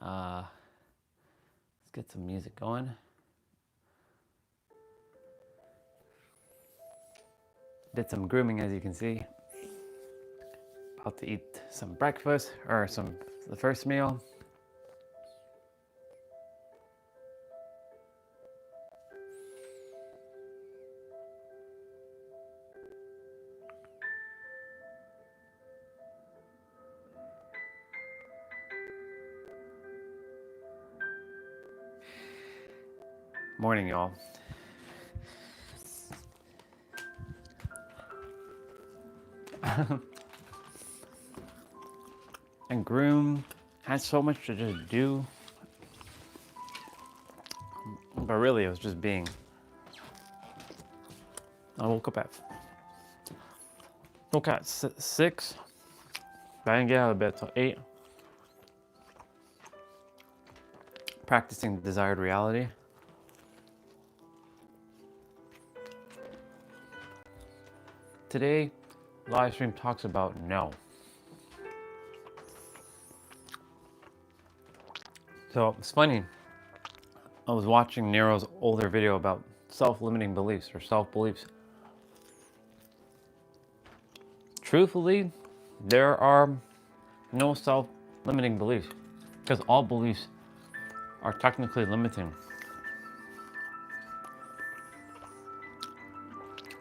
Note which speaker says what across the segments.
Speaker 1: Let's get some music going. Did some grooming, as you can see. About to eat some breakfast, or the first meal. Morning, y'all. And groom had so much to just do, but really it was just being. I woke at 6, but I didn't get out of bed till 8. Practicing desired reality. Today, live stream talks about no. So it's funny, I was watching Nero's older video about self-limiting beliefs or self-beliefs. Truthfully, there are no self-limiting beliefs because all beliefs are technically limiting.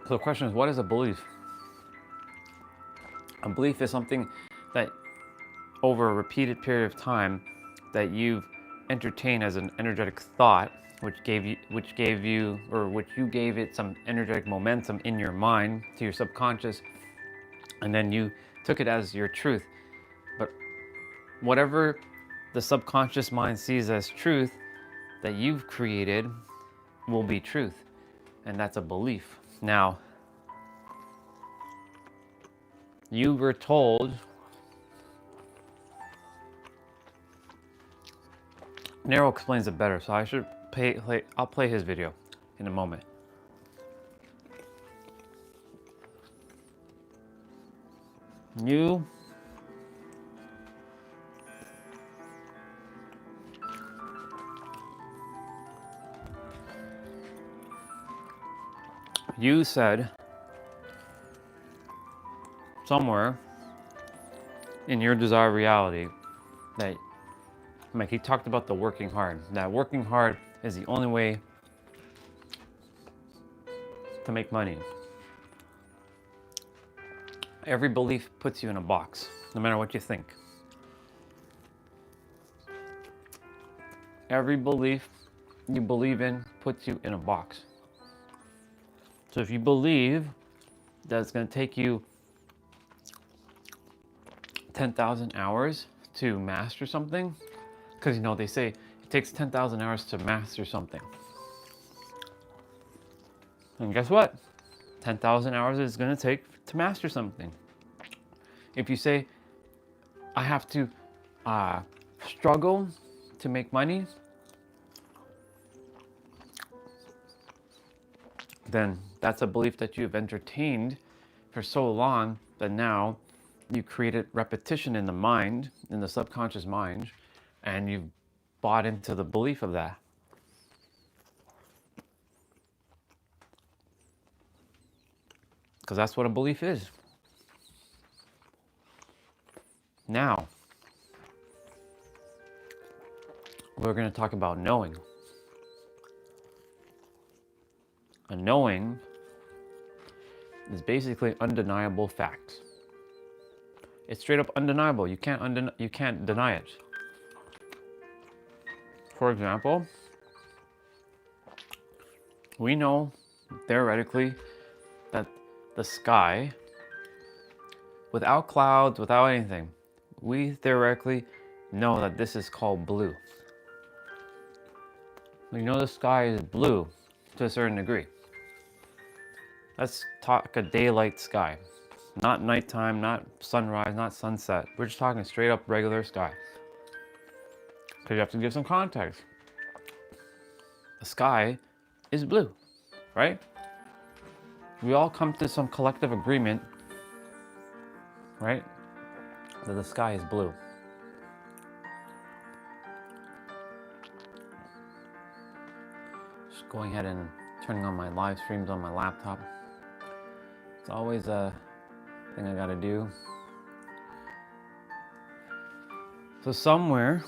Speaker 1: So the question is, what is a belief? A belief is something that over a repeated period of time that you've entertained as an energetic thought, which you gave it some energetic momentum in your mind to your subconscious, and then you took it as your truth. But whatever the subconscious mind sees as truth that you've created will be truth, and that's a belief. Now, you were told, Nero explains it better, so I'll play his video in a moment. You said somewhere in your desired reality that, like, he talked about the working hard. That working hard is the only way to make money. Every belief puts you in a box, no matter what you think. Every belief you believe in puts you in a box. So if you believe that it's going to take you 10,000 hours to master something, because they say it takes 10,000 hours to master something. And guess what? 10,000 hours is going to take to master something. If you say, I have to struggle to make money, then that's a belief that you've entertained for so long that now you created repetition in the mind, in the subconscious mind, and you've bought into the belief of that. Because that's what a belief is. Now, we're going to talk about knowing. A knowing is basically undeniable facts. It's straight up undeniable. You can't deny it. For example, we know theoretically that the sky, without clouds, without anything, we theoretically know that this is called blue. We know the sky is blue to a certain degree. Let's talk a daylight sky. Not nighttime, not sunrise, not sunset. We're just talking straight up regular sky. Because you have to give some context. The sky is blue, right? We all come to some collective agreement, right, that the sky is blue. Just going ahead and turning on my live streams on my laptop. It's always a thing I gotta do. So somewhere,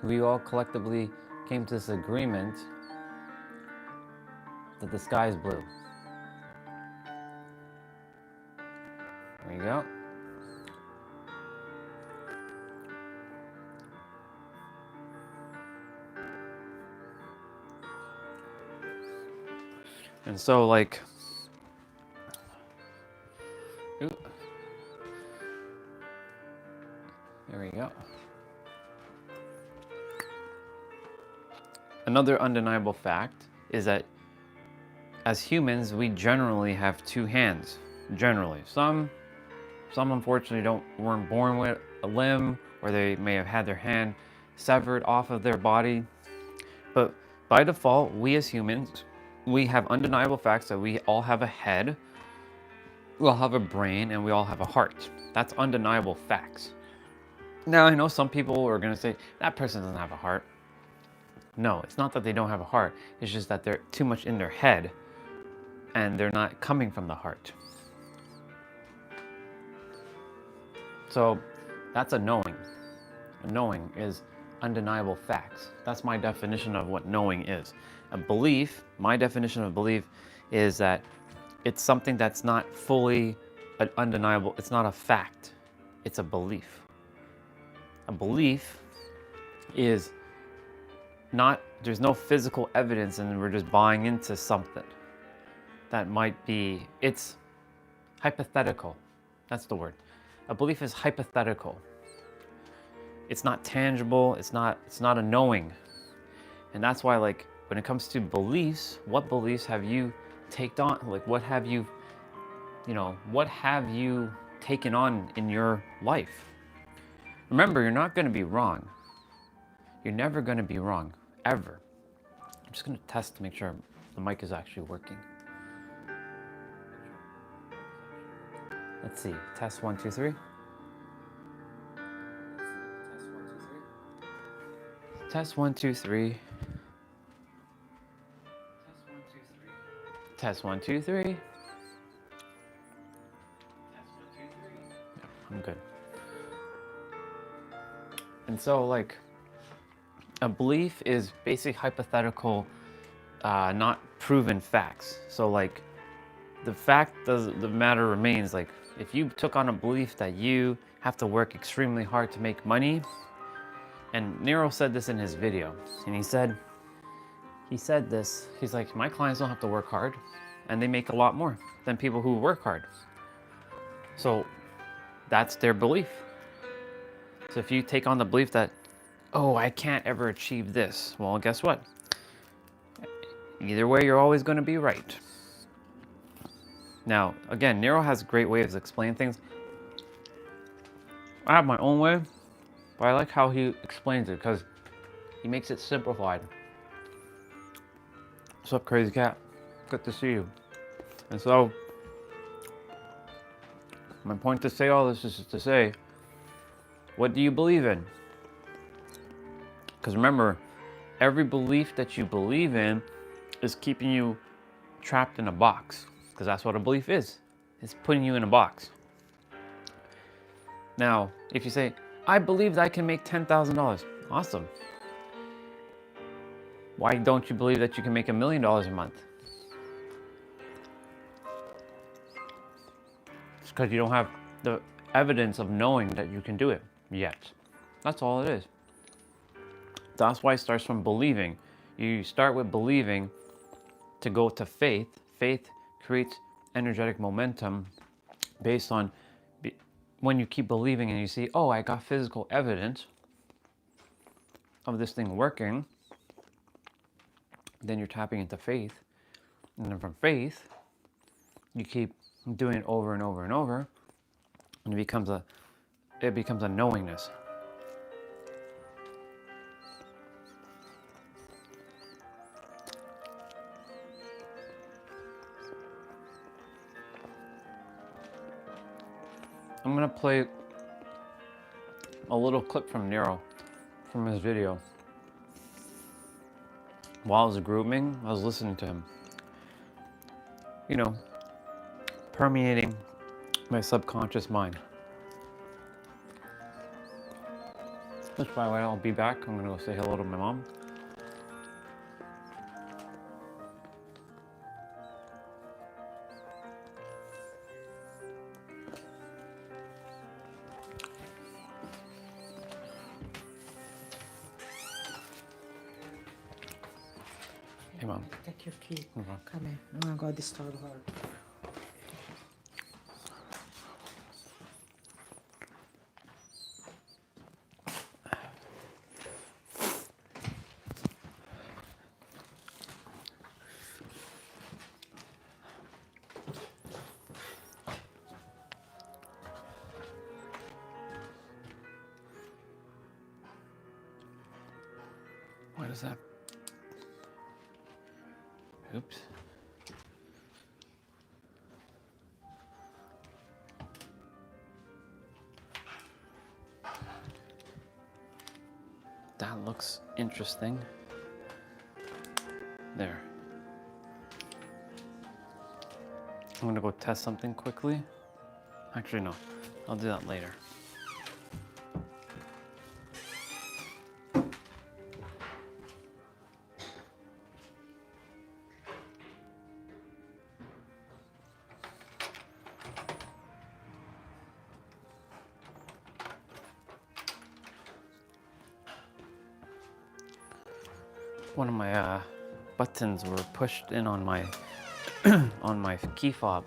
Speaker 1: we all collectively came to this agreement that the sky is blue. There you go. And so, like, ooh, there we go. Another undeniable fact is that as humans, we generally have two hands. Generally, some unfortunately weren't born with a limb, or they may have had their hand severed off of their body. But by default, we as humans, we have undeniable facts that we all have a head, we all have a brain, and we all have a heart. That's undeniable facts. Now, I know some people are going to say, that person doesn't have a heart. No, it's not that they don't have a heart. It's just that they're too much in their head and they're not coming from the heart. So that's a knowing. A knowing is undeniable facts. That's my definition of what knowing is. A belief, my definition of belief is that it's something that's not fully undeniable. It's not a fact. It's a belief. A belief is not, there's no physical evidence and we're just buying into something that might be, it's hypothetical. That's the word. A belief is hypothetical. It's not tangible. It's not a knowing. And that's why, like, when it comes to beliefs, what beliefs have you taken on? Like, what have you taken on in your life? Remember, you're not going to be wrong. You're never going to be wrong, ever. I'm just going to test to make sure the mic is actually working. Let's see. Test 1, 2, 3. Test 1, 2, 3. Test 1, 2, 3. Test 1, 2, 3. Yeah, I'm good. And so, like, a belief is basically hypothetical, not proven facts. So, like, the fact of the matter remains, like, if you took on a belief that you have to work extremely hard to make money, and Nero said this in his video, and he said this, he's like, my clients don't have to work hard, and they make a lot more than people who work hard. So that's their belief. So if you take on the belief that, oh, I can't ever achieve this, well, guess what? Either way, you're always going to be right. Now, again, Nero has great ways of explaining things. I have my own way, but I like how he explains it because he makes it simplified. What's up, crazy cat? Good to see you. And so, my point to say all this is to say, what do you believe in? Because remember, every belief that you believe in is keeping you trapped in a box. Because that's what a belief is. It's putting you in a box. Now, if you say, I believe that I can make $10,000. Awesome. Why don't you believe that you can make $1 million a month? It's because you don't have the evidence of knowing that you can do it yet. That's all it is. That's why it starts from believing. You start with believing to go to faith. Faith creates energetic momentum based on when you keep believing and you see, oh, I got physical evidence of this thing working, then you're tapping into faith. And then from faith, you keep doing it over and over and over, and it becomes a knowingness. I'm gonna play a little clip from Nero, from his video. while I was grooming, I was listening to him. You know, permeating my subconscious mind. Which, by the way, I'll be back. I'm gonna go say hello to my mom. Hey, Mom.
Speaker 2: Take your key.
Speaker 1: Okay.
Speaker 2: Come here. I'm gonna go disturb her.
Speaker 1: What is that? Oops. That looks interesting. There. I'm gonna go test something quickly. Actually, no. I'll do that later. One of my buttons were pushed in on my on my key fob.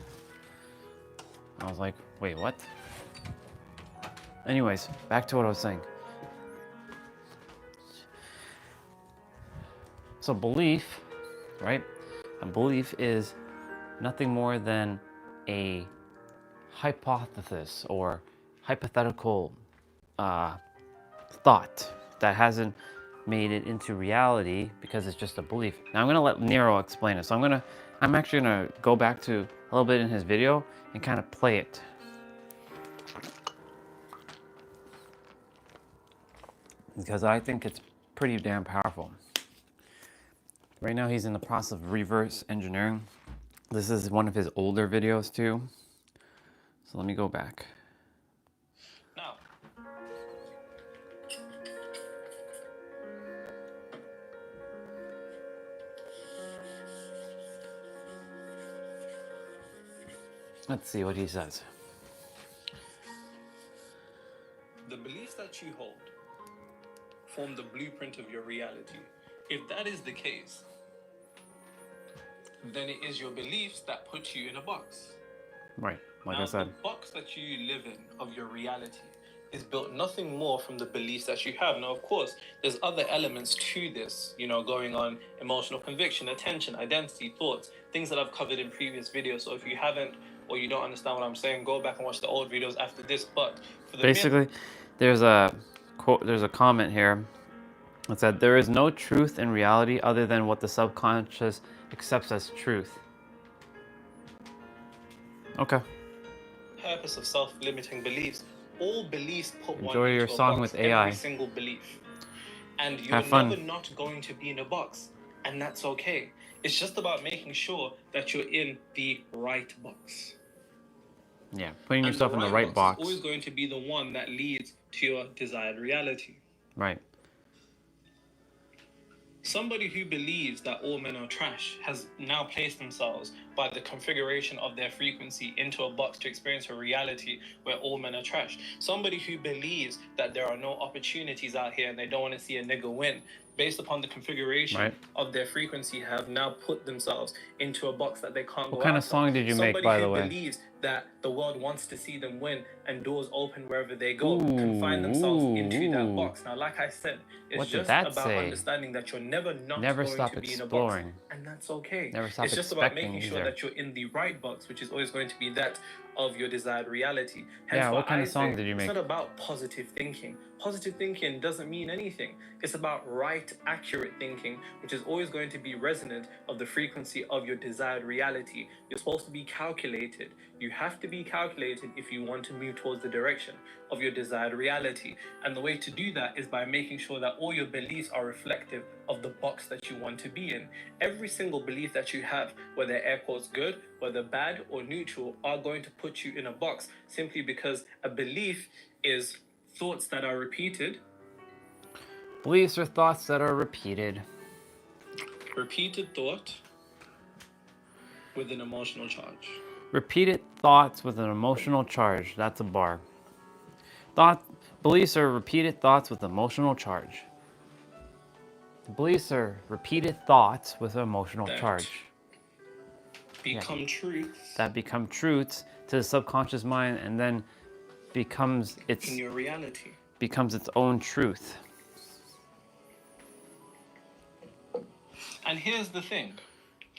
Speaker 1: I was like, wait, what? Anyways, back to what I was saying. So belief, right? A belief is nothing more than a hypothesis or hypothetical thought that hasn't made it into reality because it's just a belief. Now I'm gonna let Nero explain it. So I'm actually gonna go back to a little bit in his video and kind of play it. Because I think it's pretty damn powerful. Right now he's in the process of reverse engineering. This is one of his older videos too. So let me go back.
Speaker 3: Now,
Speaker 1: Let's see what he says.
Speaker 3: the beliefs that you hold form the blueprint of your reality. If that is the case, then it is your beliefs that put you in a box.
Speaker 1: Right, like
Speaker 3: now,
Speaker 1: I said.
Speaker 3: the box that you live in of your reality is built nothing more from the beliefs that you have. Now, of course, there's other elements to this, going on: emotional conviction, attention, identity, thoughts, things that I've covered in previous videos. So if you haven't, or you don't understand what I'm saying, go back and watch the old videos after this. But for the
Speaker 1: Basically, there's a quote, there's a comment here that said, there is no truth in reality other than what the subconscious accepts as truth. Okay.
Speaker 3: purpose of self-limiting beliefs, all beliefs put one
Speaker 1: Enjoy your
Speaker 3: into a
Speaker 1: song
Speaker 3: box,
Speaker 1: with AI.
Speaker 3: every single belief. And you're
Speaker 1: Have fun.
Speaker 3: never not going to be in a box, and that's okay. It's just about making sure that you're in the right box.
Speaker 1: Yeah, putting
Speaker 3: And
Speaker 1: yourself in the right box.
Speaker 3: is always going to be the one that leads to your desired reality.
Speaker 1: Right.
Speaker 3: Somebody who believes that all men are trash has now placed themselves by the configuration of their frequency into a box to experience a reality where all men are trash. Somebody who believes that there are no opportunities out here and they don't want to see a nigga win, based upon the configuration of their frequency, have now put themselves into a box that they can't go out.
Speaker 1: What kind of song did you make, by the way?
Speaker 3: Somebody who believes that the world wants to see them win and doors open wherever they go can find themselves into that box. Now, like I said, it's just about understanding that you're never going to be in a box, and that's okay.
Speaker 1: Never stop
Speaker 3: it's just about
Speaker 1: expecting
Speaker 3: making sure that you're in the right box, which is always going to be that of your desired reality. Hence
Speaker 1: Yeah, what kind of song
Speaker 3: say
Speaker 1: did you make?
Speaker 3: It's not about positive thinking. Positive thinking doesn't mean anything. It's about right, accurate thinking, which is always going to be resonant of the frequency of your desired reality. You're supposed to be calculated. You have to be calculated if you want to move towards the direction of your desired reality. And the way to do that is by making sure that all your beliefs are reflective of the box that you want to be in. Every single belief that you have, whether air quotes good, whether bad or neutral, are going to put you in a box, simply because a belief is thoughts that are repeated.
Speaker 1: Beliefs or thoughts that are repeated.
Speaker 3: Repeated thought with an emotional charge.
Speaker 1: Repeated thoughts with an emotional charge. That's a bar. Beliefs are repeated thoughts with emotional charge. Beliefs are repeated thoughts with an emotional charge.
Speaker 3: Become truths.
Speaker 1: That become truths to the subconscious mind, and then becomes
Speaker 3: in your reality.
Speaker 1: Becomes its own truth.
Speaker 3: And here's the thing.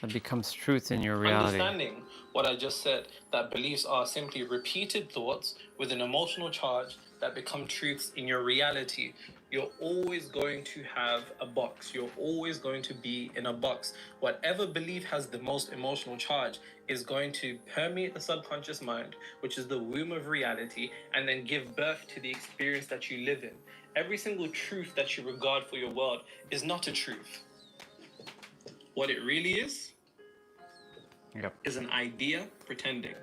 Speaker 1: It becomes truth in your reality.
Speaker 3: Understanding what I just said, that beliefs are simply repeated thoughts with an emotional charge that become truths in your reality. You're always going to have a box. You're always going to be in a box. Whatever belief has the most emotional charge is going to permeate the subconscious mind, which is the womb of reality, and then give birth to the experience that you live in. Every single truth that you regard for your world is not a truth. What it really is is an idea pretending.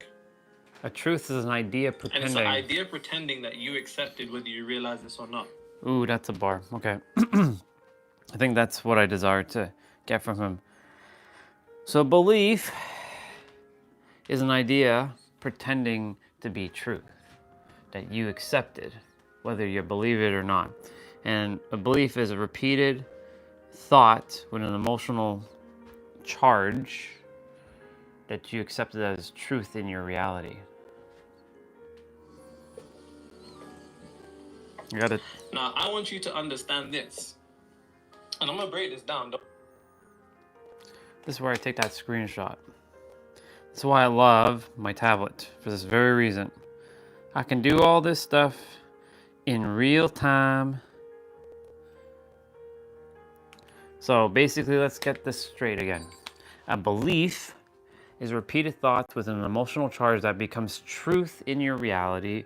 Speaker 1: A truth is an idea pretending.
Speaker 3: And it's an idea pretending that you accepted whether you realize this or not.
Speaker 1: Ooh, that's a bar. Okay. I think that's what I desire to get from him. So belief is an idea pretending to be truth that you accepted, whether you believe it or not. And a belief is a repeated thought with an emotional charge that you accepted as truth in your reality. You got it.
Speaker 3: Now, I want you to understand this. And I'm going to break this down.
Speaker 1: This is where I take that screenshot. That's why I love my tablet, for this very reason. I can do all this stuff in real time. So basically, let's get this straight again. A belief is repeated thoughts with an emotional charge that becomes truth in your reality.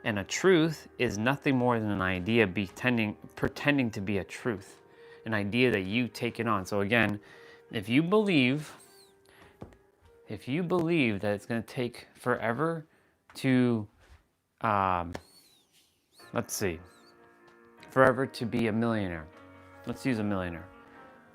Speaker 1: And a truth is nothing more than an idea pretending to be a truth. An idea that you take it on. So again, if you believe that it's going to take forever to, forever to be a millionaire. Let's use a millionaire.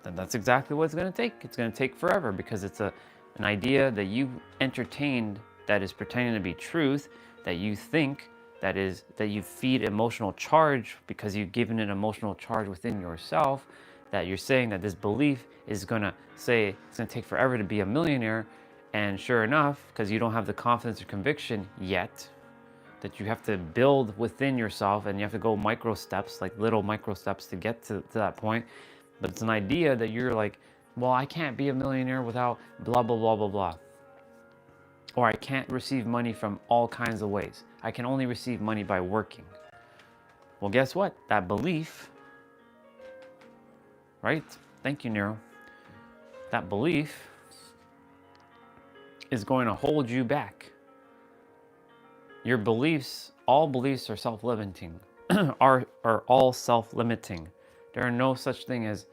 Speaker 1: Then that's exactly what it's going to take. It's going to take forever because it's an idea that you entertained that is pretending to be truth, that you think that you feed emotional charge because you've given it emotional charge within yourself, that you're saying that this belief is going to say it's going to take forever to be a millionaire. And sure enough, because you don't have the confidence or conviction yet, that you have to build within yourself, and you have to go micro steps, like little micro steps to get to that point. But it's an idea that you're like, well, I can't be a millionaire without blah, blah, blah, blah, blah. Or I can't receive money from all kinds of ways. I can only receive money by working. Well, guess what? That belief, right? Thank you, Nero. That belief is going to hold you back. Your beliefs, all beliefs are self-limiting, are all self-limiting. There are no such thing as,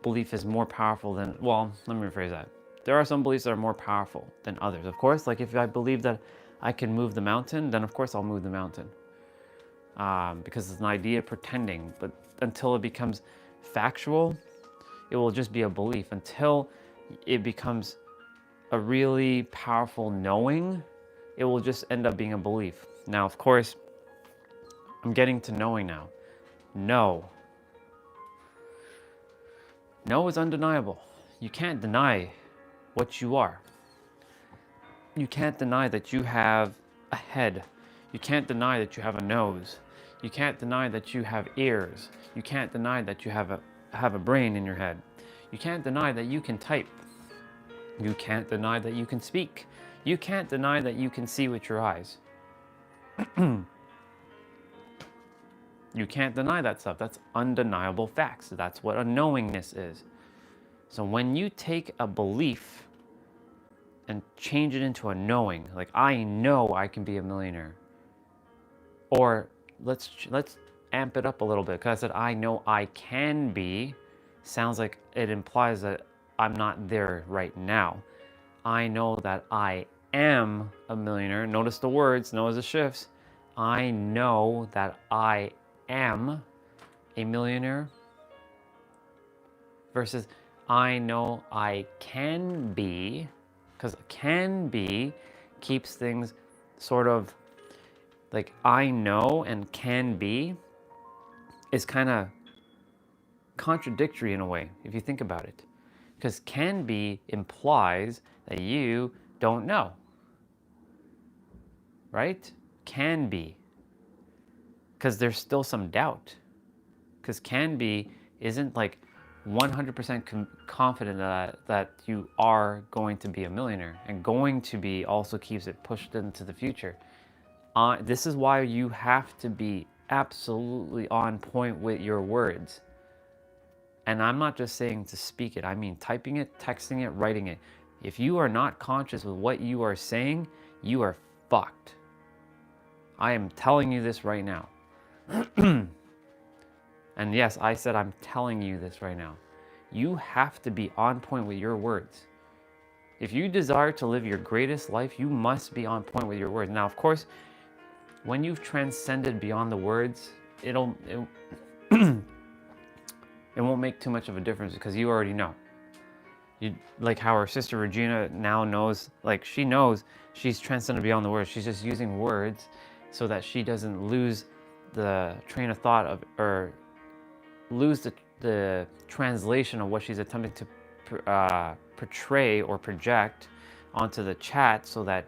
Speaker 1: belief is more powerful than, well, let me rephrase that. There are some beliefs that are more powerful than others. Of course, like if I believe that I can move the mountain, then of course I'll move the mountain. Because it's an idea pretending, but until it becomes factual, it will just be a belief. Until it becomes a really powerful knowing, it will just end up being a belief. Now, of course, I'm getting to knowing now. No is undeniable. You can't deny what you are. You can't deny that you have a head. You can't deny that you have a nose. You can't deny that you have ears. You can't deny that you have a brain in your head. You can't deny that you can type. You can't deny that you can speak. You can't deny that you can see with your eyes. You can't deny that stuff. That's undeniable facts. That's what a knowingness is. So when you take a belief and change it into a knowing, like I know I can be a millionaire, or let's amp it up a little bit, because I said I know I can be, sounds like it implies that I'm not there right now. I know that I am a millionaire. Notice the words, notice the shifts. I know that I am a millionaire versus I know I can be, because can be keeps things sort of like I know and can be is kind of contradictory in a way, if you think about it. Because can be implies that you don't know, right? Can be. Because there's still some doubt. Because can be isn't like 100% confident that you are going to be a millionaire. And going to be also keeps it pushed into the future. This is why you have to be absolutely on point with your words. And I'm not just saying to speak it, I mean typing it, texting it, writing it. If you are not conscious with what you are saying, you are fucked. I am telling you this right now. And yes, I said I'm telling you this right now. You have to be on point with your words. If you desire to live your greatest life, you must be on point with your words. Now, of course, when you've transcended beyond the words, it won't make too much of a difference because you already know. Like how our sister Regina now knows, like she knows she's transcended beyond the words. She's just using words so that she doesn't lose the train of thought of, or lose the translation of what she's attempting to portray or project onto the chat, so that,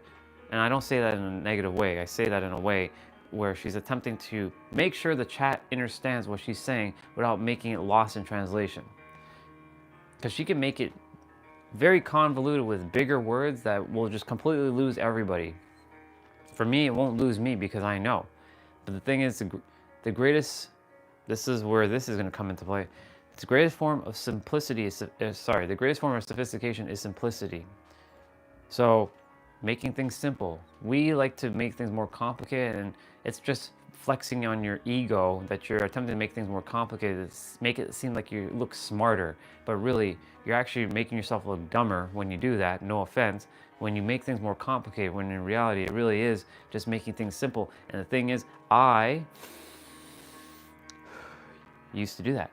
Speaker 1: and I don't say that in a negative way, I say that in a way where she's attempting to make sure the chat understands what she's saying without making it lost in translation. Because she can make it very convoluted with bigger words that will just completely lose everybody. For me, it won't lose me because I know. But the thing is, the greatest, this is where this is going to come into play. The greatest form of simplicity is, the greatest form of sophistication is simplicity. So making things simple. We like to make things more complicated, and it's just flexing on your ego that you're attempting to make things more complicated, make it seem like you look smarter, but really you're actually making yourself look dumber when you do that, no offense, when you make things more complicated, when in reality it really is just making things simple. And the thing is, I used to do that.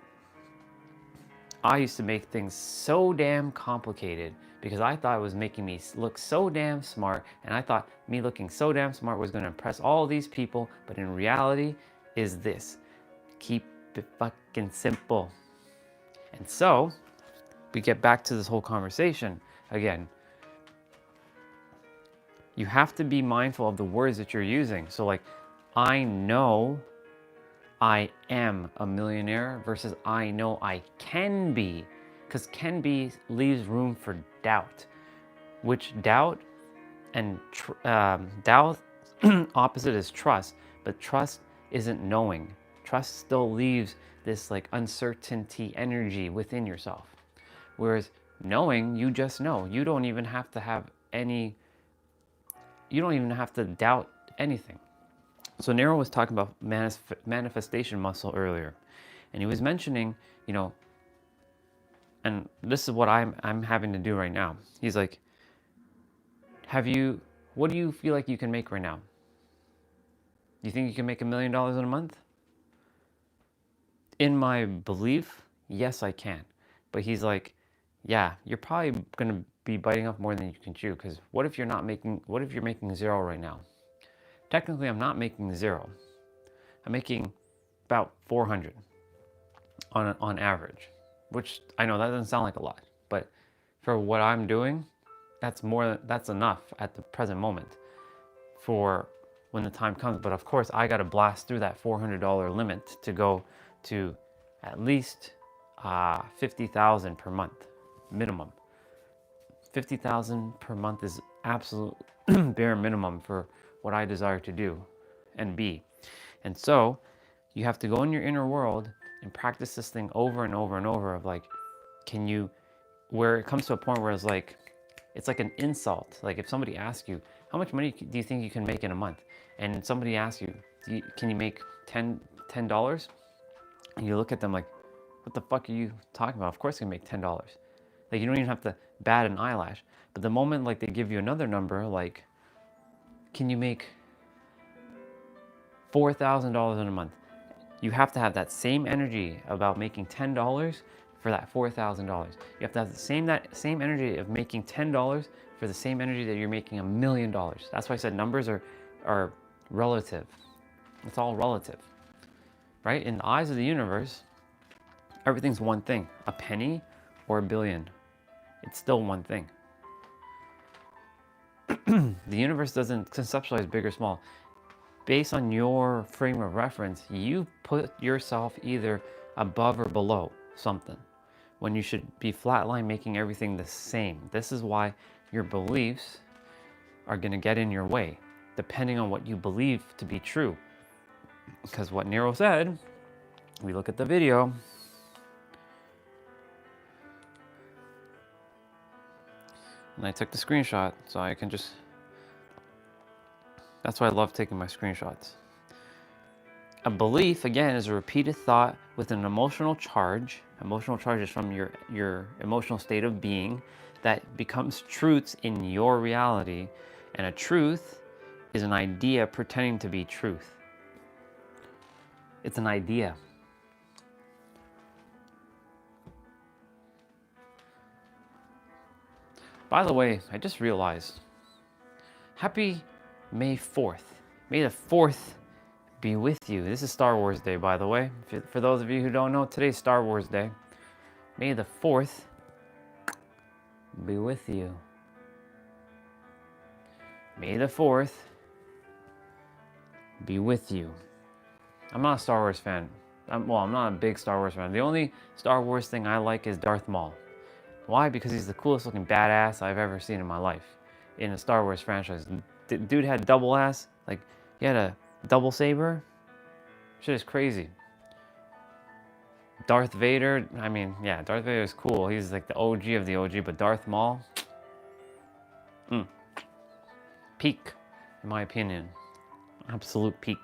Speaker 1: I used to make things so damn complicated because I thought it was making me look so damn smart, and I thought me looking so damn smart was going to impress all these people, but in reality is this: keep it fucking simple. And so we get back to this whole conversation again. You have to be mindful of the words that you're using. So like, I know I am a millionaire versus I know I can be, because can be leaves room for doubt, which doubt and doubt opposite is trust, but trust isn't knowing. Trust still leaves this like uncertainty energy within yourself. Whereas knowing, you just know. You don't even have to have any, you don't even have to doubt anything. So Nero was talking about manifestation muscle earlier, and he was mentioning, you know, and this is what I'm having to do right now. He's like, what do you feel like you can make right now? Do you think you can make $1 million in a month? In my belief, yes, I can. But he's like, yeah, you're probably gonna be biting off more than you can chew, because what if you're making zero right now? Technically, I'm not making zero. I'm making about 400 on average, which I know that doesn't sound like a lot, but for what I'm doing, that's enough at the present moment for when the time comes. But of course, I got to blast through that $400 limit to go to at least 50,000 per month minimum. 50,000 per month is absolute bare minimum for what I desire to do and be. And so you have to go in your inner world and practice this thing over and over and over of like, can you, where it comes to a point where it's like an insult. Like if somebody asks you, how much money do you think you can make in a month? And somebody asks you, can you make $10? And you look at them like, what the fuck are you talking about? Of course I can make $10. Like you don't even have to bat an eyelash. But the moment like they give you another number, like, can you make $4,000 in a month? You have to have that same energy about making $10 for that $4,000. You have to have that same energy of making $10 for the same energy that you're making $1 million. That's why I said numbers are relative. It's all relative, right? In the eyes of the universe, everything's one thing. A penny or a billion, it's still one thing. The universe doesn't conceptualize big or small. Based on your frame of reference, you put yourself either above or below something when you should be flatline, making everything the same. This is why your beliefs are going to get in your way, depending on what you believe to be true. Because what Nero said, we look at the video, and I took the screenshot so I can just, that's why I love taking my screenshots. A belief, again, is a repeated thought with an emotional charge. Emotional charge is from your emotional state of being that becomes truths in your reality. And a truth is an idea pretending to be truth. It's an idea. By the way, I just realized, happy May 4th. May the 4th be with you. This is Star Wars Day, by the way. For those of you who don't know, today's Star Wars Day. May the 4th be with you. May the 4th be with you. I'm not a Star Wars fan. I'm not a big Star Wars fan. The only Star Wars thing I like is Darth Maul. Why? Because he's the coolest looking badass I've ever seen in my life in a Star Wars franchise. Dude had double ass. Like, he had a double saber. Shit is crazy. Darth Vader, I mean, yeah, Darth Vader is cool. He's like the OG of the OG, but Darth Maul, peak, in my opinion. Absolute peak.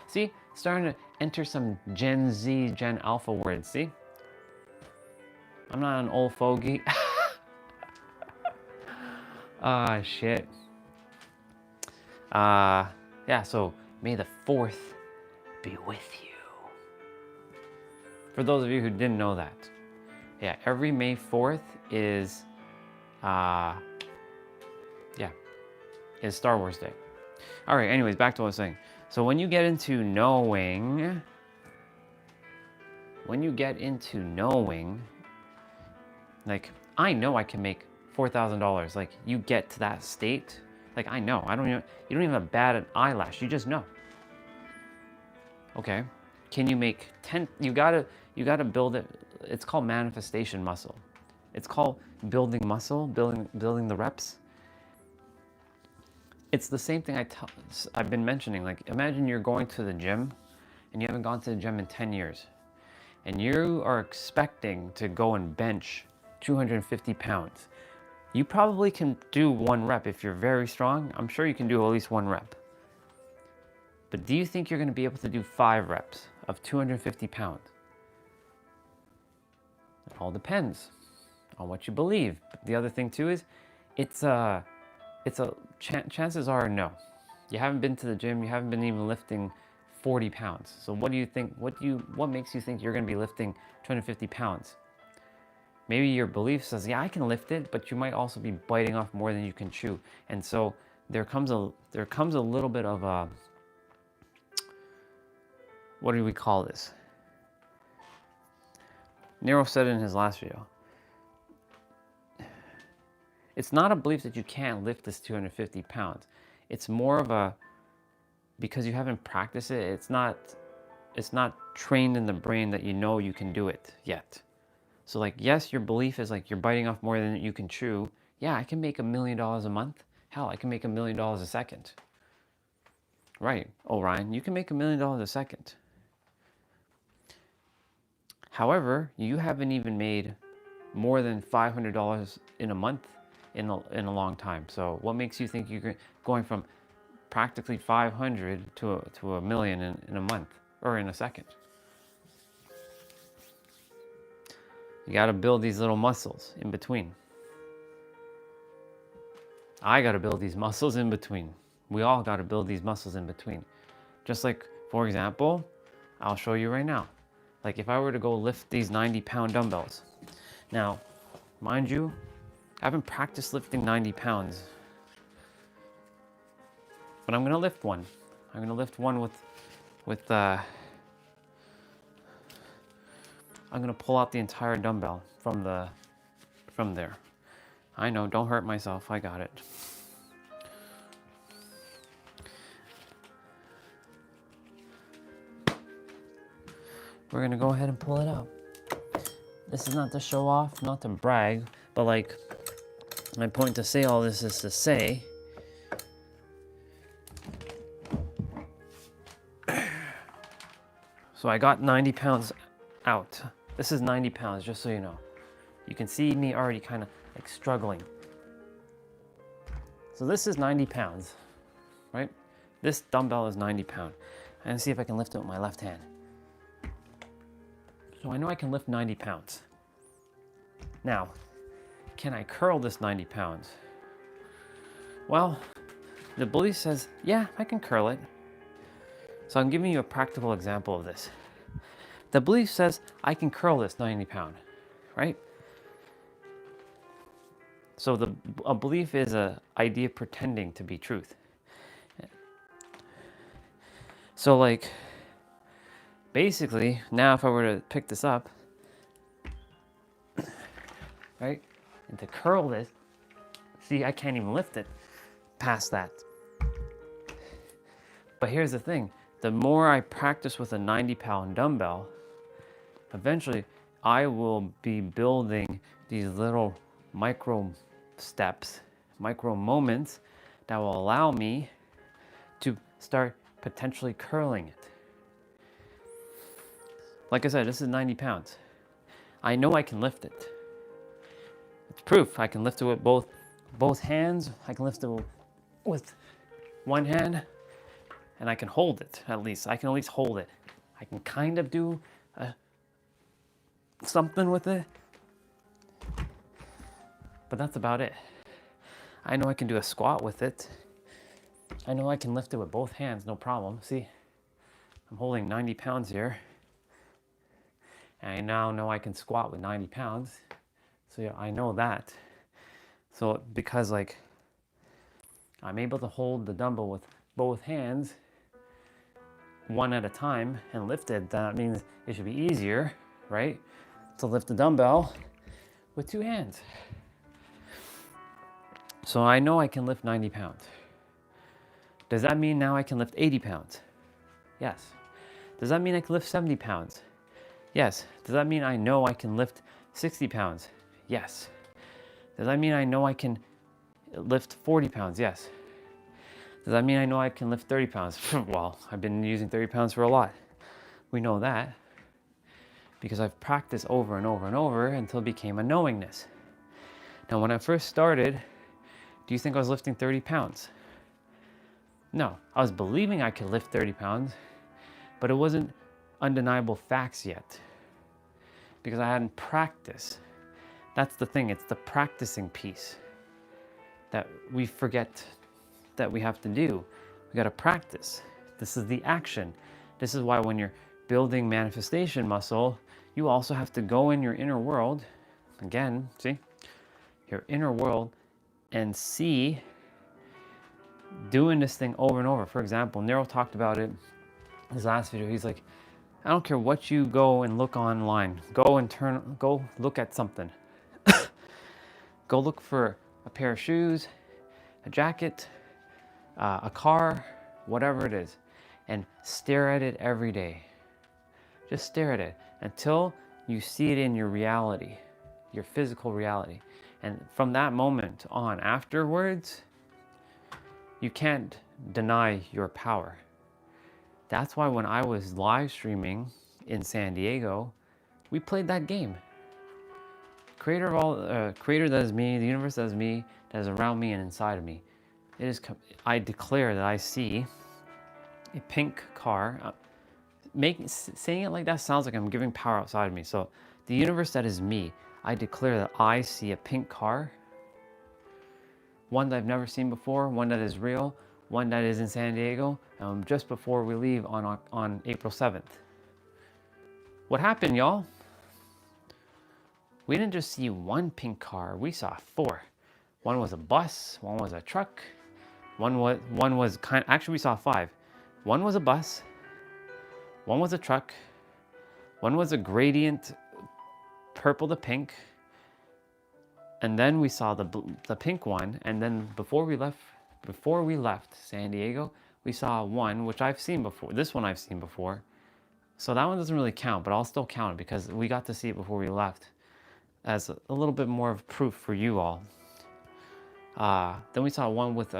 Speaker 1: See, starting to enter some Gen Z, Gen Alpha words, see? I'm not an old fogey. Ah, shit. Yeah, so may the 4th be with you. For those of you who didn't know that. Yeah, every May 4th is Star Wars Day. All right, anyways, back to what I was saying. So when you get into knowing, like, I know I can make $4,000. Like, you get to that state, like, I know. You don't even have to bat an eyelash. You just know. Okay. Can you make 10? You gotta build it. It's called manifestation muscle. It's called building muscle, building the reps. It's the same thing I've been mentioning. Like, imagine you're going to the gym and you haven't gone to the gym in 10 years. And you are expecting to go and bench 250 pounds. You probably can do 1 rep if you're very strong. I'm sure you can do at least 1 rep. But do you think you're going to be able to do 5 reps of 250 pounds? It all depends on what you believe. But the other thing too is, chances are no. You haven't been to the gym. You haven't been even lifting 40 pounds. So what do you think? What makes you think you're going to be lifting 250 pounds? Maybe your belief says, yeah, I can lift it, but you might also be biting off more than you can chew. And so there comes a little bit of a, what do we call this? Nero said it in his last video. It's not a belief that you can't lift this 250 pounds. It's more of a, because you haven't practiced it, it's not trained in the brain that you know you can do it yet. So like, yes, your belief is like you're biting off more than you can chew. Yeah, I can make $1 million a month. Hell, I can make $1 million a second. Right, Orion, you can make $1 million a second. However, you haven't even made more than $500 in a month in a long time. So what makes you think you're going from practically 500 to a million in a month or in a second? You got to build these little muscles in between. I got to build these muscles in between. We all got to build these muscles in between. Just like, for example, I'll show you right now. Like if I were to go lift these 90-pound dumbbells. Now, mind you, I haven't practiced lifting 90 pounds. But I'm going to lift one. I'm going to lift one with I'm going to pull out the entire dumbbell from there. I know, don't hurt myself. I got it. We're going to go ahead and pull it out. This is not to show off, not to brag, but like my point to say all this is to say so I got 90 pounds out. This is 90 pounds, just so you know. You can see me already kind of like struggling. So this is 90 pounds, right? This dumbbell is 90 pounds. I'm gonna see if I can lift it with my left hand. So I know I can lift 90 pounds. Now, can I curl this 90 pounds? Well, the belief says, yeah, I can curl it. So I'm giving you a practical example of this. The belief says I can curl this 90 pound, right? So a belief is an idea pretending to be truth. So like, basically, now if I were to pick this up, right, and to curl this, see, I can't even lift it past that. But here's the thing, the more I practice with a 90-pound dumbbell, eventually I will be building these little micro steps, micro moments that will allow me to start potentially curling it. Like I said, this is 90 pounds. I know I can lift it. It's proof. I can lift it with both hands. I can lift it with one hand, and I can hold it at least. I can at least hold it. I can kind of do something with it, but that's about it. I know I can do a squat with it. I know I can lift it with both hands, no problem. See, I'm holding 90 pounds here. And I now know I can squat with 90 pounds. So yeah, I know that. So because like, I'm able to hold the dumbbell with both hands, one at a time, and lift it, that means it should be easier, right? To lift the dumbbell with two hands. So I know I can lift 90 pounds. Does that mean now I can lift 80 pounds? Yes. Does that mean I can lift 70 pounds? Yes. Does that mean I know I can lift 60 pounds? Yes. Does that mean I know I can lift 40 pounds? Yes. Does that mean I know I can lift 30 pounds? Well, I've been using 30 pounds for a lot. We know that because I've practiced over and over and over until it became a knowingness. Now, when I first started, do you think I was lifting 30 pounds? No, I was believing I could lift 30 pounds, but it wasn't undeniable facts yet because I hadn't practiced. That's the thing, it's the practicing piece that we forget that we have to do. We gotta practice. This is the action. This is why when you're building manifestation muscle, you also have to go in your inner world, again, see, your inner world, and see doing this thing over and over. For example, Nero talked about it in his last video. He's like, I don't care what you go and look online. Go look at something. Go look for a pair of shoes, a jacket, a car, whatever it is, and stare at it every day. Just stare at it until you see it in your reality, your physical reality. And from that moment on, afterwards, You can't deny your power. That's why when I was live streaming in San Diego, we played that game. Creator of all, creator that is me, the universe that is me, that is around me and inside of me. It is. I declare that I see a pink car. Saying it like that sounds like I'm giving power outside of me. So the universe that is me, I declare that I see a pink car. One that I've never seen before, one that is real, one that is in San Diego, just before we leave on April 7th. What happened, y'all? We didn't just see one pink car, we saw 4. One was a bus, one was a truck, actually we saw 5. One was a bus, one was a truck, one was a gradient purple to pink, and then we saw the pink one, and then before we left San Diego, we saw one which I've seen before. This one I've seen before. So that one doesn't really count, but I'll still count it because we got to see it before we left as a little bit more of proof for you all. Then we saw one with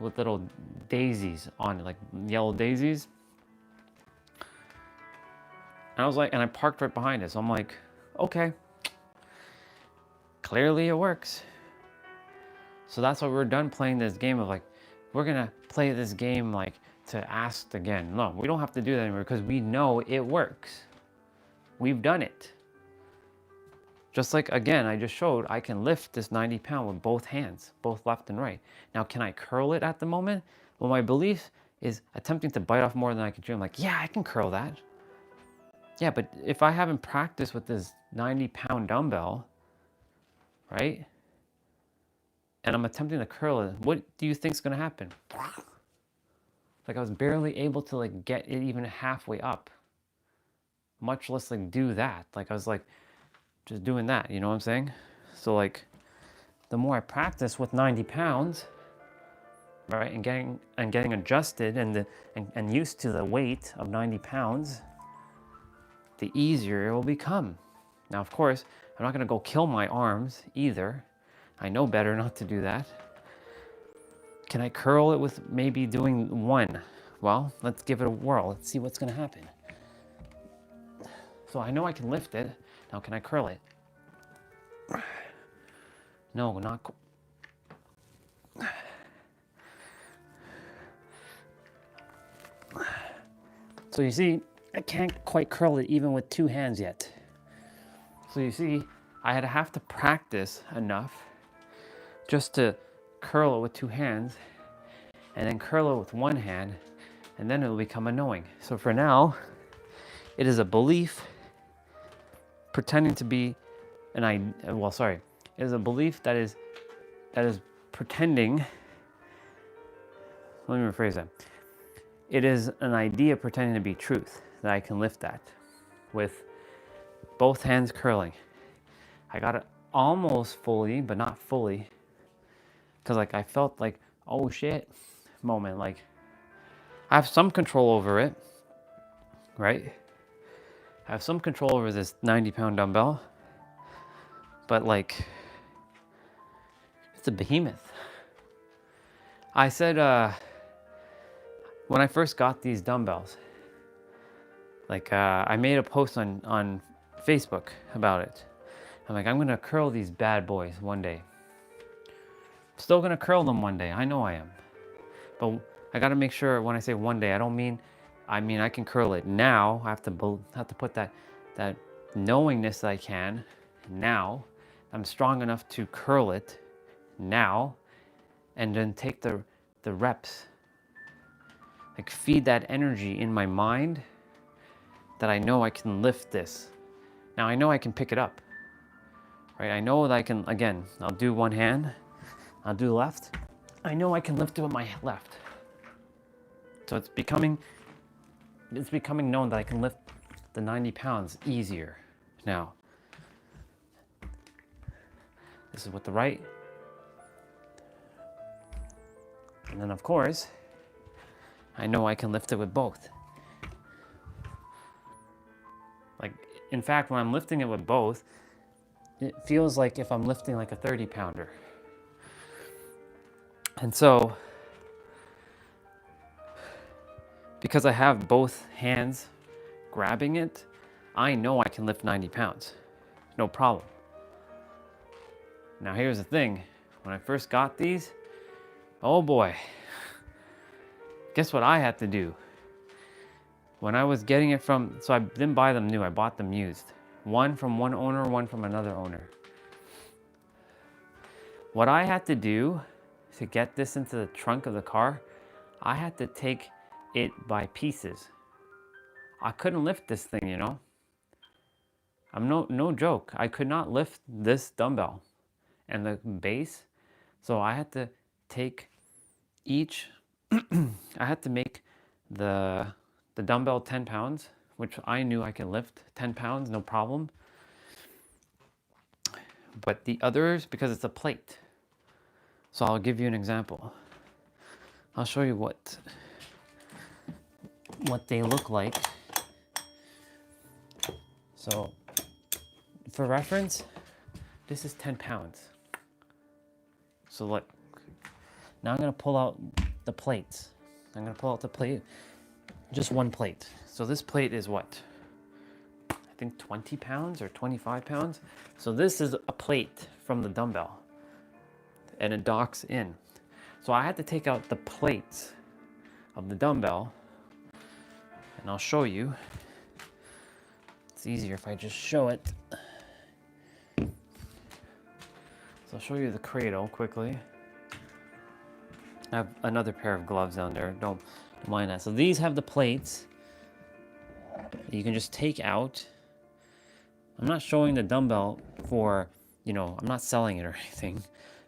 Speaker 1: little daisies on it, like yellow daisies. And I was like, and I parked right behind it. So I'm like, okay, clearly it works. So that's why we're done playing this game of like, we're gonna play this game like to ask again. No, we don't have to do that anymore because we know it works. We've done it. Just like, again, I just showed I can lift this 90 pound with both hands, both left and right. Now, can I curl it at the moment? Well, my belief is attempting to bite off more than I can chew. I'm like, yeah, I can curl that. Yeah, but if I haven't practiced with this 90 pound dumbbell, right? And I'm attempting to curl it, what do you think is gonna happen? Like I was barely able to like get it even halfway up, much less like do that. Like I was like just doing that, you know what I'm saying? So like the more I practice with 90 pounds, right, and getting adjusted and used to the weight of 90 pounds, the easier it will become. Now, of course, I'm not gonna go kill my arms either. I know better not to do that. Can I curl it with maybe doing 1? Well, let's give it a whirl. Let's see what's gonna happen. So I know I can lift it. Now, can I curl it? No, not. So you see, I can't quite curl it even with 2 hands yet. So you see, I have to practice enough just to curl it with 2 hands and then curl it with 1 hand, and then it'll become annoying. So for now, it is a belief pretending to be it is a belief that is pretending, let me rephrase that. It is an idea pretending to be truth that I can lift that with both hands curling. I got it almost fully, but not fully. Cause like I felt like, oh shit moment. Like I have some control over it, right? I have some control over this 90 pound dumbbell, but like it's a behemoth. I said, when I first got these dumbbells, like I made a post on Facebook about it. I'm like, I'm gonna curl these bad boys one day. Still gonna curl them one day, I know I am. But I gotta make sure when I say one day, I mean I can curl it now. I have to put that knowingness that I can now. I'm strong enough to curl it now, and then take the reps. Like feed that energy in my mind that I know I can lift this. Now I know I can pick it up, right? I know that I can, again, I'll do 1 hand, I'll do left. I know I can lift it with my left. So it's becoming known that I can lift the 90 pounds easier now. This is with the right. And then of course, I know I can lift it with both. Like, in fact, when I'm lifting it with both, it feels like if I'm lifting like a 30 pounder. And so because I have both hands grabbing it, I know I can lift 90 pounds. No problem. Now here's the thing. When I first got these, oh boy, guess what I had to do? When I was getting it from, so I didn't buy them new, I bought them used. One from one owner, one from another owner. What I had to do to get this into the trunk of the car, I had to take it by pieces. I couldn't lift this thing, you know? I'm no joke. I could not lift this dumbbell and the base. So I had to take each, I had to make the dumbbell 10 pounds, which I knew I could lift 10 pounds, no problem. But the others, because it's a plate. So I'll give you an example. I'll show you what they look like. So for reference, this is 10 pounds. So look, now I'm gonna pull out the plates. I'm gonna pull out the plate, just one plate. So this plate is what? I think 20 pounds or 25 pounds. So this is a plate from the dumbbell and it docks in. So I had to take out the plates of the dumbbell and I'll show you. It's easier if I just show it. So I'll show you the cradle quickly. I have another pair of gloves down there, don't mind that. So these have the plates you can just take out. I'm not showing the dumbbell for, you know, I'm not selling it or anything,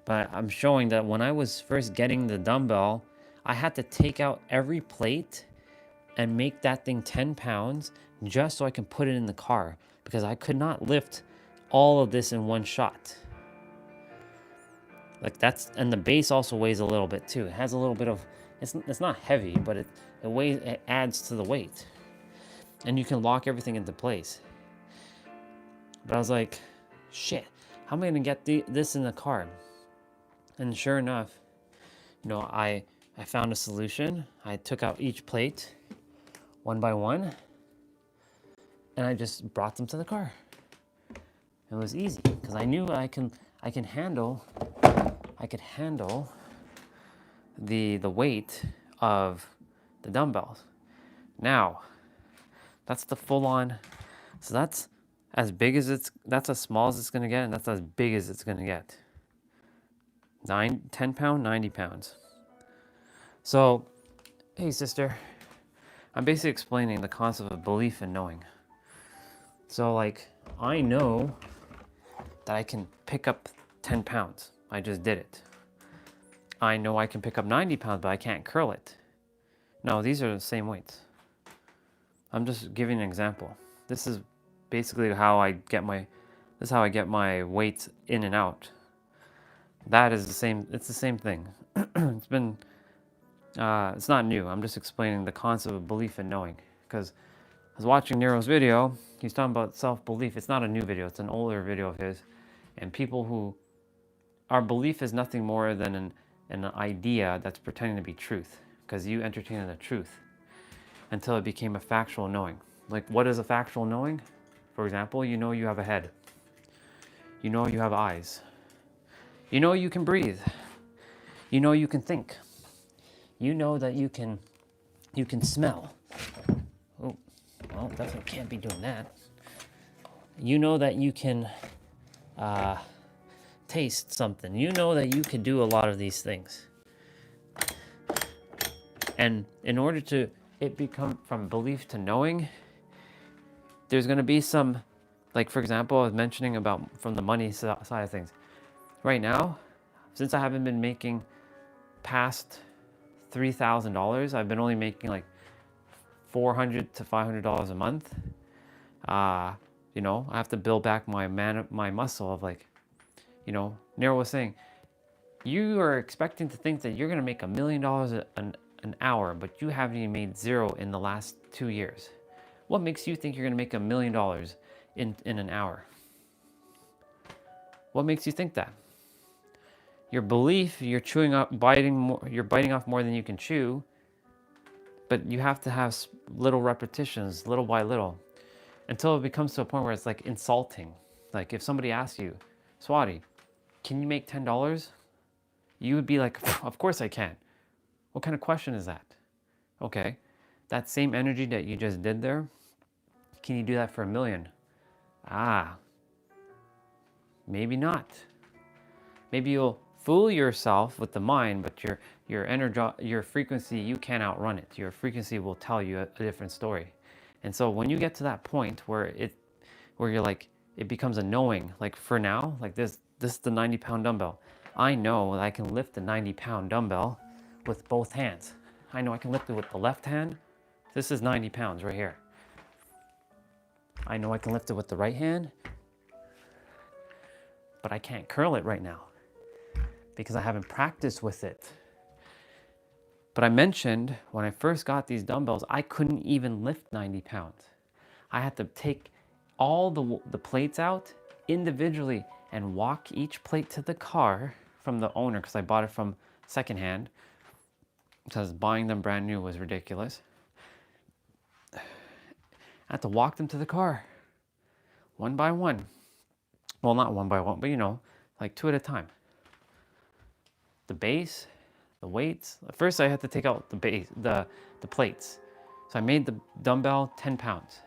Speaker 1: but I'm showing that when I was first getting the dumbbell, I had to take out every plate and make that thing 10 pounds just so I can put it in the car because I could not lift all of this in one shot. Like that's, and the base also weighs a little bit too. It has a little bit of, it's not heavy, but it weighs, it adds to the weight. And you can lock everything into place. But I was like, shit, how am I gonna get this in the car? And sure enough, you know, I found a solution. I took out each plate one by one and I just brought them to the car. It was easy because I knew I could handle the weight of the dumbbells. Now, that's the full on, so that's as big as that's as small as it's gonna get, and that's as big as it's gonna get. 10 pound, 90 pounds. So, hey sister, I'm basically explaining the concept of belief and knowing. So like, I know that I can pick up 10 pounds. I just did it. I know I can pick up 90 pounds, but I can't curl it. No, these are the same weights. I'm just giving an example. This is basically how I get my, this is how I get my weights in and out. That is the same, it's the same thing. It's been, it's not new. I'm just explaining the concept of belief and knowing. Because I was watching Nero's video, he's talking about self-belief. It's not a new video, it's an older video of his. And people who, our belief is nothing more than an idea that's pretending to be truth. Because you entertain the truth until it became a factual knowing. Like, what is a factual knowing? For example, you know you have a head. You know you have eyes. You know you can breathe. You know you can think. You know that you can smell. Oh, well, definitely can't be doing that. You know that you can taste something. You know that you can do a lot of these things. And in order to it become from belief to knowing, there's going to be some, like for example, I was mentioning about from the money side of things. Right now, since I haven't been making past $3,000, I've been only making like $400 to $500 a month. You know, I have to build back my muscle of like, you know, Nero was saying, you are expecting to think that you're going to make $1 million an hour, but you haven't even made zero in the last 2 years. What makes you think you're going to make $1 million in an hour? What makes you think that? Your belief, you're chewing up, biting more, you're biting off more than you can chew, but you have to have little repetitions, little by little, until it becomes to a point where it's like insulting. Like if somebody asks you, Swati, can you make $10? You would be like, of course I can. What kind of question is that? Okay, that same energy that you just did there, can you do that for $1 million? Ah, maybe not. Maybe you'll fool yourself with the mind, but your frequency, you can't outrun it. Your frequency will tell you a different story. And so when you get to that point where you're like, it becomes a knowing, like for now, like this is the 90-pound dumbbell. I know that I can lift the 90-pound dumbbell with both hands. I know I can lift it with the left hand. This is 90 pounds right here. I know I can lift it with the right hand, but I can't curl it right now because I haven't practiced with it. But I mentioned when I first got these dumbbells, I couldn't even lift 90 pounds. I had to take all the plates out individually and walk each plate to the car from the owner, because I bought it from secondhand, because buying them brand new was ridiculous. I had to walk them to the car, one by one. Well, not one by one, but you know, like 2 at a time. The base, the weights. First I had to take out the base, the plates. So I made the dumbbell 10 pounds.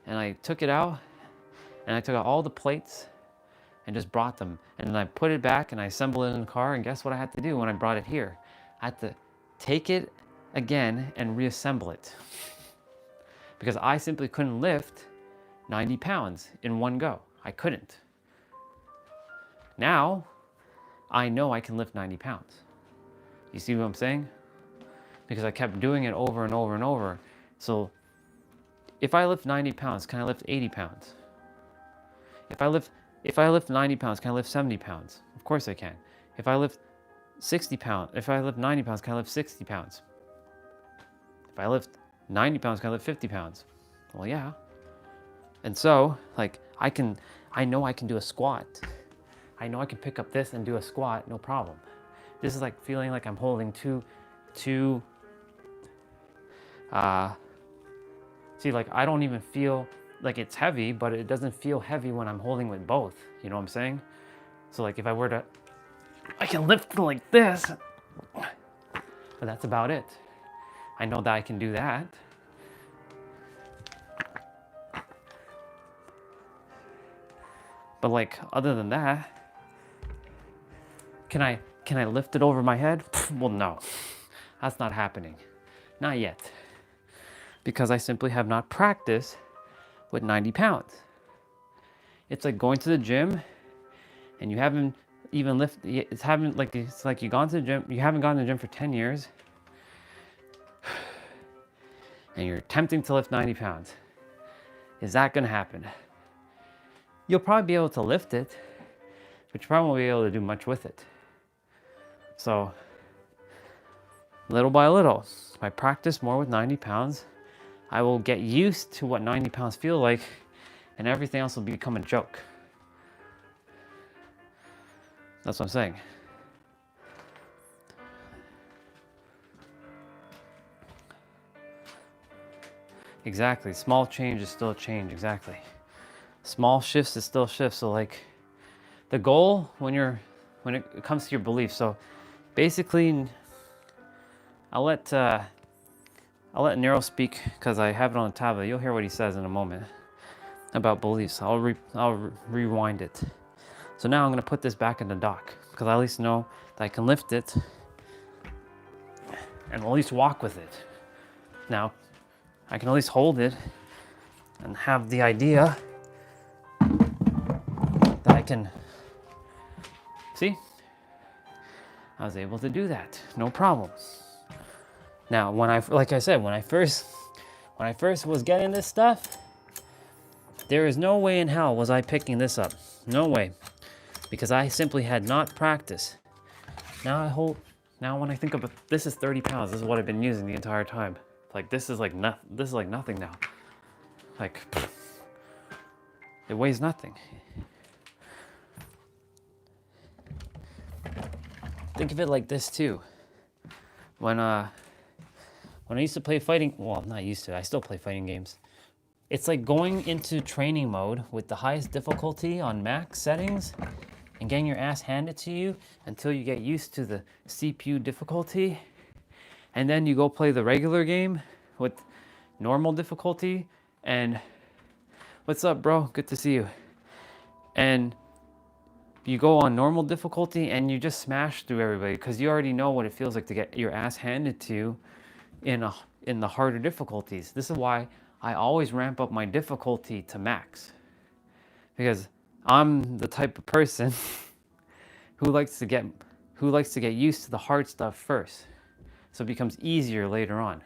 Speaker 1: And I took it out, and I took out all the plates and just brought them. And then I put it back and I assembled it in the car, and guess what I had to do when I brought it here? I had to take it again and reassemble it. Because I simply couldn't lift 90 pounds in one go. I couldn't. Now, I know I can lift 90 pounds. You see what I'm saying? Because I kept doing it over and over and over. So if I lift 90 pounds, can I lift 80 pounds? If I lift 90 pounds, can I lift 70 pounds? Of course I can. If I lift 90 pounds, can I lift 60 pounds? If I lift 90 pounds, can I lift 50 pounds? Well, yeah. And so, like, I know I can do a squat. I know I can pick up this and do a squat, no problem. This is like feeling like I'm holding see, like I don't even feel like it's heavy, but it doesn't feel heavy when I'm holding with both. You know what I'm saying? So like if I were to, I can lift like this, but that's about it. I know that I can do that. But like, other than that, can I lift it over my head? Well, no, that's not happening. Not yet. Because I simply have not practiced with 90 pounds. It's like going to the gym and you haven't even lifted, it's like you've gone to the gym, you haven't gone to the gym for 10 years and you're attempting to lift 90 pounds. Is that gonna happen? You'll probably be able to lift it, but you probably won't be able to do much with it. So, little by little, if I practice more with 90 pounds, I will get used to what 90 pounds feel like, and everything else will become a joke. That's what I'm saying. Exactly. Small change is still a change. Exactly. Small shifts is still shifts. So like the goal when it comes to your beliefs. So basically, I'll let Nero speak because I have it on the tablet. You'll hear what he says in a moment about beliefs. I'll rewind it. So now I'm going to put this back in the dock because I at least know that I can lift it and at least walk with it. Now, I can at least hold it and have the idea that I can, see? I was able to do that, no problem. Now, like I said, when I first was getting this stuff, there is no way in hell was I picking this up. No way. Because I simply had not practiced. Now when I think of it, this is 30 pounds. This is what I've been using the entire time. Like this is like nothing now. Like it weighs nothing. Think of it like this too. When When I used to play fighting, well, not used to, I still play fighting games. It's like going into training mode with the highest difficulty on max settings and getting your ass handed to you until you get used to the CPU difficulty. And then you go play the regular game with normal difficulty. And what's up, bro? Good to see you. And you go on normal difficulty and you just smash through everybody because you already know what it feels like to get your ass handed to you in the harder difficulties. This is why I always ramp up my difficulty to max, because I'm the type of person who likes to get used to the hard stuff first, so it becomes easier later on.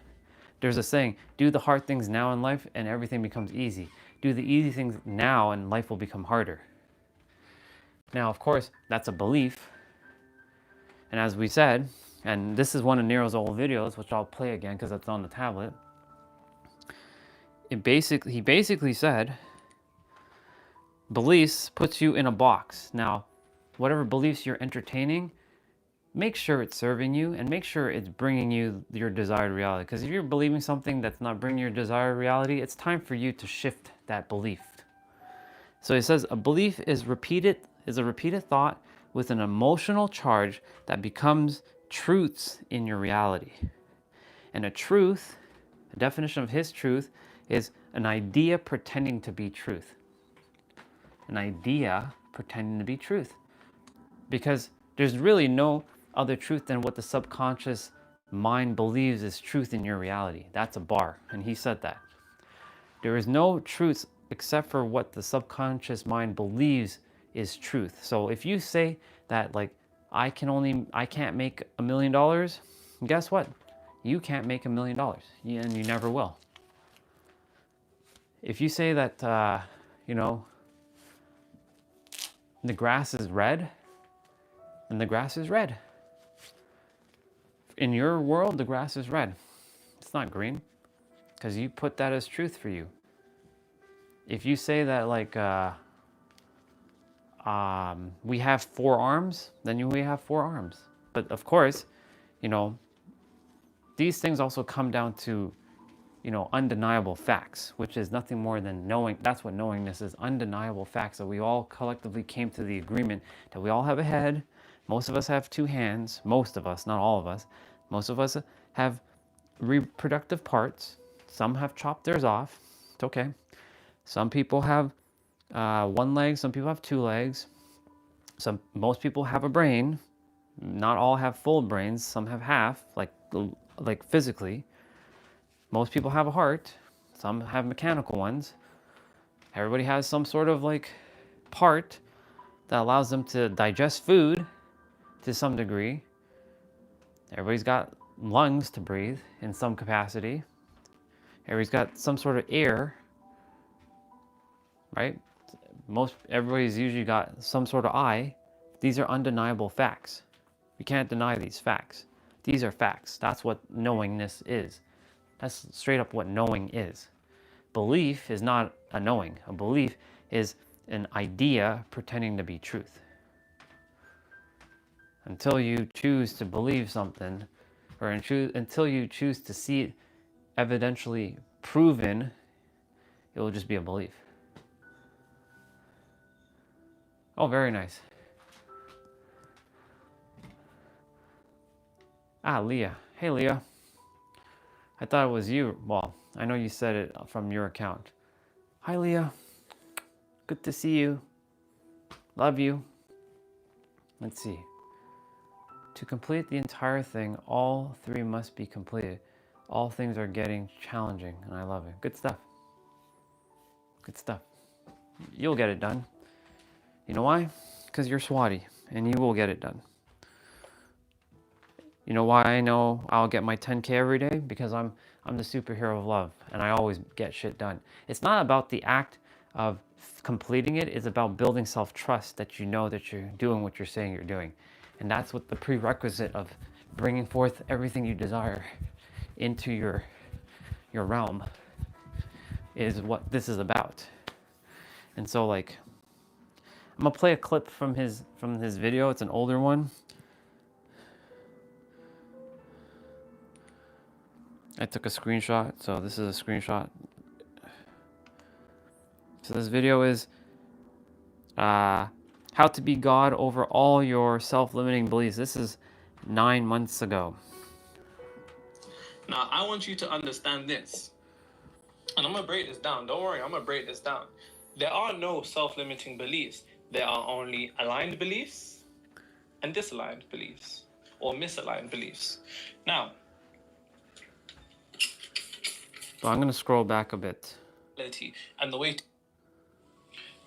Speaker 1: There's a saying, do the hard things now in life and everything becomes easy. Do the easy things now and life will become harder. Now, of course, that's a belief. And as we said, and this is one of Nero's old videos, which I'll play again because it's on the tablet. He basically said, beliefs puts you in a box. Now, whatever beliefs you're entertaining, make sure it's serving you and make sure it's bringing you your desired reality. Because if you're believing something that's not bringing your desired reality, it's time for you to shift that belief. So he says a belief is a repeated thought with an emotional charge that becomes truths in your reality. And a truth, the definition of his truth, is an idea pretending to be truth. An idea pretending to be truth. Because there's really no other truth than what the subconscious mind believes is truth in your reality. That's a bar, and he said that. There is no truth except for what the subconscious mind believes is truth. So if you say that, like, I can't make $1 million, guess what? You can't make $1 million, and you never will. If you say that, the grass is red, then the grass is red. In your world, the grass is red. It's not green, because you put that as truth for you. If you say that, like, we have 4 arms, then we have 4 arms. But of course, these things also come down to, undeniable facts, which is nothing more than knowing. That's what knowingness is, undeniable facts that we all collectively came to the agreement that we all have a head. Most of us have 2 hands. Most of us, not all of us. Most of us have reproductive parts. Some have chopped theirs off. It's okay. Some people have 1 leg. Some people have 2 legs. Most people have a brain. Not all have full brains. Some have half, like physically. Most people have a heart. Some have mechanical ones. Everybody has some sort of part that allows them to digest food to some degree. Everybody's got lungs to breathe in some capacity. Everybody's got some sort of air, right? Everybody's usually got some sort of eye. These are undeniable facts. We can't deny these facts. These are facts. That's what knowingness is. That's straight up what knowing is. Belief is not a knowing. A belief is an idea pretending to be truth. Until you choose to believe something, or until you choose to see it evidentially proven, it will just be a belief. Oh, very nice. Leah. Hey, Leah. I thought it was you. Well, I know you said it from your account. Hi, Leah. Good to see you. Love you. Let's see. To complete the entire thing, all 3 must be completed. All things are getting challenging, and I love it. Good stuff. Good stuff. You'll get it done. You know why? Because you're Swati, and you will get it done. You know why I know I'll get my 10K every day? Because I'm the superhero of love, and I always get shit done. It's not about the act of completing it. It's about building self-trust that you know that you're doing what you're saying you're doing. And that's what the prerequisite of bringing forth everything you desire into your realm is what this is about. And so, I'm gonna play a clip from his video. It's an older one. I took a screenshot, so this is a screenshot. So this video is how to be God over all your self-limiting beliefs. This is 9 months ago.
Speaker 3: Now, I want you to understand this. And I'm going to break this down. Don't worry, I'm going to break this down. There are no self-limiting beliefs. There are only aligned beliefs and disaligned beliefs, or misaligned beliefs. Now,
Speaker 1: So I'm going to scroll back a bit.
Speaker 3: and the way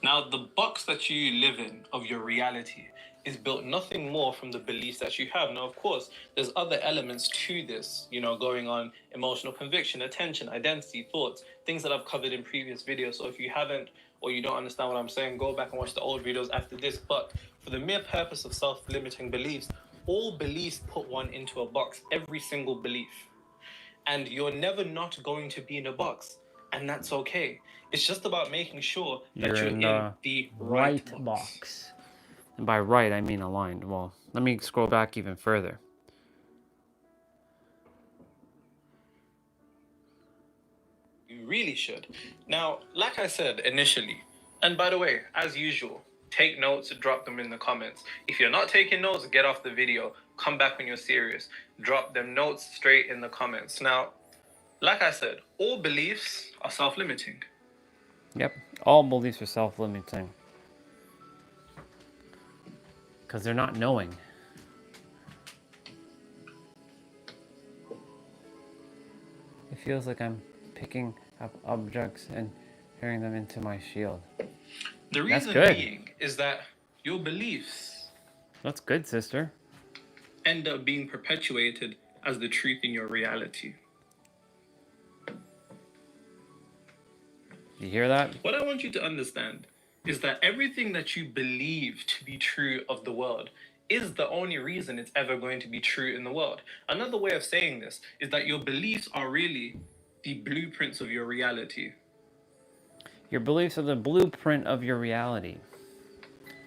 Speaker 3: now, the box that you live in of your reality is built nothing more from the beliefs that you have. Now, of course, there's other elements to this, going on: emotional conviction, attention, identity, thoughts, things that I've covered in previous videos. So if you haven't, or you don't understand what I'm saying, go back and watch the old videos after this. But for the mere purpose of self-limiting beliefs, all beliefs put one into a box, every single belief. And you're never not going to be in a box. And that's okay. It's just about making sure that you're in the right box.
Speaker 1: And by right, I mean aligned. Well, let me scroll back even further.
Speaker 3: You really should. Now, like I said initially, and by the way, as usual, take notes and drop them in the comments. If you're not taking notes, get off the video. Come back when you're serious. Drop them notes straight in the comments. Now, like I said, all beliefs are self-limiting.
Speaker 1: Yep, all beliefs are self-limiting. Because they're not knowing. It feels like I'm picking up objects and carrying them into my shield.
Speaker 3: The reason being is that your beliefs...
Speaker 1: That's good, sister.
Speaker 3: ...end up being perpetuated as the truth in your reality.
Speaker 1: You hear that?
Speaker 3: What I want you to understand is that everything that you believe to be true of the world is the only reason it's ever going to be true in the world. Another way of saying this is that your beliefs are really the blueprints of your reality.
Speaker 1: Your beliefs are the blueprint of your reality.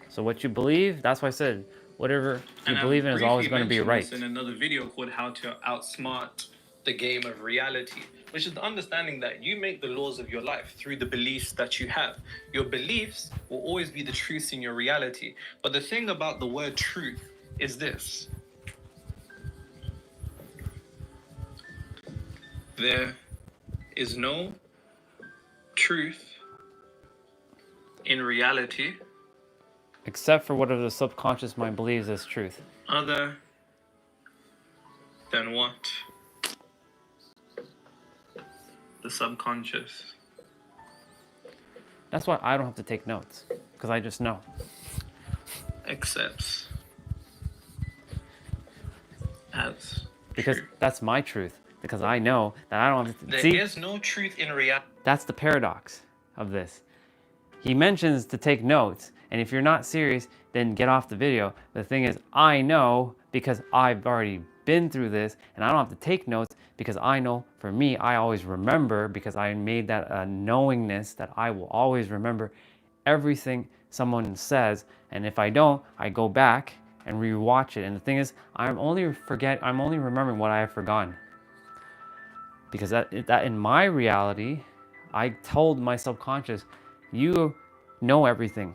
Speaker 1: So what you believe, that's why I said, whatever you believe in is always going to be right.
Speaker 3: In another video called How to Outsmart the Game of Reality, which is the understanding that you make the laws of your life through the beliefs that you have. Your beliefs will always be the truths in your reality. But the thing about the word truth is this. There is no truth in reality
Speaker 1: except for whatever the subconscious mind believes is truth.
Speaker 3: Other than what the subconscious.
Speaker 1: That's why I don't have to take notes, because I just know.
Speaker 3: Accepts as
Speaker 1: because
Speaker 3: true.
Speaker 1: That's my truth. Because I know that I don't have to...
Speaker 3: There is no truth in reality.
Speaker 1: That's the paradox of this. He mentions to take notes, and if you're not serious, then get off the video. The thing is, I know because I've already been through this, and I don't have to take notes because I know, for me, I always remember, because I made that a knowingness that I will always remember everything someone says, and if I don't, I go back and rewatch it. And the thing is, I'm only remembering what I have forgotten. Because that in my reality, I told my subconscious, you know everything.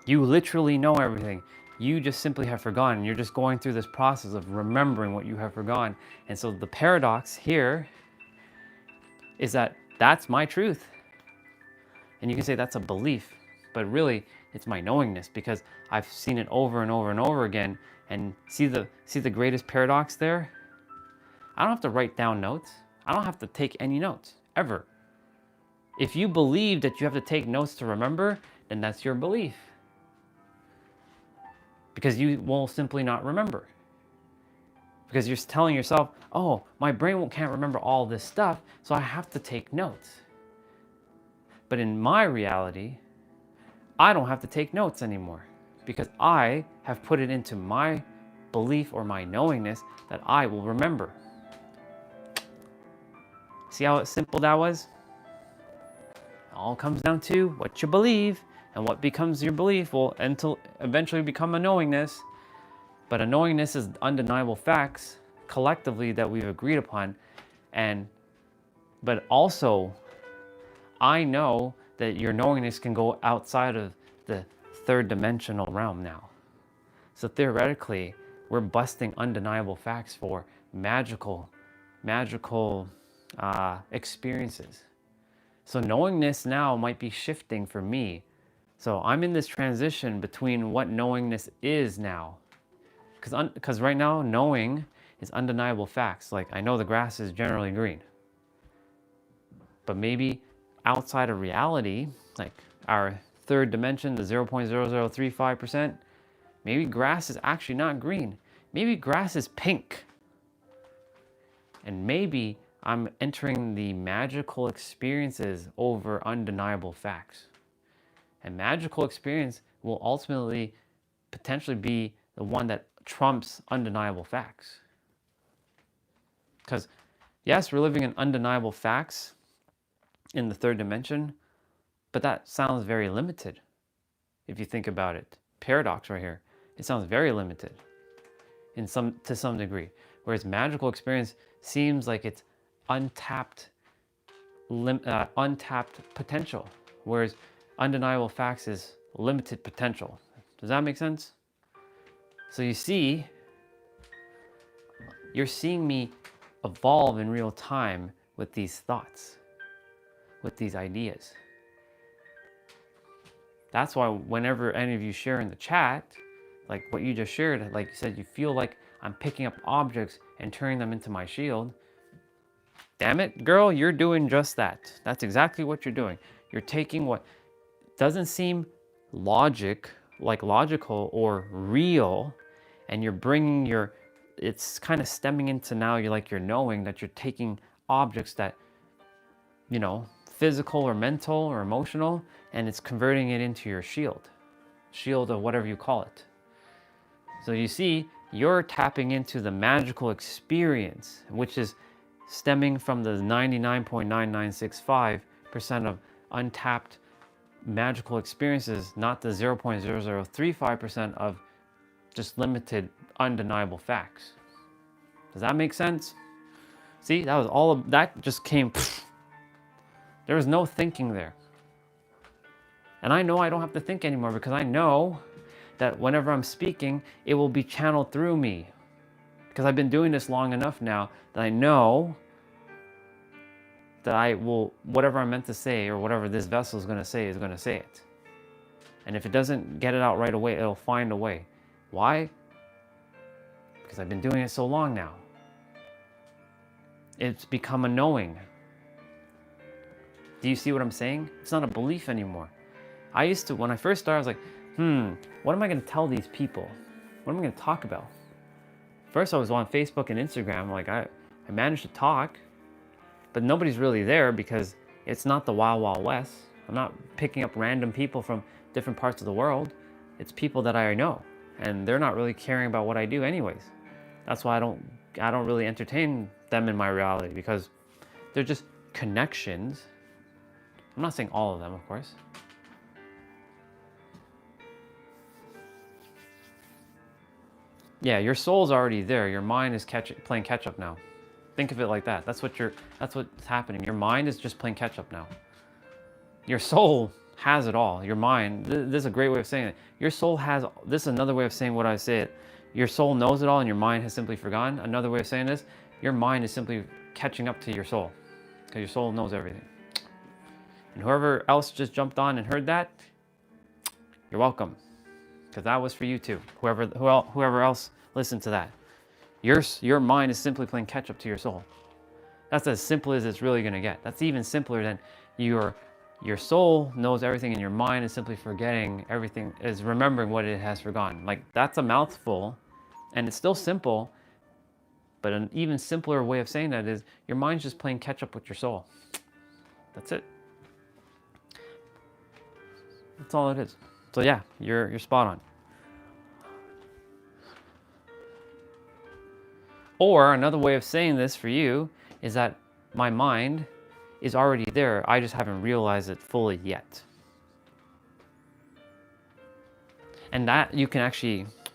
Speaker 1: You literally know everything. You just simply have forgotten. You're just going through this process of remembering what you have forgotten. And so the paradox here is that that's my truth. And you can say that's a belief, but really it's my knowingness, because I've seen it over and over and over again. And see the greatest paradox there? I don't have to write down notes. I don't have to take any notes, ever. If you believe that you have to take notes to remember, then that's your belief. Because you will simply not remember. Because you're telling yourself, oh, my brain can't remember all this stuff, so I have to take notes. But in my reality, I don't have to take notes anymore, because I have put it into my belief or my knowingness that I will remember. See how simple that was? It all comes down to what you believe, and what becomes your belief will eventually become a knowingness. But a knowingness is undeniable facts collectively that we've agreed upon. But also, I know that your knowingness can go outside of the third dimensional realm now. So theoretically, we're busting undeniable facts for magical experiences. So knowingness now might be shifting for me. So I'm in this transition between what knowingness is now. Because right now, knowing is undeniable facts. Like, I know the grass is generally green. But maybe outside of reality, like our third dimension, the 0.0035%, maybe grass is actually not green. Maybe grass is pink. And maybe I'm entering the magical experiences over undeniable facts. And magical experience will ultimately potentially be the one that trumps undeniable facts. Because yes, we're living in undeniable facts in the third dimension, but that sounds very limited if you think about it. Paradox right here. It sounds very limited to some degree. Whereas magical experience seems like it's untapped potential. Whereas undeniable facts is limited potential. Does that make sense? So you see, you're seeing me evolve in real time with these thoughts, with these ideas. That's why whenever any of you share in the chat, like what you just shared, like you said, you feel like I'm picking up objects and turning them into my shield. Damn it, girl, you're doing just that. That's exactly what you're doing. You're taking what doesn't seem logical or real, and you're bringing it's kind of stemming into now you're knowing that you're taking objects that, physical or mental or emotional, and it's converting it into your shield of whatever you call it. So you see, you're tapping into the magical experience, which is stemming from the 99.9965% of untapped magical experiences, not the 0.0035% of just limited undeniable facts. Does that make sense? See, that was all of that just came. There was no thinking there. And I know I don't have to think anymore because I know that whenever I'm speaking, it will be channeled through me. Because I've been doing this long enough now that I know that I will, whatever I'm meant to say or whatever this vessel is going to say it. And if it doesn't get it out right away, it'll find a way. Why? Because I've been doing it so long now. It's become a knowing. Do you see what I'm saying? It's not a belief anymore. I used to, when I first started, I was like, what am I going to tell these people? What am I going to talk about? First, I was on Facebook and Instagram. Like, I managed to talk, but nobody's really there because it's not the Wild Wild West. I'm not picking up random people from different parts of the world. It's people that I know, and they're not really caring about what I do anyways. That's why I don't really entertain them in my reality, because they're just connections. I'm not saying all of them, of course. Yeah, your soul's already there. Your mind is playing catch up now. Think of it like that. That's what's happening. Your mind is just playing catch up now. Your soul has it all. Your mind, this is a great way of saying it. Your soul has, this is another way of saying what I say it. Your soul knows it all and your mind has simply forgotten. Another way of saying this, your mind is simply catching up to your soul, because your soul knows everything. And whoever else just jumped on and heard that, you're welcome, because that was for you too. Whoever else listened to that, your mind is simply playing catch up to your soul. That's as simple as it's really going to get. That's even simpler than your soul knows everything and your mind is simply forgetting everything, is remembering what it has forgotten. Like, that's a mouthful, and it's still simple, but an even simpler way of saying that is your mind's just playing catch up with your soul. That's it. That's all it is. So yeah, you're spot on. Or another way of saying this for you is that my mind is already there. I just haven't realized it fully yet. And that you can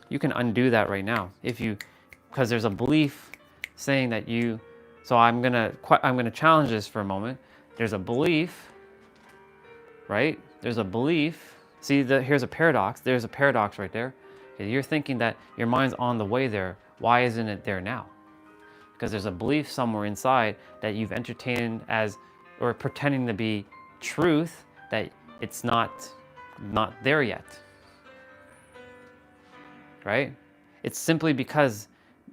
Speaker 1: undo that right now. Because there's a belief saying that So I'm gonna challenge this for a moment. There's a belief, right? There's a belief. See, here's a paradox. There's a paradox right there. Okay, you're thinking that your mind's on the way there. Why isn't it there now? Because there's a belief somewhere inside that you've entertained as, or pretending to be truth, that it's not there yet, right? It's simply because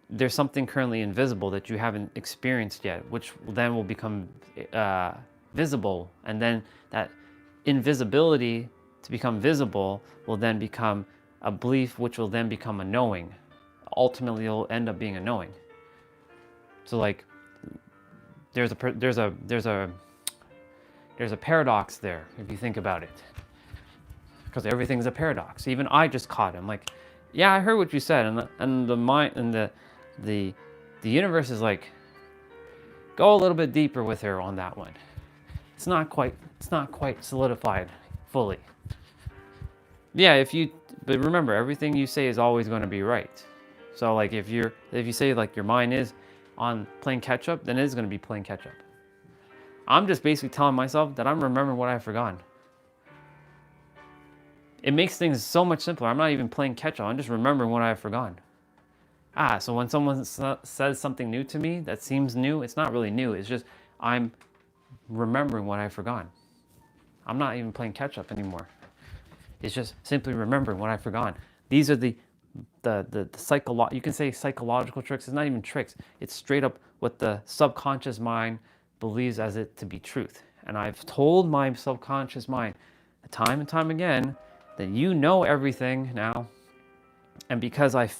Speaker 1: there's something currently invisible that you haven't experienced yet, which then will become visible, and then that invisibility to become visible will then become a belief, which will then become a knowing. Ultimately, it'll end up being a knowing. So like, there's a paradox there if you think about it, because everything's a paradox. Even I just caught it. I'm like, yeah, I heard what you said, and the mind and the universe is like, go a little bit deeper with her on that one. It's not quite solidified fully. Yeah, but remember, everything you say is always going to be right. So like, if you say like your mind is on playing catch up, then it is going to be playing catch up. I'm just basically telling myself that I'm remembering what I've forgotten. It makes things so much simpler. I'm not even playing catch up. I'm just remembering what I've forgotten. So when someone says something new to me that seems new, it's not really new. It's just I'm remembering what I've forgotten. I'm not even playing catch up anymore. It's just simply remembering what I've forgotten. These are the you can say psychological tricks. It's not even tricks. It's straight up what the subconscious mind believes as it to be truth. And I've told my subconscious mind time and time again that you know everything now. And because I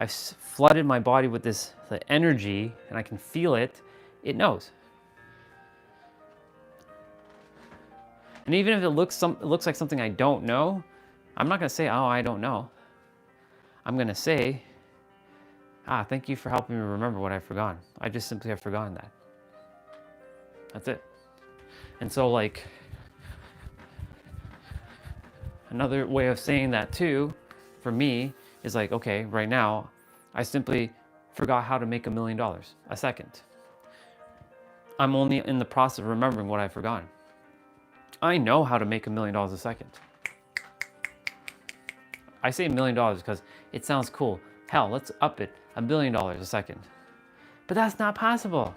Speaker 1: flooded my body with the energy, and I can feel it, it knows. And even if it looks like something I don't know, I'm not going to say, oh, I don't know. I'm going to say, thank you for helping me remember what I've forgotten. I just simply have forgotten that. That's it. And so like, another way of saying that too, for me, is like, okay, right now, I simply forgot how to make $1 million a second. I'm only in the process of remembering what I've forgotten. I know how to make $1 million a second. I say $1 million because it sounds cool. Hell, let's up it, $1 billion a second. But that's not possible.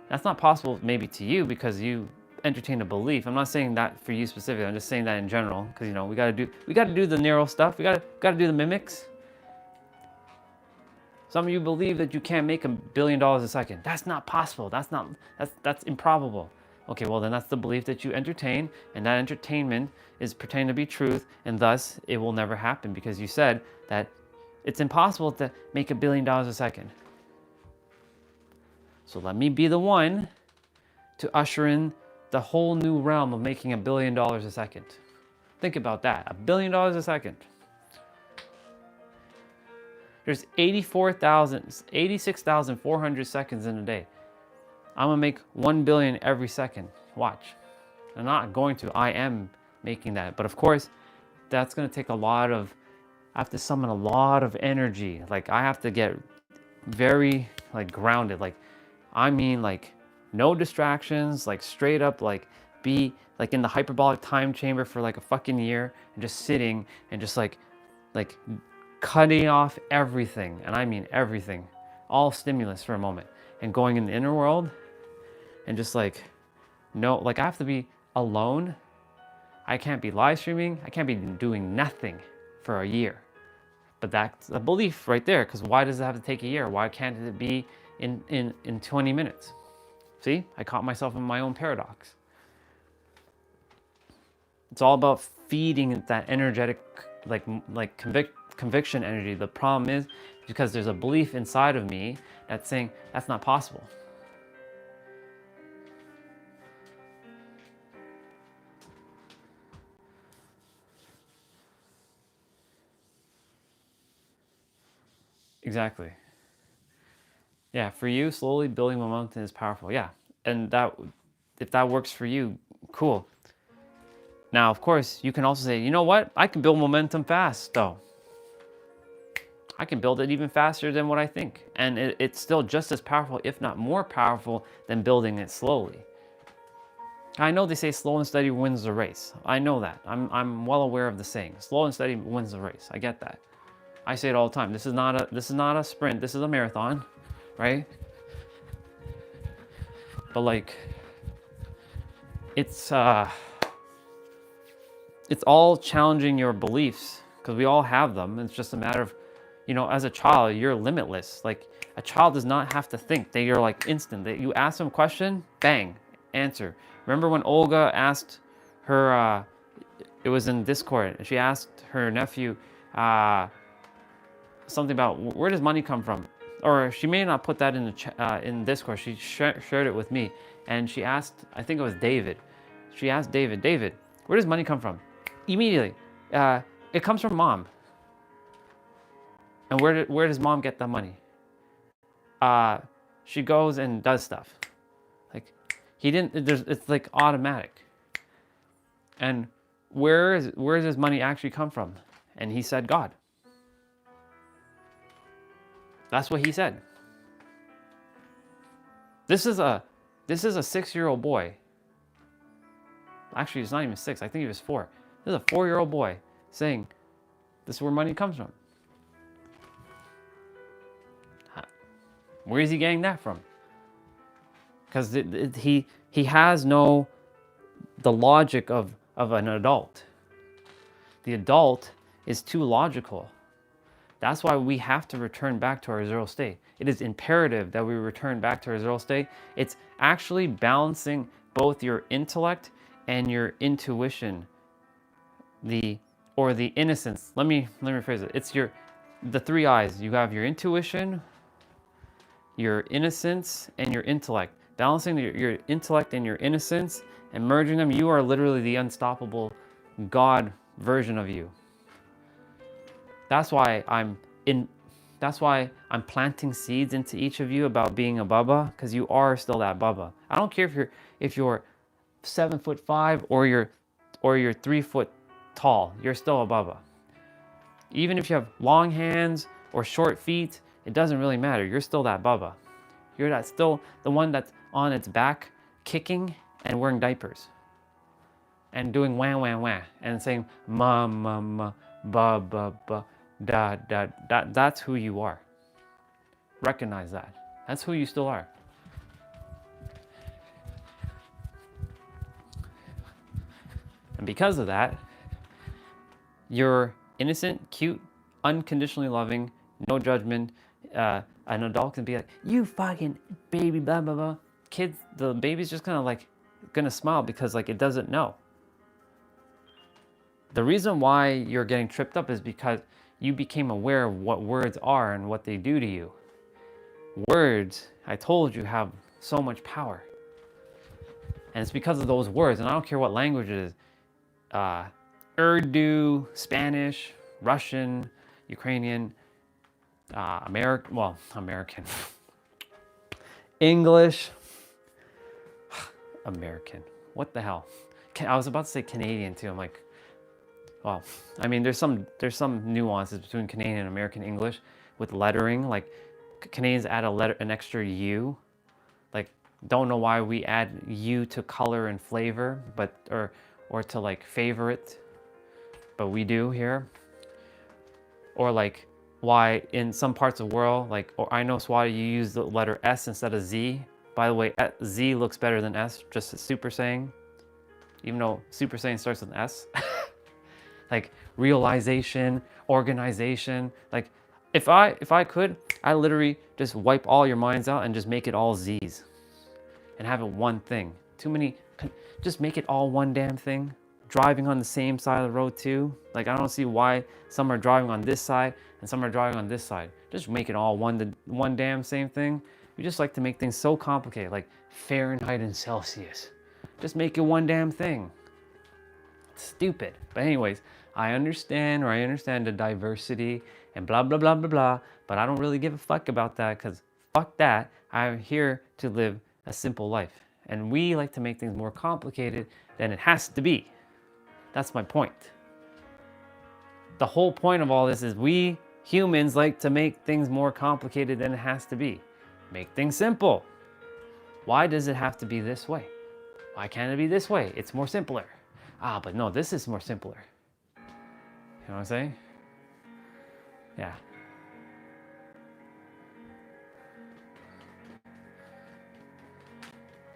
Speaker 1: That's not possible maybe to you because you entertain a belief. I'm not saying that for you specifically. I'm just saying that in general, because we got to do the narrow stuff. We got to do the mimics. Some of you believe that you can't make $1 billion a second. That's not possible. That's improbable. Okay, well then that's the belief that you entertain, and that entertainment is pretending to be truth, and thus it will never happen because you said that it's impossible to make $1 billion a second. So let me be the one to usher in the whole new realm of making $1 billion a second. Think about that, $1 billion a second. There's 86,400 seconds in a day. I'm gonna make 1 billion every second. Watch. I'm not going to, I am making that. But of course, that's gonna take I have to summon a lot of energy. Like I have to get very grounded. I mean no distractions, straight up be in the hyperbolic time chamber for a fucking year and just sitting and just cutting off everything. And I mean everything. All stimulus for a moment. And going in the inner world and just I have to be alone. I can't be live streaming. I can't be doing nothing for a year. But that's a belief right there, because why does it have to take a year? Why can't it be in 20 minutes? See, I caught myself in my own paradox. It's all about feeding that energetic, conviction energy. The problem is because there's a belief inside of me that's saying that's not possible. Exactly. Yeah, for you, slowly building momentum is powerful. Yeah, and if that works for you, cool. Now, of course, you can also say, you know what? I can build momentum fast, though. I can build it even faster than what I think. And it's still just as powerful, if not more powerful, than building it slowly. I know they say slow and steady wins the race. I know that. I'm well aware of the saying. Slow and steady wins the race. I get that. I say it all the time. This is not a sprint. This is a marathon, right? But like, it's all challenging your beliefs, because we all have them. It's just a matter of, you know, as a child, you're limitless. Like, a child does not have to think. You're like instant. That you ask them a question, bang, answer. Remember when Olga asked her, it was in Discord, and she asked her nephew something about where does money come from? Or she may not put that in the in Discord. She shared it with me, and she asked, I think it was David. She asked David, where does money come from? Immediately, it comes from mom. And where does mom get the money? She goes and does stuff. Like, he didn't. It's like automatic. And where does his money actually come from? And he said God. That's what he said. This is a 6-year-old boy. Actually, it's not even 6. I think he was 4. This is a 4-year-old boy saying, this is where money comes from. Where is he getting that from? Because he has the logic of an adult. The adult is too logical. That's why we have to return back to our zero state. It is imperative that we return back to our zero state. It's actually balancing both your intellect and your intuition, or the innocence. Let me rephrase it. It's the 3 eyes. You have your intuition, your innocence, and your intellect. Balancing your intellect and your innocence and merging them, you are literally the unstoppable God version of you. That's why I'm planting seeds into each of you about being a Baba, because you are still that Baba. I don't care if you're 7'5" or you're 3 foot tall, you're still a Baba. Even if you have long hands or short feet, it doesn't really matter. You're still that Baba. You're still the one that's on its back, kicking and wearing diapers, and doing wah wah wah and saying ma ma ma ba ba ba da da da. That's who you are. Recognize that. That's who you still are. And because of that, you're innocent, cute, unconditionally loving, no judgment. An adult can be like, you fucking baby, blah, blah, blah. Kids, the baby's just gonna smile because like it doesn't know. The reason why you're getting tripped up is because you became aware of what words are and what they do to you. Words, I told you, have so much power. And it's because of those words, and I don't care what language it is. Urdu, Spanish, Russian, Ukrainian, American, English, American. What the hell? I was about to say Canadian too. I'm like, well, I mean, there's some nuances between Canadian and American English with lettering. Like, Canadians add an extra U. Like, don't know why we add U to color and flavor, but or to like favorite, but we do here. Or like, why in some parts of the world, like, or I know Swati, you use the letter S instead of Z. By the way, Z looks better than S, just a Super Saiyan, even though Super Saiyan starts with an S. Like, realization, organization. Like, if I could, I literally just wipe all your minds out and just make it all Z's and have it one thing. Too many, just make it all one damn thing. Driving on the same side of the road too. Like, I don't see why some are driving on this side and some are driving on this side. Just make it all one damn same thing. We just like to make things so complicated, like Fahrenheit and Celsius. Just make it one damn thing. It's stupid. But anyways, I understand the diversity and blah, blah, blah, blah, blah. But I don't really give a fuck about that, because fuck that. I'm here to live a simple life. And we like to make things more complicated than it has to be. That's my point. The whole point of all this is we Humans like to make things more complicated than it has to be. Make things simple. Why does it have to be this way? Why can't it be this way? It's more simpler. Ah, but no, this is more simpler. You know what I'm saying? Yeah.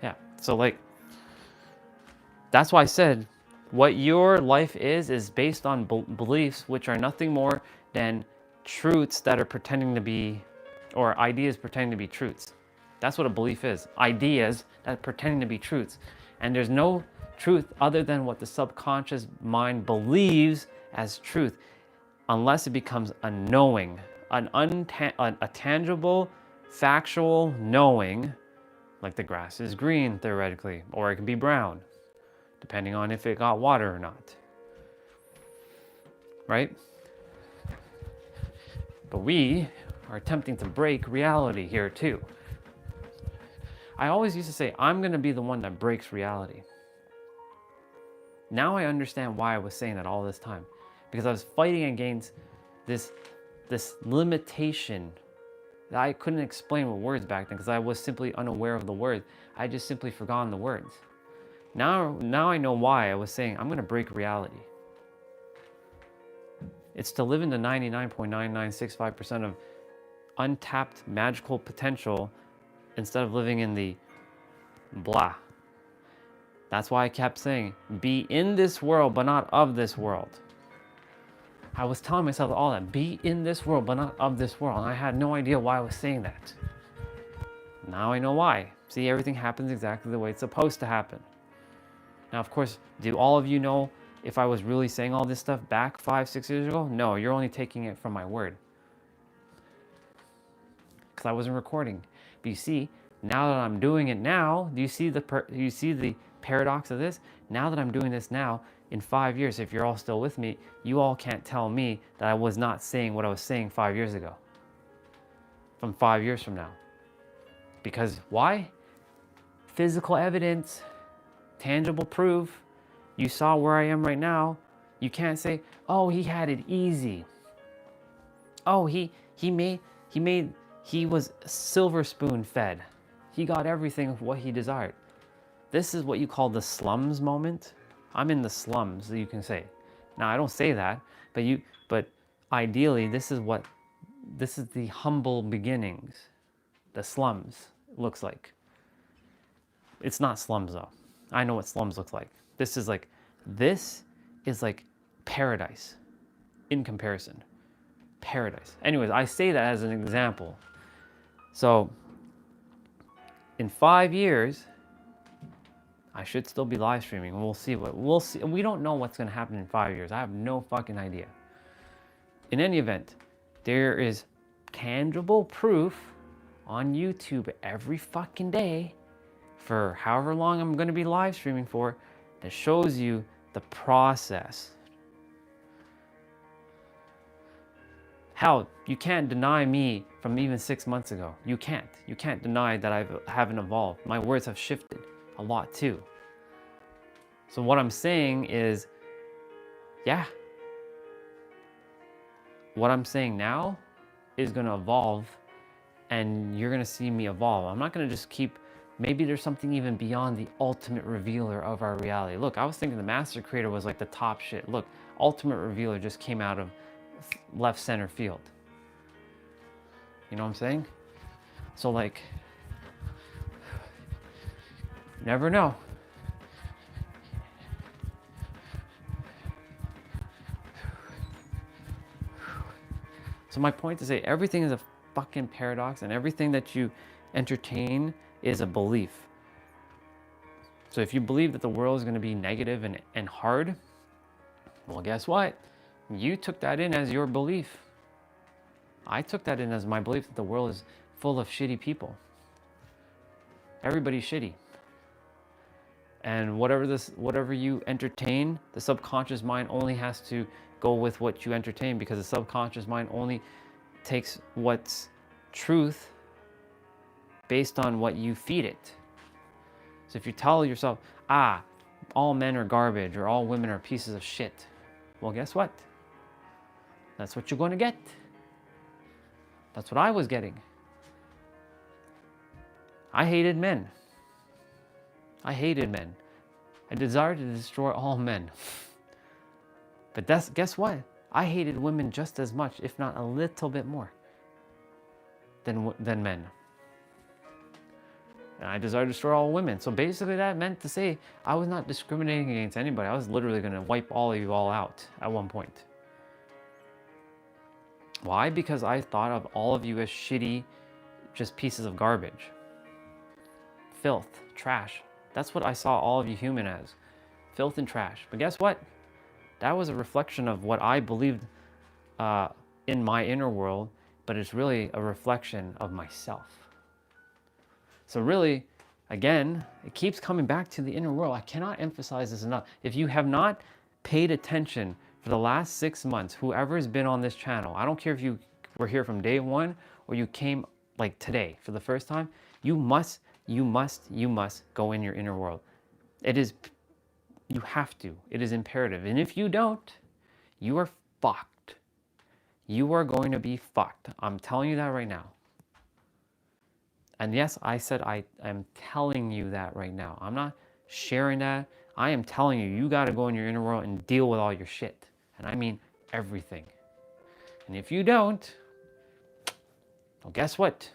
Speaker 1: Yeah. So like, that's why I said what your life is based on beliefs, which are nothing more than truths that are pretending to be, or ideas pretending to be truths. That's what a belief is. Ideas that are pretending to be truths. And there's no truth other than what the subconscious mind believes as truth, unless it becomes a knowing, a tangible, factual knowing, like the grass is green theoretically, or it can be brown, depending on if it got water or not. Right? But we are attempting to break reality here too. I always used to say, I'm going to be the one that breaks reality. Now I understand why I was saying that all this time. Because I was fighting against this limitation that I couldn't explain with words back then because I was simply unaware of the words. I just simply forgotten the words. Now I know why I was saying I'm going to break reality. It's to live in the 99.9965% of untapped magical potential instead of living in the blah. That's why I kept saying, be in this world, but not of this world. I was telling myself all that, be in this world, but not of this world. And I had no idea why I was saying that. Now I know why. See, everything happens exactly the way it's supposed to happen. Now, of course, do all of you know if I was really saying all this stuff back 5-6 years ago? No, you're only taking it from my word. Because I wasn't recording. But you see, now that I'm doing it now, do you see the paradox of this? Now that I'm doing this now, in 5 years, if you're all still with me, you all can't tell me that I was not saying what I was saying 5 years ago. From 5 years from now. Because why? Physical evidence, tangible proof. You saw where I am right now. You can't say, oh, he had it easy. Oh, he was silver spoon fed. He got everything of what he desired. This is what you call the slums moment. I'm in the slums, you can say. Now I don't say that, but ideally this is the humble beginnings. The slums looks like. It's not slums though. I know what slums look like. This is like paradise in comparison. Paradise. Anyways, I say that as an example. So in 5 years, I should still be live streaming. We'll see. We don't know what's going to happen in 5 years. I have no fucking idea. In any event, there is tangible proof on YouTube every fucking day for however long I'm going to be live streaming for that shows you the process. Hell, you can't deny me from even 6 months ago. You can't. You can't deny that I haven't evolved. My words have shifted a lot too. So what I'm saying is, yeah, what I'm saying now is going to evolve and you're going to see me evolve. I'm not going to just keep, maybe there's something even beyond the ultimate revealer of our reality. Look, I was thinking the master creator was like the top shit. Look, ultimate revealer just came out of left center field. You know what I'm saying? So like, never know. So my point to say everything is a fucking paradox and everything that you entertain is a belief. So if you believe that the world is going to be negative and hard, well, guess what? You took that in as your belief. I took that in as my belief that the world is full of shitty people. Everybody's shitty. And whatever you entertain, the subconscious mind only has to go with what you entertain because the subconscious mind only takes what's truth based on what you feed it. So if you tell yourself, all men are garbage or all women are pieces of shit, well, guess what? That's what you're going to get. That's what I was getting. I hated men. I hated men. I desired to destroy all men. But guess what? I hated women just as much, if not a little bit more, than men. And I desired to destroy all women. So basically that meant to say I was not discriminating against anybody. I was literally going to wipe all of you all out at one point. Why? Because I thought of all of you as shitty, just pieces of garbage. Filth, trash. That's what I saw all of you human as. Filth and trash. But guess what? That was a reflection of what I believed in my inner world, but it's really a reflection of myself. So really, again, it keeps coming back to the inner world. I cannot emphasize this enough. If you have not paid attention for the last 6 months, whoever has been on this channel, I don't care if you were here from day one or you came like today for the first time, you must go in your inner world. You have to. It is imperative. And if you don't, you are fucked. You are going to be fucked. I'm telling you that right now. And yes, I said I am telling you that right now. I'm not sharing that. I am telling you, you got to go in your inner world and deal with all your shit. And I mean everything. And if you don't, well, guess what?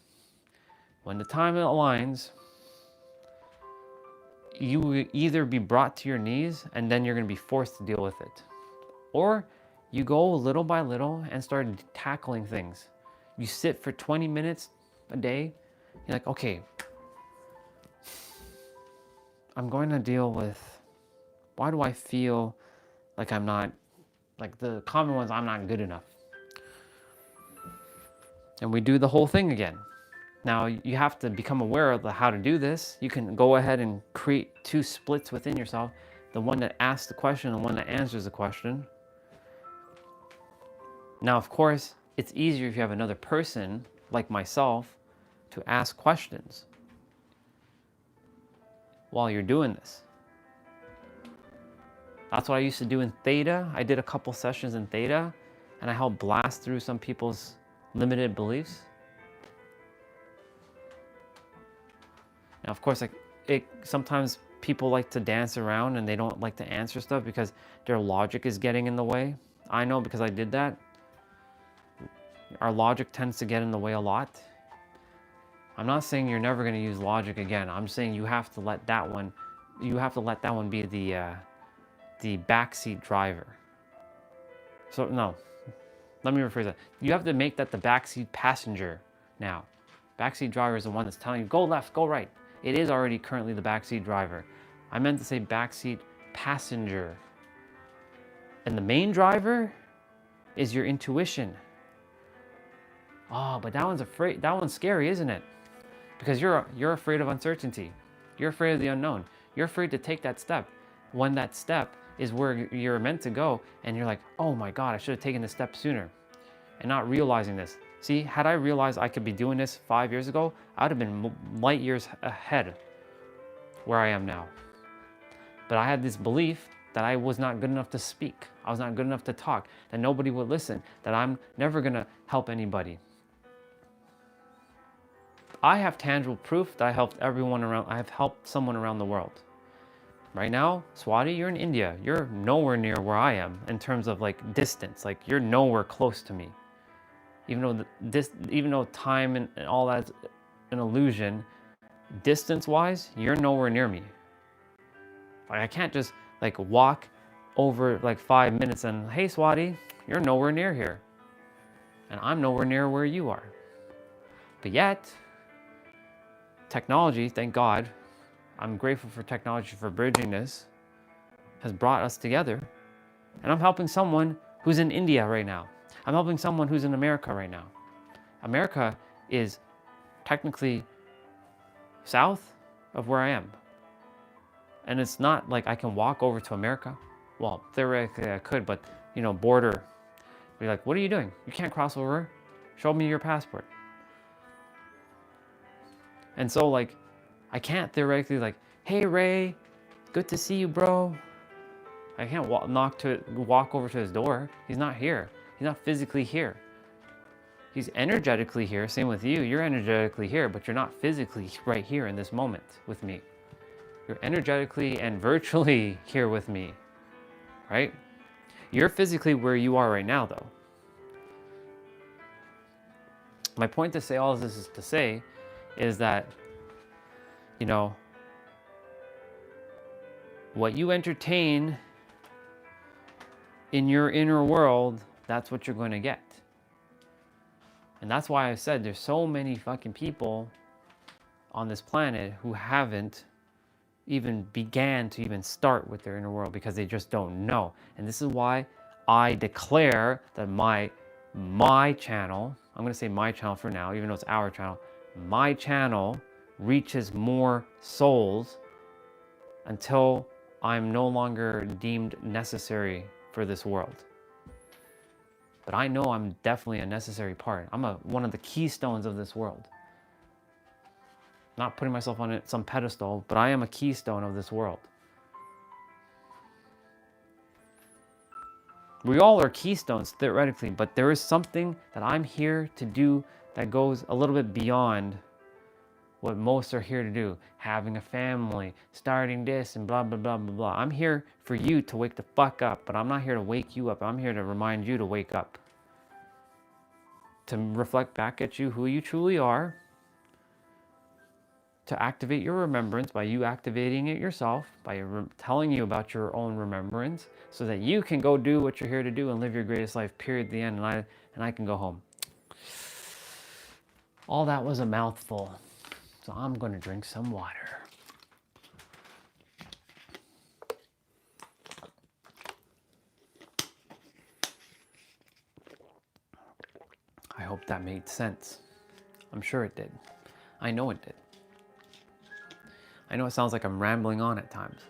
Speaker 1: When the time aligns, you will either be brought to your knees and then you're going to be forced to deal with it. Or you go little by little and start tackling things. You sit for 20 minutes a day. You're like, okay, I'm going to deal with, why do I feel like I'm not, like the common ones, I'm not good enough. And we do the whole thing again. Now you have to become aware of how to do this. You can go ahead and create 2 splits within yourself. The one that asks the question and the one that answers the question. Now, of course, it's easier if you have another person like myself to ask questions while you're doing this. That's what I used to do in Theta. I did a couple sessions in Theta and I helped blast through some people's limited beliefs. Now, of course, sometimes people like to dance around and they don't like to answer stuff because their logic is getting in the way. I know because I did that. Our logic tends to get in the way a lot. I'm not saying you're never going to use logic again. I'm saying you have to let that one be the backseat driver. So no, let me rephrase that. You have to make that the backseat passenger now. Backseat driver is the one that's telling you, go left, go right. It is already currently the backseat driver. I meant to say backseat passenger. And the main driver is your intuition. Oh, but that one's scary, isn't it? Because you're afraid of uncertainty. You're afraid of the unknown. You're afraid to take that step. When that step is where you're meant to go, and you're like, oh my God, I should have taken this step sooner. And not realizing this. See, had I realized I could be doing this 5 years ago, I would have been light years ahead where I am now. But I had this belief that I was not good enough to speak. I was not good enough to talk, that nobody would listen, that I'm never gonna help anybody. I have tangible proof that I have helped someone around the world. Right now, Swati, you're in India. You're nowhere near where I am in terms of like distance. Like you're nowhere close to me. Even though time and all that's an illusion, distance-wise, you're nowhere near me. Like I can't just like walk over like 5 minutes and, hey Swati, you're nowhere near here. And I'm nowhere near where you are. But yet, technology, thank God, I'm grateful for technology for bridging this, has brought us together. And I'm helping someone who's in India right now. I'm helping someone who's in America right now. America is technically south of where I am. And it's not like I can walk over to America. Well, theoretically I could, but border. Be like, what are you doing? You can't cross over. Show me your passport. And so like, I can't theoretically like, hey Ray, good to see you, bro. I can't walk over to his door. He's not here. He's not physically here. He's energetically here. Same with you. You're energetically here, but you're not physically right here in this moment with me. You're energetically and virtually here with me, right? You're physically where you are right now, though. My point to say all of this is to say is that, you know, what you entertain in your inner world, that's what you're going to get. And that's why I said there's so many fucking people on this planet who haven't even began to even start with their inner world because they just don't know. And this is why I declare that my channel, I'm going to say my channel for now, even though it's our channel, my channel reaches more souls until I'm no longer deemed necessary for this world. But I know I'm definitely a necessary part. I'm one of the keystones of this world. Not putting myself on some pedestal, but I am a keystone of this world. We all are keystones, theoretically, but there is something that I'm here to do that goes a little bit beyond what most are here to do. Having a family, starting this, and blah, blah, blah, blah, blah. I'm here for you to wake the fuck up, but I'm not here to wake you up. I'm here to remind you to wake up. To reflect back at you who you truly are. To activate your remembrance by you activating it yourself, by telling you about your own remembrance, so that you can go do what you're here to do and live your greatest life, period, the end, and I can go home. All that was a mouthful, so I'm going to drink some water. I hope that made sense. I'm sure it did. I know it did. I know it sounds like I'm rambling on at times.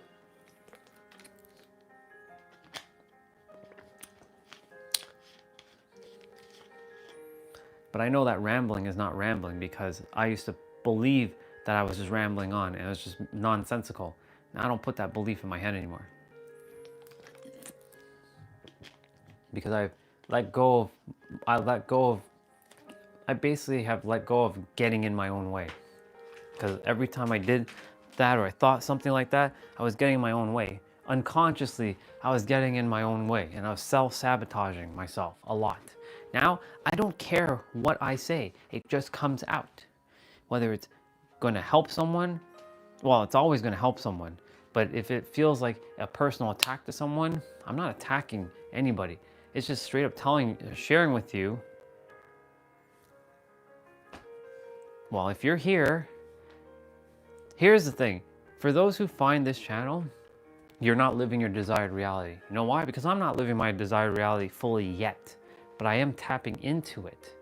Speaker 1: But I know that rambling is not rambling because I used to believe that I was just rambling on and it was just nonsensical. Now I don't put that belief in my head anymore. Because I basically have let go of getting in my own way. Because every time I did that or I thought something like that, I was getting in my own way. Unconsciously, I was getting in my own way and I was self-sabotaging myself a lot. Now, I don't care what I say. It just comes out. Whether it's going to help someone, well, it's always going to help someone. But if it feels like a personal attack to someone, I'm not attacking anybody. It's just straight up sharing with you. Well, if you're here, here's the thing. For those who find this channel, you're not living your desired reality. You know why? Because I'm not living my desired reality fully yet, but I am tapping into it.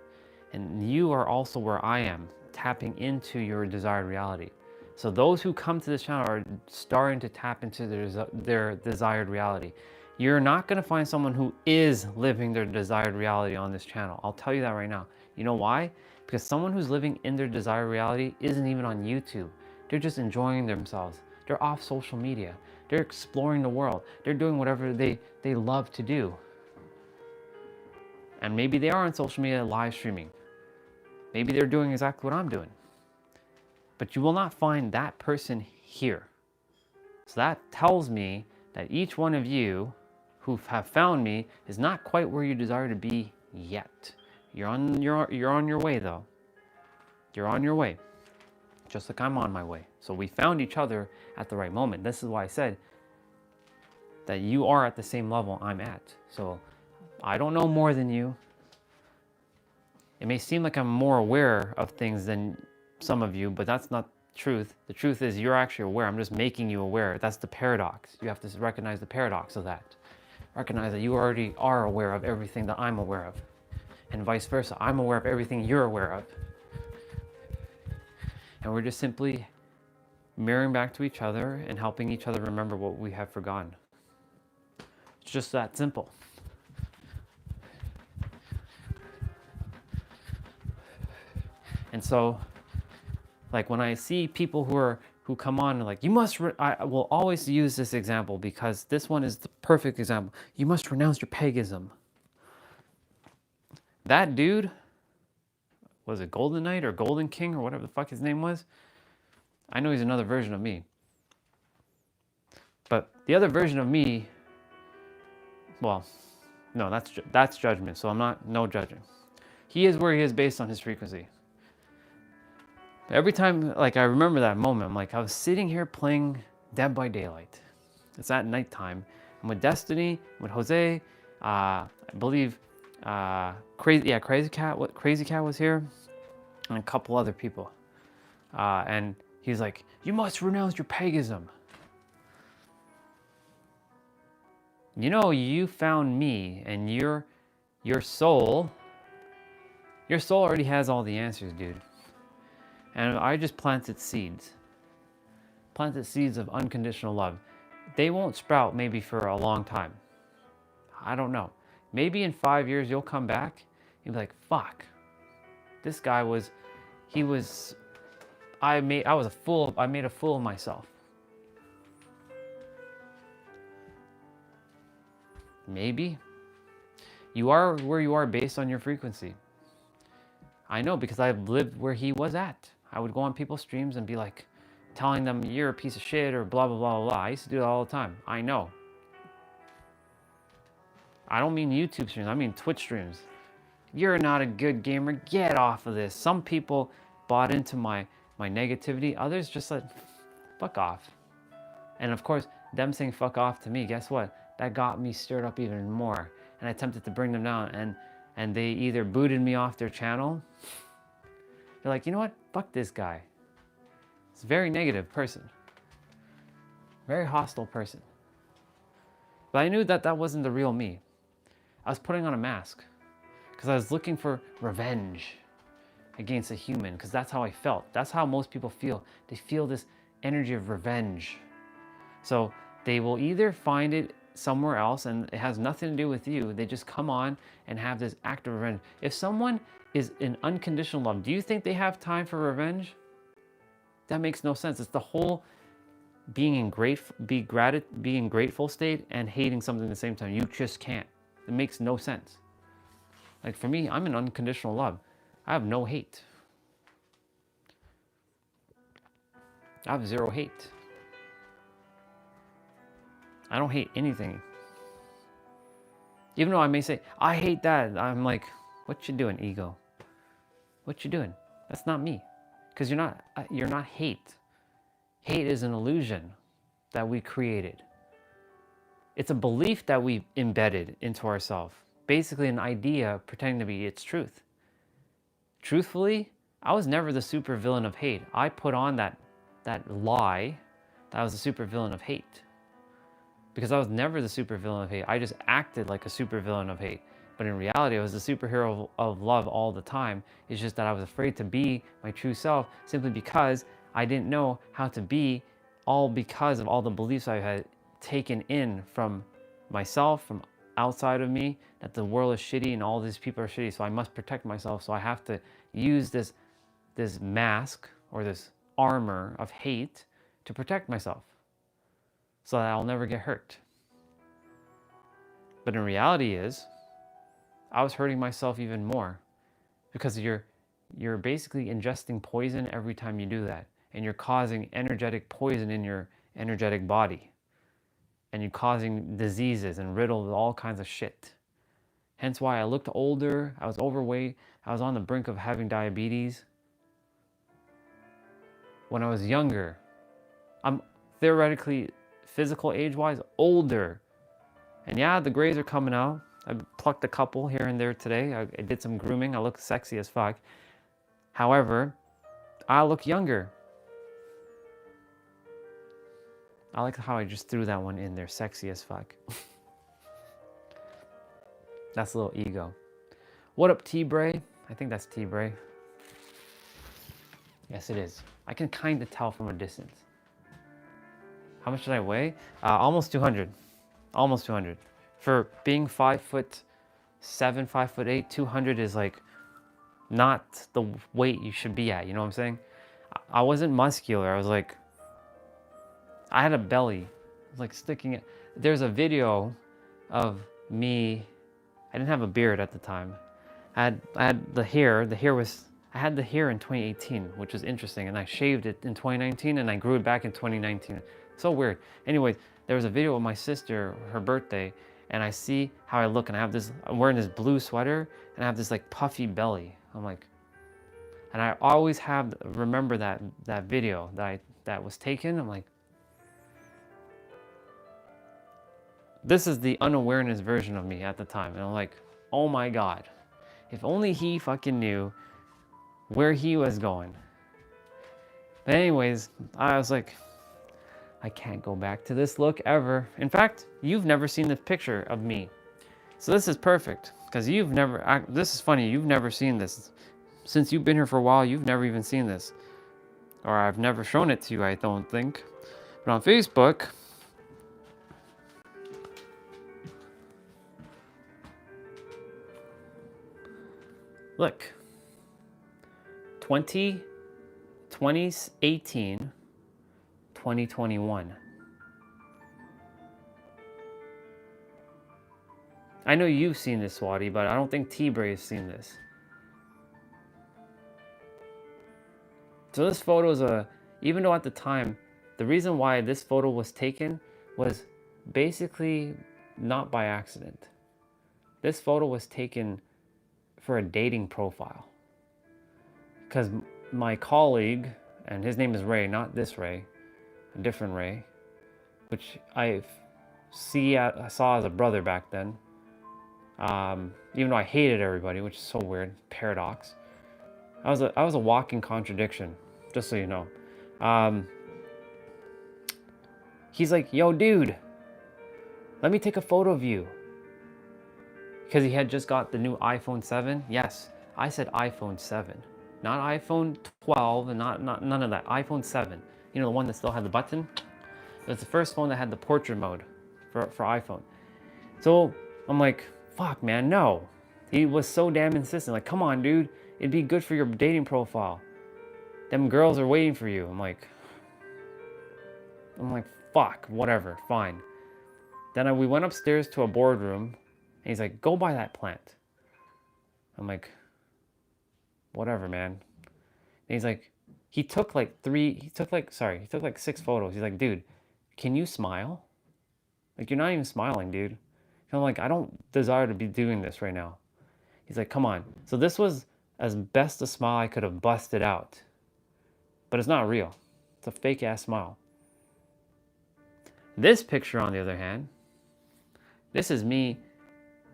Speaker 1: And you are also where I am, tapping into your desired reality. So those who come to this channel are starting to tap into their desired reality. You're not going to find someone who is living their desired reality on this channel. I'll tell you that right now. You know why? Because someone who's living in their desired reality isn't even on YouTube. They're just enjoying themselves. They're off social media. They're exploring the world. They're doing whatever they love to do. And maybe they are on social media live streaming. Maybe they're doing exactly what I'm doing. But you will not find that person here. So that tells me that each one of you who have found me is not quite where you desire to be yet. You're on your way though. You're on your way. Just like I'm on my way. So we found each other at the right moment. This is why I said that you are at the same level I'm at. So I don't know more than you. It may seem like I'm more aware of things than some of you, but that's not truth. The truth is you're actually aware. I'm just making you aware. That's the paradox. You have to recognize the paradox of that. Recognize that you already are aware of everything that I'm aware of. And vice versa. I'm aware of everything you're aware of. And we're just simply mirroring back to each other and helping each other remember what we have forgotten. It's just that simple. And so, like when I see people who come on and like, you must, I will always use this example because this one is the perfect example. You must renounce your paganism. That dude was it Golden Knight or Golden King or whatever the fuck his name was? I know he's another version of me. But the other version of me, well, no, that's judgment. So I'm no judging. He is where he is based on his frequency. Every time, like I remember that moment, I'm like, I was sitting here playing Dead by Daylight. It's at nighttime. I'm with Destiny, I'm with Jose, I believe Crazy Cat was here, and a couple other people. And he's like, you must renounce your paganism. You know, you found me, and your soul already has all the answers, dude. And I just planted seeds of unconditional love. They won't sprout maybe for a long time. I don't know. Maybe in 5 years you'll come back and be like, fuck, this guy I made a fool of myself. Maybe. You are where you are based on your frequency. I know, because I've lived where he was at. I would go on people's streams and be like, telling them you're a piece of shit or blah, blah, blah, blah. I used to do that all the time. I know. I don't mean YouTube streams. I mean Twitch streams. You're not a good gamer. Get off of this. Some people bought into my negativity. Others just said, fuck off. And of course, them saying fuck off to me, guess what? That got me stirred up even more. And I attempted to bring them down. And they either booted me off their channel. They're like, you know what? Fuck this guy. It's a very negative person. Very hostile person. But I knew that wasn't the real me. I was putting on a mask. Because I was looking for revenge against a human. Because that's how I felt. That's how most people feel. They feel this energy of revenge. So they will either find it somewhere else and it has nothing to do with you. They just come on and have this act of revenge. If someone is in unconditional love, do you think they have time for revenge? That makes no sense. It's the whole being grateful state and hating something at the same time. You just can't. It makes no sense. Like for me, I'm in unconditional love. I have no hate. I have zero hate. I don't hate anything. Even though I may say, I hate that. I'm like, what you doing, ego? What you doing? That's not me. Because you're not hate. Hate is an illusion that we created. It's a belief that we embedded into ourselves. Basically an idea pretending to be its truth. Truthfully, I was never the supervillain of hate. I put on that lie that I was the supervillain of hate. Because I was never the supervillain of hate. I just acted like a supervillain of hate. But in reality, I was the superhero of love all the time. It's just that I was afraid to be my true self simply because I didn't know how to be, all because of all the beliefs I had taken in from myself, from outside of me, that the world is shitty and all these people are shitty. So I must protect myself. So I have to use this mask or this armor of hate to protect myself so that I'll never get hurt. But in reality I was hurting myself even more because you're basically ingesting poison every time you do that. And you're causing energetic poison in your energetic body. And you're causing diseases and riddled with all kinds of shit. Hence why I looked older, I was overweight, I was on the brink of having diabetes. When I was younger, I'm theoretically, physical age-wise, older. And yeah, the grays are coming out. I plucked a couple here and there today. I did some grooming. I look sexy as fuck. However, I look younger. I like how I just threw that one in there. Sexy as fuck. That's a little ego. What up, T-Bray? I think that's T-Bray. Yes, it is. I can kind of tell from a distance. How much did I weigh? Almost 200. Almost 200. For being 5'7", 5'8", 200 is like not the weight you should be at. You know what I'm saying? I wasn't muscular. I was like, I had a belly. It was like sticking it. There's a video of me. I didn't have a beard at the time. I had the hair. The hair was, I I had the hair in 2018, which was interesting, and I shaved it in 2019, and I grew it back in 2019. So weird. Anyways, there was a video of my sister, her birthday, and I see how I look, and I'm wearing this blue sweater, and I have this like puffy belly. I'm like, and I always remember that video that was taken. I'm like, this is the unawareness version of me at the time, and I'm like, oh my God, if only he fucking knew where he was going. But anyways, I was like, I can't go back to this look ever. In fact, you've never seen the picture of me. So this is perfect, because this is funny, you've never seen this. Since you've been here for a while, you've never even seen this. Or I've never shown it to you, I don't think. But on Facebook, look, 2018, 2021. I know you've seen this, Swati, but I don't think T-Bray's seen this. So this photo is even though at the time, the reason why this photo was taken was basically not by accident. This photo was taken for a dating profile. Because my colleague, and his name is Ray, not this Ray, a different Ray, which I saw as a brother back then. Even though I hated everybody, which is so weird, paradox. I was a walking contradiction, just so you know. He's like, yo, dude, let me take a photo of you. Because he had just got the new iPhone 7. Yes, I said iPhone 7. Not iPhone 12 and not none of that. iPhone 7. You know, the one that still had the button? It was the first phone that had the portrait mode for iPhone. So I'm like, fuck, man, no. He was so damn insistent. Like, come on, dude. It'd be good for your dating profile. Them girls are waiting for you. I'm like, fuck, whatever, fine. Then we went upstairs to a boardroom, and he's like, go buy that plant. I'm like, whatever, man. And he's like, he took like 6 photos. He's like, dude, can you smile? Like, you're not even smiling, dude. And I'm like, I don't desire to be doing this right now. He's like, come on. So this was as best a smile I could have busted out. But it's not real. It's a fake ass smile. This picture, on the other hand, this is me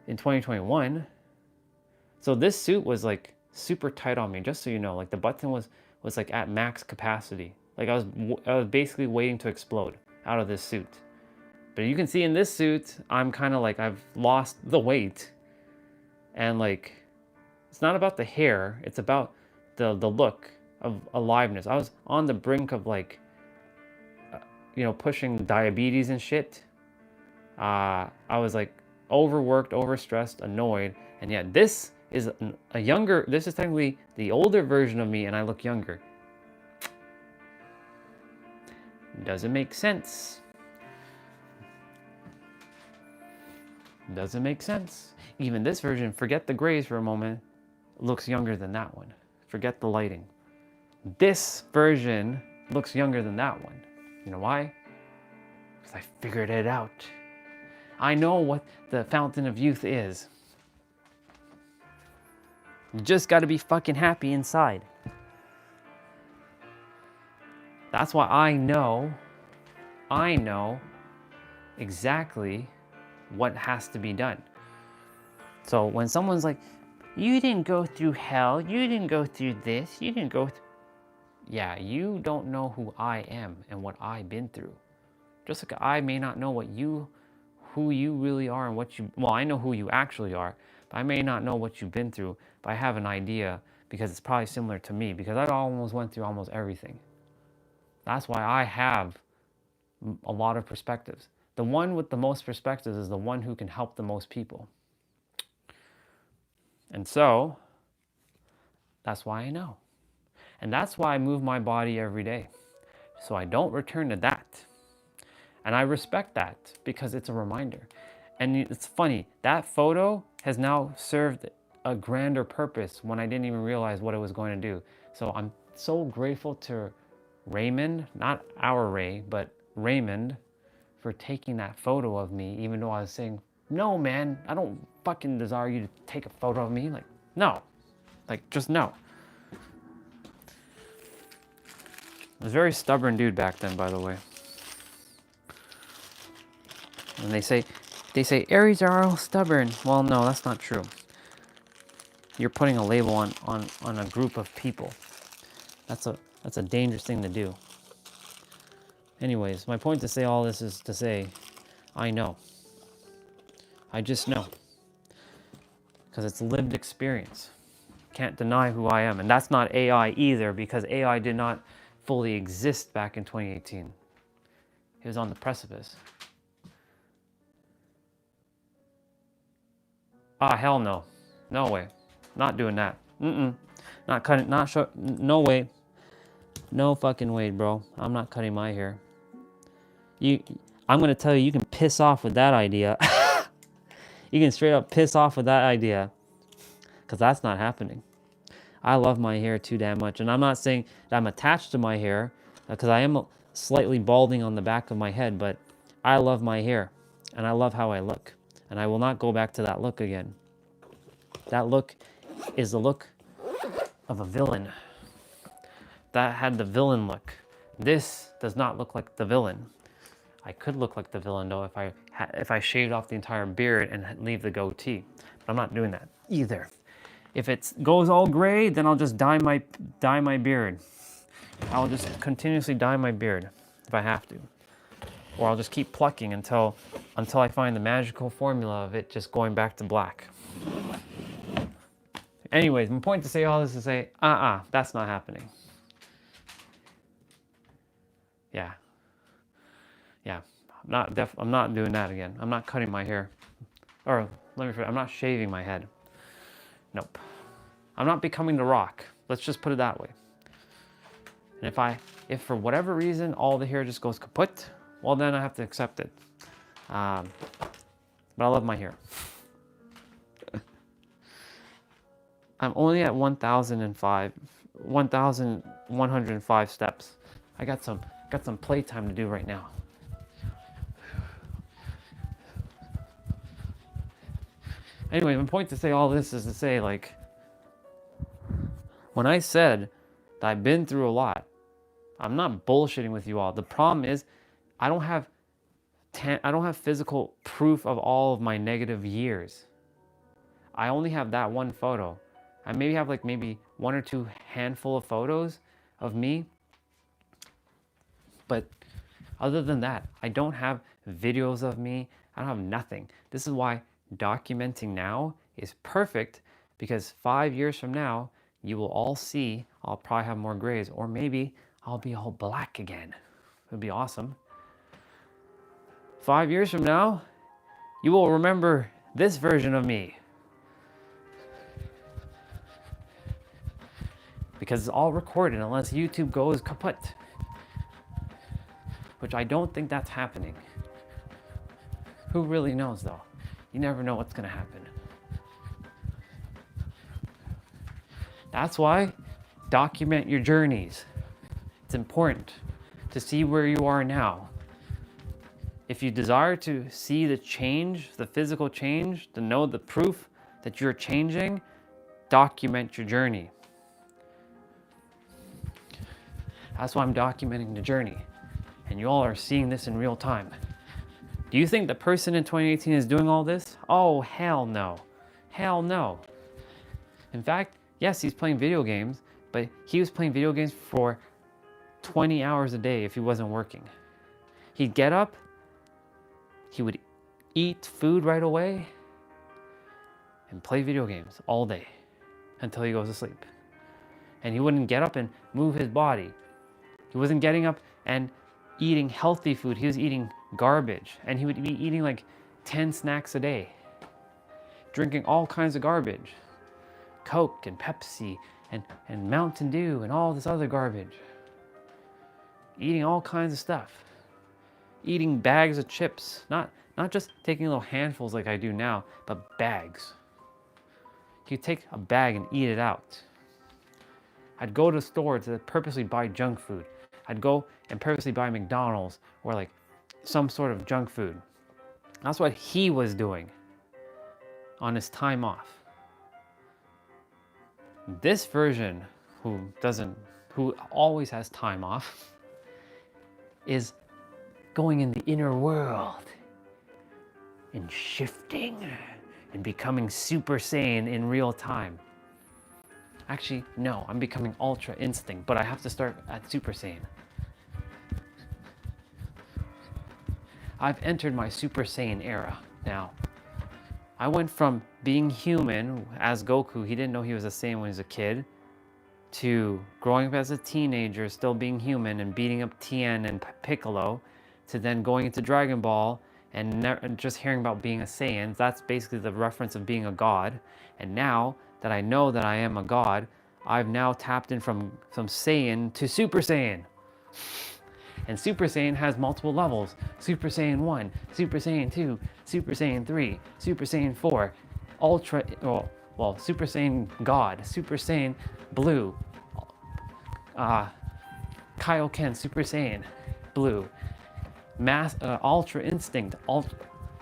Speaker 1: in 2021. So this suit was like super tight on me, just so you know. Like the button was like at max capacity. Like I was basically waiting to explode out of this suit. But you can see in this suit, I'm kind of like, I've lost the weight. And like, it's not about the hair, it's about the look of aliveness. I was on the brink of like, pushing diabetes and shit. I was like overworked, overstressed, annoyed. And yet this is this is technically the older version of me, and I look younger. Doesn't make sense. Doesn't make sense. Even this version, forget the grays for a moment, looks younger than that one. Forget the lighting. This version looks younger than that one. You know why? Because I figured it out. I know what the fountain of youth is. You just got to be fucking happy inside. That's why I know exactly what has to be done. So when someone's like, you didn't go through hell, you didn't go through this, you didn't go through... Yeah, you don't know who I am and what I've been through. Just like I may not know who you really are and well, I know who you actually are, but I may not know what you've been through, but I have an idea because it's probably similar to me, because I almost went through almost everything. That's why I have a lot of perspectives. The one with the most perspectives is the one who can help the most people. And so, that's why I know. And that's why I move my body every day. So I don't return to that. And I respect that because it's a reminder. And it's funny, that photo has now served a grander purpose when I didn't even realize what it was going to do. So I'm so grateful to Raymond, not our Ray, but Raymond, for taking that photo of me, even though I was saying, no, man, I don't fucking desire you to take a photo of me. Like, no. Like, just no. I was a very stubborn dude back then, by the way. And they say Aries are all stubborn. Well, no, that's not true. You're putting a label on a group of people. That's a dangerous thing to do. Anyways, my point to say all this is to say, I know. I just know. Because it's lived experience. Can't deny who I am. And that's not AI either, because AI did not fully exist back in 2018. It was on the precipice. Ah, hell no. No way. Not doing that. Not cutting, not sure, no way. No fucking way, bro. I'm not cutting my hair. I'm gonna tell you, you can piss off with that idea. You can straight up piss off with that idea. Because that's not happening. I love my hair too damn much. And I'm not saying that I'm attached to my hair, because I am slightly balding on the back of my head, but I love my hair. And I love how I look. And I will not go back to that look again. That look is the look of a villain. That had the villain look. This does not look like the villain. I could look like the villain though if I shaved off the entire beard and leave the goatee. But I'm not doing that either. If it goes all gray, then I'll just dye my beard. I'll just continuously dye my beard if I have to. Or I'll just keep plucking until I find the magical formula of it just going back to black. Anyways, my point to say all this is to say, that's not happening. Yeah. I'm not doing that again. I'm not cutting my hair. Or I'm not shaving my head. Nope. I'm not becoming The Rock. Let's just put it that way. And if for whatever reason all the hair just goes kaput, well then I have to accept it. But I love my hair. I'm only at 1,105 steps. I got some playtime to do right now. Anyway, my point to say all this is to say, like, when I said that I've been through a lot, I'm not bullshitting with you all. The problem is, I don't have physical proof of all of my negative years. I only have that one photo. I maybe have like maybe one or two handful of photos of me. But other than that, I don't have videos of me. I don't have nothing. This is why documenting now is perfect, because 5 years from now, you will all see I'll probably have more grays, or maybe I'll be all black again. It would be awesome. 5 years from now, you will remember this version of me. Because it's all recorded unless YouTube goes kaput. Which I don't think that's happening. Who really knows though? You never know what's gonna happen. That's why document your journeys. It's important to see where you are now. If you desire to see the change, the physical change, to know the proof that you're changing, document your journey. That's why I'm documenting the journey. And you all are seeing this in real time. Do you think the person in 2018 is doing all this? Oh, hell no. Hell no. In fact, yes, he's playing video games, but he was playing video games for 20 hours a day if he wasn't working. He'd get up, he would eat food right away, and play video games all day until he goes to sleep. And he wouldn't get up and move his body. He wasn't getting up and eating healthy food. He was eating garbage. And he would be eating like 10 snacks a day. Drinking all kinds of garbage. Coke and Pepsi and Mountain Dew and all this other garbage. Eating all kinds of stuff. Eating bags of chips. Not just taking little handfuls like I do now, but bags. he'd take a bag and eat it out. I'd go to the store to purposely buy junk food. I'd go and purposely buy McDonald's or like some sort of junk food. That's what he was doing on his time off. This version, who always has time off, is going in the inner world and shifting and becoming Super Saiyan in real time. Actually, no, I'm becoming Ultra Instinct, but I have to start at Super Saiyan. I've entered my Super Saiyan era now. I went from being human as Goku, he didn't know he was a Saiyan when he was a kid, to growing up as a teenager, still being human and beating up Tien and Piccolo, to then going into Dragon Ball and just hearing about being a Saiyan. That's basically the reference of being a god. And now that I know that I am a god, I've now tapped in from Saiyan to Super Saiyan. And Super Saiyan has multiple levels. Super Saiyan 1, Super Saiyan 2, Super Saiyan 3, Super Saiyan 4, Ultra, well, Super Saiyan God, Super Saiyan Blue, Kaioken Super Saiyan Blue, Ultra Instinct,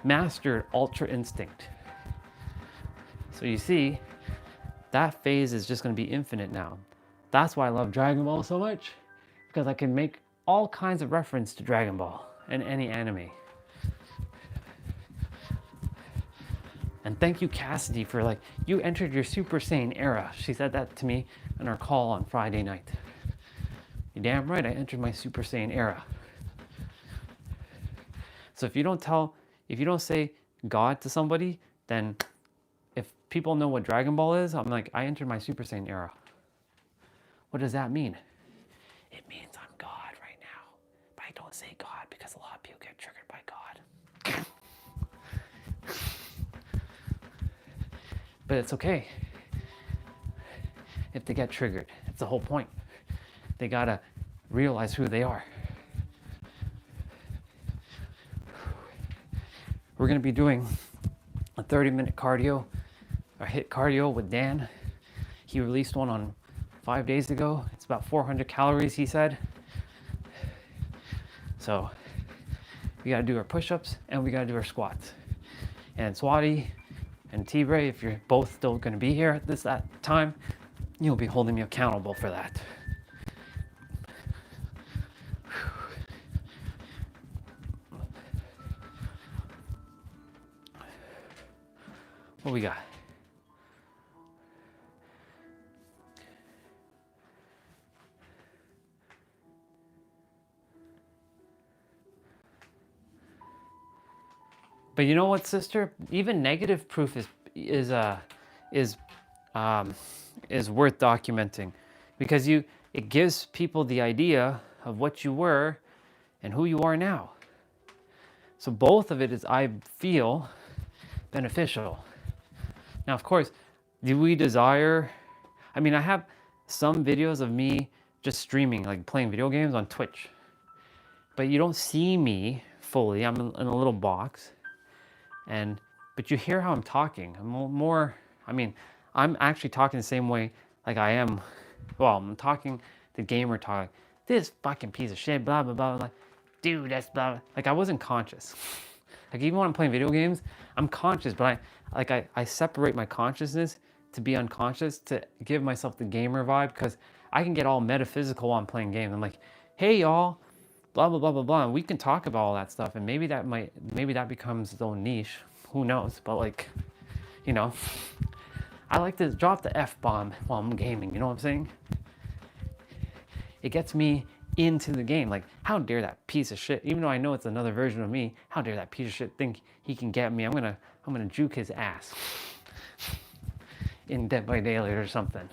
Speaker 1: Mastered Ultra Instinct. So you see, that phase is just going to be infinite now. That's why I love Dragon Ball so much, because I can make all kinds of reference to Dragon Ball and any anime. And thank you, Cassidy, for like, you entered your Super Saiyan era. She said that to me in our call on Friday night. You're damn right, I entered my Super Saiyan era. So if you don't say God to somebody, then if people know what Dragon Ball is, I'm like, I entered my Super Saiyan era. What does that mean? It means I'm God right now. But I don't say God because a lot of people get triggered by God. But it's okay if they get triggered. It's the whole point. They gotta realize who they are. We're gonna be doing a 30-minute cardio, a HIIT cardio with Dan. He released one on 5 days ago. It's about 400 calories, he said. So we gotta do our push-ups and we gotta do our squats. And Swati and T-Bray, if you're both still gonna be here at that time, you'll be holding me accountable for that. What we got? But you know what, sister? Even negative proof is worth documenting, because it gives people the idea of what you were and who you are now. So both of it is, I feel, beneficial. Now, of course, do we desire? I mean, I have some videos of me just streaming, like playing video games on Twitch, but you don't see me fully. I'm in a little box. But you hear how I'm talking. I'm actually talking the same way like I am. Well, I'm talking the gamer talk. This fucking piece of shit, blah, blah, blah, blah. Dude, that's blah, blah. Like I wasn't conscious. Like even when I'm playing video games, I'm conscious, but I separate my consciousness to be unconscious to give myself the gamer vibe, because I can get all metaphysical while I'm playing games. I'm like, hey y'all, blah, blah, blah, blah, blah. And we can talk about all that stuff, and maybe that becomes its own niche. Who knows? But like, you know, I like to drop the F-bomb while I'm gaming, you know what I'm saying? It gets me into the game. Like, how dare that piece of shit, even though I know it's another version of me, how dare that piece of shit think he can get me? I'm gonna juke his ass in Dead by Daylight or something.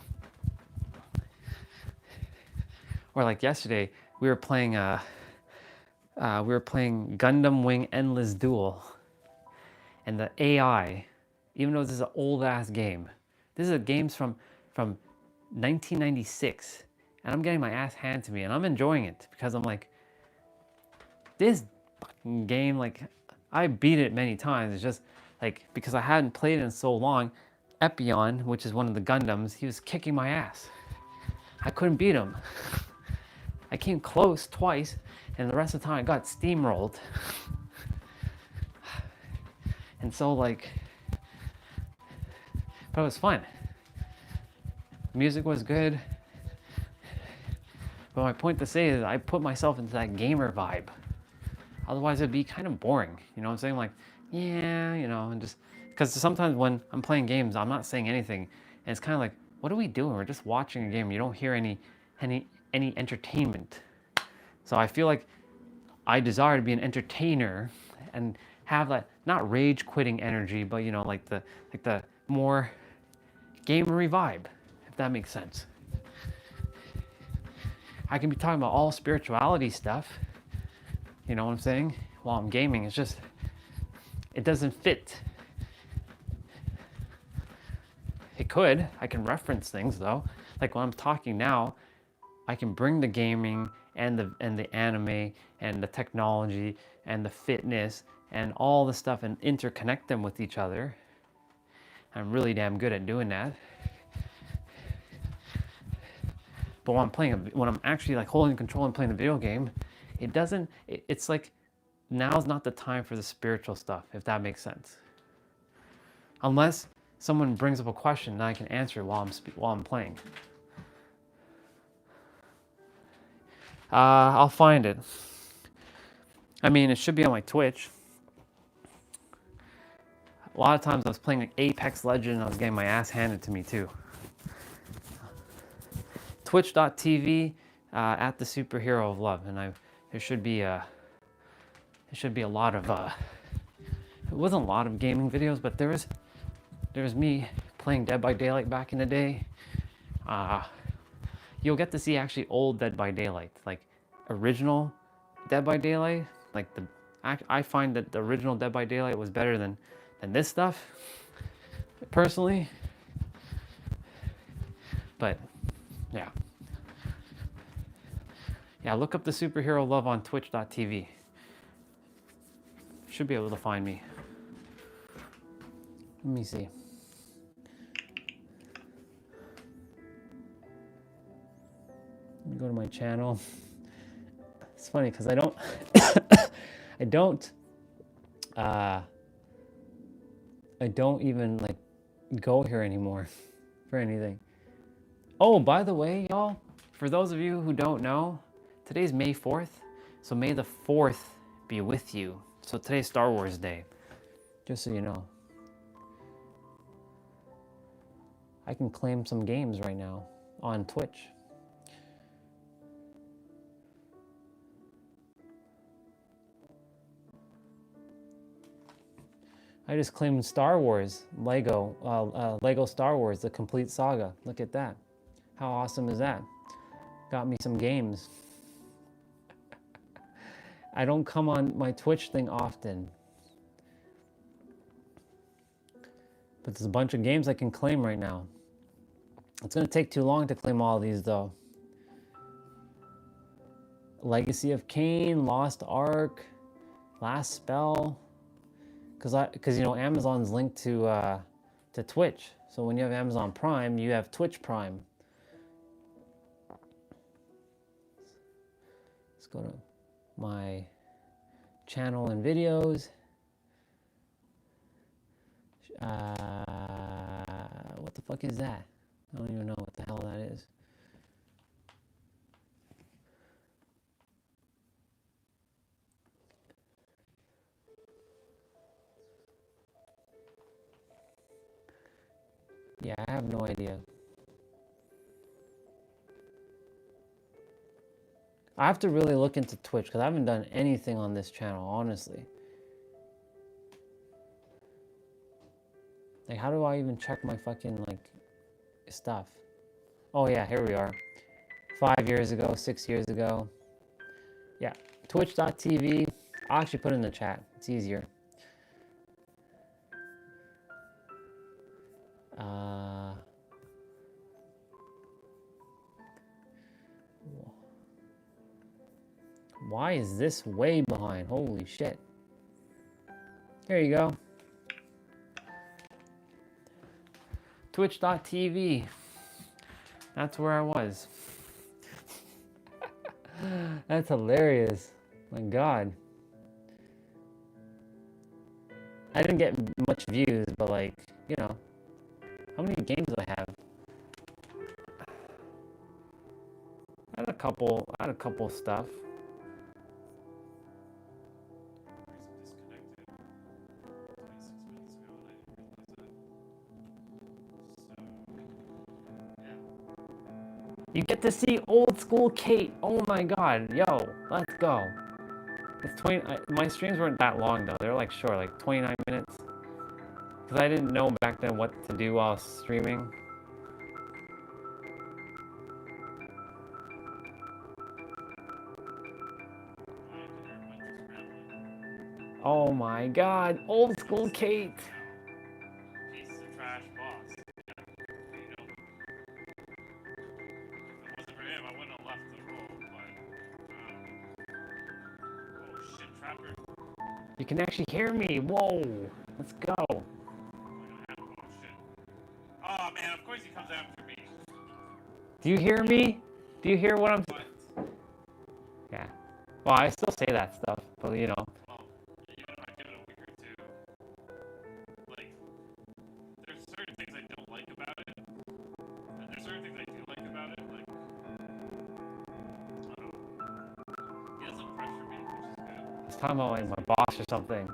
Speaker 1: Or like yesterday, we were playing Gundam Wing Endless Duel, and the AI, even though this is an old ass game, this is a game from 1996, and I'm getting my ass handed to me, and I'm enjoying it because I'm like, this fucking game, like, I beat it many times. It's just like, because I hadn't played it in so long, Epion, which is one of the Gundams, he was kicking my ass. I couldn't beat him. I came close twice, and the rest of the time I got steamrolled. And so, like, but it was fun. Music was good. But my point to say is I put myself into that gamer vibe. Otherwise, it'd be kind of boring. You know what I'm saying? Like, yeah, you know, and just because sometimes when I'm playing games, I'm not saying anything, and it's kind of like, what are we doing? We're just watching a game. You don't hear any entertainment. So I feel like I desire to be an entertainer and have that not rage quitting energy, but you know, like the more gamery vibe, if that makes sense. I can be talking about all spirituality stuff, you know what I'm saying, while I'm gaming. It's just, it doesn't fit. It could. I can reference things though. Like when I'm talking now, I can bring the gaming and the anime and the technology and the fitness and all the stuff and interconnect them with each other. I'm really damn good at doing that. But when I'm actually like holding control and playing the video game, it's like now's not the time for the spiritual stuff, if that makes sense. Unless someone brings up a question that I can answer while I'm playing. I'll find it. I mean, it should be on my Twitch. A lot of times I was playing like Apex Legends and I was getting my ass handed to me too. Twitch.tv at the Superhero of Love, and there should be a lot of it wasn't a lot of gaming videos, but there was me playing Dead by Daylight back in the day. You'll get to see actually old Dead by Daylight, like original Dead by Daylight. Like I find that the original Dead by Daylight was better than this stuff, personally. But yeah. Yeah, look up the Superhero Love on twitch.tv. Should be able to find me. Let me see. Let me go to my channel. It's funny because I don't I don't even like go here anymore for anything. Oh, by the way, y'all, for those of you who don't know, today's May 4th, so May the 4th be with you. So today's Star Wars Day, just so you know. I can claim some games right now on Twitch. I just claimed Star Wars, Lego Star Wars, the complete saga. Look at that. How awesome is that? Got me some games. I don't come on my Twitch thing often. But there's a bunch of games I can claim right now. It's going to take too long to claim all these though. Legacy of Kain, Lost Ark, Last Spell. Because you know Amazon's linked to Twitch. So when you have Amazon Prime, you have Twitch Prime. Let's go to my channel and videos. What the fuck is that? I don't even know what the hell that is. Yeah, I have no idea. I have to really look into Twitch because I haven't done anything on this channel, honestly. Like, how do I even check my fucking, like, stuff? Oh, yeah, here we are. 5 years ago, 6 years ago. Yeah, twitch.tv. I'll actually put it in the chat. It's easier. Why is this way behind? Holy shit. There you go. Twitch.tv. That's where I was. That's hilarious. My God. I didn't get much views, but like, you know, how many games do I have? I had a couple stuff. You get to see old school Kate. Oh my God, yo, let's go. It's 20. My streams weren't that long though. They're like short, like 29 minutes. Because I didn't know back then what to do while streaming. Oh my God, old school Kate.
Speaker 4: Piece of trash boss. Yeah. You know. If it wasn't for him, I wouldn't have left the role, but oh shit, Trapper.
Speaker 1: You can actually hear me. Whoa, let's go.
Speaker 4: Oh shit. Oh man, of course he comes after me.
Speaker 1: Do you hear me? Do you hear what I'm saying?
Speaker 4: What?
Speaker 1: Yeah. Well, I still say that stuff, but you know.
Speaker 4: Well, even if I give it a week or two, like, there's certain things I don't like about it, and there's certain things I do like about it. Like, I don't know. He doesn't pressure me, which is good.
Speaker 1: I was talking about like my boss or something.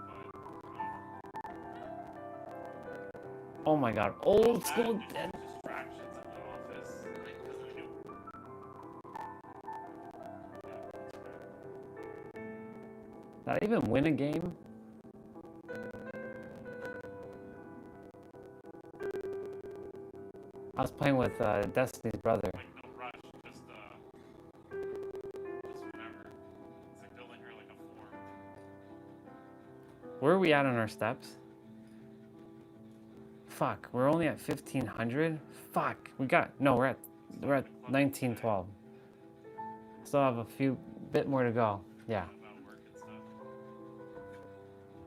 Speaker 1: Oh my God, old school.
Speaker 4: Distractions in the office, like, because of the new.
Speaker 1: Did I even win a game? I was playing with Destiny's brother.
Speaker 4: Like, no rush, just whenever. It's like building her like a form.
Speaker 1: Where are we at on our steps? Fuck, we're only at 1500. Fuck, we're at 1912. Still have a bit more to go. Yeah.
Speaker 4: About work and stuff.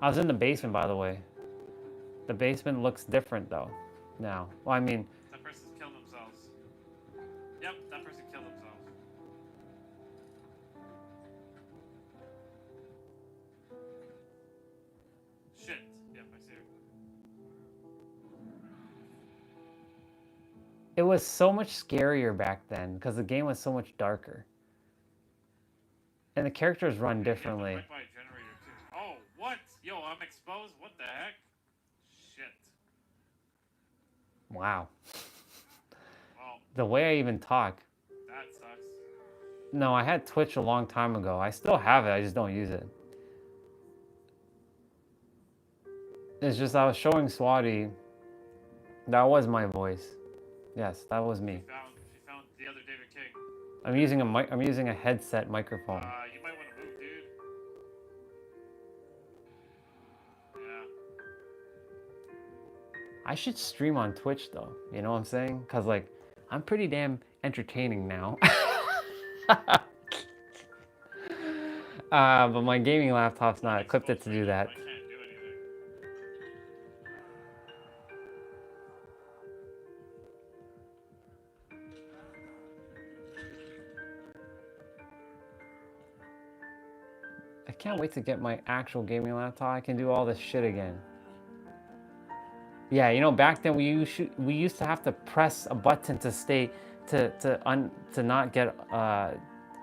Speaker 1: I was in the basement, by the way. The basement looks different though now. Well, I mean,
Speaker 4: That person's killed themselves. Yep, that person killed themselves. Shit. Yep, I see her.
Speaker 1: it was so much scarier back then because the game was so much darker. And the characters run differently.
Speaker 4: Yeah, right by a generator too. Oh, what? Yo, I'm exposed? What the heck? Shit.
Speaker 1: Wow.
Speaker 4: Well,
Speaker 1: The way I even talk.
Speaker 4: that sucks.
Speaker 1: No, I had Twitch a long time ago. I still have it, I just don't use it. It's just I was showing Swati. That was my voice. Yes, that was me.
Speaker 4: She found the other David King.
Speaker 1: I'm using a headset microphone.
Speaker 4: You might want to move, dude. Yeah.
Speaker 1: I should stream on Twitch though. You know what I'm saying? Cause like I'm pretty damn entertaining now. But my gaming laptop's not equipped to do that.
Speaker 4: I can't do anything.
Speaker 1: I can't wait to get my actual gaming laptop. I can do all this shit again. Yeah, you know, back then we used to have to press a button to stay to not get.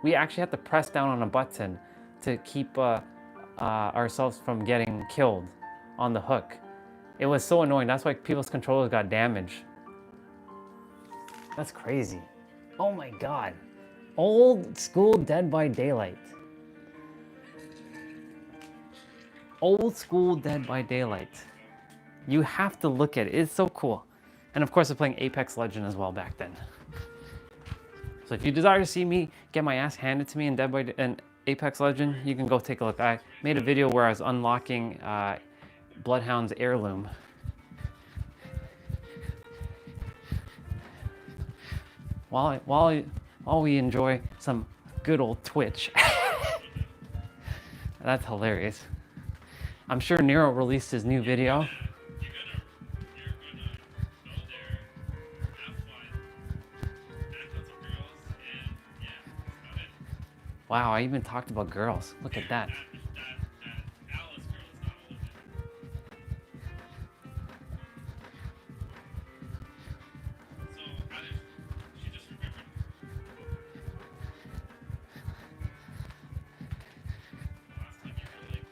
Speaker 1: We actually had to press down on a button to keep ourselves from getting killed on the hook. It was so annoying. That's why people's controllers got damaged. That's crazy. Oh my God. Old school Dead by Daylight. Old school Dead by Daylight. You have to look at it. It's so cool. And of course, I'm playing Apex Legend as well back then. So if you desire to see me get my ass handed to me in Apex Legend, you can go take a look. I made a video where I was unlocking Bloodhound's heirloom. While we enjoy some good old Twitch. That's hilarious. I'm sure Nero released his new video. Wow, I even talked about girls. Look at that.
Speaker 4: That Alice girl is not a limit. So she just remembered the last time you were like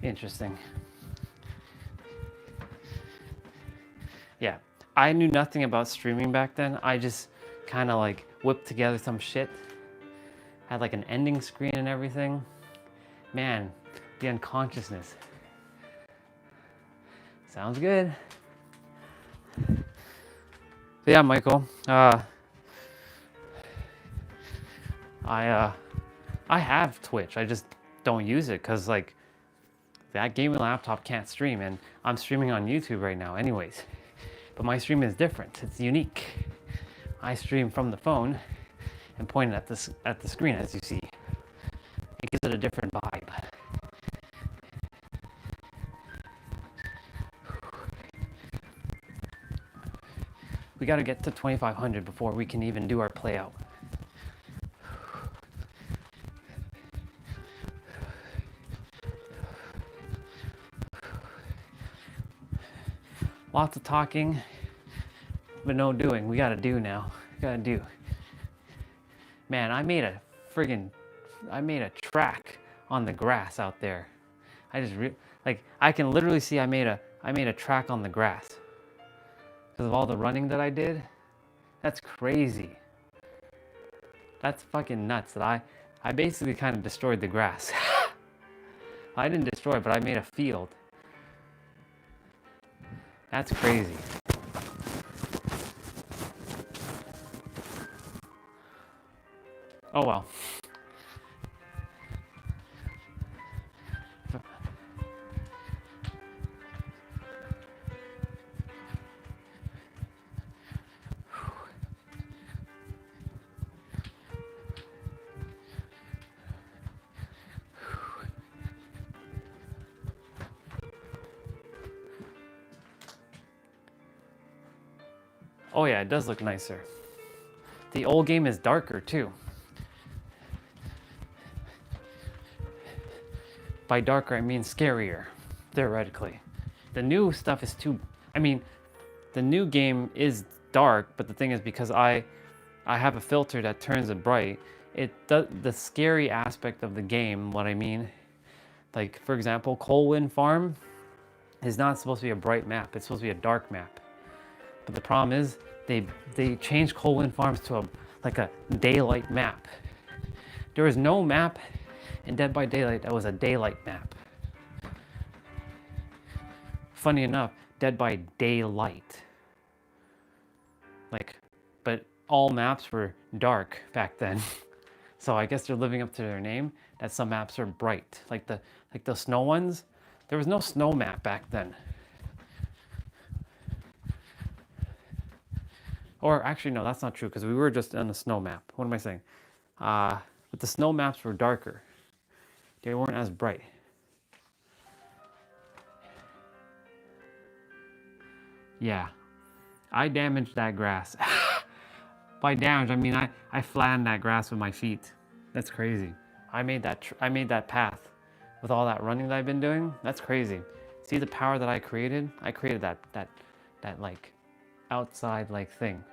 Speaker 4: there.
Speaker 1: Interesting. Yeah, I knew nothing about streaming back then. I just kind of like whipped together some shit. Had like an ending screen and everything. Man, the unconsciousness. Sounds good. So yeah, Michael. I have Twitch. I just don't use it because like that gaming laptop can't stream, and I'm streaming on YouTube right now, anyways. But my stream is different. It's unique. I stream from the phone and point at the screen, as you see. It gives it a different vibe. We got to get to 2,500 before we can even do our play out. Lots of talking, but no doing. We gotta do now. We gotta do. Man, I made a track on the grass out there. I can literally see I made a track on the grass because of all the running that I did. That's crazy. That's fucking nuts. That I basically kind of destroyed the grass. I didn't destroy it, but I made a field. That's crazy. Oh well. Oh yeah, it does look nicer. The old game is darker too. By darker, I mean scarier, theoretically. The new stuff is the new game is dark, but the thing is, because I have a filter that turns it bright, the scary aspect of the game, what I mean, like for example, Colwyn Farm is not supposed to be a bright map, it's supposed to be a dark map. But the problem is, they changed Colwyn Farms to a daylight map. There was no map in Dead by Daylight that was a daylight map. Funny enough, Dead by Daylight. But all maps were dark back then. So I guess they're living up to their name, that some maps are bright. Like the snow ones, there was no snow map back then. Or actually, no, that's not true, because we were just on the snow map. What am I saying? But the snow maps were darker. They weren't as bright. Yeah, I damaged that grass. By damage, I mean I flattened that grass with my feet. That's crazy. I made that path with all that running that I've been doing. That's crazy. See the power that I created? I created that like outside like thing.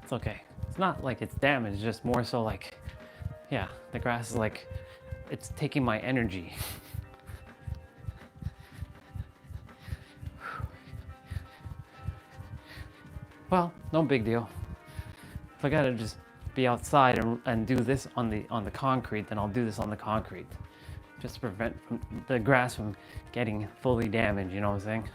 Speaker 1: It's okay. It's not like it's damaged, just more so like, yeah, the grass is like, it's taking my energy. Well, no big deal. If I gotta just be outside and do this on the concrete, then I'll do this on the concrete. Just to prevent the grass from getting fully damaged, you know what I'm saying?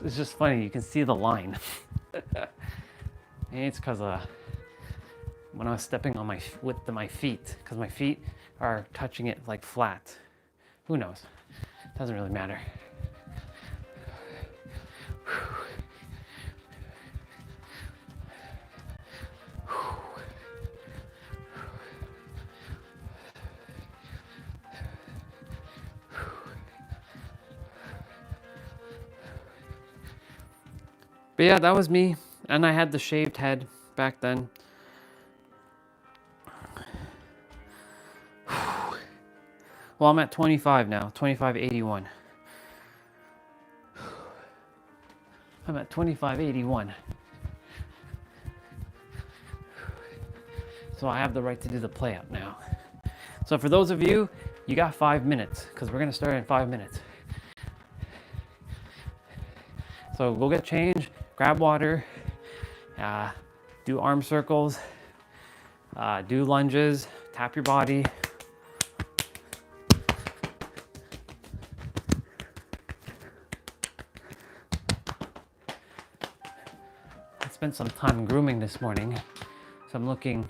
Speaker 1: It's just funny, you can see the line. Maybe it's because when I was stepping on my feet, because my feet are touching it like flat. Who knows? Doesn't really matter. But yeah, that was me. And I had the shaved head back then. Well, I'm at 25 now, 2581. I'm at 2581. So I have the right to do the play up now. So for those of you, you got 5 minutes, because we're gonna start in 5 minutes. So go get change, grab water, do arm circles, do lunges, tap your body. I spent some time grooming this morning, so I'm looking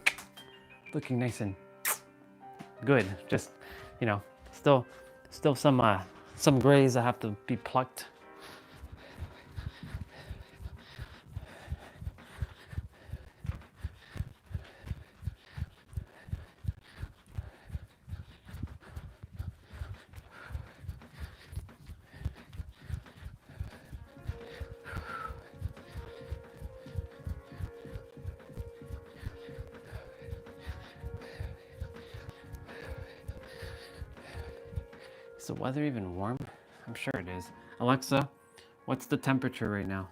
Speaker 1: nice and good. Just, you know, still some grays that have to be plucked. Is the weather even warm? I'm sure it is. Alexa, what's the temperature right now?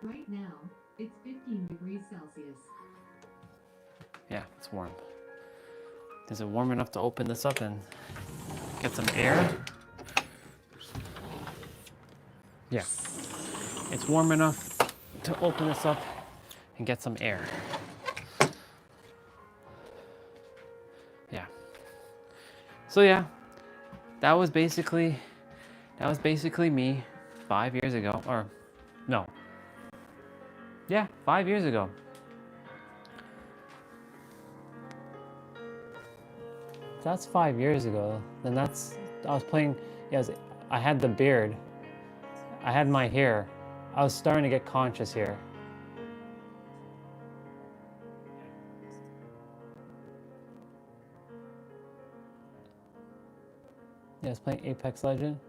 Speaker 5: Right now, it's 15 degrees Celsius.
Speaker 1: Yeah, it's warm. Is it warm enough to open this up and get some air? Yeah. It's warm enough to open this up and get some air. Yeah. So yeah, that was basically me 5 years ago, or no. Yeah, 5 years ago. That's 5 years ago. Then I was playing, yes, I had the beard. I had my hair. I was starting to get conscious here. Yeah, I was playing Apex Legend.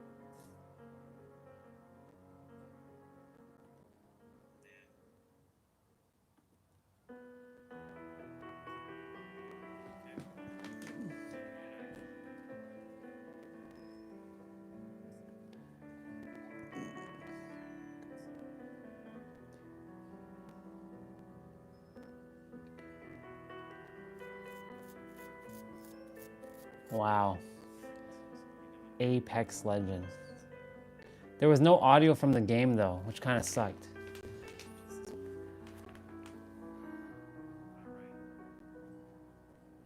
Speaker 1: Wow. Apex Legends. There was no audio from the game though, which kind of sucked.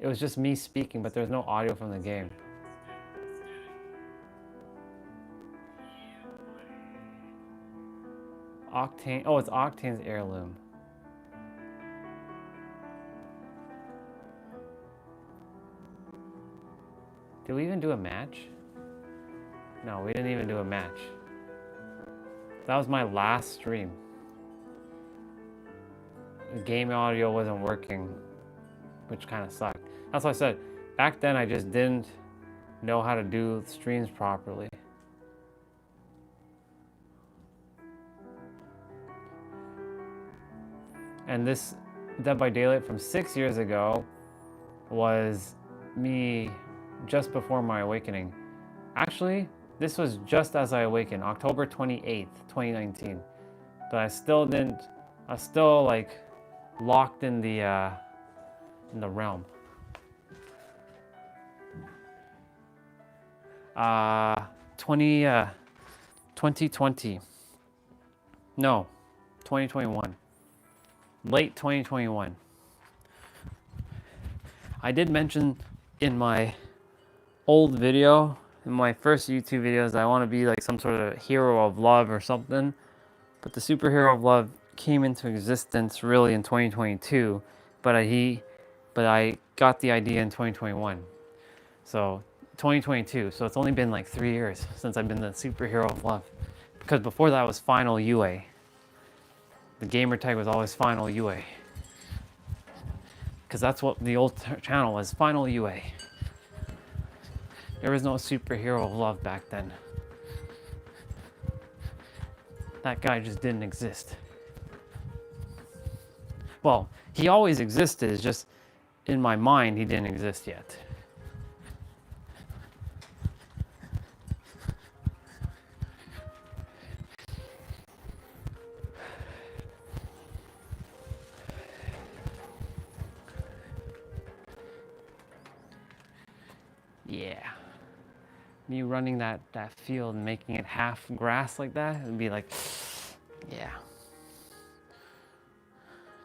Speaker 1: It was just me speaking, but there was no audio from the game. Octane, oh, it's Octane's heirloom. Did we even do a match? No, we didn't even do a match. That was my last stream. The game audio wasn't working, which kind of sucked. That's why I said, back then I just didn't know how to do streams properly. And this Dead by Daylight from 6 years ago was me just before my awakening. Actually, this was just as I awakened, October 28th, 2019. But I was still like locked in the realm. 2020. No, 2021. Late 2021. I did mention in my old video, in my first YouTube videos, I want to be like some sort of hero of love or something. But the superhero of love came into existence really in 2022. But but I got the idea in 2021. So 2022. So it's only been like 3 years since I've been the superhero of love. Because before that was Final UA. The gamer tag was always Final UA. Because that's what the old channel was, Final UA. There was no superhero of love back then. That guy just didn't exist. Well, he always existed, it's just in my mind he didn't exist yet. Yeah. Me running that field and making it half grass like that, it'd be like, yeah.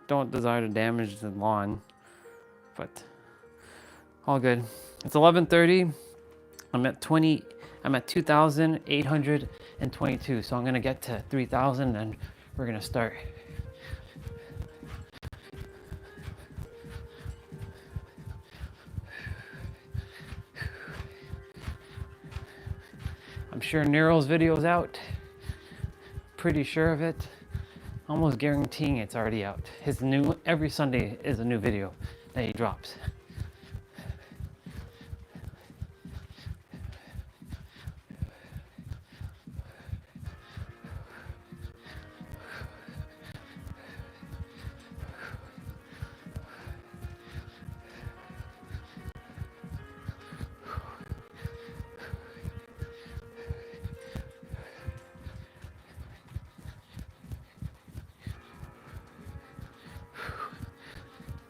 Speaker 1: Don't desire to damage the lawn, but all good. It's 11:30. I'm at 2,822. So I'm gonna get to 3,000 and we're gonna start. I'm sure Nero's video's out. Pretty sure of it. Almost guaranteeing it's already out. His new, every Sunday is a new video that he drops.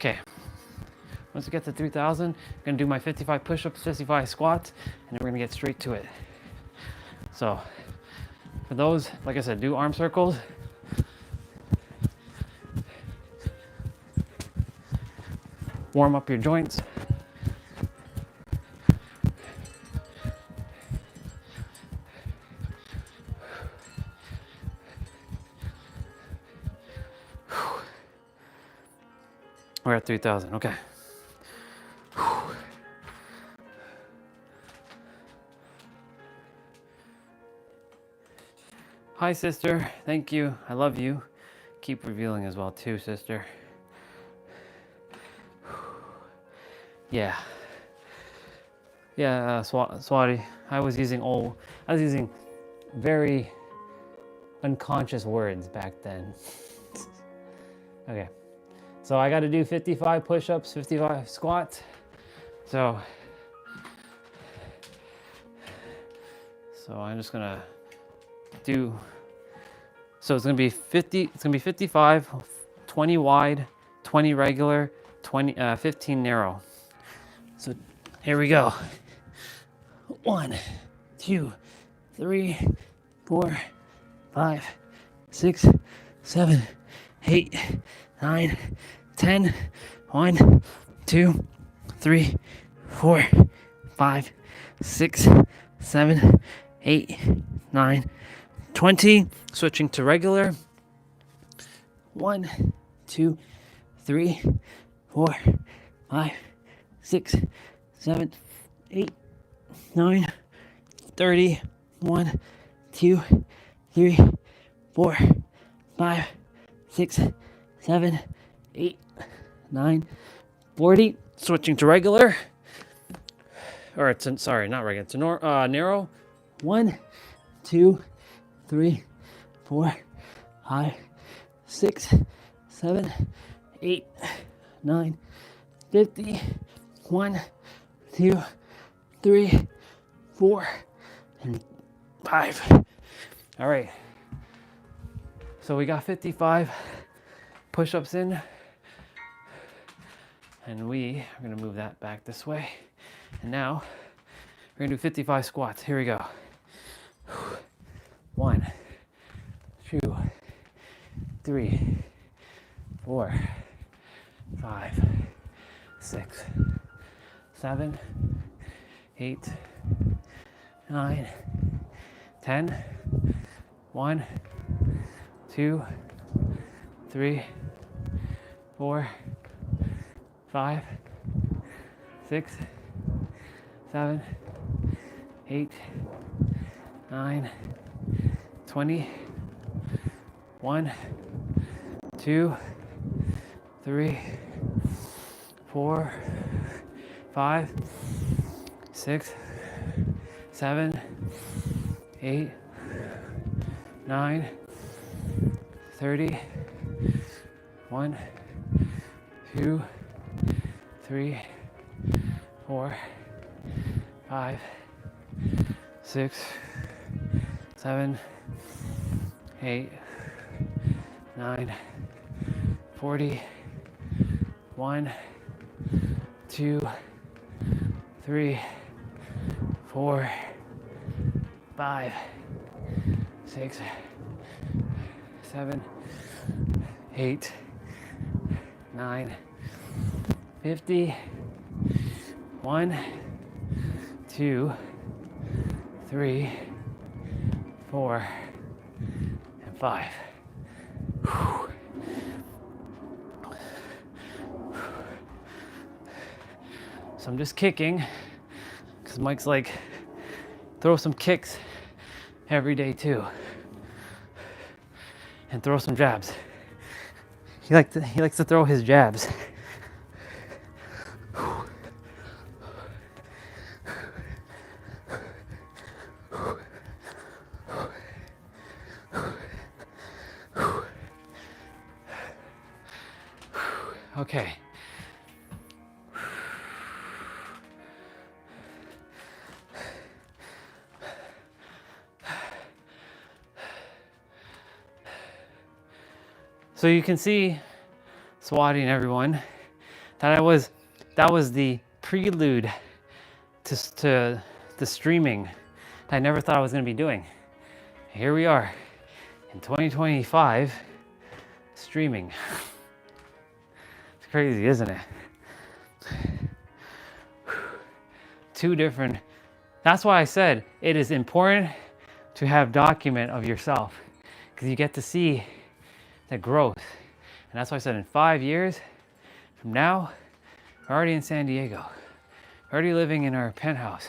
Speaker 1: Okay, once we get to 3,000, I'm gonna do my 55 push-ups, 55 squats, and then we're gonna get straight to it. So, for those, like I said, do arm circles. Warm up your joints. We're at 3,000, okay. Hi, sister. Thank you. I love you. Keep revealing as well, too, sister. Yeah. Yeah, Swati. I was using very unconscious words back then. Okay. So I got to do 55 push-ups, 55 squats. So I'm just gonna do. So it's gonna be 50. It's gonna be 55, 20 wide, 20 regular, 15 narrow. So here we go. 1, 2, 3, 4, 5, 6, 7, 8, 9, 10. 1, 2, 3, 4, 5, 6, 7, 8, 9, 20. Switching to regular. 1, 2, 3, 4, 5, 6, 7, 8, 9, 30. 1, 2, 3, 4, 5, 6, 7, 8, 9, 40. Switching to regular. Or it's sorry, not regular. It's narrow. 1, 2, 3, 4, 5, 6, 7, 8, 9, 50. 1, 2, 3, 4, and 5. All right. So we got 55 push-ups in. And we are going to move that back this way. And now we're going to do 55 squats. Here we go. 1, 2, 3, 4, 5, 6, 7, 8, 9, 10. 1, 2, 3, 4, 5, 6, 7, 8, 9, 20, 1, 2, 3, 4, 5, 6, 7, 8, 9, 30, 1, 2, 3, 4, 5, 6, 7, 8, 9, 40, 1, 2, 3, 4, 5, 6, 7, 8, 9, 50, 1, 2, 3, 4, and 5. So I'm just kicking because Mike's like, throw some kicks every day too, and throw some jabs. He likes to throw his jabs. Okay. So you can see, swatting everyone, that was the prelude to the streaming that I never thought I was going to be doing. Here we are in 2025 streaming. It's crazy, isn't it? Two different. That's why I said it is important to have document of yourself, because you get to see the growth. And that's why I said in 5 years from now, we're already in San Diego. We're already living in our penthouse.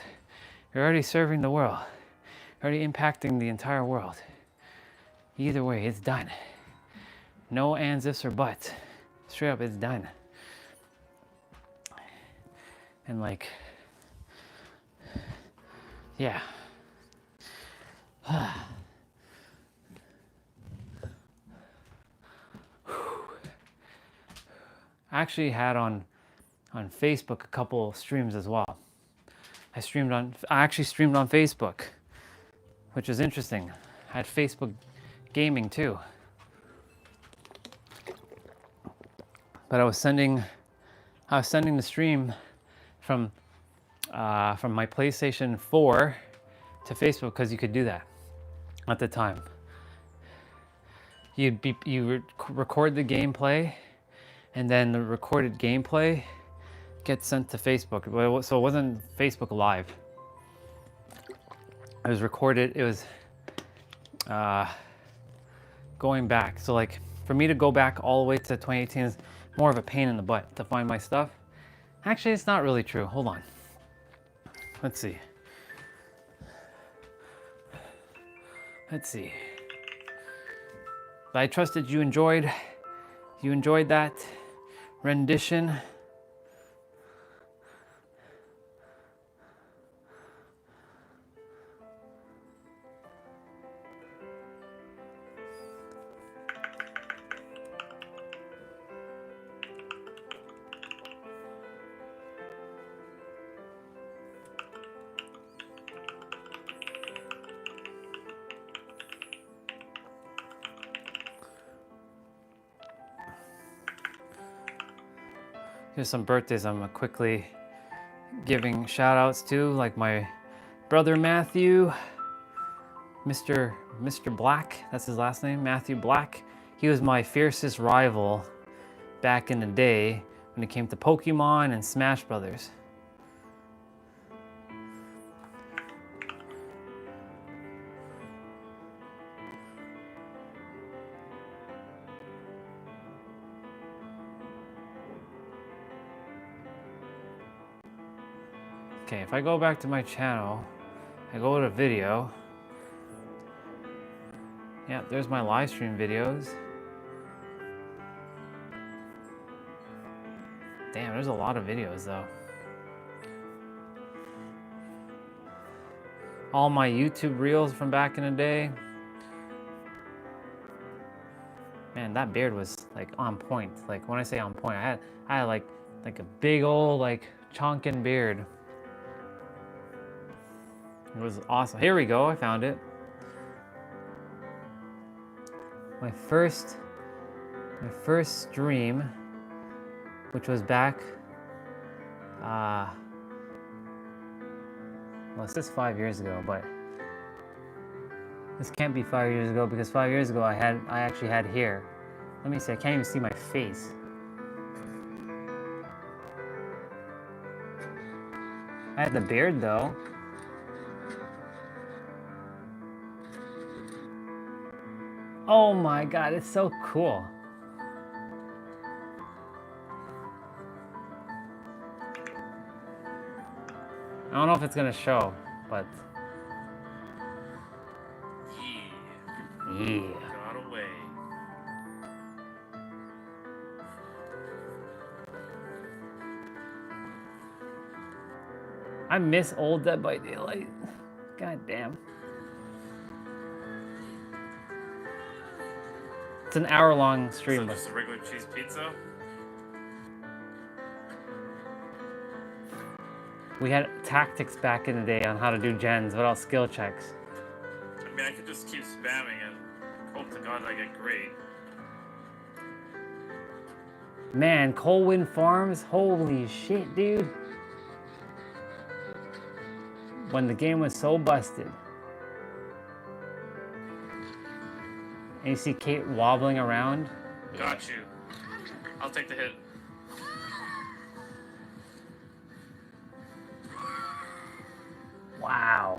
Speaker 1: You're already serving the world. You're already impacting the entire world. Either way, it's done. No ands, ifs, or buts. Straight up, it's done. And like, yeah. I actually had on Facebook a couple streams as well. I actually streamed on Facebook, which is interesting. I had Facebook gaming too. But I was sending the stream from my PlayStation 4 to Facebook, because you could do that at the time. You record the gameplay, and then the recorded gameplay gets sent to Facebook. So it wasn't Facebook Live. It was recorded. It was going back. So like, for me to go back all the way to 2018 is more of a pain in the butt to find my stuff. Actually, it's not really true. Hold on. Let's see. But I trusted you enjoyed that rendition. Here's some birthdays I'm quickly giving shout outs to, like my brother Matthew, Mr. Black, that's his last name, Matthew Black. He was my fiercest rival back in the day when it came to Pokemon and Smash Brothers. Okay, if I go back to my channel, I go to video. Yeah, there's my live stream videos. Damn, there's a lot of videos though. All my YouTube reels from back in the day. Man, that beard was like on point. Like when I say on point, I had like a big old like chonkin beard. It was awesome. Here we go, I found it. My first stream, which was back, well, it says 5 years ago, but this can't be 5 years ago because 5 years ago I actually had hair. Let me see, I can't even see my face. I had the beard though. Oh my god, it's so cool. I don't know if it's gonna show, but yeah.
Speaker 4: Got away.
Speaker 1: I miss old Dead by Daylight. God damn. It's an hour-long stream.
Speaker 4: So just a regular cheese pizza?
Speaker 1: We had tactics back in the day on how to do gens without skill checks.
Speaker 4: I mean, I could just keep spamming and hope to God I get great.
Speaker 1: Man, Colwyn Farms, holy shit, dude. When the game was so busted. And you see Kate wobbling around.
Speaker 4: Got you. I'll take the hit.
Speaker 1: Wow.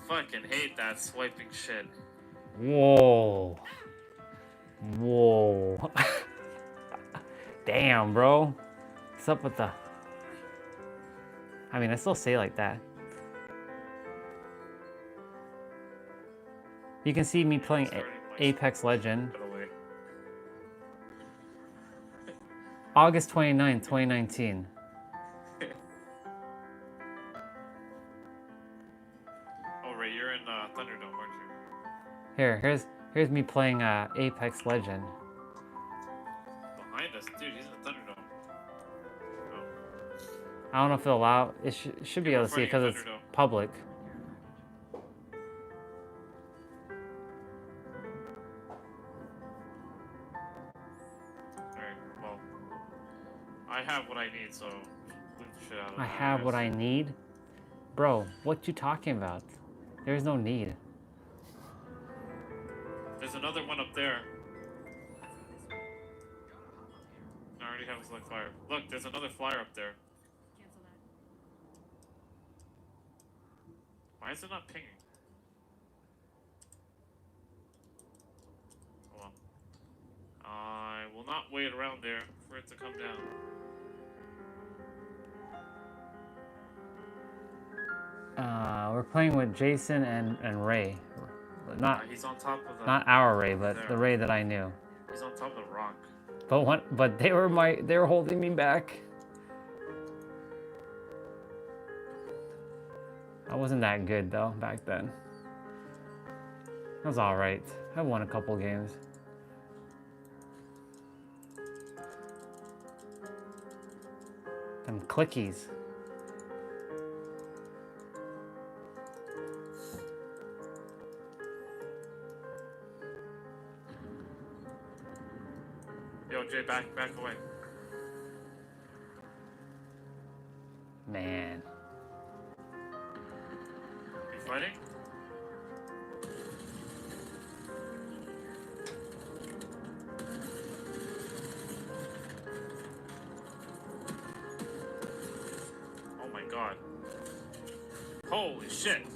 Speaker 4: Fucking hate that swiping shit.
Speaker 1: Whoa. Whoa. Damn, bro. What's up with the... I mean, I still say like that. You can see me playing Apex Legend. August 29, 2019.
Speaker 4: Oh, right, you're in Thunderdome, aren't you?
Speaker 1: Here's me playing Apex Legend.
Speaker 4: Behind us, dude, he's in Thunderdome. Oh.
Speaker 1: I don't know if it'll allow... It should be able to see it because it's public.
Speaker 4: Alright, well. I have what I need, so... Leave the shit out of
Speaker 1: I
Speaker 4: it,
Speaker 1: have what
Speaker 4: guess.
Speaker 1: I need? Bro, what you talking about? There's no need.
Speaker 4: There's another one up there. I already have a select flyer. Look, there's another flyer up there.
Speaker 5: Cancel that.
Speaker 4: Why is it not pinging? Hold on. I will not wait around there for it to come down.
Speaker 1: We're playing with Jason and Ray. Not
Speaker 4: He's on top of the...
Speaker 1: not our Ray, but
Speaker 4: there.
Speaker 1: the Ray that I knew.
Speaker 4: He's on top of the rock.
Speaker 1: But they were holding me back. I wasn't that good though back then. I was all right. I won a couple games. Them clickies.
Speaker 4: Yo, Jay, back away.
Speaker 1: Man.
Speaker 4: You fighting? Oh my god. Holy shit.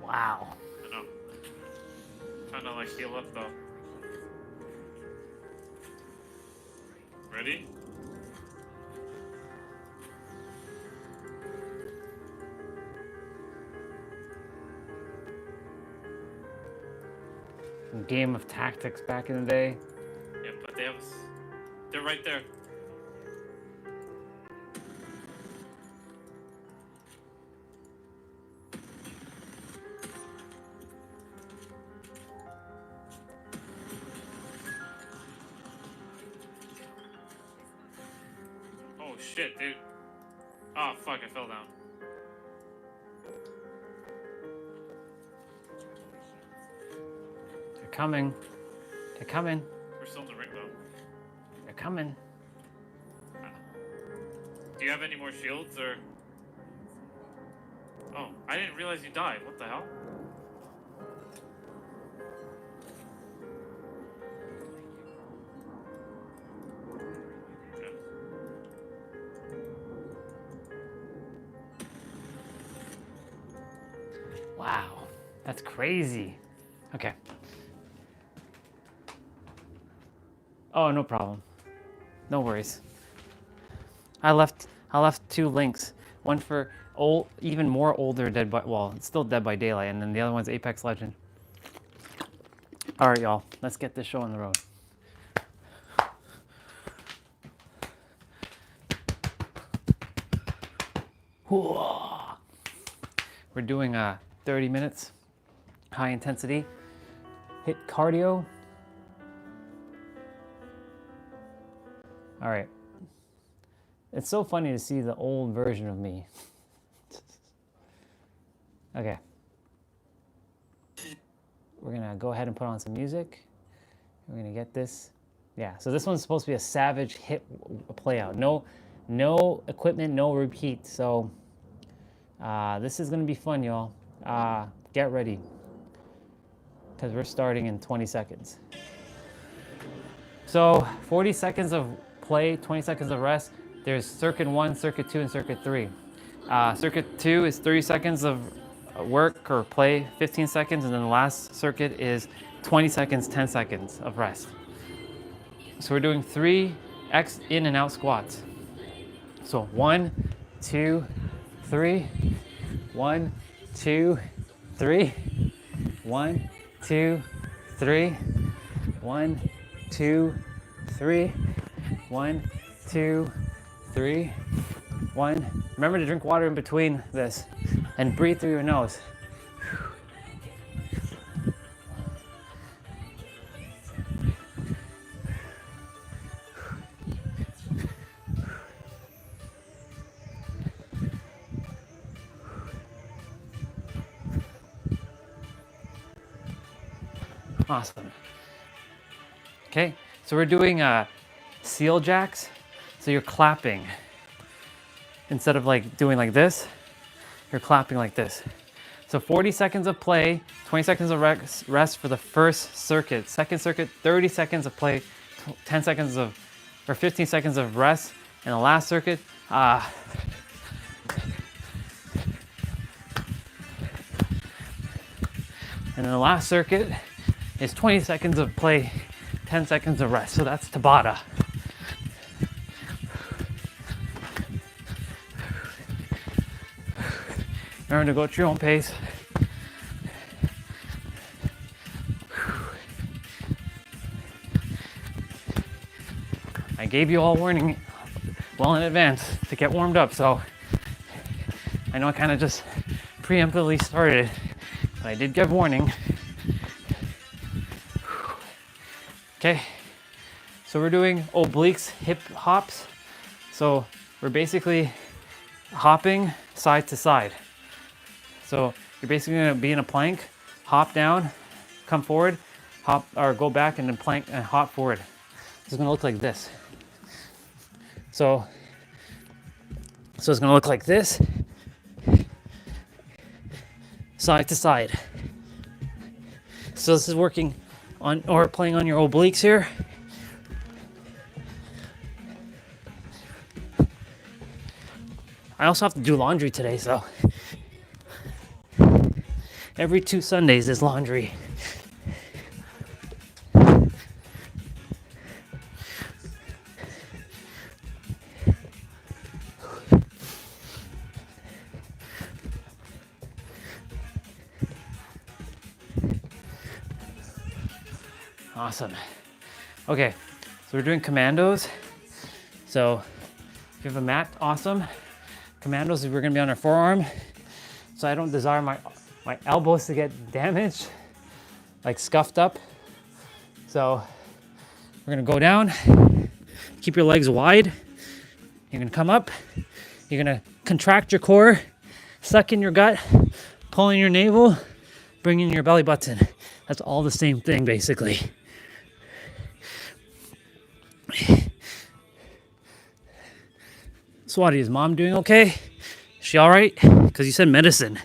Speaker 1: Wow.
Speaker 4: I know. Trying to like heal up though. Ready?
Speaker 1: Game of tactics back in the day.
Speaker 4: Yeah, but they're right there. Oh shit, dude. Oh fuck, I fell down.
Speaker 1: They're coming. They're coming.
Speaker 4: We're still in the ring though.
Speaker 1: They're coming.
Speaker 4: Do you have any more shields or? Oh, I didn't realize you died. What the hell? Okay.
Speaker 1: Wow. That's crazy. Okay. Oh, no problem. No worries. I left 2 links. One for even more older Dead by, well, it's still Dead by Daylight, and then the other one's Apex Legend. All right, y'all, let's get this show on the road. We're doing 30 minutes, high intensity, HIIT cardio. All right. It's so funny to see the old version of me. Okay. We're gonna go ahead and put on some music. We're gonna get this. Yeah, so this one's supposed to be a savage HIIT play out. No equipment, no repeat. So this is gonna be fun, y'all. Get ready, because we're starting in 20 seconds. So 40 seconds of play, 20 seconds of rest. There's circuit 1, circuit 2, and circuit 3. Circuit 2 is 30 seconds of work or play, 15 seconds, and then the last circuit is 20 seconds, 10 seconds of rest. So we're doing 3 X in and out squats. So 1, 2, 3, 1, 2, 3, 1, 2, 3, 1, 2, 3, 1, 2, 3, 1. Remember to drink water in between this and breathe through your nose. Awesome. Okay, so we're doing seal jacks. So you're clapping. Instead of like doing like this, you're clapping like this. So 40 seconds of play, 20 seconds of rest for the first circuit. Second circuit, 30 seconds of play, 10 seconds of, or 15 seconds of rest. And the last circuit, and then the last circuit is 20 seconds of play, 10 seconds of rest. So that's Tabata. Remember to go at your own pace. I gave you all warning well in advance to get warmed up, so I know I kind of just preemptively started, but I did give warning. Okay, so we're doing obliques, hip hops. So we're basically hopping side to side. So you're basically gonna be in a plank, hop down, come forward, hop, or go back and then plank and hop forward. It's gonna look like this. So it's gonna look like this, side to side. So this is working on, or playing on your obliques here. I also have to do laundry today, so Every 2 Sundays is laundry. Awesome. Okay, so we're doing commandos. So if you have a mat, awesome. Commandos, we're gonna be on our forearm. So I don't desire my elbows to get damaged, like scuffed up. So we're gonna go down, keep your legs wide. You're gonna come up, you're gonna contract your core, suck in your gut, pull in your navel, bring in your belly button. That's all the same thing, basically. Swati, is mom doing okay? Is she all right? Because you said medicine.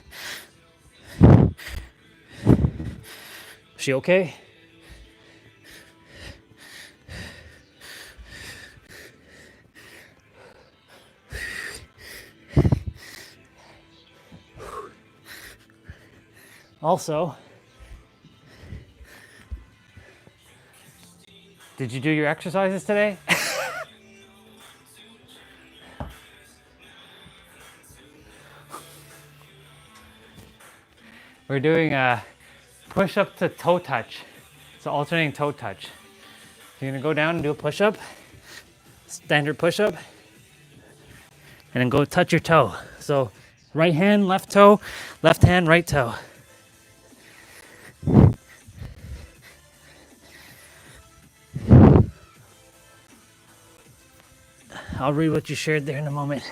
Speaker 1: Is she okay? Also, did you do your exercises today? We're doing a push-up to toe touch. So alternating toe touch. So you're gonna go down and do a push-up, standard push-up, and then go touch your toe. So right hand, left toe, left hand, right toe. I'll read what you shared there in a moment.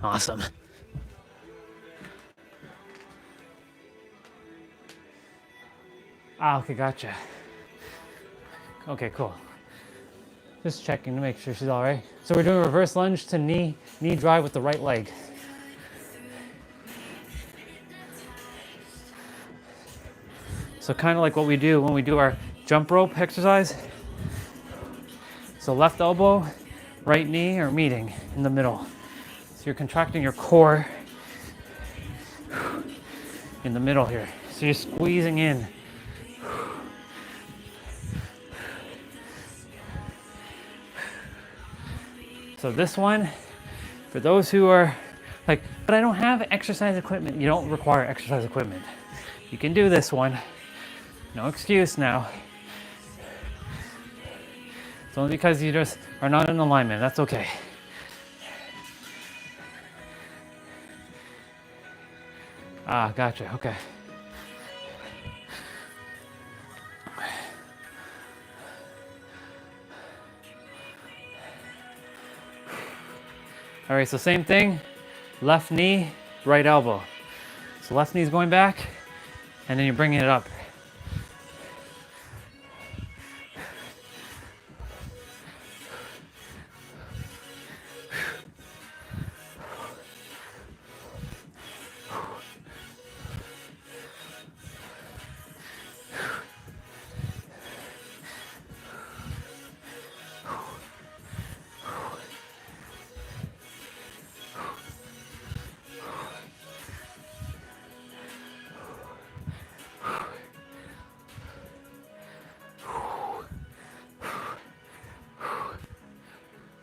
Speaker 1: Awesome. Ah, okay, gotcha. Okay, cool. Just checking to make sure she's all right. So we're doing a reverse lunge to knee drive with the right leg. So kind of like what we do when we do our jump rope exercise. So left elbow, right knee are meeting in the middle. So you're contracting your core in the middle here. So you're squeezing in. So this one, for those who are like, but I don't have exercise equipment. You don't require exercise equipment. You can do this one. No excuse now. It's only because you just are not in alignment. That's okay. Ah, gotcha. Okay. All right, so same thing, left knee, right elbow. So left knee's going back, and then you're bringing it up.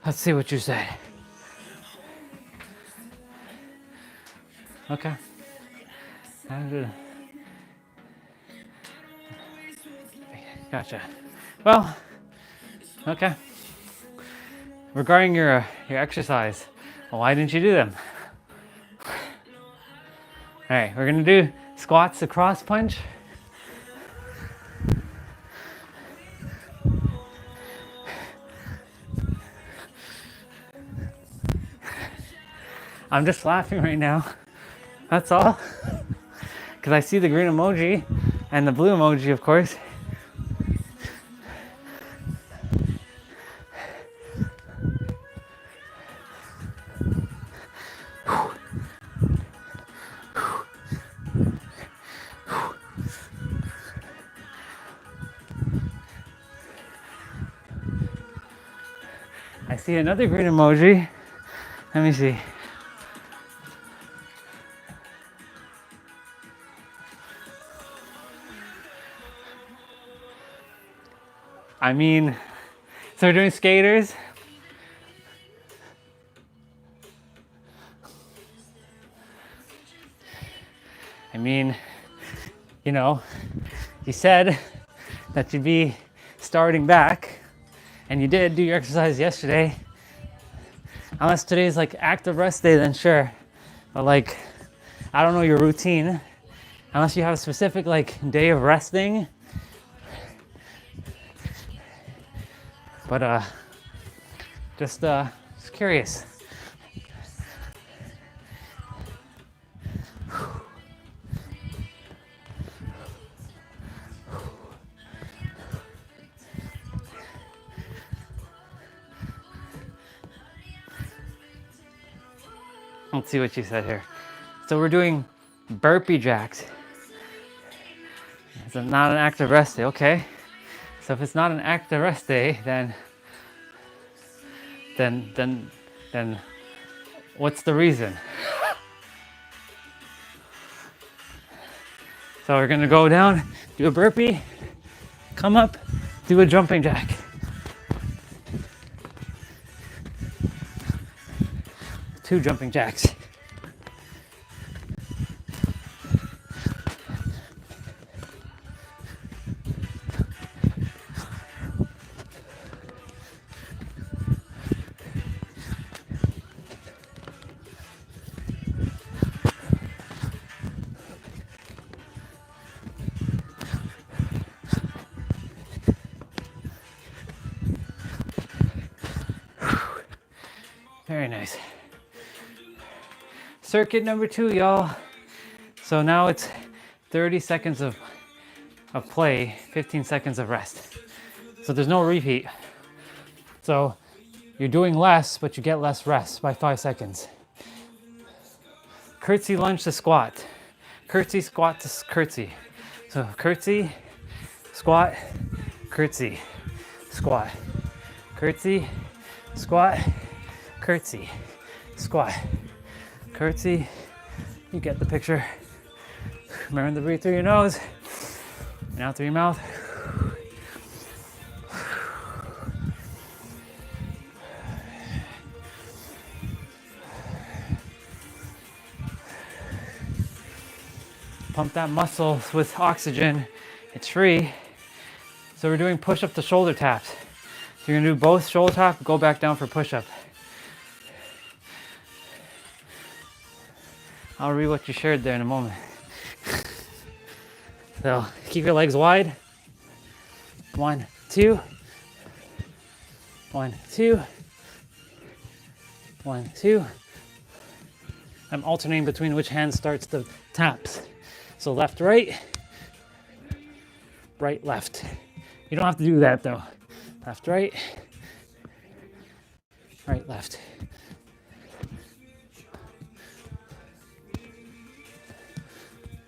Speaker 1: Let's see what you say. Okay. I'm good. Gotcha. Well, okay. Regarding your exercise, well, why didn't you do them? All right, we're gonna do squats to cross punch. I'm just laughing right now. That's all. Because I see the green emoji and the blue emoji, of course. see another green emoji. Let me see. I mean, so we're doing skaters. I mean, you know, you said that you'd be starting back, and you did do your exercise yesterday. Unless today's like active rest day, then sure. But like, I don't know your routine. Unless you have a specific like day of resting. But just curious. Let's see what she said here. So we're doing burpee jacks. It's not an active rest day, okay. So if it's not an active rest day, then what's the reason? So we're gonna go down, do a burpee, come up, do a jumping jack. Two jumping jacks. Very nice. Circuit number 2, y'all. So now it's 30 seconds of play, 15 seconds of rest. So there's no repeat. So you're doing less, but you get less rest by 5 seconds. Curtsy lunge to squat. Curtsy, squat to curtsy. So curtsy, squat, curtsy, squat. Curtsy, squat, curtsy, squat. Curtsy, you get the picture. Remember to breathe through your nose and out through your mouth. Pump that muscle with oxygen. It's free. So we're doing push-up to shoulder taps. So you're gonna do both shoulder tap, go back down for push-up. I'll read what you shared there in a moment. So keep your legs wide. 1, 2. 1, 2. 1, 2. I'm alternating between which hand starts the taps. So left, right. Right, left. You don't have to do that though. Left, right. Right, left.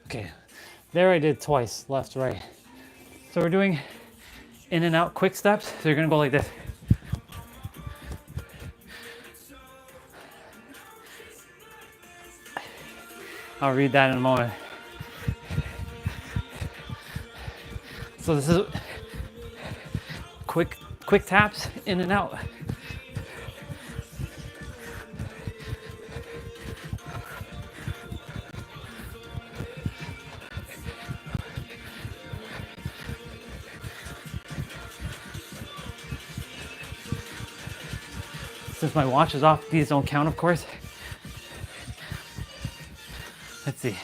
Speaker 1: Okay, there I did twice, left, right. So we're doing in and out quick steps. So you're gonna go like this. I'll read that in a moment. So this is quick taps in and out. Since my watch is off, these don't count, of course. Let's see.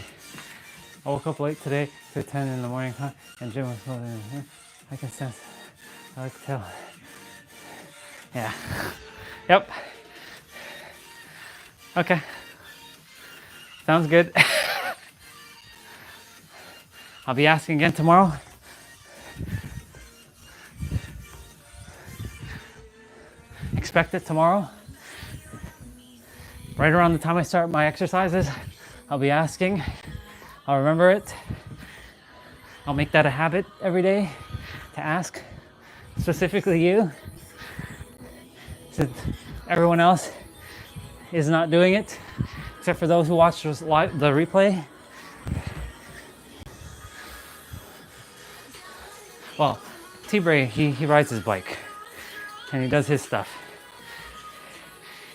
Speaker 1: I woke up late today to 10 in the morning, and gym was closed in here. I can sense. I like to tell. Yeah. Yep. Okay. Sounds good. I'll be asking again tomorrow. Expect it tomorrow. Right around the time I start my exercises, I'll be asking. I'll remember it. I'll make that a habit every day to ask, specifically you.
Speaker 6: since everyone else is not doing it, except for those who watch the replay. Well, T-Bray, he rides his bike and he does his stuff.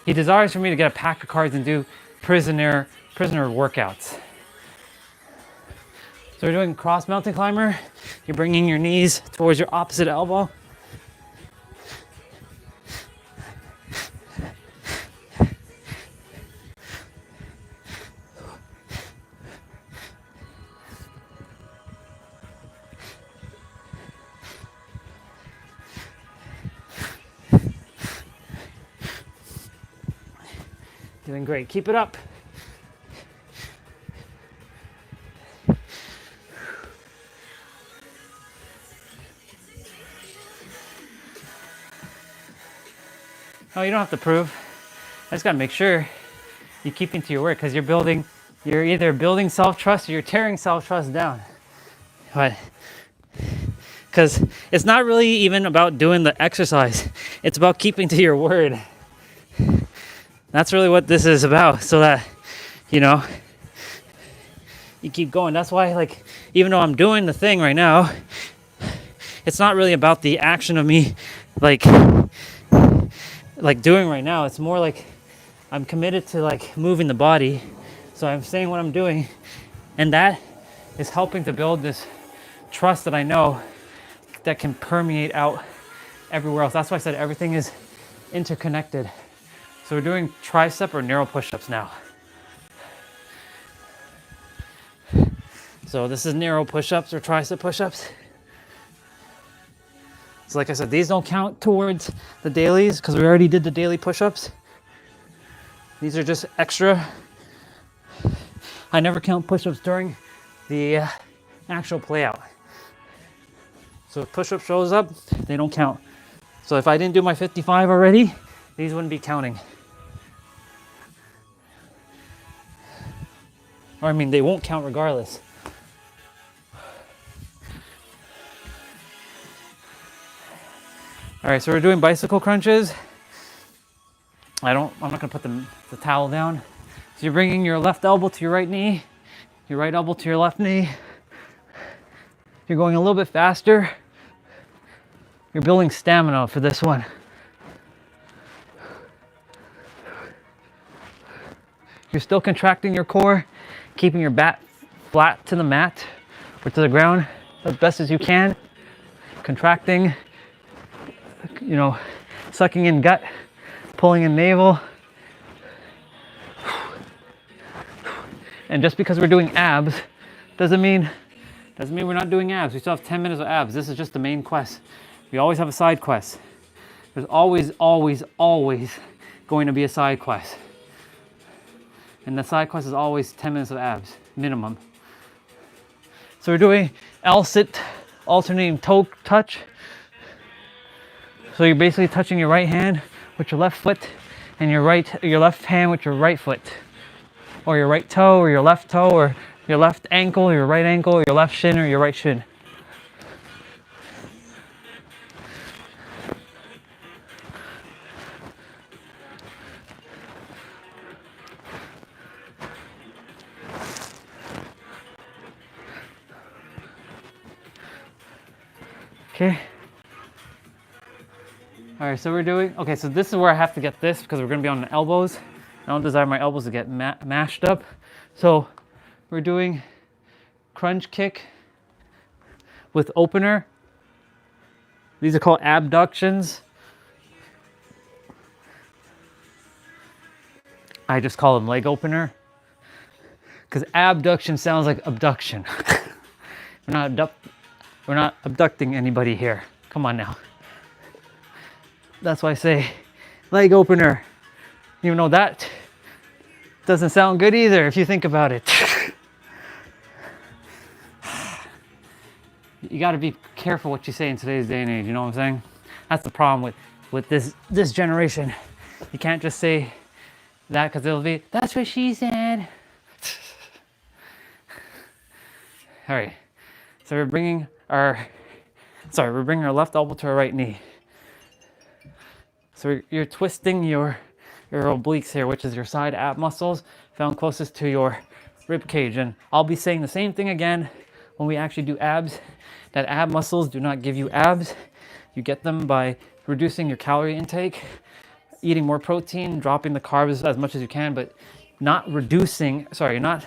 Speaker 6: He desires for me to get a pack of cards and do prisoner workouts. So we're doing cross mountain climber. You're bringing your knees towards your opposite elbow. Doing great. Keep it up. Oh, you don't have to prove. I just gotta make sure you keep into your work, because you're either building self-trust or you're tearing self-trust down. But because it's not really even about doing the exercise, it's about keeping to your word. That's really what this is about, so that, you know, you keep going. That's why, like, even though I'm doing the thing right now, it's not really about the action of me, like doing right now. It's more like I'm committed to, like, moving the body. So I'm saying what I'm doing, and that is helping to build this trust that I know that can permeate out everywhere else. That's why I said everything is interconnected. So we're doing tricep or narrow push-ups now. So this is narrow push-ups or tricep push-ups. So like I said, these don't count towards the dailies because we already did the daily push-ups. These are just extra. I never count push-ups during the actual play out. So if push-up shows up, they don't count. So if I didn't do my 55 already, these wouldn't be counting. Or I mean, they won't count regardless. All right, so we're doing bicycle crunches. I'm not gonna put the towel down. So you're bringing your left elbow to your right knee, your right elbow to your left knee. You're going a little bit faster. You're building stamina for this one. You're still contracting your core, keeping your back flat to the mat or to the ground as best as you can. Contracting, you know, sucking in gut, pulling in navel. And just because we're doing abs doesn't mean we're not doing abs. We still have 10 minutes of abs. This is just the main quest. We always have a side quest. There's always going to be a side quest. And the side quest is always 10 minutes of abs, minimum. So we're doing L-sit, alternating toe touch. So you're basically touching your right hand with your left foot and your left hand with your right foot. Or your right toe, or your left toe, or your left ankle, or your right ankle, or your left shin, or your right shin. Okay. All right, so we're doing, okay, so this is where I have to get this because we're gonna be on the elbows. I don't desire my elbows to get mashed up. So we're doing crunch kick with opener. These are called abductions. I just call them leg opener because abduction sounds like abduction. We're not abducting anybody here. Come on now. That's why I say leg opener. Even though that doesn't sound good either if you think about it. You got to be careful what you say in today's day and age, you know what I'm saying? That's the problem with this generation. You can't just say that because it'll be, that's what she said. All right, so we're bringing our left elbow to our right knee. So you're twisting your obliques here, which is your side ab muscles found closest to your rib cage. And I'll be saying the same thing again when we actually do abs, that ab muscles do not give you abs. You get them by reducing your calorie intake, eating more protein, dropping the carbs as much as you can, but not not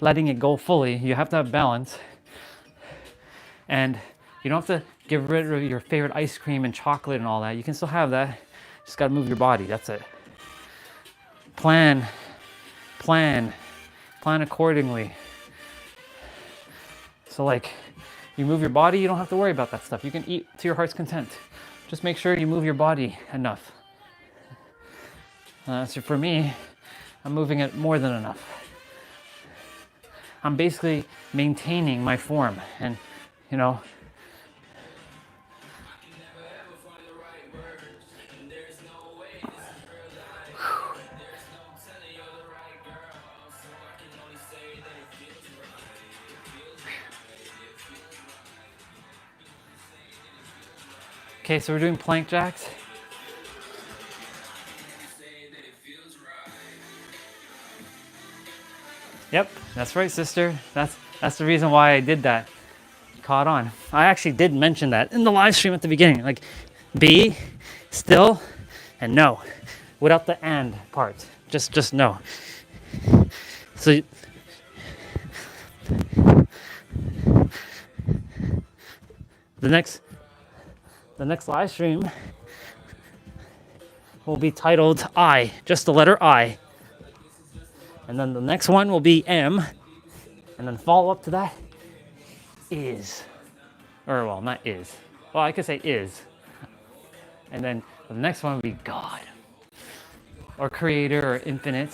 Speaker 6: letting it go fully. You have to have balance. And you don't have to get rid of your favorite ice cream and chocolate and all that. You can still have that. Just gotta move your body, that's it. Plan accordingly. So like, you move your body, you don't have to worry about that stuff. You can eat to your heart's content. Just make sure you move your body enough. So for me, I'm moving it more than enough. I'm basically maintaining my form, and you know, okay, so we're doing plank jacks. Yep, that's right, sister. That's the reason why I did that. Caught on. I actually did mention that in the live stream at the beginning. Like, be still and no, without the and part. Just no. So the next live stream will be titled I, just the letter I. And then the next one will be M, and then follow up to that is, or well, not is. Well, I could say is. And then the next one will be God, or Creator, or Infinite.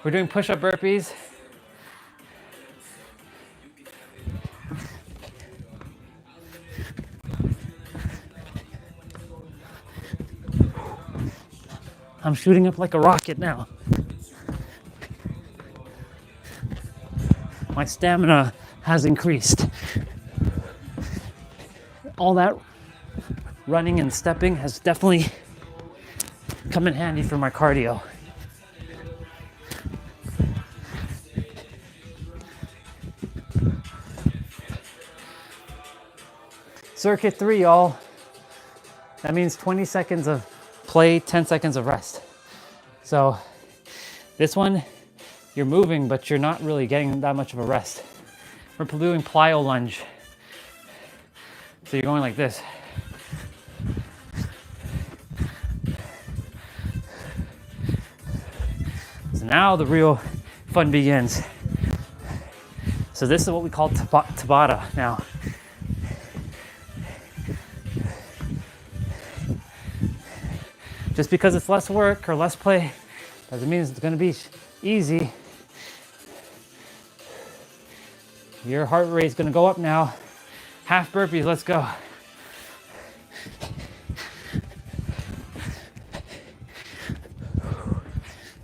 Speaker 6: We're doing push-up burpees. I'm shooting up like a rocket now. My stamina has increased. All that running and stepping has definitely come in handy for my cardio. Circuit 3, y'all. That means 20 seconds of play, 10 seconds of rest. So this one, you're moving, but you're not really getting that much of a rest. We're doing plyo lunge. So you're going like this. So now the real fun begins. So this is what we call Tabata now. Just because it's less work or less play doesn't mean it's going to be easy. Your heart rate is going to go up now. Half burpees, let's go.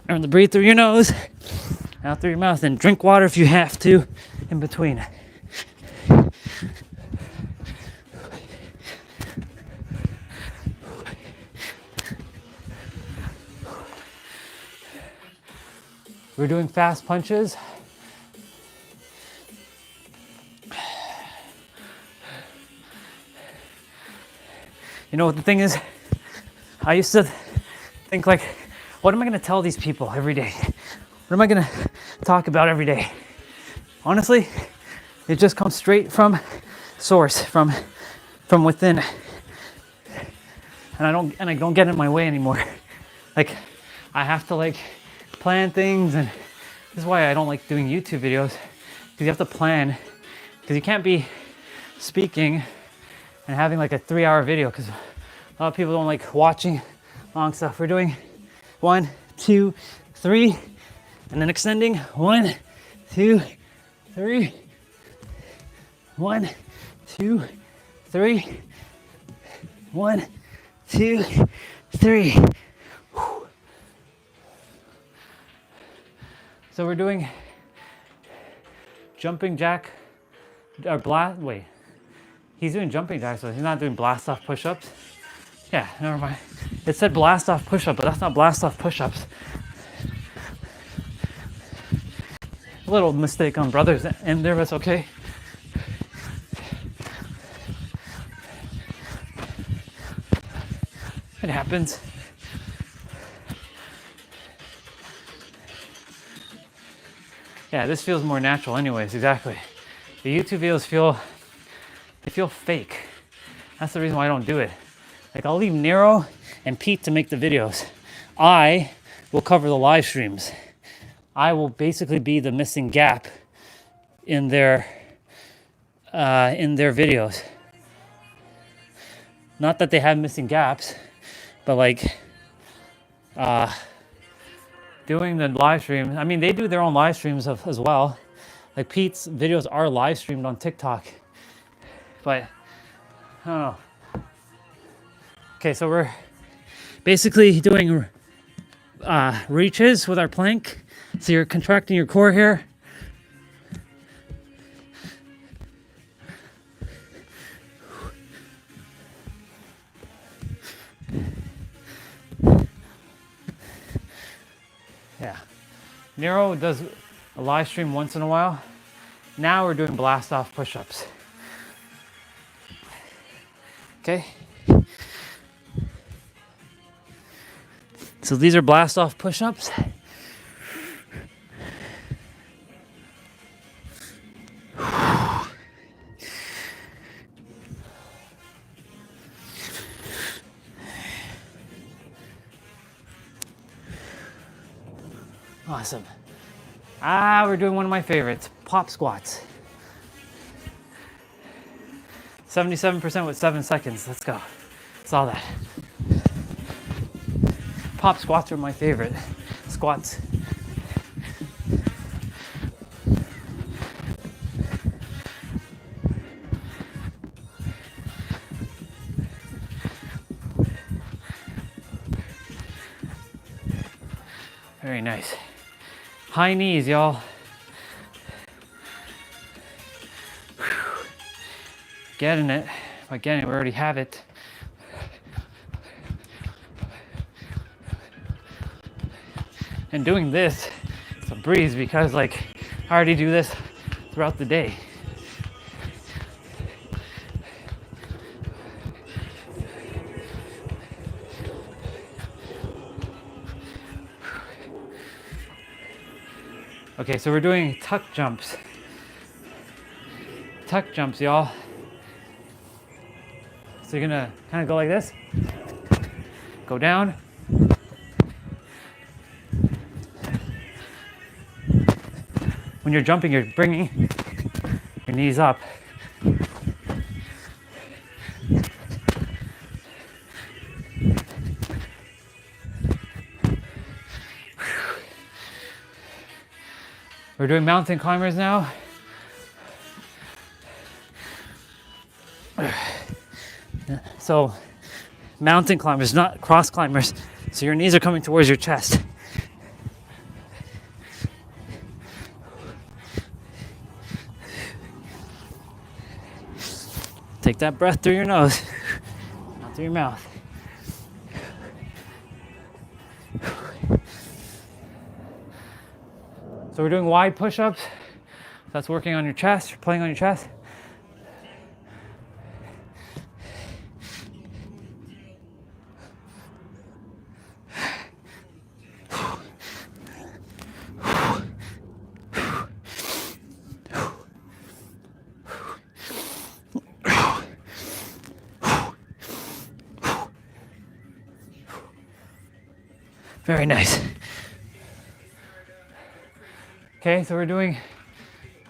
Speaker 6: Learn to breathe through your nose, out through your mouth, and drink water if you have to in between. We're doing fast punches. You know what the thing is? I used to think like, what am I going to tell these people every day? What am I going to talk about every day? Honestly, it just comes straight from source, from within. And I don't get in my way anymore. Like, I have to like plan things, and this is why I don't like doing YouTube videos, because you have to plan, because you can't be speaking and having like a 3-hour video, because a lot of people don't like watching long stuff. We're doing 1, 2, 3, and then extending 1, 2, 3, 1, 2, 3, 1, 2, 3. So we're doing jumping jack, or blast, wait. He's doing jumping jacks, so he's not doing blast off push-ups. Yeah, never mind. It said blast off push-up, but that's not blast off push-ups. A little mistake on brother's end there, but it's okay. It happens. Yeah, this feels more natural anyways, exactly. The YouTube videos feel fake. That's the reason why I don't do it. Like, I'll leave Nero and Pete to make the videos. I will cover the live streams. I will basically be the missing gap in their videos. Not that they have missing gaps, but like doing the live stream. I mean, they do their own live streams as well. Like Pete's videos are live streamed on TikTok, but I don't know. Okay, so we're basically doing reaches with our plank. So you're contracting your core here. Yeah. Nero does a live stream once in a while. Now we're doing blast off push-ups. Okay. So these are blast off push-ups. Awesome. We're doing one of my favorites, pop squats. 77% with 7 seconds. Let's go. Saw that. Pop squats are my favorite squats. Very nice. High knees, y'all. Getting it. By getting it, we already have it. And doing this, it's a breeze because like I already do this throughout the day. Okay, so we're doing tuck jumps. Tuck jumps, y'all. So you're gonna kind of go like this. Go down. When you're jumping, you're bringing your knees up. We're doing mountain climbers now. So, mountain climbers, not cross climbers. So your knees are coming towards your chest. Take that breath through your nose, not through your mouth. So we're doing wide push-ups. That's working on your chest, you're playing on your chest. Very nice. Okay, so we're doing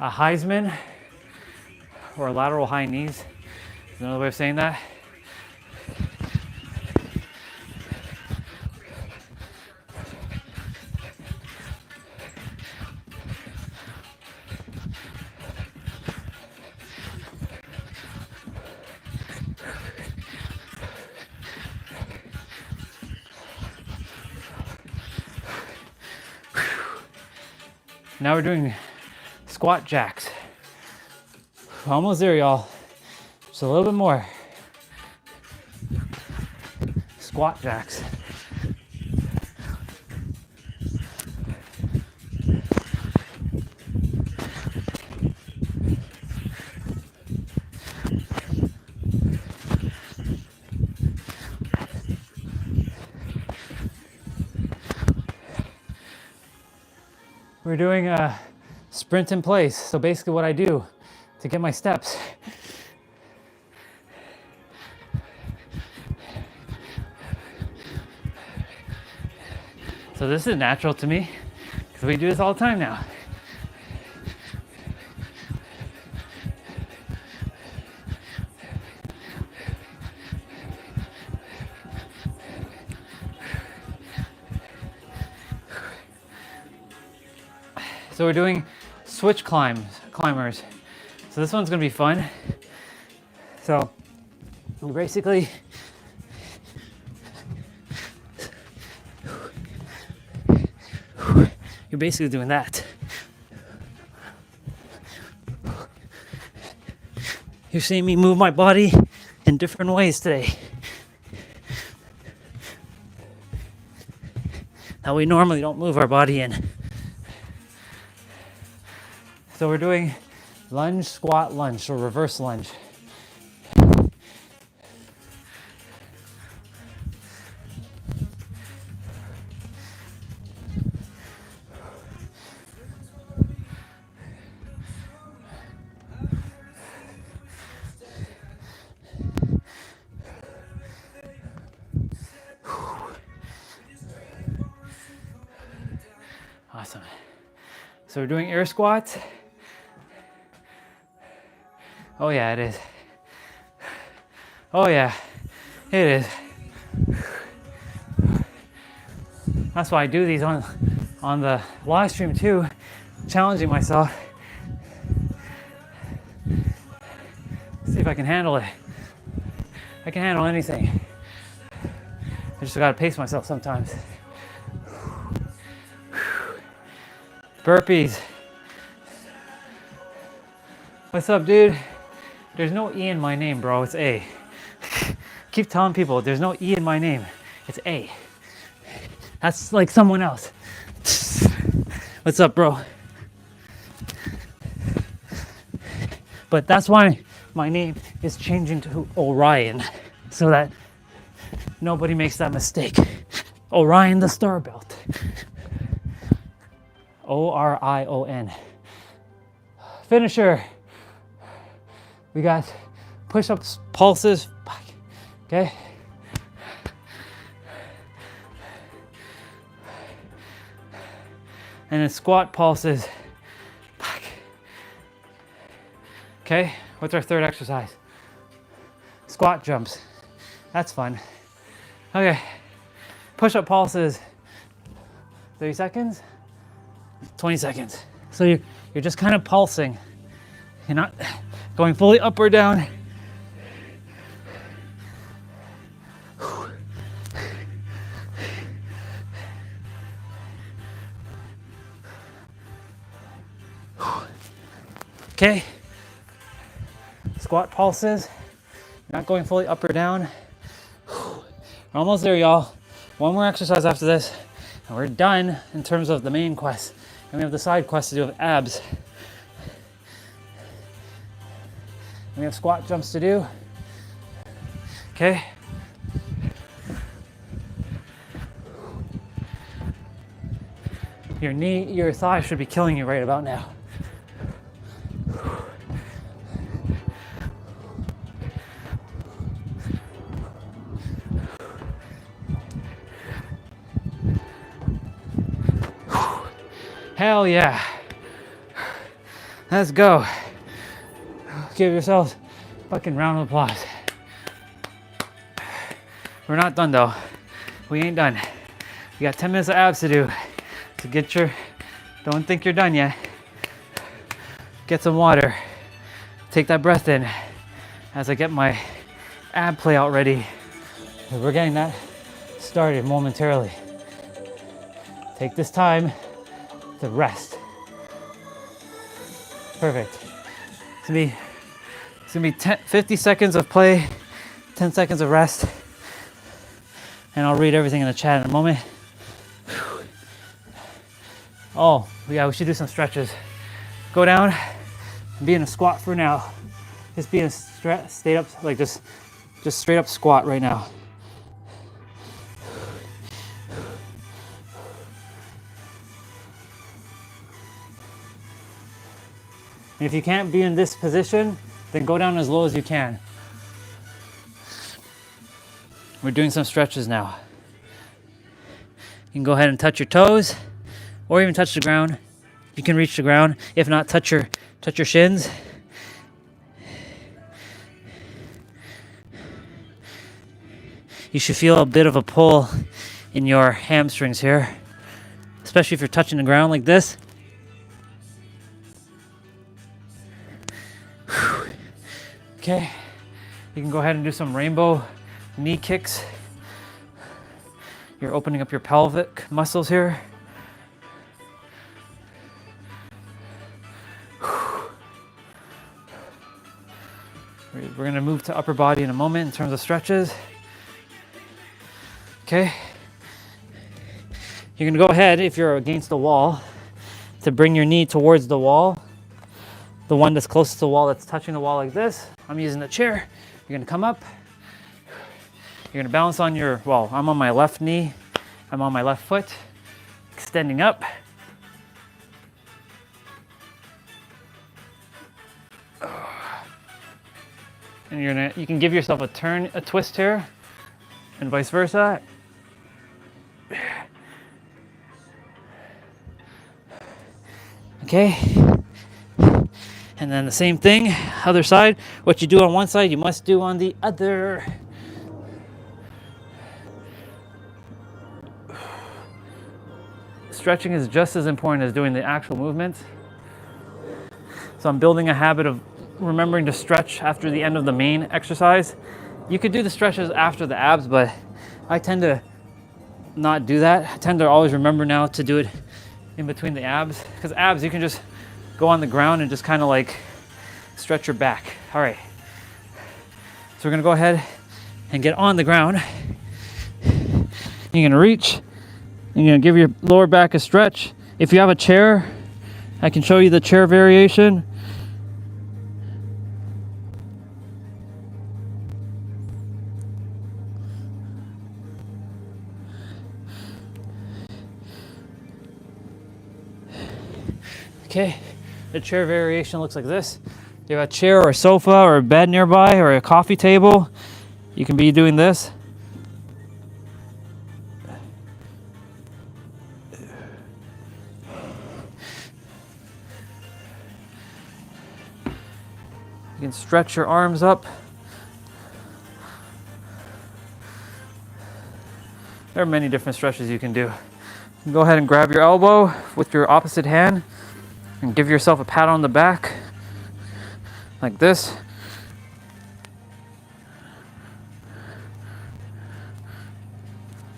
Speaker 6: a Heisman or lateral high knees. Is another way of saying that. Now we're doing squat jacks. Almost there, y'all. Just a little bit more. squat jacks. We're doing a sprint in place. So basically what I do to get my steps. So this is natural to me because we do this all the time now. So we're doing switch climbers. So this one's gonna be fun. So basically, you're basically doing that. You're seeing me move my body in different ways today that we normally don't move our body in. So we're doing lunge, squat, lunge, so reverse lunge. Awesome. So we're doing air squats. Oh yeah, it is. Oh yeah, it is. That's why I do these on the live stream too, challenging myself. See if I can handle it. I can handle anything. I just gotta pace myself sometimes. Burpees. What's up, dude? There's no E in my name, bro. It's A. Keep telling people there's no E in my name. It's A. That's like someone else. What's up, bro? But that's why my name is changing to Orion, so that nobody makes that mistake. Orion the Star Belt. Orion. Finisher. We got push-ups, pulses, okay? And then squat pulses. Okay, what's our third exercise? Squat jumps. That's fun. Okay, push-up pulses. 30 seconds, 20 seconds. So you're just kind of pulsing. You're not going fully up or down. Okay. Squat pulses. Not going fully up or down. We're almost there, y'all. One more exercise after this, and we're done in terms of the main quest. And we have the side quest to do with abs. We have squat jumps to do. Okay. Your thigh should be killing you right about now. Hell yeah. Let's go. Give yourselves a fucking round of applause. We're not done though. We ain't done. We got 10 minutes of abs to do. So don't think you're done yet. Get some water. Take that breath in as I get my ab play out ready. We're getting that started momentarily. Take this time to rest. Perfect. It's gonna be 50 seconds of play, 10 seconds of rest. and I'll read everything in the chat in a moment. Oh, yeah, we should do some stretches. Go down and be in a squat for now. Just be in a stay up, like just straight up squat right now. And if you can't be in this position, then go down as low as you can. We're doing some stretches now. You can go ahead and touch your toes, or even touch the ground. You can reach the ground. If not, touch your shins. You should feel a bit of a pull in your hamstrings here, especially if you're touching the ground like this. Okay, you can go ahead and do some rainbow knee kicks. You're opening up your pelvic muscles here. We're going to move to upper body in a moment in terms of stretches. Okay. You're going to go ahead, if you're against the wall, to bring your knee towards the wall. The one that's closest to the wall, that's touching the wall like this. I'm using the chair. You're going to come up. You're going to balance on your, well, I'm on my left knee. I'm on my left foot, extending up. And you can give yourself a turn, a twist here, and vice versa. Okay. And then the same thing, other side. What you do on one side, you must do on the other. Stretching is just as important as doing the actual movements. So I'm building a habit of remembering to stretch after the end of the main exercise. You could do the stretches after the abs, but I tend to not do that. I tend to always remember now to do it in between the abs, because abs, you can just go on the ground and just kind of like stretch your back. All right. So we're gonna go ahead and get on the ground. You're gonna reach. You're gonna give your lower back a stretch. If you have a chair, I can show you the chair variation. Okay, the chair variation looks like this. If you have a chair or a sofa or a bed nearby or a coffee table, you can be doing this. You can stretch your arms up. There are many different stretches you can do. You can go ahead and grab your elbow with your opposite hand and give yourself a pat on the back like this.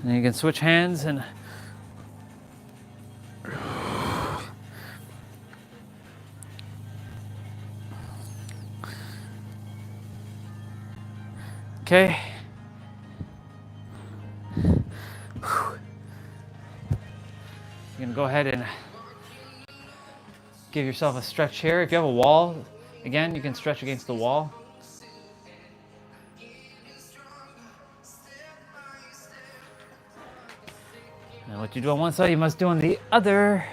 Speaker 6: And you can switch hands and okay. You can go ahead and give yourself a stretch here. If you have a wall, again, you can stretch against the wall. And what you do on one side, you must do on the other.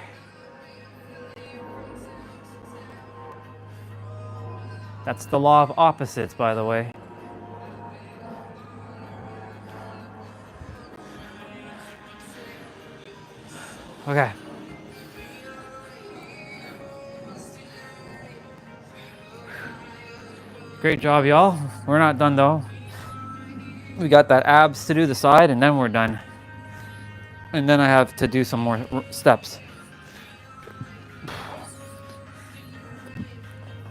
Speaker 6: That's the law of opposites, by the way. Okay. Great job, y'all. We're not done though. We got that abs to do the side, and then we're done. And then I have to do some more steps.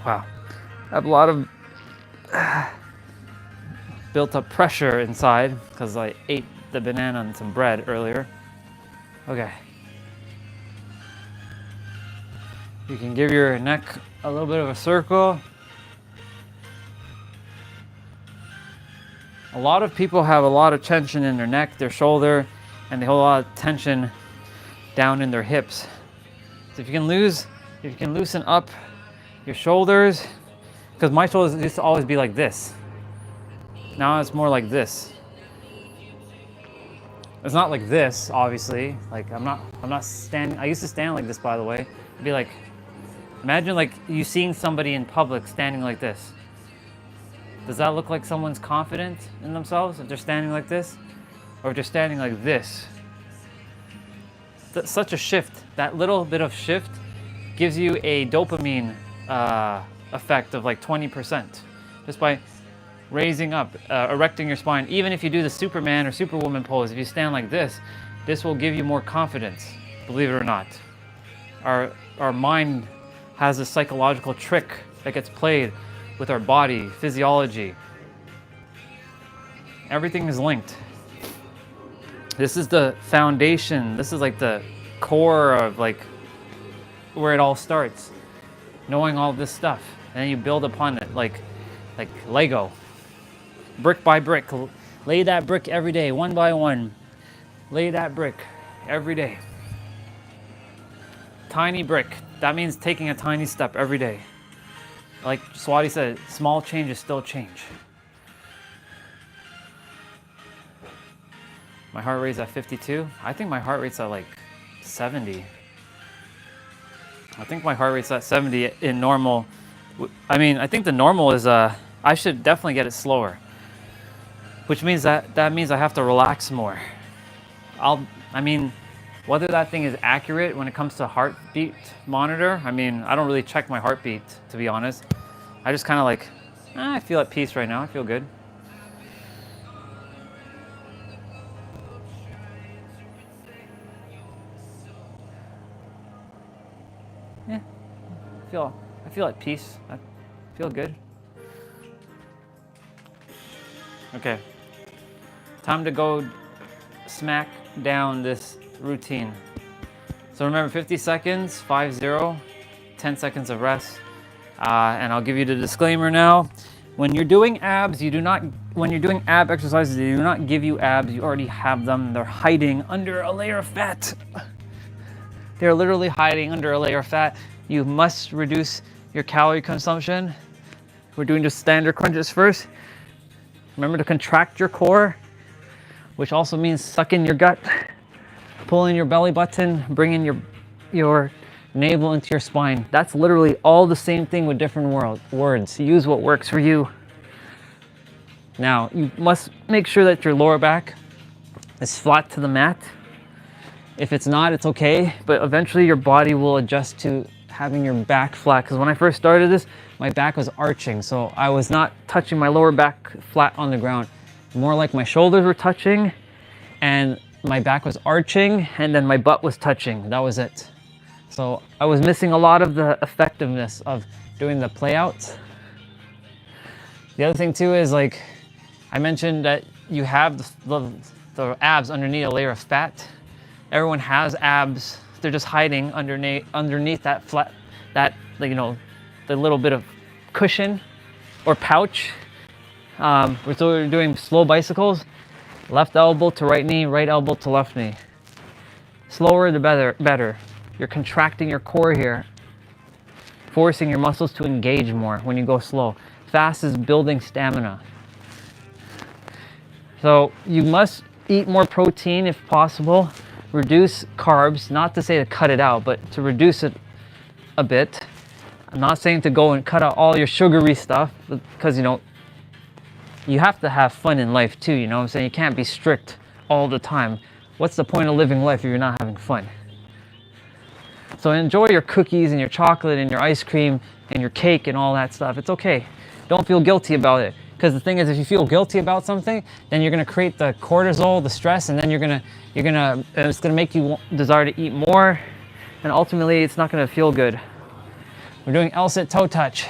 Speaker 6: Wow. I have a lot of built up pressure inside because I ate the banana and some bread earlier. Okay. You can give your neck a little bit of a circle. A lot of people have a lot of tension in their neck, their shoulder, and they hold a lot of tension down in their hips. So if you can loosen up your shoulders, because my shoulders used to always be like this. Now it's more like this. It's not like this, obviously. Like I'm not standing. I used to stand like this, by the way. It'd be like, imagine like you seeing somebody in public standing like this. Does that look like someone's confident in themselves if they're standing like this? Or if they're standing like this? Such a shift, that little bit of shift gives you a dopamine effect of like 20%. Just by raising up, erecting your spine. Even if you do the Superman or Superwoman pose, if you stand like this will give you more confidence, believe it or not. Our mind has a psychological trick that gets played with our body, physiology. Everything is linked. This is the foundation. This is like the core of like where it all starts. Knowing all this stuff, and then you build upon it like Lego, brick by brick. Lay that brick every day, one by one. Lay that brick every day. Tiny brick. That means taking a tiny step every day. Like Swati said, small change is still change. My heart rate's at 52. I think my heart rate's at like 70. I think my heart rate's at 70 in normal. I mean, I think the normal is, I should definitely get it slower. Which means that means I have to relax more. I mean, whether that thing is accurate when it comes to heartbeat monitor, I mean, I don't really check my heartbeat, to be honest. I just kind of like, I feel at peace right now. I feel good. Yeah, I feel at peace. I feel good. Okay, time to go smack down this routine. So remember, 50 seconds, 5-0, 10 seconds of rest. And I'll give you the disclaimer now. When you're doing abs, when you're doing ab exercises, they do not give you abs. You already have them. They're hiding under a layer of fat. They're literally hiding under a layer of fat. You must reduce your calorie consumption. We're doing just standard crunches first. Remember to contract your core, which also means suck in your gut, pull in your belly button, bring in your navel into your spine. That's literally all the same thing with different words. Use what works for you. Now, you must make sure that your lower back is flat to the mat. If it's not, it's okay, but eventually your body will adjust to having your back flat. Because when I first started this, my back was arching, so I was not touching my lower back flat on the ground. More like my shoulders were touching, and my back was arching, and then my butt was touching. That was it. So I was missing a lot of the effectiveness of doing the playouts. The other thing too is, like I mentioned, that you have the abs underneath a layer of fat. Everyone has abs. They're just hiding underneath that flat, the little bit of cushion or pouch. We're doing slow bicycles. Left elbow to right knee, right elbow to left knee. Slower the better. You're contracting your core here, forcing your muscles to engage more when you go slow. Fast is building stamina. So you must eat more protein if possible. Reduce carbs, not to say to cut it out, but to reduce it a bit. I'm not saying to go and cut out all your sugary stuff, because you have to have fun in life too, you know what I'm saying? You can't be strict all the time. What's the point of living life if you're not having fun? So enjoy your cookies and your chocolate and your ice cream and your cake and all that stuff. It's okay. Don't feel guilty about it. Because the thing is, if you feel guilty about something, then you're gonna create the cortisol, the stress, and then it's gonna make you desire to eat more, and ultimately it's not gonna feel good. We're doing L-sit toe touch.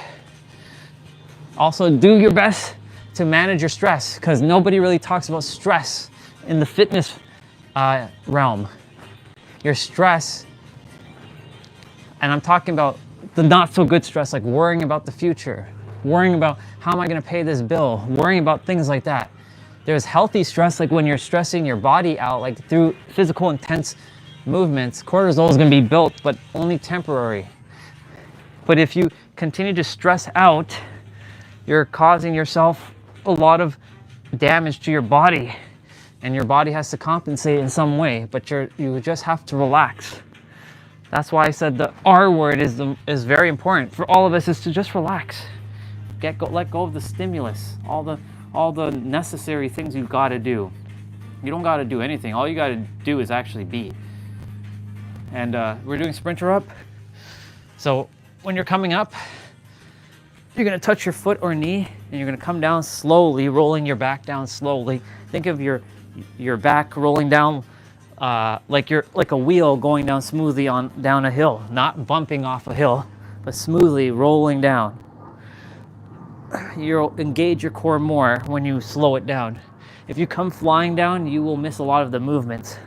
Speaker 6: Also, do your best to manage your stress, because nobody really talks about stress in the fitness realm. Your stress, and I'm talking about the not so good stress, like worrying about the future, worrying about how am I going to pay this bill, worrying about things like that. There's healthy stress, like when you're stressing your body out, like through physical intense movements, cortisol is going to be built, but only temporary. But if you continue to stress out, you're causing yourself a lot of damage to your body, and your body has to compensate in some way, but you just have to relax. That's why I said the R word is very important for all of us, is to just relax. Let go of the stimulus, all the necessary things you've got to do. You don't got to do anything. All you got to do is actually be. And we're doing sprinter up. So when you're coming up, you're going to touch your foot or knee, and you're going to come down slowly, rolling your back down slowly. Think of your back rolling down like a wheel going down smoothly down a hill, not bumping off a hill, but smoothly rolling down. You'll engage your core more when you slow it down. If you come flying down, you will miss a lot of the movements.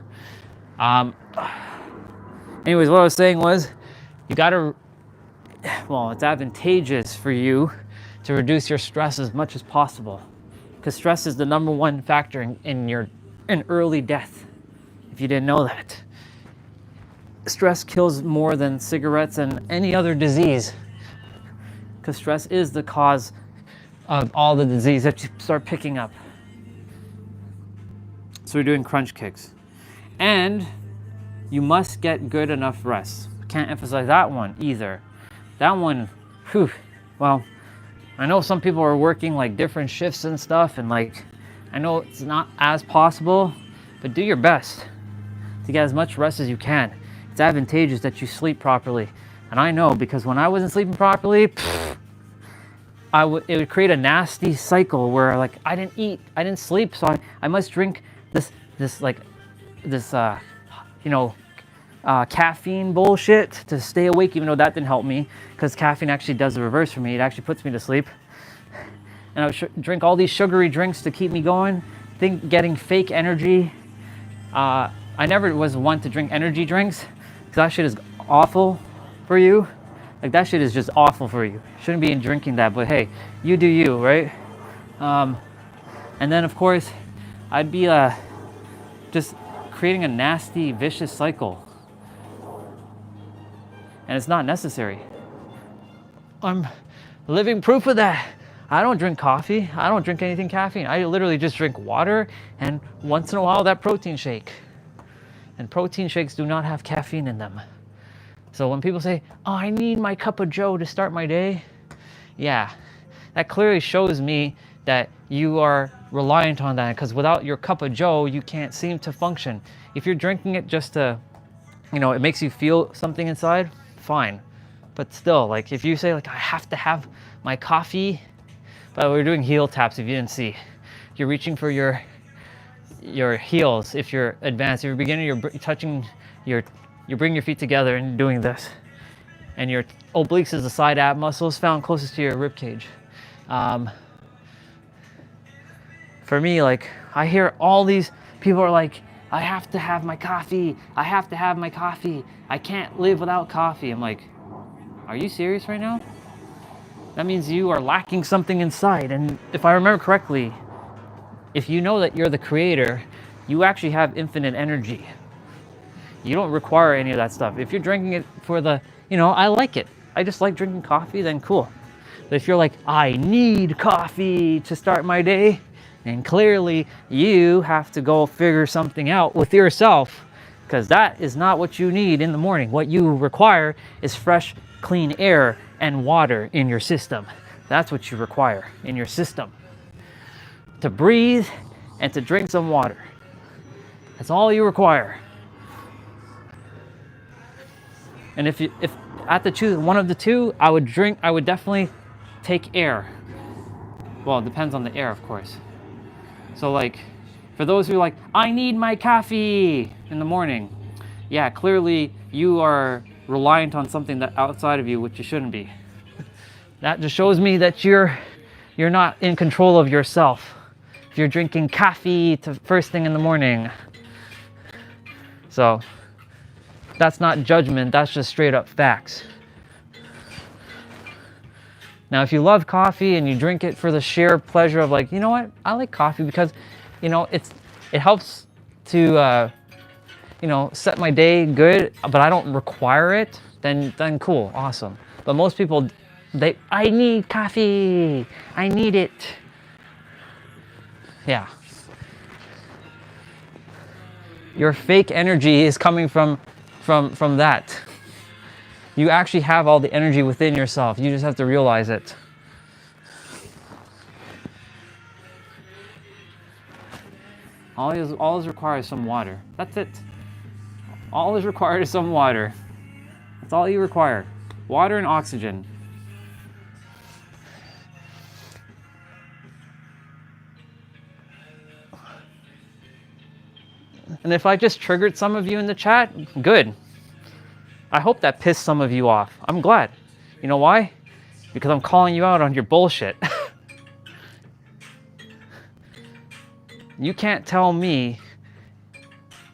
Speaker 6: Anyways, what I was saying was, it's advantageous for you to reduce your stress as much as possible, because stress is the number one factor in early death, if you didn't know that. Stress kills more than cigarettes and any other disease, because stress is the cause of all the disease that you start picking up. So we're doing crunch kicks. And you must get good enough rest. Can't emphasize that one either. That one, well, I know some people are working like different shifts and stuff, and like, I know it's not as possible, but do your best to get as much rest as you can. It's advantageous that you sleep properly. And I know, because when I wasn't sleeping properly, it would create a nasty cycle where like I didn't eat, I didn't sleep, so I must drink this caffeine bullshit to stay awake, even though that didn't help me, because caffeine actually does the reverse for me. It actually puts me to sleep. And I would drink all these sugary drinks to keep me going, getting fake energy. I never was one to drink energy drinks, because that shit is awful for you. Like, that shit is just awful for you. Shouldn't be drinking that, but hey, you do you, right? And then, of course, I'd be just creating a nasty, vicious cycle. And it's not necessary. I'm living proof of that. I don't drink coffee. I don't drink anything caffeine. I literally just drink water, and once in a while that protein shake. And protein shakes do not have caffeine in them. So when people say, oh, I need my cup of joe to start my day, yeah, that clearly shows me that you are reliant on that, because without your cup of joe, you can't seem to function. If you're drinking it just to, it makes you feel something inside, fine. But still, like, if you say, like, I have to have my coffee, but we're doing heel taps if you didn't see. You're reaching for your heels if you're advanced. If you're beginner, you're touching you bring your feet together and doing this. And your obliques is the side ab muscles found closest to your rib cage. For me, like, I hear all these people are like, I have to have my coffee. I have to have my coffee. I can't live without coffee. I'm like, are you serious right now? That means you are lacking something inside. And if I remember correctly, if you know that you're the creator, you actually have infinite energy. You don't require any of that stuff. If you're drinking it for I like it. I just like drinking coffee, then cool. But if you're like, I need coffee to start my day, then clearly you have to go figure something out with yourself, because that is not what you need in the morning. What you require is fresh, clean air and water in your system. That's what you require in your system. To breathe and to drink some water. That's all you require. And if I had to choose one of the two, I would definitely take air. Well, it depends on the air, of course. So, like, for those who are like, I need my coffee in the morning. Yeah, clearly you are reliant on something that outside of you, which you shouldn't be. That just shows me that you're not in control of yourself. If you're drinking coffee to first thing in the morning. So, that's not judgment, that's just straight up facts. Now, if you love coffee and you drink it for the sheer pleasure of like, you know what, I like coffee because you know, it helps to you know, set my day good, but I don't require it, then cool, awesome. But most people, I need coffee, I need it. Yeah. Your fake energy is coming from that. You actually have all the energy within yourself. You just have to realize it. All is required is some water. That's it. All is required is some water. That's all you require. Water and oxygen. And if I just triggered some of you in the chat, good. I hope that pissed some of you off. I'm glad. You know why? Because I'm calling you out on your bullshit. You can't tell me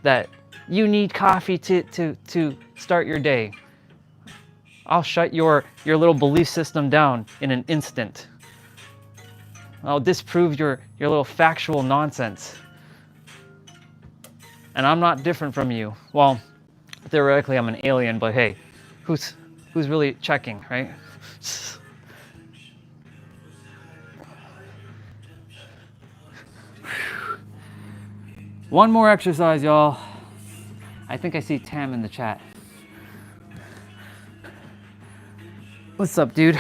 Speaker 6: that you need coffee to start your day. I'll shut your little belief system down in an instant. I'll disprove your little factual nonsense. And I'm not different from you. Well, theoretically I'm an alien, but hey, who's really checking, right? One more exercise, y'all. I think I see Tam in the chat. What's up, dude?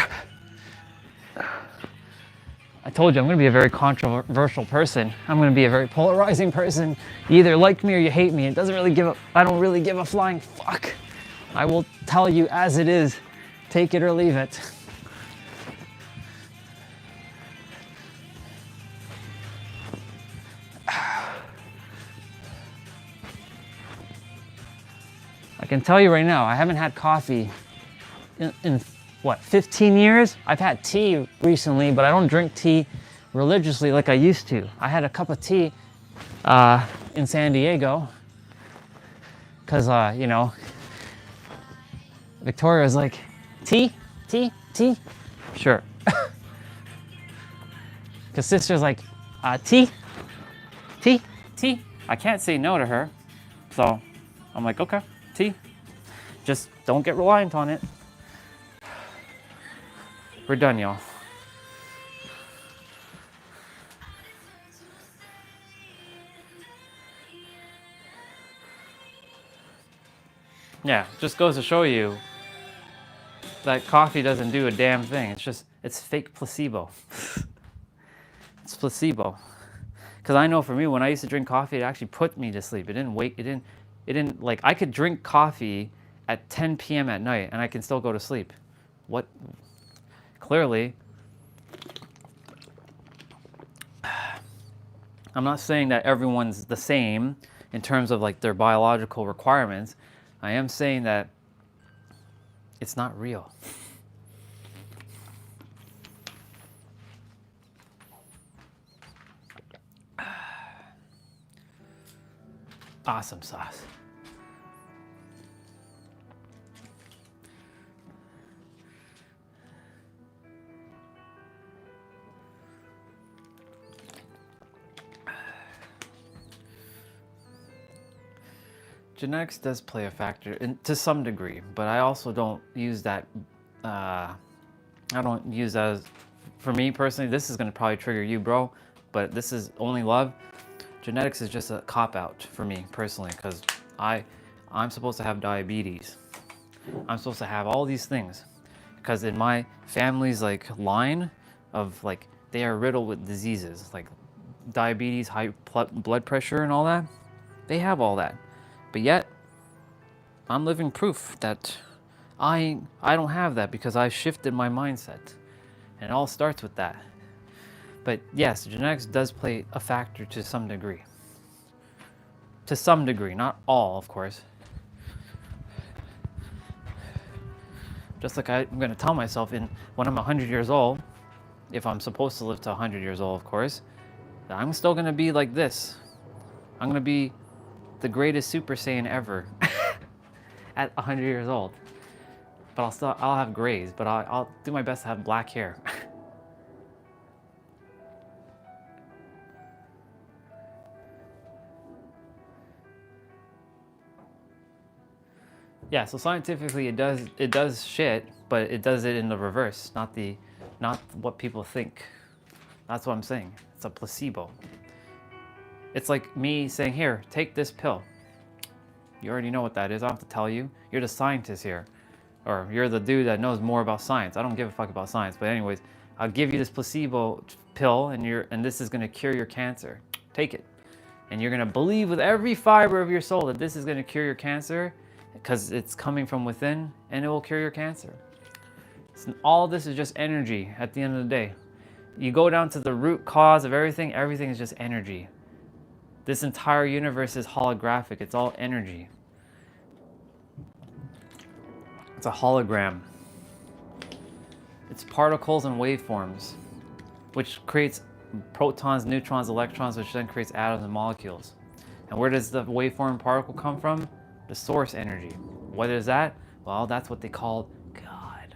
Speaker 6: I told you I'm going to be a very controversial person. I'm going to be a very polarizing person. You either like me or you hate me. I don't really give a flying fuck. I will tell you as it is. Take it or leave it. I can tell you right now, I haven't had coffee in what, 15 years? I've had tea recently, but I don't drink tea religiously like I used to. I had a cup of tea in San Diego because, you know, Victoria was like, tea? Sure. Because sister's like, tea? I can't say no to her. So I'm like, okay, tea. Just don't get reliant on it. We're done, y'all. Yeah, just goes to show you that coffee doesn't do a damn thing. It's fake placebo. It's placebo. Because I know for me, when I used to drink coffee, it actually put me to sleep. It didn't like, I could drink coffee at 10 p.m. at night and I can still go to sleep. What? Clearly, I'm not saying that everyone's the same in terms of like their biological requirements. I am saying that it's not real. Awesome sauce. Genetics does play a factor to some degree, but I also don't use that. I don't use that as, for me personally, this is going to probably trigger you, bro, but this is only love. Genetics is just a cop-out for me personally, because I'm supposed to have diabetes. I'm supposed to have all these things, because in my family's like line of like, they are riddled with diseases like diabetes, high blood pressure and all that. They have all that. But yet, I'm living proof that I don't have that, because I shifted my mindset. And it all starts with that. But yes, genetics does play a factor to some degree. To some degree, not all, of course. Just like I'm going to tell myself when I'm 100 years old, if I'm supposed to live to 100 years old, of course, that I'm still going to be like this. I'm going to be the greatest Super Saiyan ever at 100 years old. But I'll have grays, but I'll do my best to have black hair.
Speaker 1: Yeah, so scientifically it does shit, but it does it in the reverse, not what people think. That's what I'm saying. It's a placebo. It's like me saying, here, take this pill. You already know what that is. I don't have to tell you. You're the scientist here. Or you're the dude that knows more about science. I don't give a fuck about science. But anyways, I'll give you this placebo pill and this is gonna cure your cancer. Take it. And you're gonna believe with every fiber of your soul that this is gonna cure your cancer because it's coming from within and it will cure your cancer. So all this is just energy at the end of the day. You go down to the root cause of everything, everything is just energy. This entire universe is holographic, it's all energy. It's a hologram. It's particles and waveforms, which creates protons, neutrons, electrons, which then creates atoms and molecules. And where does the waveform particle come from? The source energy. What is that? Well, that's what they call God.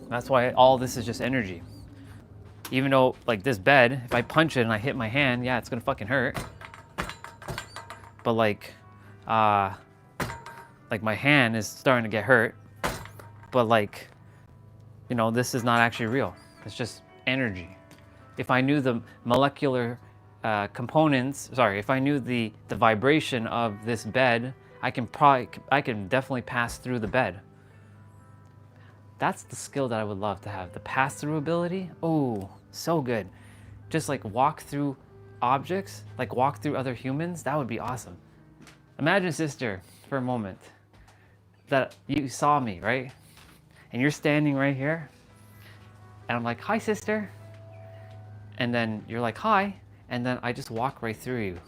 Speaker 1: That's why all this is just energy. Even though, like this bed, if I punch it and I hit my hand, yeah, it's gonna fucking hurt. But like my hand is starting to get hurt. But like, you know, this is not actually real. It's just energy. If I knew the molecular components, if I knew the vibration of this bed, I can definitely pass through the bed. That's the skill that I would love to have. The pass-through ability, oh, so good. Just like walk through objects, like walk through other humans, that would be awesome. Imagine, sister, for a moment, that you saw me, right? And you're standing right here, and I'm like, hi, sister. And then you're like, hi, and then I just walk right through you.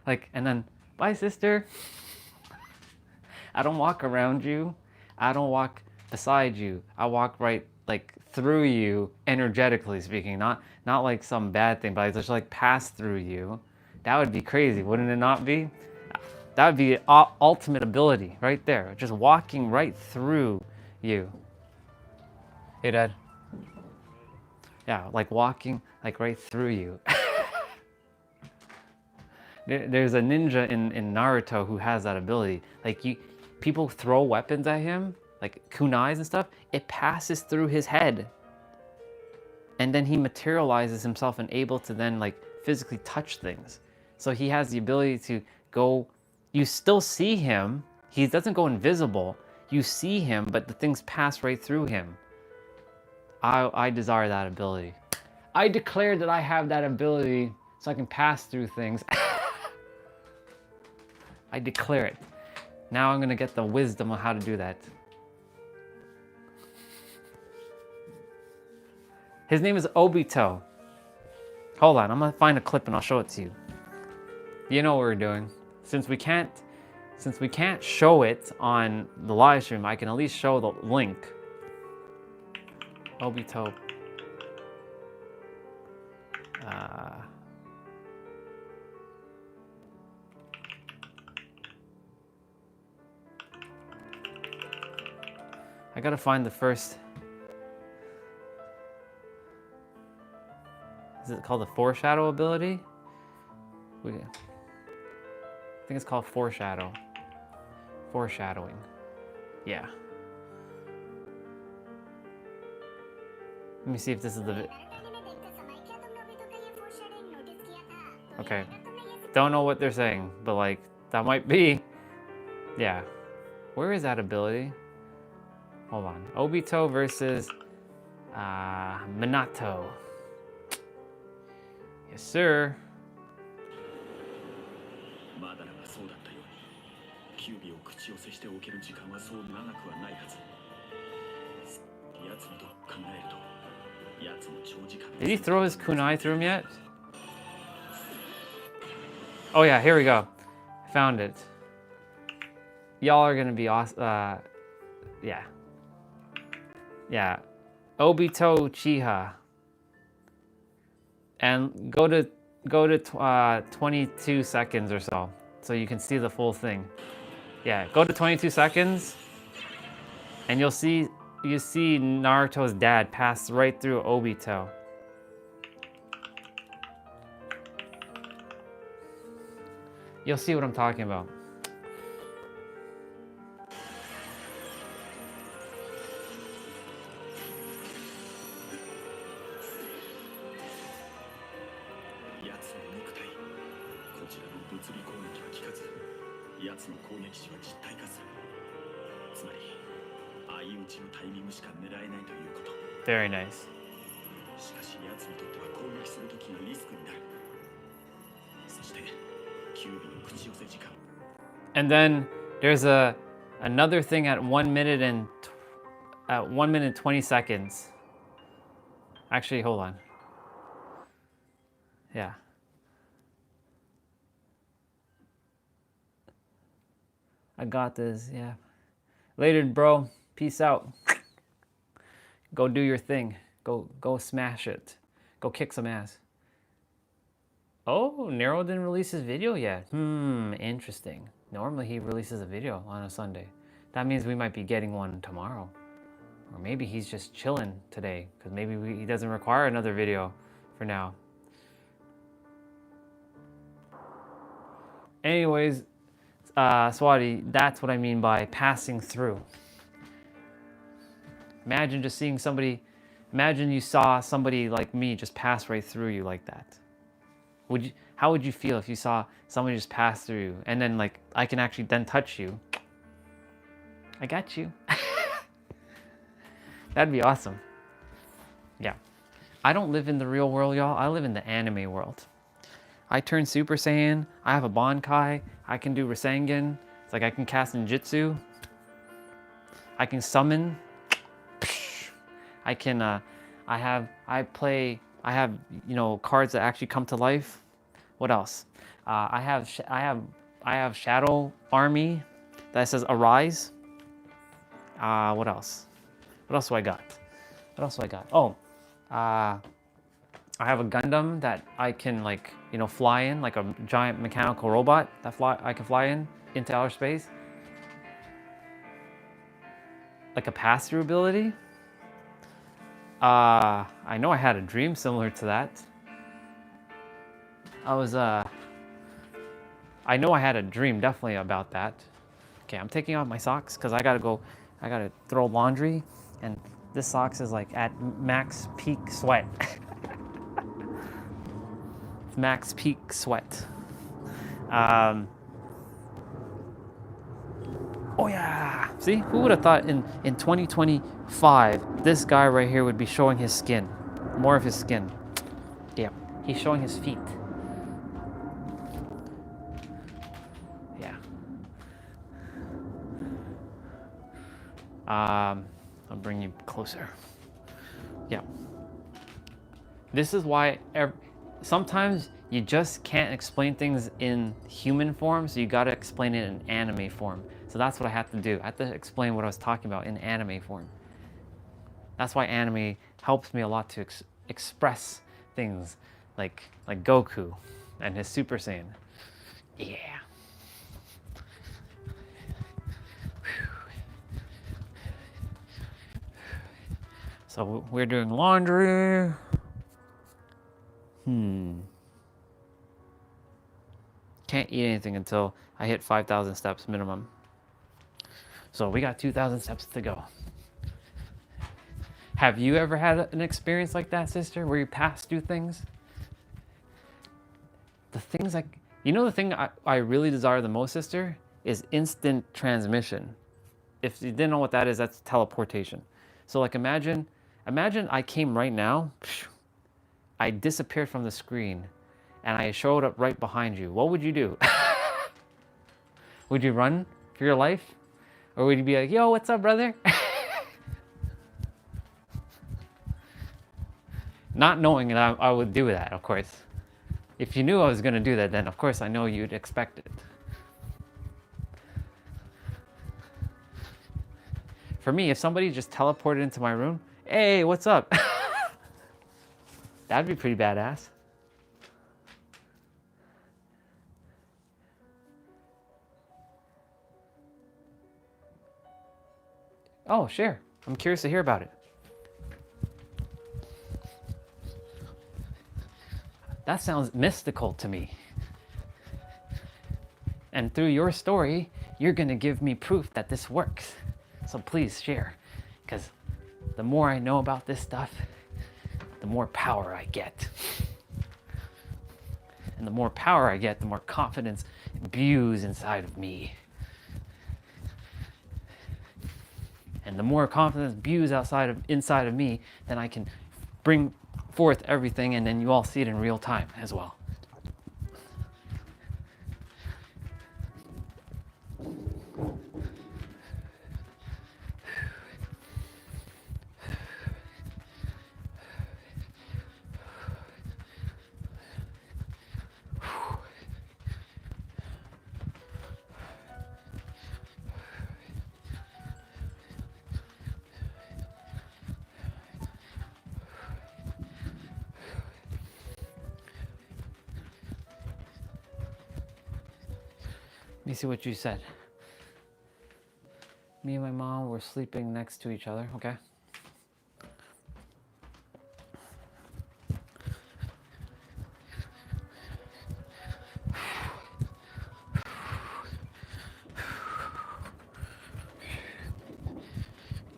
Speaker 1: Like, and then, bye, sister. I don't walk around you. I don't walk beside you. I walk right, like, through you, energetically speaking. Not like some bad thing, but I just like pass through you. That would be crazy, wouldn't it not be? That would be ultimate ability right there. Just walking right through you. Hey, Dad. Yeah, like walking like right through you. There's a ninja in Naruto who has that ability. Like people throw weapons at him, like kunais and stuff. It passes through his head. And then he materializes himself and able to then like physically touch things. So he has the ability to go, you still see him. He doesn't go invisible. You see him, but the things pass right through him. I desire that ability. I declare that I have that ability so I can pass through things. I declare it. Now I'm gonna get the wisdom on how to do that. His name is Obito. Hold on, I'm gonna find a clip and I'll show it to you. You know what we're doing. Since we can't show it on the live stream, I can at least show the link. Obito. I gotta find the first. Is it called the foreshadow ability? I think it's called foreshadow. Foreshadowing. Yeah. Let me see if this is the. Okay. Don't know what they're saying, but like, that might be. Yeah. Where is that ability? Hold on. Obito versus Minato. Yes, sir. Did he throw his kunai through him yet? Oh yeah, here we go. Found it. Y'all are gonna be awesome. Yeah. Yeah. Obito Chiha. And go to 22 seconds or so you can see the full thing. Yeah, go to 22 seconds and you see Naruto's dad pass right through Obito. You'll see what I'm talking about.
Speaker 7: 理攻撃は効かず、奴の攻撃手は実体化する。つまり相打ちのタイミングしか狙えないということ。
Speaker 6: Very nice.
Speaker 7: しかし奴にとっては攻撃する時がリスクになる。そしてキュービの口寄せ時間。
Speaker 6: And then there's another thing at 1 minute and 20 seconds. Actually, hold on. Yeah. I got this, yeah. Later, bro. Peace out. Go do your thing. Go smash it. Go kick some ass. Oh, Nero didn't release his video yet. Interesting. Normally he releases a video on a Sunday. That means we might be getting one tomorrow. Or maybe he's just chilling today, because maybe he doesn't require another video for now. Anyways, Swati, that's what I mean by passing through. Imagine just seeing somebody, imagine you saw somebody like me just pass right through you like that. How would you feel if you saw somebody just pass through you and then like I can actually then touch you? I got you. That'd be awesome. Yeah. I don't live in the real world, y'all. I live in the anime world. I turn Super Saiyan. I have a Bankai. I can do Rasengan. It's like I can cast ninjutsu. I can summon. I can, I have, you know, cards that actually come to life. What else? I have Shadow Army that says Arise. What else? What else do I got? What else do I got? Oh, I have a Gundam that I can, like, you know, fly in, like a giant mechanical robot that I can fly into outer space. Like a pass-through ability. I know I had a dream similar to that. I know I had a dream definitely about that. Okay, I'm taking off my socks because I gotta throw laundry, and this socks is like at max peak sweat. It's max peak sweat. Oh yeah, see, who would have thought in 2025 this guy right here would be showing his skin, more of his skin. Yeah, he's showing his feet. Yeah. I'll bring you closer. Yeah. This is why sometimes you just can't explain things in human form, so you gotta explain it in anime form. So that's what I have to do. I have to explain what I was talking about in anime form. That's why anime helps me a lot to express things like Goku and his Super Saiyan. Yeah. So we're doing laundry. Can't eat anything until I hit 5,000 steps minimum. So we got 2,000 steps to go. Have you ever had an experience like that, sister, where you pass through things? The things like, you know, the thing I really desire the most, sister, is instant transmission. If you didn't know what that is, that's teleportation. So like imagine I came right now, I disappeared from the screen, and I showed up right behind you. What would you do? Would you run for your life? Or would you be like, yo, what's up, brother? Not knowing that I would do that, of course. If you knew I was gonna do that, then of course I know you'd expect it. For me, if somebody just teleported into my room, hey, what's up? That'd be pretty badass. Oh, share. I'm curious to hear about it. That sounds mystical to me. And through your story, you're gonna give me proof that this works. So please share, because the more I know about this stuff, the more power I get. And the more power I get, the more confidence imbues inside of me. And the more confidence imbues inside of me, then I can bring forth everything, and then you all see it in real time as well. Let me see what you said. Me and my mom were sleeping next to each other, okay?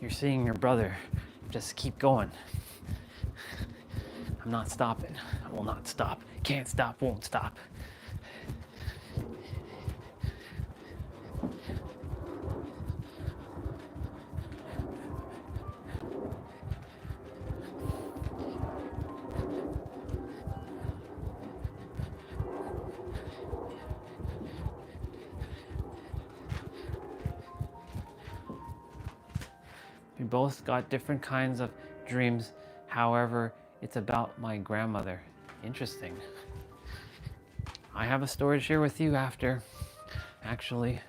Speaker 6: You're seeing your brother. Just keep going. I'm not stopping. I will not stop. Can't stop, won't stop. We both got different kinds of dreams. However, it's about my grandmother. Interesting. I have a story to share with you after, actually.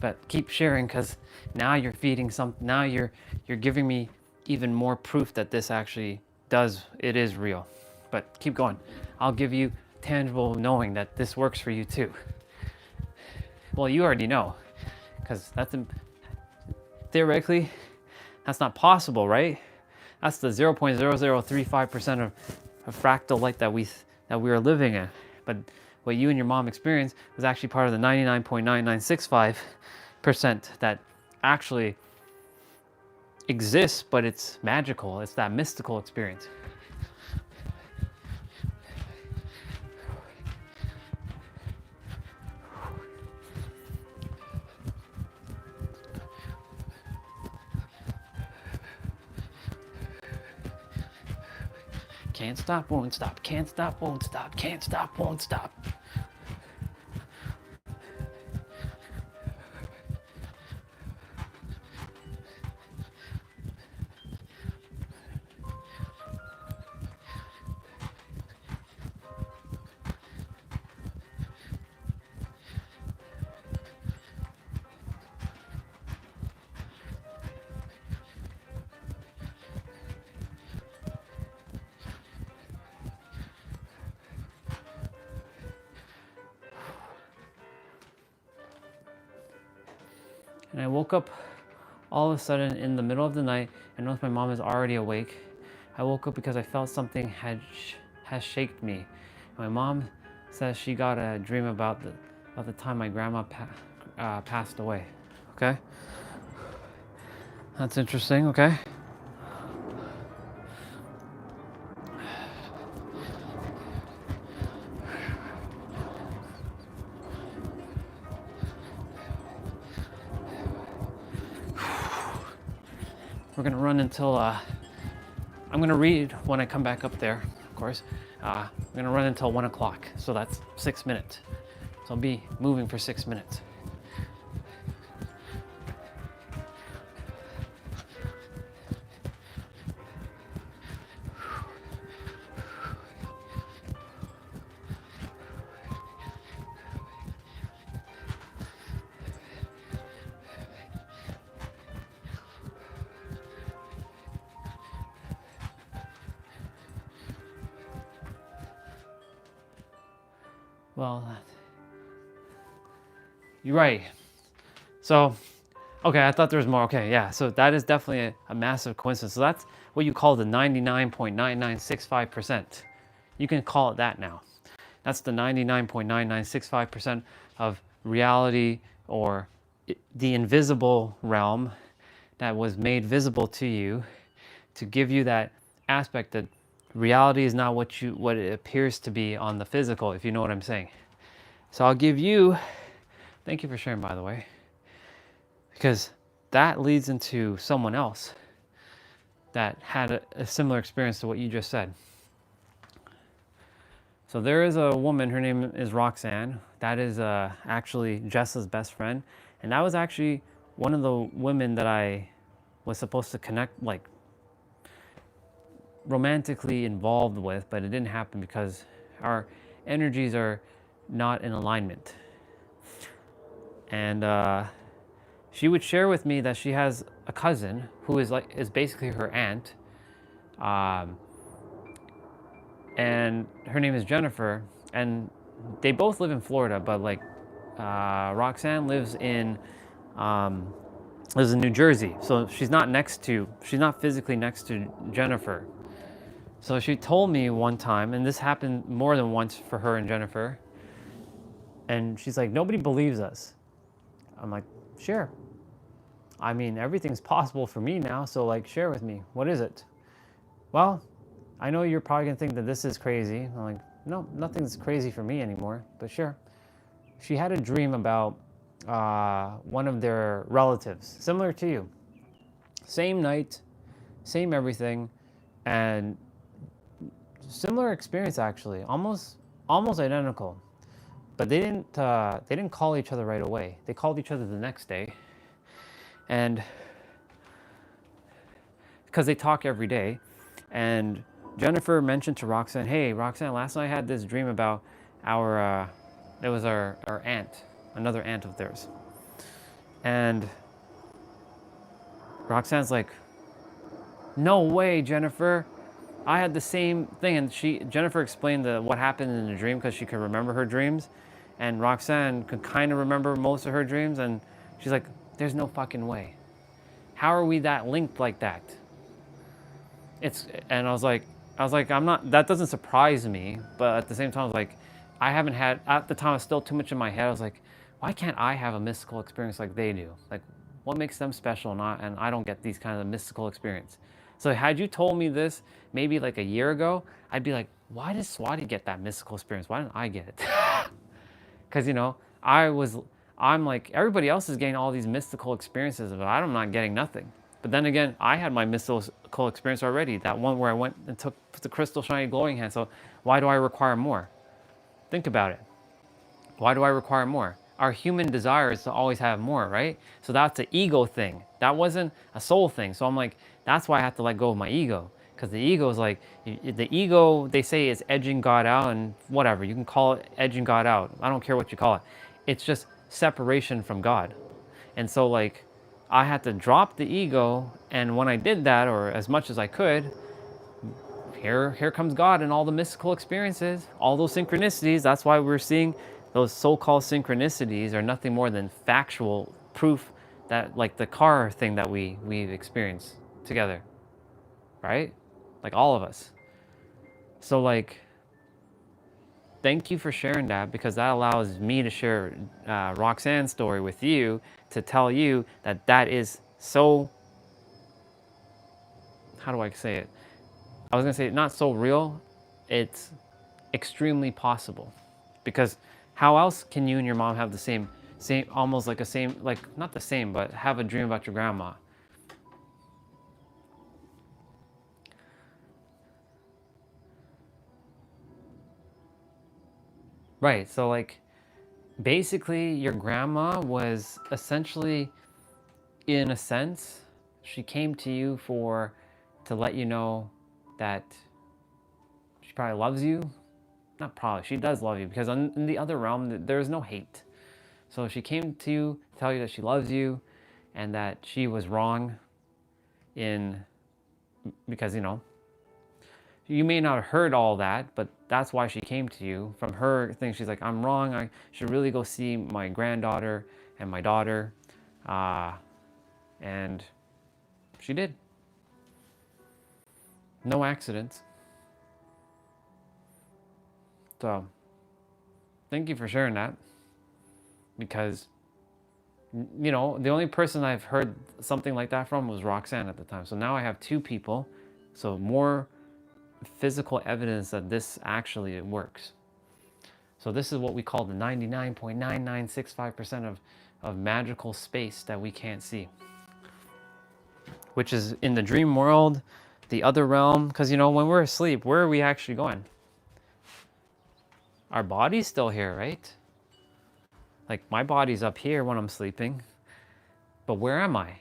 Speaker 6: But keep sharing, because now you're feeding something. Now you're giving me even more proof that this actually it is real. But keep going. I'll give you tangible knowing that this works for you too. Well, you already know, because theoretically, that's not possible, right? That's the 0.0035% of fractal light that we are living in. But what you and your mom experienced was actually part of the 99.9965% that actually exists, but it's magical. It's that mystical experience. Can't stop, won't stop, can't stop, won't stop, can't stop, won't stop. And I woke up all of a sudden in the middle of the night. I noticed my mom is already awake. I woke up because I felt something has shaken me. My mom says she got a dream about the time my grandma passed away. Okay? That's interesting, okay? We're gonna run until, I'm gonna read when I come back up there, of course. I'm gonna run until 1 o'clock, so that's 6 minutes. So I'll be moving for 6 minutes. Well, you're right. So, okay, I thought there was more. Okay, yeah, so that is definitely a massive coincidence. So that's what you call the 99.9965%. You can call it that now. That's the 99.9965% of reality, or the invisible realm that was made visible to you to give you that aspect that reality is not what it appears to be on the physical, if you know what I'm saying. So I'll give you, thank you for sharing, by the way, because that leads into someone else that had a similar experience to what you just said. So there is a woman, her name is Roxanne. That is actually Jessa's best friend. And that was actually one of the women that I was supposed to connect, like romantically involved with, but it didn't happen because our energies are not in alignment. And she would share with me that she has a cousin who is basically her aunt, and her name is Jennifer, and they both live in Florida, but like Roxanne lives in New Jersey, so she's not physically next to Jennifer. So she told me one time, and this happened more than once for her and Jennifer, and she's like, nobody believes us. I'm like, sure. I mean, everything's possible for me now, so like, share with me. What is it? Well, I know you're probably gonna think that this is crazy. I'm like, no, nothing's crazy for me anymore, but sure. She had a dream about one of their relatives, similar to you. Same night, same everything, and similar experience actually, almost identical. But they didn't call each other right away. They called each other the next day, and because they talk every day. And Jennifer mentioned to Roxanne, "Hey, Roxanne, last night I had this dream about our aunt, another aunt of theirs." And Roxanne's like, "No way, Jennifer. I had the same thing." And Jennifer explained what happened in the dream because she could remember her dreams. And Roxanne could kind of remember most of her dreams. And she's like, there's no fucking way. How are we that linked like that? And I was like, I'm not, that doesn't surprise me. But at the same time, I was like, I haven't had, at the time, I was still too much in my head. I was like, why can't I have a mystical experience like they do? Like, what makes them special and I don't get these kinds of mystical experience? So had you told me this maybe like a year ago, I'd be like, why did Swati get that mystical experience? Why didn't I get it? Because, I'm like, everybody else is getting all these mystical experiences, but I'm not getting nothing. But then again, I had my mystical experience already. That one where I went and took the crystal shiny glowing hand. So why do I require more? Think about it. Why do I require more? Our human desire is to always have more, right? So that's an ego thing. That wasn't a soul thing. So I'm like, that's why I have to let go of my ego. Because the ego is like, the ego, they say, is edging God out, and whatever. You can call it edging God out. I don't care what you call it. It's just separation from God. And so like, I had to drop the ego. And when I did that, or as much as I could, here comes God and all the mystical experiences, all those synchronicities. That's why we're seeing those so-called synchronicities are nothing more than factual proof that, like the car thing that we've experienced together, right? Like all of us. So like, thank you for sharing that, because that allows me to share Roxanne's story with you, to tell you that that is so, how do I say it? I was gonna say not so real, it's extremely possible. Because how else can you and your mom have the same, almost like a same, like not the same, but have a dream about your grandma? Right, so like, basically your grandma was essentially, in a sense, she came to you to let you know that she probably loves you. Not probably, she does love you, because in the other realm, there is no hate. So she came to you to tell you that she loves you and that she was wrong because, you may not have heard all that, but that's why she came to you. From her thing, she's like, I'm wrong. I should really go see my granddaughter and my daughter. And she did. No accidents. So, thank you for sharing that. Because, the only person I've heard something like that from was Roxanne at the time. So now I have two people. So more physical evidence that this actually works. So this is what we call the 99.9965% of magical space that we can't see, which is in the dream world, the other realm. Because, you know, when we're asleep, where are we actually going? Our body's still here, right? Like, my body's up here when I'm sleeping, but where am I?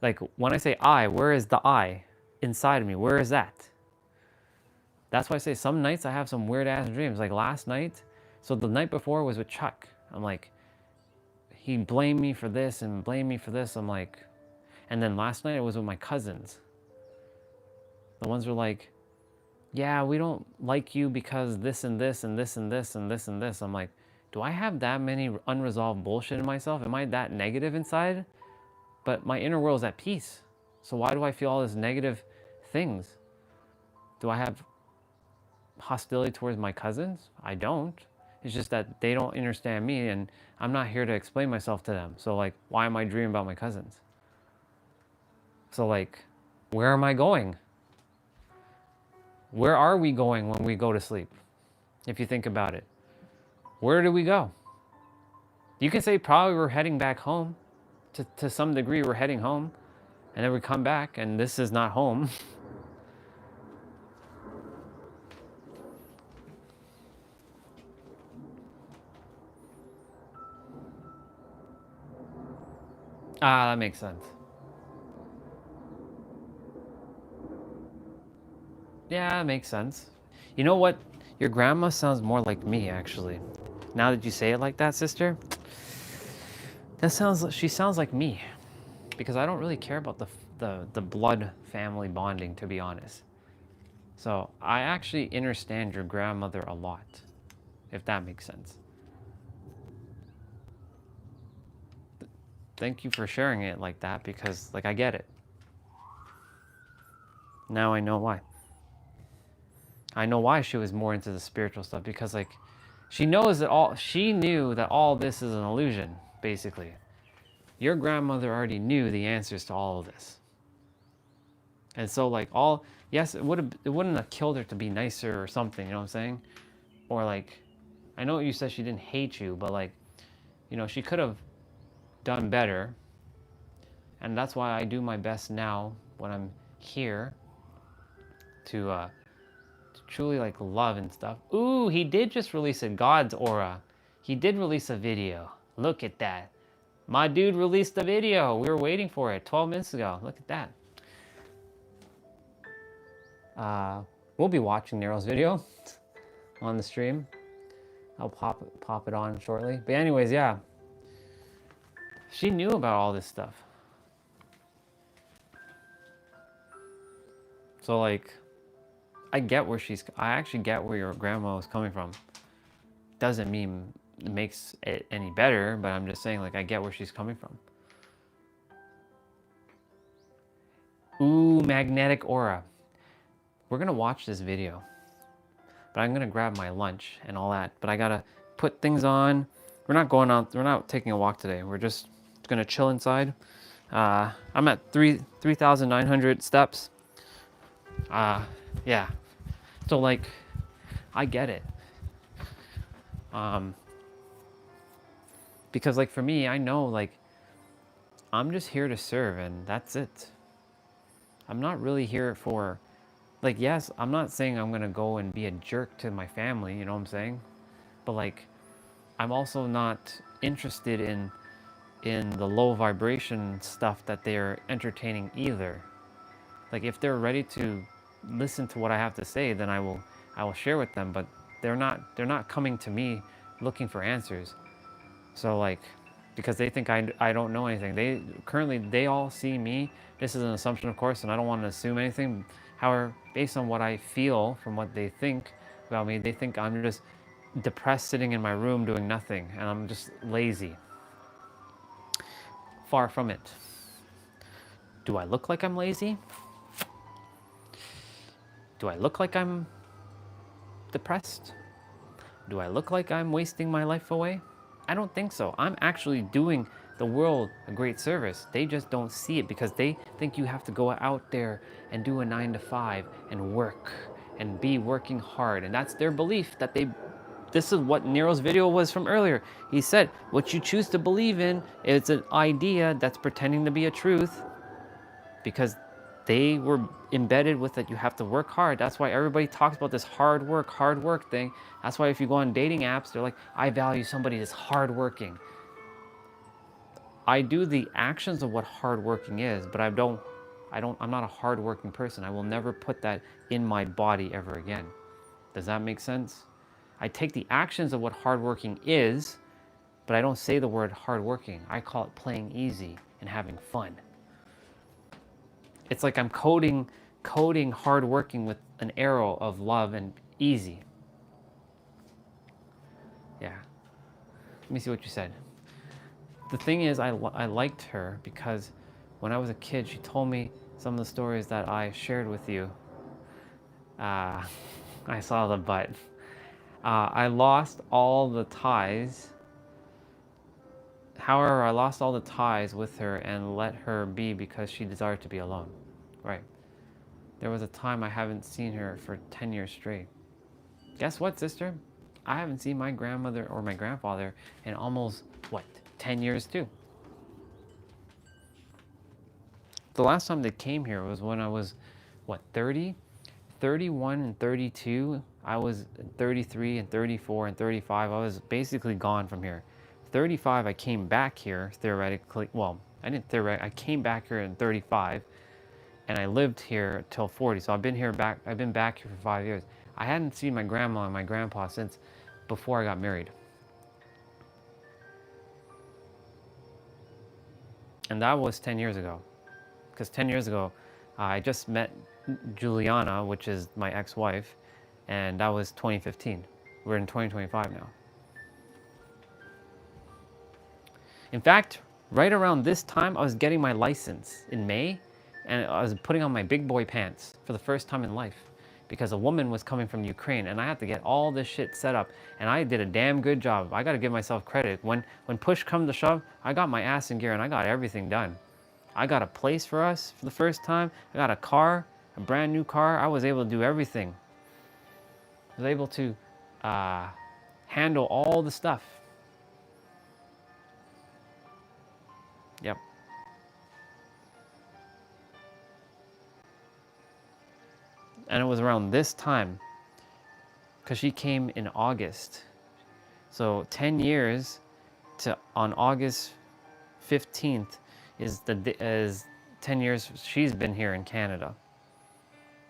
Speaker 6: Like, when I say I, where is the I inside of me? Where is that? That's why I say some nights I have some weird ass dreams. Like last night, so the night before was with Chuck. I'm like, he blamed me for this and blamed me for this. I'm like, and then last night it was with my cousins. The ones were like, yeah, we don't like you because this and this and this and this and this and this. I'm like, do I have that many unresolved bullshit in myself? Am I that negative inside? But my inner world is at peace. So why do I feel all these negative things? Do I have hostility towards my cousins? I don't. It's just that they don't understand me, and I'm not here to explain myself to them. So like, why am I dreaming about my cousins? So like, where am I going? Where are we going when we go to sleep? If you think about it, where do we go? You can say probably we're heading back home. To some degree, we're heading home, and then we come back, and this is not home. Ah, that makes sense. Yeah, that makes sense. You know what? Your grandma sounds more like me, actually. Now that you say it like that, sister, she sounds like me. Because I don't really care about the blood family bonding, to be honest. So I actually understand your grandmother a lot, if that makes sense. Thank you for sharing it like that, because like I get it. Now I know why. I know why she was more into the spiritual stuff, because like she knew that all this is an illusion, basically. Your grandmother already knew the answers to all of this. And so like yes, it wouldn't have killed her to be nicer or something, you know what I'm saying? Or like, I know you said she didn't hate you, but like, you know, she could have done better. And that's why I do my best now when I'm here to truly like love and stuff. Ooh, he did just release a God's Aura. He did release a video. Look at that. My dude released a video. We were waiting for it 12 minutes ago. Look at that. We'll be watching Nero's video on the stream. I'll pop it on shortly. But anyways, yeah. She knew about all this stuff. So like, I actually get where your grandma was coming from. Doesn't mean it makes it any better, but I'm just saying like, I get where she's coming from. Ooh, magnetic aura. We're gonna watch this video, but I'm gonna grab my lunch and all that, but I gotta put things on. We're not going out, we're not taking a walk today. We're just gonna chill inside. I'm at 3,900 steps. Yeah. So like, I get it. Because like for me, I know like, I'm just here to serve and that's it. I'm not really here for, like, yes, I'm not saying I'm gonna go and be a jerk to my family, you know what I'm saying? But like, I'm also not interested in the low vibration stuff that they're entertaining either. Like if they're ready to listen to what I have to say, then I will share with them, but they're not coming to me looking for answers. So like, because they think I don't know anything. They all see me. This is an assumption, of course, and I don't want to assume anything. However, based on what I feel from what they think about me, they think I'm just depressed sitting in my room doing nothing, and I'm just lazy. Far from it. Do I look like I'm lazy? Do I look like I'm depressed? Do I look like I'm wasting my life away? I don't think so. I'm actually doing
Speaker 1: the world a great service. They just don't see it because they think you have to go out there and do a 9 to 5 and work and be working hard. And that's their belief that this is what Nero's video was from earlier. He said, what you choose to believe in, it's an idea that's pretending to be a truth because they were embedded with that you have to work hard. That's why everybody talks about this hard work thing. That's why if you go on dating apps, they're like, I value somebody that's hardworking. I do the actions of what hardworking is, but I'm not a hardworking person. I will never put that in my body ever again. Does that make sense? I take the actions of what hardworking is, but I don't say the word hardworking. I call it playing easy and having fun. It's like I'm coding hardworking with an arrow of love and easy. Yeah. Let me see what you said. The thing is, I liked her because when I was a kid, she told me some of the stories that I shared with you. I saw the butt. I lost all the ties. However, I lost all the ties with her and let her be because she desired to be alone. Right. There was a time I haven't seen her for 10 years straight. Guess what, sister? I haven't seen my grandmother or my grandfather in almost, 10 years too. The last time they came here was when I was, 30? 31 and 32. I was 33 and 34 and 35. I was basically gone from here. 35, I came back here, theoretically. Well, I didn't theoretically. I came back here in 35, and I lived here till 40. So I've been back here for 5 years. I hadn't seen my grandma and my grandpa since before I got married. And that was 10 years ago. Because 10 years ago, I just met Juliana, which is my ex-wife, and that was 2015. We're in 2025 now. In fact, right around this time, I was getting my license in May, and I was putting on my big boy pants for the first time in life because a woman was coming from Ukraine, and I had to get all this shit set up, and I did a damn good job. I got to give myself credit. When push comes to shove, I got my ass in gear, and I got everything done. I got a place for us for the first time. I got a car, a brand new car. I was able to do everything. I was able to handle all the stuff. Yep. And it was around this time, because she came in August. So 10 years on August 15th is 10 years she's been here in Canada.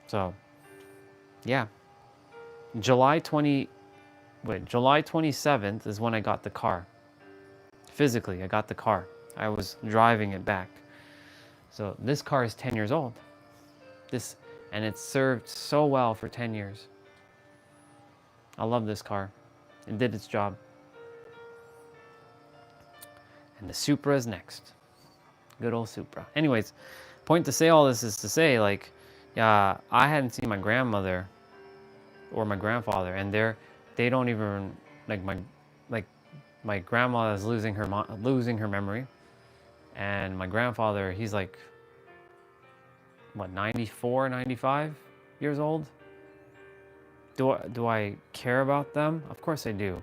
Speaker 1: So, yeah. July 27th is when I got the car. Physically, I got the car. I was driving it back. So this car is 10 years old. And it served so well for 10 years. I love this car. It did its job. And the Supra is next. Good old Supra. Anyways, point to say all this is to say, I hadn't seen my grandmother or my grandfather, and they don't even my grandma is losing her memory, and my grandfather, he's 94, 95 years old. Do I care about them? Of course I do.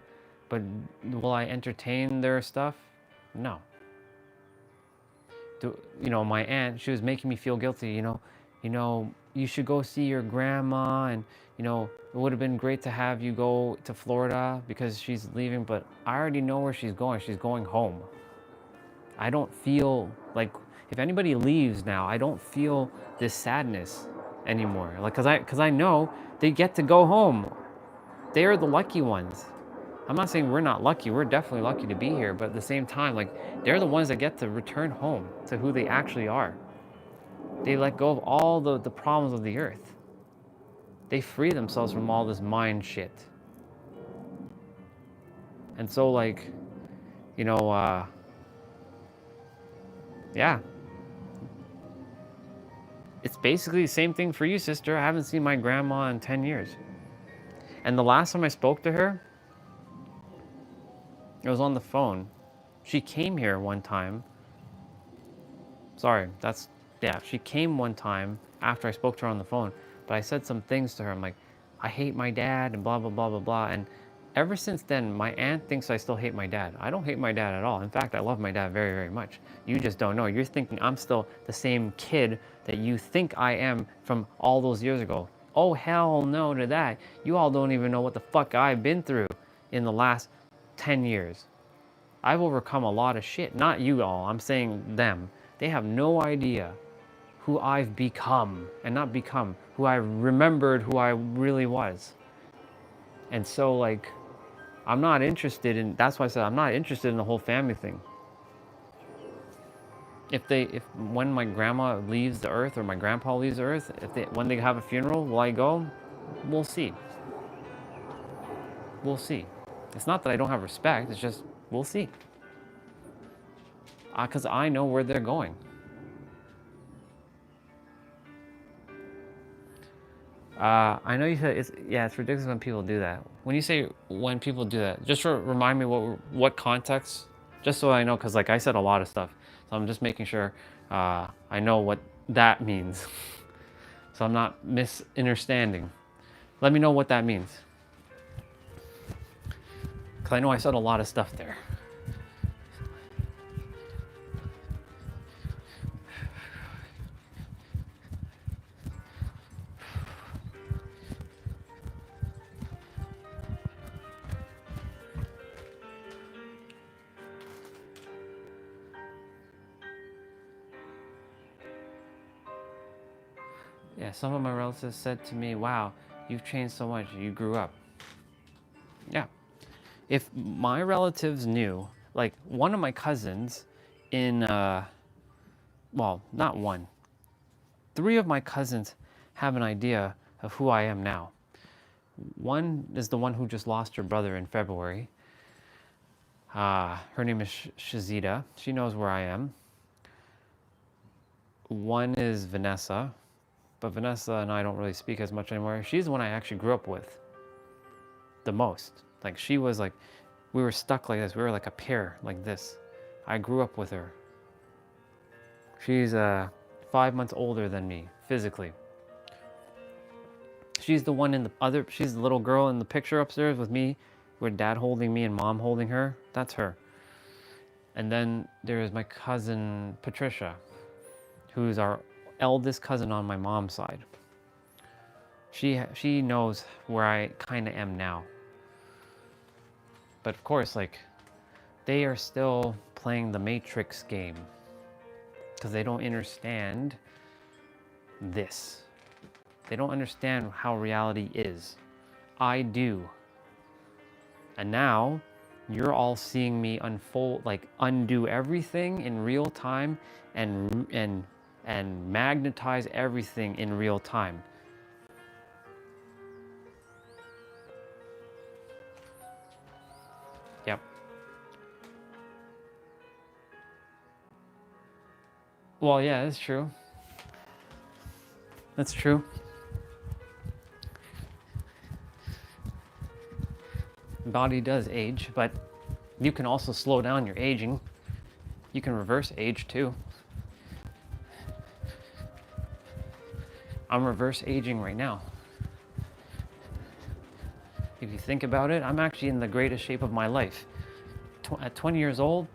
Speaker 1: But will I entertain their stuff? No. My aunt, she was making me feel guilty, you should go see your grandma, and it would have been great to have you go to Florida because she's leaving, but I already know where she's going. She's going home. I don't feel like, if anybody leaves now, I don't feel this sadness anymore. Because I know they get to go home. They are the lucky ones. I'm not saying we're not lucky. We're definitely lucky to be here. But at the same time, they're the ones that get to return home to who they actually are. They let go of all the problems of the earth. They free themselves from all this mind shit. And so, yeah. It's basically the same thing for you, sister. I haven't seen my grandma in 10 years. And the last time I spoke to her, it was on the phone. She came here one time. Sorry, yeah, she came one time after I spoke to her on the phone, but I said some things to her. I'm like, I hate my dad and blah, blah, blah, blah, blah. And ever since then, my aunt thinks I still hate my dad. I don't hate my dad at all. In fact, I love my dad very, very much. You just don't know. You're thinking I'm still the same kid that you think I am from all those years ago. Oh, hell no to that. You all don't even know what the fuck I've been through in the last 10 years. I've overcome a lot of shit. Not you all, I'm saying them. They have no idea who I've become, and not become, who I remembered who I really was. And so like, I'm not interested in, that's why I said I'm not interested in the whole family thing. When my grandma leaves the earth or my grandpa leaves the earth, when they have a funeral, will I go? We'll see. We'll see. It's not that I don't have respect, it's just, we'll see. Because I know where they're going. I know you said it's ridiculous when people do that. When you say when people do that, just remind me what context, just so I know, because like I said a lot of stuff, so I'm just making sure I know what that means, so I'm not misunderstanding. Let me know what that means, because I know I said a lot of stuff there. Yeah, some of my relatives said to me, wow, you've changed so much, you grew up. Yeah. If my relatives knew, like one of my cousins well, not one, 3 of my cousins have an idea of who I am now. One is the one who just lost her brother in February. Her name is Shazida. She knows where I am. One is Vanessa. But Vanessa and I don't really speak as much anymore. She's the one I actually grew up with the most. Like she was like, we were stuck like this. We were like a pair like this. I grew up with her. She's 5 months older than me physically. She's the one she's the little girl in the picture upstairs with me, with dad holding me and mom holding her. That's her. And then there is my cousin Patricia, who's our eldest cousin on my mom's side. She knows where I kind of am now. But of course, like, they are still playing the Matrix game because they don't understand this. They don't understand how reality is. I do. And now you're all seeing me unfold, like undo everything in real time and magnetize everything in real time. Yep. Well, yeah, that's true. That's true. Body does age, but you can also slow down your aging. You can reverse age too. I'm reverse aging right now. If you think about it, I'm actually in the greatest shape of my life. At 20 years old,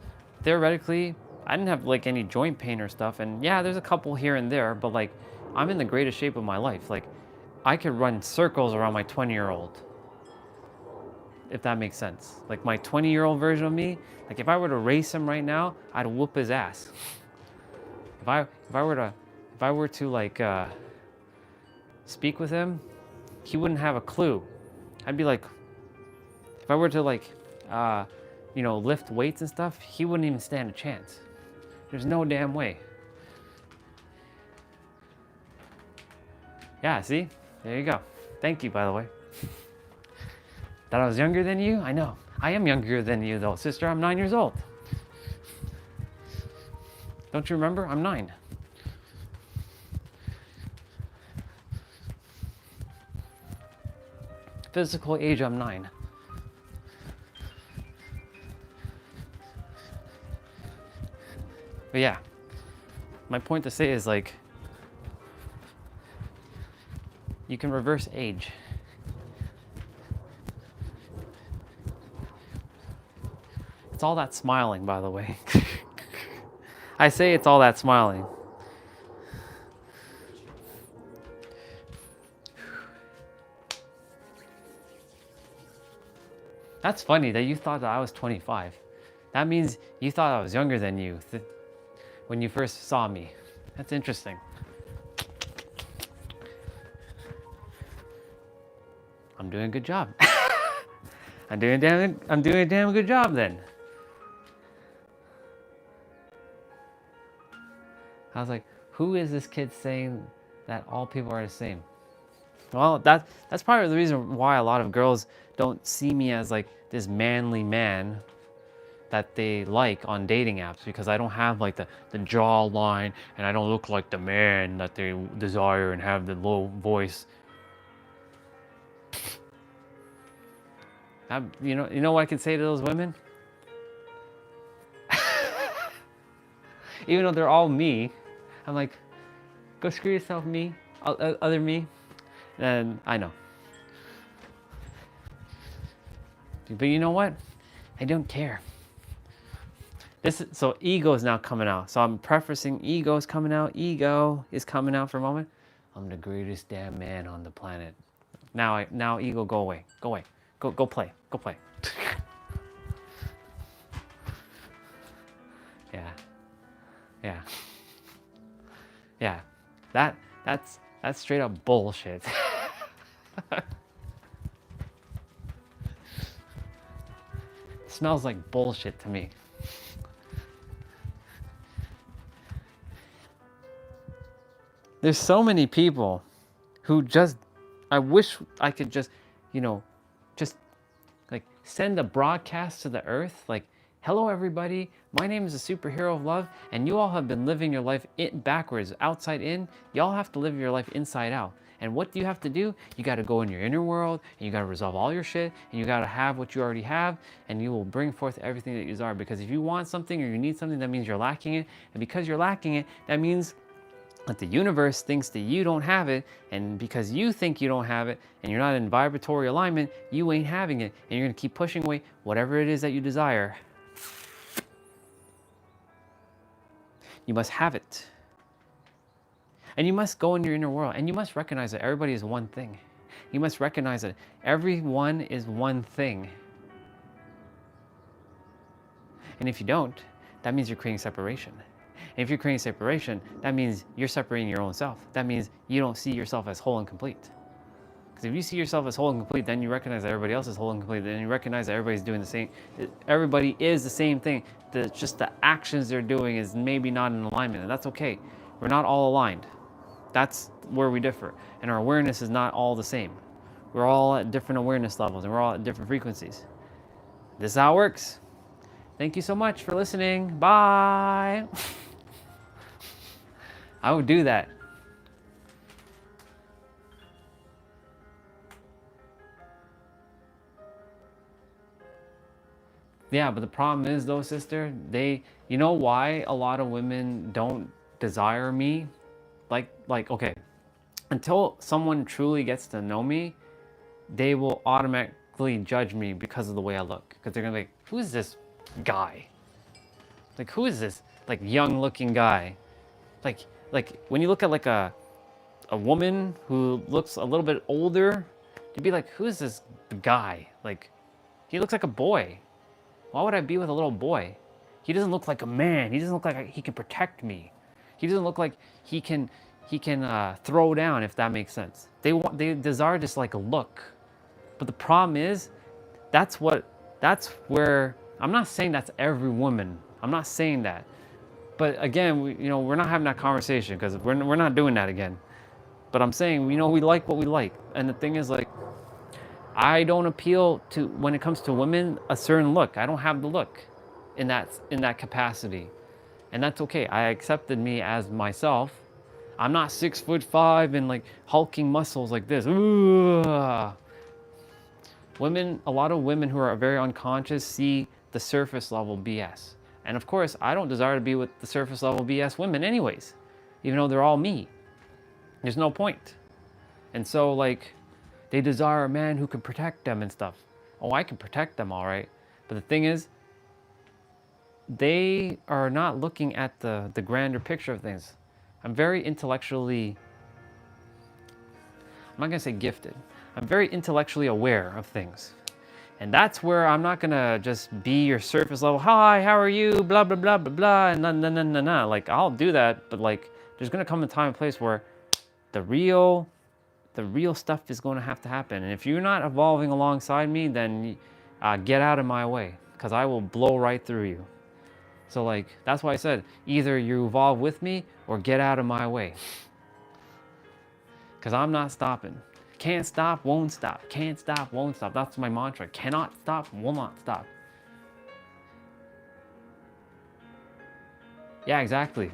Speaker 1: theoretically, I didn't have like any joint pain or stuff. And yeah, there's a couple here and there, but like, I'm in the greatest shape of my life. Like, I could run circles around my 20-year-old. If that makes sense. Like my 20-year-old version of me, like if I were to race him right now, I'd whoop his ass. If I were to like speak with him, he wouldn't have a clue. I'd be like, if I were to like, lift weights and stuff, he wouldn't even stand a chance. There's no damn way. Yeah, see? There you go. Thank you, by the way. That I was younger than you? I know. I am younger than you though, sister. I'm 9 years old. Don't you remember? I'm 9. Physical age, I'm 9. But yeah, my point to say is like, you can reverse age. It's all that smiling, by the way. I say it's all that smiling. That's funny that you thought that I was 25. That means you thought I was younger than you when you first saw me. That's interesting. I'm doing a good job. I'm doing a damn good job then. I was like, who is this kid saying that all people are the same? Well, that's probably the reason why a lot of girls don't see me as like this manly man that they like on dating apps, because I don't have like the jawline, and I don't look like the man that they desire and have the low voice. You know what I can say to those women? Even though they're all me, I'm like, go screw yourself, me, other me. And I know. But you know what? I don't care. So ego is now coming out. So I'm prefacing ego is coming out. Ego is coming out for a moment. I'm the greatest damn man on the planet. Now ego, go away. Go away. Go play. Go play. Yeah. Yeah. Yeah. That's straight up bullshit. Smells like bullshit to me. There's so many people who I wish I could just like send a broadcast to the earth, like, hello everybody, my name is the superhero of love, and you all have been living your life backwards, outside in. Y'all have to live your life inside out. And what do you have to do? You got to go in your inner world, and you got to resolve all your shit, and you got to have what you already have, and you will bring forth everything that you desire. Because if you want something or you need something, that means you're lacking it. And because you're lacking it, that means that the universe thinks that you don't have it, and because you think you don't have it, and you're not in vibratory alignment, you ain't having it, and you're gonna keep pushing away whatever it is that you desire. You must have it. And you must go in your inner world, and you must recognize that everybody is one thing. You must recognize that everyone is one thing. And if you don't, that means you're creating separation. And if you're creating separation, that means you're separating your own self. That means you don't see yourself as whole and complete. Because if you see yourself as whole and complete, then you recognize that everybody else is whole and complete. Then you recognize that everybody's doing the same. Everybody is the same thing. Just the actions they're doing is maybe not in alignment, and that's okay. We're not all aligned. That's where we differ. And our awareness is not all the same. We're all at different awareness levels, and we're all at different frequencies. This is how it works. Thank you so much for listening. Bye. I would do that. Yeah, but the problem is though, sister, you know why a lot of women don't desire me? Like, okay, until someone truly gets to know me, they will automatically judge me because of the way I look. Because they're gonna be like, who is this guy? Like, who is this, like, young looking guy? Like when you look at like a woman who looks a little bit older, you'd be like, who is this guy? Like, he looks like a boy. Why would I be with a little boy? He doesn't look like a man. He doesn't look like he can protect me. He doesn't look like he can throw down, if that makes sense. They desire this like a look. But the problem is, that's where, I'm not saying that's every woman. I'm not saying that. But again, we're not having that conversation, because we're not doing that again. But I'm saying, we like what we like. And the thing is, like, I don't appeal to, when it comes to women, a certain look. I don't have the look in that capacity. And that's okay. I accepted me as myself. I'm not 6'5" and like hulking muscles like this. Ooh. Women, a lot of women who are very unconscious see the surface level BS.
Speaker 6: And of course, I don't desire to be with the surface level BS women anyways, even though they're all me. There's no point. And so like, they desire a man who can protect them and stuff. Oh, I can protect them, all right. But the thing is, they are not looking at the grander picture of things. I'm very intellectually, I'm not gonna say gifted. I'm very intellectually aware of things. And that's where I'm not gonna just be your surface level, hi, how are you, blah, blah, blah, blah, blah, and nah. Like, I'll do that, but like, there's gonna come a time and place where the real stuff is going to have to happen. And if you're not evolving alongside me, then get out of my way, because I will blow right through you. So like, that's why I said, either you evolve with me or get out of my way. Because I'm not stopping. Can't stop, won't stop. Can't stop, won't stop. That's my mantra. Cannot stop, will not stop. Yeah, exactly.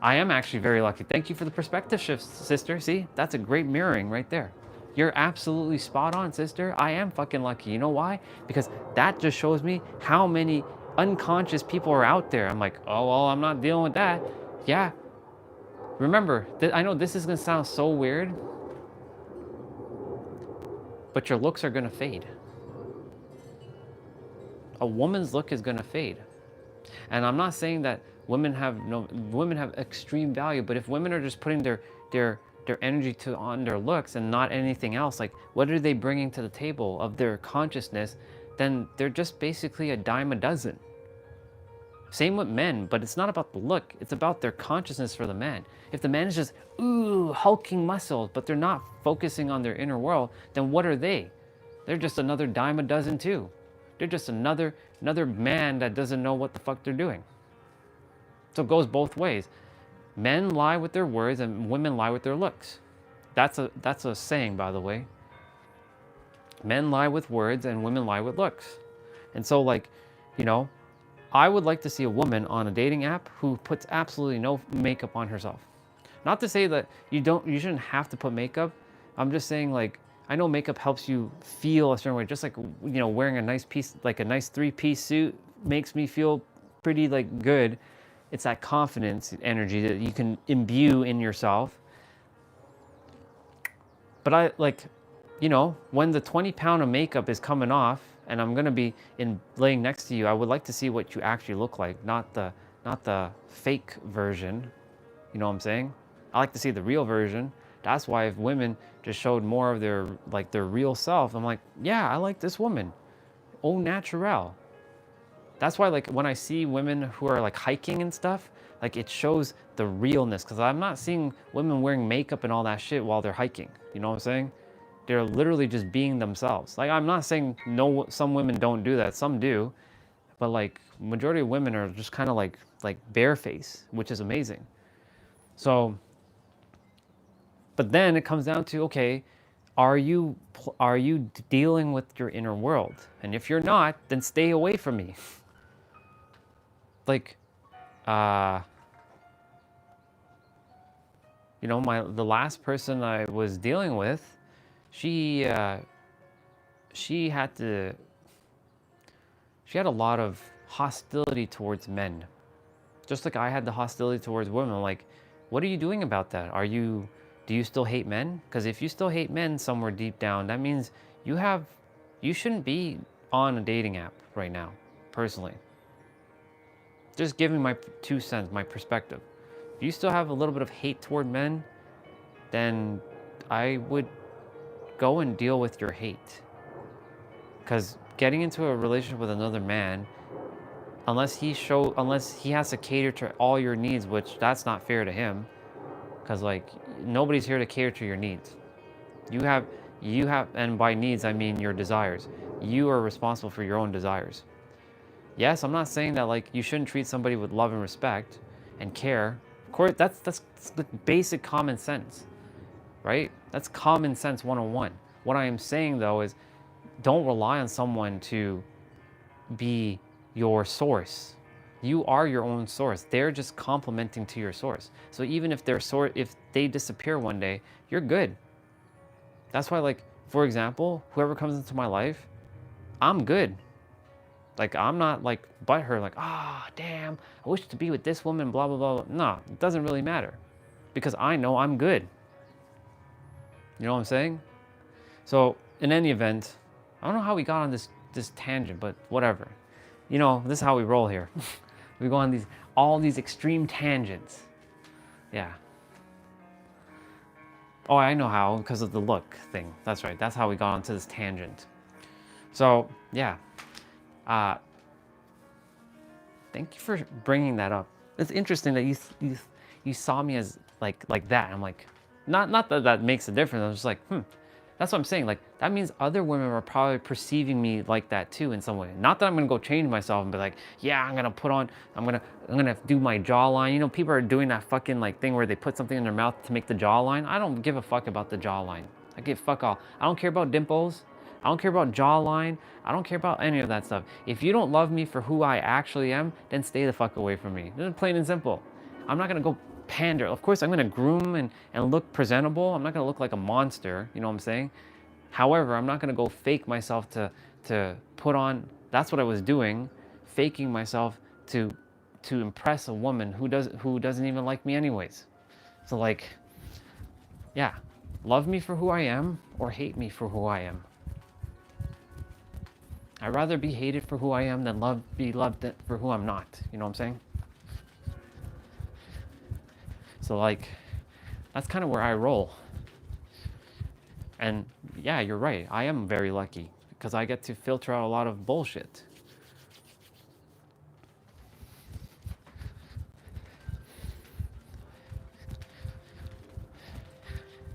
Speaker 6: I am actually very lucky. Thank you for the perspective shift, sister. See, that's a great mirroring right there. You're absolutely spot on, sister. I am fucking lucky. You know why? Because that just shows me how many unconscious people are out there. I'm like, oh, well, I'm not dealing with that. Yeah. Remember, I know this is going to sound so weird, but your looks are going to fade. A woman's look is going to fade. And I'm not saying that women have extreme value, but if women are just putting their energy on their looks and not anything else, like what are they bringing to the table of their consciousness, then they're just basically a dime a dozen. Same with men, but it's not about the look, it's about their consciousness for the man. If the man is just, ooh, hulking muscles, but they're not focusing on their inner world, then what are they? They're just another dime a dozen too. They're just another man that doesn't know what the fuck they're doing. So it goes both ways. Men lie with their words and women lie with their looks. That's a saying, by the way. Men lie with words and women lie with looks. And so like, you know, I would like to see a woman on a dating app who puts absolutely no makeup on herself. Not to say that you shouldn't have to put makeup. I'm just saying, like, I know makeup helps you feel a certain way, just like, you know, wearing a nice piece, like a nice 3-piece suit makes me feel pretty like good. It's that confidence energy that you can imbue in yourself. But I like, you know, when the 20 pound of makeup is coming off and I'm gonna be laying next to you, I would like to see what you actually look like, not the fake version. You know what I'm saying? I like to see the real version. That's why if women just showed more of their real self, I'm like, yeah, I like this woman. Au naturel. That's why, like, when I see women who are like hiking and stuff, like, it shows the realness, because I'm not seeing women wearing makeup and all that shit while they're hiking. You know what I'm saying? They're literally just being themselves. Like, I'm not saying no, some women don't do that. Some do. But like, majority of women are just kind of like bareface, which is amazing. So, but then it comes down to, okay, are you dealing with your inner world? And if you're not, then stay away from me. Like, you know, the last person I was dealing with, she had a lot of hostility towards men, just like I had the hostility towards women. Like, what are you doing about that? Do you still hate men? Because if you still hate men somewhere deep down, that means you shouldn't be on a dating app right now, personally. Just giving my 2 cents, my perspective. If you still have a little bit of hate toward men, then I would go and deal with your hate. Because getting into a relationship with another man, unless he has to cater to all your needs, which that's not fair to him, because like, nobody's here to cater to your needs. You have, and by needs I mean your desires. You are responsible for your own desires. Yes, I'm not saying that like you shouldn't treat somebody with love and respect and care. Of course, that's the basic common sense, right? That's common sense 101. What I am saying though is, don't rely on someone to be your source. You are your own source. They're just complementing to your source. So even if if they disappear one day, you're good. That's why, like, for example, whoever comes into my life, I'm good.
Speaker 1: Like, I'm not like butthurt, like, ah, damn, I wish to be with this woman, blah, blah, blah. No, it doesn't really matter because I know I'm good. You know what I'm saying? So in any event, I don't know how we got on this tangent, but whatever. You know, this is how we roll here. We go on all these extreme tangents. Yeah. Oh, I know how, because of the look thing. That's right. That's how we got onto this tangent. So, yeah. Thank you for bringing that up. It's interesting that you saw me as like that. I'm like, not that that makes a difference. I'm just like, that's what I'm saying. Like, that means other women are probably perceiving me like that too in some way. Not that I'm gonna go change myself and be like, yeah, I'm gonna do my jawline. You know, people are doing that fucking like thing where they put something in their mouth to make the jawline. I don't give a fuck about the jawline. I give fuck all. I don't care about dimples. I don't care about jawline. I don't care about any of that stuff. If you don't love me for who I actually am, then stay the fuck away from me. This is plain and simple. I'm not gonna go pander. Of course, I'm gonna groom and look presentable. I'm not gonna look like a monster, you know what I'm saying? However, I'm not gonna go fake myself to put on, that's what I was doing, faking myself to impress a woman who doesn't even like me anyways. So like, yeah, love me for who I am or hate me for who I am. I'd rather be hated for who I am than be loved for who I'm not. You know what I'm saying? So like, that's kind of where I roll. And yeah, you're right. I am very lucky because I get to filter out a lot of bullshit.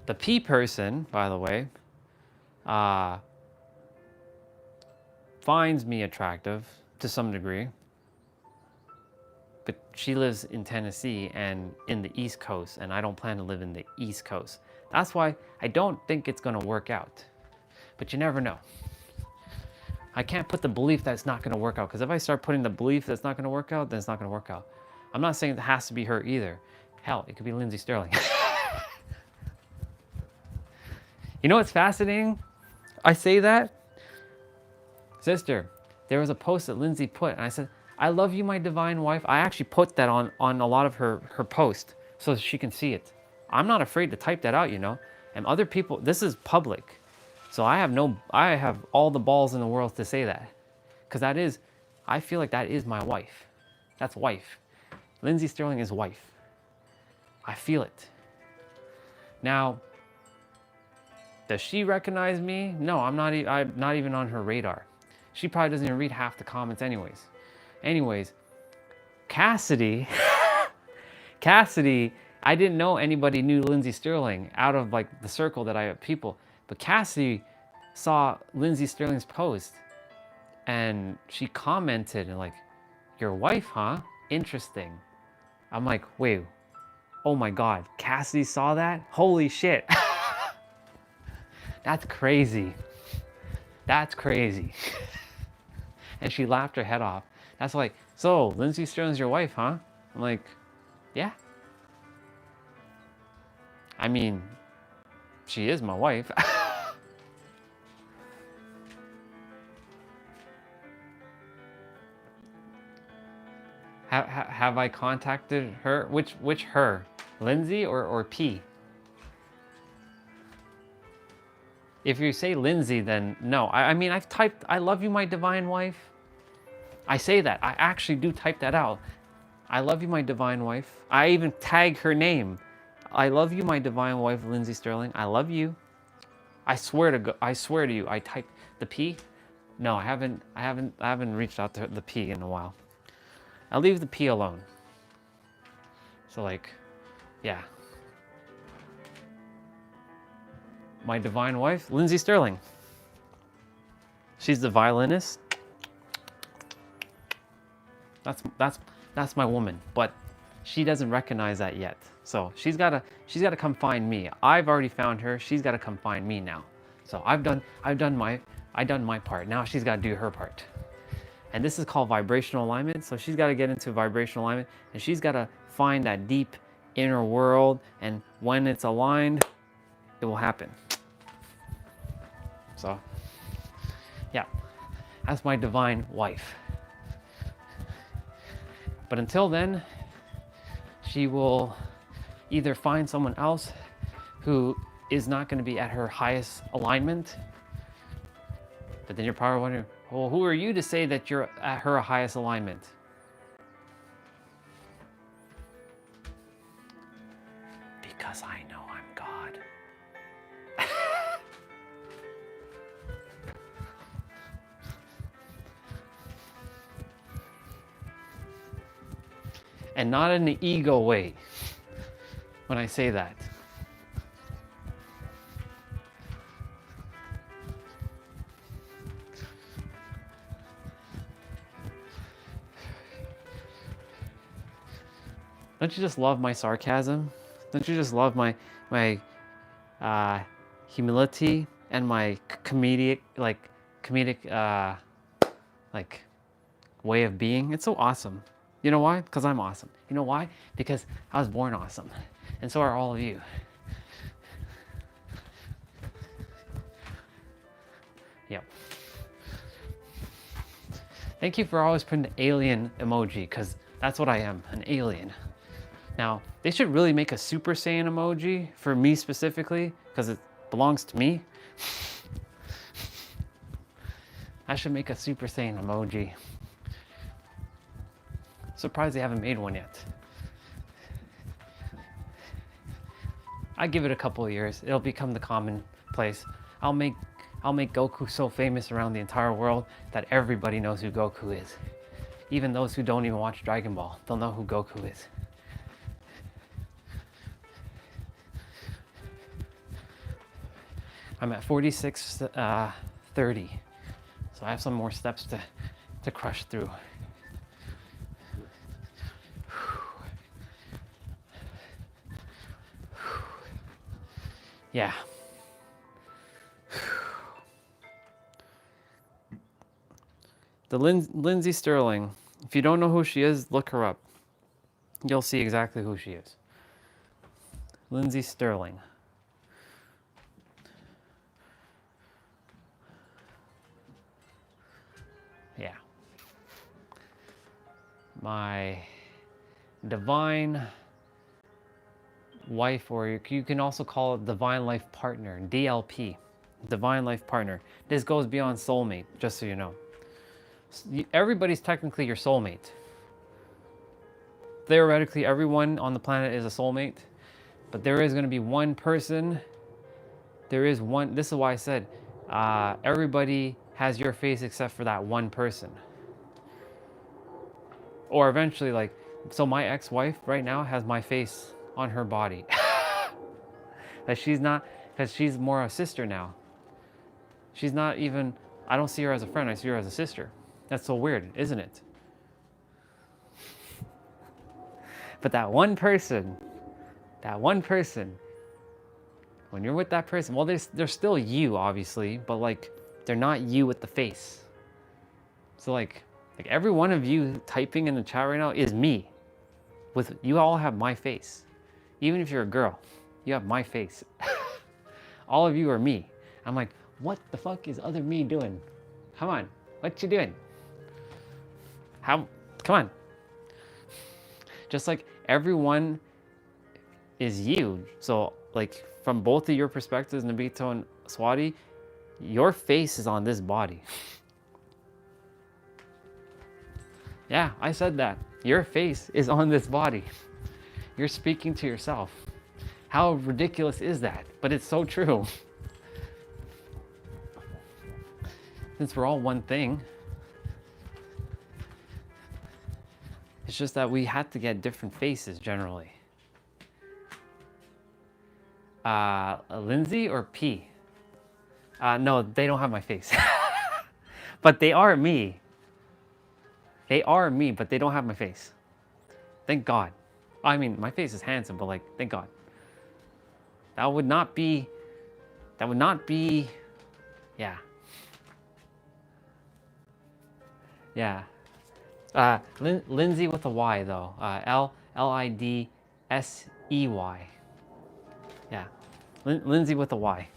Speaker 1: The P person, by the way, finds me attractive to some degree, but she lives in Tennessee and in the East Coast, and I don't plan to live in the East Coast. That's why I don't think it's gonna work out, but you never know. I can't put the belief that it's not gonna work out, because if I start putting the belief that it's not gonna work out, then it's not gonna work out. I'm not saying it has to be her either. Hell, it could be Lindsay Sterling. You know what's fascinating? I say that, sister, there was a post that Lindsay put, and I said, I love you, my divine wife. I actually put that on a lot of her posts so she can see it. I'm not afraid to type that out, you know. And other people, this is public. So I have all the balls in the world to say that. Because I feel like that is my wife. That's wife. Lindsay Sterling is wife. I feel it. Now, does she recognize me? No, I'm not even on her radar. She probably doesn't even read half the comments anyways. Cassidy, I didn't know anybody knew Lindsay Sterling out of like the circle that I have people. But Cassidy saw Lindsay Sterling's post and she commented and like, your wife, huh? Interesting. I'm like, wait, oh my God, Cassidy saw that? Holy shit. That's crazy. That's crazy. And she laughed her head off. That's like, so Lindsay Sterling's your wife, huh? I'm like, yeah. I mean, she is my wife. Have I contacted her? Which her? Lindsay or P? If you say Lindsay, then no. I mean, I've typed, I love you, my divine wife. I say that. I actually do type that out. I love you, my divine wife. I even tag her name. I love you, my divine wife, Lindsay Sterling. I love you. I swear to you, I typed the P. No, I haven't reached out to the P in a while. I'll leave the P alone. So like, yeah. My divine wife, Lindsay Sterling. She's the violinist. That's my woman, but she doesn't recognize that yet. So she's gotta come find me. I've already found her. She's gotta come find me now. So I've done my part. Now she's gotta do her part. And this is called vibrational alignment. So she's gotta get into vibrational alignment, and she's gotta find that deep inner world. And when it's aligned, it will happen. So, yeah, that's my divine wife.
Speaker 6: But until then, she will either find someone else who is not going to be at her highest alignment. But then you're probably wondering, well, who are you to say that you're at her highest alignment? Because I know I'm God. And not in the ego way when I say that. Don't you just love my sarcasm? Don't you just love my humility and my comedic way of being? It's so awesome. You know why? Because I'm awesome. You know why? Because I was born awesome. And so are all of you. Yep. Thank you for always putting the alien emoji, because that's what I am, an alien. Now, they should really make a Super Saiyan emoji for me specifically, because it belongs to me. I should make a Super Saiyan emoji. Surprised they haven't made one yet. I give it a couple of years. It'll become the commonplace. I'll make Goku so famous around the entire world that everybody knows who Goku is. Even those who don't even watch Dragon Ball, they'll know who Goku is. I'm at 46:30, so I have some more steps to crush through. Yeah. The Lindsay Sterling. If you don't know who she is, look her up. You'll see exactly who she is. Lindsay Sterling. Yeah. My divine wife, or you can also call it divine life partner, DLP, divine life partner. This goes beyond soulmate, just so you know. Everybody's technically your soulmate. Theoretically, everyone on the planet is a soulmate, but there is going to be one person. This is why I said everybody has your face except for that one person. Or eventually, so my ex-wife right now has my face on her body. That she's not, because she's more a sister now. She's not even, I don't see her as a friend, I see her as a sister. That's so weird, isn't it? But that one person, when you're with that person, well, they're still you, obviously, but they're not you with the face. So like every one of you typing in the chat right now is me. You all have my face. Even if you're a girl, you have my face. All of you are me. I'm like, what the fuck is other me doing? Come on, what you doing? Come on. Just like everyone is you. So from both of your perspectives, Nabito and Swati, your face is on this body. Yeah, I said that. Your face is on this body. You're speaking to yourself. How ridiculous is that? But it's so true. Since we're all one thing, it's just that we had to get different faces generally. Lindsay or P? No, they don't have my face. But they are me. They are me, but they don't have my face. Thank God. I mean, my face is handsome, but thank God. That would not be, yeah. Yeah. Lindsay with a Y though. Lidsey. Yeah. Lindsay with a Y.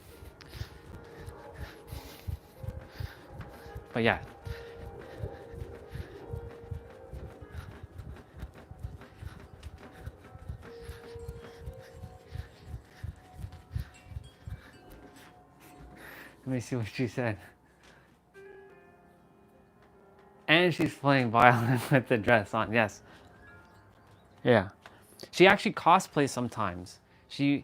Speaker 6: But yeah. Let me see what she said. And she's playing violin with the dress on. Yes. Yeah. She actually cosplays sometimes. She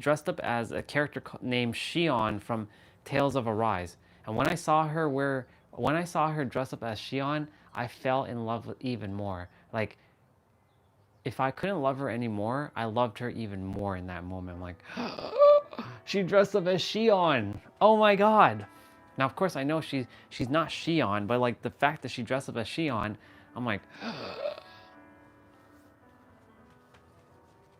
Speaker 6: dressed up as a character named Shion from Tales of Arise. And when I saw her dress up as Shion, I fell in love with even more. Like, if I couldn't love her anymore, I loved her even more in that moment. I'm like, she dressed up as Shion. Oh my god. Now, of course, I know she's not Shion, but like the fact that she dressed up as Shion, I'm like,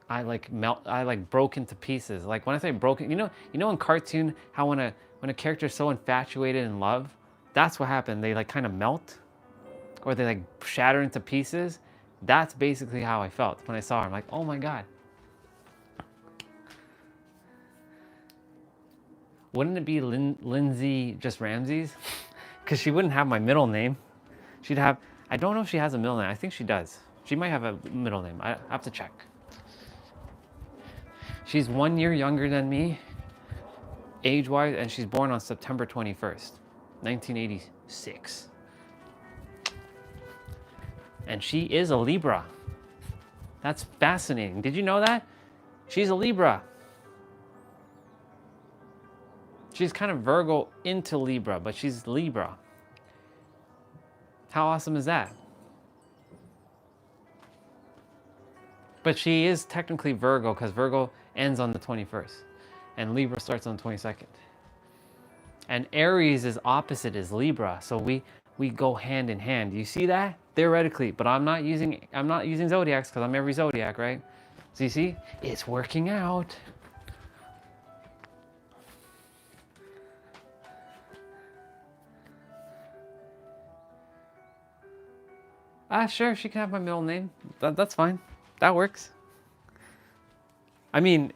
Speaker 6: I like broke into pieces. Like when I say broken, you know in cartoon how when a character is so infatuated in love, that's what happened. They like kind of melt, or they like shatter into pieces. That's basically how I felt when I saw her. I'm like, oh my god. Wouldn't it be Lindsay just Ramses? Because she wouldn't have my middle name. She'd have, I don't know if she has a middle name. I think she does. She might have a middle name. I have to check. She's 1 year younger than me, age-wise, and she's born on September 21st, 1986. And she is a Libra. That's fascinating. Did you know that? She's a Libra. She's kind of Virgo into Libra, but she's Libra. How awesome is that? But she is technically Virgo because Virgo ends on the 21st and Libra starts on the 22nd. And Aries is opposite is Libra, so we go hand in hand. You see that? Theoretically, but I'm not using zodiacs because I'm every zodiac, right? So you see, it's working out. Sure, she can have my middle name. That's fine. That works. I mean,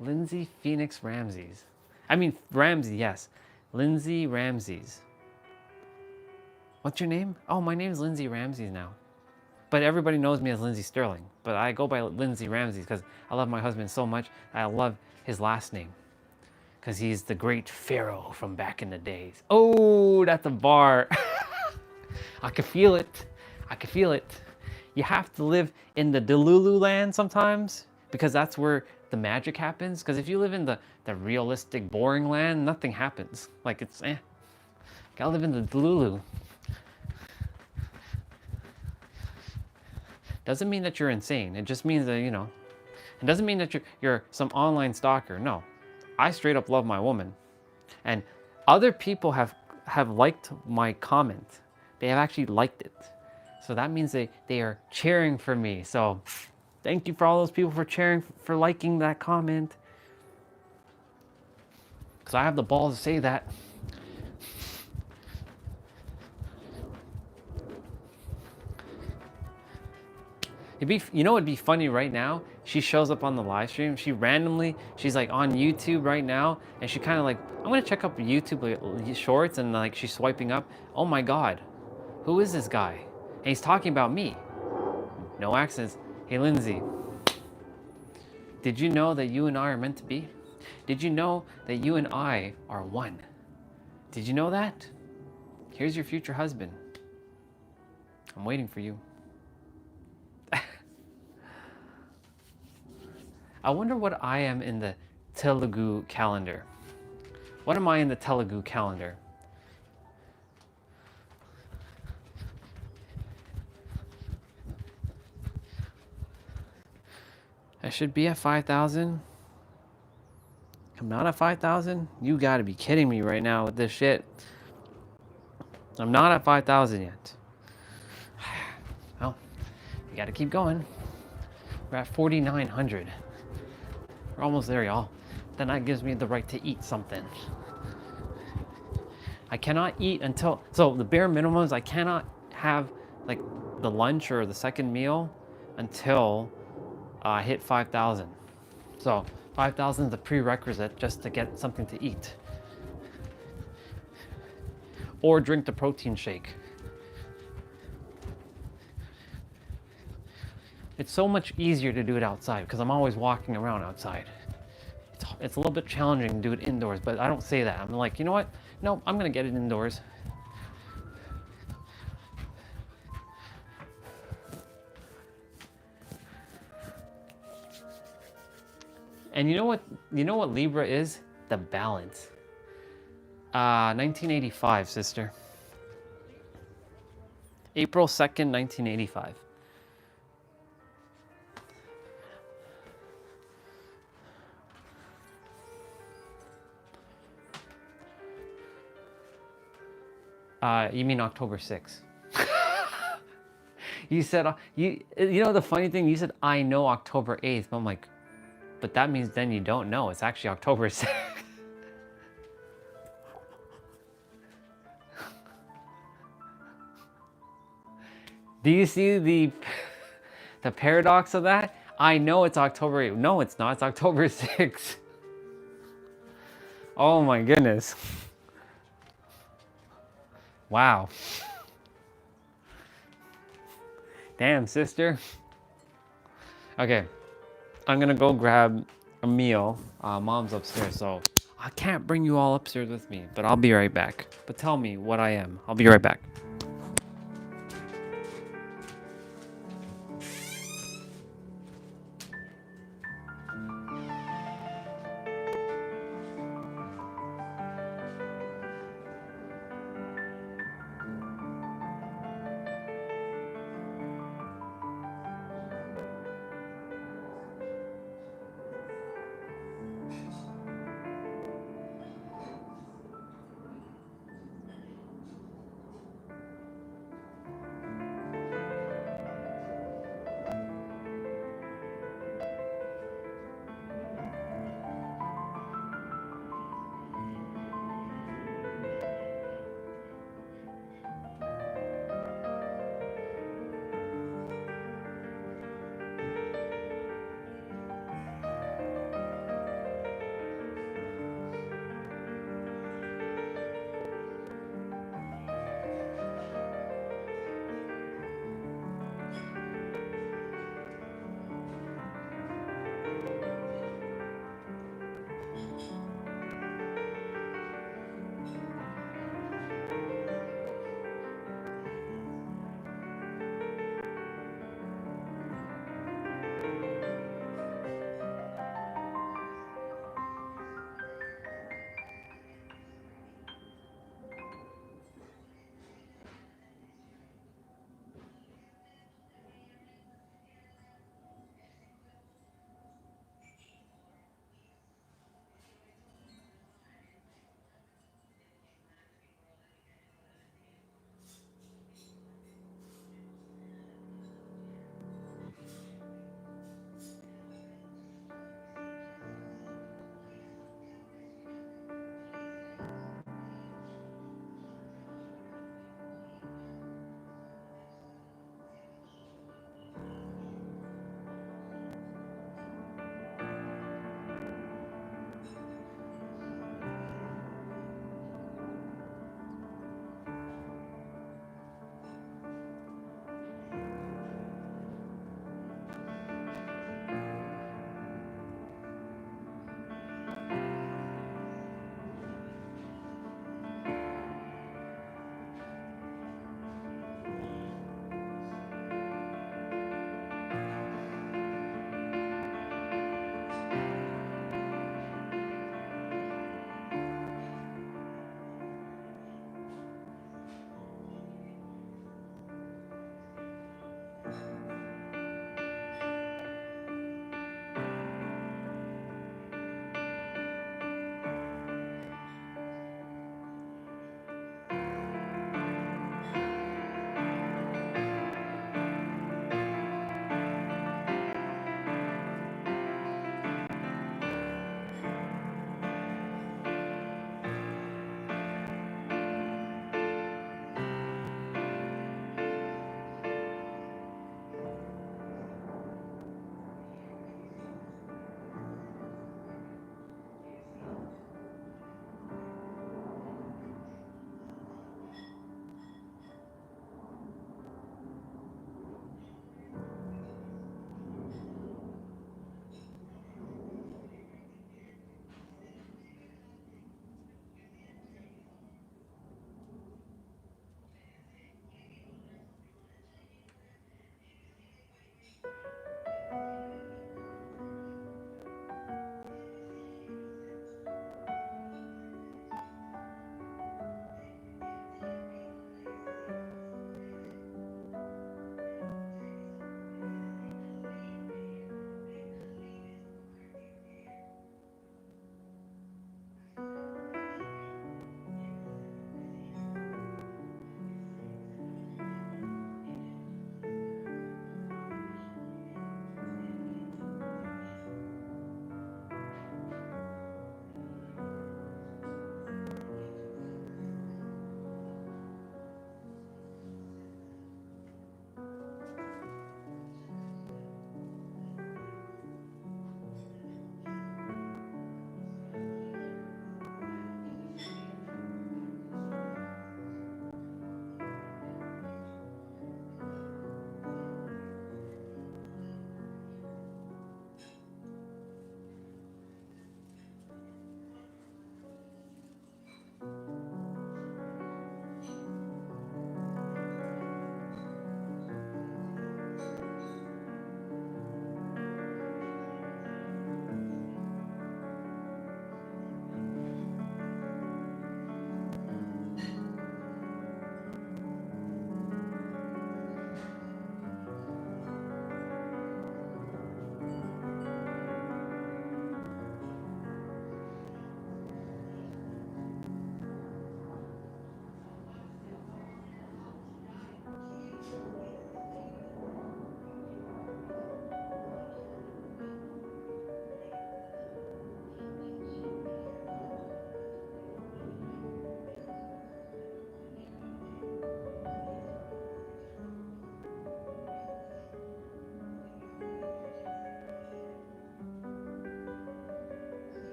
Speaker 6: Lindsay Phoenix Ramses. I mean, Ramsey, yes. Lindsay Ramses. What's your name? Oh, my name's Lindsay Ramses now. But everybody knows me as Lindsay Sterling. But I go by Lindsay Ramses because I love my husband so much. I love his last name. Because he's the great pharaoh from back in the days. Oh, that's a bar. I can feel it. I can feel it. You have to live in the Delulu land sometimes because that's where the magic happens. Because if you live in the realistic, boring land, nothing happens. Like it's, gotta live in the Delulu. Doesn't mean that you're insane. It just means that, it doesn't mean that you're some online stalker. No, I straight up love my woman. And other people have liked my comment. They have actually liked it. So that means they are cheering for me. So thank you for all those people for cheering, for liking that comment. Because I have the balls to say that. It'd be funny right now. She shows up on the live stream. She's like on YouTube right now. And she kind of like, I'm going to check up YouTube shorts and like she's swiping up. Oh my God, who is this guy? And he's talking about me. No accents. Hey, Lindsay, did you know that you and I are meant to be? Did you know that you and I are one? Did you know that? Here's your future husband. I'm waiting for you. I wonder what I am in the Telugu calendar. What am I in the Telugu calendar? I should be at 5,000. I'm not at 5,000? You gotta be kidding me right now with this shit. I'm not at 5,000 yet. Well, we gotta keep going. We're at 4,900. We're almost there, y'all. Then that gives me the right to eat something. I cannot eat until, so the bare minimum is I cannot have like the lunch or the second meal until I hit 5,000. So 5,000 is the prerequisite just to get something to eat. Or drink the protein shake. It's so much easier to do it outside because I'm always walking around outside. it's a little bit challenging to do it indoors, but I don't say that. I'm like, you know what? No, I'm gonna get it indoors. And you know what? You know what Libra is? The balance. 1985, sister. April 2nd, 1985. You mean October 6th? You said you know the funny thing, you said I know October 8th, but I'm like, but that means then you don't know. It's actually October 6th. Do you see the paradox of that? I know it's October 8th. No, it's not. It's October 6th. Oh my goodness. Wow. Damn, sister. Okay, I'm gonna go grab a meal. Mom's upstairs, so I can't bring you all upstairs with me, but I'll be right back. But tell me what I am. I'll be right back.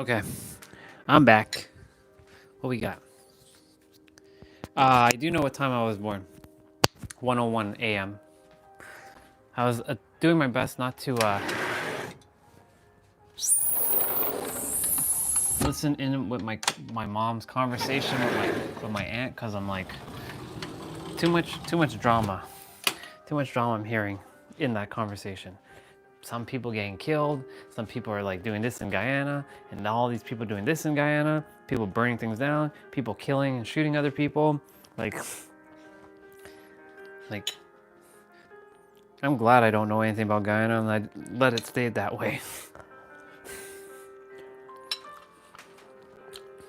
Speaker 1: Okay, I'm back. What we got? I do know what time I was born. 1:01 a.m. I was doing my best not to listen in with my mom's conversation with my aunt, because I'm like, too much drama. Too much drama I'm hearing in that conversation. Some people getting killed, some people are like doing this in Guyana, and all these people doing this in Guyana, people burning things down, people killing and shooting other people. Like I'm glad I don't know anything about Guyana and I let it stay that way.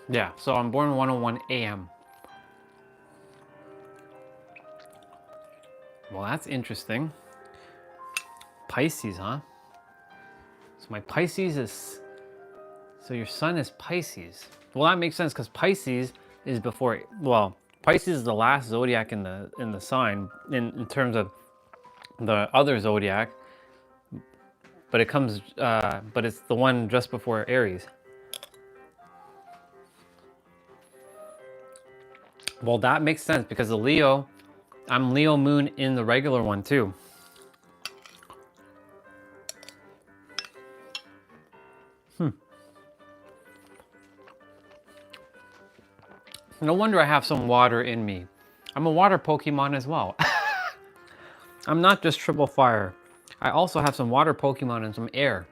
Speaker 1: Yeah, so I'm born 1:01 a.m. Well, that's interesting. Pisces, huh? So my Pisces is... So your sun is Pisces. Well, that makes sense because Pisces is before... Well, Pisces is the last zodiac in the sign in terms of the other zodiac. But it comes... but it's the one just before Aries. Well, that makes sense because the Leo... I'm Leo moon in the regular one too. No wonder I have some water in me. I'm a water Pokemon as well. I'm not just triple fire. I also have some water Pokemon and some air.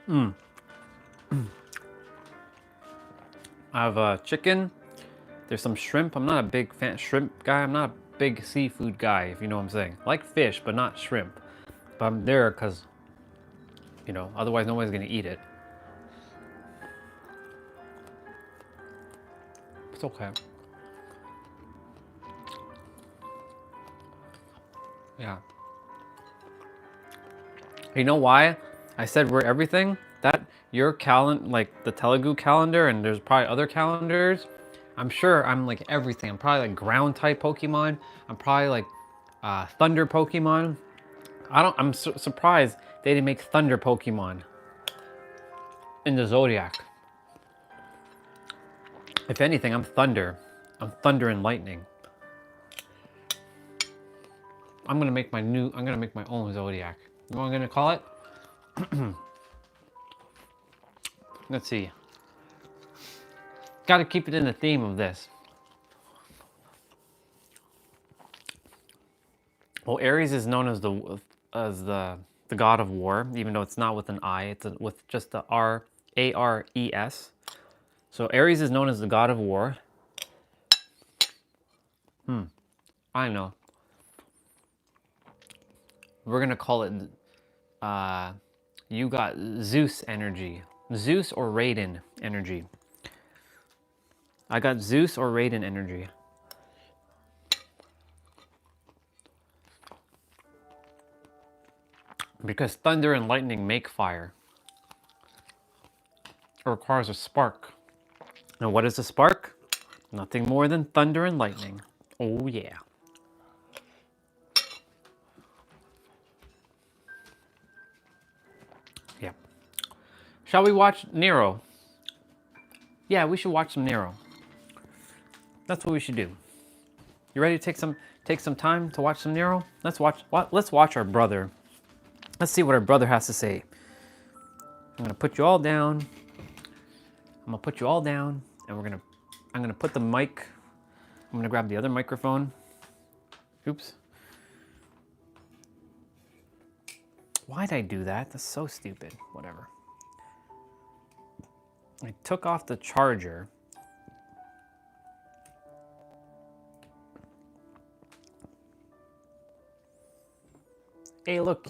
Speaker 1: I have chicken. There's some shrimp. I'm not a big shrimp guy. I'm not a big seafood guy, if you know what I'm saying. I like fish, but not shrimp. But I'm there because, you know, otherwise nobody's gonna eat it. It's okay. Yeah. You know why I said we're everything? That your calendar, like the Telugu calendar, and there's probably other calendars. I'm sure I'm like everything. I'm probably like ground type Pokemon. I'm probably like thunder Pokemon. I'm surprised they didn't make thunder Pokemon in the Zodiac. If anything, I'm thunder. I'm thunder and lightning. I'm gonna make my own Zodiac. You know what I'm gonna call it? Let's see. Gotta keep it in the theme of this. Well, Aries is known as the god of war, even though it's not with an I, it's with just the Ares. So Aries is known as the god of war. I know. We're gonna call it, you got Zeus energy. Zeus or Raiden energy. I got Zeus or Raiden energy. Because thunder and lightning make fire. It requires a spark. And what is a spark? Nothing more than thunder and lightning. Oh yeah. Yeah. Shall we watch Nero? Yeah, we should watch some Nero. That's what we should do. You ready to take some time to watch some Nero? Let's watch our brother. Let's see what our brother has to say. I'm gonna put you all down. I'm gonna put you all down, and I'm gonna put the mic. I'm gonna grab the other microphone. Oops. Why'd I do that? That's so stupid. Whatever. I took off the charger. Hey, look.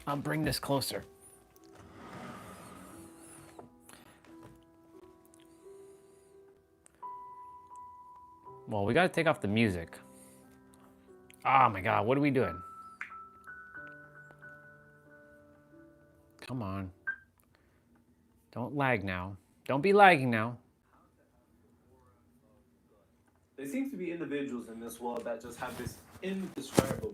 Speaker 1: I'll bring this closer. Well, we gotta take off the music. Oh my god, what are we doing? Come on. Don't lag now. Don't be lagging now.
Speaker 8: There seems to be individuals in this world that just have this indescribable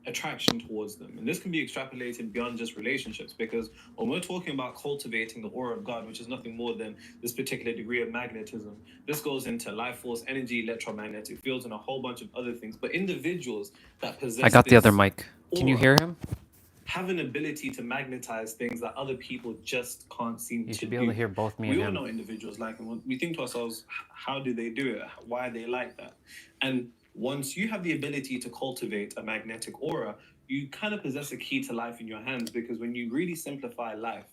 Speaker 3: attraction towards them. And this can be extrapolated beyond just relationships, because when we're talking about cultivating the aura of God, which is nothing more than this particular degree of magnetism, this goes into life force, energy, electromagnetic fields, and a whole bunch of other things. But individuals that possess
Speaker 1: I got the
Speaker 3: this
Speaker 1: other mic. Can you
Speaker 3: aura
Speaker 1: hear him?
Speaker 3: have an ability to magnetize things that other people just can't seem to do.
Speaker 1: You should be able to hear both me and
Speaker 3: We all
Speaker 1: him.
Speaker 3: know individuals like, and we think to ourselves, how do they do it? Why are they like that? And once you have the ability to cultivate a magnetic aura, you kind of possess a key to life in your hands, because when you really simplify life,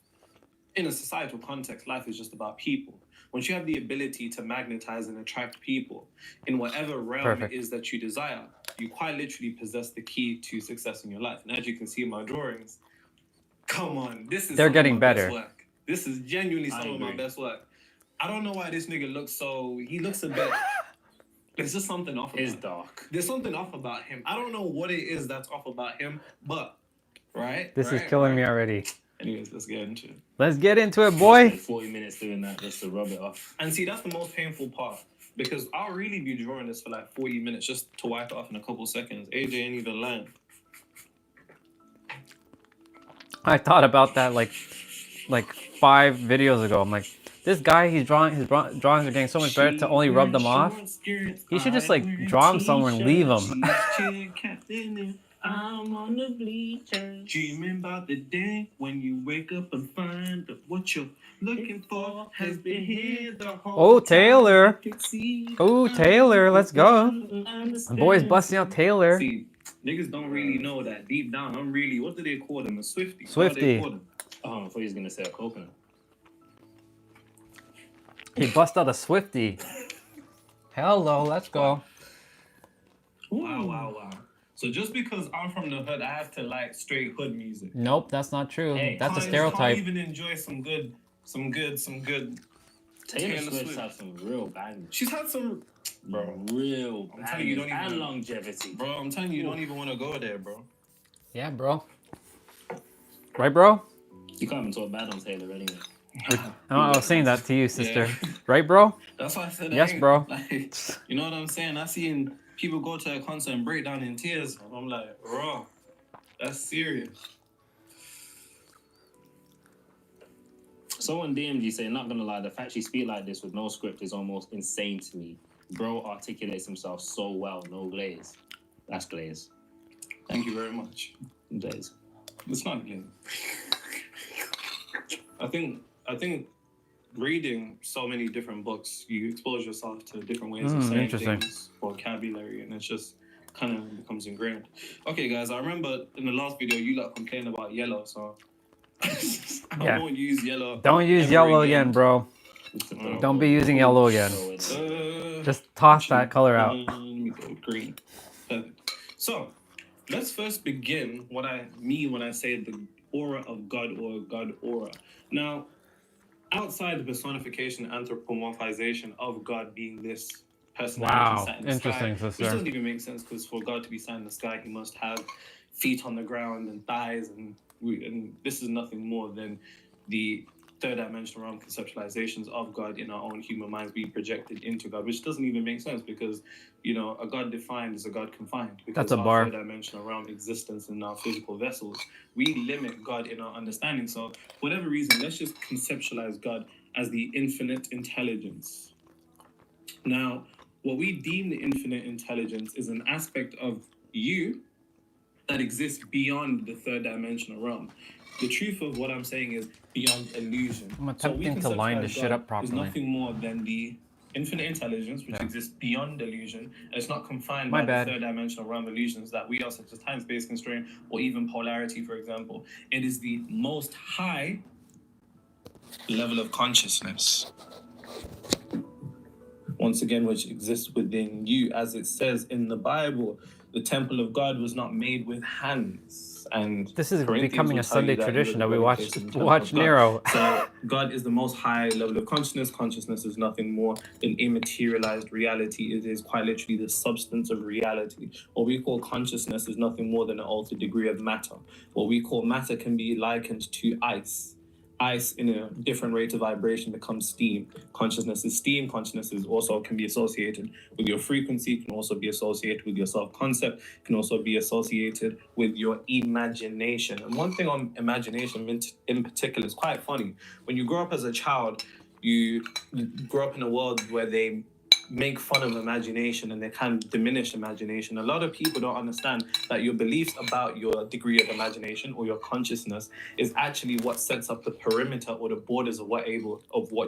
Speaker 3: in a societal context, life is just about people. Once you have the ability to magnetize and attract people in whatever realm
Speaker 1: Perfect.
Speaker 3: it is that you desire, you quite literally possess the key to success in your life. And as you can see in my drawings, come on, this is
Speaker 1: They're
Speaker 3: some of
Speaker 1: getting
Speaker 3: my
Speaker 1: better.
Speaker 3: best work. This is genuinely
Speaker 7: I
Speaker 3: some of my
Speaker 7: agree.
Speaker 3: best work. I don't know why this nigga looks so... He looks a bit... There's just something off about
Speaker 7: It's
Speaker 3: him.
Speaker 7: dark.
Speaker 3: There's something off about him. I don't know what it is that's off about him, but... Right?
Speaker 1: This is
Speaker 3: right,
Speaker 1: killing
Speaker 3: right.
Speaker 1: me already.
Speaker 3: Anyways, let's get into it.
Speaker 1: Let's get into it, boy.
Speaker 7: Spend 40 minutes doing that just to rub it off.
Speaker 3: And see, that's the most painful part, because I'll really be drawing this for like 40 minutes just to wipe it off in a couple seconds. AJ ain't even lying.
Speaker 1: I thought about that like 5 videos ago. I'm like, this guy, his drawings are getting so much better to only rub them off. He should just like draw him somewhere and leave him.
Speaker 3: I'm on the bleachers, dreaming about the day when you wake up and find that what you're looking for has been here the whole
Speaker 1: Oh,
Speaker 3: time.
Speaker 1: Taylor.
Speaker 3: You can see
Speaker 1: Oh, Taylor, let's go.
Speaker 3: understand.
Speaker 1: Boys busting out Taylor.
Speaker 3: See, niggas don't really know that deep down. I'm really, what do they call them? A Swiftie.
Speaker 1: Swiftie.
Speaker 3: What do they call them?
Speaker 7: Oh, I thought he was going to say a coconut.
Speaker 1: He bust out a Swiftie. Hello, let's go.
Speaker 3: Wow, wow, wow. So just because I'm from the hood, I have to like straight hood music.
Speaker 1: Nope, that's not true.
Speaker 7: Hey,
Speaker 1: That's a
Speaker 3: Can't
Speaker 1: stereotype.
Speaker 3: even enjoy some good.
Speaker 7: Taylor
Speaker 3: Taylor
Speaker 7: Swift
Speaker 3: Swift.
Speaker 7: has some real bangers.
Speaker 3: She's had some, bro.
Speaker 7: Real
Speaker 3: I'm telling you,
Speaker 7: bangers
Speaker 3: don't even-
Speaker 7: and longevity.
Speaker 3: Bro, I'm telling you, you don't even want to go there, bro.
Speaker 1: Yeah, bro. Right, bro?
Speaker 7: You can't even talk bad on Taylor anyway.
Speaker 1: I was saying that to you, sister.
Speaker 3: Yeah.
Speaker 1: Right, bro?
Speaker 3: That's why I said.
Speaker 1: Yes,
Speaker 3: I ain't-
Speaker 1: bro.
Speaker 3: Like, you know what I'm saying? I seen people go to a concert and break down in tears. I'm like, bro, that's serious.
Speaker 7: Someone DM'd you saying, not gonna lie, the fact she speak like this with no script is almost insane to me. Bro articulates himself so well, no glaze. That's glaze.
Speaker 3: Thank you very much.
Speaker 7: Glaze.
Speaker 3: It's not good. I think reading so many different books, you expose yourself to different ways of saying
Speaker 1: interesting.
Speaker 3: things, vocabulary, and it's just kind of becomes ingrained. Okay, guys, I remember in the last video you lot complained about yellow, so I
Speaker 1: Yeah.
Speaker 3: won't use yellow.
Speaker 1: Don't use
Speaker 3: ever
Speaker 1: yellow again, bro.
Speaker 3: Mm.
Speaker 1: Don't be using yellow again. Just toss that color out.
Speaker 3: Let me go with green. Perfect. So, let's first begin what I mean when I say the aura of God or God aura. Now, outside the personification, anthropomorphization of God being this personality
Speaker 1: Wow,
Speaker 3: sat in the
Speaker 1: interesting,
Speaker 3: sky, which
Speaker 1: sister.
Speaker 3: doesn't even make sense, because for God to be sat in the sky, he must have feet on the ground and thighs, and this is nothing more than the third dimensional realm conceptualizations of God in our own human minds being projected into God, which doesn't even make sense, because, you know, a God defined is a God confined. Because
Speaker 1: That's a
Speaker 3: our
Speaker 1: bar.
Speaker 3: third dimensional realm existence in our physical vessels, we limit God in our understanding. So, for whatever reason, let's just conceptualize God as the infinite intelligence. Now, what we deem the infinite intelligence is an aspect of you that exists beyond the third dimensional realm. The truth of what I'm saying is beyond illusion.
Speaker 1: I'm
Speaker 3: So we
Speaker 1: attempting to line
Speaker 3: conceptualize
Speaker 1: this shit
Speaker 3: God
Speaker 1: up properly.
Speaker 3: Is nothing more than the infinite intelligence, which
Speaker 1: Yeah.
Speaker 3: exists beyond illusion. And it's not confined
Speaker 1: My
Speaker 3: by
Speaker 1: bad.
Speaker 3: the third dimensional realm illusions that we are, such as time, space constraint, or even polarity, for example. It is the most high level of consciousness, once again, which exists within you. As it says in the Bible, the temple of God was not made with hands. And
Speaker 1: This is
Speaker 3: Corinthians
Speaker 1: becoming
Speaker 3: will
Speaker 1: a
Speaker 3: tell you
Speaker 1: Sunday
Speaker 3: that you are
Speaker 1: tradition
Speaker 3: the
Speaker 1: that we
Speaker 3: dwelling
Speaker 1: watch
Speaker 3: place of the temple
Speaker 1: watch
Speaker 3: of God.
Speaker 1: Nero.
Speaker 3: So God is the most high level of consciousness. Consciousness is nothing more than immaterialized reality. It is quite literally the substance of reality. What we call consciousness is nothing more than an altered degree of matter. What we call matter can be likened to ice. ice in a different rate of vibration becomes steam. Consciousness is steam. Consciousness is also can be associated with your frequency, can also be associated with your self-concept, can also be associated with your imagination. And one thing on imagination in particular is quite funny. When you grow up as a child, you grow up in a world where they make fun of imagination and they kind of diminish imagination. A lot of people don't understand that your beliefs about your degree of imagination or your consciousness is actually what sets up the perimeter or the borders of what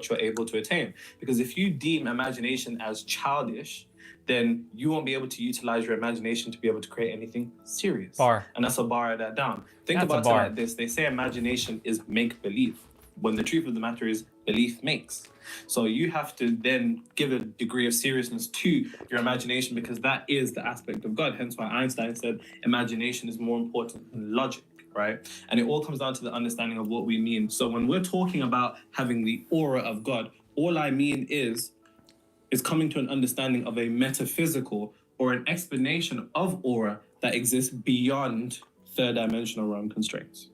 Speaker 3: you're able to attain. Because if you deem imagination as childish, then you won't be able to utilize your imagination to be able to create anything serious.
Speaker 6: Bar.
Speaker 3: And that's a bar of that down. Think
Speaker 6: That's a
Speaker 3: about it
Speaker 6: bar.
Speaker 3: like this. They say imagination is make-believe, when the truth of the matter is belief makes. So you have to then give a degree of seriousness to your imagination, because that is the aspect of God. Hence why Einstein said imagination is more important than logic, right? And it all comes down to the understanding of what we mean. So when we're talking about having the aura of God, all I mean is coming to an understanding of a metaphysical or an explanation of aura that exists beyond third dimensional realm constraints.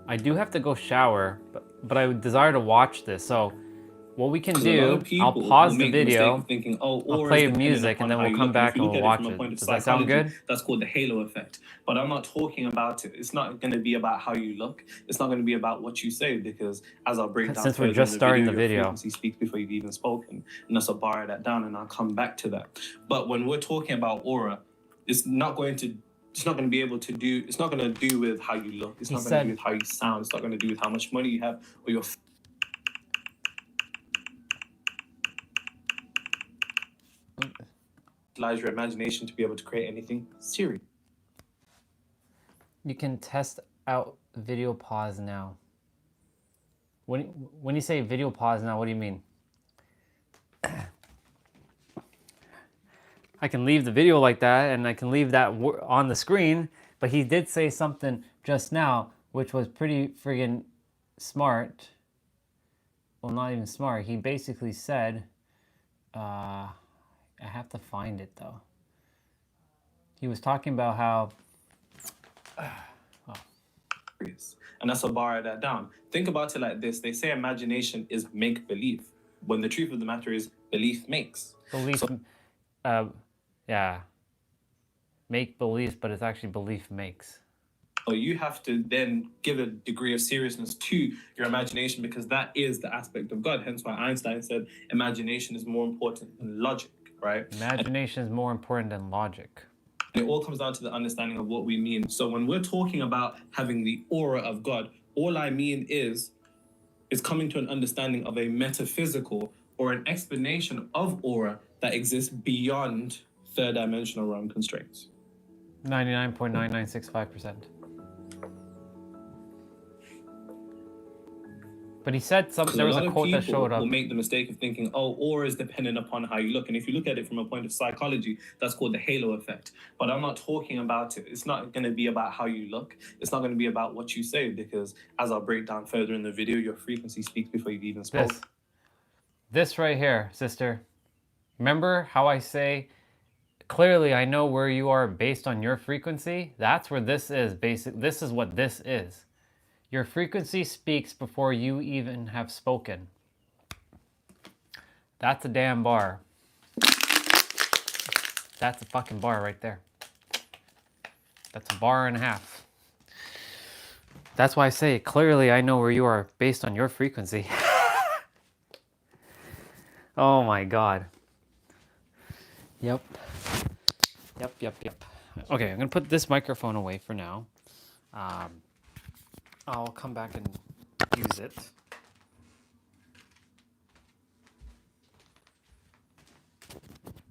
Speaker 6: I do have to go shower, but I would desire to watch this. So what we can do, I'll pause the video,
Speaker 3: thinking, oh,
Speaker 6: I'll play music, and then we'll come back and we'll watch it. Does that sound good?
Speaker 3: That's called the halo effect. But I'm not talking about it. It's not going to be about how you look. It's not going to be about what you say, because as I'll break down,
Speaker 6: Since we're just starting the video,
Speaker 3: your frequency speaks before you've even spoken, and that's a bar that down, and I'll come back to that. But when we're talking about aura, it's not going to do with how you look. It's not going to do with how you sound. It's not going to do with how much money you have or your utilize your imagination to be able to create anything serious.
Speaker 6: You can test out video pause now. When you say video pause now, what do you mean? I can leave the video like that, and I can leave that on the screen, but he did say something just now, which was pretty friggin' smart. Well, not even smart. He basically said, I have to find it though. He was talking about how,
Speaker 3: and that's a bar that down. Think about it like this. They say imagination is make-believe, when the truth of the matter is belief makes.
Speaker 6: Belief, yeah, make belief, but it's actually belief makes.
Speaker 3: So you have to then give a degree of seriousness to your imagination, because that is the aspect of God. Hence why Einstein said imagination is more important than logic, right?
Speaker 6: Imagination is more important than logic.
Speaker 3: And it all comes down to the understanding of what we mean. So when we're talking about having the aura of God, all I mean is coming to an understanding of a metaphysical or an explanation of aura that exists beyond third dimensional realm constraints.
Speaker 6: 99.9965%. But he said something. There was a quote that showed up.
Speaker 3: Will make the mistake of thinking, oh, aura is dependent upon how you look. And if you look at it from a point of psychology, that's called the halo effect. But I'm not talking about it. It's not going to be about how you look. It's not going to be about what you say, because as I'll break down further in the video, your frequency speaks before you've even spoken.
Speaker 6: This right here, sister. Remember how I say, clearly I know where you are based on your frequency? That's where this is. This is what this is. Your frequency speaks before you even have spoken. That's a damn bar. That's a fucking bar right there. That's a bar and a half. That's why I say, clearly I know where you are based on your frequency. Oh my God. Yep. Okay, I'm gonna put this microphone away for now. I'll come back and use it.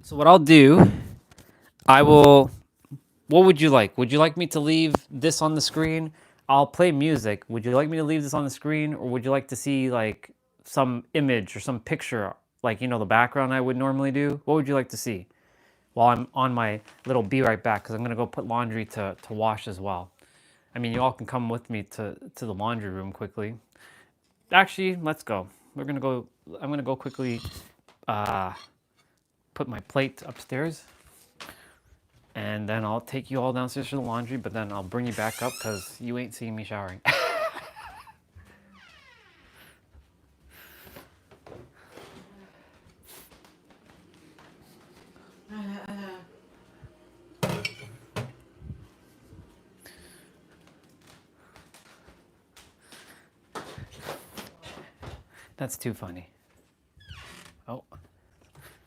Speaker 6: So what I'll do, what would you like? Would you like me to leave this on the screen? I'll play music. Would you like me to leave this on the screen, or would you like to see like some image or some picture, like, you know, the background I would normally do? What would you like to see? While I'm on my little be right back, because I'm gonna go put laundry to wash as well. I mean, you all can come with me to the laundry room quickly. Actually, let's go. I'm gonna go quickly put my plate upstairs.
Speaker 1: And then I'll take you all downstairs for the laundry, but then I'll bring you back up because you ain't seeing me showering. That's too funny. Oh,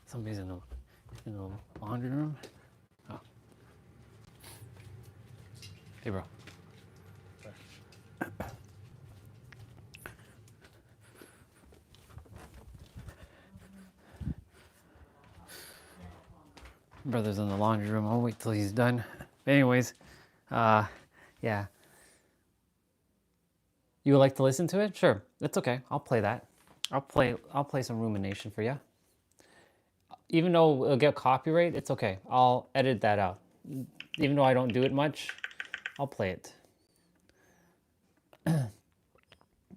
Speaker 1: somebody's in the laundry room. Oh, hey, bro. Brother's in the laundry room. I'll wait till he's done. Anyways, yeah. You would like to listen to it? Sure, it's okay. I'll play that. I'll play some rumination for you. Even though it'll get copyright, it's okay. I'll edit that out. Even though I don't do it much, I'll play it.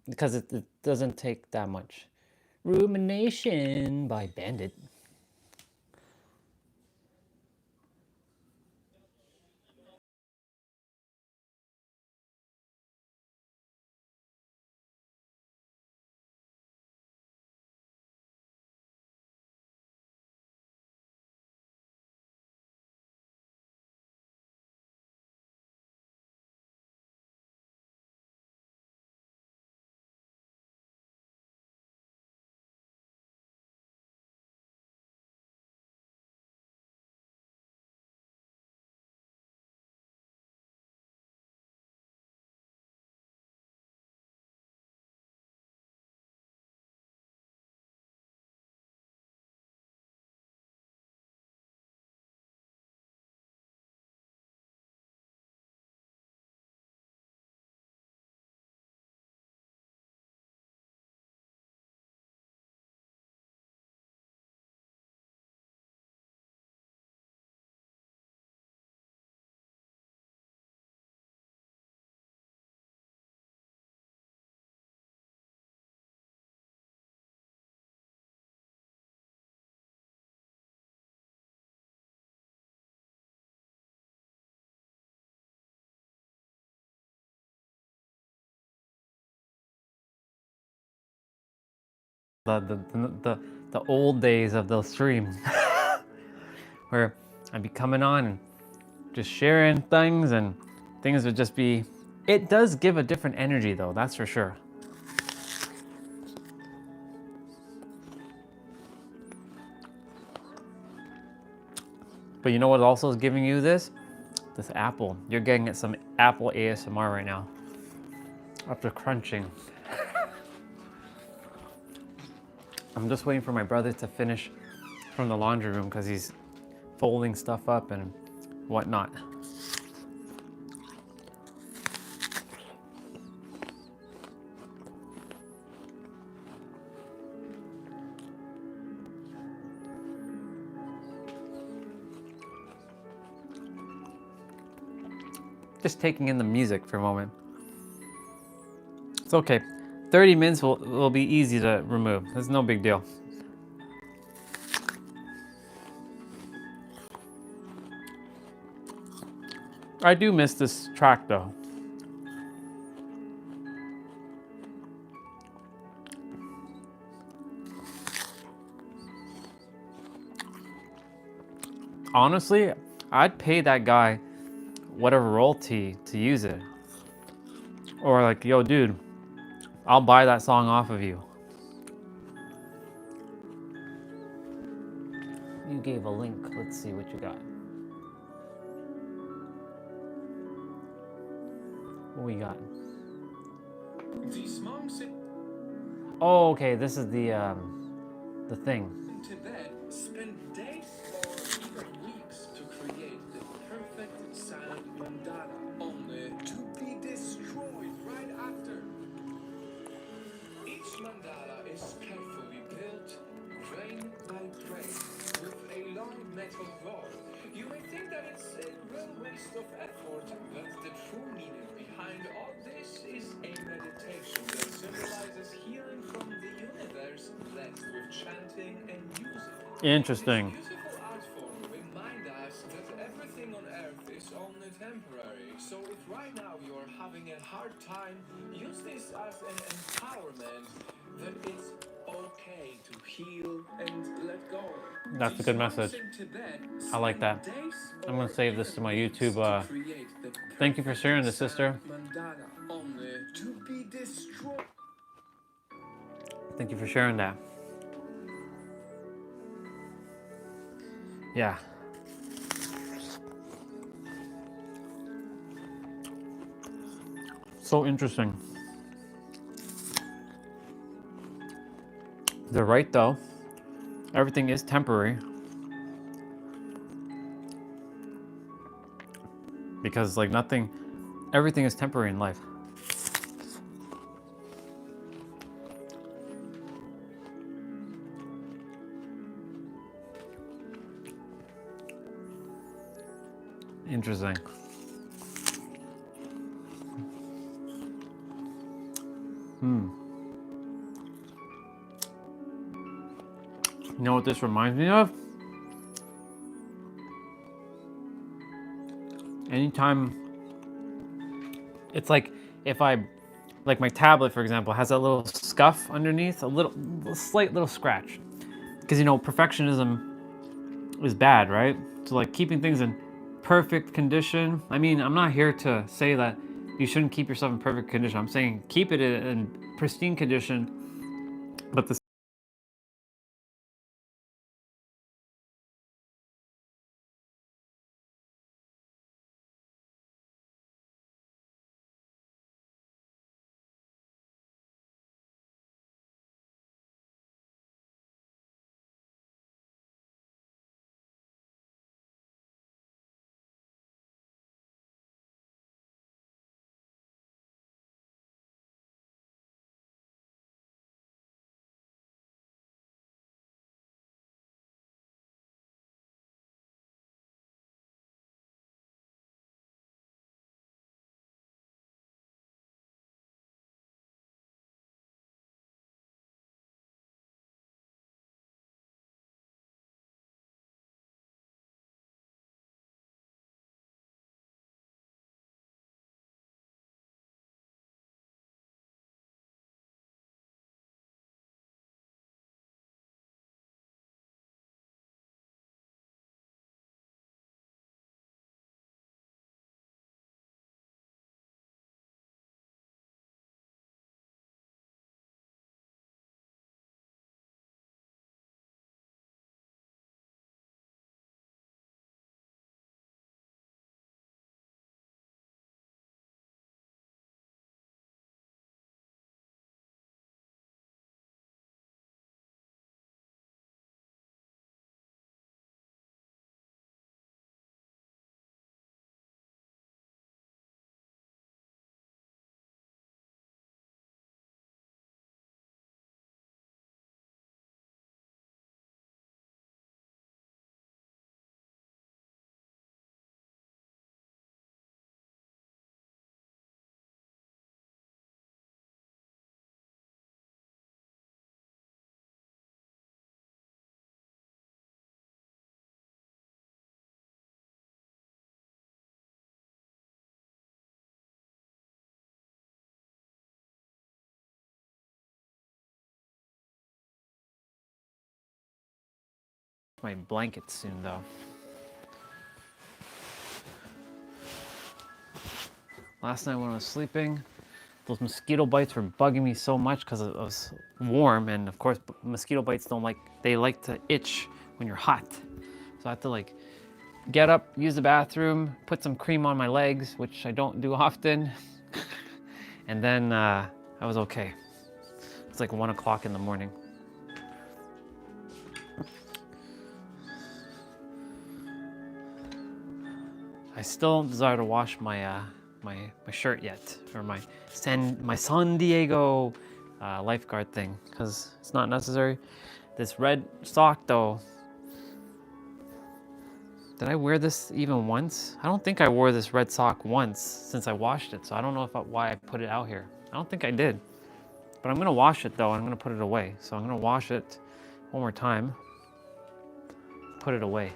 Speaker 1: Because it doesn't take that much. Rumination by BAANDIT. The old days of the stream where I'd be coming on and just sharing things, and things would just be, it does give a different energy though, that's for sure. But you know what also is giving you this apple. You're getting some apple ASMR right now after crunching. I'm just waiting for my brother to finish from the laundry room because he's folding stuff up and whatnot. Just taking in the music for a moment. It's okay. 30 minutes will be easy to remove. It's no big deal. I do miss this track though. Honestly, I'd pay that guy whatever royalty to use it. Or like, yo dude, I'll buy that song off of you. You gave a link. Let's see what you got. What we got?
Speaker 8: These monks in
Speaker 1: Oh, okay. This is the thing.
Speaker 8: Tibet spend days or even weeks to create the perfect silent mandala, only to be destroyed right after. Each mandala is carefully built, grain by grain, with a long metal rod. You may think that it's a real waste of effort, but the true meaning behind all this is a meditation that symbolizes healing from the universe, blessed with chanting and music.
Speaker 1: Interesting.
Speaker 8: This beautiful art form reminds us that everything on hard time, use this as an empowerment that it's okay to heal and let go.
Speaker 6: That's a
Speaker 8: To
Speaker 6: good message.
Speaker 8: sponsor to that,
Speaker 6: I like that.
Speaker 8: spend days
Speaker 6: I'm gonna
Speaker 8: or
Speaker 6: save this to my
Speaker 8: even
Speaker 6: YouTube.
Speaker 8: weeks to create the
Speaker 6: Thank you for sharing this,
Speaker 8: perfect
Speaker 6: sister.
Speaker 8: mandala, only to be destroyed.
Speaker 6: Thank you for sharing that. Yeah. So interesting. They're right though. Everything is temporary. Because like nothing, everything is temporary in life. Interesting. You know what this reminds me of? Anytime, it's like if I, like my tablet for example, has that little scuff underneath, a slight little scratch. Because you know, perfectionism is bad, right? So like keeping things in perfect condition. I mean, I'm not here to say that you shouldn't keep yourself in perfect condition. I'm saying keep it in pristine condition, but the my blanket soon though. Last night when I was sleeping, those mosquito bites were bugging me so much because it was warm, and of course mosquito bites they like to itch when you're hot. So I have to like get up, use the bathroom, put some cream on my legs, which I don't do often, and then I was okay. It's like 1 o'clock in the morning. I still don't desire to wash my my shirt yet, or my San Diego lifeguard thing, because it's not necessary. This red sock though, did I wear this even once? I don't think I wore this red sock once since I washed it, so I don't know why I put it out here. I don't think I did. But I'm gonna wash it though, and I'm gonna put it away. So I'm gonna wash it one more time, put it away.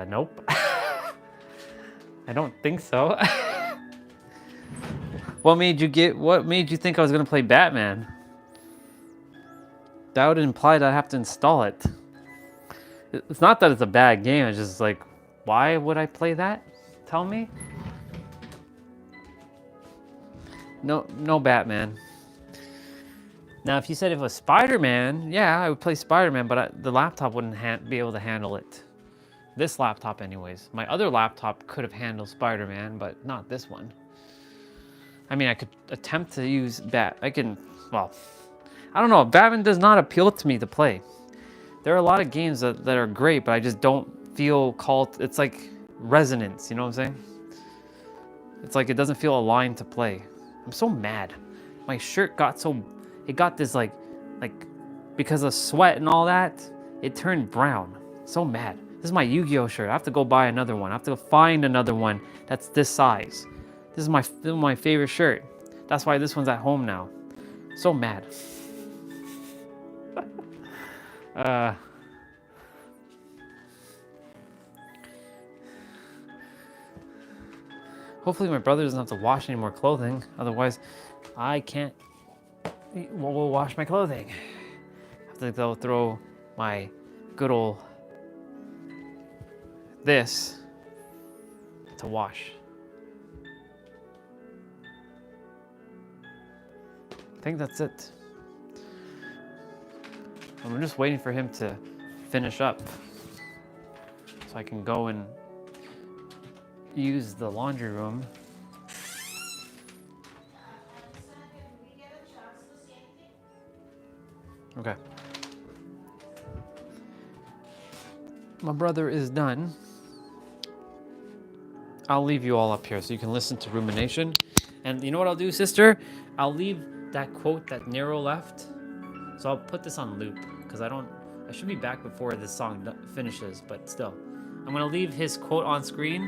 Speaker 6: Nope. I don't think so. What made you think I was gonna play Batman? That would imply that I have to install it. It's not that it's a bad game, it's just like, why would I play that? Tell me? No Batman. Now, if you said if it was Spider-Man, yeah, I would play Spider-Man, but the laptop wouldn't be able to handle it. This laptop anyways. My other laptop could have handled Spider-Man, but not this one. I mean, I could attempt to use well, I don't know. Batman does not appeal to me to play. There are a lot of games that are great, but I just don't feel called. It's like resonance, you know what I'm saying? It's like it doesn't feel aligned to play. I'm so mad. My shirt it got this like because of sweat and all that, it turned brown. So mad. This is my Yu-Gi-Oh shirt. I have to go buy another one. I have to go find another one that's this size. This is my favorite shirt. That's why this one's at home now. So mad. Hopefully my brother doesn't have to wash any more clothing. Otherwise, I can't we'll wash my clothing. I have to go throw my good old this to wash. I think that's it. I'm just waiting for him to finish up so I can go and use the laundry room. Okay. My brother is done. I'll leave you all up here so you can listen to Rumination. And you know what I'll do, sister? I'll leave that quote that Nero left. So I'll put this on loop because I should be back before this song finishes, but still. I'm gonna leave his quote on screen,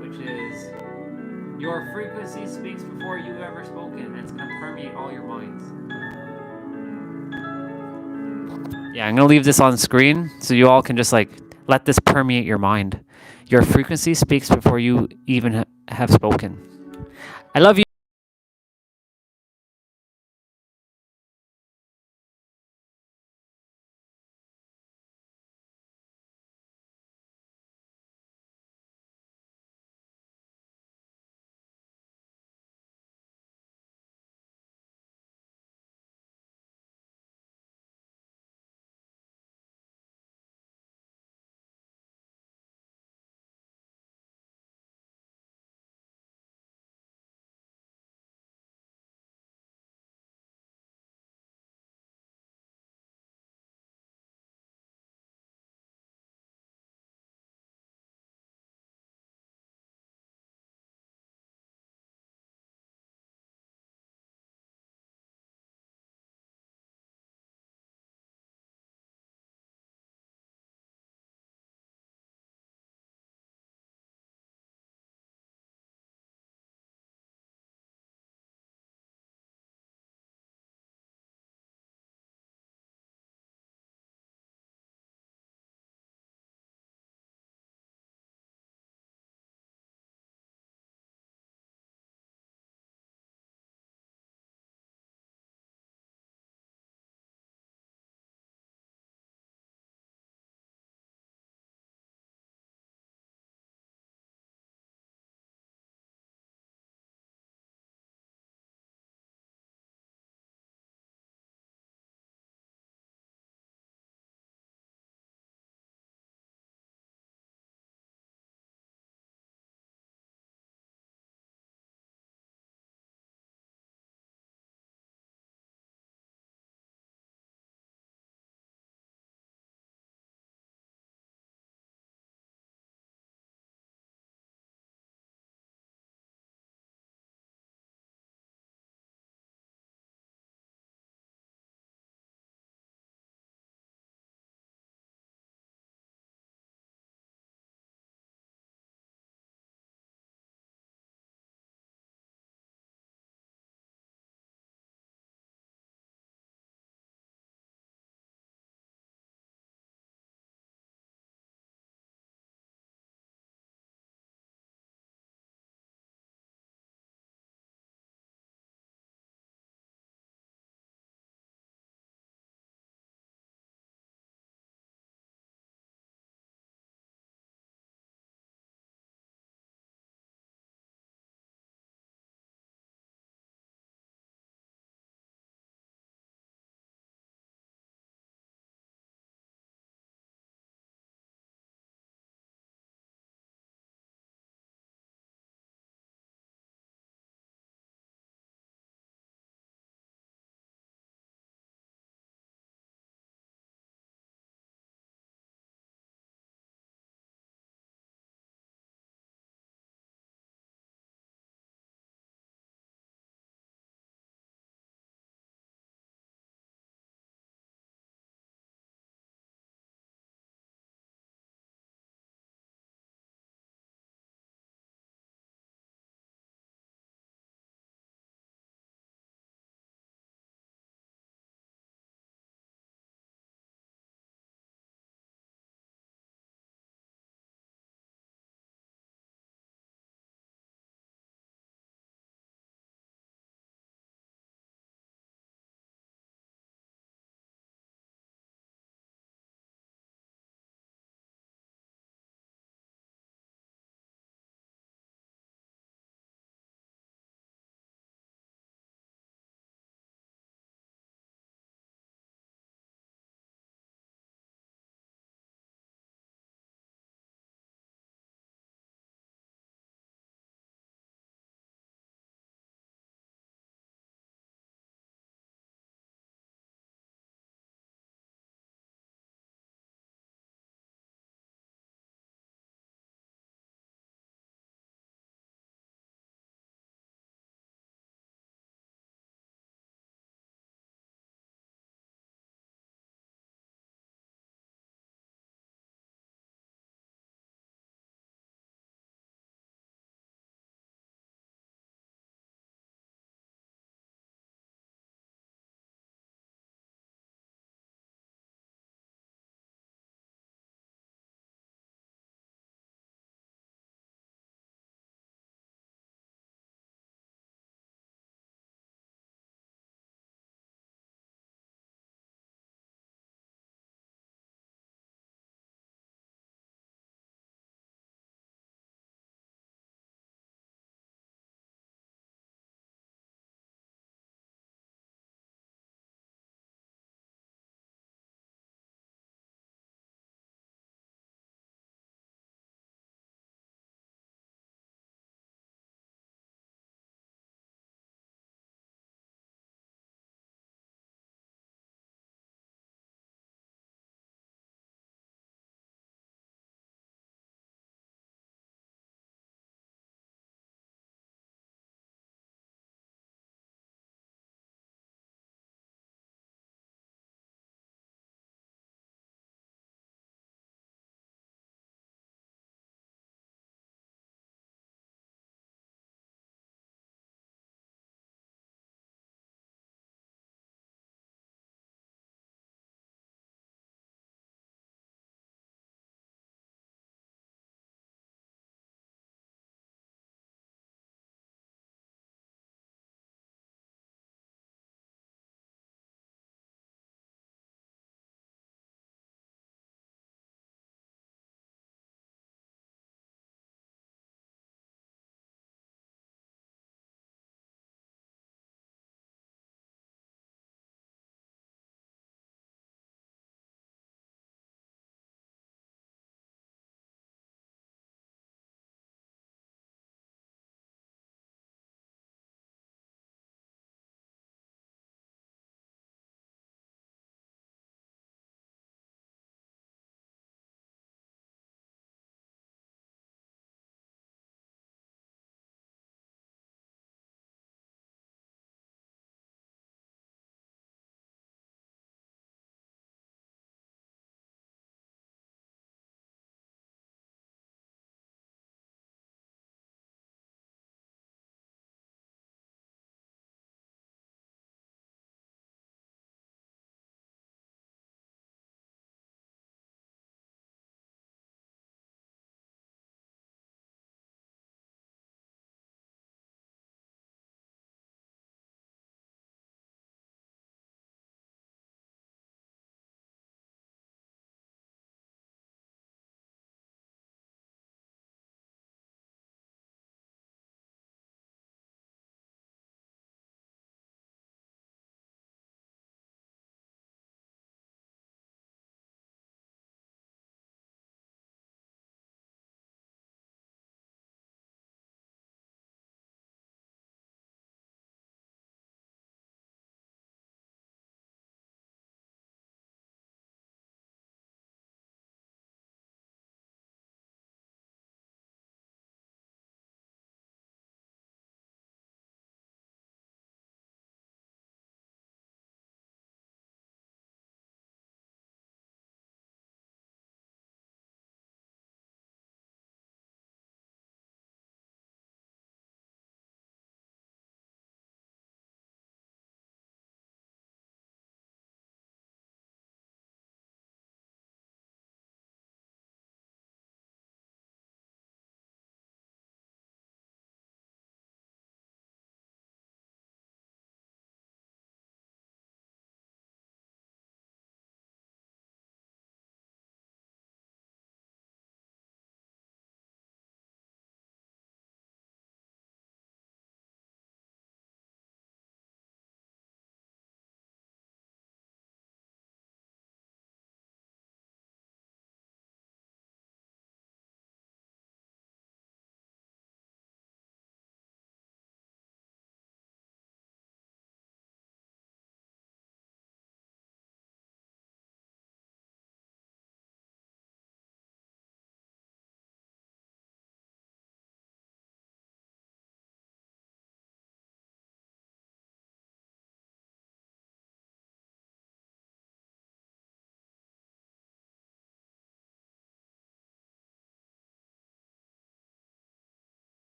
Speaker 6: which is, your frequency speaks before you've ever spoken, and it's gonna permeate all your minds. Yeah, I'm gonna leave this on screen so you all can just like let this permeate your mind. Your frequency speaks before you even have spoken. I love you.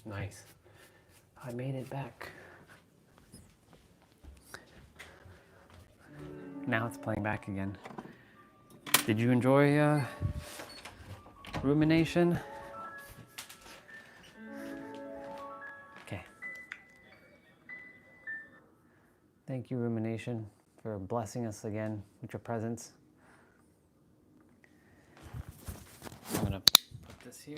Speaker 1: Nice. I made it back. Now it's playing back again. Did you enjoy rumination? Okay. Thank you, rumination, for blessing us again with your presence. I'm gonna put this here.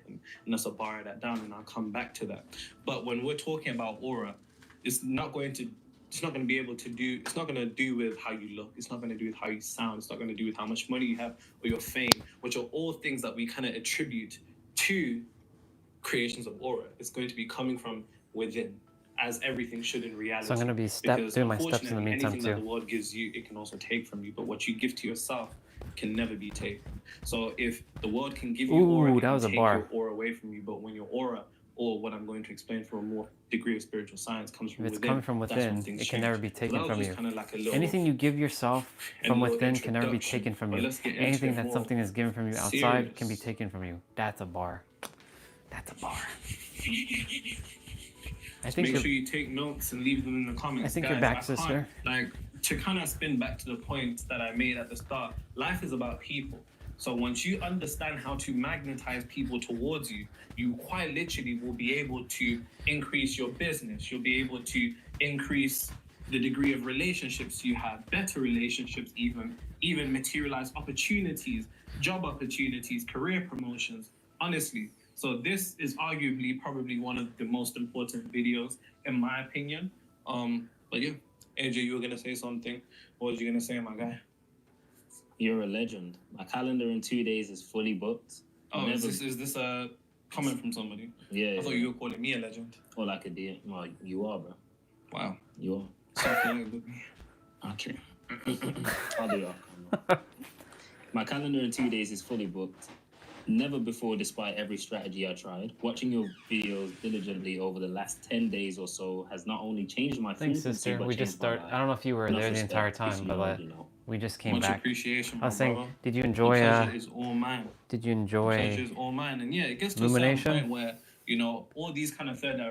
Speaker 3: And that's a bar that down, and I'll come back to that. But when we're talking about aura, it's not going to be able to do, it's not going to do with how you look, it's not going to do with how you sound, it's not going to do with how much money you have or your fame, which are all things that we kind of attribute to creations of aura. It's going to be coming from within, as everything should in reality.
Speaker 1: So I'm gonna be doing my steps in the meantime
Speaker 3: anything that the
Speaker 1: too.
Speaker 3: world gives you, it can also take from you. But what you give to yourself can never be taken. So if the world can give you aura,
Speaker 1: Ooh,
Speaker 3: it
Speaker 1: that
Speaker 3: can
Speaker 1: was a
Speaker 3: take
Speaker 1: bar.
Speaker 3: your aura away from you. But when your aura, or what I'm going to explain for a more degree of spiritual science, comes from
Speaker 1: If it's
Speaker 3: within,
Speaker 1: coming from
Speaker 3: that's when
Speaker 1: within,
Speaker 3: things
Speaker 1: it can
Speaker 3: change.
Speaker 1: never be
Speaker 3: So
Speaker 1: taken
Speaker 3: that was
Speaker 1: from
Speaker 3: just
Speaker 1: you.
Speaker 3: kind of like a little,
Speaker 1: Anything you give yourself from
Speaker 3: little
Speaker 1: within can never be
Speaker 3: introduction.
Speaker 1: taken from
Speaker 3: But
Speaker 1: you.
Speaker 3: let's get into
Speaker 1: Anything
Speaker 3: it
Speaker 1: that
Speaker 3: more
Speaker 1: something is given from you outside can be
Speaker 3: serious.
Speaker 1: taken from you. That's a bar. That's a bar. I think
Speaker 3: Make
Speaker 1: you're,
Speaker 3: sure you take notes and leave them in the comments.
Speaker 1: I think
Speaker 3: guys.
Speaker 1: you're back,
Speaker 3: I
Speaker 1: sister.
Speaker 3: can't, like, to kind of spin back to the point that I made at the start, life is about people. So once you understand how to magnetize people towards you, you quite literally will be able to increase your business. You'll be able to increase the degree of relationships you have, better relationships even materialize opportunities, job opportunities, career promotions, honestly. So this is arguably probably one of the most important videos in my opinion. But yeah, AJ, you were gonna say something. What was you gonna say, my guy?
Speaker 7: You're a legend. My calendar in 2 days is fully booked.
Speaker 3: Oh, is this a comment from somebody?
Speaker 7: Yeah.
Speaker 3: I thought you were calling me a legend.
Speaker 7: Well, I could do it. Well, you are, bro.
Speaker 3: Wow.
Speaker 7: You are.
Speaker 3: Stop feeling with me.
Speaker 7: Okay. I'll do it. My calendar in 2 days is fully booked. Never before, despite every strategy I tried, watching your videos diligently over the last 10 days or so has not only changed my
Speaker 1: Thanks,
Speaker 7: frequency,
Speaker 1: sister.
Speaker 7: but
Speaker 1: We just
Speaker 7: changed my
Speaker 1: started.
Speaker 7: life.
Speaker 1: I don't know if you were
Speaker 7: Enough
Speaker 1: there the entire
Speaker 7: respect. If
Speaker 1: time,
Speaker 7: you
Speaker 1: but
Speaker 7: know, you know.
Speaker 1: we just came
Speaker 3: Much
Speaker 1: back.
Speaker 3: appreciation,
Speaker 1: I was
Speaker 3: my
Speaker 1: saying,
Speaker 3: brother.
Speaker 1: did you
Speaker 3: The
Speaker 1: enjoy?
Speaker 3: pleasure is all mine.
Speaker 1: Did you
Speaker 3: The
Speaker 1: enjoy?
Speaker 3: pleasure is all mine. And yeah, it gets to a certain
Speaker 1: Rumination?
Speaker 3: point where, you know, all these kind of third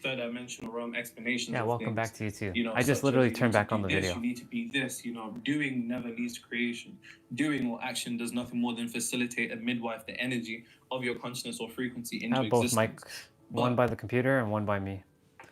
Speaker 3: dimensional realm explanations.
Speaker 1: Yeah,
Speaker 3: of
Speaker 1: welcome
Speaker 3: things,
Speaker 1: back to you too.
Speaker 3: you know,
Speaker 1: I just
Speaker 3: such
Speaker 1: literally
Speaker 3: as you
Speaker 1: turned
Speaker 3: need to
Speaker 1: back on
Speaker 3: do
Speaker 1: the
Speaker 3: this,
Speaker 1: video.
Speaker 3: You need to be this, you know, doing never leads to creation. Doing or action does nothing more than facilitate and midwife the energy of your consciousness or frequency
Speaker 1: I
Speaker 3: into
Speaker 1: have both
Speaker 3: existence.
Speaker 1: mics, one
Speaker 3: But
Speaker 1: by the computer and one by me.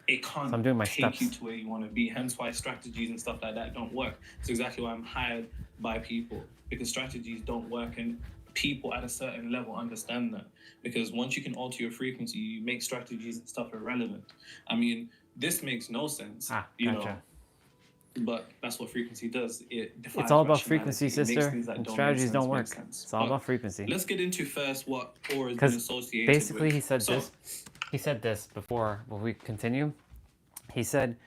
Speaker 3: it can't
Speaker 1: So I'm doing my
Speaker 3: take you
Speaker 1: steps.
Speaker 3: to where you want to be. Hence why strategies and stuff like that don't work. It's exactly why I'm hired by people, because strategies don't work, and people at a certain level understand that. Because once you can alter your frequency, you make strategies and stuff irrelevant. I mean, this makes no sense, you know.
Speaker 1: Gotcha.
Speaker 3: But that's what frequency does. It defies
Speaker 1: It's all about
Speaker 3: rationality.
Speaker 1: frequency,
Speaker 3: It makes
Speaker 1: sister.
Speaker 3: things that
Speaker 1: And
Speaker 3: don't
Speaker 1: strategies
Speaker 3: make sense
Speaker 1: don't
Speaker 3: make
Speaker 1: work.
Speaker 3: sense.
Speaker 1: It's all
Speaker 3: But
Speaker 1: about frequency.
Speaker 3: let's get into first what aura has been
Speaker 1: Because
Speaker 3: associated
Speaker 1: basically,
Speaker 3: with.
Speaker 1: he said
Speaker 3: So,
Speaker 1: this. He said this before. Will we continue? He said,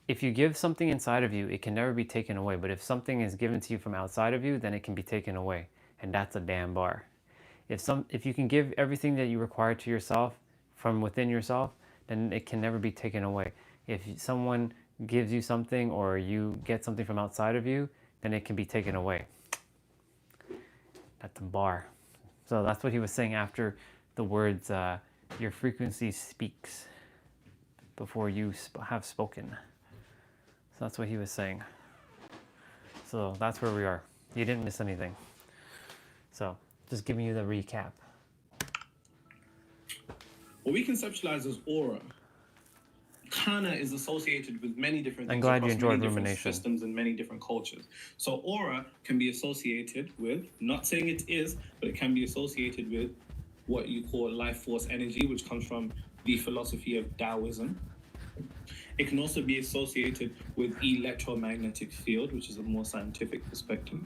Speaker 1: if you give something inside of you, it can never be taken away. But if something is given to you from outside of you, then it can be taken away. And that's a damn bar. If you can give everything that you require to yourself from within yourself, then it can never be taken away. If someone gives you something or you get something from outside of you, then it can be taken away. That's a bar. So that's what he was saying after the words, your frequency speaks before you have spoken. So that's what he was saying. So that's where we are. You didn't miss anything. So just giving you the recap.
Speaker 3: what we conceptualize as aura kind of is associated with many different things.
Speaker 1: I'm glad you
Speaker 3: across
Speaker 1: enjoyed
Speaker 3: many different
Speaker 1: rumination.
Speaker 3: systems and many different cultures. So aura can be associated with, not saying it is, but it can be associated with what you call life force energy, which comes from the philosophy of Taoism. It can also be associated with electromagnetic field, which is a more scientific perspective.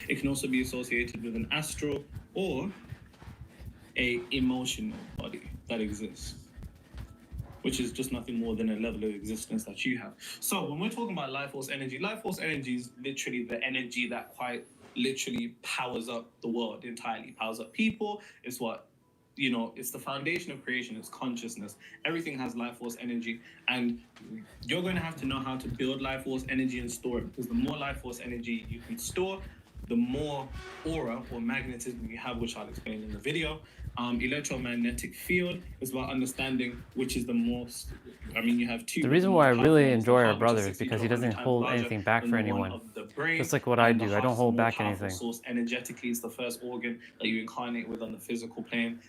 Speaker 3: It can also be associated with an astral or a emotional body that exists, which is just nothing more than a level of existence that you have. So when we're talking about life force energy is literally the energy that quite literally powers up the world entirely, powers up people. It's what, you know, it's the foundation of creation, it's consciousness. Everything has life force energy, and you're going to have to know how to build life force energy and store it, because the more life force energy you can store, the more aura or magnetism you have, which I'll explain in the video. Electromagnetic field is about understanding which is the most. I mean, you have two.
Speaker 1: The reason why I really enjoy our brother is
Speaker 3: 60
Speaker 1: because he
Speaker 3: to 100
Speaker 1: doesn't
Speaker 3: times
Speaker 1: hold
Speaker 3: larger
Speaker 1: anything back
Speaker 3: than
Speaker 1: for
Speaker 3: the one
Speaker 1: anyone.
Speaker 3: of the brain,
Speaker 1: Just like what I
Speaker 3: and the
Speaker 1: do, I
Speaker 3: heart
Speaker 1: don't
Speaker 3: is the
Speaker 1: hold
Speaker 3: more
Speaker 1: back
Speaker 3: powerful
Speaker 1: anything.
Speaker 3: source. Energetically, it's the first organ that you incarnate with on the physical plane.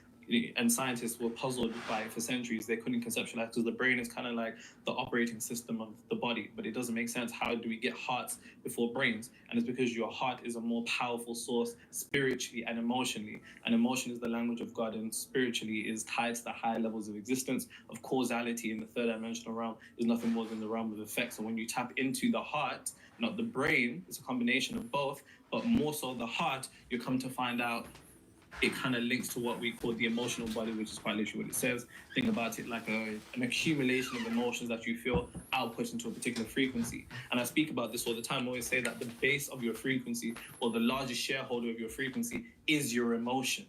Speaker 3: And scientists were puzzled by it for centuries. They couldn't conceptualize because the brain is kind of like the operating system of the body, but it doesn't make sense. How do we get hearts before brains? And it's because your heart is a more powerful source spiritually and emotionally. And emotion is the language of God, and spiritually is tied to the higher levels of existence, of causality in the third dimensional realm. Is nothing more than the realm of effects. And when you tap into the heart, not the brain, it's a combination of both, but more so the heart, you come to find out it kind of links to what we call the emotional body, which is quite literally what it says. Think about it like an accumulation of emotions that you feel output into a particular frequency. And I speak about this all the time. I always say that the base of your frequency, or the largest shareholder of your frequency, is your emotion.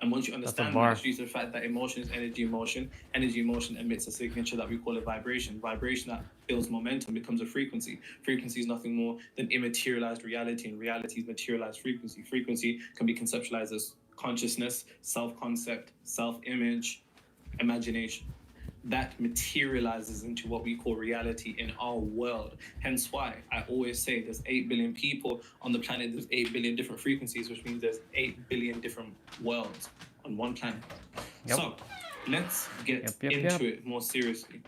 Speaker 3: And once you understand that, it's due to the fact that emotion is energy motion. Energy motion emits a signature that we call a vibration. Vibration that builds momentum becomes a frequency. Frequency is nothing more than immaterialized reality, and reality is materialized frequency. Frequency can be conceptualized as consciousness, self-concept, self-image, imagination. That materializes into what we call reality in our world. Hence why I always say there's 8 billion people on the planet, there's 8 billion different frequencies, which means there's 8 billion different worlds on one planet.
Speaker 1: Yep.
Speaker 3: So let's get into it more seriously.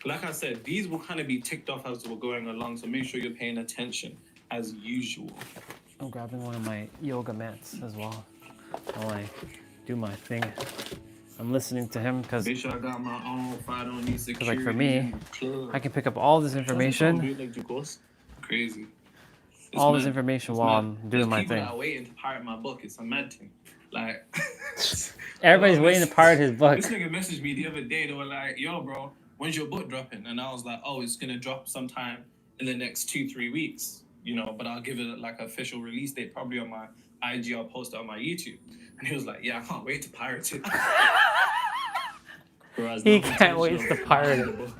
Speaker 3: Like I said, these will kind of be ticked off as we're going along, so make sure you're paying attention as usual.
Speaker 1: I'm grabbing one of my yoga mats as well while I do my thing. I'm listening to him because,
Speaker 3: Make sure I got my own, if I don't need security.
Speaker 1: like, for me,
Speaker 3: in the club.
Speaker 1: I can pick up all this information,
Speaker 3: Crazy. It's
Speaker 1: all this
Speaker 3: mad.
Speaker 1: information
Speaker 3: It's
Speaker 1: while
Speaker 3: mad.
Speaker 1: I'm doing
Speaker 3: There's
Speaker 1: my
Speaker 3: people
Speaker 1: thing.
Speaker 3: that are waiting to pirate my book. It's a mad thing. Like,
Speaker 1: Everybody's waiting to pirate his book.
Speaker 3: This nigga messaged me the other day. They were like, "Yo, bro, when's your book dropping?" And I was like, "Oh, it's gonna drop sometime in the next 2-3 weeks, you know. But I'll give it like an official release date, probably on my IG. I'll post it on my YouTube." And he was like, "Yeah, I can't wait to pirate it."
Speaker 1: He can't wait to pirate it.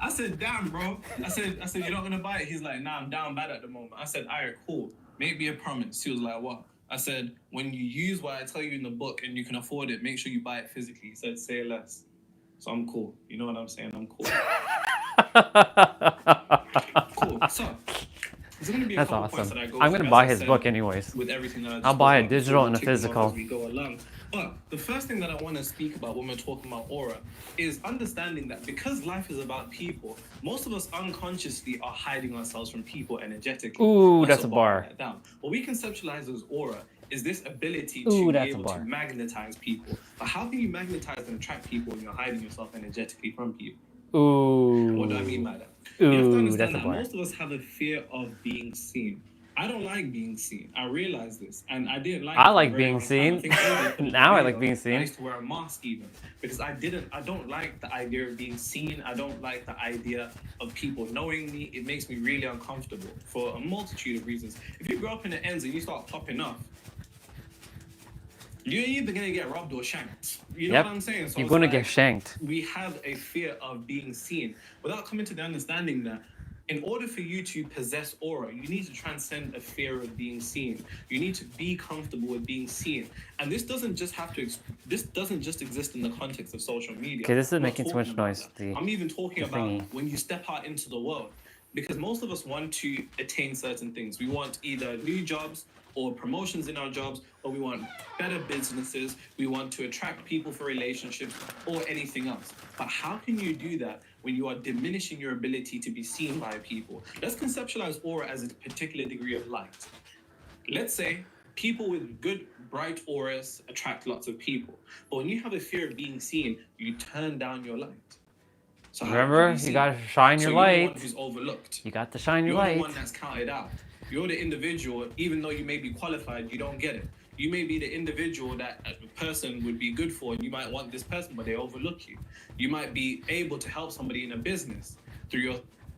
Speaker 3: I said, "Damn, bro." I said, "You're not gonna buy it?" He's like, "Nah, I'm down bad at the moment." I said, "Alright, cool. Make me a promise." He was like, "What?" I said, "When you use what I tell you in the book and you can afford it, make sure you buy it physically." He said, "Say less." So I'm cool. You know what I'm saying? I'm cool. Cool. So there's gonna be a
Speaker 1: That's
Speaker 3: couple points
Speaker 1: awesome.
Speaker 3: that I go
Speaker 1: I'm
Speaker 3: through,
Speaker 1: gonna
Speaker 3: as
Speaker 1: buy
Speaker 3: I
Speaker 1: his
Speaker 3: said,
Speaker 1: book anyways.
Speaker 3: with everything that I just
Speaker 1: I'll buy
Speaker 3: spoke
Speaker 1: a
Speaker 3: about.
Speaker 1: digital
Speaker 3: So
Speaker 1: and a
Speaker 3: we'll tick them
Speaker 1: physical.
Speaker 3: as we go along. But the first thing that I want to speak about when we're talking about aura is understanding that because life is about people, most of us unconsciously are hiding ourselves from people energetically.
Speaker 1: Ooh, that's a bar.
Speaker 3: Write that down. What we conceptualize as aura is this ability
Speaker 1: Ooh,
Speaker 3: to be
Speaker 1: that's a
Speaker 3: able
Speaker 1: bar.
Speaker 3: to magnetize people. But how can you magnetize and attract people when you're hiding yourself energetically from people?
Speaker 1: Ooh.
Speaker 3: What do I mean by that? You have to
Speaker 1: Ooh,
Speaker 3: understand
Speaker 1: that's a
Speaker 3: that
Speaker 1: bar.
Speaker 3: most of us have a fear of being seen. I don't like being seen. I realize this, and I didn't like.
Speaker 1: I
Speaker 3: it for a
Speaker 1: like
Speaker 3: very
Speaker 1: being
Speaker 3: long time. I
Speaker 1: seen.
Speaker 3: think David put it in the
Speaker 1: Now I
Speaker 3: video.
Speaker 1: like being
Speaker 3: I
Speaker 1: seen.
Speaker 3: used to wear a mask even because I don't like the idea of being seen. I don't like the idea of people knowing me. It makes me really uncomfortable for a multitude of reasons. If you grow up in the ends and you start popping off, you're either gonna get robbed or shanked. You know
Speaker 1: Yep.
Speaker 3: what I'm saying? So
Speaker 1: You're
Speaker 3: it's
Speaker 1: gonna
Speaker 3: like,
Speaker 1: get shanked.
Speaker 3: we have a fear of being seen without coming to the understanding that in order for you to possess aura, you need to transcend a fear of being seen. You need to be comfortable with being seen, and this doesn't just exist in the context of social media.
Speaker 1: Okay, this is
Speaker 3: I'm not
Speaker 1: making too
Speaker 3: talking
Speaker 1: much
Speaker 3: about
Speaker 1: noise,
Speaker 3: that.
Speaker 1: the-
Speaker 3: I'm even talking
Speaker 1: the
Speaker 3: about
Speaker 1: thingy.
Speaker 3: when you step out into the world, because most of us want to attain certain things. We want either new jobs or promotions in our jobs, or we want better businesses, we want to attract people for relationships, or anything else. But how can you do that when you are diminishing your ability to be seen by people? Let's conceptualize aura as a particular degree of light. Let's say people with good, bright auras attract lots of people. But when you have a fear of being seen, you turn down your light. So how
Speaker 1: Remember,
Speaker 3: can be
Speaker 1: you
Speaker 3: seen?
Speaker 1: gotta shine
Speaker 3: So
Speaker 1: your
Speaker 3: you're the one
Speaker 1: light.
Speaker 3: who's overlooked.
Speaker 1: You got to shine your
Speaker 3: You're the
Speaker 1: light.
Speaker 3: one that's counted out. You're the individual, even though you may be qualified, you don't get it. You may be the individual that a person would be good for, and you might want this person, but they overlook you. You might be able to help somebody in a business through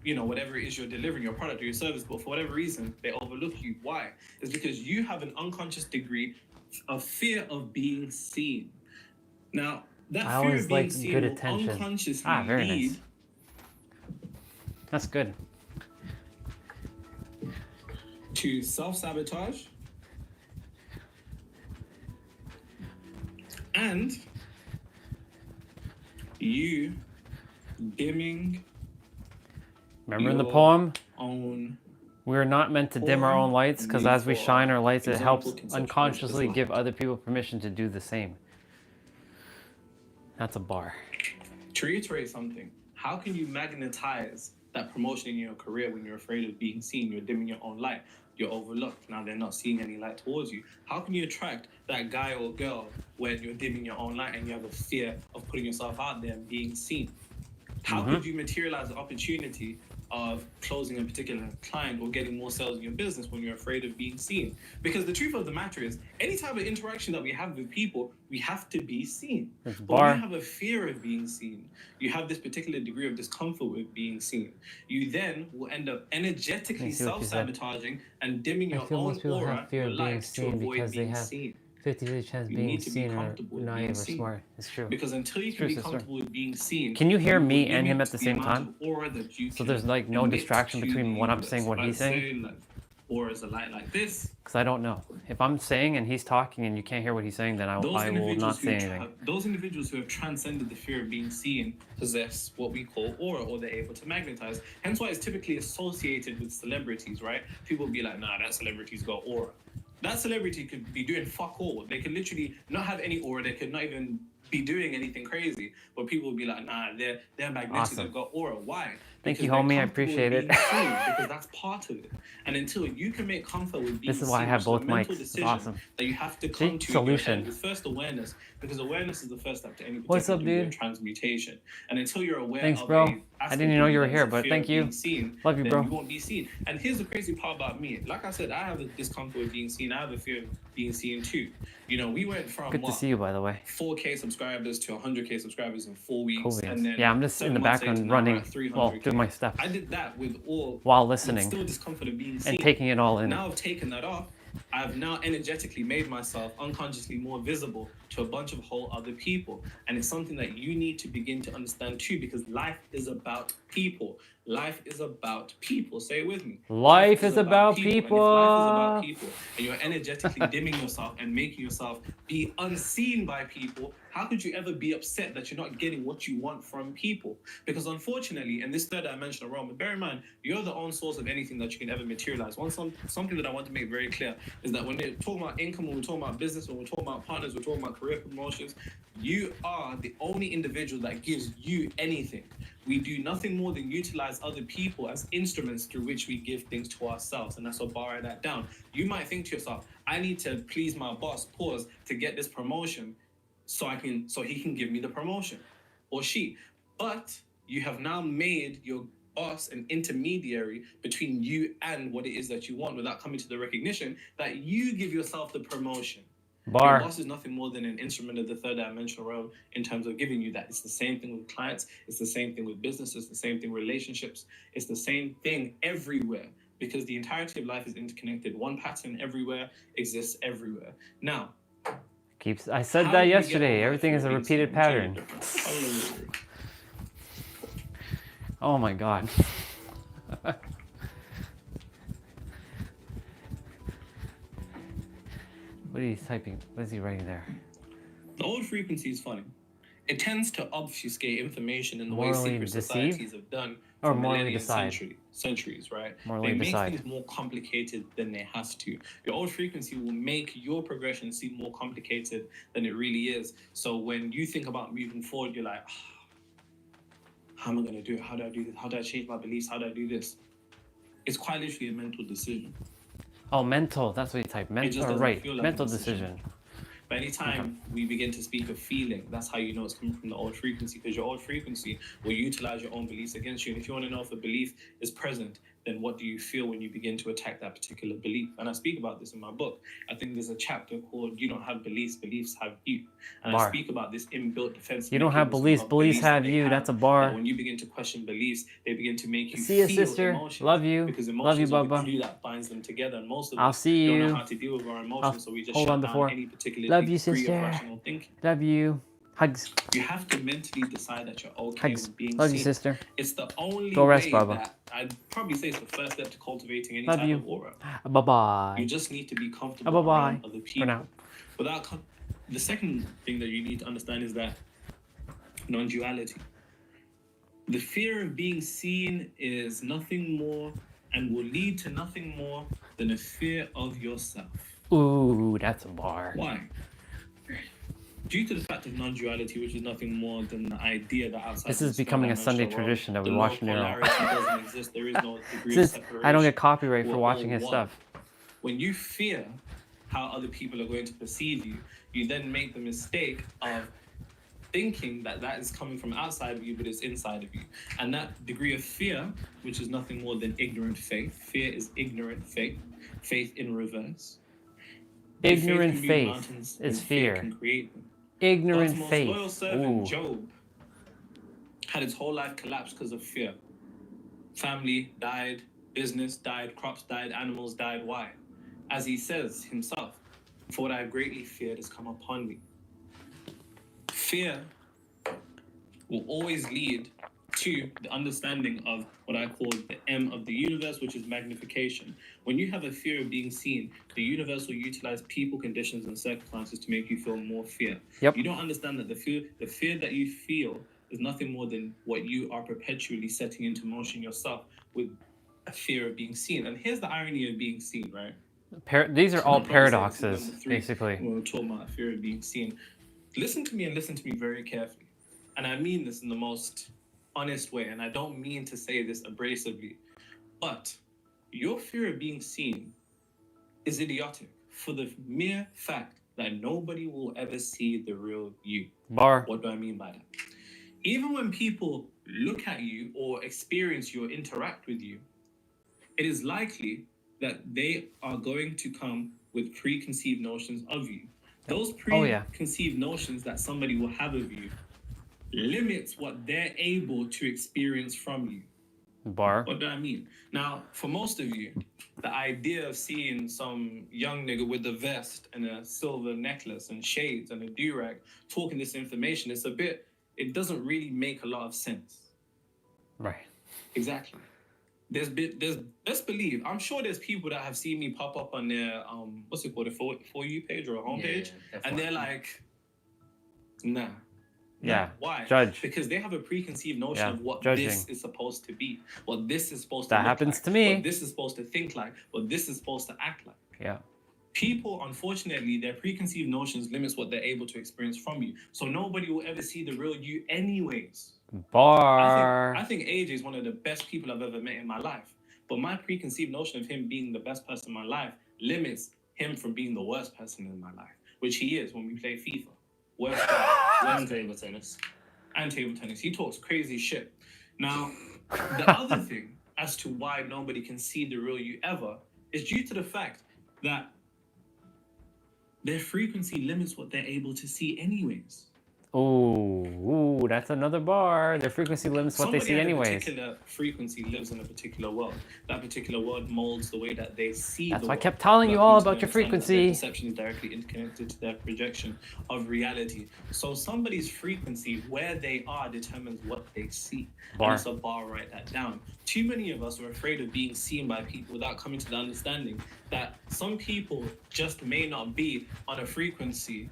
Speaker 3: your, whatever it is you're delivering, your product or your service, but for whatever reason, they overlook you. Why? It's because you have an unconscious degree of fear of being seen. Now, that
Speaker 1: I
Speaker 3: fear
Speaker 1: always
Speaker 3: of being
Speaker 1: like
Speaker 3: seen
Speaker 1: good
Speaker 3: will
Speaker 1: attention.
Speaker 3: unconsciously
Speaker 1: Very
Speaker 3: lead
Speaker 1: nice. That's good.
Speaker 3: to self-sabotage and you dimming
Speaker 1: Remember in the
Speaker 3: your
Speaker 1: poem?
Speaker 3: own.
Speaker 1: We're not meant to dim our own lights because as we shine our lights, it helps unconsciously give other people permission to do the same. That's a bar.
Speaker 3: To reiterate something, how can you magnetize that promotion in your career when you're afraid of being seen? You're dimming your own light. You're overlooked. Now they're not seeing any light towards you. How can you attract that guy or girl when you're dimming your own light and you have a fear of putting yourself out there and being seen? How could you materialize the opportunity of closing a particular client or getting more sales in your business when you're afraid of being seen? Because the truth of the matter is, any type of interaction that we have with people, we have to be seen. But when you have a fear of being seen, you have this particular degree of discomfort with being seen. You then will end up energetically self-sabotaging and dimming your own aura, your light, to avoid being seen.
Speaker 1: 50% chance
Speaker 3: You
Speaker 1: being
Speaker 3: need to be
Speaker 1: seen or
Speaker 3: comfortable with
Speaker 1: naive
Speaker 3: being
Speaker 1: or
Speaker 3: seen.
Speaker 1: smart. It's true.
Speaker 3: Because until you can be comfortable with being seen,
Speaker 1: Can you hear
Speaker 3: will
Speaker 1: me and him
Speaker 3: limit
Speaker 1: at the same
Speaker 3: amount
Speaker 1: time?
Speaker 3: of aura that you
Speaker 1: So
Speaker 3: can
Speaker 1: there's like no
Speaker 3: emit
Speaker 1: distraction
Speaker 3: to
Speaker 1: between
Speaker 3: the
Speaker 1: what I'm
Speaker 3: universe.
Speaker 1: saying, what
Speaker 3: By
Speaker 1: he's saying?
Speaker 3: saying, like, aura is a light like this.
Speaker 1: Because I don't know. If I'm saying and he's talking and you can't hear what he's saying, then I will not say anything.
Speaker 3: Those individuals who have transcended the fear of being seen possess what we call aura, or they're able to magnetize. Hence why it's typically associated with celebrities, right? People be like, nah, that celebrity's got aura. That celebrity could be doing fuck all. They could literally not have any aura. They could not even be doing anything crazy. But people would be like, nah, they're magnetic.
Speaker 1: Awesome.
Speaker 3: They've got aura. Why?
Speaker 1: Thank you,
Speaker 3: Because
Speaker 1: homie.
Speaker 3: they're
Speaker 1: I
Speaker 3: comfortable
Speaker 1: appreciate
Speaker 3: with
Speaker 1: it.
Speaker 3: being seen, because that's part of it. And until you can make comfort with being
Speaker 1: This is why I
Speaker 3: seen,
Speaker 1: have
Speaker 3: which is a
Speaker 1: both
Speaker 3: mental
Speaker 1: mics. It's
Speaker 3: decision
Speaker 1: awesome.
Speaker 3: that you have to come to in your
Speaker 1: Solution.
Speaker 3: head with first awareness, because awareness is the first step to any
Speaker 1: What's up,
Speaker 3: particular
Speaker 1: dude?
Speaker 3: transmutation. And until you're aware
Speaker 1: Thanks,
Speaker 3: of
Speaker 1: bro.
Speaker 3: a
Speaker 1: I didn't even know you were here, but
Speaker 3: fear
Speaker 1: thank
Speaker 3: of
Speaker 1: you.
Speaker 3: being seen,
Speaker 1: Love you,
Speaker 3: then
Speaker 1: bro.
Speaker 3: you won't be seen. And here's the crazy part about me. Like I said, I have a discomfort with being seen. I have a fear of being seen too. You know, we went from
Speaker 1: Good to see you, by the way.
Speaker 3: 4K subscribers to 100K subscribers in 4 weeks.
Speaker 1: Cool beans.
Speaker 3: And then
Speaker 1: Yeah, I'm just in
Speaker 3: 7
Speaker 1: the
Speaker 3: months later,
Speaker 1: background
Speaker 3: now we're
Speaker 1: running,
Speaker 3: at 300K.
Speaker 1: well, doing my stuff
Speaker 3: I did that with all
Speaker 1: while
Speaker 3: with
Speaker 1: listening
Speaker 3: still discomfort of being seen.
Speaker 1: and taking it all in.
Speaker 3: Now I've taken that off. I've now energetically made myself unconsciously more visible to a bunch of whole other people. And it's something that you need to begin to understand too, because life is about people. Life is about people. Say it with me.
Speaker 1: Life is about people.
Speaker 3: And if life is about people and you're energetically dimming yourself and making yourself be unseen by people, how could you ever be upset that you're not getting what you want from people? Because unfortunately, in this third dimensional realm, but bear in mind, you're the own source of anything that you can ever materialize. Something that I want to make very clear is that when we're talking about income, when we're talking about business, when we're talking about partners, we're talking about career promotions, you are the only individual that gives you anything. We do nothing more than utilize other people as instruments through which we give things to ourselves. And that's what bar that down. You might think to yourself, I need to please my boss, to get this promotion so he can give me the promotion, or she. But you have now made your boss an intermediary between you and what it is that you want, without coming to the recognition that you give yourself the promotion. Your boss is nothing more than an instrument of the third dimensional realm in terms of giving you that. It's the same thing with clients. It's the same thing with business. It's the same thing with relationships. It's the same thing everywhere, because the entirety of life is interconnected. One pattern everywhere exists everywhere. Now,
Speaker 1: I said that yesterday. Everything is a repeated pattern. Oh my God. What are you typing? What is he writing there?
Speaker 3: The old frequency is funny. It tends to obfuscate information in the way
Speaker 1: Morally
Speaker 3: secret
Speaker 1: deceive?
Speaker 3: societies have done
Speaker 1: Or
Speaker 3: for
Speaker 1: morally
Speaker 3: millennia,
Speaker 1: decide?
Speaker 3: centuries, right?
Speaker 1: Morally
Speaker 3: they make
Speaker 1: decide.
Speaker 3: things more complicated than they have to. Your old frequency will make your progression seem more complicated than it really is. So when you think about moving forward, you're like, how am I going to do it? How do I do this? How do I change my beliefs? How do I do this? It's quite literally a mental decision.
Speaker 1: Oh, mental. That's what you type.
Speaker 3: just
Speaker 1: Mental,
Speaker 3: doesn't
Speaker 1: right.
Speaker 3: feel like a
Speaker 1: Mental
Speaker 3: decision.
Speaker 1: decision.
Speaker 3: But anytime we begin to speak of feeling, that's how you know it's coming from the old frequency, because your old frequency will utilize your own beliefs against you. And if you want to know if a belief is present, then what do you feel when you begin to attack that particular belief? And I speak about this in my book. I think there's a chapter called You Don't Have Beliefs, Beliefs Have You. And I speak about this inbuilt defense.
Speaker 1: You don't have beliefs, beliefs have you. That's a bar.
Speaker 3: When you begin to question beliefs, they begin to make you
Speaker 1: See ya,
Speaker 3: feel
Speaker 1: sister.
Speaker 3: emotions.
Speaker 1: Love you.
Speaker 3: Because
Speaker 1: Love you,
Speaker 3: emotions are the
Speaker 1: Bubba.
Speaker 3: glue that binds them together. And most of
Speaker 1: I'll
Speaker 3: us
Speaker 1: see
Speaker 3: don't
Speaker 1: you.
Speaker 3: know how to deal with our emotions, so we just
Speaker 1: Hold
Speaker 3: shut
Speaker 1: on
Speaker 3: down
Speaker 1: before.
Speaker 3: any particular
Speaker 1: Love you,
Speaker 3: degree
Speaker 1: sister.
Speaker 3: of rational thinking.
Speaker 1: Love you. Hugs.
Speaker 3: You have to mentally decide that you're okay
Speaker 1: Hugs.
Speaker 3: with being
Speaker 1: Love
Speaker 3: seen.
Speaker 1: you, sister.
Speaker 3: It's the only
Speaker 1: Go rest,
Speaker 3: way
Speaker 1: Baba.
Speaker 3: that I I'd probably say it's the first step to cultivating any
Speaker 6: Love
Speaker 3: type
Speaker 6: you.
Speaker 3: of aura.
Speaker 6: Bye bye.
Speaker 3: You just need to be comfortable
Speaker 6: Bye-bye
Speaker 3: around other people.
Speaker 6: for now.
Speaker 3: The second thing that you need to understand is that non-duality. The fear of being seen is nothing more and will lead to nothing more than a fear of yourself.
Speaker 6: Ooh, that's a bar.
Speaker 3: Why? Due to the fact of non-duality, which is nothing more than the idea that outside
Speaker 6: This
Speaker 3: of
Speaker 6: is
Speaker 3: the
Speaker 6: becoming a
Speaker 3: three-dimensional
Speaker 6: Sunday
Speaker 3: world,
Speaker 6: tradition that we
Speaker 3: the
Speaker 6: watch
Speaker 3: low
Speaker 6: Nero.
Speaker 3: polarity doesn't exist. There is no degree of
Speaker 6: Since
Speaker 3: separation.
Speaker 6: I don't get copyright for
Speaker 3: We're
Speaker 6: watching
Speaker 3: all
Speaker 6: his
Speaker 3: one.
Speaker 6: stuff.
Speaker 3: When you fear how other people are going to perceive you, you then make the mistake of thinking that that is coming from outside of you, but it's inside of you. And that degree of fear, which is nothing more than ignorant faith. Fear is ignorant faith. Faith in reverse.
Speaker 6: Ignorant
Speaker 3: can move
Speaker 6: faith
Speaker 3: mountains,
Speaker 6: is
Speaker 3: and
Speaker 6: fear.
Speaker 3: can create them.
Speaker 6: Ignorant
Speaker 3: God's most
Speaker 6: faith.
Speaker 3: loyal servant,
Speaker 6: Ooh.
Speaker 3: Job, had his whole life collapsed because of fear. Family died, business died, crops died, animals died. Why? As he says himself, for what I have greatly feared has come upon me. Fear will always lead to the understanding of what I call the M of the universe, which is magnification. When you have a fear of being seen, the universe will utilize people, conditions, and circumstances to make you feel more fear.
Speaker 6: Yep.
Speaker 3: You don't understand that the fear that you feel is nothing more than what you are perpetually setting into motion yourself with a fear of being seen. And here's the irony of being seen, right?
Speaker 6: These are all
Speaker 3: And I'll probably say this is
Speaker 6: paradoxes,
Speaker 3: number 3
Speaker 6: basically.
Speaker 3: when we're talking about fear of being seen. Listen to me and listen to me very carefully. And I mean this in the most honest way, and I don't mean to say this abrasively, but your fear of being seen is idiotic for the mere fact that nobody will ever see the real you.
Speaker 6: Bar.
Speaker 3: What do I mean by that? Even when people look at you or experience you or interact with you, it is likely that they are going to come with preconceived notions of you. Those preconceived notions that somebody will have of you limits what they're able to experience from you.
Speaker 6: Bar.
Speaker 3: What do I mean? Now, for most of you, the idea of seeing some young nigga with a vest and a silver necklace and shades and a do-rag talking this information, it doesn't really make a lot of sense.
Speaker 6: Right.
Speaker 3: Exactly. Let's believe, I'm sure there's people that have seen me pop up on their, what's it called, a For You page or a homepage, and they're like, nah.
Speaker 6: Yeah.
Speaker 3: Why?
Speaker 6: Judge.
Speaker 3: Because they have a preconceived notion of what
Speaker 6: judging.
Speaker 3: this is supposed to be, what this is supposed to
Speaker 6: That
Speaker 3: look
Speaker 6: happens
Speaker 3: like,
Speaker 6: to me.
Speaker 3: what this is supposed to think like, what this is supposed to act like.
Speaker 6: Yeah.
Speaker 3: People, unfortunately, their preconceived notions limits what they're able to experience from you. So nobody will ever see the real you anyways.
Speaker 6: Bar.
Speaker 3: I think AJ is one of the best people I've ever met in my life. But my preconceived notion of him being the best person in my life limits him from being the worst person in my life, which he is when we play FIFA. Worst guy.
Speaker 7: And table tennis.
Speaker 3: And table tennis. He talks crazy shit. Now, the other thing as to why nobody can see the real you ever is due to the fact that their frequency limits what they're able to see anyways.
Speaker 6: Ooh, that's another bar. Their frequency limits what they see anyways.
Speaker 3: Somebody at a particular frequency lives in a particular world. That particular world molds the way that they see
Speaker 6: That's
Speaker 3: the
Speaker 6: why I
Speaker 3: world.
Speaker 6: kept telling you
Speaker 3: But
Speaker 6: all
Speaker 3: need to
Speaker 6: about your
Speaker 3: understand that
Speaker 6: frequency.
Speaker 3: Their perception is directly interconnected to their projection of reality. So somebody's frequency, where they are, determines what they see.
Speaker 6: Bar.
Speaker 3: And it's a bar, write that down. Too many of us are afraid of being seen by people without coming to the understanding that some people just may not be on a frequency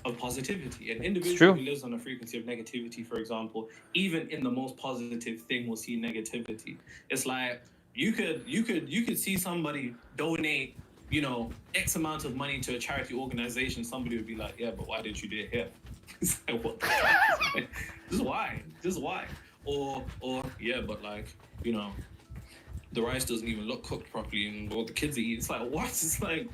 Speaker 3: of positivity. An individual who lives on a frequency of negativity, for example, even in the most positive thing will see negativity. It's like you could see somebody donate, X amount of money to a charity organization. Somebody would be like, yeah, but why didn't you do it here? It's like, what the fuck? This is why. Or yeah, but the rice doesn't even look cooked properly and all the kids are eating. It's like, what? It's like,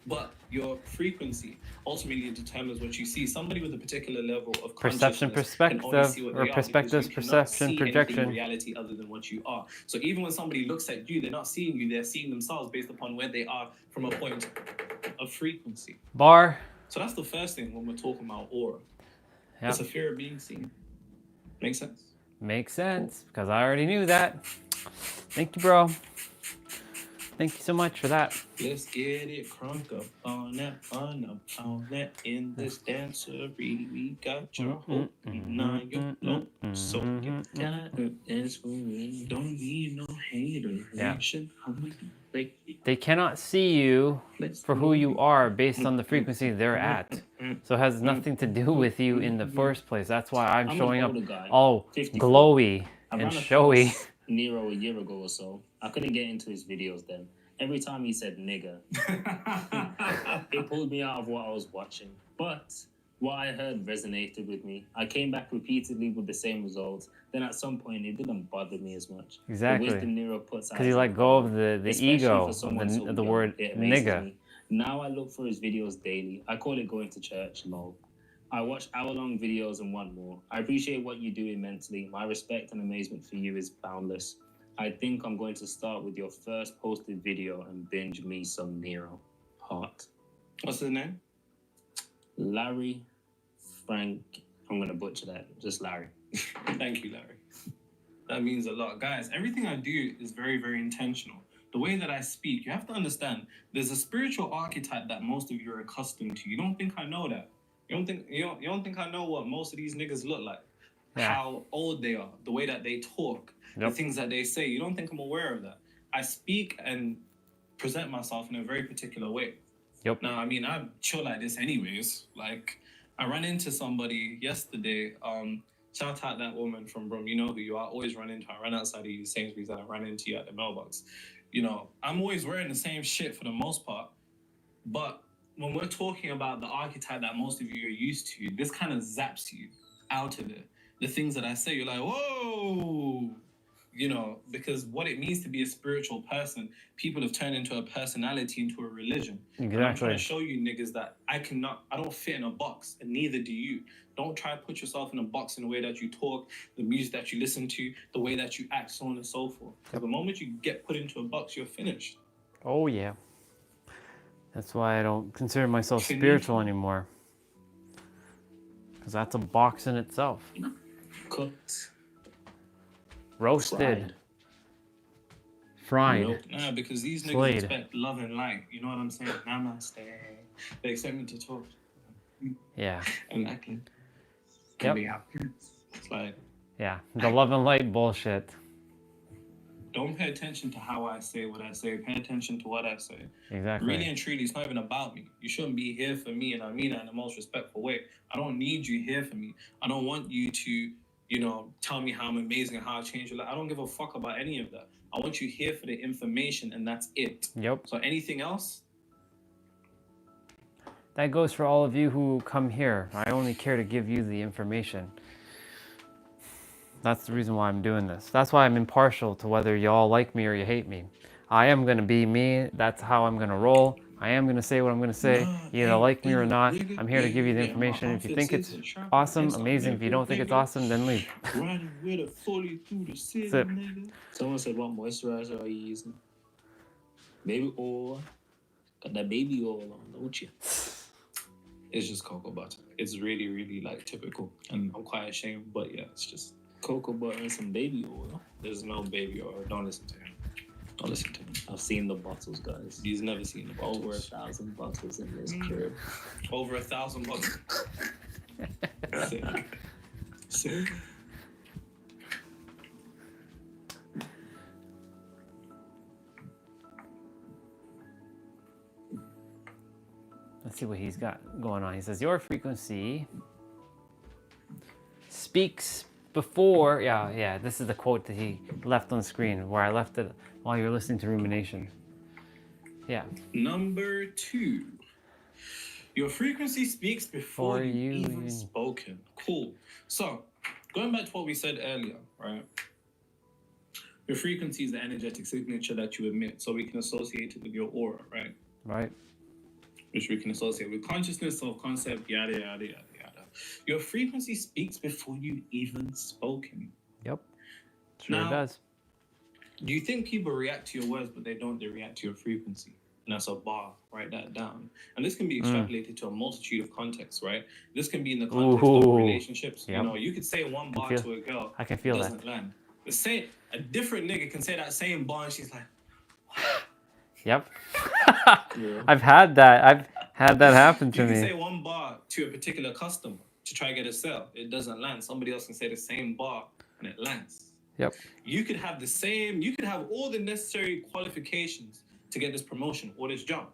Speaker 3: but your frequency ultimately determines what you see. Somebody with a particular level of
Speaker 6: Perception,
Speaker 3: perspective,
Speaker 6: or perspective, perception, projection.
Speaker 3: Reality other than what you are. So even when somebody looks at you, they're not seeing you, they're seeing themselves based upon where they are from a point of frequency.
Speaker 6: Bar.
Speaker 3: So that's the first thing when we're talking about aura.
Speaker 6: Yep.
Speaker 3: It's a fear of being seen. Make sense?
Speaker 6: Makes sense, because I already knew that. Thank you, bro.
Speaker 1: Thank you so much for that.
Speaker 3: Let's get it crunk up on that, in this dancery. We got your hope, now your low. So get tired of dance for me. Don't need no hateration.
Speaker 1: They cannot see you for who you are based on the frequency they're at. So it has nothing to do with you in the first place. That's why I'm showing up all
Speaker 7: 54.
Speaker 1: glowy
Speaker 7: I
Speaker 1: and
Speaker 7: ran
Speaker 1: showy.
Speaker 7: across Nero a year ago or so. I couldn't get into his videos then. Every time he said nigger, it pulled me out of what I was watching. But what I heard resonated with me. I came back repeatedly with the same results. Then at some point, it didn't bother me as much.
Speaker 1: Exactly.
Speaker 7: The wisdom Nero puts out.
Speaker 1: Because you let go of the
Speaker 7: especially
Speaker 1: ego
Speaker 7: for someone
Speaker 1: of
Speaker 7: so
Speaker 1: the
Speaker 7: young,
Speaker 1: word
Speaker 7: it amazes
Speaker 1: nigga.
Speaker 7: me. Now I look for his videos daily. I call it going to church, lol. I watch hour-long videos and want more. I appreciate what you do immensely. My respect and amazement for you is boundless. I think I'm going to start with your first posted video and binge me some Nero. Heart.
Speaker 3: What's his name?
Speaker 7: Larry Frank. I'm going to butcher that. Just Larry.
Speaker 3: Thank you, Larry. That means a lot. Guys, everything I do is very, very intentional. The way that I speak, you have to understand, there's a spiritual archetype that most of you are accustomed to. You don't think I know that. You don't think I know what most of these niggas look like.
Speaker 1: Yeah.
Speaker 3: How old they are, the way that they talk,
Speaker 1: Yep.
Speaker 3: the things that they say. You don't think I'm aware of that. I speak and present myself in a very particular way.
Speaker 1: Yep.
Speaker 3: Now, I mean, I chill like this anyways. Like, I ran into somebody yesterday. Shout out that woman from Brum. You know who you are. I always run into her. I ran outside of you, Sainsbury's, and I ran into you at the mailbox. You know, I'm always wearing the same shit for the most part. But when we're talking about the archetype that most of you are used to, this kind of zaps you out of it. The things that I say, you're like, whoa! You know, because what it means to be a spiritual person, people have turned into a personality, into a religion. And I'm trying to show you niggas that I don't fit in a box, and neither do you. Don't try to put yourself in a box in the way that you talk, the music that you listen to, the way that you act, so on and so forth. Because the moment you get put into a box, you're finished.
Speaker 1: Oh, yeah. That's why I don't consider myself spiritual anymore. Because that's a box in itself.
Speaker 7: Cooked.
Speaker 1: Roasted. Fried.
Speaker 3: Nope. Nah, because these niggas
Speaker 1: Slayed.
Speaker 3: expect love and light. You know what I'm saying? Namaste. They expect me to talk.
Speaker 1: Yeah.
Speaker 3: And I can
Speaker 1: Yep.
Speaker 3: be happy. It's like,
Speaker 1: Yeah. The love and light bullshit.
Speaker 3: don't pay attention to how I say what I say. Pay attention to what I say.
Speaker 1: Exactly.
Speaker 3: Really and truly, it's not even about me. You shouldn't be here for me, and I mean that in the most respectful way. I don't need you here for me. I don't want you to, tell me how I'm amazing and how I changed your life. I don't give a fuck about any of that. I want you here for the information, and that's it.
Speaker 1: Yep.
Speaker 3: So anything else?
Speaker 1: That goes for all of you who come here. I only care to give you the information. That's the reason why I'm doing this. That's why I'm impartial to whether y'all like me or you hate me. I am going to be me. That's how I'm going to roll. I am going to say what I'm going to say. You either like me or not. I'm here to give you the information. If you think it's awesome, amazing. If you don't think it's awesome, then leave. That's it.
Speaker 7: Someone said, what moisturizer are you using? Baby oil. Got that baby oil on, don't you?
Speaker 3: It's just cocoa butter. It's really, really like typical. And I'm quite ashamed, but yeah, it's just
Speaker 7: Cocoa butter and some baby oil.
Speaker 3: there's no baby oil. Don't listen to him. Don't listen to him.
Speaker 7: I've seen the bottles, guys.
Speaker 3: He's never seen the bottles.
Speaker 7: Over 1,000 bottles in this crib.
Speaker 3: Over 1,000 bottles. Sick. Sick.
Speaker 1: Let's see what he's got going on. He says, your frequency speaks before, yeah, this is the quote that he left on the screen where I left it while you were listening to Rumination. Yeah.
Speaker 3: Number 2. Your frequency speaks before you even spoken. Cool. So, going back to what we said earlier, right? Your frequency is the energetic signature that you emit, so we can associate it with your aura, right?
Speaker 1: Right.
Speaker 3: Which we can associate with consciousness, self-concept, yada, yada, yada, yada. Your frequency speaks before you even spoken.
Speaker 1: Yep. Sure
Speaker 3: Now,
Speaker 1: it does.
Speaker 3: Do you think people react to your words, but they don't? They react to your frequency. And that's a bar. Write that down. And this can be extrapolated to a multitude of contexts, right? This can be in the context of relationships.
Speaker 1: Yep.
Speaker 3: You could say one bar to a girl.
Speaker 1: I can feel
Speaker 3: it doesn't land. But say a different nigga can say that same bar and she's like,
Speaker 6: Yep.
Speaker 7: Yeah.
Speaker 6: I've had that happen to
Speaker 3: You can
Speaker 6: me.
Speaker 3: say one bar to a particular customer to try and get a sale. It doesn't land. Somebody else can say the same bar and it lands.
Speaker 6: Yep.
Speaker 3: You could have all the necessary qualifications to get this promotion or this job,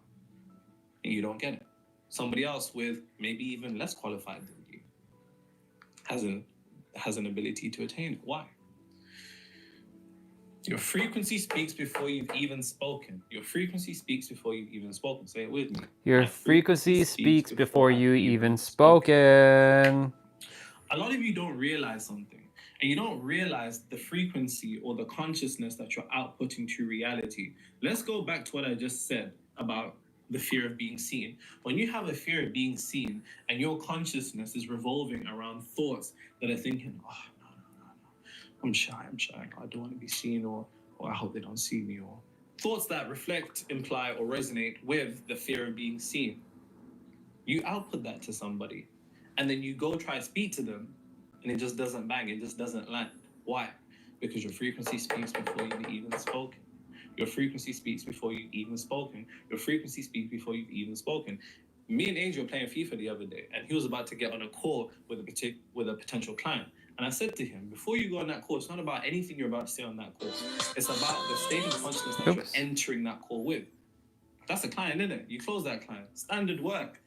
Speaker 3: and you don't get it. Somebody else with maybe even less qualified than you has an ability to attain it. Why? Your frequency speaks before you've even spoken. Your frequency speaks before you've even spoken. Say it with me.
Speaker 6: Your
Speaker 3: My
Speaker 6: frequency speaks before you even spoken.
Speaker 3: A lot of you don't realize something, and you don't realize the frequency or the consciousness that you're outputting to reality. Let's go back to what I just said about the fear of being seen. When you have a fear of being seen and your consciousness is revolving around thoughts that are thinking, oh, no, I'm shy, I don't want to be seen, or I hope they don't see me, or thoughts that reflect, imply, or resonate with the fear of being seen. You output that to somebody, and then you go try to speak to them, and it just doesn't bang, it just doesn't land. Why? Because your frequency speaks before you've even spoken. Your frequency speaks before you've even spoken. Your frequency speaks before you've even spoken. Me and Angel were playing FIFA the other day, and he was about to get on a call with a potential client. And I said to him, before you go on that call, it's not about anything you're about to say on that call. It's about the state of consciousness that you're entering that call with. That's a client, isn't it? You close that client. Standard work.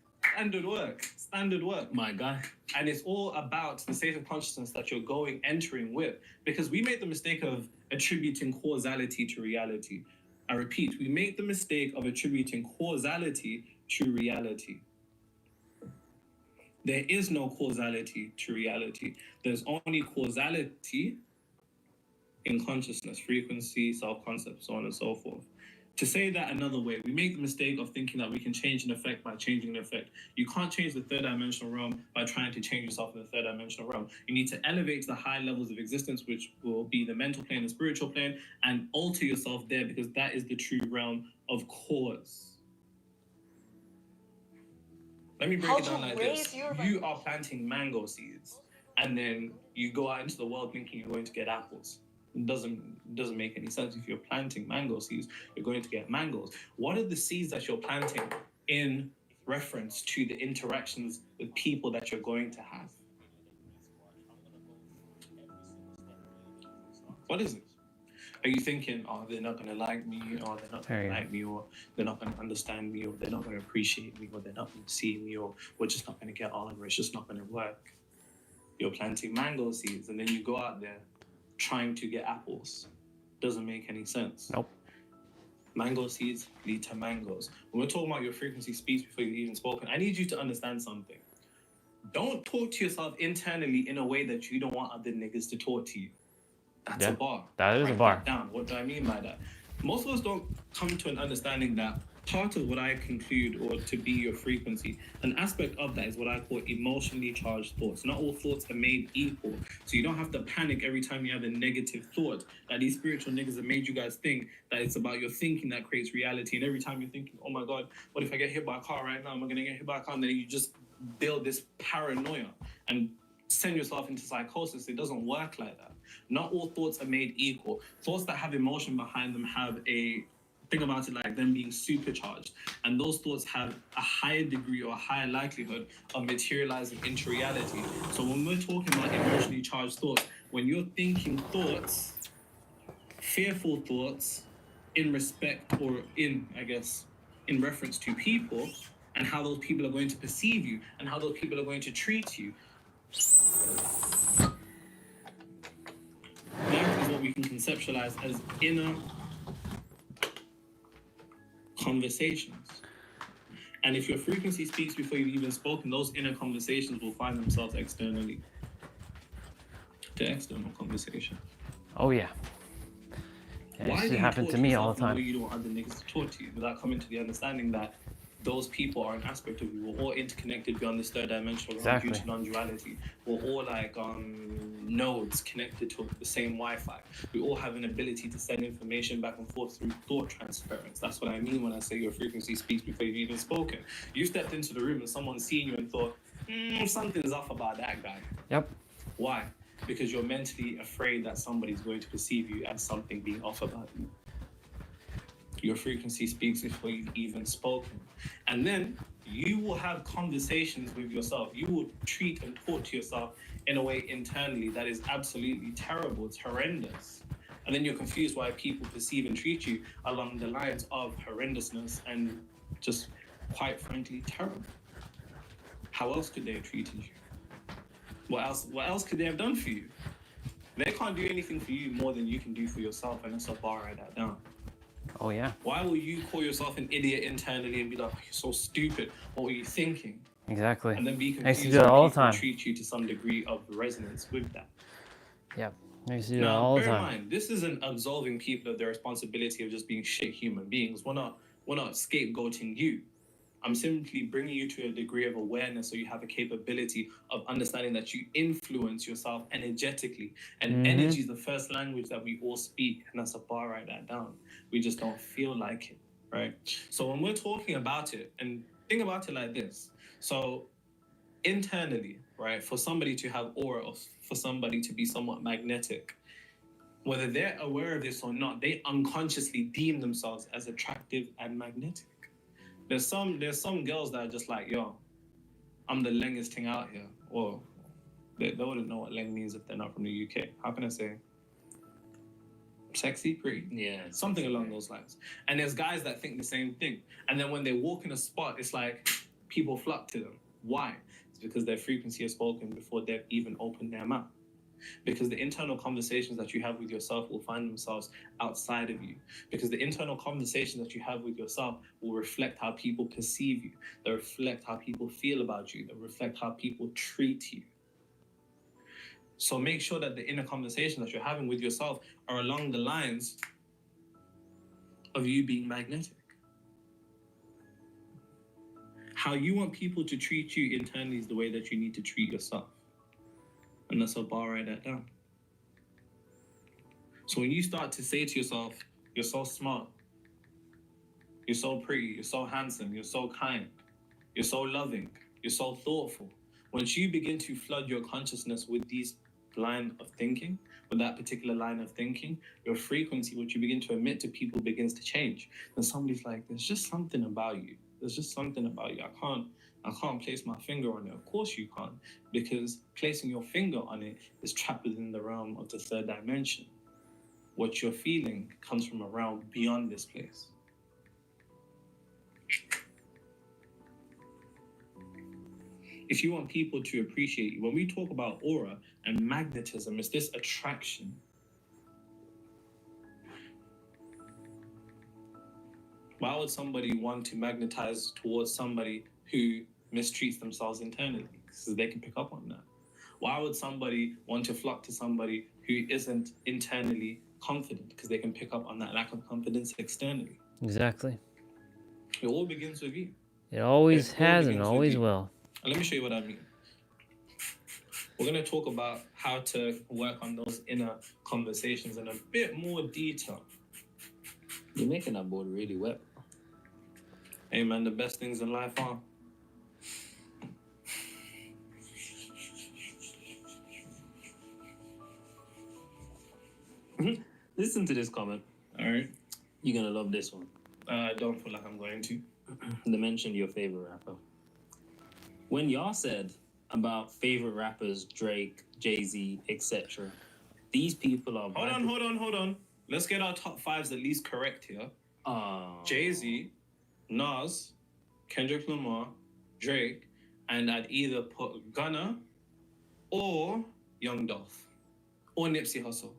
Speaker 7: My guy.
Speaker 3: And it's all about the state of consciousness that you're entering with. Because we make the mistake of attributing causality to reality. I repeat, we make the mistake of attributing causality to reality. There is no causality to reality. There's only causality in consciousness, frequency, self-concept, so on and so forth. To say that another way, we make the mistake of thinking that we can change an effect by changing an effect. You can't change the third dimensional realm by trying to change yourself in the third dimensional realm. You need to elevate to the high levels of existence, which will be the mental plane, the spiritual plane, and alter yourself there, because that is the true realm of cause. Let me break it down like this. You are planting mango seeds, and then you go out into the world thinking you're going to get apples. It doesn't make any sense. If you're planting mango seeds, you're going to get mangoes. What are the seeds that you're planting in reference to the interactions with people that you're going to have? What is it? Are you thinking, oh, they're not going to like me, or they're not going to like me, or they're not going to understand me, or they're not going to appreciate me, or they're not going to see me, or we're just not going to get on, or it's just not going to work? You're planting mango seeds, and then you go out there trying to get apples. Doesn't make any sense.
Speaker 6: Nope.
Speaker 3: Mango seeds lead to mangoes. When we're talking about your frequency speaks before you've even spoken, I need you to understand something. Don't talk to yourself internally in a way that you don't want other niggas to talk to you. That's a bar.
Speaker 6: That is a
Speaker 3: Write
Speaker 6: bar.
Speaker 3: that down. What do I mean by that? Most of us don't come to an understanding that part of what I conclude or to be your frequency, an aspect of that is what I call emotionally charged thoughts. Not all thoughts are made equal. So you don't have to panic every time you have a negative thought that these spiritual niggas have made you guys think that it's about your thinking that creates reality. And every time you're thinking, oh my God, what if I get hit by a car right now? Am I going to get hit by a car? And then you just build this paranoia and send yourself into psychosis. It doesn't work like that. Not all thoughts are made equal. Thoughts that have emotion behind them have a think about it like them being supercharged, and those thoughts have a higher degree or a higher likelihood of materializing into reality. So when we're talking about emotionally charged thoughts, when you're thinking thoughts, fearful thoughts in respect or in reference to people and how those people are going to perceive you and how those people are going to treat you, that is what we can conceptualize as inner conversations. And if your frequency speaks before you've even spoken, those inner conversations will find themselves externally. The external conversation.
Speaker 6: Oh yeah.
Speaker 3: Why
Speaker 6: It
Speaker 3: do you
Speaker 6: happens
Speaker 3: talk
Speaker 6: to me
Speaker 3: yourself
Speaker 6: all the
Speaker 3: in
Speaker 6: time.
Speaker 3: way you don't want other niggas to talk to you without coming to the understanding that those people are an aspect of you. We're all interconnected beyond this third dimensional realm due to non-duality. We're all like nodes connected to the same Wi-Fi. We all have an ability to send information back and forth through thought transference. That's what I mean when I say your frequency speaks before you've even spoken. You stepped into the room and someone's seen you and thought, something's off about that guy.
Speaker 6: Yep.
Speaker 3: Why? Because you're mentally afraid that somebody's going to perceive you as something being off about you. Your frequency speaks before you've even spoken. And then you will have conversations with yourself. You will treat and talk to yourself in a way internally that is absolutely terrible. It's horrendous. And then you're confused why people perceive and treat you along the lines of horrendousness and just, quite frankly, terrible. How else could they have treated you? What else could they have done for you? They can't do anything for you more than you can do for yourself, and that's a bar, write that down.
Speaker 1: Oh yeah.
Speaker 3: Why will you call yourself an idiot internally and be like, oh, you're so stupid? What were you thinking?
Speaker 1: Exactly.
Speaker 3: And then be
Speaker 1: I used to
Speaker 3: confused
Speaker 1: do that
Speaker 3: when
Speaker 1: all the
Speaker 3: people
Speaker 1: time.
Speaker 3: treat you to some degree of resonance with that.
Speaker 1: Yep. I used to do that
Speaker 3: Now,
Speaker 1: all the
Speaker 3: bear in
Speaker 1: time.
Speaker 3: mind, this isn't absolving people of their responsibility of just being shit human beings. We're not scapegoating you. I'm simply bringing you to a degree of awareness so you have a capability of understanding that you influence yourself energetically. And energy is the first language that we all speak. And that's a bar, write that down. We just don't feel like it, right? So when we're talking about it, and think about it like this. So internally, right, for somebody to have aura, or for somebody to be somewhat magnetic, whether they're aware of this or not, they unconsciously deem themselves as attractive and magnetic. There's some girls that are just like, yo, I'm the lengest thing out here. Or they wouldn't know what leng means if they're not from the UK. How can I say? Sexy, pretty?
Speaker 7: Yeah.
Speaker 3: Something along those lines. And there's guys that think the same thing. And then when they walk in a spot, it's like people flock to them. Why? It's because their frequency has spoken before they've even opened their mouth. Because the internal conversations that you have with yourself will find themselves outside of you. Because the internal conversations that you have with yourself will reflect how people perceive you. They reflect how people feel about you. They reflect how people treat you. So make sure that the inner conversations that you're having with yourself are along the lines of you being magnetic. How you want people to treat you internally is the way that you need to treat yourself. And that's a bar, write that down. So when you start to say to yourself, you're so smart, you're so pretty, you're so handsome, you're so kind, you're so loving, you're so thoughtful. Once you begin to flood your consciousness with these line of thinking, with that particular line of thinking, your frequency, which you begin to emit to people, begins to change. And somebody's like, there's just something about you. There's just something about you. I can't place my finger on it. Of course you can't, because placing your finger on it is trapped within the realm of the third dimension. What you're feeling comes from a realm beyond this place. If you want people to appreciate you, when we talk about aura and magnetism, it's this attraction. Why would somebody want to magnetize towards somebody who mistreats themselves internally? Because they can pick up on that. Why would somebody want to flock to somebody who isn't internally confident? Because they can pick up on that lack of confidence externally.
Speaker 1: Exactly.
Speaker 3: It all begins with you.
Speaker 1: It always
Speaker 3: It all
Speaker 1: has and
Speaker 3: begins with
Speaker 1: always
Speaker 3: you.
Speaker 1: will.
Speaker 3: And let me show you what I mean. We're going to talk about how to work on those inner conversations in a bit more detail.
Speaker 7: You're making that board really wet.
Speaker 3: Hey man, the best things in life are.
Speaker 7: Listen to this comment.
Speaker 3: All right.
Speaker 7: You're gonna love this one.
Speaker 3: I don't feel like I'm going to.
Speaker 7: They mentioned your favorite rapper. When y'all said about favorite rappers, Drake, Jay-Z, etc., these people are...
Speaker 3: Hold on. Let's get our top fives at least correct here. Jay-Z, Nas, Kendrick Lamar, Drake, and I'd either put Gunna or Young Dolph or Nipsey Hussle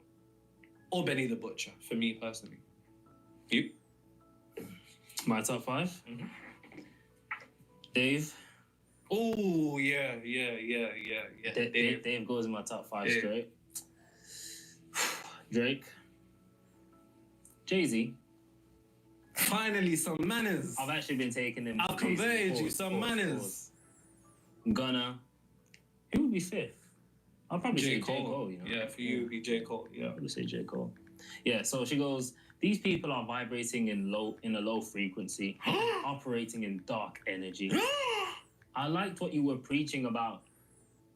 Speaker 3: or Benny the Butcher, for me personally. You?
Speaker 7: My top five?
Speaker 3: Mhm.
Speaker 7: Dave.
Speaker 3: Oh, yeah.
Speaker 7: Dave goes in my top five
Speaker 3: Dave.
Speaker 7: straight. Drake. Jay-Z.
Speaker 3: Finally, some manners.
Speaker 7: I've actually been taking them.
Speaker 3: I've converted you, some manners.
Speaker 7: Gunna. Who would be fifth? I'll probably say
Speaker 3: J.
Speaker 7: J.
Speaker 3: Cole.
Speaker 7: Cole, you know?
Speaker 3: Yeah, for you, it'd be J. Cole, yeah.
Speaker 7: I'll probably say J. Cole. Yeah, so she goes, these people are vibrating in a low frequency, operating in dark energy. I liked what you were preaching about.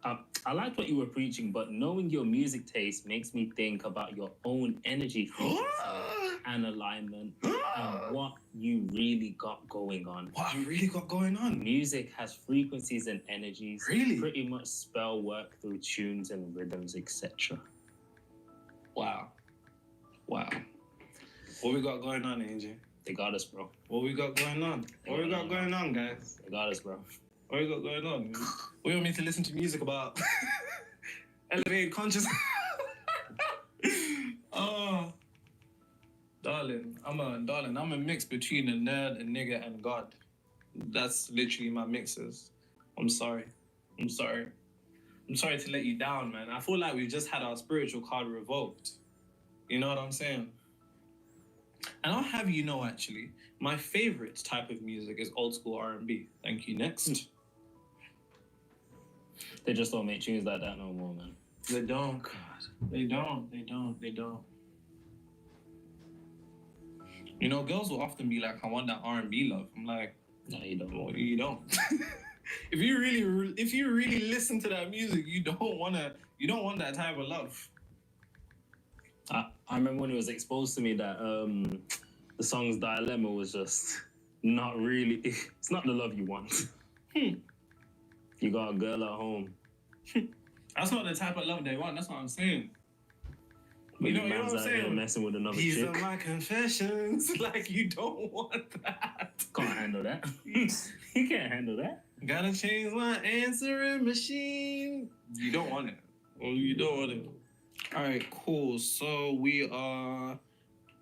Speaker 7: I liked what you were preaching, but knowing your music taste makes me think about your own energy frequency and alignment and what you really got going on.
Speaker 3: What I really got going on?
Speaker 7: Music has frequencies and energies.
Speaker 3: Really?
Speaker 7: Pretty much spell work through tunes and rhythms, etc.
Speaker 3: Wow. Wow. What we got going on, AJ?
Speaker 7: They got us, bro.
Speaker 3: What we got going on? What we got going on, guys?
Speaker 7: They got us, bro.
Speaker 3: What we got going on? What you want me to listen to music about? Elevated consciousness. Oh, darling, I'm a mix between a nerd, a nigga, and God. That's literally my mixes. I'm sorry to let you down, man. I feel like we just had our spiritual card revoked. You know what I'm saying? And I'll have you know, actually, my favorite type of music is old school R&B. Thank you. Next.
Speaker 7: They just don't make tunes like that no more, man.
Speaker 3: They don't. They don't. You know, girls will often be like, I want that R&B love. I'm like,
Speaker 7: No, you don't.
Speaker 3: well, you don't. If you really listen to that music, you don't want that type of love.
Speaker 7: I remember when it was exposed to me that the song's dilemma was just not really, it's not the love you want. You got a girl at home.
Speaker 3: That's not the type of love they want. That's what I'm saying.
Speaker 7: But
Speaker 3: You know
Speaker 7: your man's
Speaker 3: what I'm
Speaker 7: out here
Speaker 3: saying?
Speaker 7: messing with another
Speaker 3: These
Speaker 7: chick.
Speaker 3: are my confessions. Like, you don't want that.
Speaker 7: Can't handle that. You can't handle that.
Speaker 3: Gotta change my answering machine. You don't want it. Oh, you don't want it. All right, cool. So we are.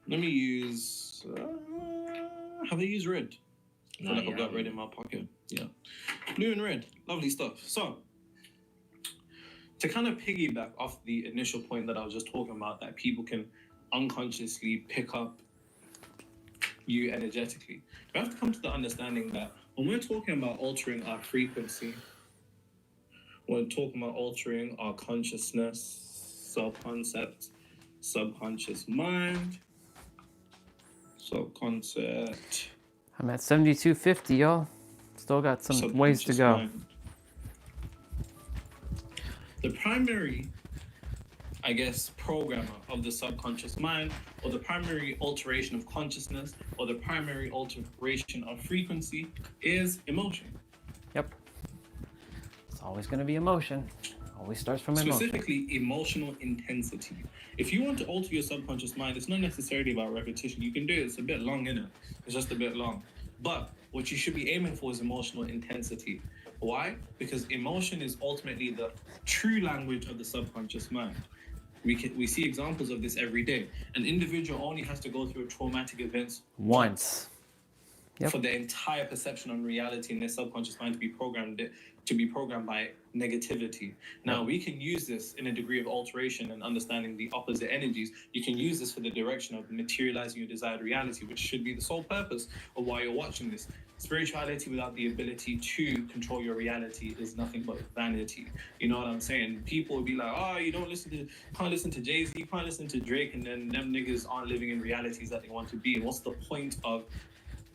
Speaker 3: Let me use. Have I used red? I feel like I've got red in my pocket. Yeah. Blue and red. Lovely stuff. So, to kind of piggyback off the initial point that I was just talking about, that people can unconsciously pick up you energetically, we have to come to the understanding that when we're talking about altering our frequency, we're talking about altering our consciousness, self-concept, subconscious mind, subconcept.
Speaker 6: I'm at 7250, y'all. Still got some ways to
Speaker 3: subconscious
Speaker 6: go.
Speaker 3: mind. The primary, I guess, programmer of the subconscious mind, or the primary alteration of consciousness, or the primary alteration of frequency is emotion.
Speaker 6: Yep. It's always going to be emotion. Always starts from emotion.
Speaker 3: Specifically, emotional intensity. If you want to alter your subconscious mind, it's not necessarily about repetition. You can do it. It's a bit long, innit? It's just a bit long. But what you should be aiming for is emotional intensity. Why? Because emotion is ultimately the true language of the subconscious mind. We see examples of this every day. An individual only has to go through a traumatic event
Speaker 6: Once. Yep.
Speaker 3: for their entire perception on reality in their subconscious mind to be programmed by negativity. Now, we can use this in a degree of alteration and understanding the opposite energies. You can use this for the direction of materializing your desired reality, which should be the sole purpose of why you're watching this. Spirituality without the ability to control your reality is nothing but vanity. You know what I'm saying? People would be like, oh, you can't listen to Jay-Z, you can't listen to Drake, and then them niggas aren't living in realities that they want to be. And what's the point of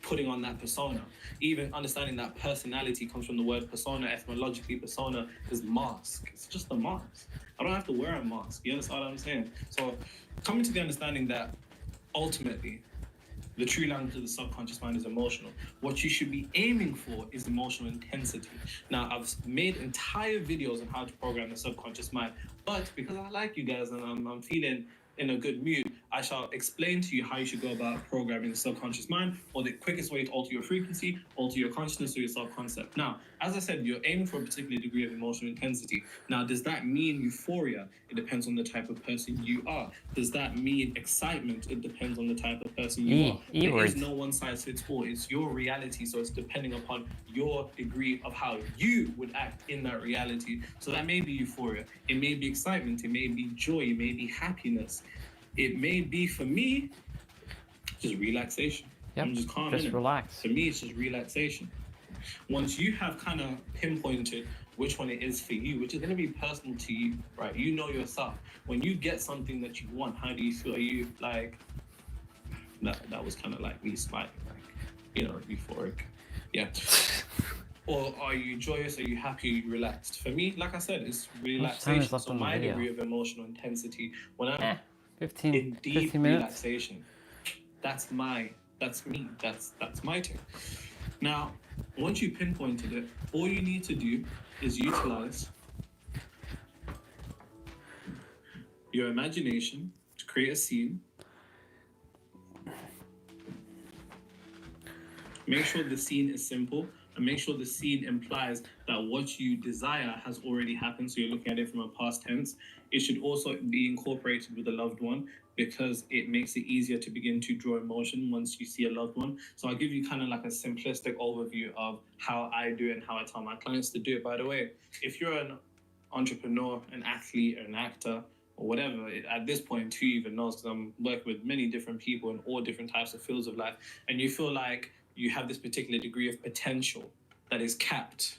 Speaker 3: putting on that persona? Even understanding that personality comes from the word persona. Etymologically, persona is mask. It's just a mask. I don't have to wear a mask. You understand what I'm saying? So coming to the understanding that ultimately the true language of the subconscious mind is emotional. What you should be aiming for is emotional intensity. Now, I've made entire videos on how to program the subconscious mind, but because I like you guys and I'm feeling in a good mood, I shall explain to you how you should go about programming the subconscious mind, or the quickest way to alter your frequency, alter your consciousness or your self-concept. Now, as I said, you're aiming for a particular degree of emotional intensity. Now, does that mean euphoria? It depends on the type of person you are. Does that mean excitement? It depends on the type of person you are. There is no one size fits all. It's your reality, so it's depending upon your degree of how you would act in that reality. So that may be euphoria. It may be excitement. It may be joy. It may be happiness. It may be, for me, just relaxation.
Speaker 6: Yep.
Speaker 3: I'm just calm.
Speaker 6: Just relax.
Speaker 3: For me, it's just relaxation. Once you have kind of pinpointed which one it is for you, which is going to be personal to you, right? You know yourself. When you get something that you want, how do you feel? Are you like, that was kind of like me smiling, like, euphoric. Yeah. Or are you joyous? Are you happy? Are you relaxed? For me, like I said, it's relaxation. So my degree of emotional intensity, when I'm
Speaker 6: 15
Speaker 3: in deep
Speaker 6: 15 minutes.
Speaker 3: relaxation, That's me. That's my thing. Now, once you pinpointed it, all you need to do is utilize your imagination to create a scene. Make sure the scene is simple, and make sure the scene implies that what you desire has already happened. So you're looking at it from a past tense. It should also be incorporated with a loved one, because it makes it easier to begin to draw emotion once you see a loved one. So I'll give you kind of like a simplistic overview of how I do it and how I tell my clients to do it. By the way, if you're an entrepreneur, an athlete, or an actor, or whatever, at this point, who even knows? Because I'm working with many different people in all different types of fields of life, and you feel like you have this particular degree of potential that is capped.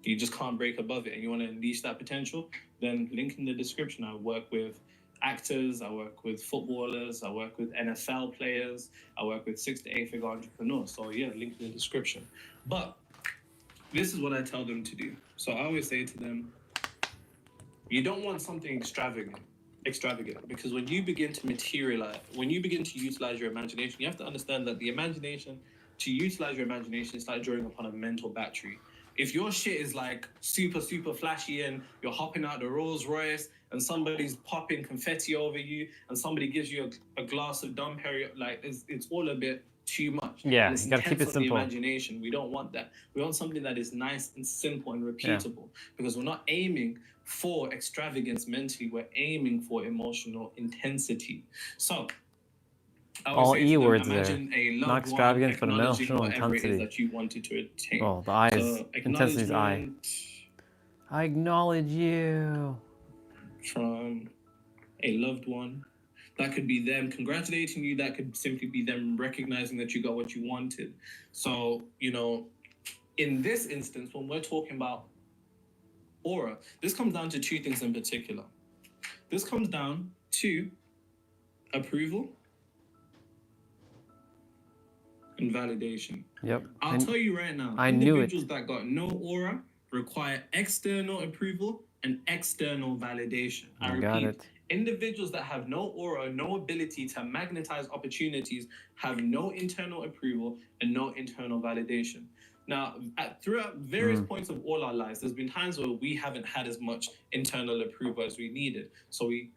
Speaker 3: You just can't break above it, and you want to unleash that potential, then link in the description. I work with actors, I work with footballers, I work with NFL players, I work with 6 to 8 figure entrepreneurs. So yeah, link in the description. But this is what I tell them to do. So I always say to them, you don't want something extravagant, because when you begin to utilize your imagination, you have to understand that to utilize your imagination is like drawing upon a mental battery. If your shit is like super flashy and you're hopping out the Rolls Royce and somebody's popping confetti over you and somebody gives you a glass of Dom Perignon, like it's all a bit too much.
Speaker 6: Yeah,
Speaker 3: and it's
Speaker 6: you gotta keep it
Speaker 3: intense on the
Speaker 6: simple.
Speaker 3: imagination. We don't want that. We want something that is nice and simple and repeatable, because we're not aiming for extravagance mentally, we're aiming for emotional intensity. So I would
Speaker 6: All
Speaker 3: say
Speaker 6: E
Speaker 3: to them,
Speaker 6: words there.
Speaker 3: imagine a loved
Speaker 6: Not extravagance, but
Speaker 3: one acknowledging
Speaker 6: emotional
Speaker 3: whatever it is
Speaker 6: intensity.
Speaker 3: that you wanted to attain.
Speaker 6: Oh, the I is
Speaker 3: So
Speaker 6: intensity is I.
Speaker 3: acknowledgement
Speaker 6: I acknowledge you.
Speaker 3: from a loved one. That could be them congratulating you. That could simply be them recognizing that you got what you wanted. So, in this instance, when we're talking about aura, this comes down to two things in particular. This comes down to approval and validation.
Speaker 6: Yep.
Speaker 3: I'll tell you right now,
Speaker 6: I knew it.
Speaker 3: individuals that got no aura require external approval and external validation. I
Speaker 6: got
Speaker 3: repeat,
Speaker 6: it.
Speaker 3: individuals that have no aura, no ability to magnetize opportunities, have no internal approval and no internal validation. Now, throughout various points of all our lives, there's been times where we haven't had as much internal approval as we needed. So we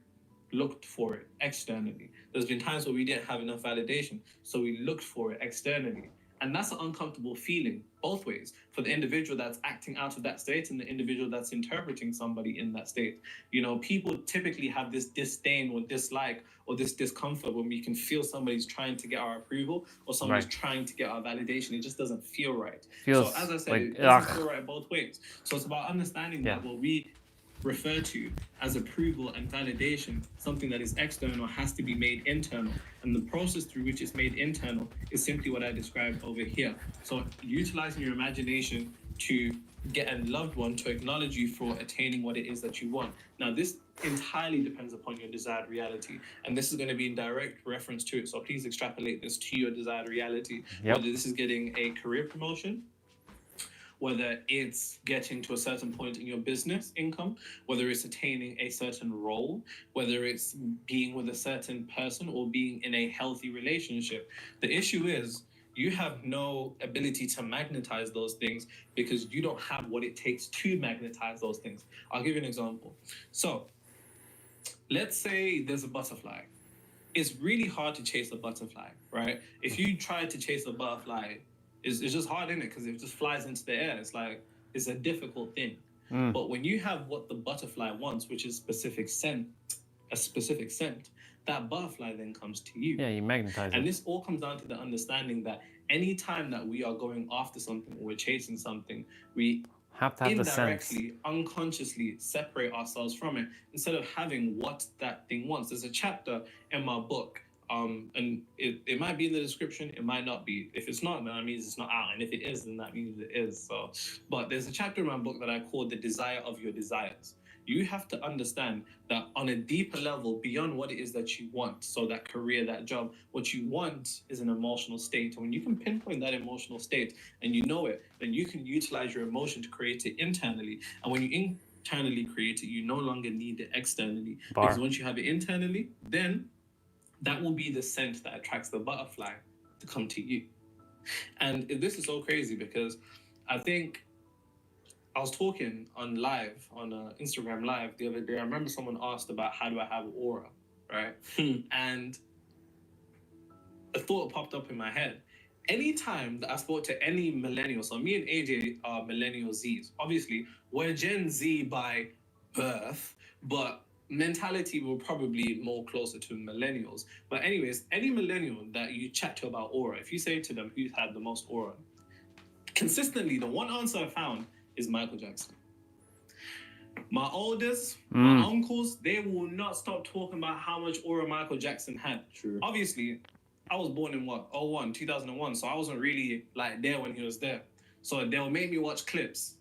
Speaker 3: looked for it externally. There's been times where we didn't have enough validation, so we looked for it externally. And that's an uncomfortable feeling both ways, for the individual that's acting out of that state and the individual that's interpreting somebody in that state. People typically have this disdain or dislike or this discomfort when we can feel somebody's trying to get our approval or somebody's trying to get our validation. It just doesn't feel right. So as I said,
Speaker 6: like,
Speaker 3: it doesn't feel right both ways. So it's about understanding that what we refer to as approval and validation, something that is external, has to be made internal. And the process through which it's made internal is simply what I described over here. So utilizing your imagination to get a loved one to acknowledge you for attaining what it is that you want. Now, this entirely depends upon your desired reality. And this is going to be in direct reference to it. So please extrapolate this to your desired reality. Whether this is getting a career promotion, whether it's getting to a certain point in your business income, whether it's attaining a certain role, whether it's being with a certain person or being in a healthy relationship. The issue is you have no ability to magnetize those things because you don't have what it takes to magnetize those things. I'll give you an example. So let's say there's a butterfly. It's really hard to chase a butterfly, right? If you try to chase a butterfly, it's just hard, isn't it? Because it just flies into the air. It's a difficult thing. But when you have what the butterfly wants, which is a specific scent, that butterfly then comes to you.
Speaker 6: Yeah, you magnetize it.
Speaker 3: And this all comes down to the understanding that any time that we are going after something or we're chasing something, we
Speaker 6: have to have the sense.
Speaker 3: Indirectly, unconsciously separate ourselves from it instead of having what that thing wants. There's a chapter in my book, and it might be in the description, it might not be. If it's not, then that means it's not out, and if it is, then that means it is. So, but there's a chapter in my book that I call The Desire of Your Desires. You have to understand that on a deeper level, beyond what it is that you want, so that career, that job, what you want is an emotional state. And when you can pinpoint that emotional state and you know it, then you can utilize your emotion to create it internally. And when you internally create it, you no longer need it externally. Because once you have it internally, then that will be the scent that attracts the butterfly to come to you. And this is so crazy because I think I was talking on Instagram live the other day. I remember someone asked about how do I have aura, right? And a thought popped up in my head. Anytime that I spoke to any millennial, so me and AJ are millennial Zs. Obviously, we're Gen Z by birth, but mentality will probably more closer to millennials. But anyways, any millennial that you chat to about aura, if you say to them who's had the most aura, consistently the one answer I found is Michael Jackson. My oldest, my uncles, they will not stop talking about how much aura Michael Jackson had.
Speaker 7: True.
Speaker 3: Obviously, I was born in 2001, so I wasn't really like there when he was there. So they'll make me watch clips.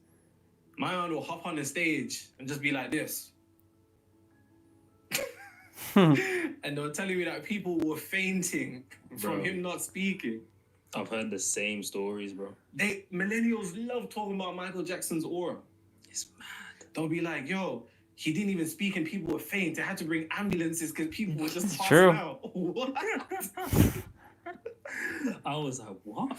Speaker 3: My aunt will hop on the stage and just be like this. And they were telling me that people were fainting from
Speaker 7: Bro.
Speaker 3: him not speaking.
Speaker 7: I've heard the same stories, bro.
Speaker 3: Millennials love talking about Michael Jackson's aura.
Speaker 7: It's mad.
Speaker 3: They'll be like, yo, he didn't even speak and people were faint. They had to bring ambulances because people were just passing
Speaker 6: True.
Speaker 3: out. What?
Speaker 7: I was like, what?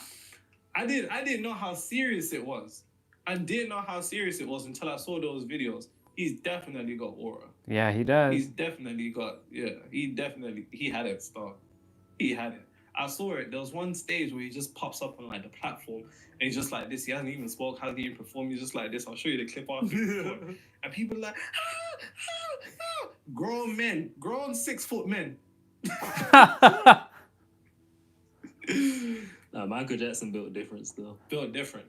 Speaker 3: I didn't know how serious it was. I didn't know how serious it was until I saw those videos. He's definitely got aura.
Speaker 6: Yeah, he does.
Speaker 3: He's definitely got, he had it, Star. He had it. I saw it. There was one stage where he just pops up on like the platform and he's just like this. He hasn't even spoke, hasn't even performed. He's just like this. I'll show you the clip after. And people are like, grown men, grown 6-foot men.
Speaker 7: Nah, Michael Jackson built different still.
Speaker 3: Built different.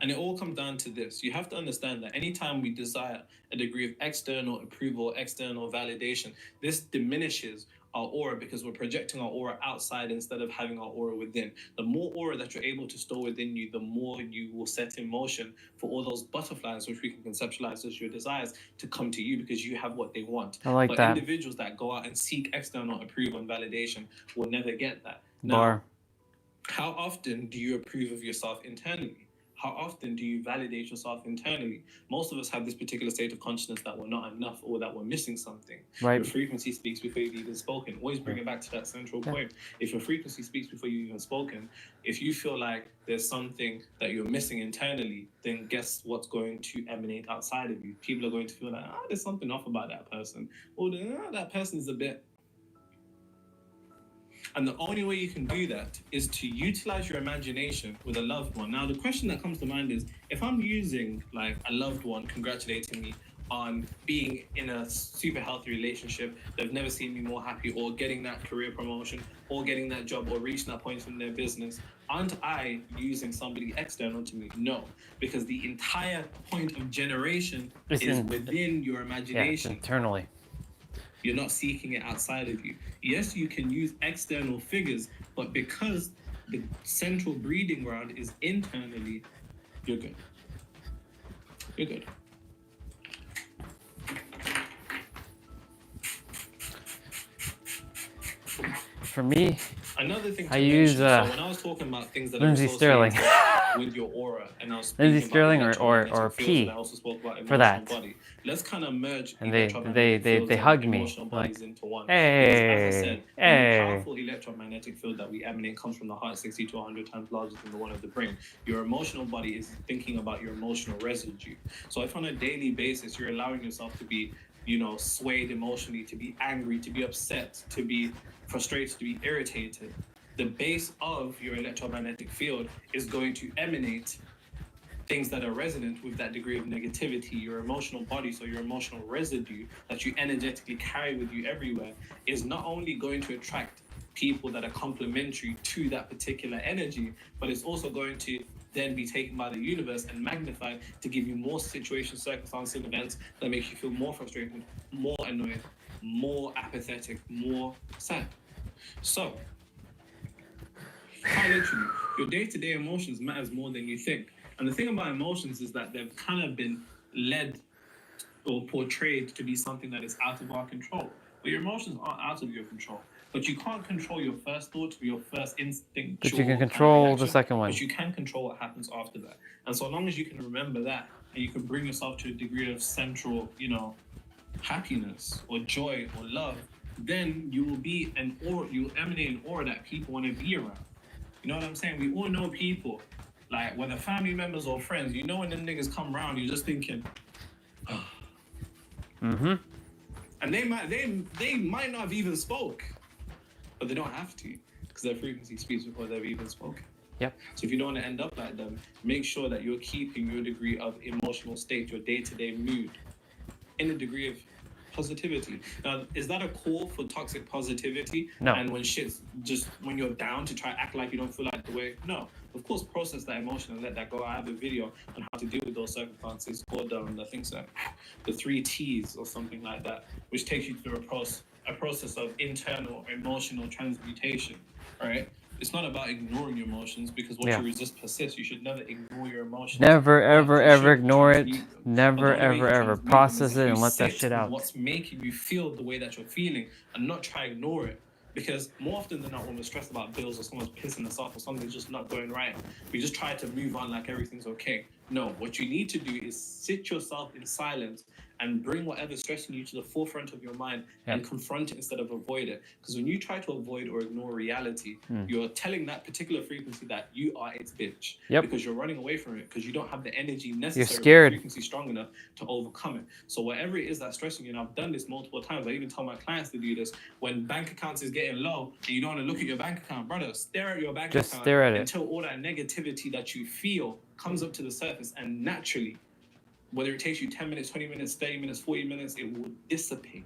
Speaker 3: And it all comes down to this. You have to understand that anytime we desire a degree of external approval, external validation, this diminishes our aura because we're projecting our aura outside instead of having our aura within. The more aura that you're able to store within you, the more you will set in motion for all those butterflies, which we can conceptualize as your desires, to come to you because you have what they want.
Speaker 6: I like
Speaker 3: but
Speaker 6: that.
Speaker 3: individuals that go out and seek external approval and validation will never get that. Now,
Speaker 6: Bar.
Speaker 3: how often do you approve of yourself internally? How often do you validate yourself internally? Most of us have this particular state of consciousness that we're not enough or that we're missing something.
Speaker 6: Right.
Speaker 3: Your frequency speaks before you've even spoken. Always bring it back to that central point. If your frequency speaks before you've even spoken, if you feel like there's something that you're missing internally, then guess what's going to emanate outside of you? People are going to feel like, there's something off about that person. Or that person's a bit... And the only way you can do that is to utilize your imagination with a loved one. Now, the question that comes to mind is, if I'm using like a loved one congratulating me on being in a super healthy relationship, they've never seen me more happy, or getting that career promotion, or getting that job, or reaching that point in their business, aren't I using somebody external to me? No, because the entire point of generation is within your imagination.
Speaker 6: Yeah, internally.
Speaker 3: You're not seeking it outside of you. Yes, you can use external figures, but because the central breeding ground is internally, you're good. You're good.
Speaker 6: For me,
Speaker 3: Another thing to
Speaker 6: I
Speaker 3: mention,
Speaker 6: use
Speaker 3: so when I was talking about things that
Speaker 6: Lindsay
Speaker 3: are
Speaker 6: Sterling.
Speaker 3: associated with your aura, and I was speaking
Speaker 6: Lindsay
Speaker 3: about
Speaker 6: Sterling or
Speaker 3: electromagnetic fields,
Speaker 6: P
Speaker 3: and I also spoke about
Speaker 6: for
Speaker 3: emotional
Speaker 6: that.
Speaker 3: body. Let's kind of merge
Speaker 6: And
Speaker 3: electromagnetic fields
Speaker 6: they
Speaker 3: and
Speaker 6: hug me,
Speaker 3: emotional bodies
Speaker 6: like,
Speaker 3: into one.
Speaker 6: hey,
Speaker 3: Because as I said, the
Speaker 6: hey.
Speaker 3: powerful electromagnetic field that we emanate comes from the heart, 60 to 100 times larger than the one of the brain. Your emotional body is thinking about your emotional residue. So if on a daily basis you're allowing yourself to be, swayed emotionally, to be angry, to be upset, to be frustrated, to be irritated, the base of your electromagnetic field is going to emanate things that are resonant with that degree of negativity. Your emotional body, so your emotional residue that you energetically carry with you everywhere, is not only going to attract people that are complementary to that particular energy, but it's also going to then be taken by the universe and magnified to give you more situations, circumstances, and events that make you feel more frustrated, more annoyed, more apathetic, more sad. So, quite literally, your day-to-day emotions matters more than you think. And the thing about emotions is that they've kind of been led or portrayed to be something that is out of our control. But your emotions aren't out of your control. But you can't control your first thought or your first instinct.
Speaker 6: But you can control the second one.
Speaker 3: But you can control what happens after that. And so long as you can remember that, and you can bring yourself to a degree of central, happiness or joy or love, then you will be an aura, you emanate an aura that people want to be around. You know what I'm saying? We all know people, like whether family members or friends, you know when them niggas come around, you're just thinking,
Speaker 6: Mm-hmm.
Speaker 3: and they might not have even spoke, but they don't have to, because their frequency speaks before they've even spoken.
Speaker 6: Yep.
Speaker 3: So if you don't want to end up like them, make sure that you're keeping your degree of emotional state, your day-to-day mood, in a degree of positivity. Now, is that a call for toxic positivity?
Speaker 6: No.
Speaker 3: And when shit's just, when you're down, to try to act like you don't feel like the way? No. Of course, process that emotion and let that go. I have a video on how to deal with those circumstances called, I think so, the 3 T's or something like that, which takes you through a process of internal emotional transmutation, right? It's not about ignoring your emotions, because what you resist persists. You should never ignore your emotions.
Speaker 6: Never, ever,
Speaker 3: You
Speaker 6: ever
Speaker 3: should
Speaker 6: ignore it.
Speaker 3: transmute them.
Speaker 6: Never,
Speaker 3: But the only way
Speaker 6: ever,
Speaker 3: you
Speaker 6: ever
Speaker 3: transmute them
Speaker 6: process
Speaker 3: is
Speaker 6: it
Speaker 3: if
Speaker 6: and
Speaker 3: you
Speaker 6: let that
Speaker 3: sit
Speaker 6: shit
Speaker 3: with
Speaker 6: out.
Speaker 3: what's making you feel the way that you're feeling, and not try to ignore it. Because more often than not, when we're stressed about bills or someone's pissing us off or something's just not going right, we just try to move on like everything's okay. No, what you need to do is sit yourself in silence and bring whatever's stressing you to the forefront of your mind and confront it instead of avoid it. Because when you try to avoid or ignore reality, you're telling that particular frequency that you are its bitch.
Speaker 6: Yep.
Speaker 3: Because you're running away from it, because you don't have the energy necessary,
Speaker 6: You're scared.
Speaker 3: the frequency strong enough to overcome it. So whatever it is that's stressing you, and I've done this multiple times, I even tell my clients to do this, when bank accounts is getting low and you don't want to look at your bank account, brother, stare at your bank
Speaker 6: Just
Speaker 3: account
Speaker 6: stare at it.
Speaker 3: until all that negativity that you feel comes up to the surface, and naturally, whether it takes you 10 minutes, 20 minutes, 30 minutes, 40 minutes, it will dissipate.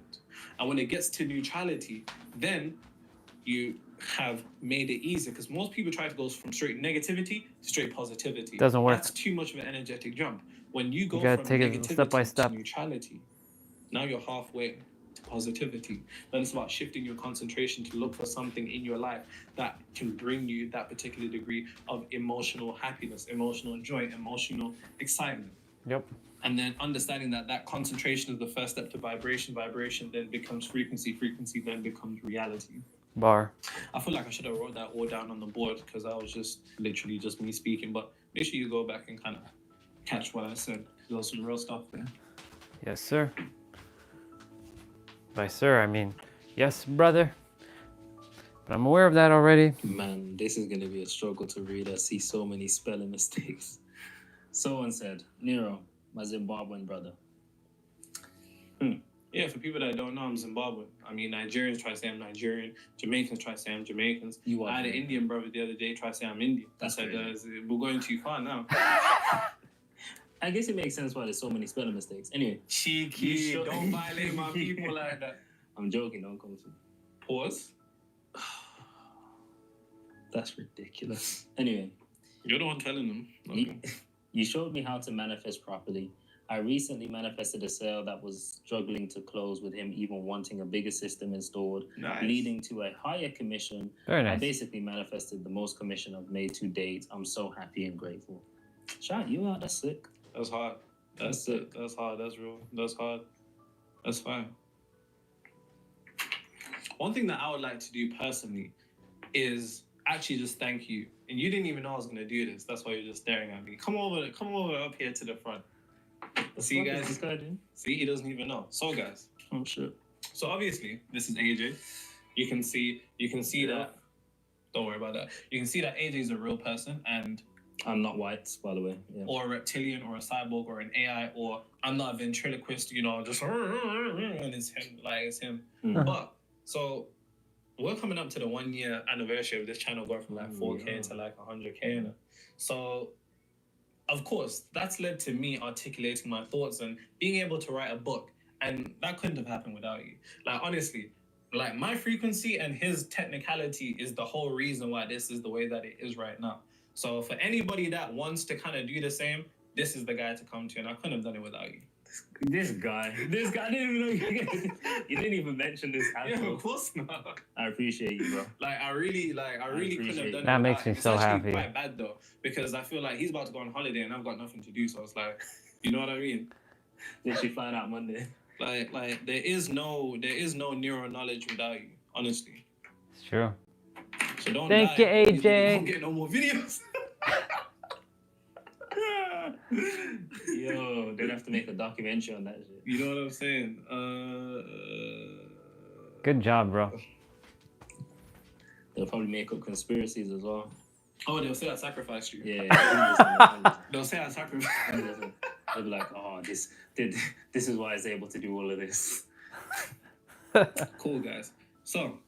Speaker 3: And when it gets to neutrality, then you have made it easier, because most people try to go from straight negativity to straight positivity.
Speaker 6: Doesn't work.
Speaker 3: That's too much of an energetic jump. When you go
Speaker 6: gotta
Speaker 3: from
Speaker 6: take it
Speaker 3: negativity
Speaker 6: step by step.
Speaker 3: to neutrality, now you're halfway to positivity. Then it's about shifting your concentration to look for something in your life that can bring you that particular degree of emotional happiness, emotional joy, emotional excitement.
Speaker 6: Yep.
Speaker 3: And then understanding that that concentration is the first step to vibration. Vibration then becomes frequency. Frequency then becomes reality.
Speaker 6: Bar.
Speaker 3: I feel like I should have wrote that all down on the board, because that was just literally just me speaking. But make sure you go back and kind of catch what I said. There was some real stuff there.
Speaker 6: Yes, sir. By sir, I mean, yes, brother. But I'm aware of that already.
Speaker 7: Man, this is going to be a struggle to read. I see so many spelling mistakes. Someone said, Nero, my Zimbabwean brother.
Speaker 3: Yeah, for people that don't know, I'm Zimbabwean. I mean, Nigerians try to say I'm Nigerian. Jamaicans try to say I'm Jamaicans. I had an Indian brother the other day try to say I'm Indian.
Speaker 7: That's
Speaker 3: I said,
Speaker 7: crazy.
Speaker 3: we're going too far now.
Speaker 7: I guess it makes sense why there's so many spelling mistakes. Anyway.
Speaker 3: Cheeky, don't violate my people like that.
Speaker 7: I'm joking, don't come to me.
Speaker 3: Pause.
Speaker 7: That's ridiculous. Anyway.
Speaker 3: You're the one telling them. Okay.
Speaker 7: You showed me how to manifest properly. I recently manifested a sale that was struggling to close, with him even wanting a bigger system installed, leading to a higher commission.
Speaker 6: Very nice.
Speaker 7: I basically manifested the most commission I've made to date. I'm so happy and grateful. Shout you out, that's sick.
Speaker 3: That's hard. That's it. That's hard. That's real. That's hard. That's fine. One thing that I would like to do personally is actually just thank you. And you didn't even know I was gonna do this. That's why you're just staring at me. Come over up here to the front. See, you guys. See, he doesn't even know. So, guys.
Speaker 7: Oh shit.
Speaker 3: So obviously, this is AJ. You can see that. Don't worry about that. You can see that AJ is a real person, and
Speaker 7: I'm not white, by the way. Yeah.
Speaker 3: or a reptilian, or a cyborg, or an AI, or I'm not a ventriloquist, just and it's him, like it's him.
Speaker 7: Mm.
Speaker 3: But so we're coming up to the 1 year anniversary of this channel going from like 4K to like 100K. So of course, that's led to me articulating my thoughts and being able to write a book. And that couldn't have happened without you. Like, honestly, like my frequency and his technicality is the whole reason why this is the way that it is right now. So for anybody that wants to kind of do the same, this is the guy to come to. And I couldn't have done it without you.
Speaker 7: This guy, I didn't even know you didn't even mention this.
Speaker 3: Yeah, of course not.
Speaker 7: I appreciate you, bro.
Speaker 3: I really couldn't have done it.
Speaker 6: That makes me
Speaker 3: it's
Speaker 6: so
Speaker 3: actually
Speaker 6: happy.
Speaker 3: Quite bad though, because I feel like he's about to go on holiday and I've got nothing to do. So it's like, you know what I mean?
Speaker 7: Literally flying out Monday.
Speaker 3: Like there is no neuro knowledge without you, honestly.
Speaker 6: It's true.
Speaker 3: So don't
Speaker 6: Thank
Speaker 3: die.
Speaker 6: you, AJ.
Speaker 3: Don't get no more videos.
Speaker 7: Yo, they'd have to make a documentary on that shit.
Speaker 3: You know what I'm saying?
Speaker 6: Good job, bro.
Speaker 7: They'll probably make up conspiracies as well.
Speaker 3: Oh, they'll say I sacrificed you.
Speaker 7: Yeah, 100%.
Speaker 3: They'll say I sacrificed.
Speaker 7: 100%. They'll be like, oh, this is why he's able to do all of this.
Speaker 3: Cool, guys. So,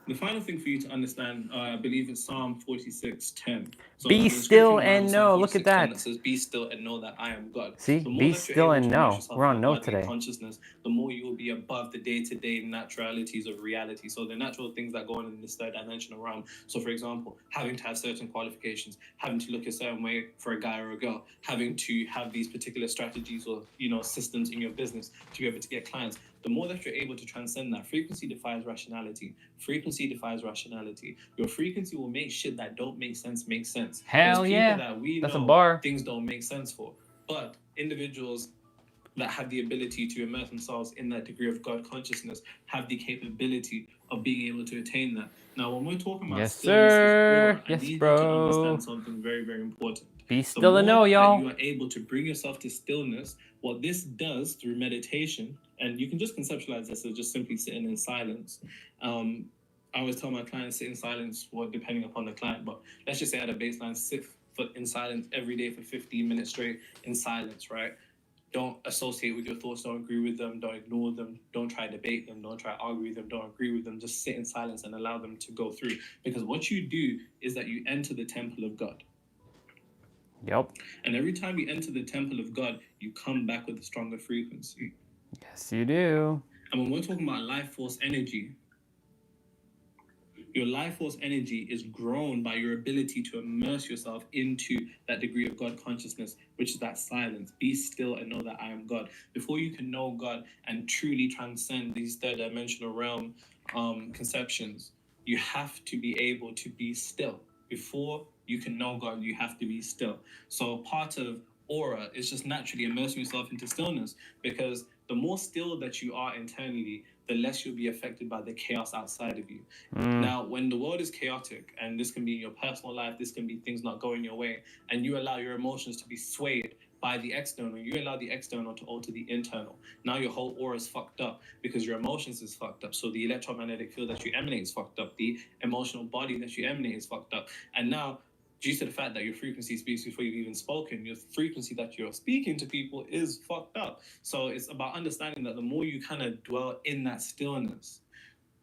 Speaker 3: the final thing for you to understand, I believe it's Psalm 46:10. So
Speaker 6: Be
Speaker 3: there's a
Speaker 6: still
Speaker 3: scripture in
Speaker 6: and
Speaker 3: Psalm
Speaker 6: know. Look at
Speaker 3: 46:10
Speaker 6: that.
Speaker 3: that says, "Be still and know that I am God."
Speaker 6: See?
Speaker 3: The more
Speaker 6: Be
Speaker 3: that you're
Speaker 6: still
Speaker 3: able
Speaker 6: and
Speaker 3: to
Speaker 6: know.
Speaker 3: immerse yourself
Speaker 6: We're on
Speaker 3: in
Speaker 6: note
Speaker 3: godly
Speaker 6: today.
Speaker 3: consciousness, the more you will be above the day-to-day naturalities of reality. So the natural things that go on in this third dimensional realm. So, for example, having to have certain qualifications, having to look a certain way for a guy or a girl, having to have these particular strategies or systems in your business to be able to get clients. The more that you're able to transcend that, frequency defies rationality. Frequency defies rationality. Your frequency will make shit that don't make sense make sense.
Speaker 6: Hell
Speaker 3: There's
Speaker 6: yeah.
Speaker 3: people that we
Speaker 6: That's a
Speaker 3: know
Speaker 6: bar.
Speaker 3: things don't make sense for. But individuals that have the ability to immerse themselves in that degree of God consciousness have the capability of being able to attain that. Now, when we're talking about
Speaker 6: Yes,
Speaker 3: stillness,
Speaker 6: sir.
Speaker 3: I
Speaker 6: Yes,
Speaker 3: need
Speaker 6: bro.
Speaker 3: you to understand something very, very important.
Speaker 6: Be
Speaker 3: The
Speaker 6: still and know,
Speaker 3: more
Speaker 6: y'all.
Speaker 3: that you are able to bring yourself to stillness, what this does through meditation, and you can just conceptualize this as just simply sitting in silence. I always tell my clients sit in silence, well, depending upon the client, but let's just say at a baseline, sit in silence every day for 15 minutes straight in silence, right? Don't associate with your thoughts, don't agree with them, don't ignore them, don't try to debate them, don't try to argue with them, don't agree with them, just sit in silence and allow them to go through. Because what you do is that you enter the temple of God.
Speaker 6: Yep.
Speaker 3: And every time you enter the temple of God, you come back with a stronger frequency.
Speaker 6: Yes, you do.
Speaker 3: And when we're talking about life force energy, your life force energy is grown by your ability to immerse yourself into that degree of God consciousness, which is that silence. Be still and know that I am God. Before you can know God and truly transcend these third dimensional realm conceptions, you have to be able to be still. Before you can know God, you have to be still. So part of aura is just naturally immersing yourself into stillness, because the more still that you are internally, the less you'll be affected by the chaos outside of you. Now, when the world is chaotic, and this can be in your personal life, this can be things not going your way, and you allow your emotions to be swayed by the external, you allow the external to alter the internal. Now your whole aura is fucked up because your emotions is fucked up. So the electromagnetic field that you emanate is fucked up. The emotional body that you emanate is fucked up. And now, due to the fact that your frequency speaks before you've even spoken, your frequency that you're speaking to people is fucked up. So it's about understanding that the more you kind of dwell in that stillness,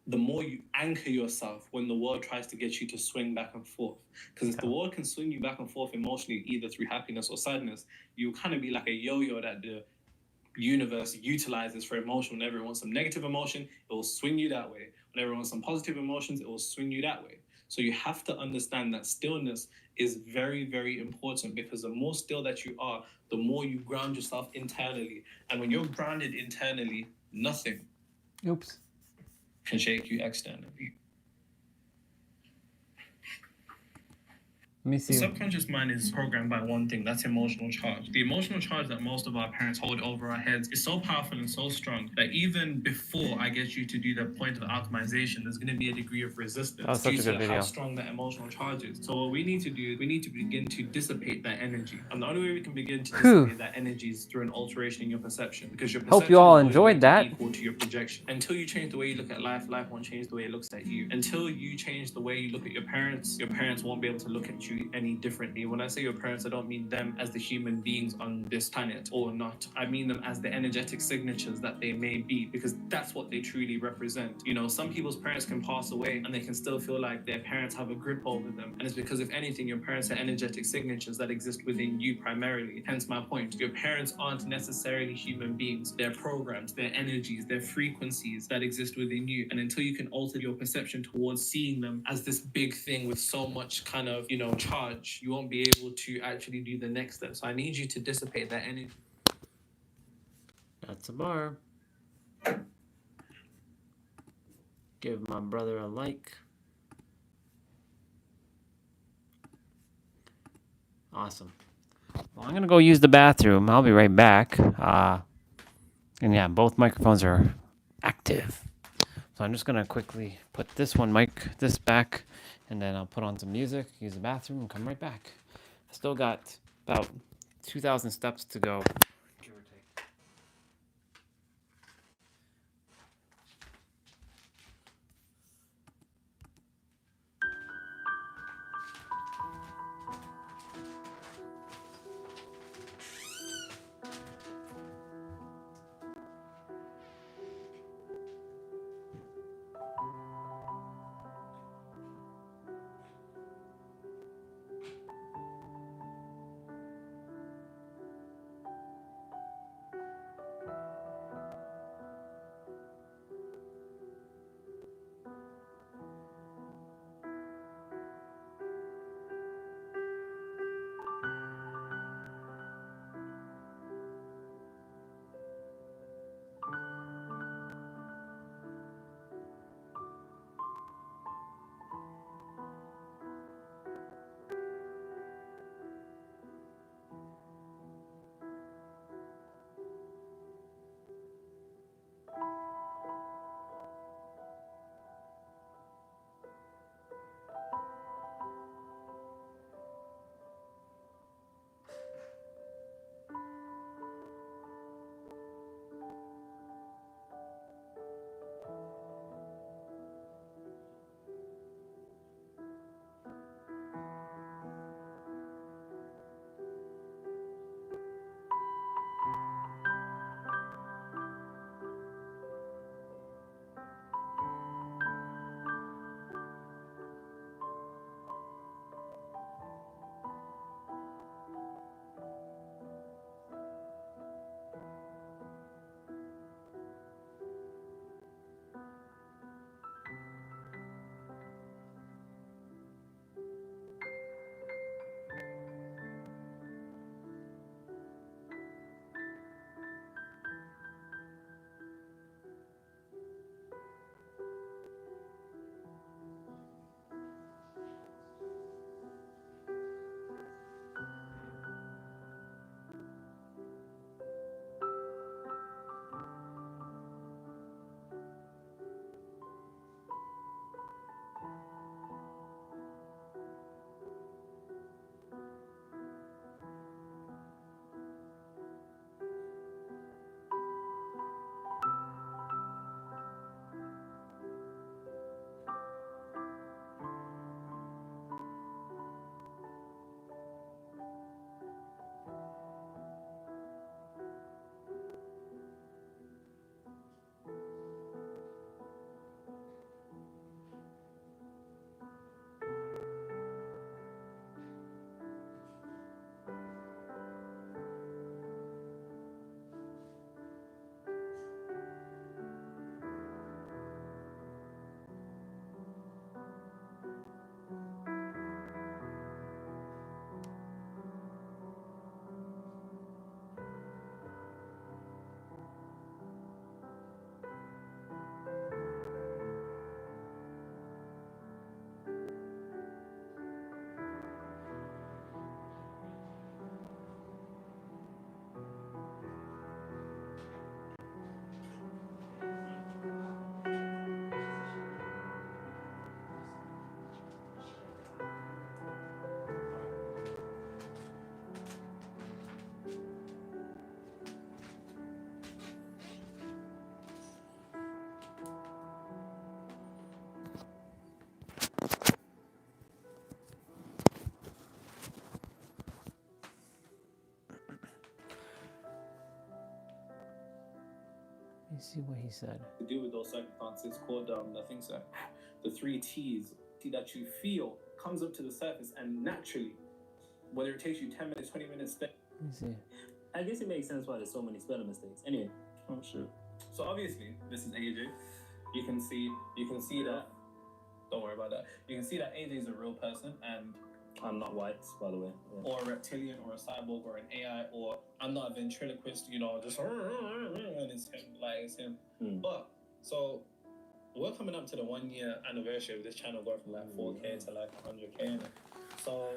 Speaker 3: the more you anchor yourself when the world tries to get you to swing back and forth. Because if the world can swing you back and forth emotionally, either through happiness or sadness, you'll kind of be like a yo-yo that the universe utilizes for emotion. Whenever it wants some negative emotion, it will swing you that way. Whenever it wants some positive emotions, it will swing you that way. So you have to understand that stillness is very, very important, because the more still that you are, the more you ground yourself internally. And when you're grounded internally, nothing
Speaker 6: Oops.
Speaker 3: can shake you externally.
Speaker 6: Let me
Speaker 3: The
Speaker 6: see.
Speaker 3: subconscious mind is programmed by one thing, that's emotional charge. The emotional charge that most of our parents hold over our heads is so powerful and so strong that even before I get you to do the point of alchemization, there's going to be a degree of resistance
Speaker 6: That was such
Speaker 3: due
Speaker 6: a good
Speaker 3: to
Speaker 6: video.
Speaker 3: how strong that emotional charge is. So what we need to do is we need to begin to dissipate that energy. And the only way we can begin to dissipate that energy is through an alteration in your perception. Because your perception
Speaker 6: Hope you all
Speaker 3: is always
Speaker 6: enjoyed
Speaker 3: going to be
Speaker 6: that.
Speaker 3: equal to your projection. Until you change the way you look at life, life won't change the way it looks at you. Until you change the way you look at your parents won't be able to look at you any differently. When I say your parents, I don't mean them as the human beings on this planet or not. I mean them as the energetic signatures that they may be, because that's what they truly represent. You know, some people's parents can pass away and they can still feel like their parents have a grip over them. And it's because, if anything, your parents are energetic signatures that exist within you primarily. Hence my point. Your parents aren't necessarily human beings. They're programs, they're energies, they're frequencies that exist within you. And until you can alter your perception towards seeing them as this big thing with so much kind of, charge, you won't be able to actually do the next step. So I need you to dissipate that energy.
Speaker 1: That's a bar. Give my brother a like. Awesome. Well, I'm going to go use the bathroom. I'll be right back. And yeah, both microphones are active. So I'm just going to quickly put this back, and then I'll put on some music, use the bathroom, and come right back. I still got about 2,000 steps to go. Give or take. see what he said.
Speaker 3: To do with those circumstances called I think so, the 3 T's that you feel comes up to the surface and naturally, whether it takes you 10 minutes, 20 minutes.
Speaker 1: Let me see.
Speaker 7: I guess it makes sense why there's so many spelling mistakes. Anyway.
Speaker 3: Oh shit. So obviously, this is AJ. You can see that. Don't worry about that. You can see that AJ is a real person, and
Speaker 7: I'm not white, by the way. Yeah.
Speaker 3: or a reptilian, or a cyborg, or an AI, or I'm not a ventriloquist. You know, just and it's him, like it's him. But so we're coming up to the 1 year anniversary of this channel going from like 4K to like 100K. So,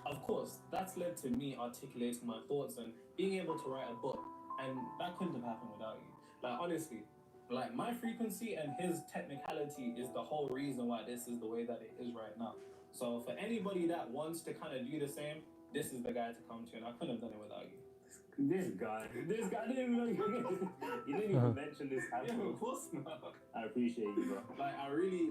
Speaker 3: of course, that's led to me articulating my thoughts and being able to write a book. And that couldn't have happened without you. Like, honestly, like my frequency and his technicality is the whole reason why this is the way that it is right now. So, for anybody that wants to kind of do the same, this is the guy to come to, and I couldn't have done it without you.
Speaker 7: This guy, I didn't even know you didn't even mention this.
Speaker 3: Yeah, of course not.
Speaker 7: I appreciate you, bro.
Speaker 3: Like I really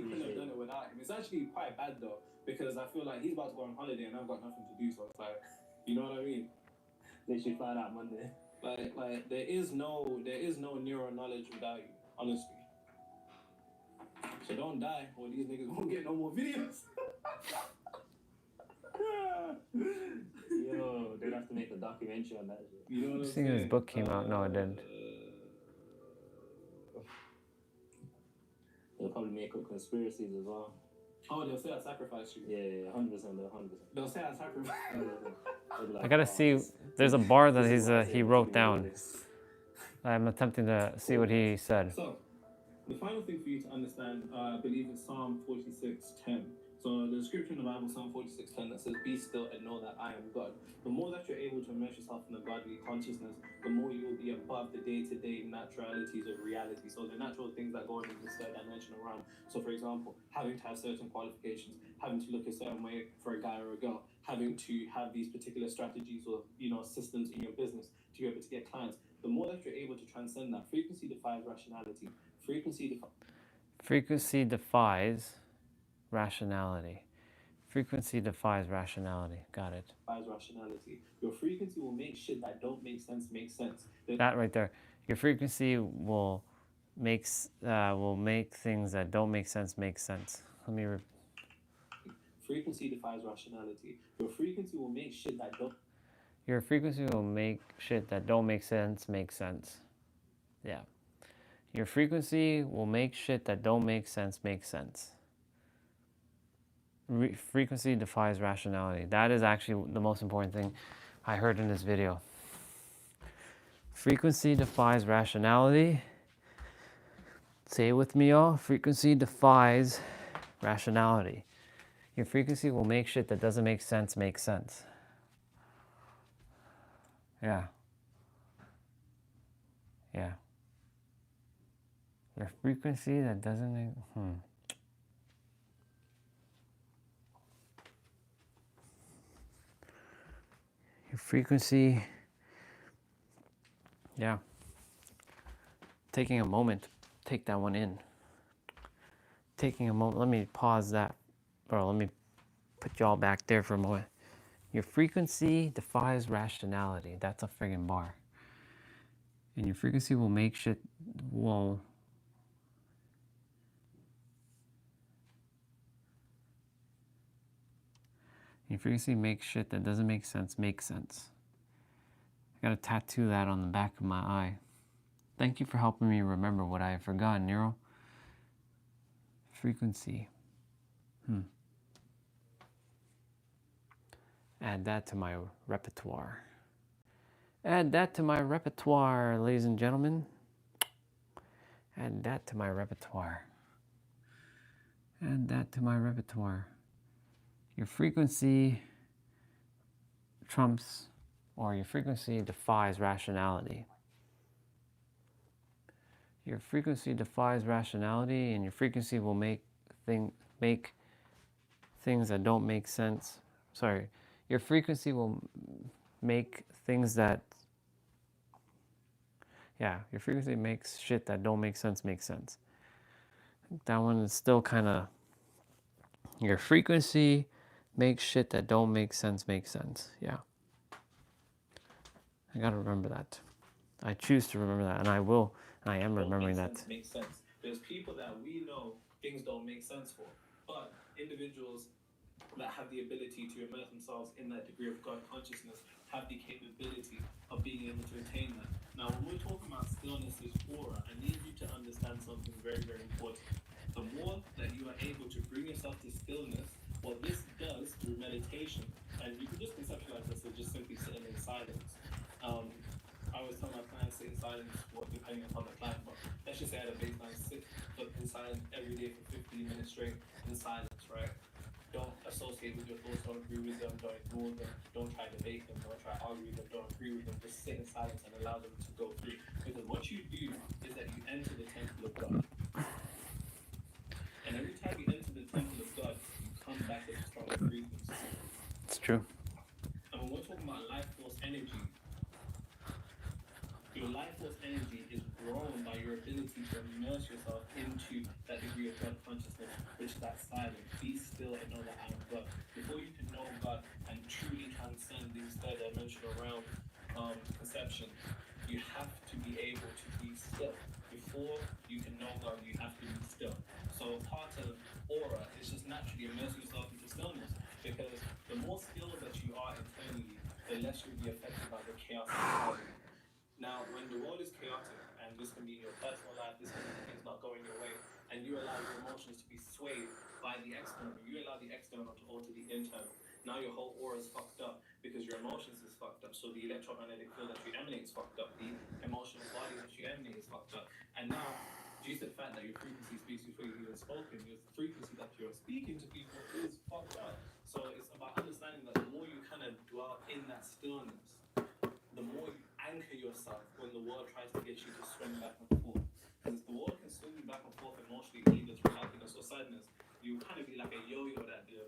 Speaker 3: couldn't have done it without him. It's actually quite bad though, because I feel like he's about to go on holiday and I've got nothing to do. So it's like, you know what I mean?
Speaker 7: They should find out Monday.
Speaker 3: Like there is no neural knowledge without you, honestly. So don't die, or these niggas won't get no more videos.
Speaker 7: Yo, they'd have to make a documentary on that shit.
Speaker 3: You know what I'm
Speaker 1: I was thinking
Speaker 3: saying?
Speaker 1: his book came out. No, it didn't.
Speaker 7: They'll probably make up conspiracies as well.
Speaker 3: Oh, they'll say I sacrificed you.
Speaker 7: Yeah, 100%.
Speaker 3: They'll say I sacrificed.
Speaker 1: I gotta see. There's a bar that he wrote down. I'm attempting to see what he said.
Speaker 3: So, the final thing for you to understand, I believe it's Psalm 46:10. So the scripture in the Bible, Psalm 46:10, that says, "Be still and know that I am God." The more that you're able to immerse yourself in the godly consciousness, the more you will be above the day-to-day naturalities of reality. So the natural things that go on in this third dimension around. So for example, having to have certain qualifications, having to look a certain way for a guy or a girl, having to have these particular strategies or systems in your business to be able to get clients. The more that you're able to transcend that, frequency defies rationality. Frequency
Speaker 1: defies rationality. Frequency defies rationality. Got it.
Speaker 3: Defies rationality. Your frequency will make shit that don't make sense make sense.
Speaker 1: That right there. Your frequency will make things that don't make sense make sense. Let me.
Speaker 3: Frequency defies rationality. Your frequency will make shit that don't.
Speaker 1: Your frequency will make shit that don't make sense make sense. Yeah. Your frequency will make shit that don't make sense make sense. Frequency defies rationality. That is actually the most important thing I heard in this video. Frequency defies rationality. Say it with me, y'all. Frequency defies rationality. Your frequency will make shit that doesn't make sense make sense. Yeah. Yeah. Your frequency that doesn't make... Your frequency... Yeah. Taking a moment. Take that one in. Taking a moment. Let me pause that. Bro, let me put y'all back there for a moment. Your frequency defies rationality. That's a friggin' bar. And your frequency will make shit... Your frequency makes shit that doesn't make sense make sense. I gotta tattoo that on the back of my eye. Thank you for helping me remember what I have forgotten, Nero. Frequency. Add that to my repertoire. Add that to my repertoire, ladies and gentlemen. Add that to my repertoire. Add that to my repertoire. Your frequency trumps, or your frequency defies rationality. Your frequency defies rationality, and your frequency will make things that don't make sense. Sorry, your frequency will make things that... Yeah, your frequency makes shit that don't make sense make sense. That one is still kind of... Your frequency makes shit that don't make sense make sense. Yeah. I gotta remember that. I choose to remember that, and I will. And I am
Speaker 3: Don't
Speaker 1: remembering
Speaker 3: make
Speaker 1: that.
Speaker 3: sense make sense. There's people that we know things don't make sense for, but individuals that have the ability to immerse themselves in that degree of God consciousness have the capability of being able to attain that. Now, when we're talking about stillness is aura, I need you to understand something very, very important. The more that you are able to bring yourself to stillness, what this does through meditation, and you can just conceptualize this as just simply sitting in silence. I always tell my clients sit in silence, well, depending upon the client, but let's just say at a baseline, sit in silence every day for 15 minutes straight in silence, right? Don't associate with your thoughts, don't agree with them, don't ignore them, don't try to debate them, don't try to argue with them, don't agree with them, just sit in silence and allow them to go through. Because what you do is that you enter the temple of God. And every time you enter the temple of God, you come back at a stronger frequency.
Speaker 1: It's true.
Speaker 3: And when we're talking about life force energy, your life force energy is grown by your ability to immerse yourself into that degree of God consciousness, which is that silence. Be still and know that I am God. Before you can know God and truly transcend these third dimensional realm conceptions, you have to be able to be still. Before you can know God, you have to be still. So part of aura is just naturally immerse yourself into stillness, because the more still that you are internally, the less you'll be affected by the chaos outside of you. Now, when the world is chaotic, and this can be in your personal life, this can be things not going your way, and you allow your emotions to be swayed by the external, you allow the external to alter the internal. Now your whole aura is fucked up because your emotions is fucked up. So the electromagnetic field that you emanate is fucked up. The emotional body that you emanate is fucked up. And now, due to the fact that your frequency speaks before you've even spoken, your frequency that you're speaking to people is fucked up. So it's about understanding that the more you kind of dwell in that stillness, the more you anchor yourself when the world tries to get you to swing back and forth. Because the world can swing you back and forth emotionally, either through happiness or sadness. You kind of be like a yo-yo that the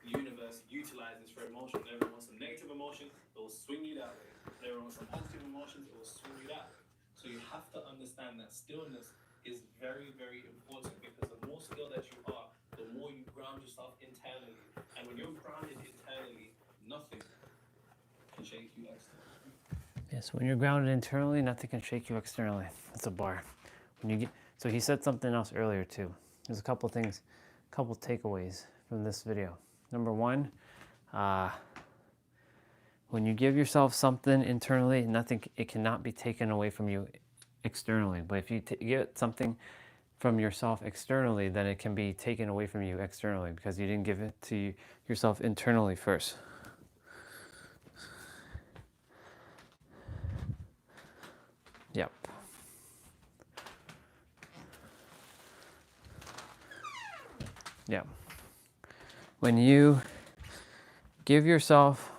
Speaker 3: universe utilizes for emotion. Everyone wants some negative emotion, it will swing you that way. Everyone wants some positive emotions, it will swing you that way. So you have to understand that stillness is very, very important, because the more still that you are, the more you ground yourself internally. And when you're grounded internally, nothing can shake you externally.
Speaker 1: Yes, when you're grounded internally, nothing can shake you externally. That's a bar. When you get, so he said something else earlier too. There's a couple things, couple takeaways from this video. Number one, when you give yourself something internally, it cannot be taken away from you externally. But if you get something from yourself externally, then it can be taken away from you externally, because you didn't give it to yourself internally first. Yep. Yeah. When you give yourself,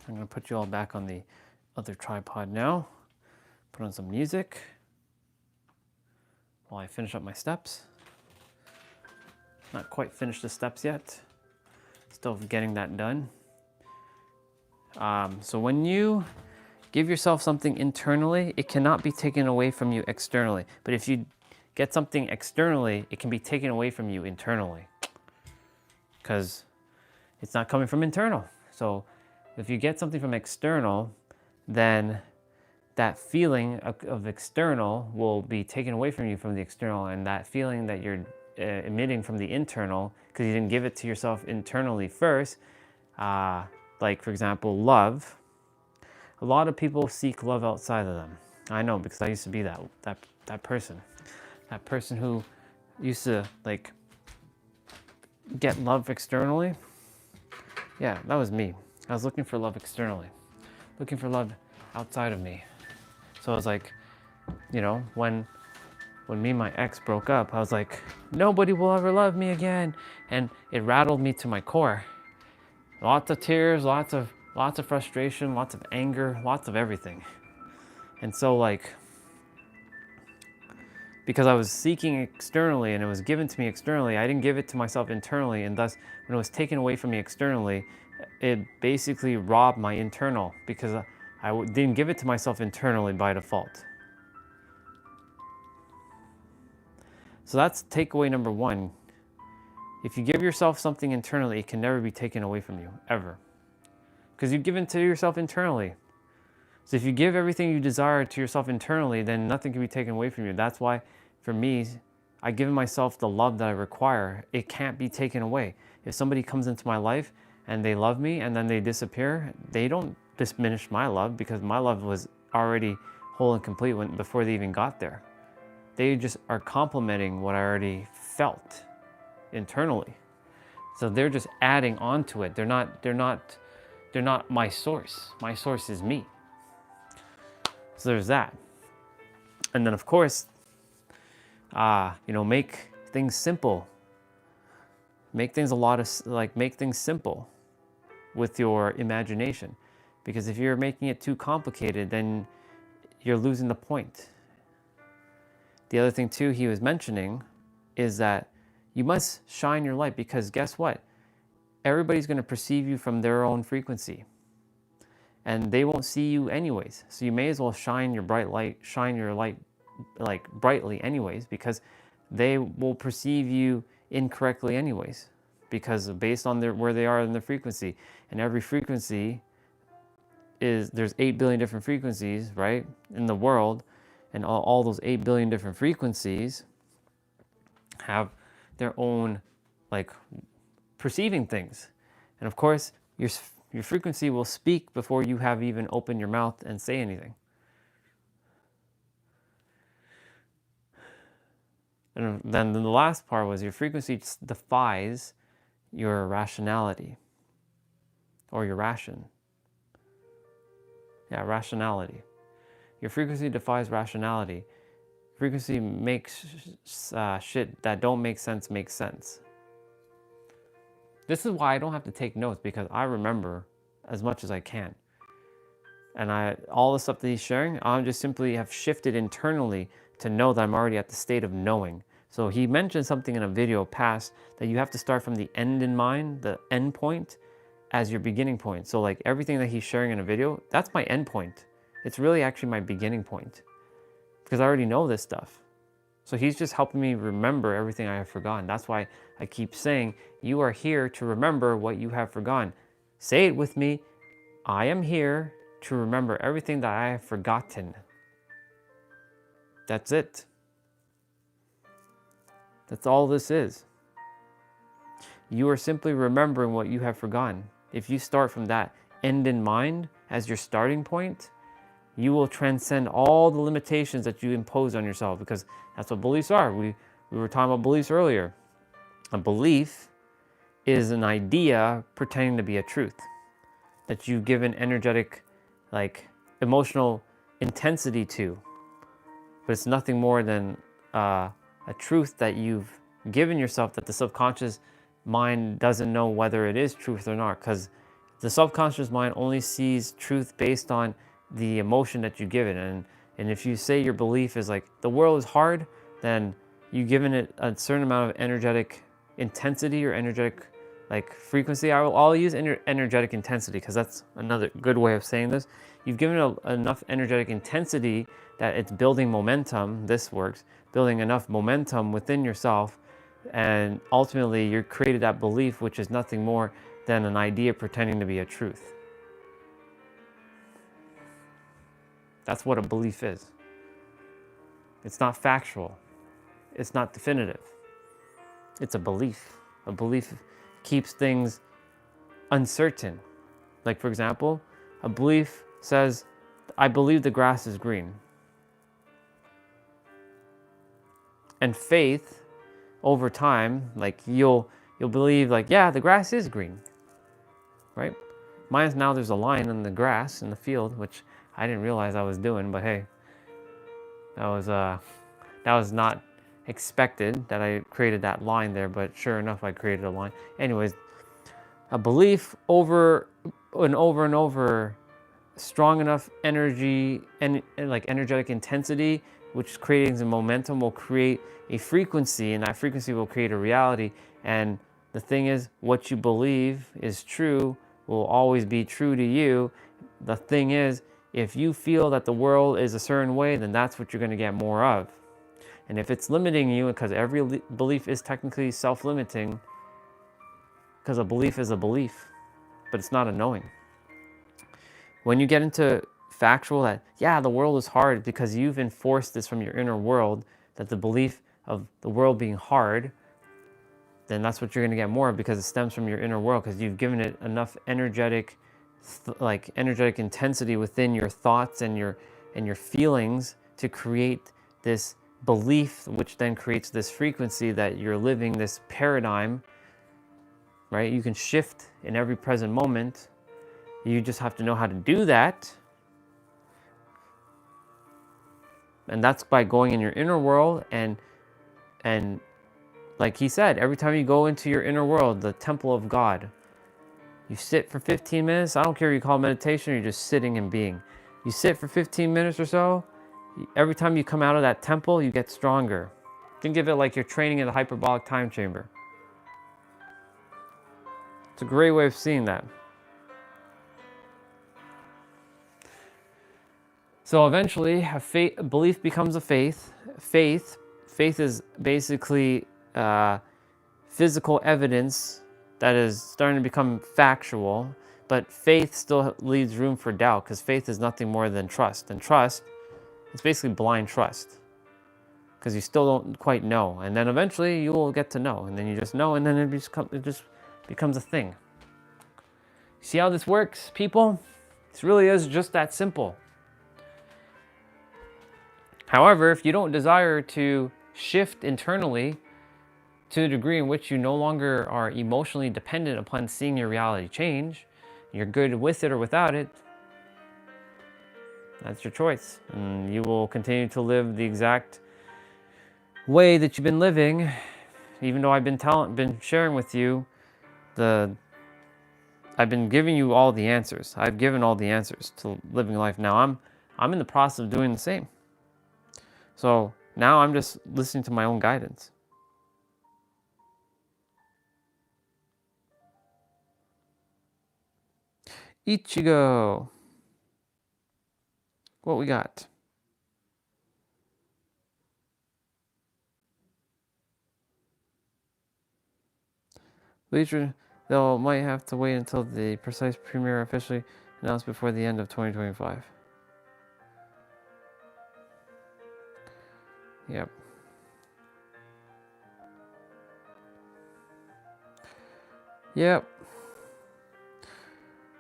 Speaker 1: I'm going to put you all back on the other tripod now. Put on some music while I finish up my steps. Not quite finished the steps yet. Still getting that done. So when you give yourself something internally, it cannot be taken away from you externally. But if you get something externally, it can be taken away from you internally, because it's not coming from internal. So if you get something from external, then that feeling of external will be taken away from you from the external, and that feeling that you're emitting from the internal, because you didn't give it to yourself internally first, like for example, love. A lot of people seek love outside of them. I know, because I used to be that person. That person who used to like get love externally. Yeah, that was me. I was looking for love externally, looking for love outside of me. So I was like, you know, when me and my ex broke up, I was like, nobody will ever love me again. And it rattled me to my core. Lots of tears, lots of frustration, lots of anger, lots of everything. And so like, because I was seeking externally and it was given to me externally, I didn't give it to myself internally, and thus when it was taken away from me externally, it basically robbed my internal, because I didn't give it to myself internally by default. So that's takeaway number one. If you give yourself something internally, it can never be taken away from you, ever. because you give it to yourself internally. So if you give everything you desire to yourself internally, then nothing can be taken away from you. That's why, for me, I give myself the love that I require. It can't be taken away. If somebody comes into my life and they love me and then they disappear, they don't diminish my love, because my love was already whole and complete before they even got there. They just are complementing what I already felt internally. So they're just adding on to it. They're not my source. My source is me. So there's that. And then of course, make things simple. Make things make things simple with your imagination. Because if you're making it too complicated, then you're losing the point. The other thing too he was mentioning is that you must shine your light, because guess what? Everybody's going to perceive you from their own frequency. And they won't see you anyways. So you may as well shine your light like brightly anyways, because they will perceive you incorrectly anyways, because based on where they are in the frequency. And every frequency there's 8 billion different frequencies, right, in the world, and all those 8 billion different frequencies have their own perceiving things. And of course, your frequency will speak before you have even opened your mouth and say anything. And then the last part was your frequency defies your rationality, or your ration. Yeah, rationality. Your frequency defies rationality. Frequency makes shit that don't make sense make sense. This is why I don't have to take notes, because I remember as much as I can. And all the stuff that he's sharing, I just simply have shifted internally to know that I'm already at the state of knowing. So he mentioned something in a video past, that you have to start from the end in mind, the end point, as your beginning point. So like everything that he's sharing in a video, that's my end point. It's really actually my beginning point, because I already know this stuff. So he's just helping me remember everything I have forgotten. That's why I keep saying, you are here to remember what you have forgotten. Say it with me. I am here to remember everything that I have forgotten. That's it. That's all this is. You are simply remembering what you have forgotten. If you start from that end in mind as your starting point, you will transcend all the limitations that you impose on yourself, because that's what beliefs are. We were talking about beliefs earlier. A belief is an idea pretending to be a truth that you give an energetic, emotional intensity to. But it's nothing more than a truth that you've given yourself, that the subconscious mind doesn't know whether it is truth or not, because the subconscious mind only sees truth based on the emotion that you give it. And if you say your belief is the world is hard, then you've given it a certain amount of energetic intensity or energetic frequency. I'll use energetic intensity, because that's another good way of saying this. You've given it enough energetic intensity that it's building momentum. This works, building enough momentum within yourself, and ultimately you created that belief, which is nothing more than an idea pretending to be a truth. That's what a belief is. It's not factual. It's not definitive. It's a belief. A belief keeps things uncertain. Like, for example, a belief says, I believe the grass is green. And faith, over time, you'll believe, yeah, the grass is green, right? Mine's now there's a line in the grass in the field, which I didn't realize I was doing, but hey, that was not expected that I created that line there, but sure enough, I created a line. Anyways, a belief over and over and over, strong enough energy and energetic intensity, which is creating some momentum, will create a frequency, and that frequency will create a reality. And the thing is, what you believe is true will always be true to you. The thing is, if you feel that the world is a certain way, then that's what you're going to get more of. And if it's limiting you, because every belief is technically self-limiting, because a belief is a belief, but it's not a knowing. When you get into factual that, yeah, the world is hard because you've enforced this from your inner world, that the belief of the world being hard, then that's what you're going to get more of, because it stems from your inner world, because you've given it enough energetic intensity within your thoughts and your feelings to create this belief, which then creates this frequency that you're living this paradigm, right? You can shift in every present moment. You just have to know how to do that. And that's by going in your inner world, and like he said, every time you go into your inner world, the temple of God, you sit for 15 minutes. I don't care if you call it meditation or you're just sitting and being. You sit for 15 minutes or so. Every time you come out of that temple, you get stronger. Think of it like you're training in the hyperbolic time chamber. It's a great way of seeing that. So eventually, a belief becomes a faith. Faith is basically physical evidence that is starting to become factual, but faith still leaves room for doubt, because faith is nothing more than trust. And trust, it's basically blind trust, because you still don't quite know. And then eventually you will get to know, and then you just know, and then it just becomes a thing. See how this works, people? This really is just that simple. However, if you don't desire to shift internally to the degree in which you no longer are emotionally dependent upon seeing your reality change, you're good with it or without it, that's your choice. And you will continue to live the exact way that you've been living, even though I've been sharing with you I've been giving you all the answers. I've given all the answers to living life. Now I'm in the process of doing the same. So now I'm just listening to my own guidance. Ichigo. What we got? Later, they'll might have to wait until the precise premiere officially announced before the end of 2025. Yep. Yep.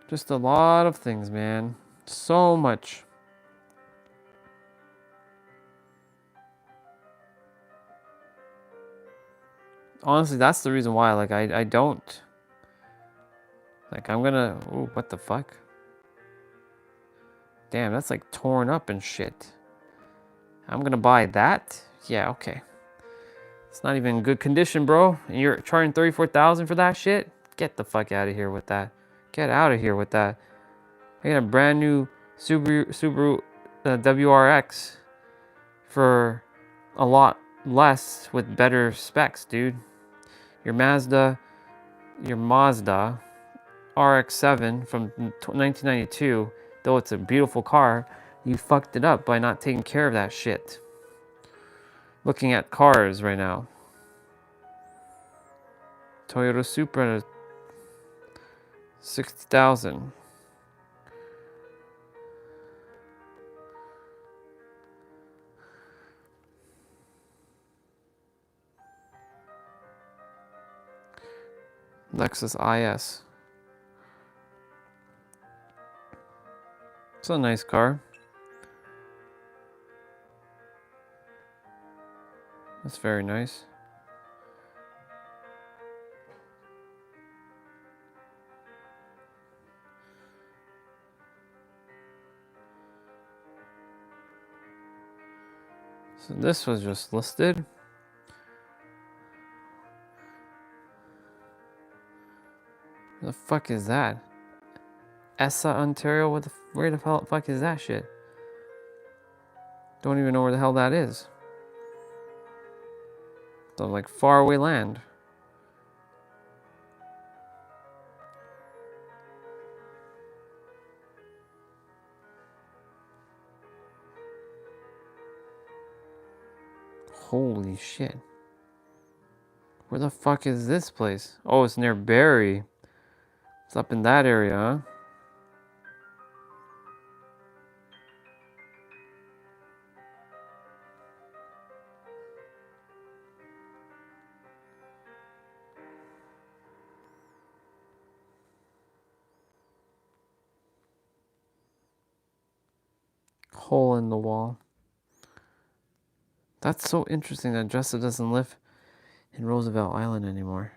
Speaker 1: Just a lot of things, man. So much. Honestly, that's the reason why, like, I don't. Like, I'm gonna... Ooh, what the fuck? Damn, that's like torn up and shit. I'm gonna buy that? Yeah, okay. It's not even in good condition, bro. And you're charging $34,000 for that shit? Get the fuck out of here with that. Get out of here with that. I got a brand new Subaru WRX for a lot less with better specs, dude. Your Mazda RX-7 from 1992, though it's a beautiful car, you fucked it up by not taking care of that shit. Looking at cars right now. Toyota Supra, 60,000. Lexus IS. It's a nice car. That's very nice. So this was just listed. The fuck is that? Essa, Ontario? Where the fuck is that shit? Don't even know where the hell that is. So like faraway land. Holy shit. Where the fuck is this place? Oh, it's near Barrie. It's up in that area, huh? hole in the wall. That's so interesting that Jessa doesn't live in Roosevelt Island anymore.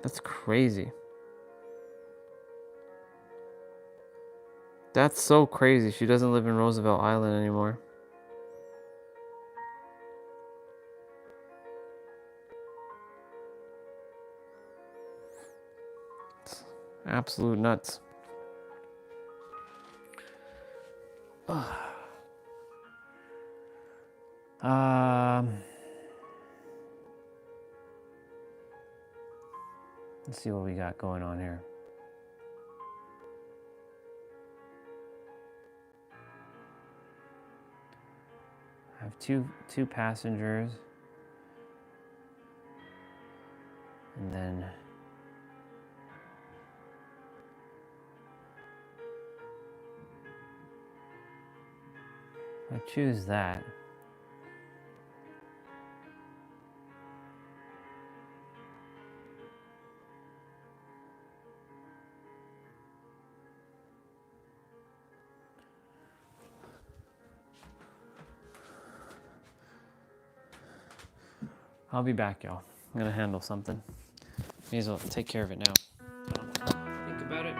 Speaker 1: That's crazy. That's so crazy. She doesn't live in Roosevelt Island anymore. It's absolute nuts. Let's see what we got going on here. I have two passengers, and then I choose that. I'll be back, y'all. I'm gonna handle something. May as well take care of it now. Think about it.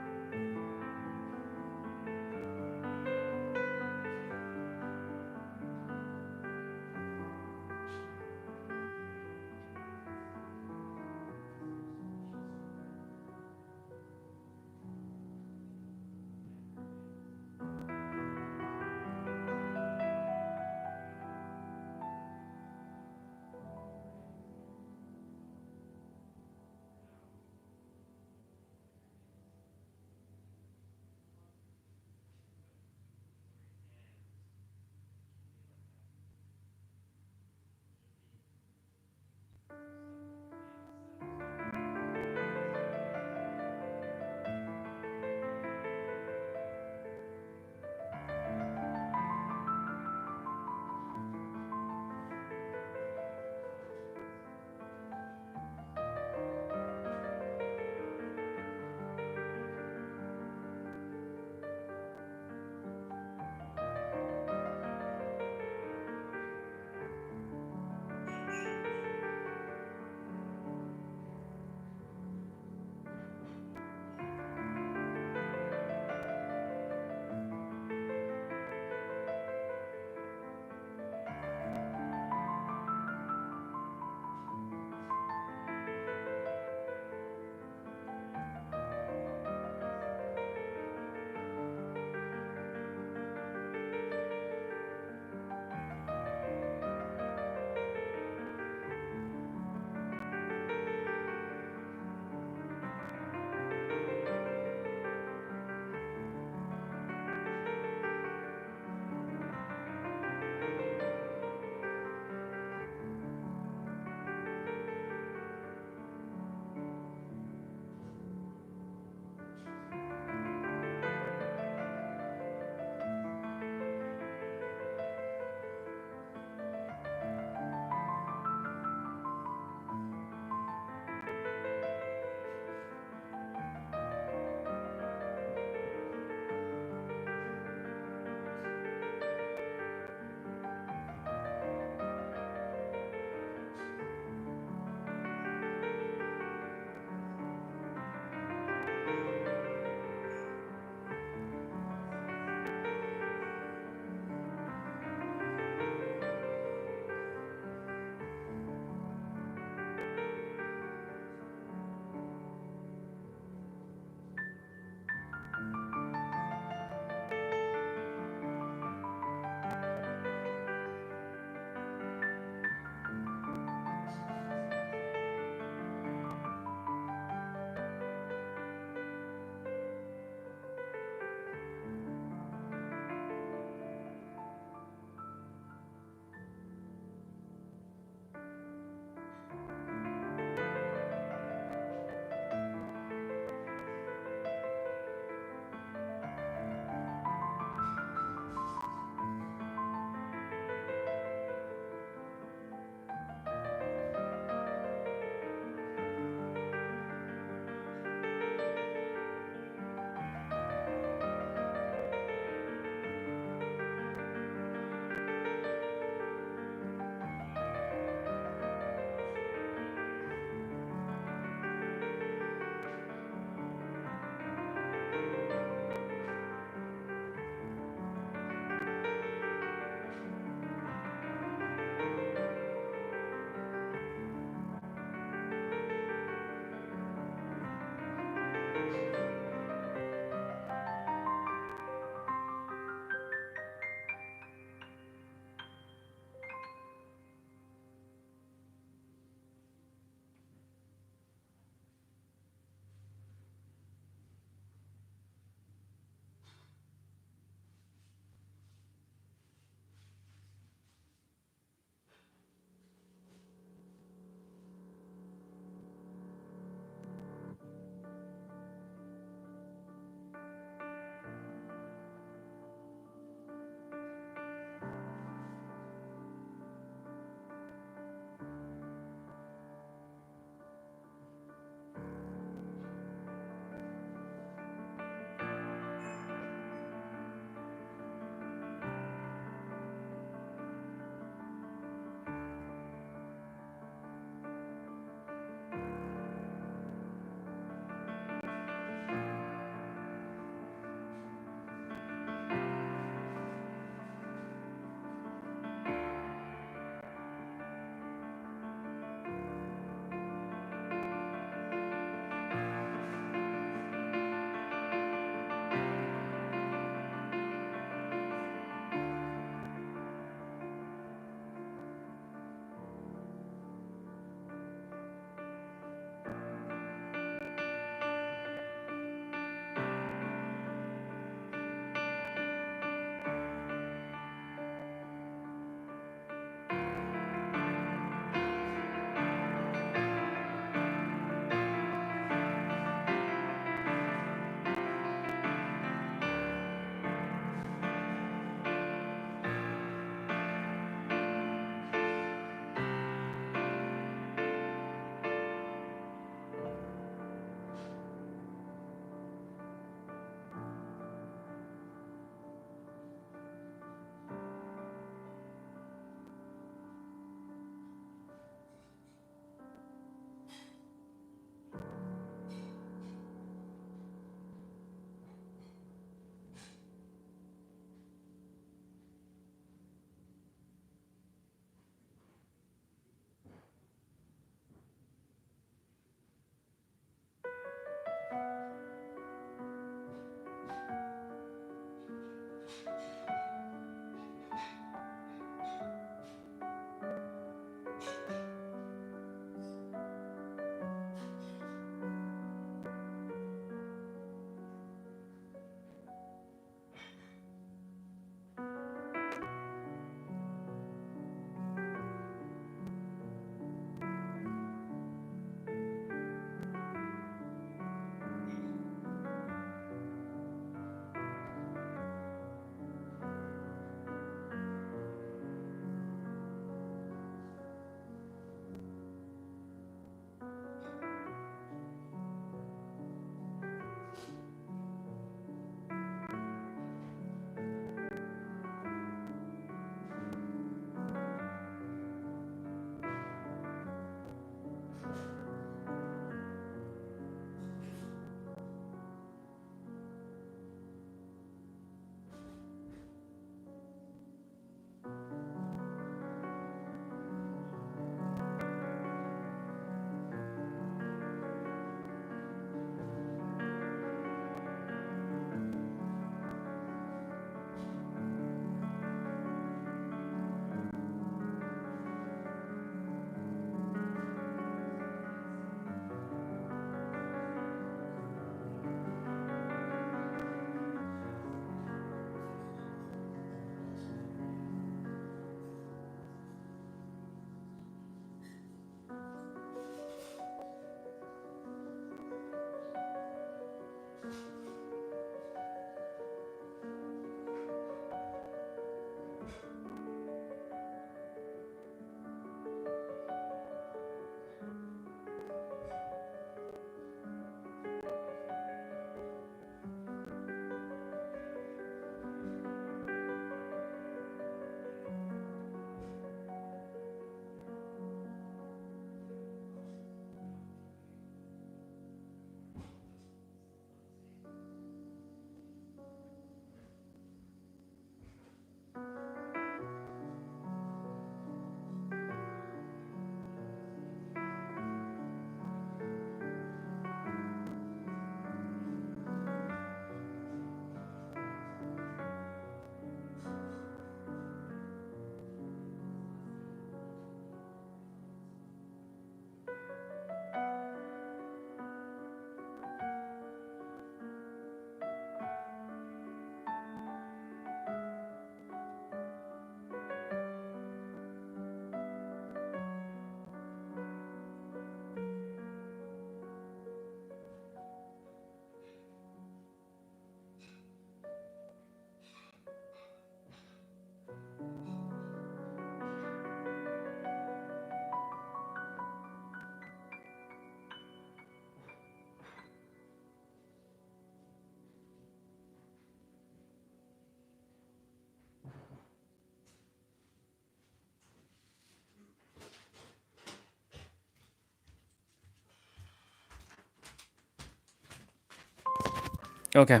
Speaker 1: Okay.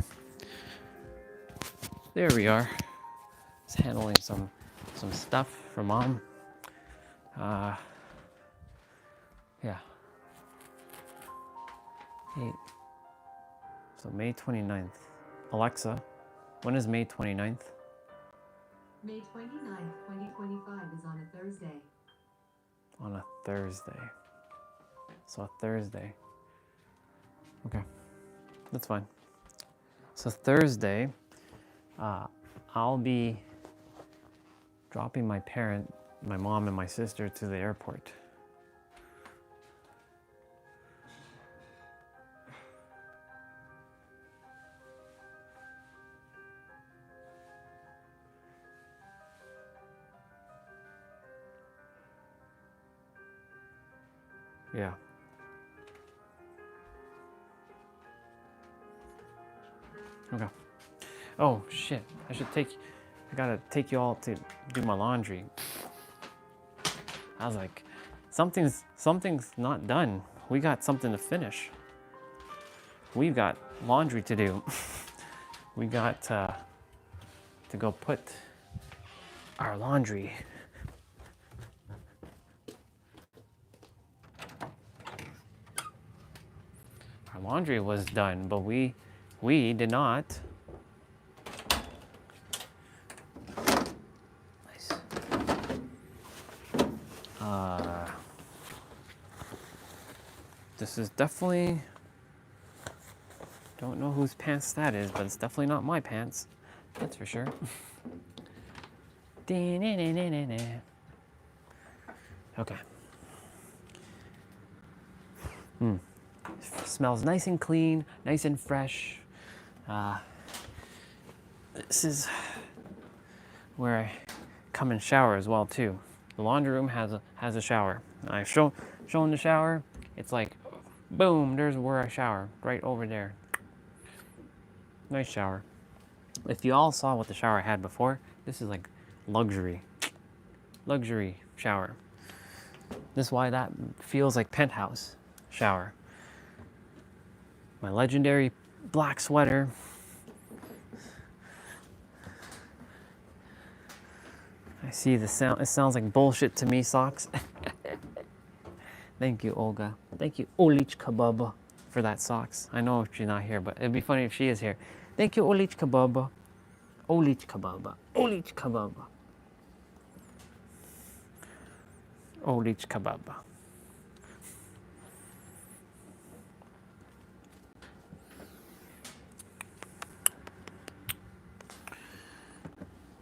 Speaker 1: There we are. Just handling some stuff for mom. Yeah. Hey. So May 29th. Alexa, when is May 29th?
Speaker 5: May 29th, 2025 is on a Thursday.
Speaker 1: On a Thursday. So a Thursday. Okay. That's fine. So Thursday, I'll be dropping my mom and my sister to the airport. Yeah. Okay. Oh shit! I gotta take you all to do my laundry. I was like, something's not done. We got something to finish. We've got laundry to do. We got to go put our laundry. Our laundry was done, but we did not. Nice. This is definitely, don't know whose pants that is, but it's definitely not my pants. That's for sure. Okay. Smells nice and clean, nice and fresh. This is where I come and shower as well too. The laundry room has a shower. And I've shown the shower. It's like, boom, there's where I shower, right over there. Nice shower. If you all saw what the shower had before, this is like luxury shower. This is why that feels like penthouse shower. My legendary black sweater. I see the sound. It sounds like bullshit to me, socks. Thank you, Olga. Thank you, Olichka Baba, for that socks. I know she's not here, but it'd be funny if she is here. Thank you, Olichka Baba. Olichka Baba. Olichka Baba. Olichka Baba.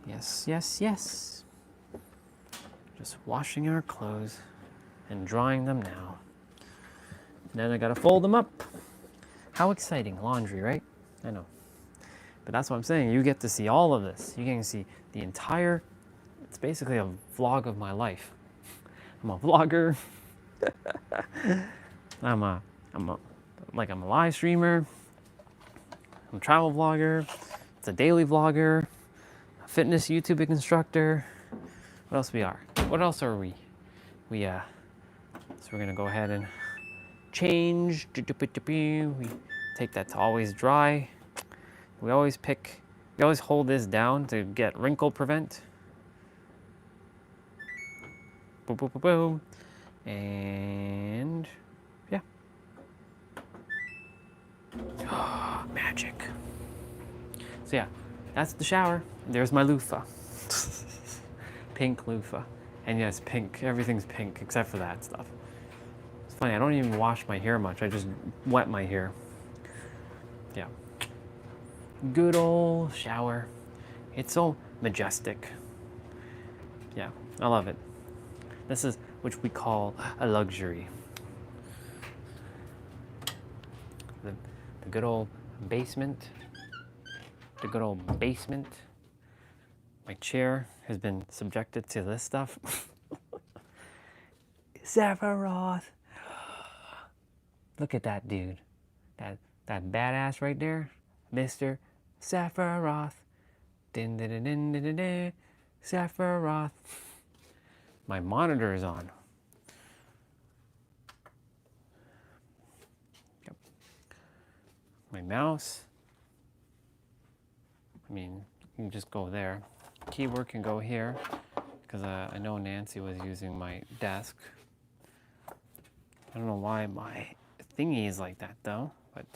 Speaker 1: Yes, yes, yes. Just washing our clothes and drying them now. And then I gotta fold them up. How exciting, laundry, right? I know. But that's what I'm saying, you get to see all of this. You can see the entire, it's basically a vlog of my life. I'm a vlogger. I'm a live streamer. I'm a travel vlogger. It's a daily vlogger. A fitness YouTube instructor. What else we are? What else are we? So we're gonna go ahead and change. We take that to always dry. We always hold this down to get wrinkle prevent. Boom, boom, boom, boom. And yeah. Magic. So yeah, that's the shower. There's my loofah. Pink loofah. And yes, pink. Everything's pink except for that stuff. It's funny, I don't even wash my hair much. I just wet my hair. Yeah. Good old shower. It's so majestic. Yeah, I love it. This is which we call a luxury. The good old basement. The good old basement. My chair has been subjected to this stuff. Sephiroth. Look at that dude. That badass right there. Mr. Sephiroth. Din din din din din din din. Sephiroth. My monitor is on. Yep. My mouse. I mean, you can just go there. Keyboard can go here, because I know Nancy was using my desk. I don't know why my thingy is like that though, but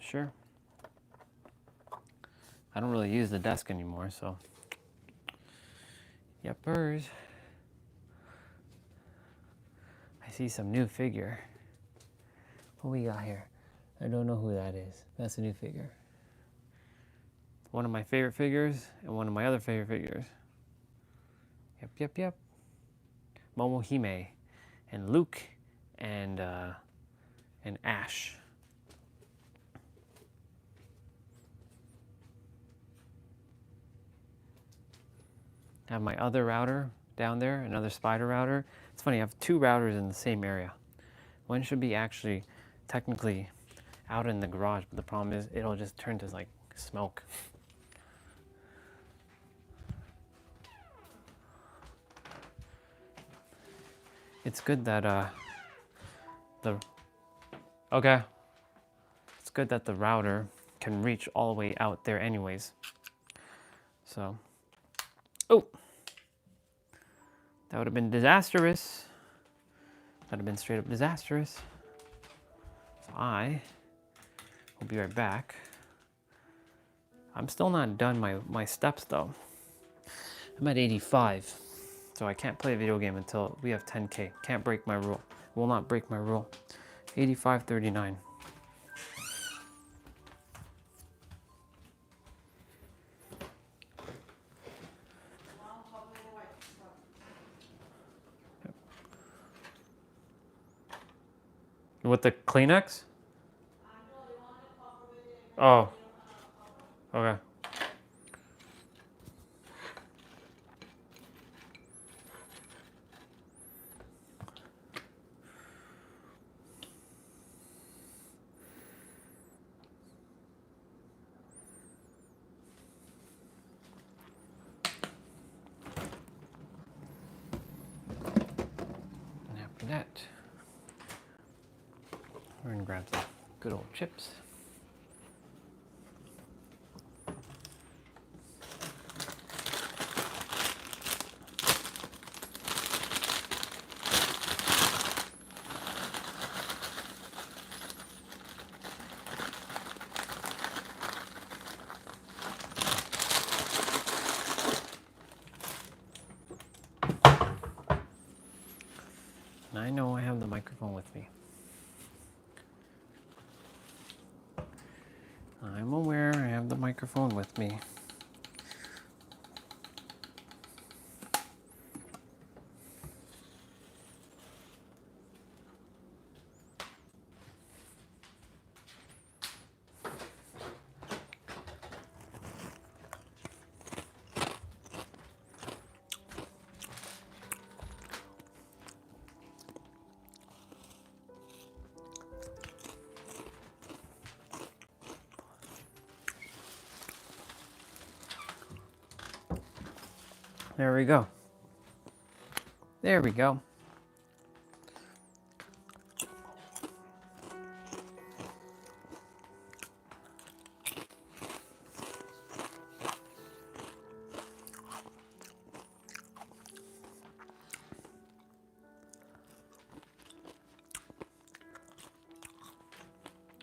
Speaker 1: sure. I don't really use the desk anymore, so yepers. I see some new figure. What we got here? I don't know who that is. That's a new figure. One of my favorite figures and one of my other favorite figures. Yep. Momohime and Luke and Ash. I have my other router down there, another spider router. It's funny, I have two routers in the same area. One should be actually technically out in the garage, but the problem is it'll just turn to like smoke. It's good that it's good that the router can reach all the way out there anyways. So, oh, that would have been disastrous. That would have been straight up disastrous. So I will be right back. I'm still not done my steps though. I'm at 85. So I can't play a video game until we have 10K. Can't break my rule. Will not break my rule. 85:39. With the Kleenex? Oh. Okay. And after that, we're gonna grab some good old chips. And I know I have the microphone with me. I'm aware I have the microphone with me. There we go. There we go.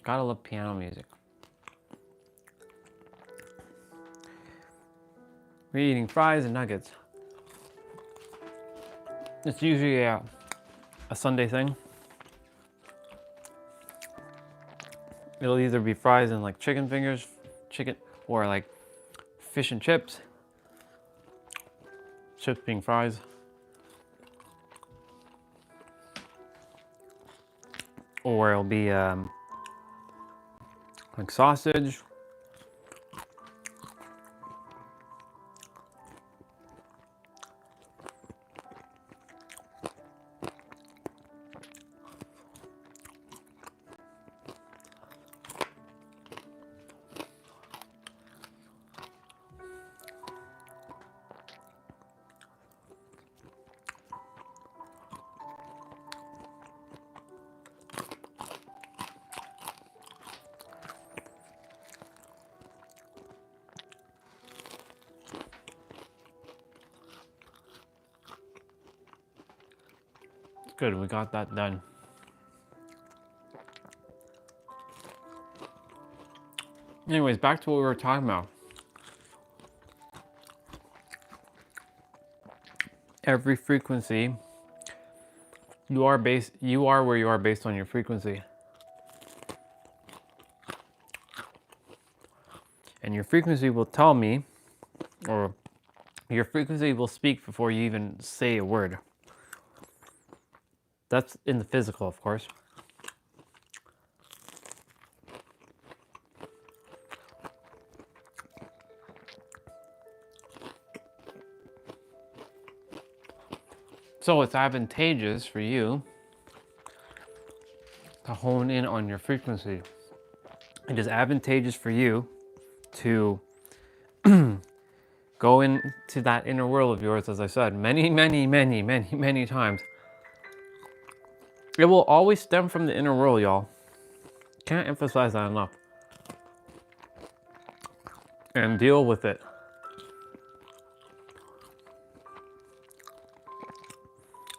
Speaker 1: Gotta love piano music. We're eating fries and nuggets. It's usually a Sunday thing. It'll either be fries and like chicken fingers, or like fish and chips. Chips being fries. Or it'll be like sausage. Good, we got that done. Anyways, back to what we were talking about. Every frequency, you are where you are based on your frequency. And your frequency will tell me, or your frequency will speak before you even say a word. That's in the physical, of course. So it's advantageous for you to hone in on your frequency. It is advantageous for you to go into that inner world of yours, as I said, many times. It will always stem from the inner world, y'all. Can't emphasize that enough. And deal with it.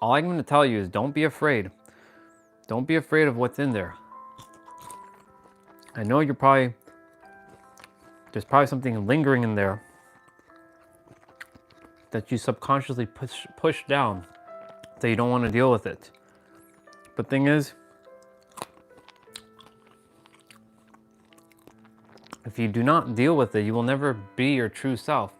Speaker 1: All I'm going to tell you is don't be afraid. Don't be afraid of what's in there. I know there's probably something lingering in there that you subconsciously push down, that you don't want to deal with it. But thing is, if you do not deal with it, you will never be your true self.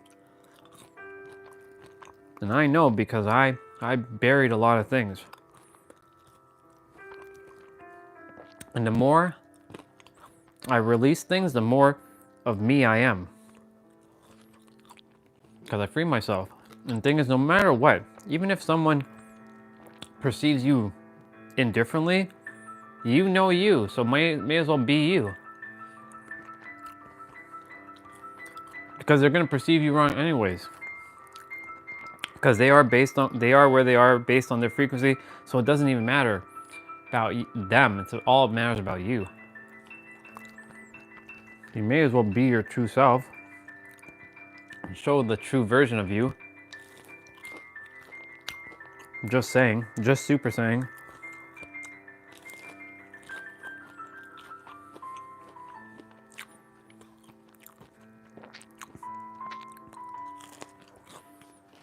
Speaker 1: And I know because I buried a lot of things. And the more I release things, the more of me I am. Because I free myself. And the thing is, no matter what, even if someone perceives you indifferently, you know you, so may as well be you. Because they're going to perceive you wrong anyways. Because they are where they are based on their frequency, so it doesn't even matter about them. It's all it matters about you. You may as well be your true self and show the true version of you. Just saying, just super saying.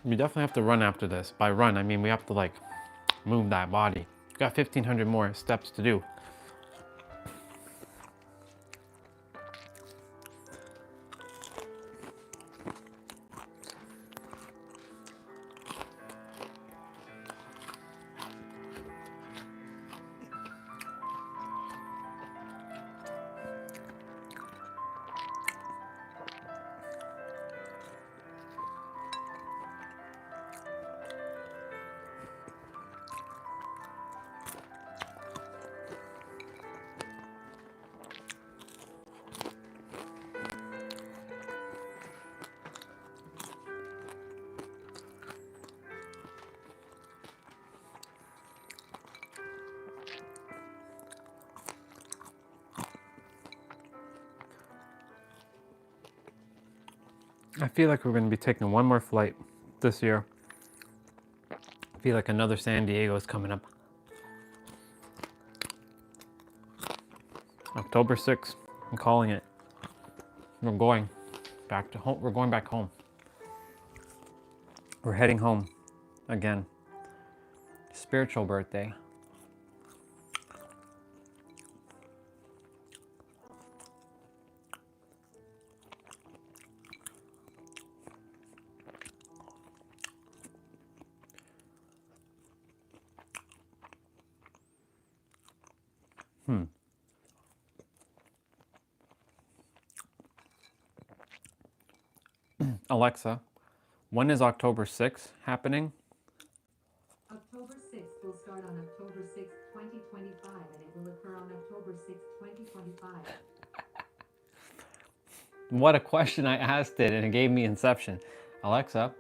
Speaker 1: We definitely have to run after this. By run, I mean we have to like move that body. We've got 1,500 more steps to do. I feel like we're going to be taking one more flight this year. I feel like another San Diego is coming up. October 6th, I'm calling it. We're going back to home. We're going back home. We're heading home again. Spiritual birthday. Alexa, when is October 6th happening?
Speaker 5: October 6th will start on October 6th, 2025, and it will occur on October 6th, 2025.
Speaker 1: What a question. I asked it and it gave me Inception. Alexa,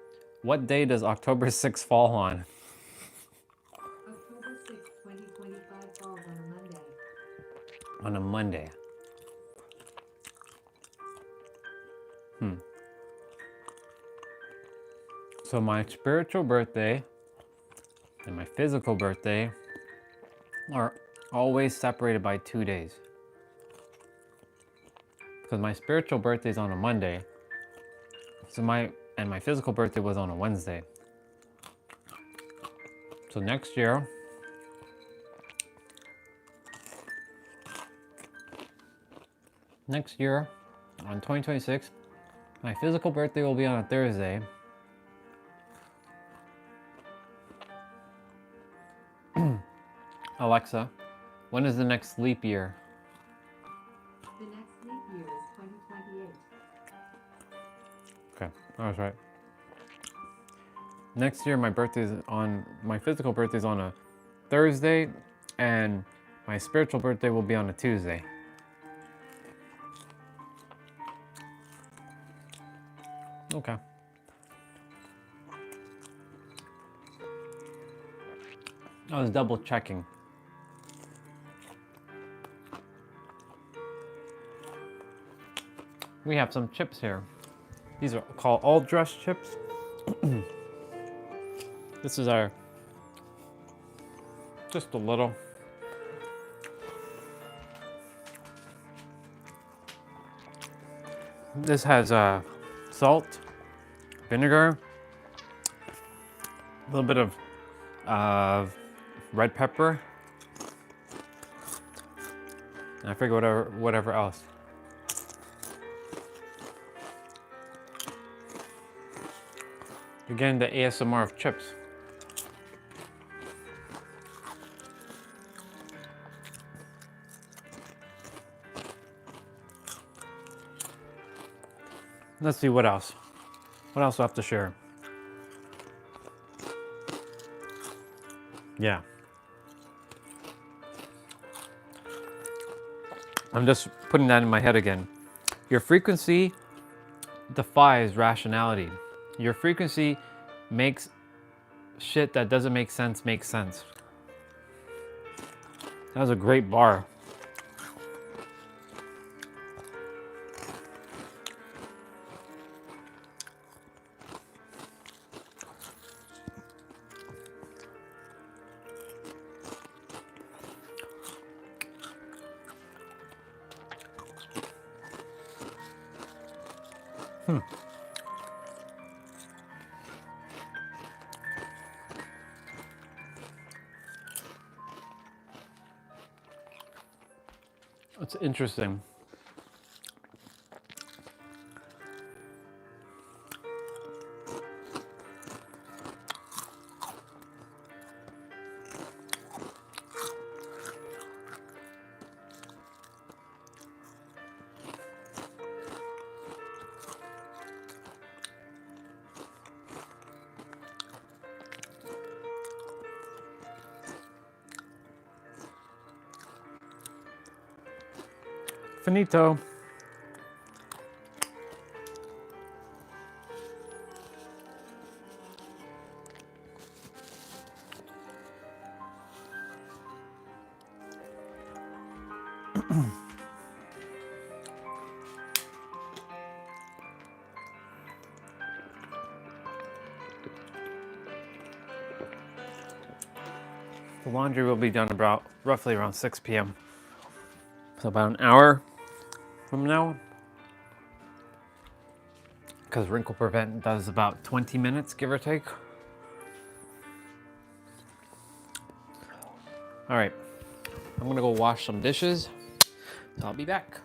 Speaker 1: what day does October 6th fall on?
Speaker 5: October 6th, 2025 falls on a Monday.
Speaker 1: On a Monday. So my spiritual birthday and my physical birthday
Speaker 6: are always separated by 2 days. Because my spiritual birthday is on a Monday, so my physical birthday was on a Wednesday. So next year, on 2026, my physical birthday will be on a Thursday. Alexa, when is the next leap year?
Speaker 5: The next leap year is 2028.
Speaker 6: Okay, I was right. Next year, my physical birthday is on a Thursday, and my spiritual birthday will be on a Tuesday. Okay. I was double checking. We have some chips here. These are called all dressed chips. This is our, just a little. This has salt, vinegar, a little bit of red pepper, and I forget whatever else. You're getting the ASMR of chips. Let's see what else. What else do I have to share? Yeah. I'm just putting that in my head again. Your frequency defies rationality. Your frequency makes shit that doesn't make sense make sense. That was a great bar. It's interesting. Finito. The laundry will be done about roughly around 6 p.m. So about an hour from now. Because Wrinkle Prevent does about 20 minutes, give or take. All right, I'm gonna go wash some dishes. So I'll be back.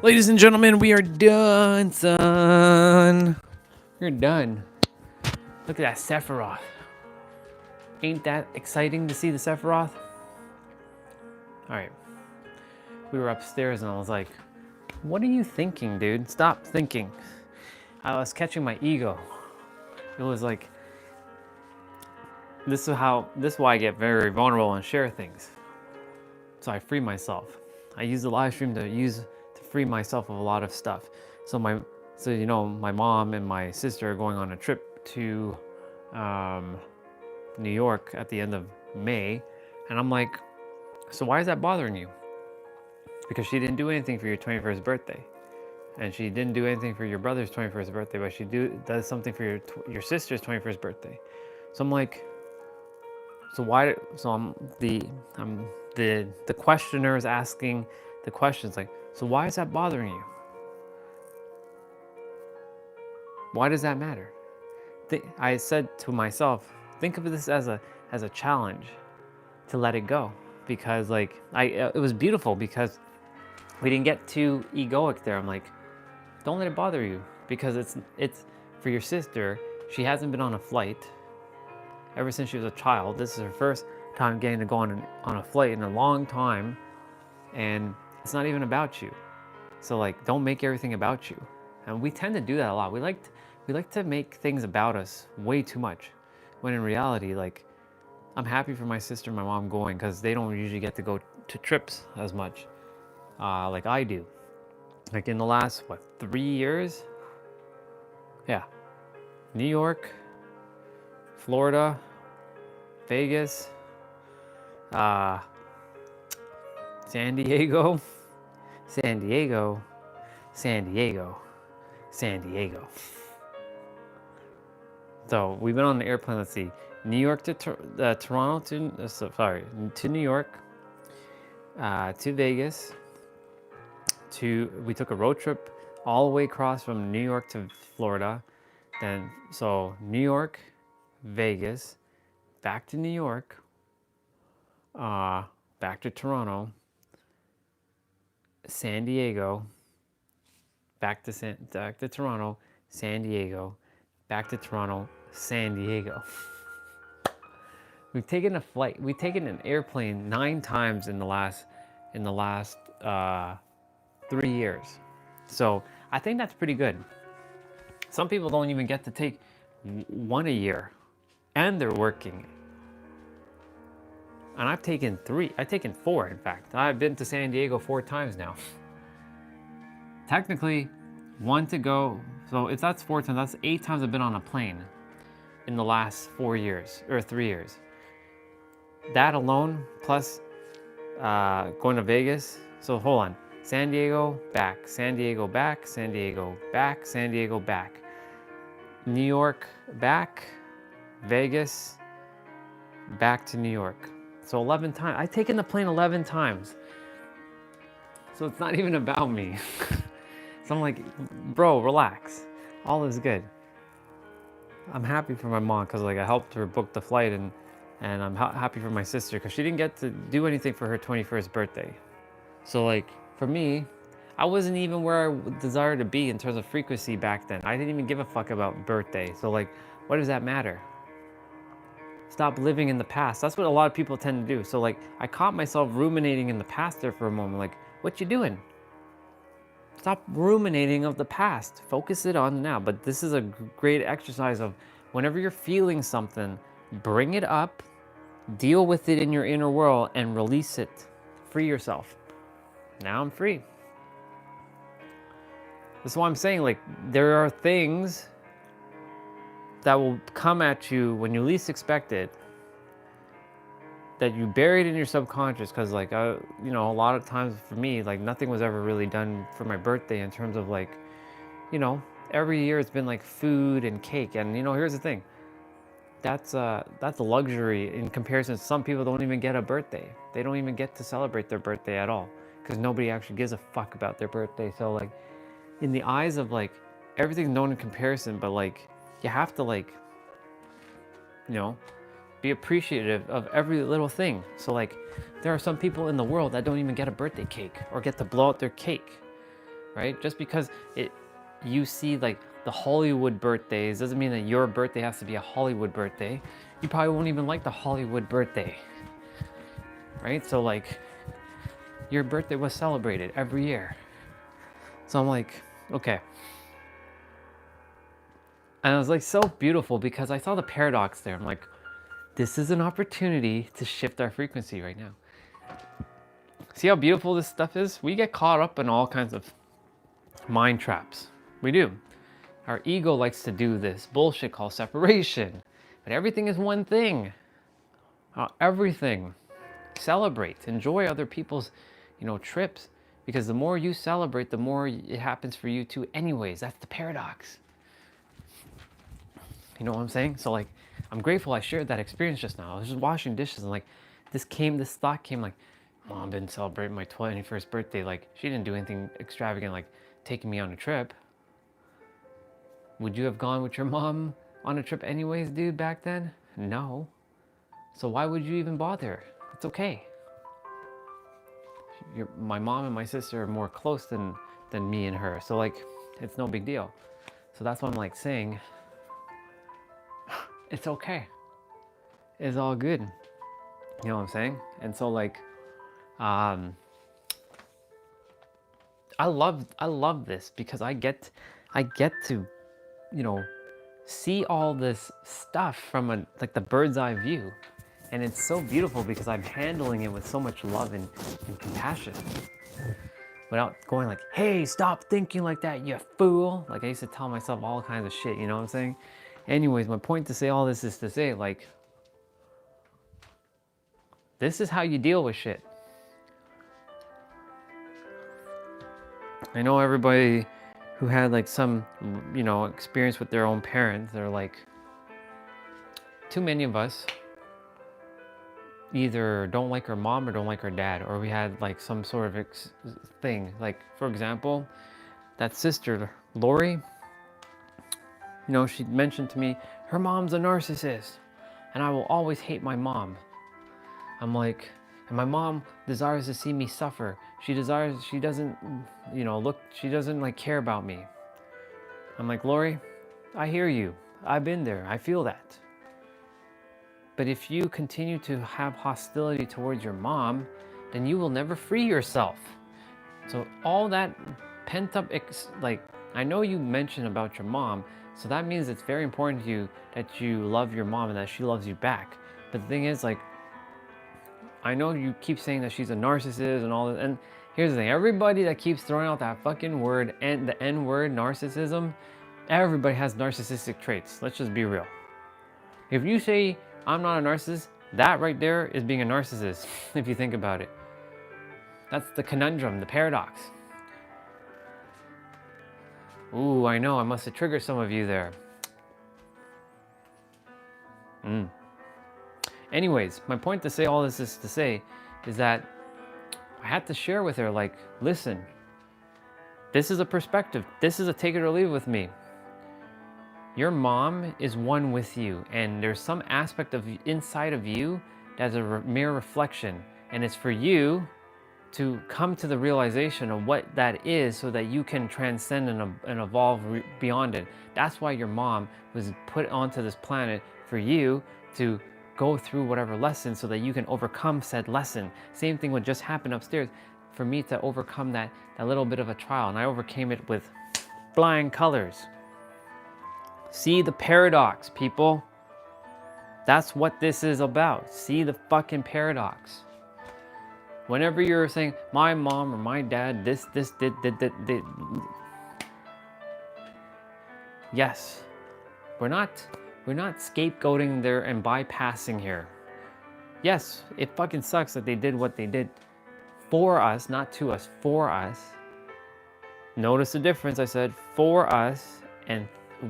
Speaker 1: Ladies and gentlemen, we are done, son. We're done. Look at that Sephiroth. Ain't that exciting to see the Sephiroth? All right. We were upstairs and I was like, what are you thinking, dude? Stop thinking. I was catching my ego. It was like, this is why I get very vulnerable and share things. So I free myself. I use the live stream to free myself of a lot of stuff. So my mom and my sister are going on a trip to New York at the end of May, and I'm like, so why is that bothering you? Because she didn't do anything for your 21st birthday, and she didn't do anything for your brother's 21st birthday, but she does something for your sister's 21st birthday. So I'm like, so why? So the questioner is asking the questions like, so why is that bothering you? Why does that matter? I said to myself, think of this as a challenge to let it go, because like it was beautiful because we didn't get too egoic there. I'm like, don't let it bother you, because it's for your sister. She hasn't been on a flight ever since she was a child. This is her first time getting to go on a flight in a long time, and it's not even about you. So like, don't make everything about you. And we tend to do that a lot. We like to make things about us way too much, when in reality, like, I'm happy for my sister and my mom going, because they don't usually get to go to trips as much like I do. Like in the last 3 years, yeah, New York, Florida, Vegas, San Diego, San Diego, San Diego, San Diego. So we've been on the airplane, let's see, New York to Toronto to New York, to Vegas, we took a road trip all the way across from New York to Florida. Then, so New York, Vegas, back to New York, back to Toronto, San Diego, back to Toronto, San Diego, back to Toronto, San Diego. We've taken an airplane 9 times in the last 3 years. So I think that's pretty good. Some people don't even get to take one a year, and they're working. And I've taken 4, in fact. I've been to San Diego 4 times now. Technically, 1 to go. So if that's 4 times, that's 8 times I've been on a plane in the last 4 years, or 3 years. That alone, plus going to Vegas. So hold on. San Diego, back. San Diego, back. San Diego, back. San Diego, back. New York, back. Vegas, back to New York. So 11 times. I've taken the plane 11 times. So it's not even about me. So I'm like, bro, relax. All is good. I'm happy for my mom because like I helped her book the flight, and I'm happy for my sister because she didn't get to do anything for her 21st birthday. So like for me, I wasn't even where I desired to be in terms of frequency back then. I didn't even give a fuck about birthday. So like, what does that matter? Stop living in the past. That's what a lot of people tend to do. So like, I caught myself ruminating in the past there for a moment. Like, what you doing? Stop ruminating of the past. Focus it on now. But this is a great exercise of whenever you're feeling something, bring it up, deal with it in your inner world, and release it. Free yourself. Now I'm free. That's why I'm saying, like, there are things that will come at you when you least expect it, that you buried in your subconscious. Because like, you know, a lot of times for me, like nothing was ever really done for my birthday in terms of like, you know, every year it's been like food and cake. And you know, here's the thing, that's a luxury in comparison. Some people don't even get a birthday. They don't even get to celebrate their birthday at all because nobody actually gives a fuck about their birthday. So like, in the eyes of like, everything's known in comparison, but like, you have to like, you know, be appreciative of every little thing. So like, there are some people in the world that don't even get a birthday cake or get to blow out their cake. right? Just because you see like the Hollywood birthdays doesn't mean that your birthday has to be a Hollywood birthday. You probably won't even like the Hollywood birthday, right? So like your birthday was celebrated every year. So I'm like, okay. And it was like so beautiful because I saw the paradox there. I'm like, this is an opportunity to shift our frequency right now. See how beautiful this stuff is? We get caught up in all kinds of mind traps. We do. Our ego likes to do this bullshit called separation. But everything is one thing. Everything. Celebrate. Enjoy other people's, trips. Because the more you celebrate, the more it happens for you too anyways. That's the paradox. You know what I'm saying? So like, I'm grateful I shared that experience just now. I was just washing dishes and like, this thought came like, Mom didn't celebrate my 21st birthday. Like, she didn't do anything extravagant like taking me on a trip. Would you have gone with your mom on a trip anyways, dude, back then? No. So why would you even bother? It's okay. My mom and my sister are more close than me and her. So like, it's no big deal. So that's what I'm like saying. It's okay. It's all good. You know what I'm saying? And so like, I love this because I get to, see all this stuff from the bird's eye view. And it's so beautiful because I'm handling it with so much love and compassion. Without going like, hey, stop thinking like that, you fool. Like I used to tell myself all kinds of shit, you know what I'm saying? Anyways, my point to say all this is to say like, this is how you deal with shit. I know everybody who had like some, experience with their own parents, they're like, too many of us either don't like our mom or don't like our dad, or we had like some sort of thing. Like, for example, that sister, Lori, she mentioned to me, her mom's a narcissist and I will always hate my mom. I'm like, and my mom desires to see me suffer. She doesn't, she doesn't like care about me. I'm like, Lori, I hear you. I've been there. I feel that. But if you continue to have hostility towards your mom, then you will never free yourself. So all that pent up, I know you mentioned about your mom, so that means it's very important to you that you love your mom and that she loves you back. But the thing is, like, I know you keep saying that she's a narcissist and all that, and here's the thing, everybody that keeps throwing out that fucking word, and the N word, narcissism, everybody has narcissistic traits. Let's just be real. If you say, I'm not a narcissist, that right there is being a narcissist, if you think about it. That's the conundrum, the paradox. Ooh, I know, I must have triggered some of you there. Anyways, my point to say all this is to say is that I had to share with her, like, listen, this is a perspective. This is a take it or leave it with me. Your mom is one with you, and there's some aspect of inside of you that's a mere reflection, and it's for you to come to the realization of what that is so that you can transcend and evolve beyond it. That's why your mom was put onto this planet, for you to go through whatever lesson so that you can overcome said lesson. Same thing would just happen upstairs for me to overcome that little bit of a trial, and I overcame it with flying colors. See the paradox, people. That's what this is about. See the fucking paradox. Whenever you're saying, my mom or my dad, this did. Yes, we're not scapegoating there and bypassing here. Yes, it fucking sucks that they did what they did for us, not to us, for us. Notice the difference. I said for us and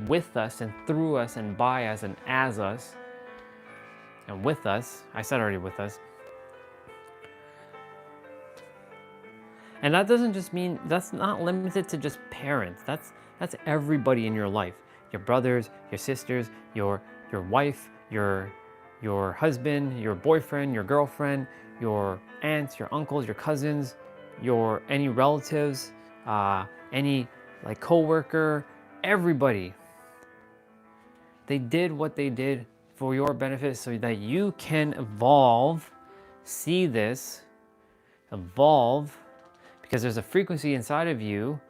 Speaker 1: with us and through us and by us and as us and with us. I said already with us. And that doesn't just mean, that's not limited to just parents. That's everybody in your life. Your brothers, your sisters, your wife, your husband, your boyfriend, your girlfriend, your aunts, your uncles, your cousins, any relatives, any like coworker, everybody. They did what they did for your benefit so that you can evolve, see this, evolve, because there's a frequency inside of you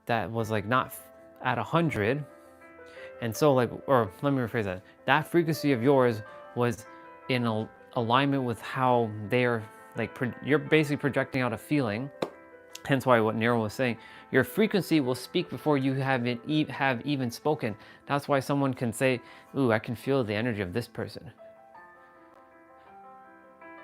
Speaker 1: that was like not at 100. And so like, or let me rephrase that. That frequency of yours was in alignment with how they're like, you're basically projecting out a feeling. Hence why what Nero was saying, your frequency will speak before you have even spoken. That's why someone can say, ooh, I can feel the energy of this person.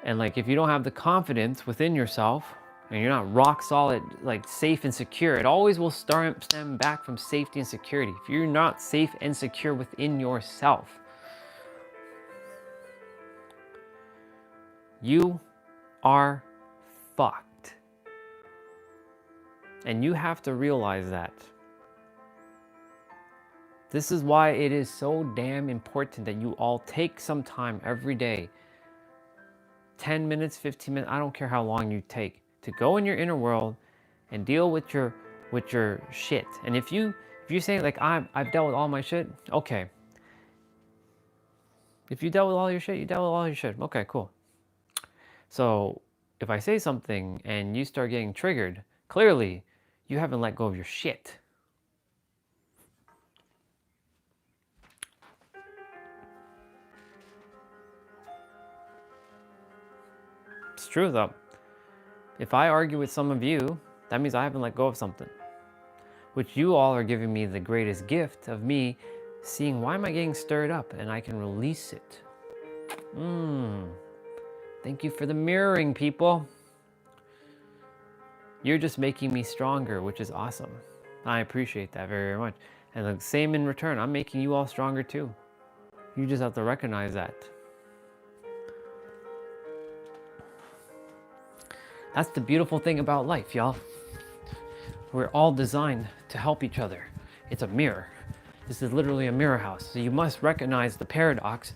Speaker 1: And like, if you don't have the confidence within yourself and you're not rock solid, like safe and secure, it always will stem back from safety and security. If you're not safe and secure within yourself, you are fucked. And you have to realize that. This is why it is so damn important that you all take some time every day, 10 minutes, 15 minutes, I don't care how long you take, to go in your inner world and deal with your shit. And if you're saying like, I've dealt with all my shit, okay. If you dealt with all your shit, you dealt with all your shit. Okay, cool. So if I say something and you start getting triggered, clearly you haven't let go of your shit. It's true though. If I argue with some of you, that means I haven't let go of something, which you all are giving me the greatest gift of me seeing why am I getting stirred up and I can release it. Thank you for the mirroring, people. You're just making me stronger, which is awesome. I appreciate that very, very much. And the same in return, I'm making you all stronger too. You just have to recognize that. That's the beautiful thing about life, y'all. We're all designed to help each other. It's a mirror. This is literally a mirror house. So you must recognize the paradox.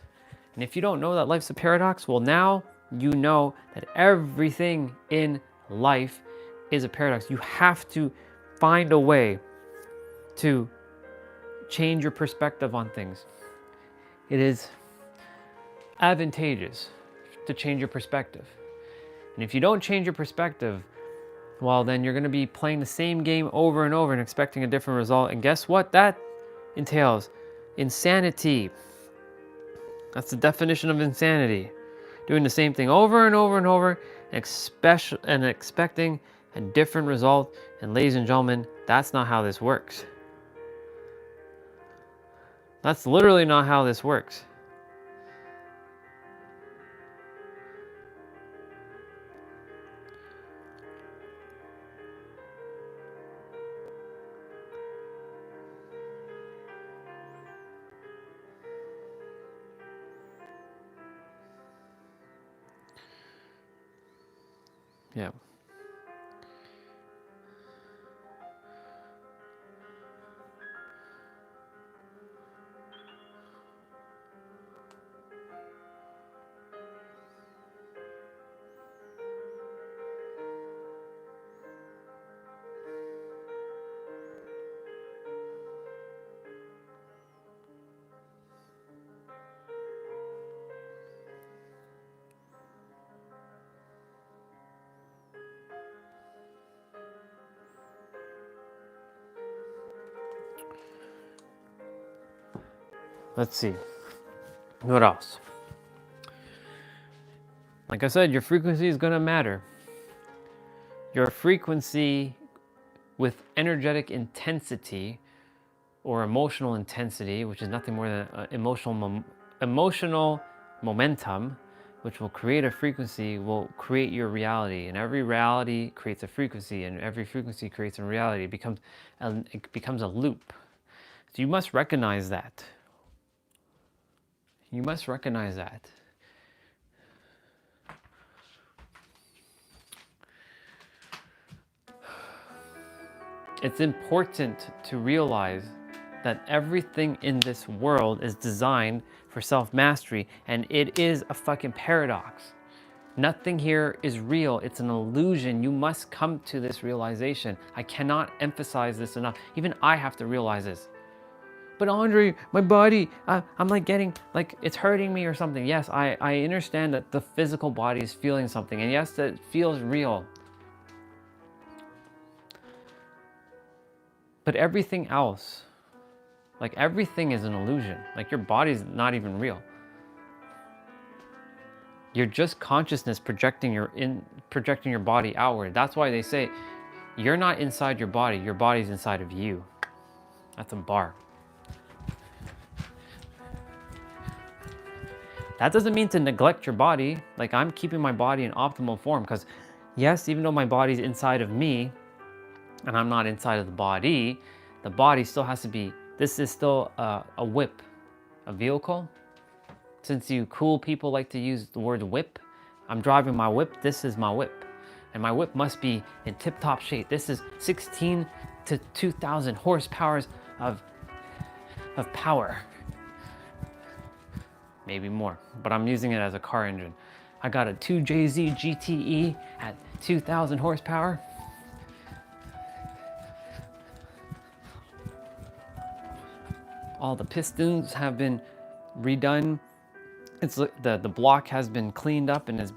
Speaker 1: And if you don't know that life's a paradox, well, now you know that everything in life is a paradox. You have to find a way to change your perspective on things. It is advantageous to change your perspective. And if you don't change your perspective, well, then you're going to be playing the same game over and over and expecting a different result. And guess what that entails? Insanity. That's the definition of insanity. Doing the same thing over and over and over and expecting a different result. And ladies and gentlemen, that's not how this works. That's literally not how this works. Yeah. Let's see. What else? Like I said, your frequency is going to matter. Your frequency with energetic intensity or emotional intensity, which is nothing more than emotional momentum, which will create a frequency, will create your reality. And every reality creates a frequency, and every frequency creates a reality. It becomes a loop. So you must recognize that. You must recognize that. It's important to realize that everything in this world is designed for self-mastery, and it is a fucking paradox. Nothing here is real. It's an illusion. You must come to this realization. I cannot emphasize this enough. Even I have to realize this. But Andre, my body, I'm like getting, like it's hurting me or something. Yes, I understand that the physical body is feeling something. And yes, that feels real. But everything else, like everything is an illusion. Like your body's not even real. You're just consciousness projecting your body outward. That's why they say you're not inside your body's inside of you. That's a bar. That doesn't mean to neglect your body. Like I'm keeping my body in optimal form because yes, even though my body's inside of me and I'm not inside of the body still has to be, this is still a whip, a vehicle. Since you cool people like to use the word whip, I'm driving my whip, this is my whip. And my whip must be in tip-top shape. This is 16 to 2,000 horsepower of power. Maybe more, but I'm using it as a car engine. I got a 2JZ GTE at 2,000 horsepower. All the pistons have been redone. It's the block has been cleaned up and it's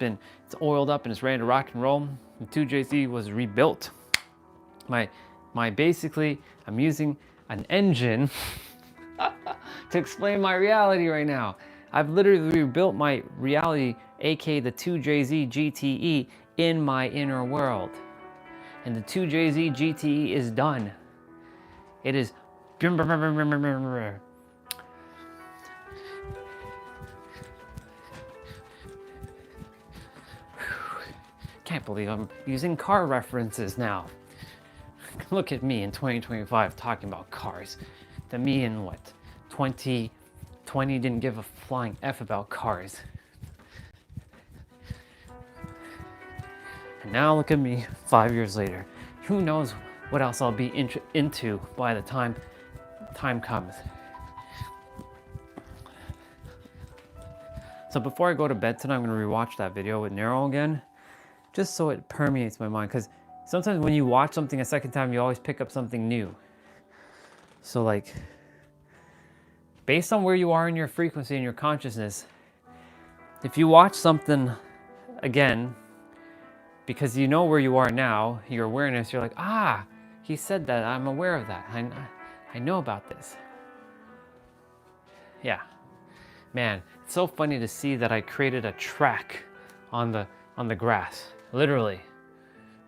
Speaker 1: oiled up and it's ready to rock and roll. The 2JZ was rebuilt. Basically, I'm using an engine to explain my reality right now. I've literally rebuilt my reality, aka the 2JZ GTE, in my inner world. And the 2JZ GTE is done. It is. Can't believe I'm using car references now. Look at me in 2025 talking about cars. The me in what? 2020 didn't give a flying F about cars. And now look at me 5 years later. Who knows what else I'll be into by the time comes. So before I go to bed tonight, I'm gonna rewatch that video with Nero again, just so it permeates my mind. Because sometimes when you watch something a second time, you always pick up something new. So like, based on where you are in your frequency and your consciousness, if you watch something again, because you know where you are now, your awareness, you're like, ah, he said that, I'm aware of that. I know about this. Yeah, man, it's so funny to see that I created a track on the grass, literally.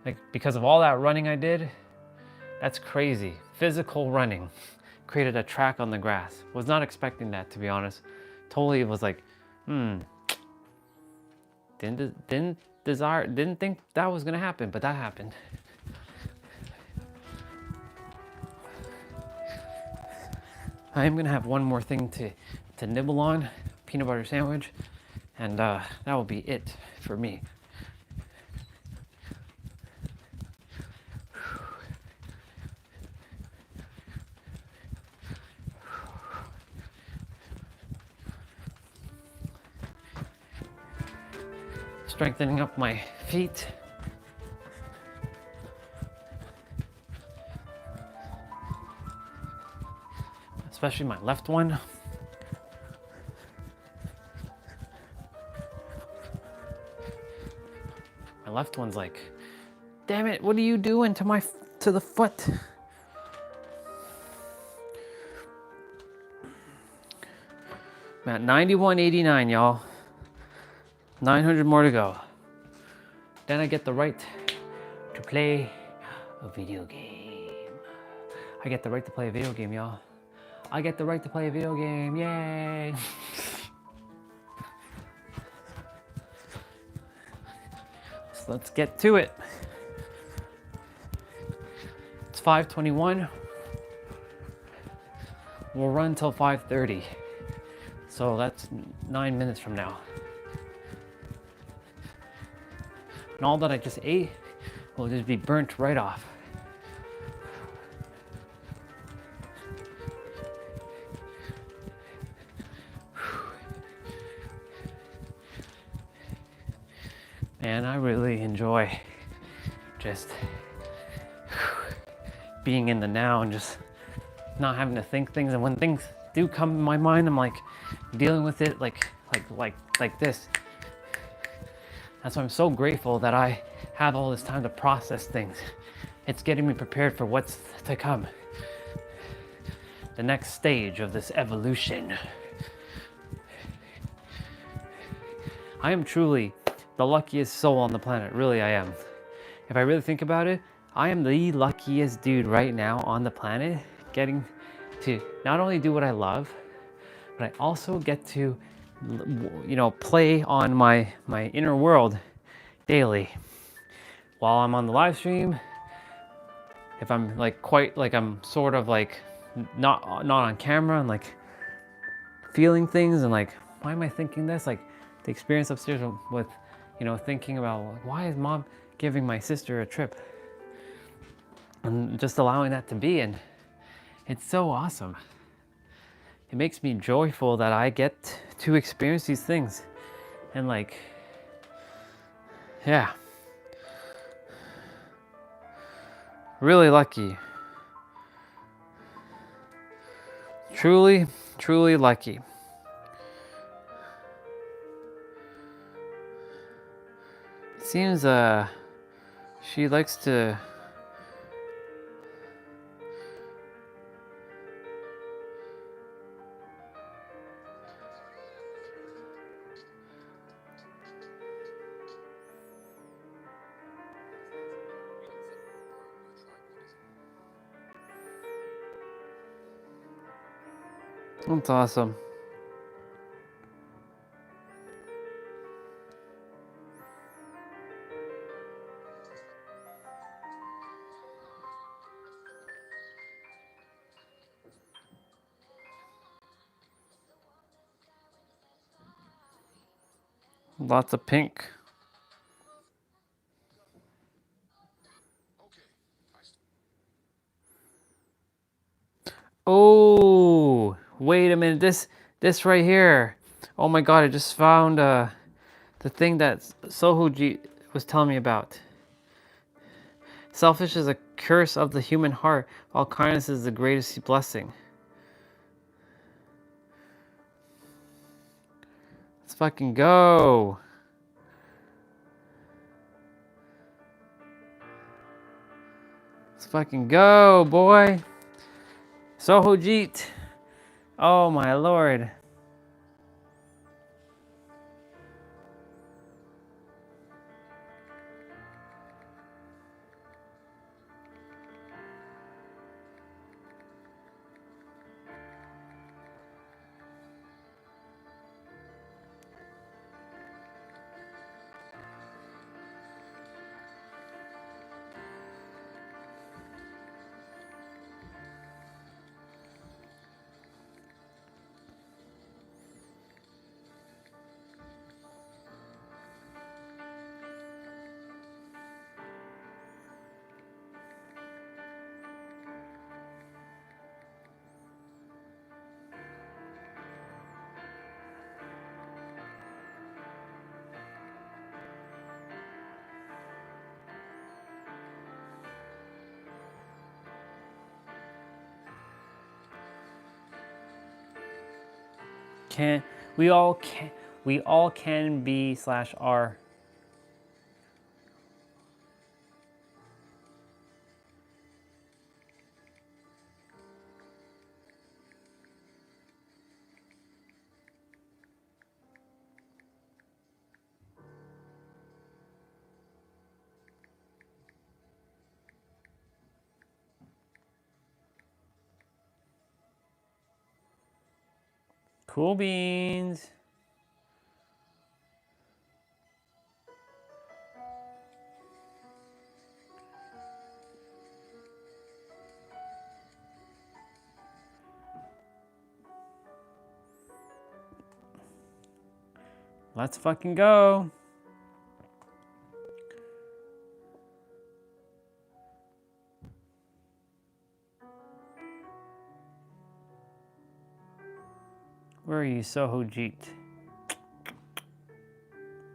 Speaker 1: Like, because of all that running I did, that's crazy. Physical running, created a track on the grass. Was not expecting that, to be honest. Totally was like, didn't think that was gonna happen, but that happened. I am gonna have one more thing to nibble on, peanut butter sandwich, and that will be it for me. Strengthening up my feet. Especially my left one. My left one's like, damn it, what are you doing to the foot? I'm at 91.89, y'all. 900 more to go. Then I get the right to play a video game. I get the right to play a video game, y'all. I get the right to play a video game, yay! So let's get to it. It's 5:21. We'll run till 5:30. So that's 9 minutes from now. And all that I just ate will just be burnt right off.
Speaker 6: And I really enjoy just being in the now and just not having to think things. And when things do come in my mind, I'm like dealing with it like this. That's why I'm so grateful that I have all this time to process things. It's getting me prepared for what's to come. The next stage of this evolution. I am truly the luckiest soul on the planet. Really, I am. If I really think about it, I am the luckiest dude right now on the planet, getting to not only do what I love, but I also get to, you know, play on my inner world daily. While I'm on the live stream, if I'm like quite like I'm sort of like not on camera and like feeling things and like, why am I thinking this? Like the experience upstairs with, you know, thinking about like, why is mom giving my sister a trip? And just allowing that to be, and it's so awesome. It makes me joyful that I get to experience these things. And like, yeah. Really lucky. Truly, truly lucky. It seems she likes to That's awesome. Lots of pink. Oh, wait a minute. This right here. Oh my God, I just found the thing that Sohuji was telling me about. Selfish is a curse of the human heart, while kindness is the greatest blessing. Let's fucking go. Let's fucking go, boy. Sohojit. Oh my lord. We all can be / are. Cool beans. Let's fucking go. Where are you, Sohojit?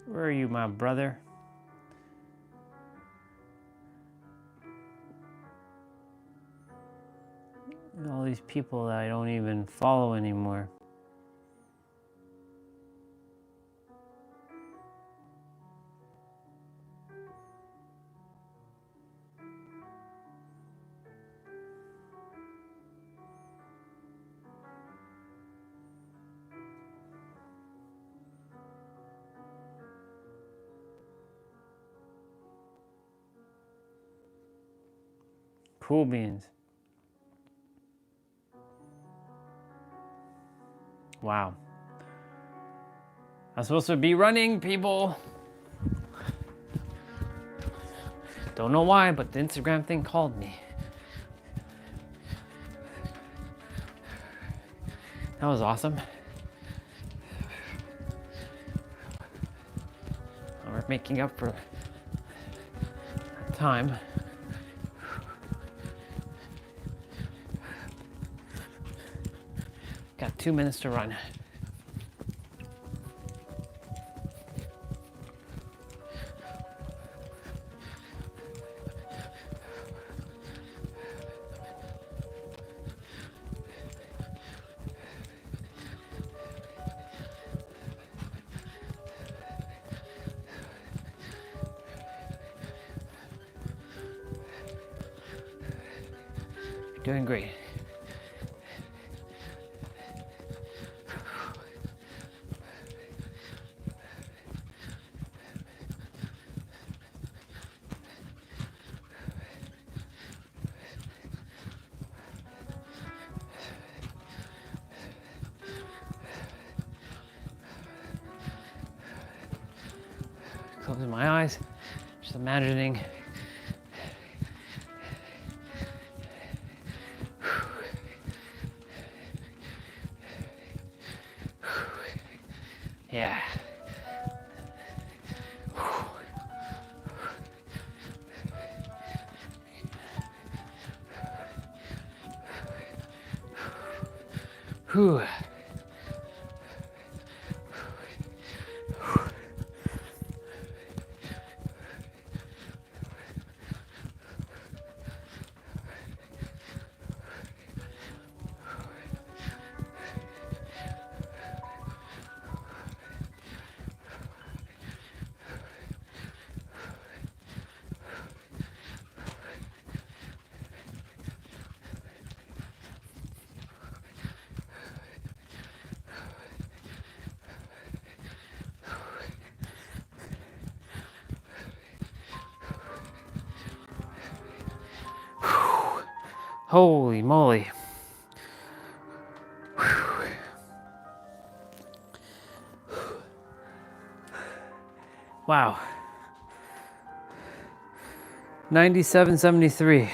Speaker 6: Where are you, my brother? All these people that I don't even follow anymore. Cool beans. Wow. I'm supposed to be running, people. Don't know why, but the Instagram thing called me. That was awesome. We're making up for time. Got 2 minutes to run. You're doing great. Closing my eyes, just imagining yeah. Whew. Holy moly. Wow. 97.73.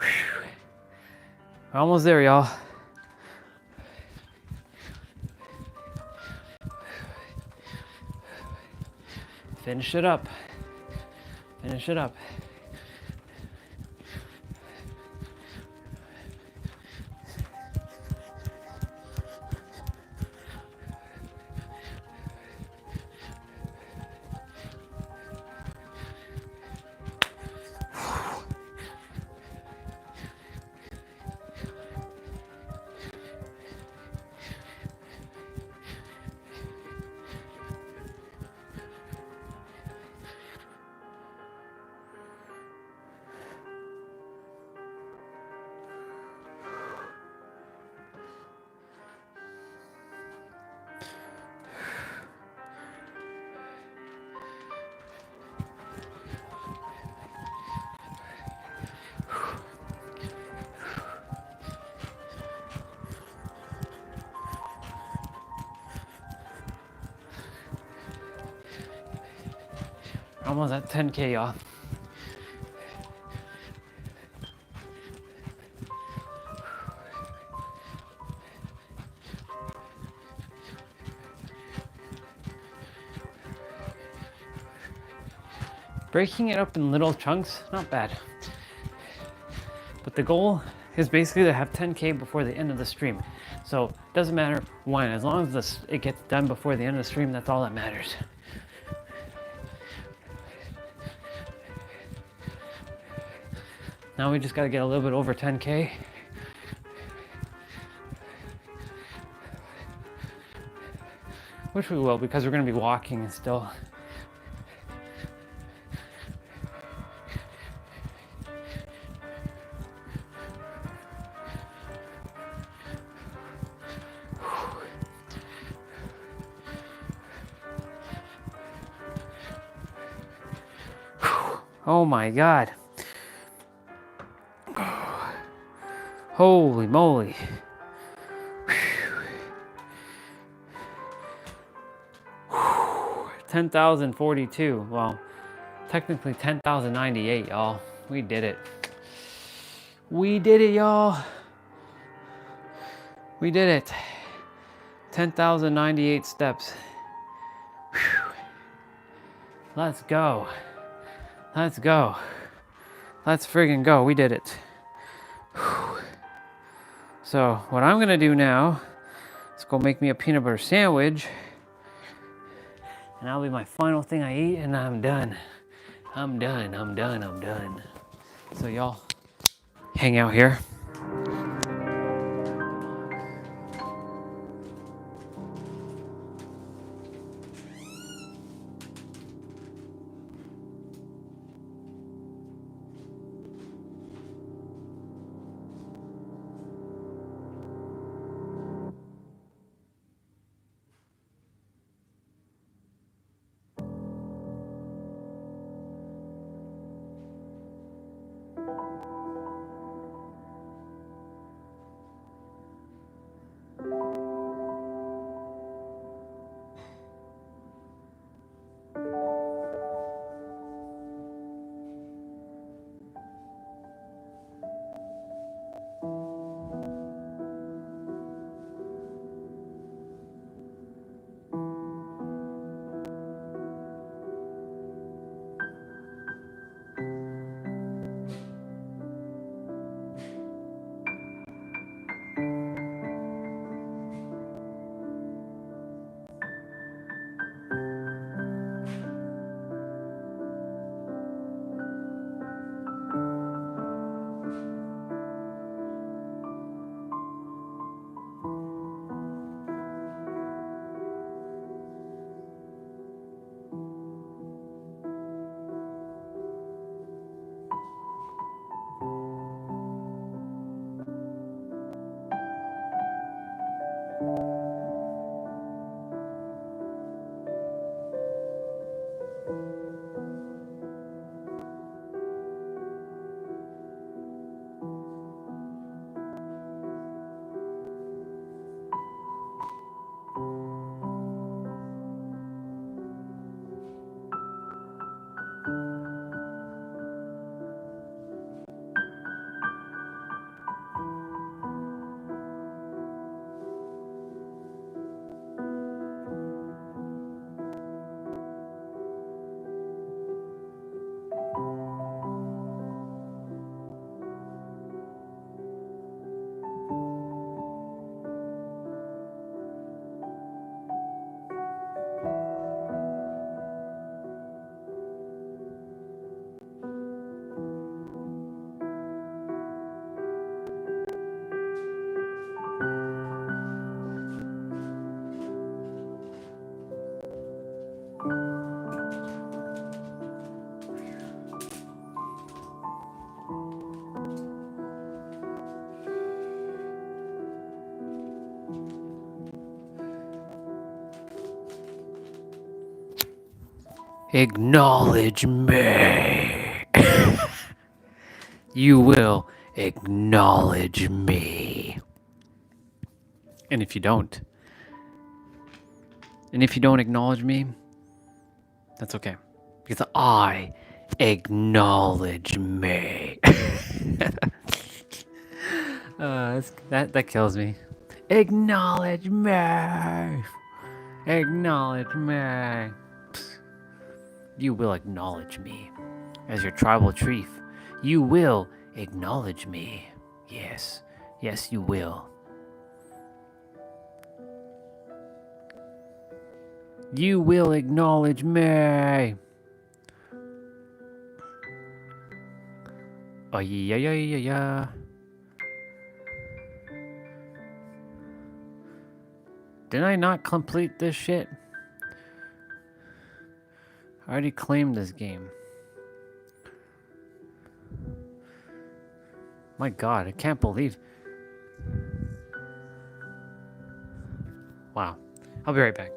Speaker 6: We're almost there, y'all. Finish it up. Finish it up. Almost at 10K, y'all. Breaking it up in little chunks, not bad. But the goal is basically to have 10K before the end of the stream. So it doesn't matter when, as long as it gets done before the end of the stream, that's all that matters. Now we just gotta get a little bit over 10K which we will because we're going to be walking still. Oh my God. Holy moly. 10,042. Well, technically 10,098, y'all. We did it. We did it, y'all. We did it. 10,098 steps. Whew. Let's go. Let's go. Let's friggin' go. We did it. Whew. So, what I'm gonna do now is go make me a peanut butter sandwich. And that'll be my final thing I eat, and I'm done. I'm done, I'm done, I'm done. So y'all, hang out here. Acknowledge me. You will acknowledge me. And if you don't acknowledge me, that's okay. Because I acknowledge me. That kills me. Acknowledge me. Acknowledge me. You will acknowledge me as your tribal chief. You will acknowledge me. Yes. Yes, you will. You will acknowledge me. Oh, yeah. Didn't I not complete this shit? I already claimed this game. My God, I can't believe. Wow. I'll be right back.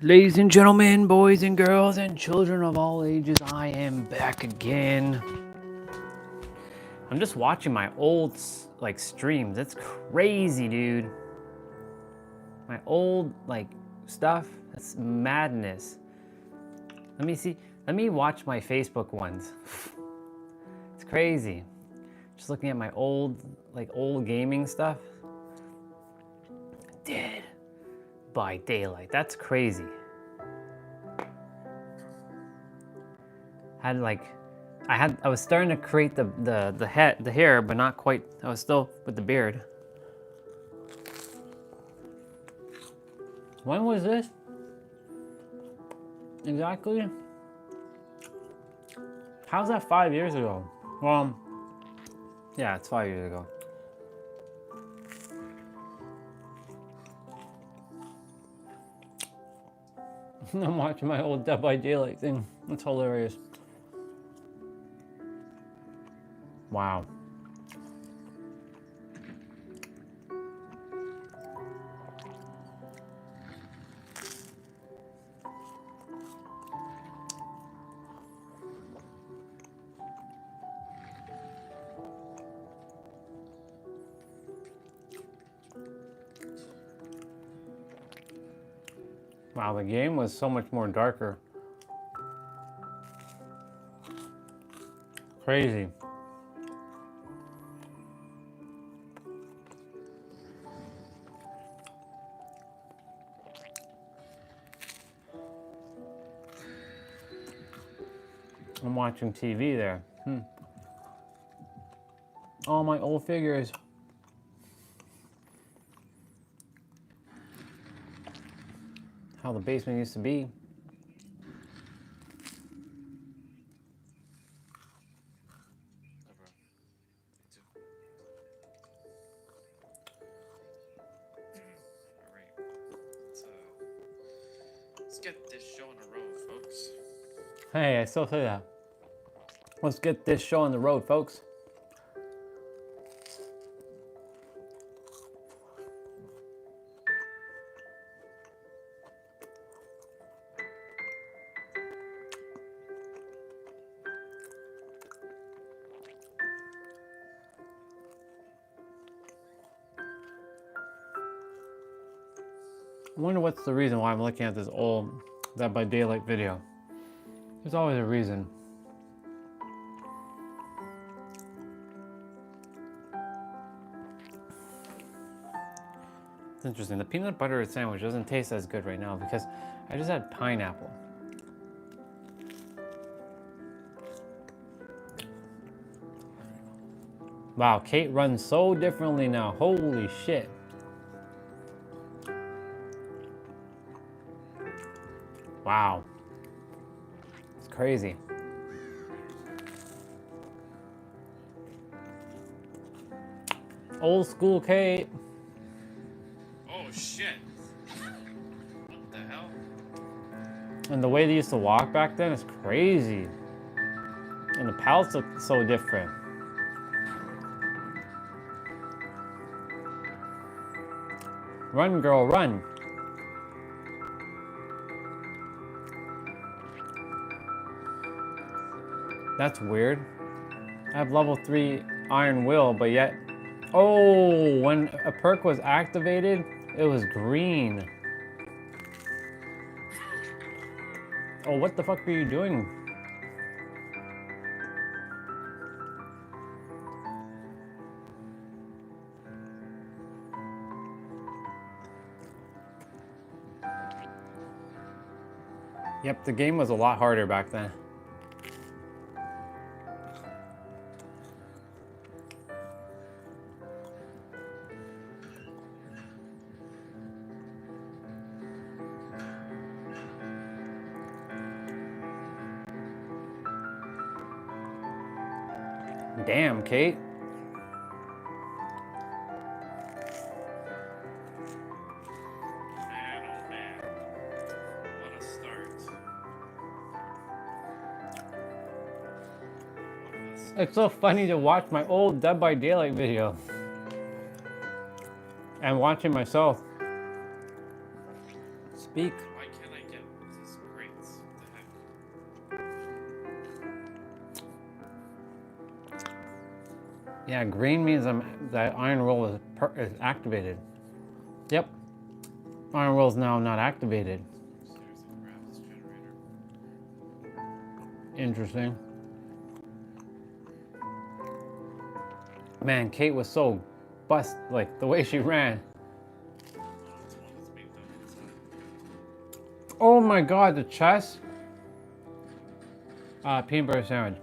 Speaker 6: Ladies and gentlemen, boys and girls, and children of all ages, I am back again. I'm just watching my old like streams. That's crazy, dude. My old like stuff. That's madness. Let me see. Let me watch my Facebook ones. It's crazy. Just looking at my old gaming stuff. Dead by daylight. That's crazy. I was starting to create the hair, but not quite. I was still with the beard. When was this? Exactly? How's that 5 years ago? Well, yeah, it's 5 years ago. I'm watching my old Dead by Daylight thing. That's hilarious. Wow. Wow, the game was so much more darker. Crazy. I'm watching TV there. All my old figures. How the basement used to be.
Speaker 4: Let's get this show on the road, folks.
Speaker 6: Hey, I still say that. Let's get this show on the road, folks. I wonder what's the reason why I'm looking at this old Dead by Daylight video. There's always a reason. It's interesting. The peanut butter sandwich doesn't taste as good right now because I just had pineapple. Wow, Kate runs so differently now. Holy shit. Wow. It's crazy. Old school Kate.
Speaker 4: Oh shit. What the hell?
Speaker 6: And the way they used to walk back then is crazy. And the pallets look so different. Run, girl, run. That's weird. I have level 3 iron will, but yet... Oh, when a perk was activated, it was green. Oh, what the fuck are you doing? Yep, the game was a lot harder back then. Damn, Kate.
Speaker 4: Man, oh man. What a start.
Speaker 6: It's so funny to watch my old Dead by Daylight video. And watching myself speak.
Speaker 4: Why can't I get these crates? What the heck?
Speaker 6: Yeah, green means that iron will is activated. Yep. Iron will is now not activated.
Speaker 4: Seriously, grab this generator.
Speaker 6: Interesting. Man, Kate was so bust, like the way she ran.
Speaker 4: Oh, it's one that's being done inside.
Speaker 6: Oh my god, the chest. Peanut butter sandwich.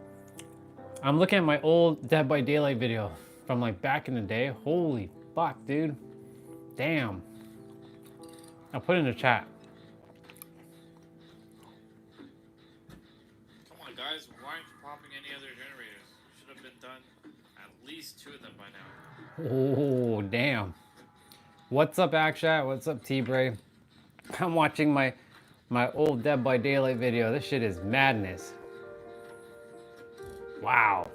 Speaker 6: I'm looking at my old Dead by Daylight video from like back in the day. Holy fuck, dude. Damn. I'll put it in the chat.
Speaker 4: Come on, guys. Why aren't you popping any other generators? Should have been done at least 2 of them by now.
Speaker 6: Oh, damn. What's up, Akshat? What's up, T-Bray? I'm watching my old Dead by Daylight video. This shit is madness. Wow.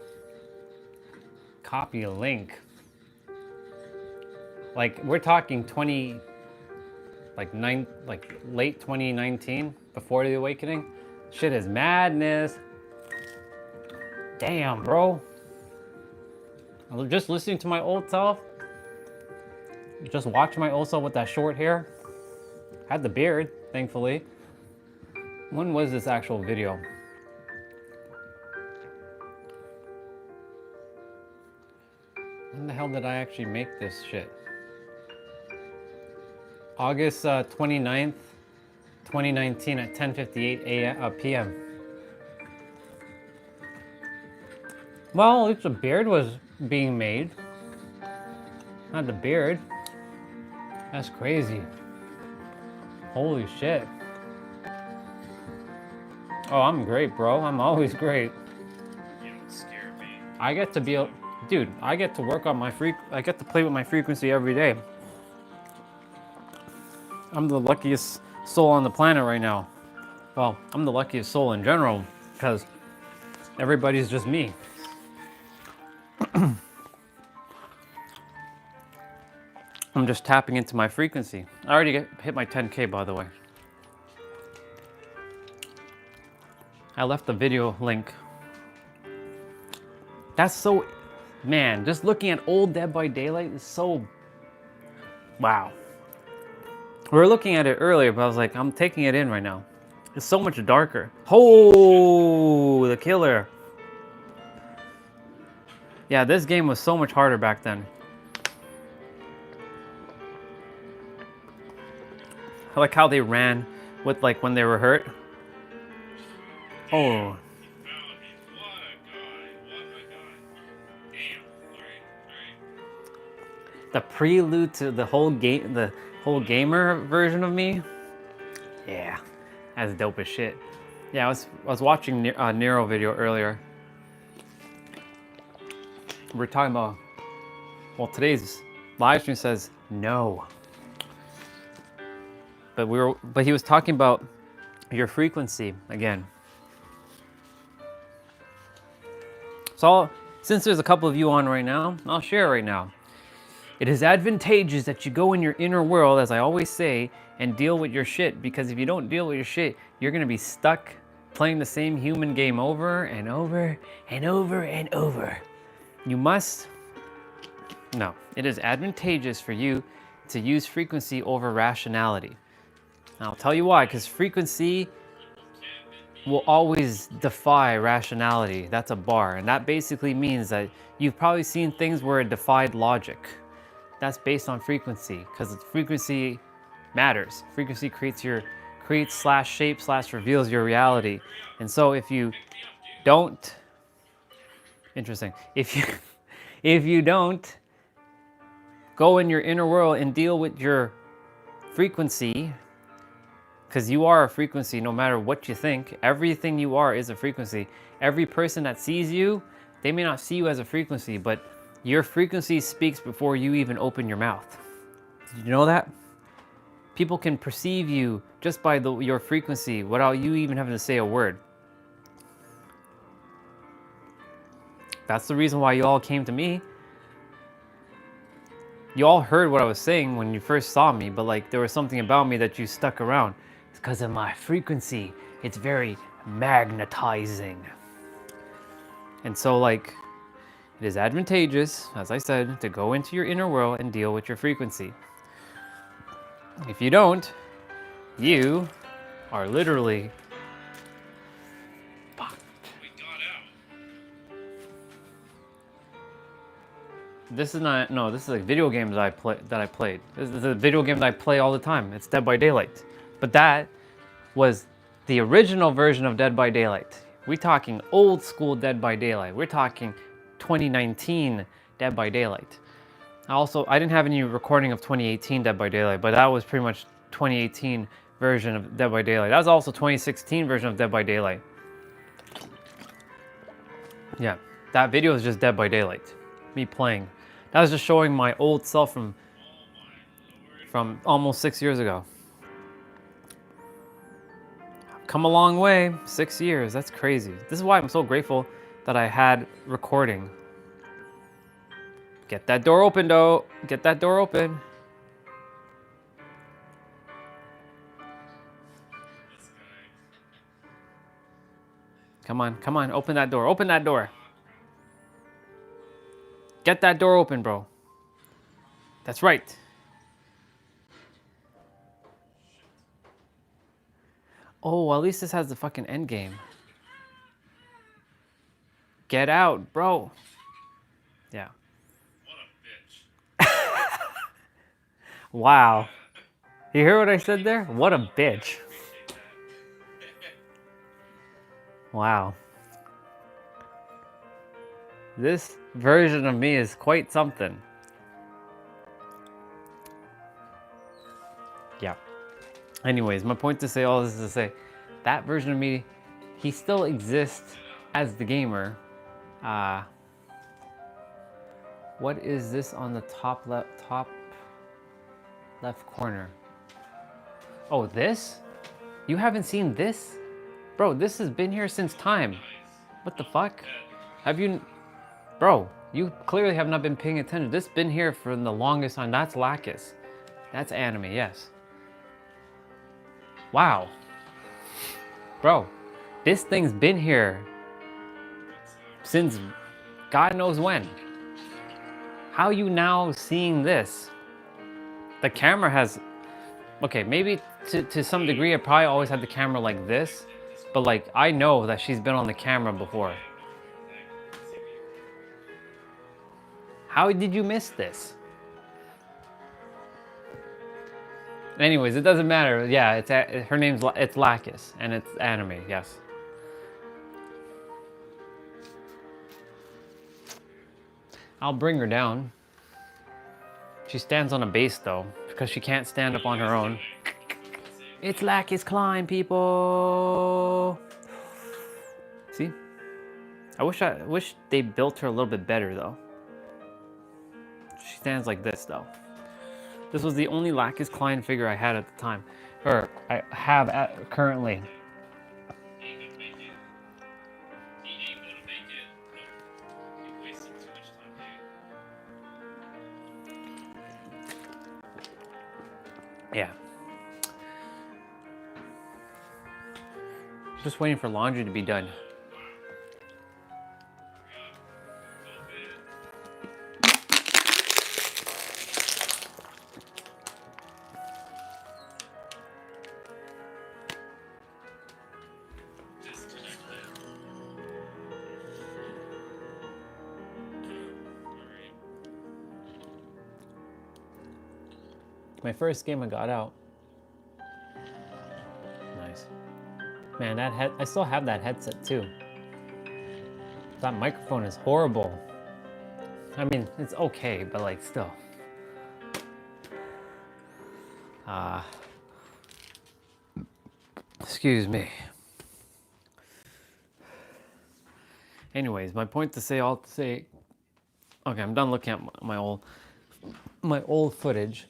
Speaker 6: Copy a link. Like, we're talking late 2019, before the awakening. Shit is madness. Damn, bro. I'm just listening to my old self. Just watching my old self with that short hair. Had the beard, thankfully. When was this actual video? When the hell did I actually make this shit? August 29th, 2019 at 10:58 p.m. Well, at least the beard was being made. Not the beard. That's crazy. Holy shit. Oh, I'm great, bro. I'm always great.
Speaker 4: You don't scare me.
Speaker 6: I get to be, dude, I get to work on my I get to play with my frequency every day. I'm the luckiest soul on the planet right now. Well, I'm the luckiest soul in general because everybody's just me. I'm just tapping into my frequency. I already hit my 10K, by the way. I left the video link. That's so, man, just looking at old Dead by Daylight is so, wow. We were looking at it earlier, but I was like, I'm taking it in right now. It's so much darker. Oh, the killer. Yeah, this game was so much harder back then. I like how they ran with like when they were hurt. Oh.
Speaker 4: He found me. What a guy. What a guy. Damn. Alright.
Speaker 6: The prelude to the whole game, the whole gamer version of me. Yeah, that's dope as shit. Yeah, I was watching Nero video earlier. We're talking about, well, today's live stream says no. But he was talking about your frequency again.
Speaker 1: So, since there's a couple of you on right now, I'll share right now. It is advantageous that you go in your inner world, as I always say, and deal with your shit. Because if you don't deal with your shit, you're gonna be stuck playing the same human game over and over and over and over. You must, no, it is advantageous for you to use frequency over rationality. And I'll tell you why, because frequency will always defy rationality. That's a bar, and that basically means that you've probably seen things where it defied logic. That's based on frequency, because frequency matters. Frequency creates slash shapes slash reveals your reality. And so if you don't, interesting, if you don't go in your inner world and deal with your frequency, because you are a frequency no matter what you think. Everything you are is a frequency. Every person that sees you, they may not see you as a frequency, but your frequency speaks before you even open your mouth. Did you know that? People can perceive you just by your frequency without you even having to say a word. That's the reason why you all came to me. You all heard what I was saying when you first saw me, but like there was something about me that you stuck around. It's because of my frequency. It's very magnetizing. And so like, it is advantageous, as I said, to go into your inner world and deal with your frequency. If you don't, you are literally fucked. This is not, no, this is like video games that I played. This is a video game that I play all the time. It's Dead by Daylight. But that was the original version of Dead by Daylight. We're talking old school Dead by Daylight. We're talking 2019 Dead by Daylight. I didn't have any recording of 2018 Dead by Daylight, but that was pretty much 2018 version of Dead by Daylight. That was also 2016 version of Dead by Daylight. Yeah, that video is just Dead by Daylight. Me playing. That was just showing my old self from almost 6 years ago. I've come a long way, 6 years, that's crazy. This is why I'm so grateful that I had recording. Get that door open, though. Get that door open. Come on, come on, open that door. Open that door. Get that door open, bro. That's right. Oh, at least this has the fucking end game. Get out, bro. Yeah. Wow. You hear what I said there? What a bitch. Wow. This version of me is quite something. Yeah. Anyways, my point to say all this is to say, that version of me, he still exists as the gamer. What is this on the top left corner? Oh, this? You haven't seen this? Bro, this has been here since time. What the fuck? Have you... Bro, you clearly have not been paying attention. This has been here for the longest time. That's Lacus. That's anime, yes. Wow. Bro, this thing's been here since God knows when. How are you now seeing this? The camera has... Okay, maybe to some degree I probably always had the camera like this, but like I know that she's been on the camera before. How did you miss this? Anyways, it doesn't matter. Yeah, her name's Lacus and it's anime, yes. I'll bring her down. She stands on a base though, because she can't stand up on her own. It's Lacus Climb, people. See? I wish they built her a little bit better though. She stands like this though. This was the only Lacus Klein figure I had at the time, or I have currently. Yeah. Just waiting for laundry to be done. My first game I got out. Nice. Man, I still have that headset too. That microphone is horrible. I mean, it's okay, but like still. Excuse me. Anyways, my point to say, okay, I'm done looking at my old footage.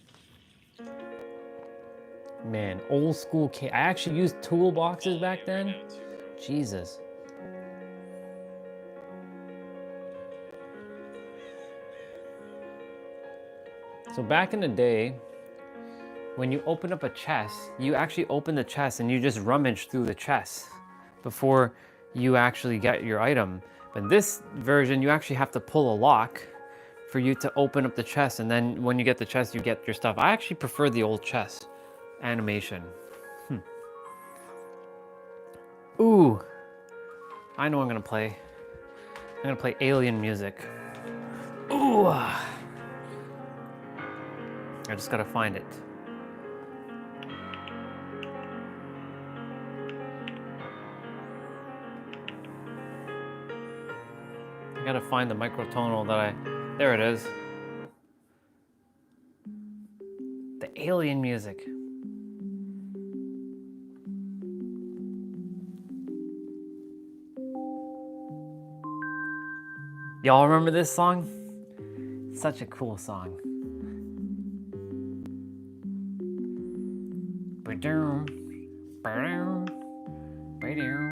Speaker 1: Man, old school I actually used toolboxes back then. Jesus. So back in the day, when you open up a chest, you actually open the chest and you just rummage through the chest before you actually get your item. But this version, you actually have to pull a lock for you to open up the chest, and then when you get the chest, you get your stuff. I actually prefer the old chest animation. Ooh, I know what I'm gonna play. I'm gonna play alien music. Ooh, I just gotta find it. I gotta find the microtonal that there it is. The alien music. Y'all remember this song? Such a cool song. Ba-doom, ba-doom, ba-doom.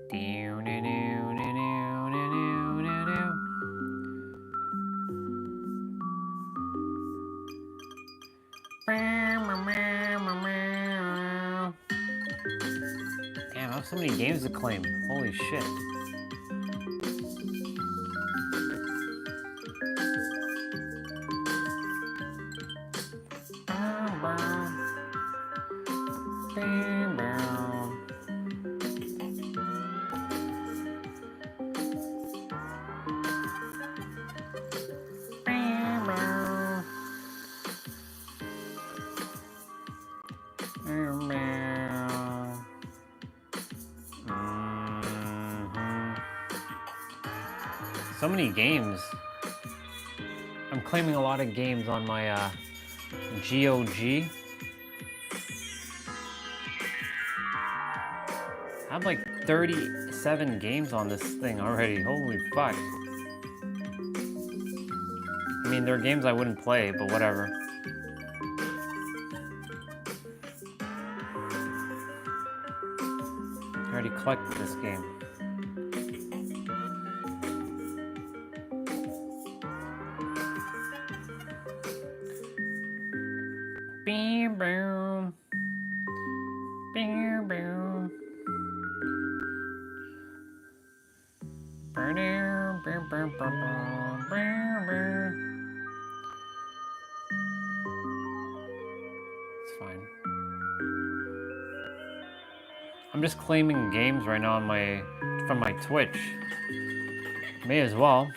Speaker 1: Damn, I have so many games to claim. Holy shit. So many games. I'm claiming a lot of games on my GOG. I have like 37 games on this thing already. Holy fuck. I mean, there are games I wouldn't play, but whatever. I already collected this game. Bam, bam. Bam, bam. Bam, bam, bam, bam, bam. It's fine. I'm just claiming games right now on from my Twitch. May as well.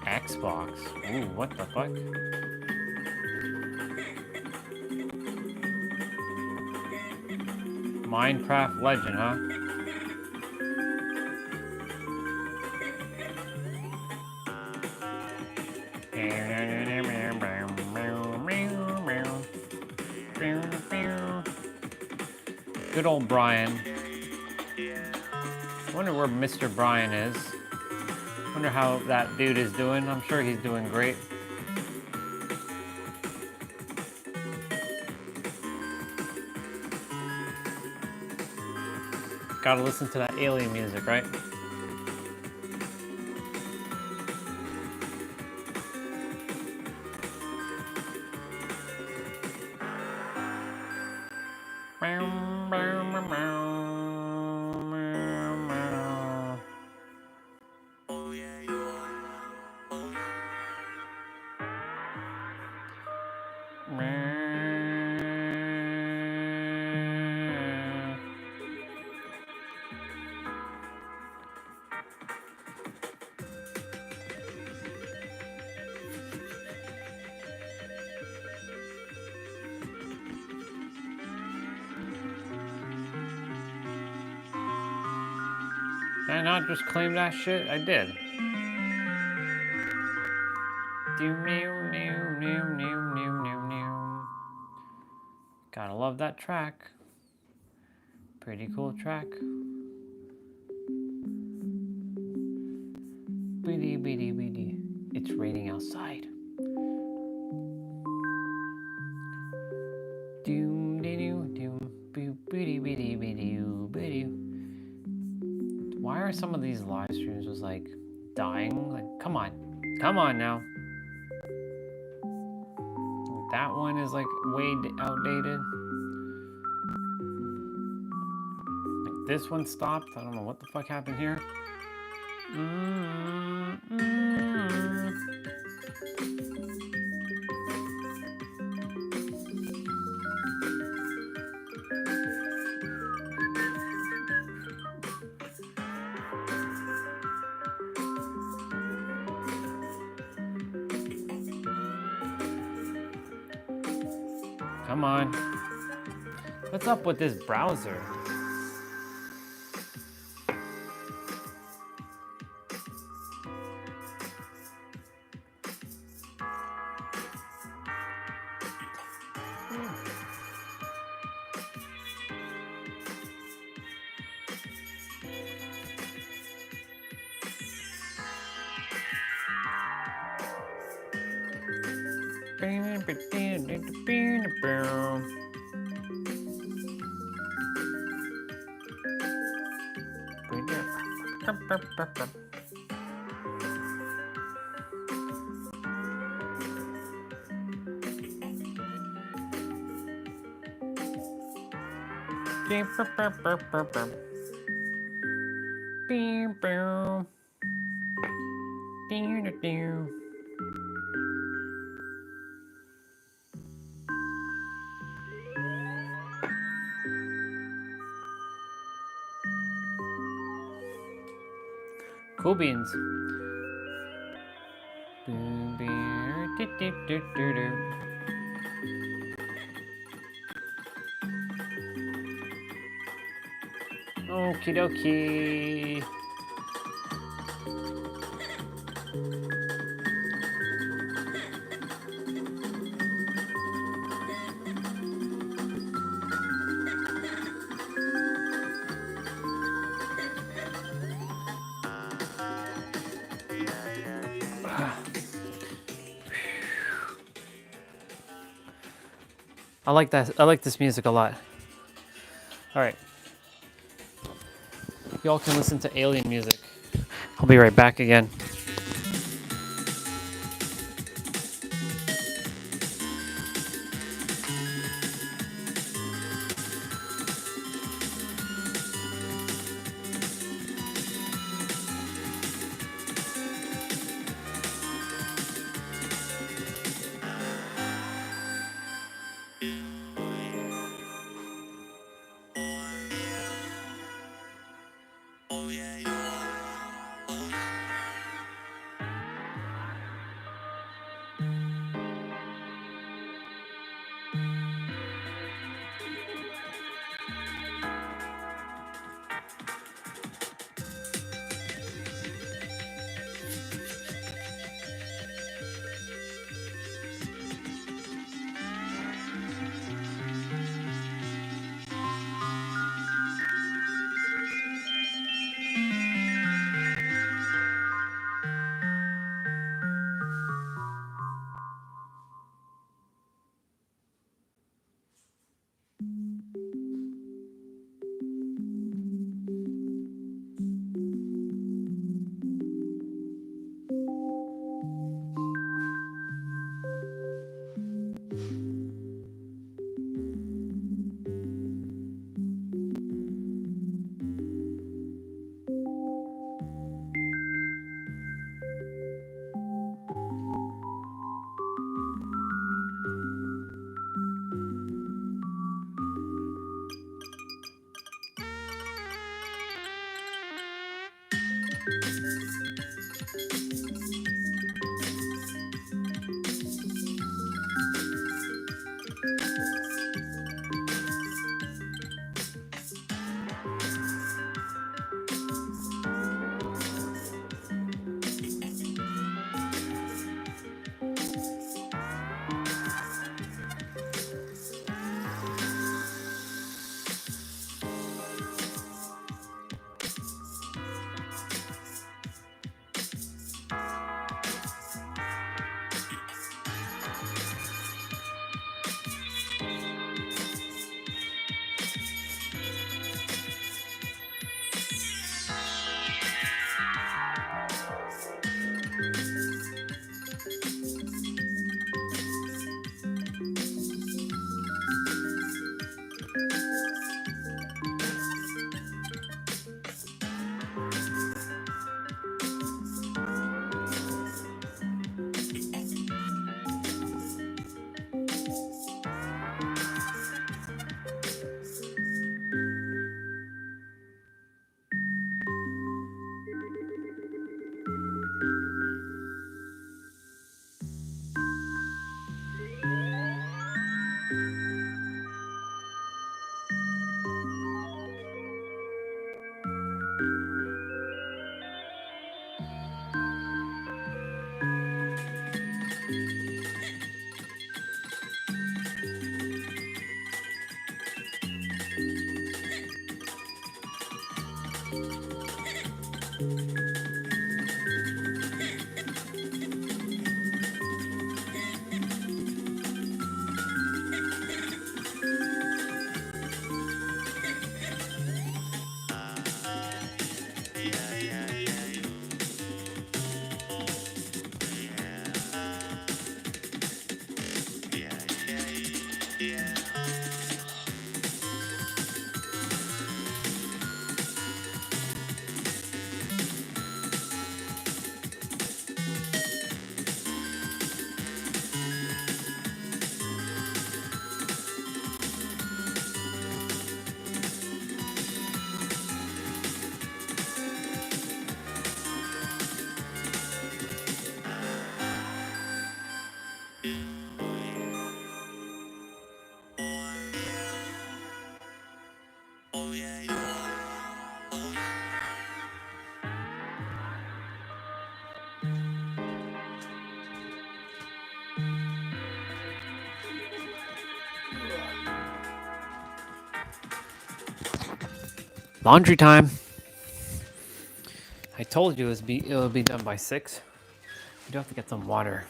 Speaker 1: Xbox. Ooh, what the fuck? Minecraft Legend, huh? Good old Brian. Wonder where Mr. Brian is. Wonder how that dude is doing. I'm sure he's doing great. Gotta listen to that alien music, right? I not just claim that shit? I did. Gotta love that track. Pretty cool track. Bitty bitty bitty. It's raining outside. Doom doom doom boo bitty bitty bitty bitty. Why are some of these live streams just like dying? Like, come on now. That one is like way outdated. Like this one stopped. I don't know what the fuck happened here. Come on. What's up with this browser? Cool beans. Okie dokie. I like that. I like this music a lot. All right. Y'all can listen to alien music. I'll be right back again.
Speaker 6: Laundry time. I told you it'll be done by 6. You do have to get some water.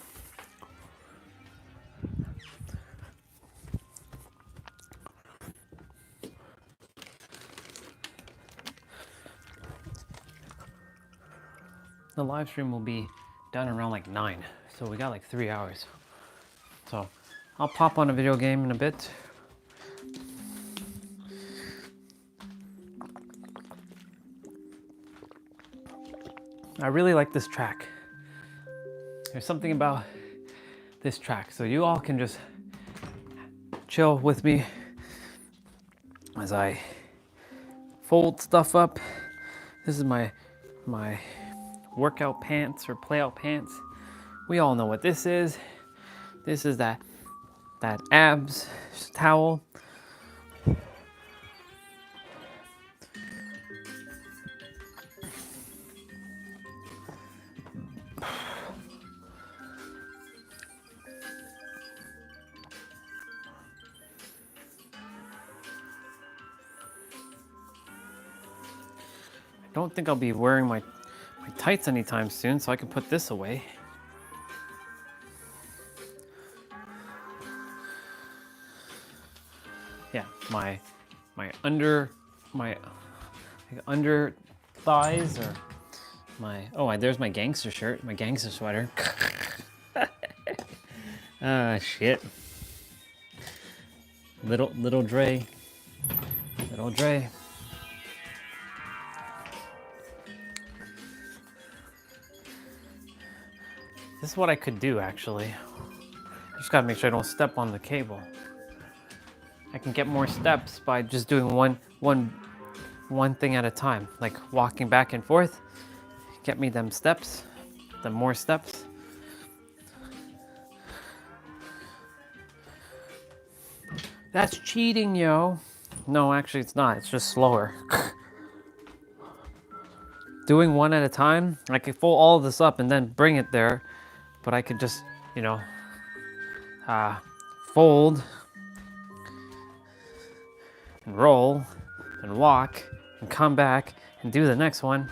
Speaker 6: The live stream will be done around like 9, so we got like 3 hours. So I'll pop on a video game in a bit. I really like this track. There's something about this track, so you all can just chill with me as I fold stuff up. This is my workout pants or playout pants. We all know what this is. This is that abs towel. I don't think I'll be wearing my tights anytime soon, so I can put this away. Yeah, my under thighs or there's my gangster shirt, my gangster sweater. Ah, shit. Little Dre. This is what I could do, actually. Just gotta make sure I don't step on the cable. I can get more steps by just doing one thing at a time, like walking back and forth. Get me them steps, the more steps. That's cheating, yo. No, actually it's not. It's just slower. Doing one at a time, I could fold all of this up and then bring it there, but I could just, fold and roll and walk and come back and do the next one.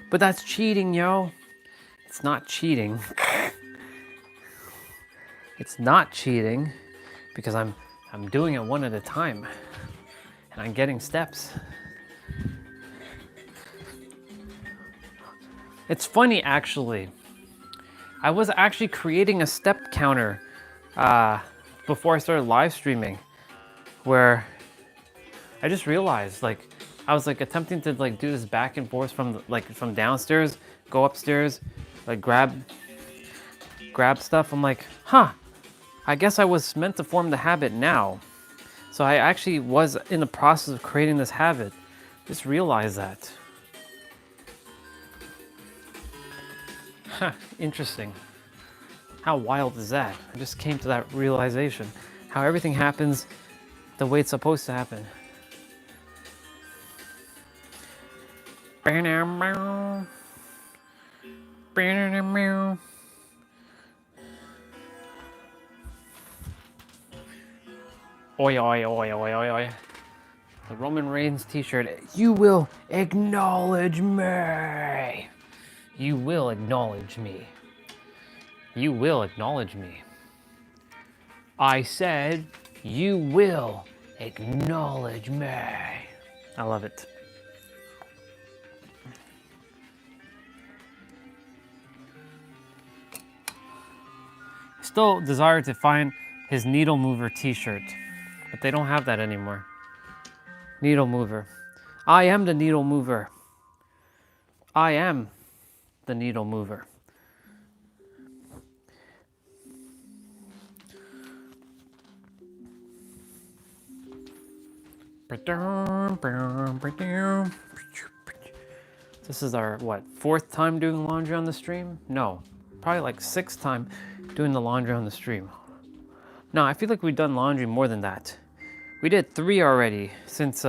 Speaker 6: But that's cheating, yo. It's not cheating. It's not cheating because I'm doing it one at a time and I'm getting steps. It's funny, actually. I was actually creating a step counter before I started live streaming, where I just realized, I was attempting to do this back and forth from downstairs, go upstairs, grab stuff. I'm like, huh, I guess I was meant to form the habit now. So I actually was in the process of creating this habit. Just realized that. Huh, interesting. How wild is that? I just came to that realization. How everything happens the way it's supposed to happen. Oi, oi, oi, oi, oi, oi. The Roman Reigns t-shirt. You will acknowledge me. You will acknowledge me. You will acknowledge me. I said, you will acknowledge me. I love it. Still desire to find his needle mover t-shirt, but they don't have that anymore. Needle mover. I am the needle mover. I am the needle mover. This is our, what, 4th time doing laundry on the stream? No, probably like 6th time doing the laundry on the stream. No, I feel like we've done laundry more than that. We did 3 already since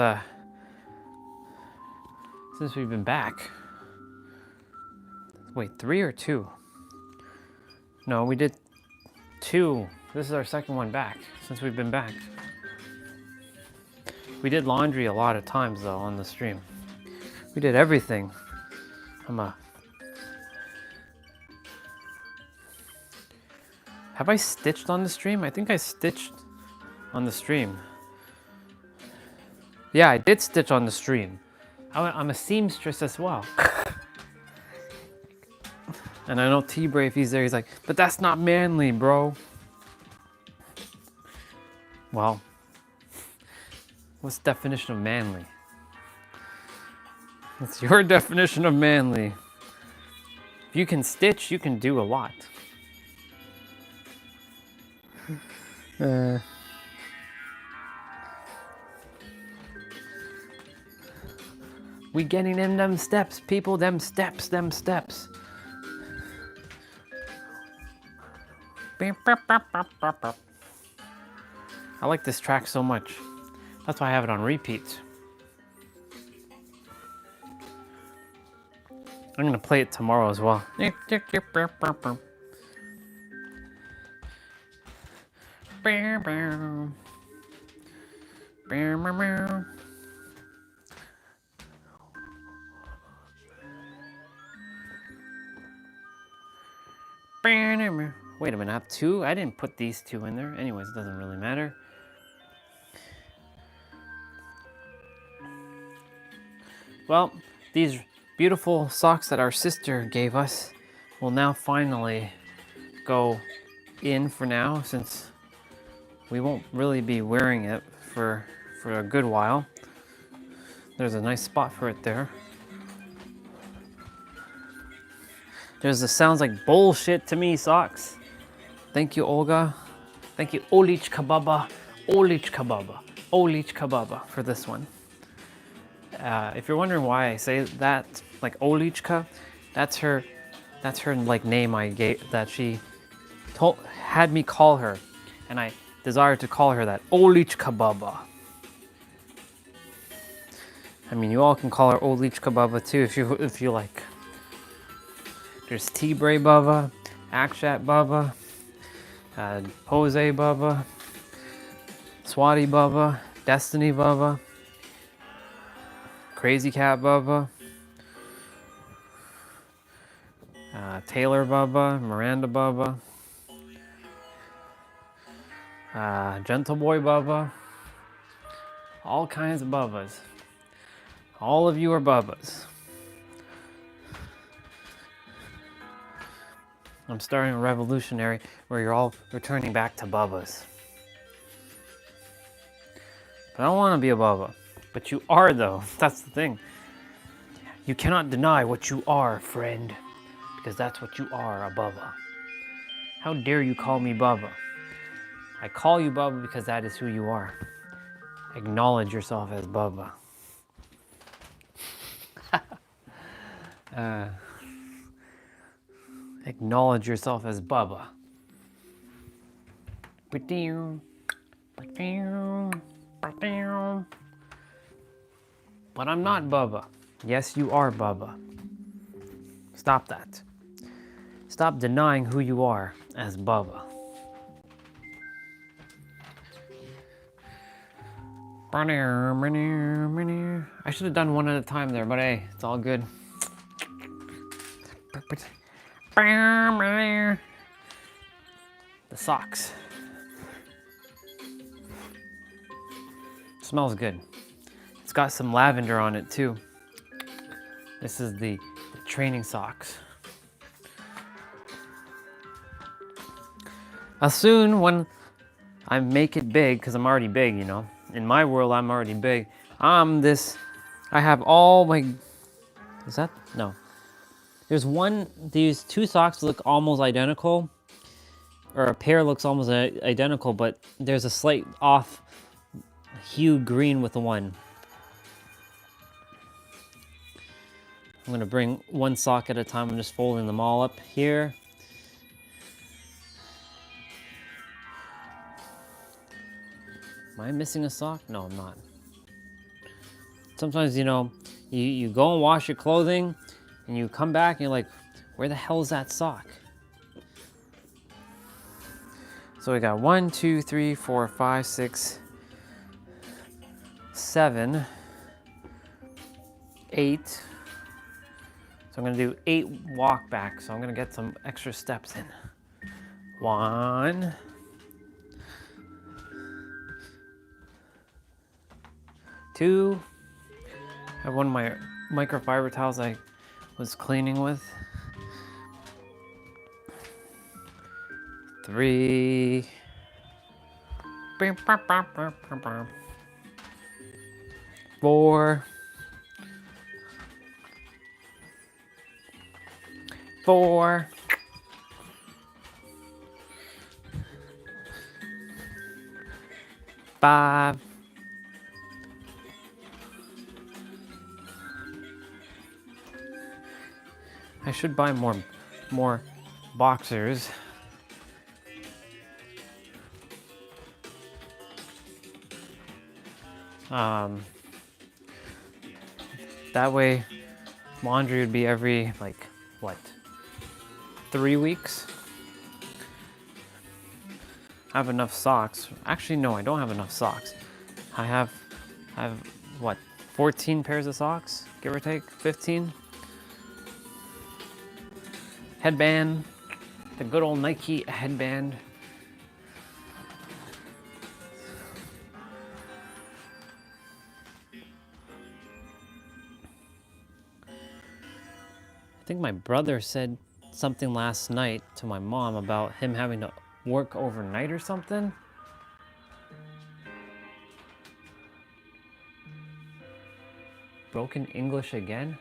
Speaker 6: we've been back. Wait, 3 or 2? No, we did 2. This is our 2nd one back since we've been back. We did laundry a lot of times though on the stream. We did everything. Have I stitched on the stream? I think I stitched on the stream. Yeah, I did stitch on the stream. I'm a seamstress as well. And I know T-Bray, if he's there, he's like, but that's not manly, bro. Well, what's the definition of manly? What's your definition of manly? If you can stitch, you can do a lot. We getting them steps, people, them steps. I like this track so much. That's why I have it on repeat. I'm gonna play it tomorrow as well. Wait a minute, I have 2? I didn't put these 2 in there. Anyways, it doesn't really matter. Well, these beautiful socks that our sister gave us will now finally go in for now, since we won't really be wearing it for a good while. There's a nice spot for it there. There's the sounds like bullshit to me socks. Thank you, Olga. Thank you, Olich Kababa, for this one. If you're wondering why I say that, like Olichka, that's her like name I gave, that she had me call her, and I desired to call her that, Olichka Baba. I mean, you all can call her Olichka Baba too if you like. There's T-Bray Baba, Akshat Baba, Jose Baba, Swati Baba, Destiny Baba, Crazy Cat Baba, Taylor Baba, Miranda Baba, Gentle Boy Baba, all kinds of Babas. All of you are Babas. I'm starting a revolutionary where you're all returning back to Babas. But I don't want to be a Baba. But you are, though. That's the thing. You cannot deny what you are, friend. Because that's what you are, a Baba. How dare you call me Baba? I call you Baba because that is who you are. Acknowledge yourself as Baba. Acknowledge yourself as Baba. But I'm not Baba. Yes, you are Baba. Stop that. Stop denying who you are as Baba.
Speaker 1: I should have done one at a time there, but hey, it's all good. The socks. Smells good. It's got some lavender on it too. This is the training socks. Soon when I make it big, because I'm already big, you know. In my world, I'm already big. I have all my, is that? No. There's these two socks look almost identical, or a pair looks almost identical, but there's a slight off hue green with the one. I'm gonna bring one sock at a time. I'm just folding them all up here. Am I missing a sock? No, I'm not. Sometimes, you know, you go and wash your clothing and you come back and you're like, where the hell is that sock? So we got 1, 2, 3, 4, 5, 6, 7, 8. So I'm gonna do 8 walk back. So I'm gonna get some extra steps in. 1, 2. I have one of my microfiber towels I was cleaning with. 3. 4. 4. 5. 6. I should buy more boxers. That way laundry would be every, like, what, 3 weeks? I have enough socks. Actually, no, I don't have enough socks. I have what, 14 pairs of socks, give or take, 15? Headband, the good old Nike headband. I think my brother said something last night to my mom about him having to work overnight or something. Broken English again?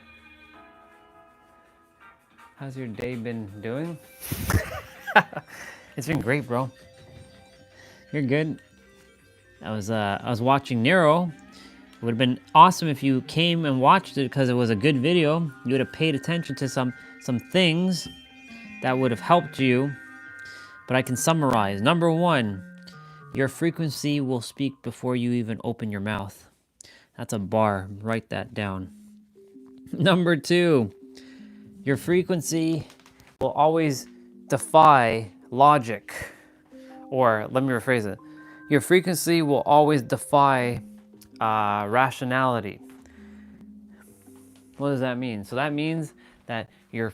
Speaker 1: How's your day been doing? It's been great, bro. You're good. I was watching Nero. It would have been awesome if you came and watched it because it was a good video. You would have paid attention to some things that would have helped you. But I can summarize. Number 1, your frequency will speak before you even open your mouth. That's a bar. Write that down. Number 2, your frequency will always defy logic. Or let me rephrase it. Your frequency will always defy rationality. What does that mean? So that means that your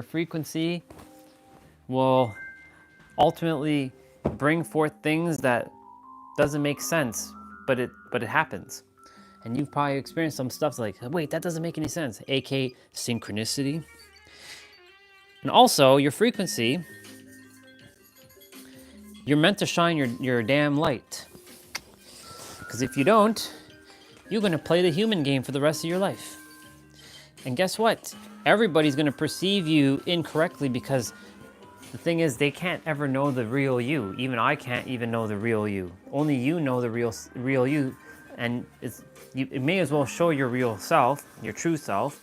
Speaker 1: frequency will ultimately bring forth things that doesn't make sense, but it happens. And you've probably experienced some stuff like, wait, that doesn't make any sense, aka synchronicity. And also your frequency, you're meant to shine your damn light. Because if you don't, you're gonna play the human game for the rest of your life. And guess what? Everybody's gonna perceive you incorrectly because the thing is, they can't ever know the real you. Even I can't even know the real you. Only you know the real you. And it may as well show your real self, your true self.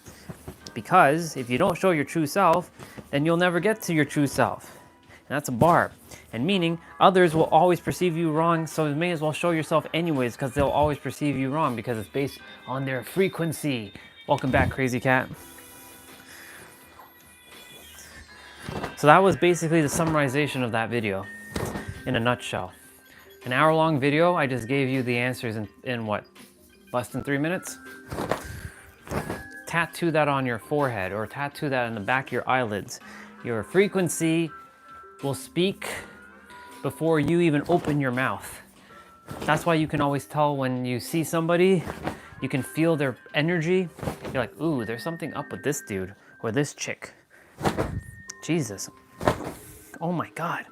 Speaker 1: Because if you don't show your true self, then you'll never get to your true self. And that's a bar. And meaning, others will always perceive you wrong, so you may as well show yourself anyways, because they'll always perceive you wrong, because it's based on their frequency. Welcome back, Crazy Cat. So that was basically the summarization of that video, in a nutshell. An hour-long video, I just gave you the answers in what, less than 3 minutes? Tattoo that on your forehead or tattoo that on the back of your eyelids. Your frequency will speak before you even open your mouth. That's why you can always tell when you see somebody, you can feel their energy. You're like, ooh, there's something up with this dude or this chick. Jesus. Oh my God.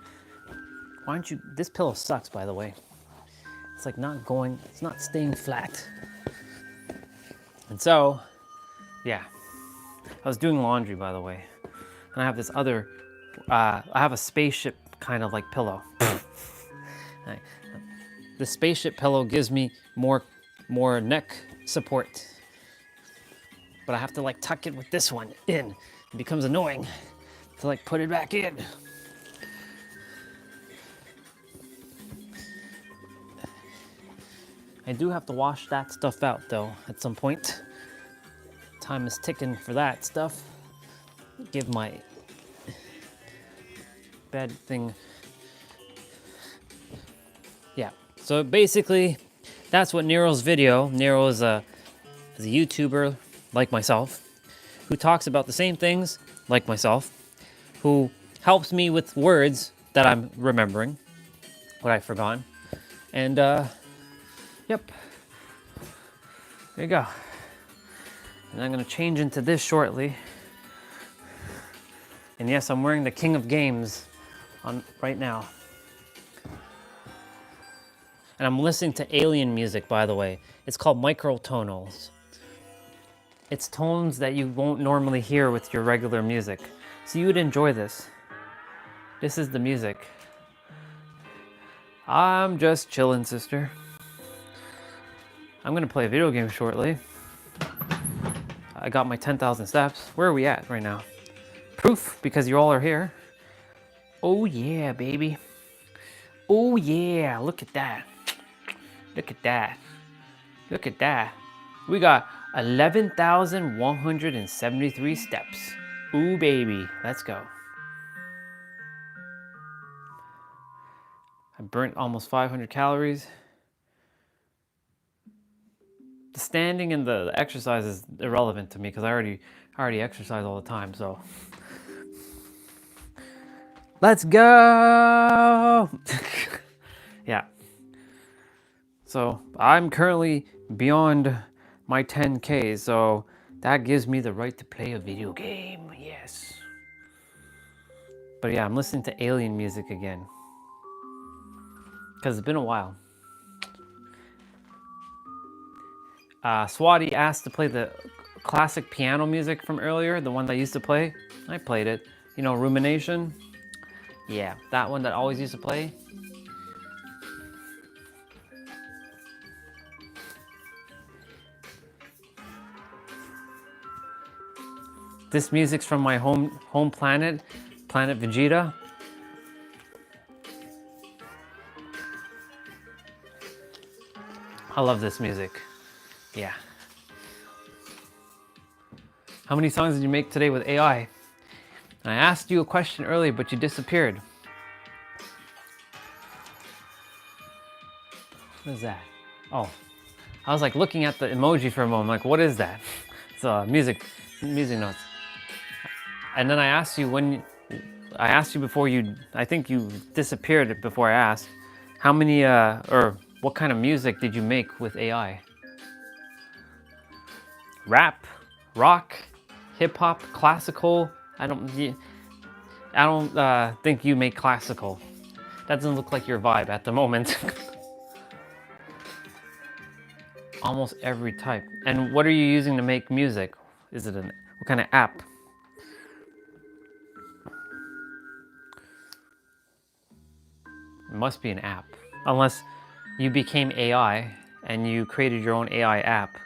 Speaker 1: Why don't you, this pillow sucks, by the way. It's like not going, it's not staying flat. And so, yeah. I was doing laundry, by the way. And I have this other, I have a spaceship kind of like pillow. The spaceship pillow gives me more neck support. But I have to like tuck it with this one in. It becomes annoying to like put it back in. I do have to wash that stuff out though at some point. Time is ticking for that stuff. Give my bed thing. Yeah, so basically that's what Nero's video. Nero is a YouTuber like myself who talks about the same things like myself, who helps me with words that I'm remembering, what I've forgotten. And yep, there you go. And I'm gonna change into this shortly. And yes, I'm wearing the King of Games on right now. And I'm listening to alien music, by the way. It's called microtonals. It's tones that you won't normally hear with your regular music. So you would enjoy this. This is the music. I'm just chilling, sister. I'm gonna play a video game shortly. I got my 10,000 steps. Where are we at right now? Proof, because you all are here. Oh yeah, baby. Oh yeah, look at that. Look at that. Look at that. We got 11,173 steps. Ooh baby, let's go. I burnt almost 500 calories. The standing and the exercise is irrelevant to me because I already exercise all the time, so. Let's go! Yeah. So I'm currently beyond my 10K, so that gives me the right to play a video game, yes. But yeah, I'm listening to alien music again. Because it's been a while. Swati asked to play the classic piano music from earlier, the one that I used to play. I played it. You know, Rumination? Yeah, that one that I always used to play. This music's from my home planet, Planet Vegeta. I love this music. Yeah. How many songs did you make today with AI? And I asked you a question earlier, but you disappeared. What is that? Oh, I was like looking at the emoji for a moment, like, what is that? It's music notes. And then I asked you before I think you disappeared before I asked, how many, or what kind of music did you make with AI? Rap, rock, hip hop, classical. I don't think you make classical. That doesn't look like your vibe at the moment. Almost every type. And what are you using to make music? Is it what kind of app? It must be an app. Unless you became AI and you created your own AI app.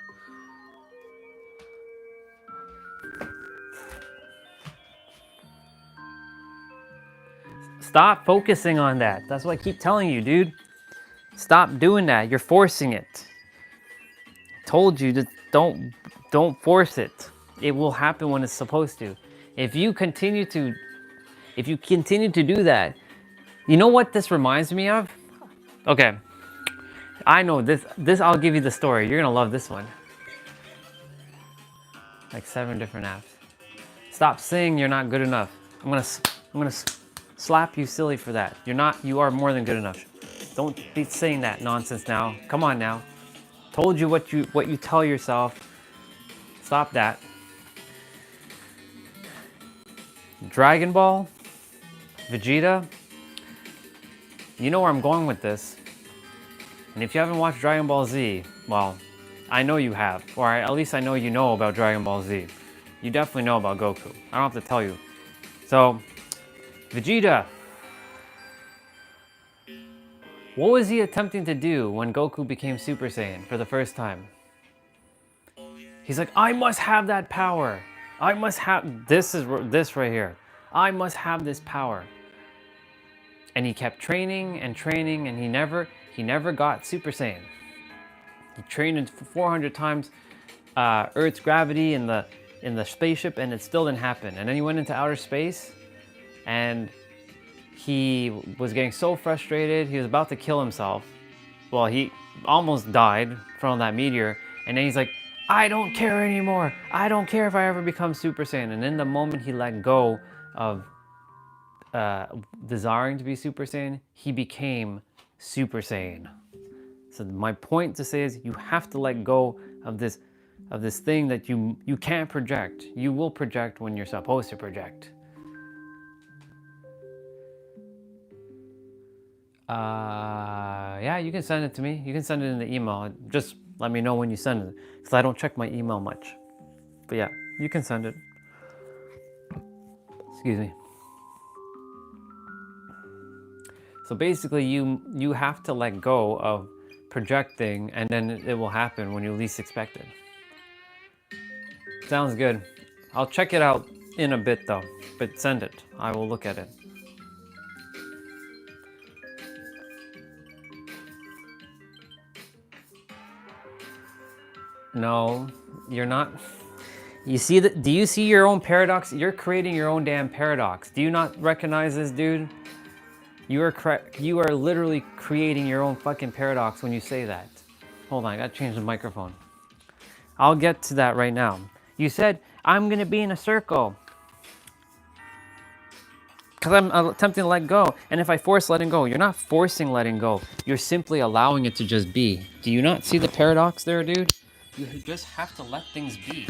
Speaker 1: Stop focusing on that. That's what I keep telling you, dude. Stop doing that. You're forcing it. Told you to don't force it. It will happen when it's supposed to. If you continue to do that, you know what this reminds me of?
Speaker 6: Okay. I know this. I'll give you the story. You're gonna love this one. Like 7 different apps. Stop saying you're not good enough. I'm gonna slap you silly for that. You're not. You are more than good enough. Don't be saying that nonsense now. Come on now. Told you what you tell yourself. Stop that. Dragon Ball, Vegeta. You know where I'm going with this. And if you haven't watched Dragon Ball Z, well, I know you have, or at least I know you know about Dragon Ball Z. You definitely know about Goku. I don't have to tell you. So, Vegeta. What was he attempting to do when Goku became Super Saiyan for the first time? He's like, I must have that power. I must have, this right here. I must have this power. And he kept training and training, and he never got Super Saiyan. He trained 400 times Earth's gravity in the spaceship, and it still didn't happen. And then he went into outer space, and he was getting so frustrated, he was about to kill himself. Well, he almost died from that meteor, and then he's like, I don't care anymore. I don't care if I ever become Super Saiyan. And in the moment he let go of desiring to be Super Saiyan, he became Super Saiyan. So my point to say is you have to let go of this thing that you can't project. You will project when you're supposed to project. Yeah, you can send it to me. You can send it in the email. Just let me know when you send it, because I don't check my email much. But yeah, you can send it. Excuse me. So basically, you have to let go of projecting, and then it will happen when you least expect it. Sounds good. I'll check it out in a bit though, but send it. I will look at it. No, you're not. You see that? Do you see your own paradox? You're creating your own damn paradox. Do you not recognize this, dude? You are literally creating your own fucking paradox when you say that. Hold on, I gotta change the microphone. I'll get to that right now. You said, I'm gonna be in a circle. Because I'm attempting to let go. And if I force letting go, you're not forcing letting go. You're simply allowing it to just be. Do you not see the paradox there, dude? You just have to let things be.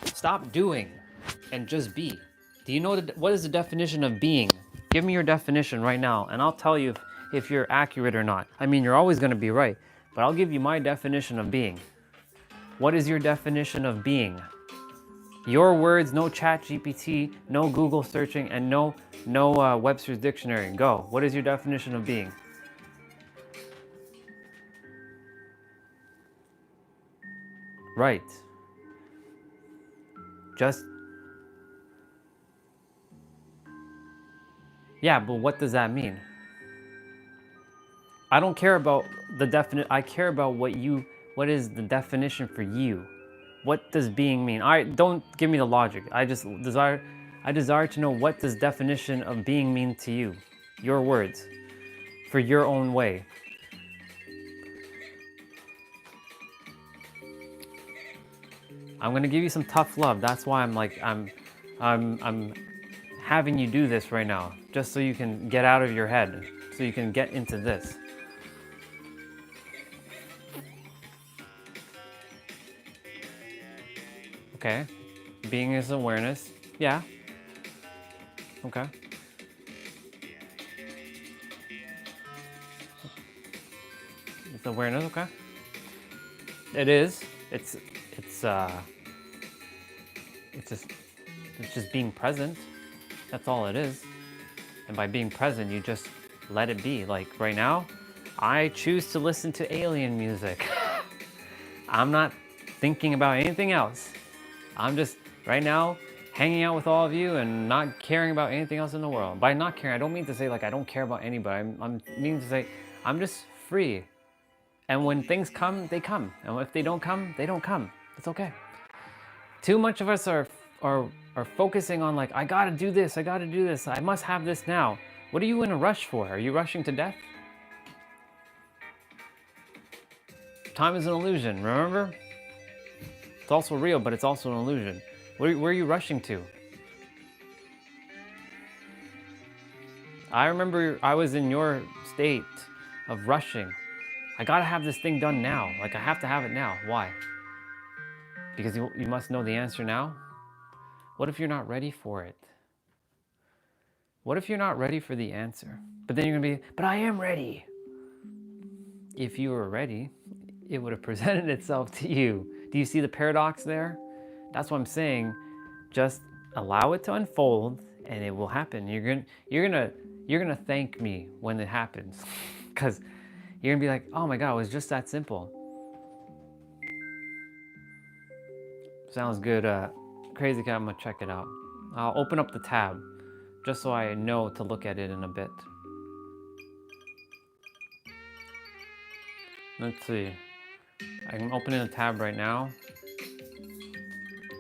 Speaker 6: Stop doing and just be. Do you know what is the definition of being? Give me your definition right now, and I'll tell you if you're accurate or not. I mean, you're always going to be right, but I'll give you my definition of being. What is your definition of being? Your words, no chat GPT, no Google searching, and no Webster's dictionary. Go. What is your definition of being? Right. Just... Yeah, but what does that mean? I don't care about the definite. I care about what is the definition for you. What does being mean? Don't give me the logic. I desire to know, what does definition of being mean to you? Your words. For your own way. I'm gonna give you some tough love. That's why I'm having you do this right now, just so you can get out of your head, so you can get into this. Okay, being is awareness. Yeah. Okay. It's awareness. Okay. It is. It's just being present. That's all it is. And by being present, you just let it be. Like right now, I choose to listen to alien music. I'm not thinking about anything else. I'm just right now hanging out with all of you and not caring about anything else in the world. By not caring, I don't mean to say like I don't care about anybody. I mean to say I'm just free. And when things come, they come. And if they don't come, they don't come. It's okay. Too much of us are focusing on like, I gotta do this, I must have this now. What are you in a rush for? Are you rushing to death?
Speaker 1: Time is an illusion, remember? It's also real, but it's also an illusion. Where are you rushing to? I remember I was in your state of rushing. I gotta have this thing done now. Like, I have to have it now. Why? Because you must know the answer now? What if you're not ready for it? What if you're not ready for the answer? But then you're gonna be, but I am ready. If you were ready, it would have presented itself to you. Do you see the paradox there? That's what I'm saying. Just allow it to unfold and it will happen. You're gonna thank me when it happens. Because you're gonna be like, oh my God, it was just that simple. Sounds good. Crazy Cat, I'm gonna check it out. I'll open up the tab just so I know to look at it in a bit. Let's see. I'm opening a tab right now.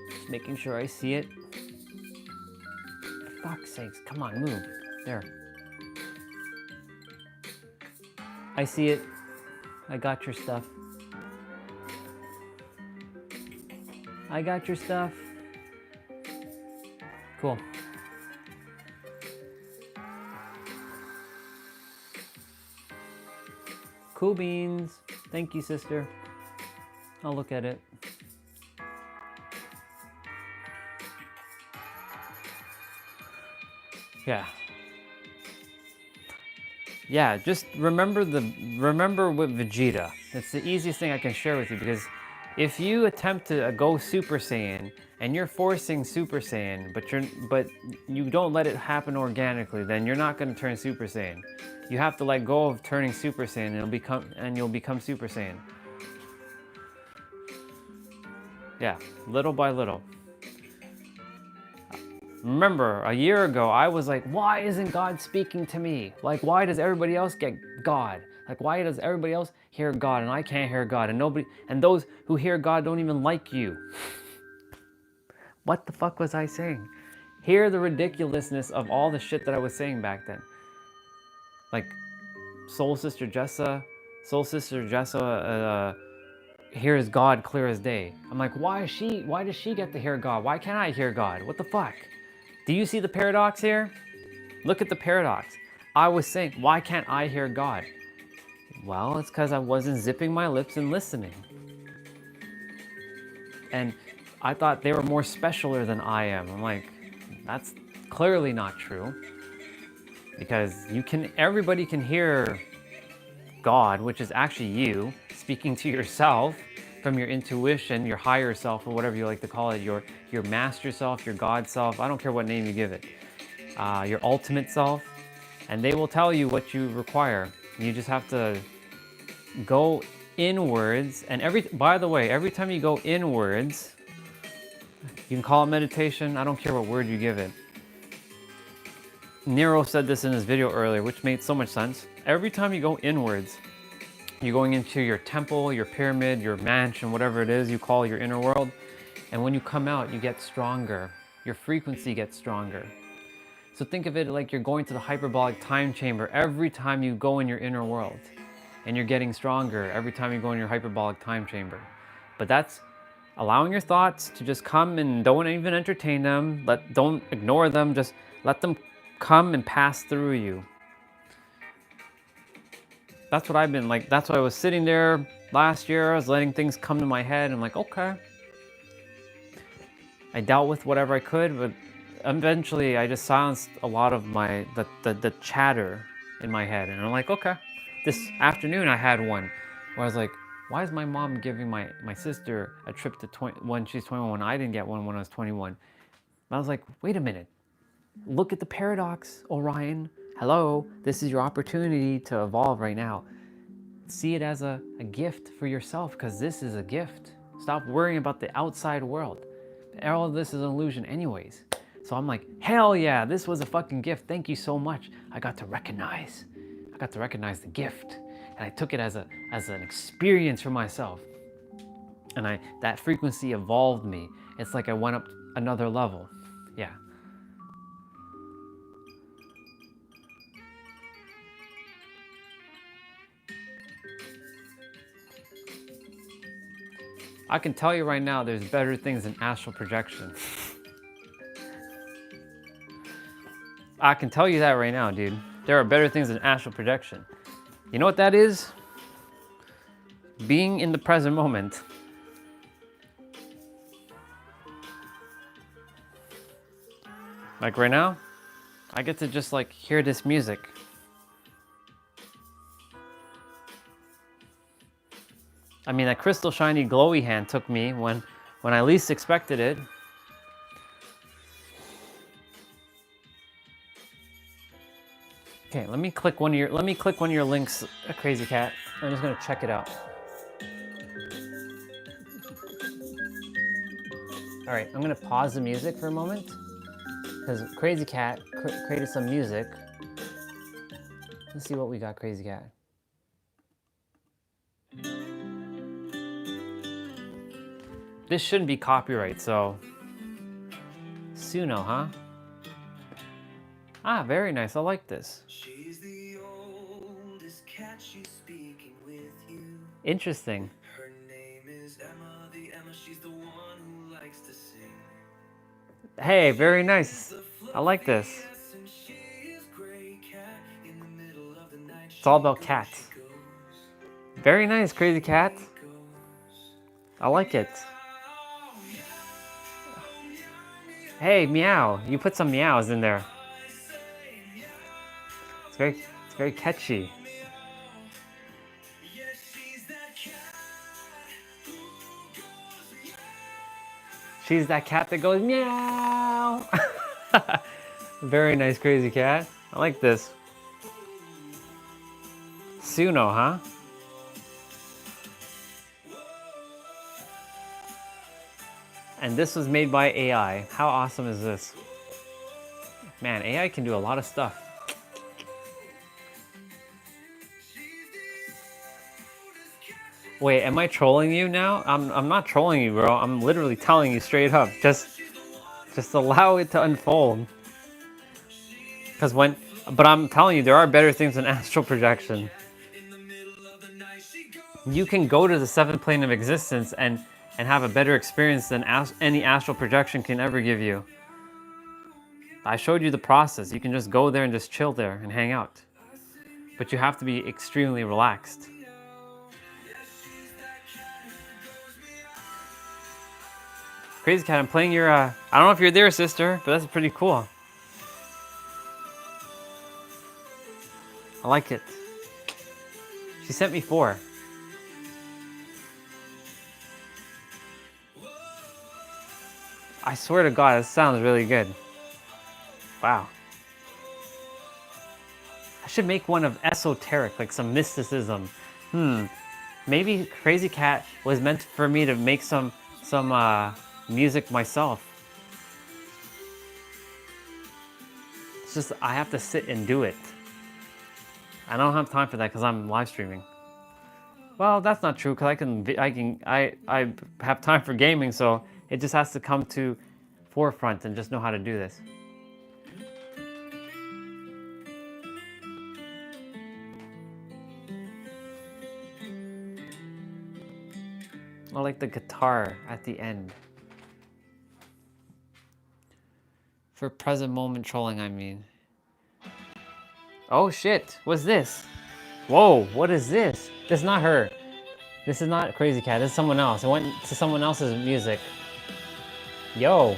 Speaker 1: Just making sure I see it. For fuck's sakes, come on, move. There. I see it. I got your stuff. I got your stuff. Cool. Cool beans. Thank you, sister. I'll look at it. Yeah. Yeah, just remember with Vegeta. It's the easiest thing I can share with you, because if you attempt to go Super Saiyan and you're forcing Super Saiyan, but you don't let it happen organically, then you're not going to turn Super Saiyan. You have to let go of turning Super Saiyan and you'll become Super Saiyan. Yeah, little by little. Remember, a year ago, I was like, why isn't God speaking to me? Like, why does everybody else get God? Like, why does everybody else hear God and I can't hear God? And those who hear God don't even like you. What the fuck was I saying? Hear the ridiculousness of all the shit that I was saying back then. Like, Soul Sister Jessa hears God clear as day. I'm like, why does she get to hear God? Why can't I hear God? What the fuck? Do you see the paradox here? Look at the paradox. I was saying, why can't I hear God? Well, it's because I wasn't zipping my lips and listening. And I thought they were more specialer than I am. I'm like, that's clearly not true. Because everybody can hear God, which is actually you, speaking to yourself from your intuition, your higher self, or whatever you like to call it, your master self, your God self, I don't care what name you give it, your ultimate self, and they will tell you what you require. You just have to go inwards, and by the way, every time you go inwards, you can call it meditation, I don't care what word you give it. Nero said this in his video earlier, which made so much sense. Every time you go inwards, you're going into your temple, your pyramid, your mansion, whatever it is you call your inner world. And when you come out, you get stronger. Your frequency gets stronger. So think of it like you're going to the hyperbolic time chamber every time you go in your inner world. And you're getting stronger every time you go in your hyperbolic time chamber. But that's allowing your thoughts to just come and don't even entertain them. Don't ignore them. Just let them come and pass through you. That's what I've been like. That's why I was sitting there last year. I was letting things come to my head. I'm like, okay. I dealt with whatever I could, but eventually I just silenced a lot of the chatter in my head. And I'm like, okay. This afternoon I had one where I was like, why is my mom giving my sister a trip to when she's 21 when I didn't get one when I was 21? And I was like, wait a minute. Look at the paradox, Orion. Hello, this is your opportunity to evolve right now. See it as a gift for yourself, because this is a gift. Stop worrying about the outside world. All of this is an illusion anyways. So I'm like, hell yeah, this was a fucking gift. Thank you so much. I got to recognize the gift. And I took it as an experience for myself. And that frequency evolved me. It's like I went up another level. Yeah.
Speaker 6: I can tell you right now, there's better things than astral projection. I can tell you that right now, dude. There are better things than astral projection. You know what that is? Being in the present moment. Like right now, I get to just like hear this music. I mean, that crystal shiny glowy hand took me when I least expected it. Okay, let me click one of your links, Crazy Cat. I'm just gonna check it out. All right, I'm gonna pause the music for a moment because Crazy Cat created some music. Let's see what we got, Crazy Cat. This shouldn't be copyright, so Suno, huh? Ah, very nice. I like this.
Speaker 9: She's the oldest cat, she's speaking with you.
Speaker 6: Interesting.
Speaker 9: Her name is Emma, the Emma, she's the one who likes to sing.
Speaker 6: Hey, very nice. I like this.
Speaker 9: And she is gray cat in the middle of the night.
Speaker 6: It's all about cats. Very nice, Crazy Cat. I like it. Hey, meow. You put some meows in there. It's very catchy. She's that cat that goes meow. Very nice, Crazy Cat. I like this. Suno, huh? And this was made by AI. How awesome is this? Man, AI can do a lot of stuff. Wait, am I trolling you now? I'm not trolling you, bro. I'm literally telling you straight up. Just allow it to unfold. But I'm telling you, there are better things than astral projection. You can go to the seventh plane of existence and have a better experience than any astral projection can ever give you. I showed you the process. You can just go there and just chill there and hang out. But you have to be extremely relaxed. Crazy Cat, I'm playing your, I don't know if you're there, sister, but that's pretty cool. I like it. She sent me 4. I swear to God, this sounds really good. Wow. I should make one of esoteric, like some mysticism. Maybe Crazy Cat was meant for me to make some music myself. It's just, I have to sit and do it. I don't have time for that because I'm live streaming. Well, that's not true because I have time for gaming, so it just has to come to forefront and just know how to do this. I like the guitar at the end. For present moment trolling, I mean. Oh shit, what's this? Whoa, what is this? This is not her. This is not Crazy Cat, this is someone else. It went to someone else's music. Yo,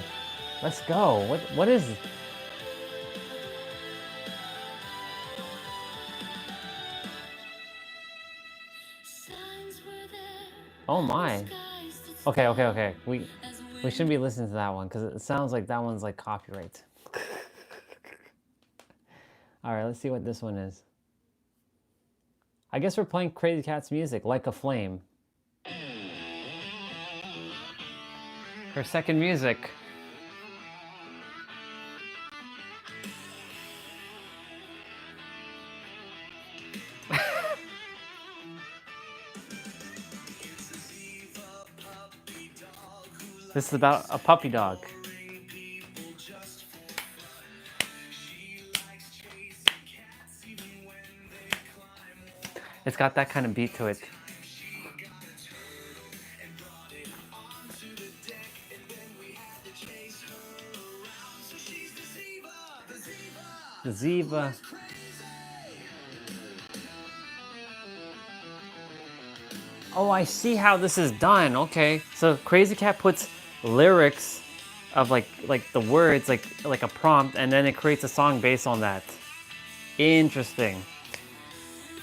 Speaker 6: let's go. What is it? Oh my. Okay. We shouldn't be listening to that one because it sounds like that one's like copyright. All right, let's see what this one is. I guess we're playing Crazy Cat's music, Like a Flame. Her second music. This is about a puppy dog. It's got that kind of beat to it. The Ziva. Oh, I see how this is done. Okay, so Crazy Cat puts lyrics of like the words, like a prompt, and then it creates a song based on that. Interesting.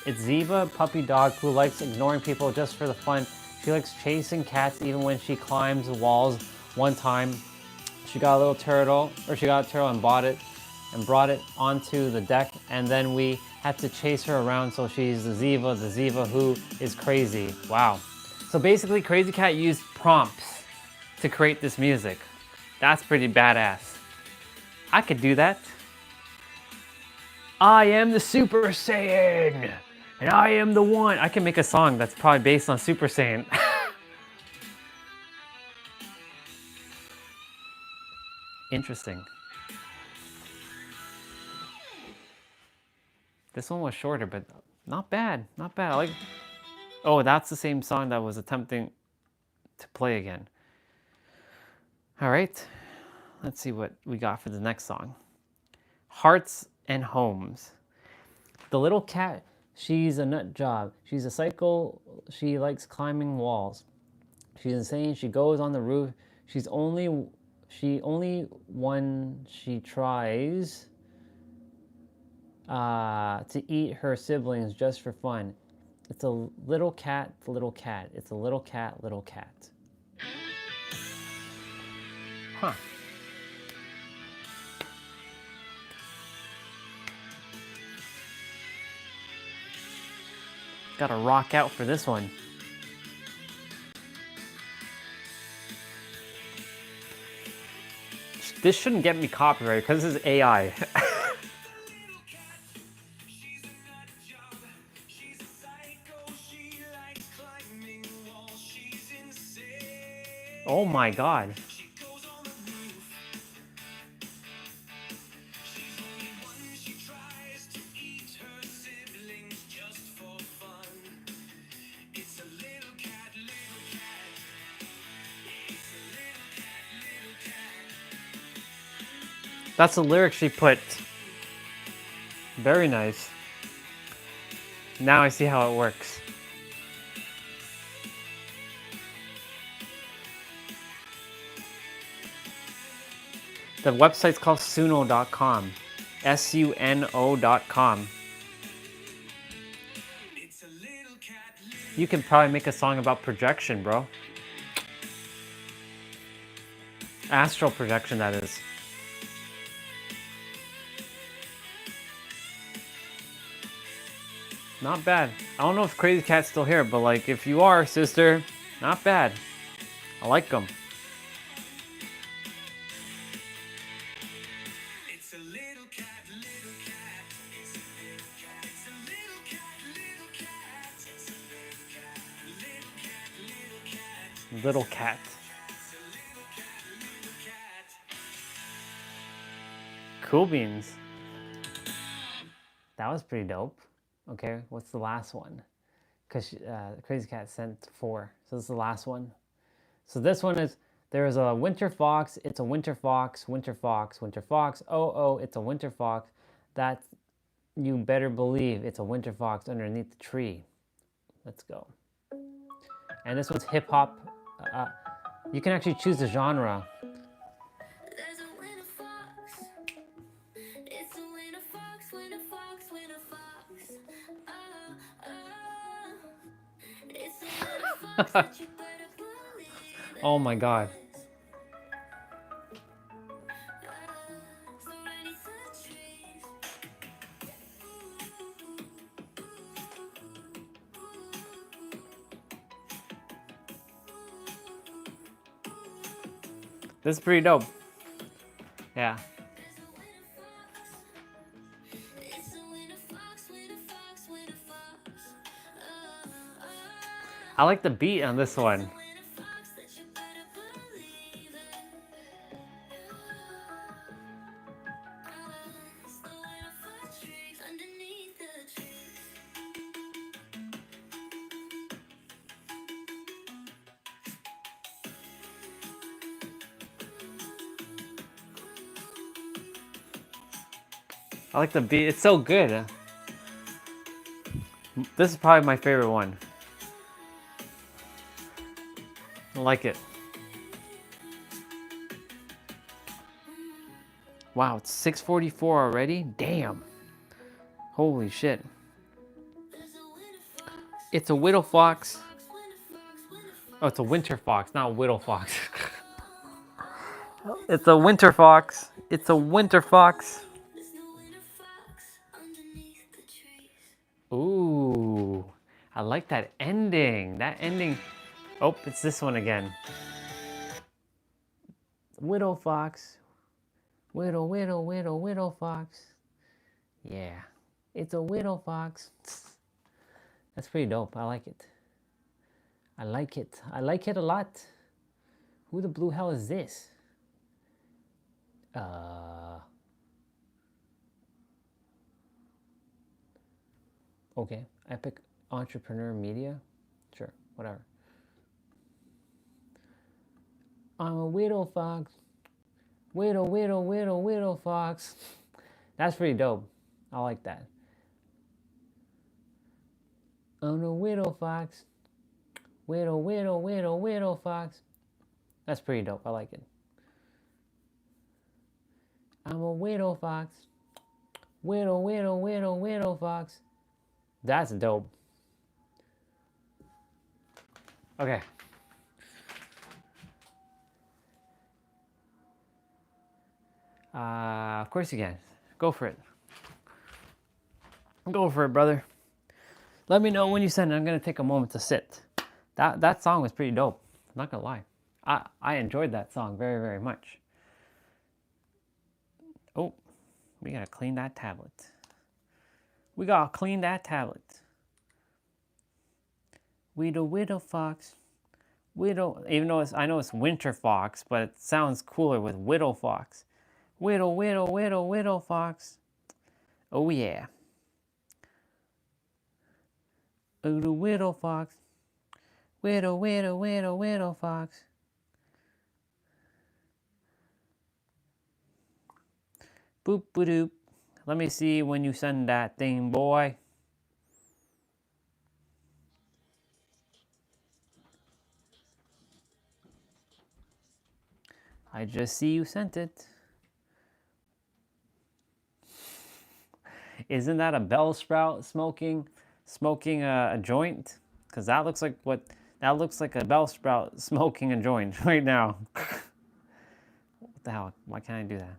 Speaker 6: It's Ziva, puppy dog who likes ignoring people just for the fun. She likes chasing cats even when she climbs walls. One time, she got a turtle and brought it onto the deck, and then we had to chase her around. So she's the Ziva who is crazy. Wow. So basically, Crazy Cat used prompts to create this music. That's pretty badass. I could do that. I am the Super Saiyan, and I am the one. I can make a song that's probably based on Super Saiyan. Interesting. This one was shorter, but not bad. Not bad. I like. Oh, that's the same song that was attempting to play again. All right. Let's see what we got for the next song. Hearts and Homes. The little cat, she's a nut job. She's a psycho. She likes climbing walls. She's insane. She goes on the roof. She only one she tries to eat her siblings just for fun. It's a little cat, little cat. It's a little cat, little cat. Huh. Gotta rock out for this one. This shouldn't get me copyrighted because this is AI. Oh my god. That's the lyric she put. Very nice. Now I see how it works. The website's called suno.com. suno.com. You can probably make a song about projection, bro. Astral projection, that is. Not bad. I don't know if Crazy Cat's still here, but like, if you are, sister, not bad. I like them. Little cat. Cool beans. That was pretty dope. Okay, what's the last one? Because Crazy Cat sent 4, so this is the last one. So this one is, there is a winter fox, it's a winter fox, winter fox, winter fox, oh, it's a winter fox. That you better believe it's a winter fox underneath the tree. Let's go. And this one's hip hop. You can actually choose the genre. Oh my god. This is pretty dope. Yeah. I like the beat on this one. I like the beat. It's so good. This is probably my favorite one. I like it. Wow, it's 6:44 already? Damn. Holy shit. It's a widow fox. Oh, it's a winter fox, not a widow fox. It's a winter fox. It's a winter fox. Ooh, I like that ending. That ending. Oh, it's this one again. Widow fox. Widow, widow, widow, widow fox. Yeah, it's a widow fox. That's pretty dope. I like it. I like it. I like it a lot. Who the blue hell is this? Okay, Epic Entrepreneur Media. Sure, whatever. I'm a widow fox. Widow, widow, widow, widow fox. That's pretty dope. I like that. I'm a widow fox. Widow, widow, widow, widow fox. That's pretty dope. I like it. I'm a widow fox. Widow, widow, widow, widow fox. That's dope. Okay. Of course you can. Go for it. Go for it, brother. Let me know when you send it. I'm gonna take a moment to sit. That song was pretty dope. I'm not gonna lie. I enjoyed that song very, very much. Oh, we gotta clean that tablet. We gotta clean that tablet. Widow fox. Widow, even though I know it's winter fox, but it sounds cooler with widow fox. Widow, widow, widow, widow fox. Oh yeah. Oh, the widow fox. Widow, widow, widow, widow fox. Boop, boop, doop. Let me see when you send that thing, boy. I just see you sent it. Isn't that a bell sprout smoking a joint? Because that looks like a bell sprout smoking a joint right now. What the hell? Why can't I do that?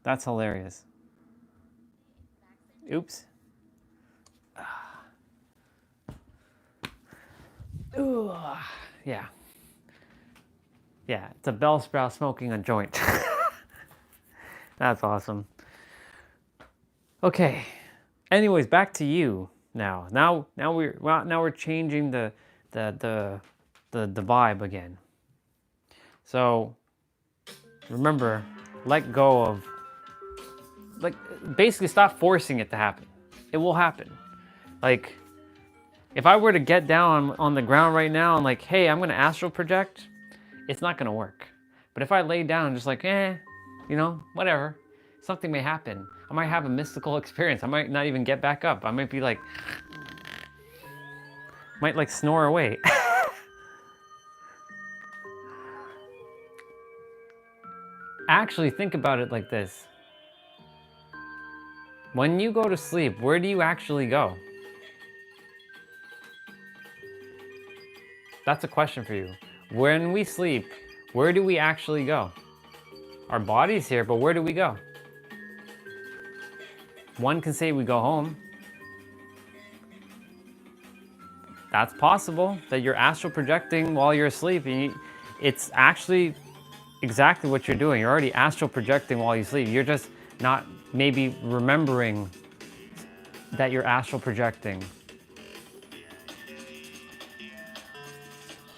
Speaker 6: That's hilarious. Oops. Ooh, yeah. Yeah, it's a bell sprout smoking a joint. That's awesome. Okay. Anyways, back to you now. Now we're changing the vibe again. So remember, let go of, like, basically stop forcing it to happen. It will happen. Like, if I were to get down on the ground right now and like, hey, I'm gonna astral project, it's not gonna work. But if I lay down just like, you know, whatever, something may happen. I might have a mystical experience. I might not even get back up. I might be like, might like snore away. Actually, think about it like this. When you go to sleep, where do you actually go? That's a question for you. When we sleep, where do we actually go? Our body's here, but where do we go? One can say we go home. That's possible, that you're astral projecting while you're asleep. It's actually exactly what you're doing. You're already astral projecting while you sleep. You're just not maybe remembering that you're astral projecting.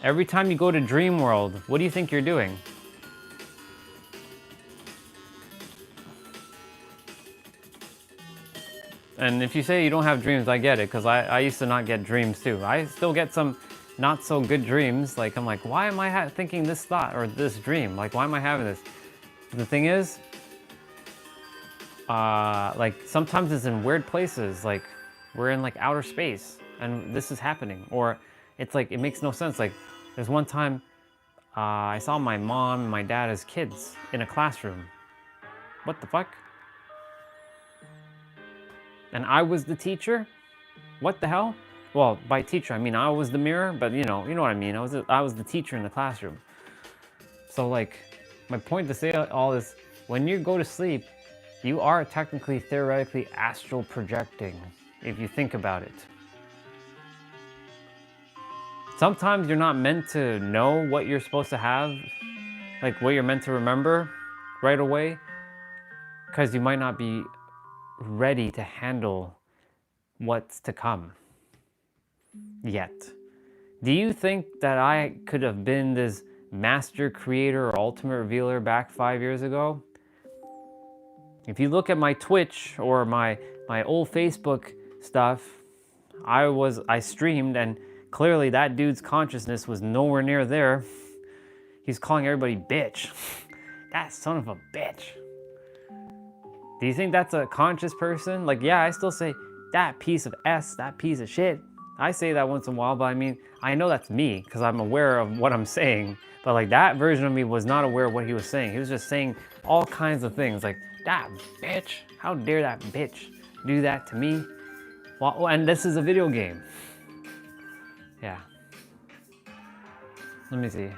Speaker 6: Every time you go to dream world, what do you think you're doing? And if you say you don't have dreams, I get it, because I used to not get dreams too. I still get some not so good dreams. Like, I'm like, why am I thinking this thought or this dream? Like, why am I having this? The thing is,
Speaker 1: like sometimes it's in weird places, like we're in like outer space and this is happening, or it's like it makes no sense. Like there's one time I saw my mom and my dad as kids in a classroom. What the fuck? And I was the teacher? What the hell? Well, by teacher I mean I was the mirror, but you know what I mean. I was the teacher in the classroom. So like, my point to say all this, when you go to sleep, you are technically, theoretically astral projecting, if you think about it. Sometimes you're not meant to know what you're supposed to have, like what you're meant to remember right away, because you might not be ready to handle what's to come yet. Do you think that I could have been this master creator or ultimate revealer back 5 years ago? If you look at my Twitch or my old Facebook stuff, I streamed, and clearly that dude's consciousness was nowhere near there. He's calling everybody bitch. That son of a bitch. Do you think that's a conscious person? Like, yeah, I still say that piece of S, that piece of shit. I say that once in a while, but I mean, I know that's me because I'm aware of what I'm saying. But like that version of me was not aware of what he was saying. He was just saying all kinds of things like, that bitch, how dare that bitch do that to me? Well, and this is a video game. Yeah. Let me see.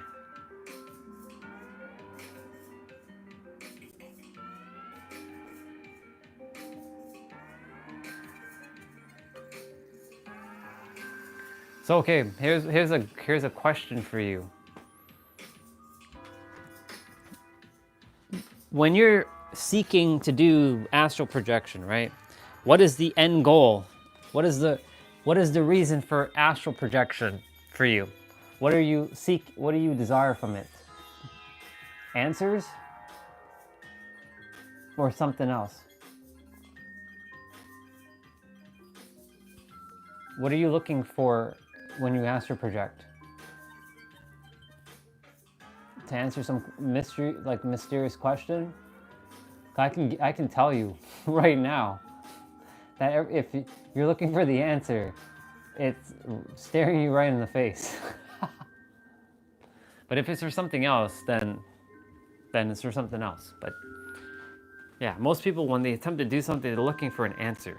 Speaker 1: So okay, here's a question for you. When you're seeking to do astral projection, right? What is the end goal? What is the reason for astral projection for you? What do you desire from it? Answers? Or something else? What are you looking for when you astral project? To answer some mysterious question? I can tell you right now that if you're looking for the answer, it's staring you right in the face. But if it's for something else, then it's for something else. But yeah, most people, when they attempt to do something, they're looking for an answer.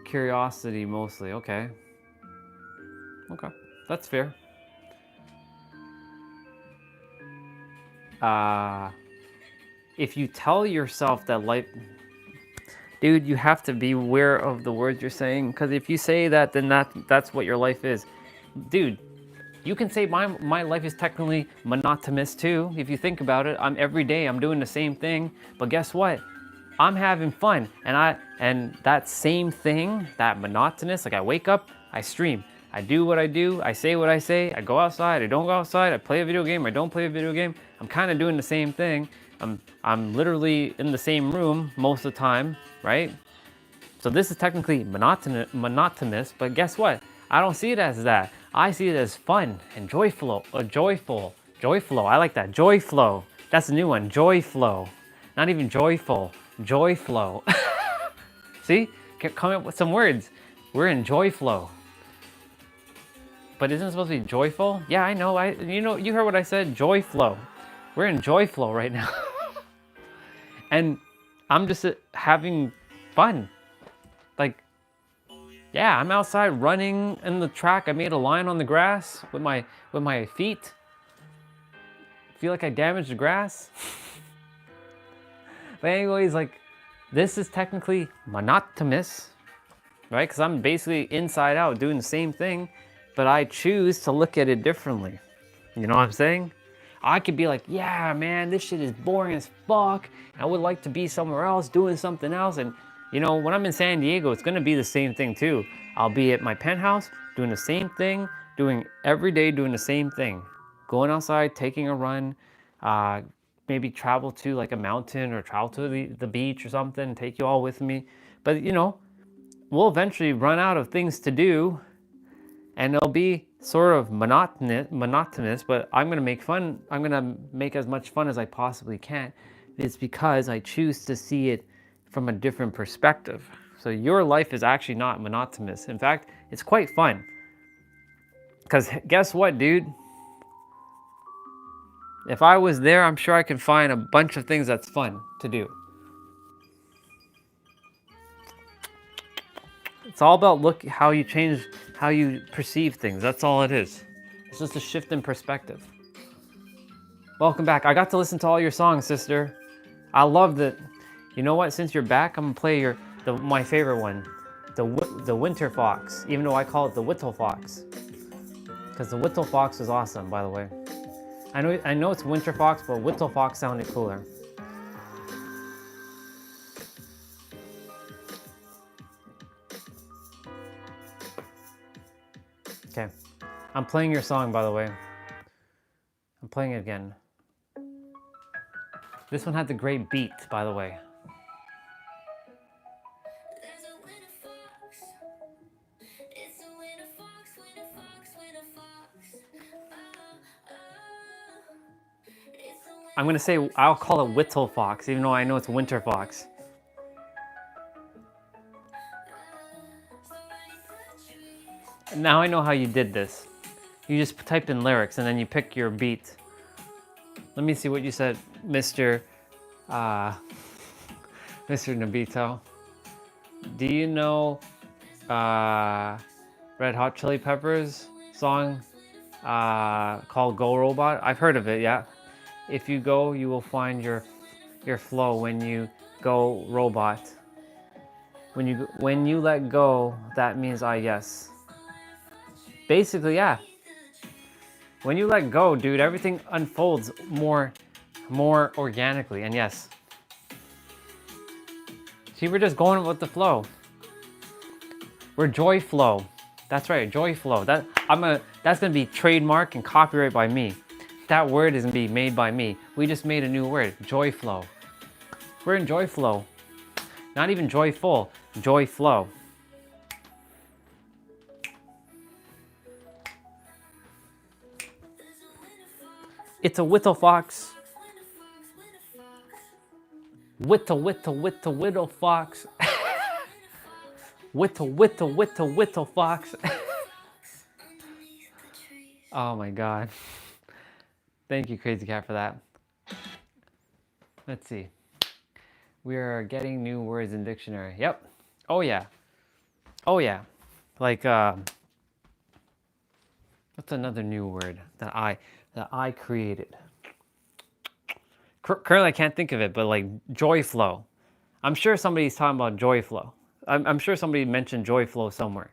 Speaker 1: Curiosity mostly, okay. Okay, that's fair. If you tell yourself that life, dude, you have to be aware of the words you're saying, because if you say that, then that's what your life is. Dude, you can say my life is technically monotonous too. If you think about it, every day I'm doing the same thing, but guess what? I'm having fun, and that same thing, that monotonous, like I wake up, I stream, I do what I do, I say what I say, I go outside, I don't go outside, I play a video game, I don't play a video game. I'm kind of doing the same thing. I'm literally in the same room most of the time, right? So this is technically monotonous, but guess what? I don't see it as that. I see it as fun and joyful. I like that, joy flow. That's a new one, joy flow. Not even joyful, joy flow. See, coming up with some words. We're in joy flow. But isn't it supposed to be joyful? Yeah, I know. You heard what I said, joy flow. We're in joy flow right now. And I'm just having fun. Like, yeah, I'm outside running in the track. I made a line on the grass with my feet. Feel like I damaged the grass. But anyways, like, this is technically monotonous, right? Because I'm basically inside out doing the same thing, but I choose to look at it differently. You know what I'm saying? I could be like, yeah, man, this shit is boring as fuck. I would like to be somewhere else doing something else. And you know, when I'm in San Diego, it's gonna be the same thing too. I'll be at my penthouse doing the same thing, every day doing the same thing. Going outside, taking a run, maybe travel to like a mountain or travel to the beach or something, take you all with me. But you know, we'll eventually run out of things to do, and there'll be
Speaker 6: sort of monotonous, but I'm gonna make fun. I'm gonna make as much fun as I possibly can. It's because I choose to see it from a different perspective. So your life is actually not monotonous. In fact, it's quite fun. Because guess what, dude? If I was there, I'm sure I could find a bunch of things that's fun to do. It's all about how you change how you perceive things. That's all it is. It's just a shift in perspective. Welcome back. I got to listen to all your songs, sister. I love that. You know what? Since you're back, I'm gonna play my favorite one, the Winter Fox. Even though I call it the Whittle Fox, because the Whittle Fox is awesome, by the way. I know it's Winter Fox, but Whittle Fox sounded cooler. Okay, I'm playing your song, by the way. I'm playing it again. This one had the great beat, by the way. I'm gonna say, I'll call it Whittle Fox, even though I know it's Winter Fox. Now I know how you did this. You just typed in lyrics and then you pick your beat. Let me see what you said, Mr. Nobito. Do you know Red Hot Chili Peppers song called Go Robot? I've heard of it, yeah. If you go, you will find your flow when you go robot. When you let go, that means yes. Basically, yeah. When you let go, dude, everything unfolds more organically, and yes. See, we're just going with the flow. We're joy flow. That's right, joy flow. That's gonna be trademark and copyright by me. That word is gonna be made by me. We just made a new word, joy flow. We're in joy flow. Not even joyful, joy flow. It's a Whittle Fox. Whittle Fox. Whittle Fox. Oh my God. Thank you, Crazy Cat, for that. Let's see. We are getting new words in dictionary. Yep. Oh yeah. Oh yeah. Like what's another new word that I created? Currently I can't think of it, but like joy flow. I'm sure somebody's talking about joy flow. I'm sure somebody mentioned joy flow somewhere.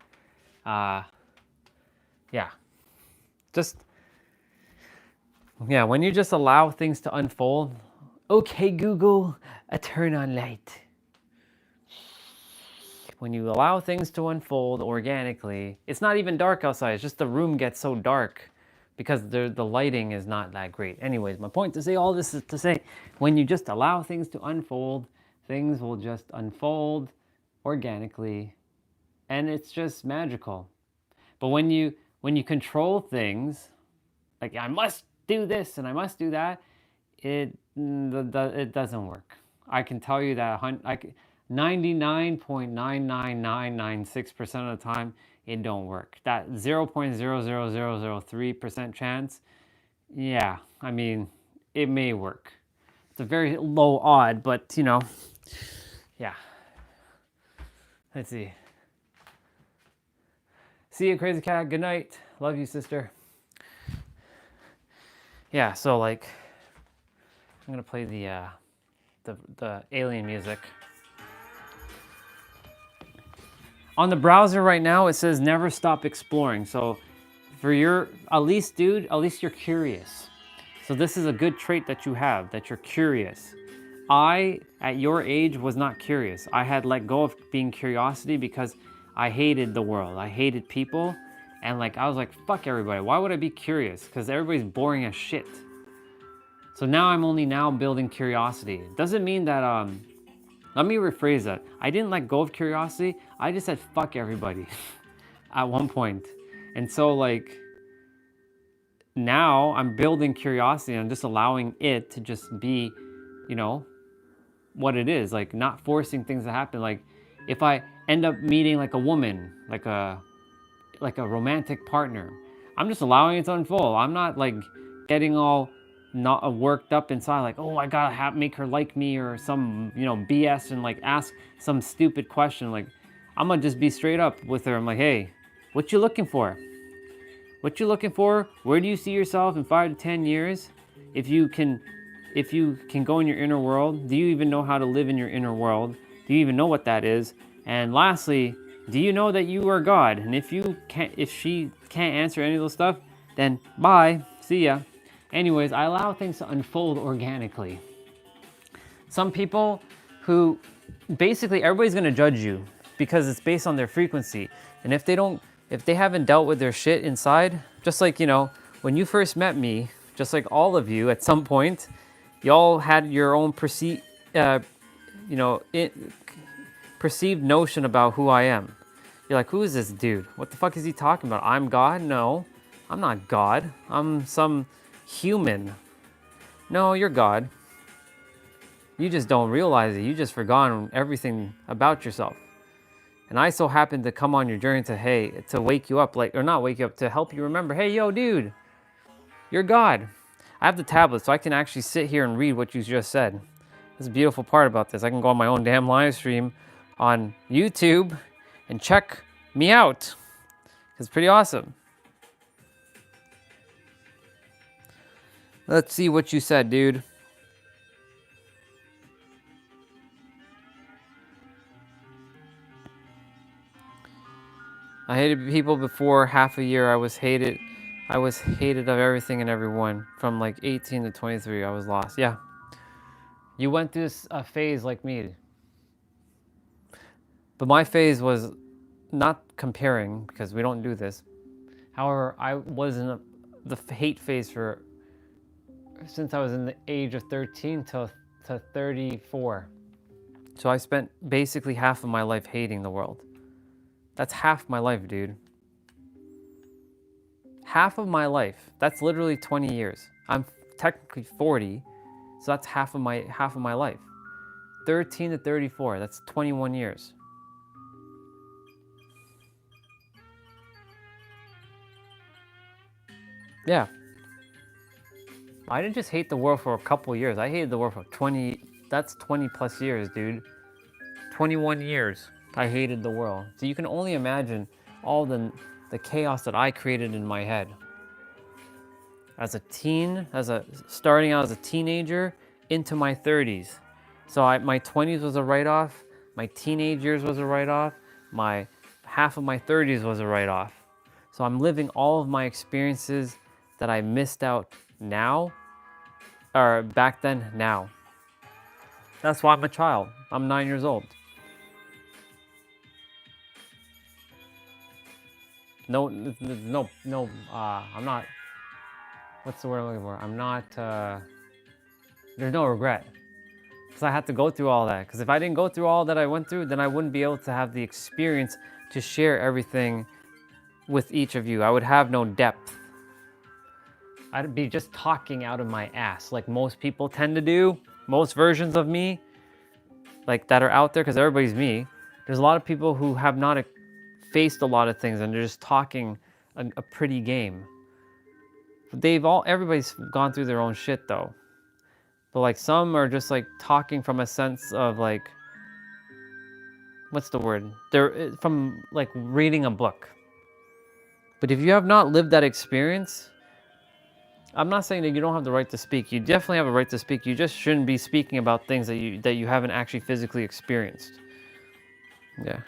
Speaker 6: Yeah. When you just allow things to unfold. Okay, Google, turn on light. When you allow things to unfold organically, it's not even dark outside, it's just the room gets so dark because the lighting is not that great. Anyways, my point to say all this is to say, when you just allow things to unfold, things will just unfold organically, and it's just magical. But when you control things, like I must do this and I must do that, it doesn't work. I can tell you that 99.99996% of the time, it don't work. That 0.00003% chance, yeah, I mean, it may work. It's a very low odd, but you know, yeah. Let's see. See you, Crazy Cat. Good night. Love you, sister. Yeah, so like, I'm gonna play the alien music. On the browser right now, it says never stop exploring. So for at least you're curious. So this is a good trait that you have, that you're curious. I, at your age, was not curious. I had let go of being curiosity because I hated the world. I hated people. And like, I was like, fuck everybody. Why would I be curious? Because everybody's boring as shit. So now I'm only now building curiosity. Doesn't mean that, let me rephrase that. I didn't let go of curiosity. I just said fuck everybody at one point. And so like, now I'm building curiosity and I'm just allowing it to just be, you know, what it is, like not forcing things to happen. Like if I end up meeting like a woman, like a romantic partner, I'm just allowing it to unfold. I'm not like getting all not worked up inside, like, oh, I gotta make her like me or some, you know, BS and like ask some stupid question. Like, I'm gonna just be straight up with her. I'm like, hey, what you looking for? What you looking for? Where do you see yourself in 5 to 10 years? If you can go in your inner world, do you even know how to live in your inner world? Do you even know what that is? And lastly, do you know that you are God? And if she can't answer any of those stuff, then bye, see ya. Anyways, I allow things to unfold organically. Some people who, basically everybody's gonna judge you because it's based on their frequency. And if they haven't dealt with their shit inside, just like, you know, when you first met me, just like all of you at some point, y'all had your own perceived notion about who I am. You're like, who is this dude? What the fuck is he talking about? I'm God? No, I'm not God. I'm some human. No, you're God. You just don't realize it. You just forgotten everything about yourself. And I so happened to come on your journey to wake you up, like, or not wake you up, to help you remember, hey, yo, dude, you're God. I have the tablet, so I can actually sit here and read what you just said. That's the beautiful part about this. I can go on my own damn live stream on YouTube and check me out. It's pretty awesome. Let's see what you said, dude. I hated people before half a year. I was hated of everything and everyone. From like 18 to 23, I was lost. Yeah. You went through this phase like me. But my phase was not comparing, because we don't do this. However, I was in the hate phase since I was in the age of 13 to 34. So I spent basically half of my life hating the world. That's half my life, dude. Half of my life. That's literally 20 years. I'm technically 40, so that's half of my life. 13 to 34, that's 21 years. Yeah. I didn't just hate the world for a couple years. I hated the world for 20 plus years, dude. 21 years. I hated the world. So you can only imagine all the chaos that I created in my head. As a teen, starting out as a teenager into my 30s. So my 20s was a write-off, my teenage years was a write-off, half of my 30s was a write-off. So I'm living all of my experiences that I missed out now, or back then now. That's why I'm a child. I'm 9 years old. No, I'm not, what's the word I'm looking for? I'm not, there's no regret. Because I had to go through all that. Because if I didn't go through all that I went through, then I wouldn't be able to have the experience to share everything with each of you. I would have no depth. I'd be just talking out of my ass like most people tend to do. Most versions of me, like that are out there, because everybody's me. There's a lot of people who have not faced a lot of things and they're just talking a pretty game. Everybody's gone through their own shit though. But like some are just like talking from a sense of like, what's the word? They're from like reading a book. But if you have not lived that experience, I'm not saying that you don't have the right to speak. You definitely have a right to speak. You just shouldn't be speaking about things that you haven't actually physically experienced. Yeah.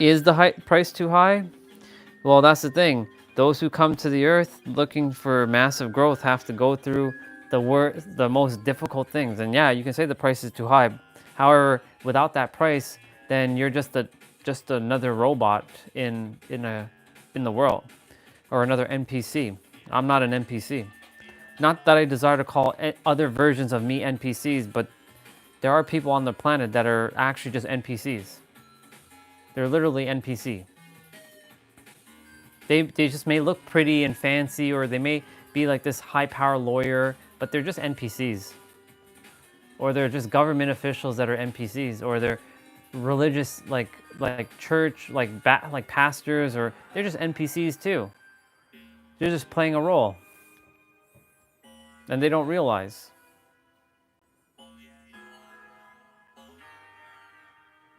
Speaker 6: Is the price too high? Well, that's the thing. Those who come to the earth looking for massive growth have to go through the most difficult things. And yeah, you can say the price is too high. However, without that price, then you're just another robot in the world, or another NPC. I'm not an NPC. Not that I desire to call other versions of me NPCs, but there are people on the planet that are actually just NPCs. They're literally NPC. They just may look pretty and fancy, or they may be like this high-power lawyer, but they're just NPCs. Or they're just government officials that are NPCs, or they're religious, like church, like pastors, or they're just NPCs too. They're just playing a role, and they don't realize.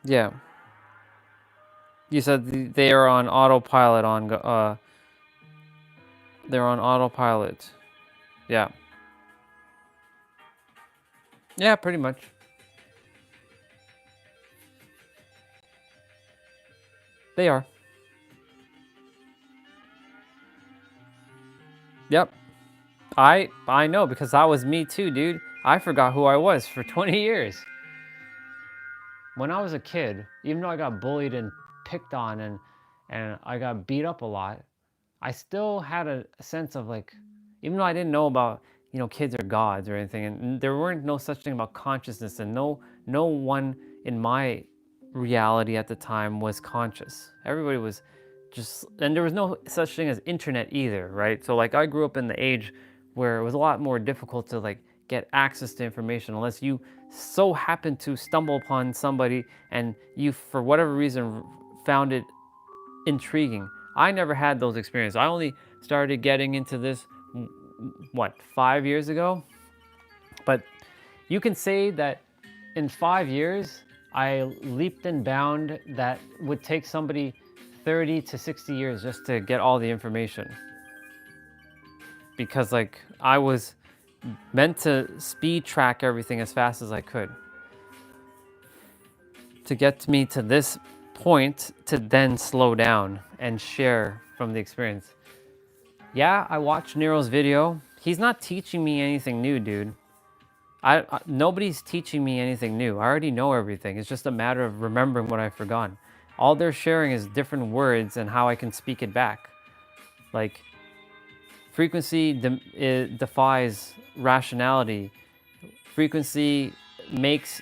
Speaker 6: Yeah. You said they are on autopilot they're on autopilot. Yeah. Yeah, pretty much. They are. Yep. I know, because that was me too, dude. I forgot who I was for 20 years. When I was a kid, even though I got bullied and picked on and I got beat up a lot, I still had a sense of like, even though I didn't know about, kids are gods or anything, and there weren't no such thing about consciousness, and no one in my reality at the time was conscious. Everybody was just, and there was no such thing as internet either, right? So like I grew up in the age where it was a lot more difficult to like get access to information unless you so happened to stumble upon somebody and you, for whatever reason, found it intriguing. I never had those experiences. I only started getting into this, 5 years ago? But you can say that in 5 years, I leaped and bound that would take somebody 30 to 60 years just to get all the information. Because like I was meant to speed track everything as fast as I could to get me to this point, to then slow down and share from the experience. Yeah, I watched Nero's video. He's not teaching me anything new, dude. Nobody's teaching me anything new. I already know everything. It's just a matter of remembering what I've forgotten. All they're sharing is different words and how I can speak it back. Like, frequency defies rationality. Frequency makes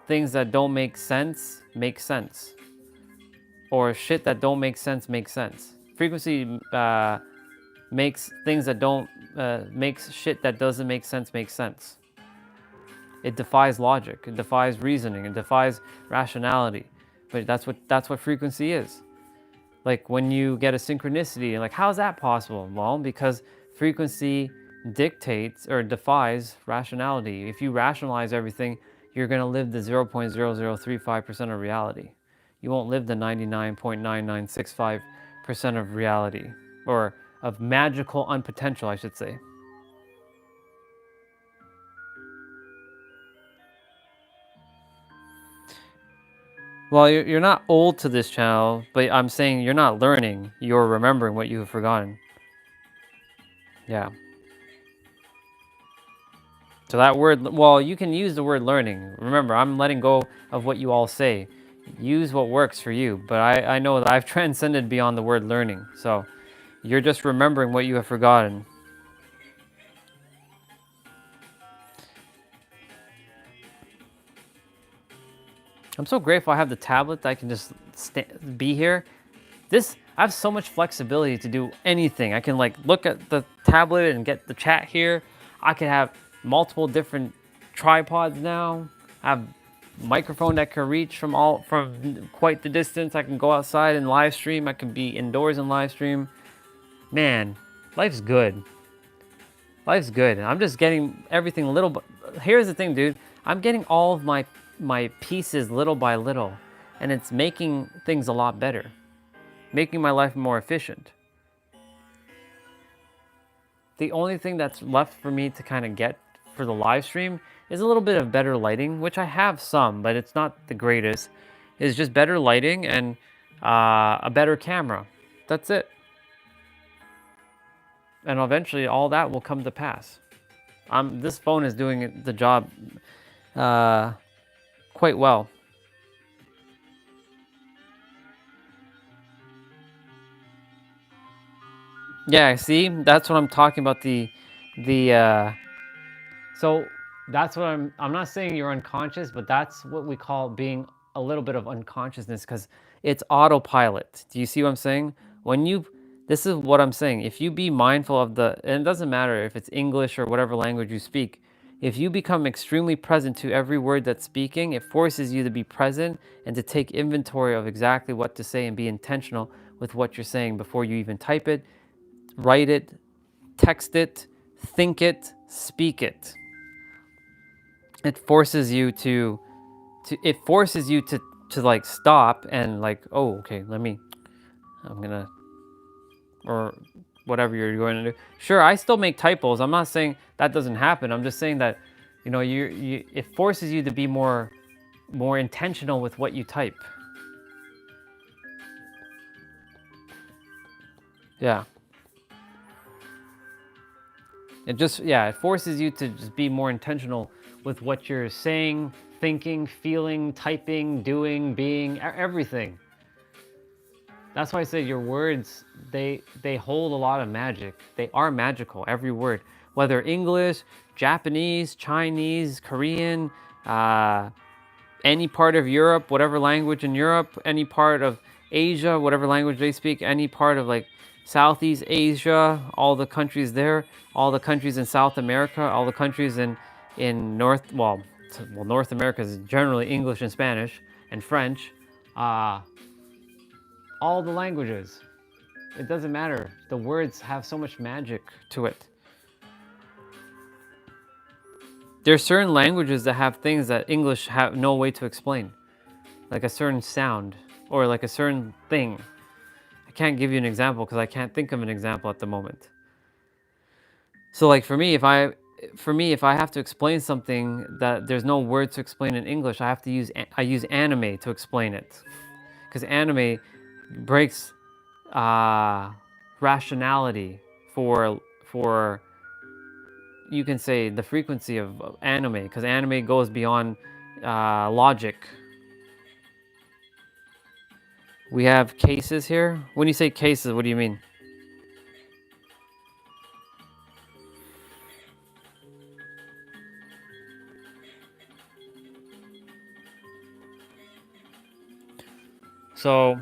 Speaker 6: things that don't make sense. Or shit that don't make sense make sense. Frequency makes things that don't, makes shit that doesn't make sense. It defies logic, it defies reasoning, it defies rationality. But that's what frequency is. Like when you get a synchronicity, like how's that possible? Well, because frequency dictates or defies rationality. If you rationalize everything, you're gonna live the 0.0035% of reality. You won't live the 99.9965% of reality, or of magical unpotential, I should say. Well, you're not old to this channel, but I'm saying you're not learning, you're remembering what you have forgotten. Yeah. So that word, well, you can use the word learning. Remember, I'm letting go of what you all say. Use what works for you, but I know that I've transcended beyond the word learning, so you're just remembering what you have forgotten. I'm so grateful I have the tablet that I can just be here. I have so much flexibility to do anything. I can like look at the tablet and get the chat here. I can have multiple different tripods now. I have microphone that can reach from quite the distance. I can go outside and live stream. I can be indoors and live stream. Man, life's good. Life's good. I'm just getting everything a little bit. Here's the thing, dude. I'm getting all of my pieces little by little, and it's making things a lot better, making my life more efficient. The only thing that's left for me to kind of get for the live stream is a little bit of better lighting, which I have some, but it's not the greatest. It's just better lighting and a better camera. That's it. And eventually all that will come to pass. This phone is doing the job quite well. Yeah, see, that's what I'm talking about. So that's what I'm not saying you're unconscious, but that's what we call being a little bit of unconsciousness because it's autopilot. Do you see what I'm saying? When you, this is what I'm saying. If you be mindful of the, and it doesn't matter if it's English or whatever language you speak, if you become extremely present to every word that's speaking, it forces you to be present and to take inventory of exactly what to say and be intentional with what you're saying before you even type it, write it, text it, think it, speak it. It forces you to it forces you to like stop and like, oh, okay, I'm gonna, or whatever you're going to do. Sure, I still make typos. I'm not saying that doesn't happen. I'm just saying that, you know, it forces you to be more intentional with what you type. Yeah. It forces you to just be more intentional with what you're saying, thinking, feeling, typing, doing, being, everything. That's why I say your words, they hold a lot of magic. They are magical, every word. Whether English, Japanese, Chinese, Korean, any part of Europe, whatever language in Europe, any part of Asia, whatever language they speak, any part of like Southeast Asia, all the countries there, all the countries in South America, all the countries in North America is generally English and Spanish and French. All the languages. It doesn't matter. The words have so much magic to it. There's certain languages that have things that English have no way to explain. Like a certain sound or like a certain thing. I can't give you an example because I can't think of an example at the moment. So like for me, if I have to explain something that there's no word to explain in English, I use anime to explain it. Because anime breaks rationality for you can say the frequency of anime, because anime goes beyond logic. We have cases here. When you say cases, what do you mean? So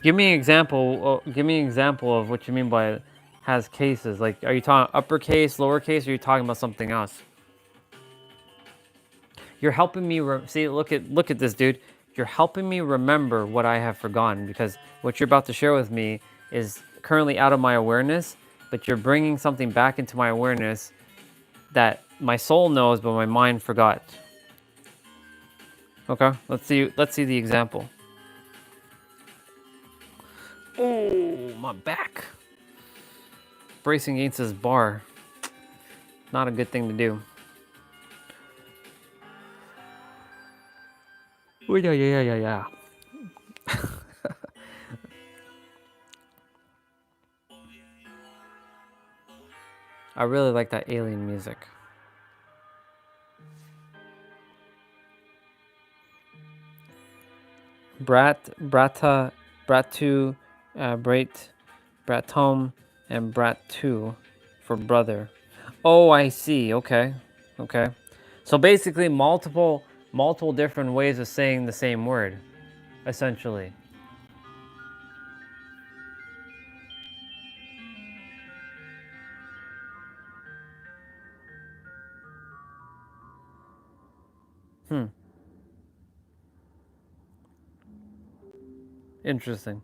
Speaker 6: give me an example. Give me an example of what you mean by has cases. Like, are you talking uppercase, lowercase, or are you talking about something else? You're helping me see. Look at this, dude. You're helping me remember what I have forgotten, because what you're about to share with me is currently out of my awareness, but you're bringing something back into my awareness that my soul knows, but my mind forgot. Okay, let's see the example. Oh, my back. Bracing against this bar. Not a good thing to do. Oh, yeah. I really like that alien music. Brata, Bratu, Brat, Bratom, and Bratu for brother. Oh, I see. Okay. So basically, multiple different ways of saying the same word, essentially. Interesting.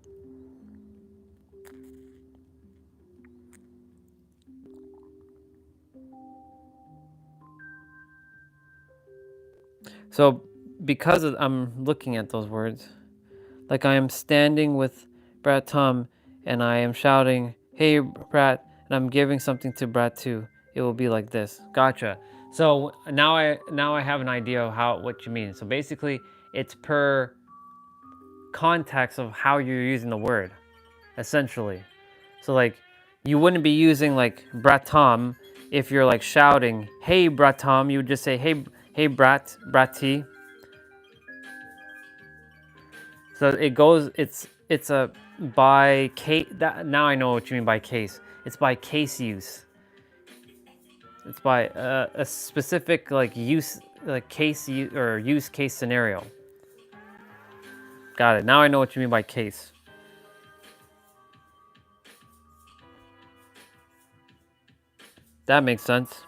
Speaker 6: So, because I'm looking at those words, like I am standing with Brat Tom and I am shouting, "Hey, Brat," and I'm giving something to Brat too. It will be like this. Gotcha. So now I have an idea of what you mean. So basically, it's per context of how you're using the word, essentially. So like, you wouldn't be using like Brat Tom if you're like shouting, "Hey, Brat Tom." You would just say, "Hey, Brat T." So it goes. It's a by case. Now I know what you mean by case. It's by case use. It's by a specific like use, like case or use case scenario. Got it. Now I know what you mean by case. That makes sense.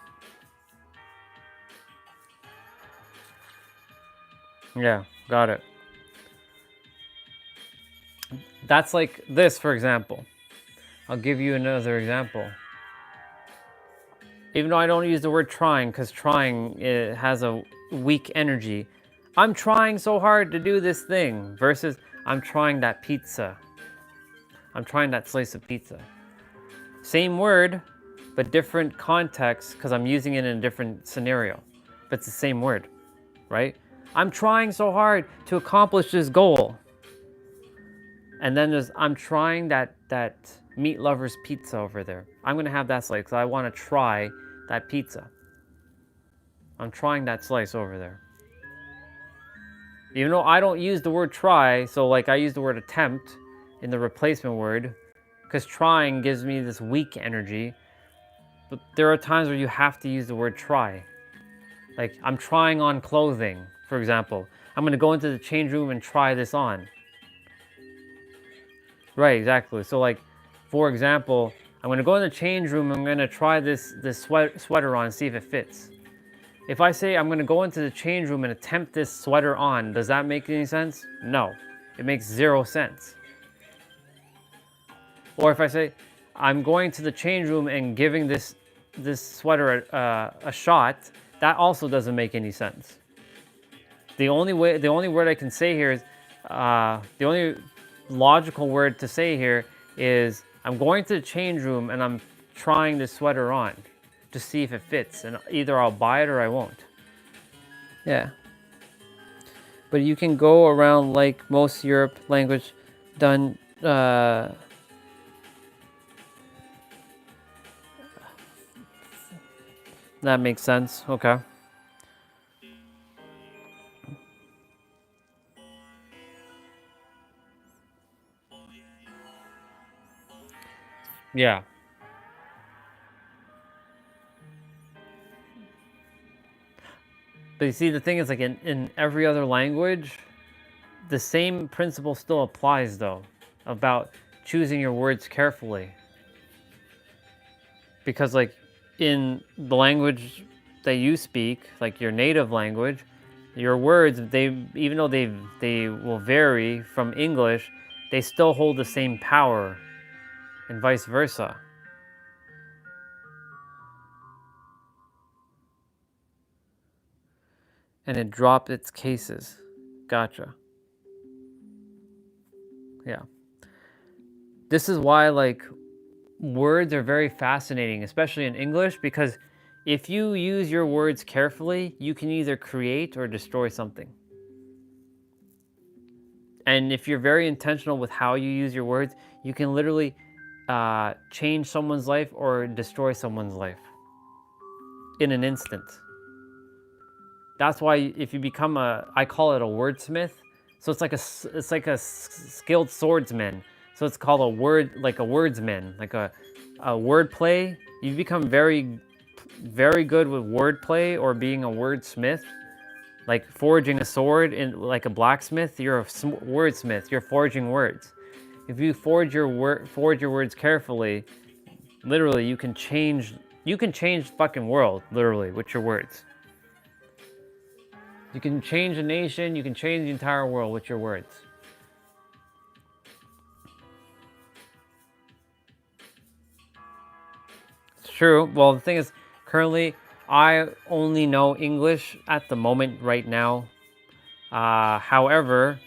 Speaker 6: Yeah, got it. That's like this, for example. I'll give you another example. Even though I don't use the word trying, because trying, it has a weak energy. I'm trying so hard to do this thing versus I'm trying that pizza. I'm trying that slice of pizza. Same word, but different context because I'm using it in a different scenario. But it's the same word, right? I'm trying so hard to accomplish this goal. And then there's, I'm trying that meat lover's pizza over there. I'm gonna have that slice because I want to try that pizza. I'm trying that slice over there. Even though I don't use the word try, so like I use the word attempt in the replacement word, because trying gives me this weak energy. But there are times where you have to use the word try. Like I'm trying on clothing, for example. I'm gonna go into the change room and try this on. Right, exactly. So like, for example, I'm gonna go in the change room, I'm gonna try this sweater on and see if it fits. If I say I'm gonna go into the change room and attempt this sweater on, does that make any sense? No, it makes 0 sense. Or if I say I'm going to the change room and giving this sweater a shot, that also doesn't make any sense. The only word I can say here is the only logical word to say here is I'm going to the change room and I'm trying this sweater on to see if it fits, and either I'll buy it or I won't. Yeah. But you can go around like most Europe language done. That makes sense. Okay. Yeah. But you see, the thing is, like in every other language, the same principle still applies, though, about choosing your words carefully. Because, like, in the language that you speak, like your native language, your words, even though they will vary from English, they still hold the same power, and vice versa. And it dropped its cases. Gotcha. Yeah. This is why, like, words are very fascinating, especially in English, because if you use your words carefully, you can either create or destroy something. And if you're very intentional with how you use your words, you can literally change someone's life or destroy someone's life in an instant. That's why if you become I call it a wordsmith. So it's like a skilled swordsman. So it's called a wordsman, like a wordplay. You become very, very good with wordplay or being a wordsmith. Like forging a sword in like a blacksmith, you're a wordsmith. You're forging words. If you forge your words carefully, literally you can change the fucking world literally with your words. You can change a nation, you can change the entire world with your words. It's true. Well, the thing is, currently, I only know English at the moment right now. However,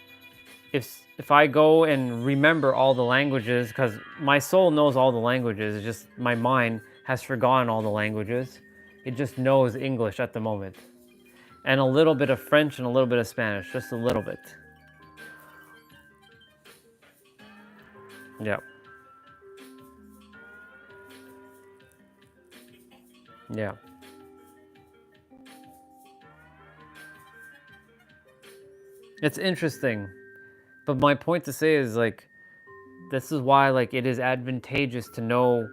Speaker 6: if I go and remember all the languages, because my soul knows all the languages, it's just my mind has forgotten all the languages. It just knows English at the moment. And a little bit of French and a little bit of Spanish, just a little bit. Yeah. Yeah. It's interesting. But my point to say is, like, this is why, like, it is advantageous to know,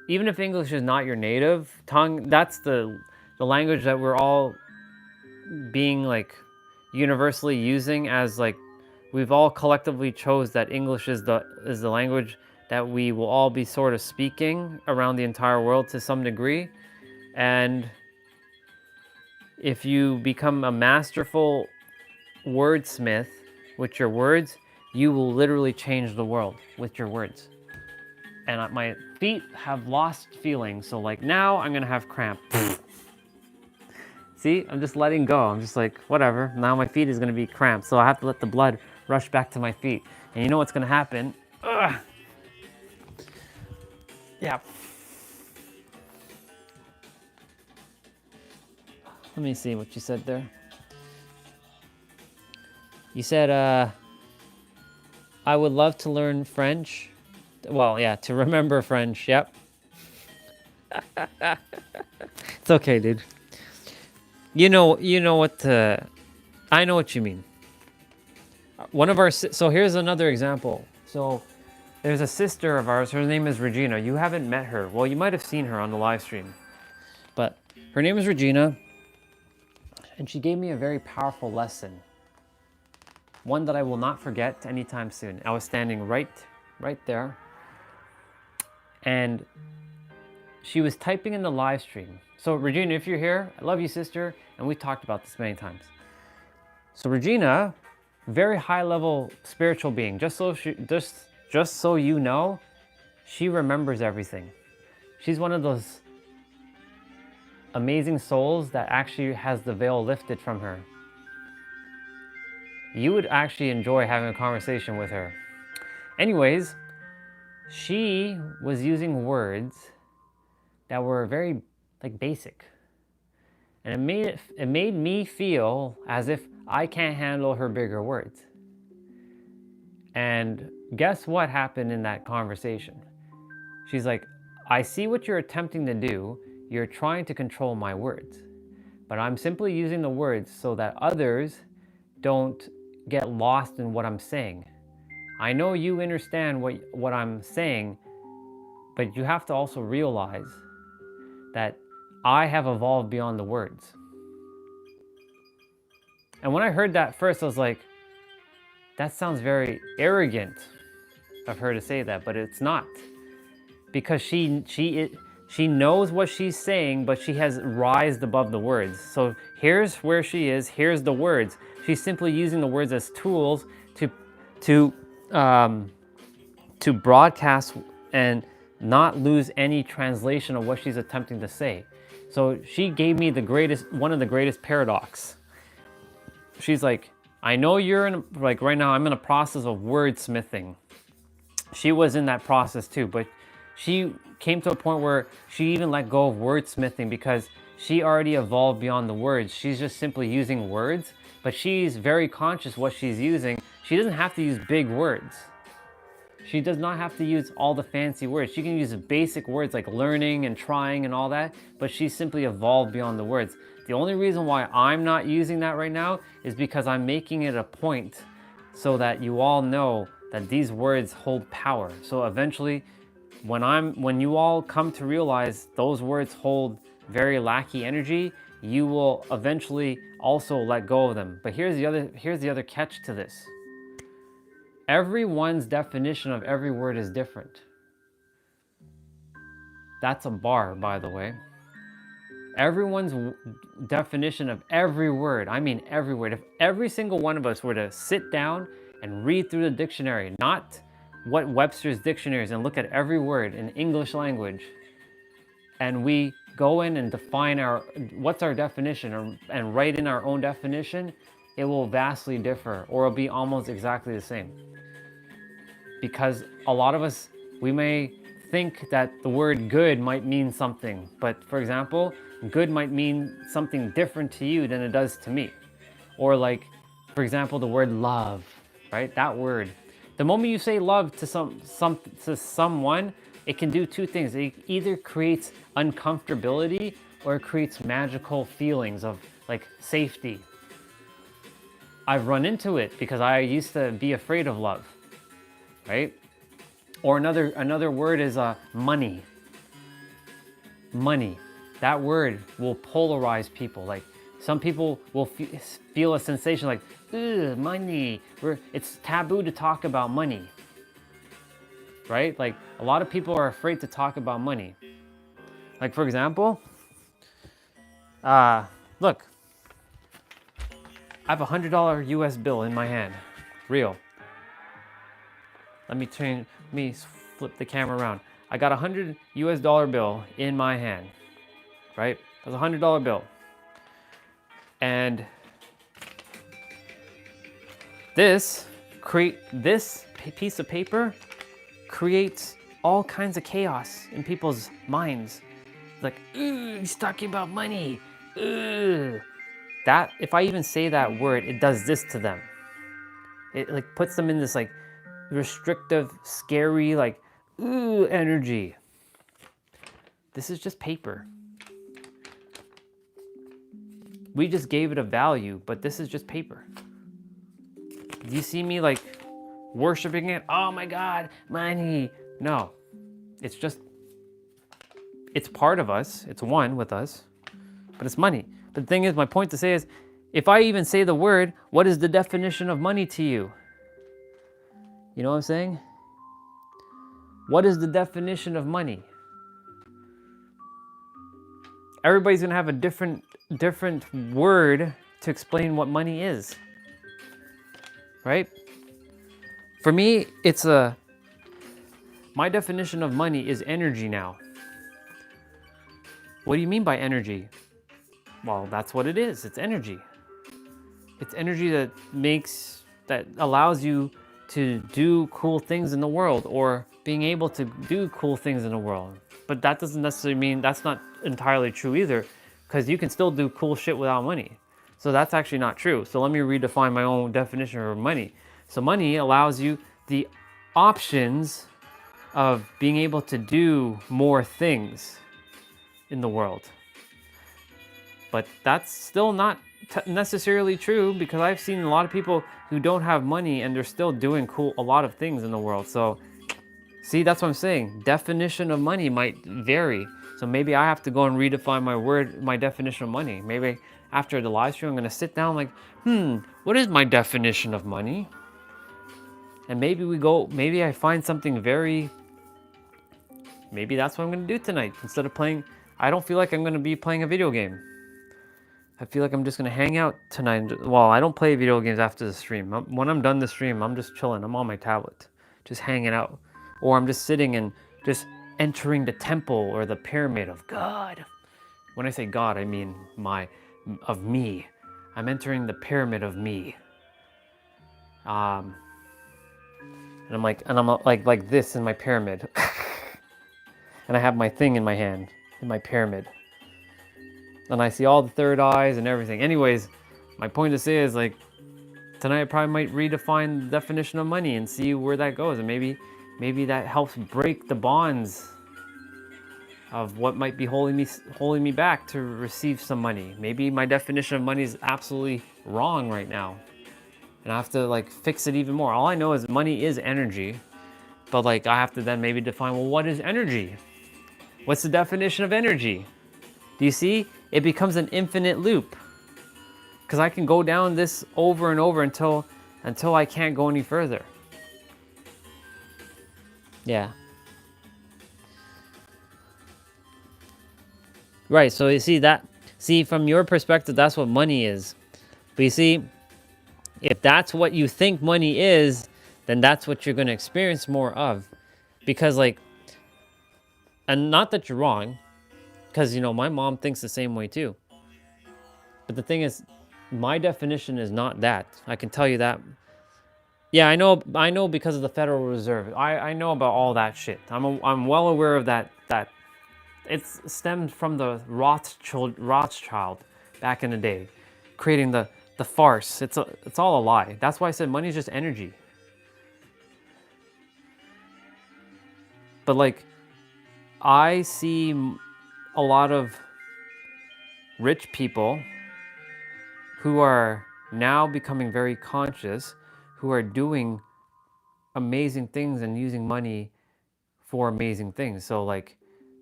Speaker 6: even if English is not your native tongue, that's the language that we're all being, like, universally using as, like,
Speaker 1: we've all collectively chose that English is the language that we will all be sort of speaking around the entire world to some degree. And if you become a masterful wordsmith with your words, you will literally change the world with your words. And my feet have lost feeling, so like now I'm gonna have cramp. See, I'm just letting go. I'm just like, whatever. Now my feet is gonna be cramped, so I have to let the blood rush back to my feet. And you know what's gonna happen? Ugh. Yeah. Let me see what you said there. You said, I would love to learn French. Well, yeah, to remember French. Yep. It's okay, dude. You know what, I know what you mean. One of our, so here's another example. So there's a sister of ours, her name is Regina. You haven't met her. Well, you might have seen her on the live stream. But her name is Regina, and she gave me a very powerful lesson. One that I will not forget anytime soon. I was standing right there, and she was typing in the live stream. So Regina, if you're here, I love you, sister, and we talked about this many times. So Regina, very high level spiritual being, just so you know, she remembers everything. She's one of those amazing souls that actually has the veil lifted from her. You would actually enjoy having a conversation with her. Anyways, she was using words that were very basic. And it made me feel as if I can't handle her bigger words. And guess what happened in that conversation? She's like, I see what you're attempting to do. You're trying to control my words. But I'm simply using the words so that others don't get lost in what I'm saying. I know you understand what I'm saying, but you have to also realize that I have evolved beyond the words. And when I heard that first, I was like, that sounds very arrogant of her to say that, but it's not. Because she knows what she's saying, but she has rised above the words. So here's where she is, here's the words. She's simply using the words as tools to broadcast and not lose any translation of what she's attempting to say. So she gave me one of the greatest paradox. She's like, I know you're in, like right now I'm in a process of wordsmithing. She was in that process too, but she came to a point where she even let go of wordsmithing because she already evolved beyond the words. She's just simply using words, but she's very conscious what she's using. She doesn't have to use big words. She does not have to use all the fancy words. She can use basic words like learning and trying and all that, but she's simply evolved beyond the words. The only reason why I'm not using that right now is because I'm making it a point so that you all know that these words hold power. So eventually, when you all come to realize those words hold very lackey energy, you will eventually also let go of them. But here's the other catch to this. Everyone's definition of every word is different. That's a bar, by the way. Everyone's definition of every word, I mean every word, if every single one of us were to sit down and read through the dictionary, not what Webster's dictionary is, and look at every word in English language, and we go in and define what's our definition and write in our own definition, it will vastly differ, or it'll be almost exactly the same. Because a lot of us, we may think that the word good might mean something, but for example, good might mean something different to you than it does to me. Or like, for example, the word love, right? That word. The moment you say love to someone, it can do two things. It either creates uncomfortability or it creates magical feelings of like safety. I've run into it because I used to be afraid of love, right? Or another word is money. Money. That word will polarize people. Like
Speaker 6: Some people will feel a sensation like, ugh, money. It's taboo to talk about money, right? Like a lot of people are afraid to talk about money. Like for example, look, I have $100 US bill in my hand, real. Let me flip the camera around. I got $100 US bill in my hand, right? That's a $100 bill. And this piece of paper creates all kinds of chaos in people's minds. Like, ooh, he's talking about money. Ooh. That, if I even say that word, it does this to them. It like puts them in this like restrictive, scary, like, ooh, energy. This is just paper. We just gave it a value, but this is just paper. Do you see me like worshiping it? Oh my God, money. No, it's part of us. It's one with us, but it's money. But the thing is, my point to say is, if I even say the word, what is the definition of money to you? You know what I'm saying? What is the definition of money? Everybody's gonna have a different word to explain what money is, right? For me, my definition of money is energy now. What do you mean by energy? Well, that's what it is. It's energy. It's energy that allows you to do cool things in the world, or being able to do cool things in the world. But that doesn't necessarily mean, that's not entirely true either, because you can still do cool shit without money. So that's actually not true. So let me redefine my own definition of money. So money allows you the options of being able to do more things in the world. But that's still not necessarily true, because I've seen a lot of people who don't have money and they're still doing a lot of things in the world. So see, that's what I'm saying. Definition of money might vary. So maybe I have to go and redefine my definition of money. Maybe after the live stream, I'm gonna sit down like, what is my definition of money? And maybe I find something maybe that's what I'm gonna do tonight. Instead of playing, I don't feel like I'm gonna be playing a video game. I feel like I'm just gonna hang out tonight. Well, I don't play video games after the stream. When I'm done the stream, I'm just chilling. I'm on my tablet, just hanging out. Or I'm just sitting and just entering the temple or the pyramid of God. When I say God, I mean of me. I'm entering the pyramid of me. And I'm like this in my pyramid. And I have my thing in my hand, in my pyramid. And I see all the third eyes and everything. Anyways, my point to say is like, tonight I probably might redefine the definition of money and see where that goes. And maybe that helps break the bonds of what might be holding me back to receive some money. Maybe my definition of money is absolutely wrong right now, and I have to like fix it even more. All I know is money is energy, but like I have to then maybe define, well, what is energy? What's the definition of energy? Do you see? It becomes an infinite loop, because I can go down this over and over until I can't go any further. Yeah. Right, so you see from your perspective, that's what money is. But you see, if that's what you think money is, then that's what you're going to experience more of. Because like, and not that you're wrong, because you know, my mom thinks the same way too. But the thing is, my definition is not that. I can tell you that. Yeah, I know because of the Federal Reserve. I know about all that shit. I'm well aware of that it's stemmed from the Rothschild back in the day, creating the farce. It's all a lie. That's why I said money is just energy. But like, I see a lot of rich people who are now becoming very conscious, who are doing amazing things and using money for amazing things. So like,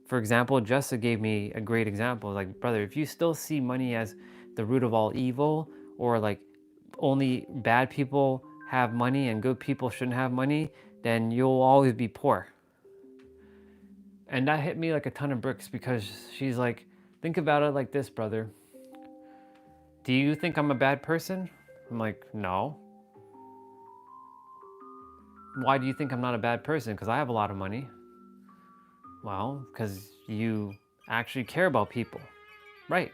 Speaker 6: for example, Jessica gave me a great example. Like, brother, if you still see money as the root of all evil, or like only bad people have money and good people shouldn't have money, then you'll always be poor. And that hit me like a ton of bricks, because she's like, think about it like this, brother. Do you think I'm a bad person? I'm like, no. Why do you think I'm not a bad person? Because I have a lot of money. Well, because you actually care about people. Right.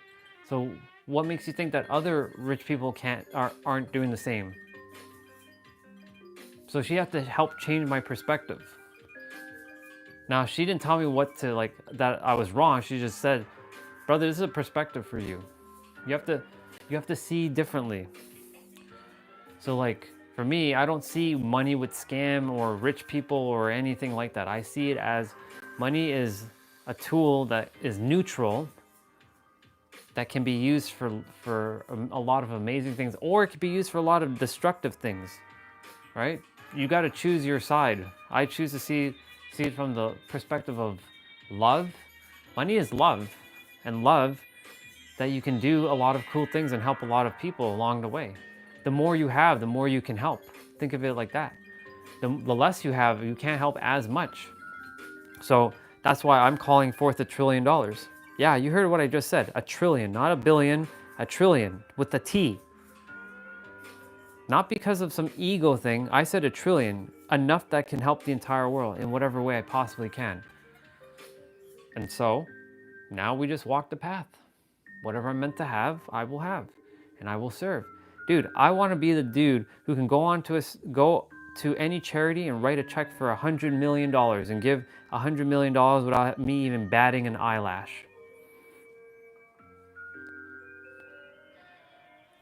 Speaker 6: So what makes you think that other rich people aren't doing the same? So she had to help change my perspective. Now, she didn't tell me what to, like, that I was wrong. She just said, brother, this is a perspective for you. You have to see differently. So like, for me, I don't see money with scam or rich people or anything like that. I see it as money is a tool that is neutral, that can be used for a lot of amazing things, or it could be used for a lot of destructive things, right? You got to choose your side. I choose to see it from the perspective of love. Money is love, and love that you can do a lot of cool things and help a lot of people along the way. The more you have, the more you can help. Think of it like that. The less you have, you can't help as much. So that's why I'm calling forth $1 trillion. Yeah, you heard what I just said. 1 trillion, not a billion, 1 trillion with the T. Not because of some ego thing. I said 1 trillion, enough that can help the entire world in whatever way I possibly can. And so now we just walk the path. Whatever I'm meant to have, I will have, and I will serve. Dude, I want to be the dude who can go to any charity and write a check for $100 million and give $100 million without me even batting an eyelash.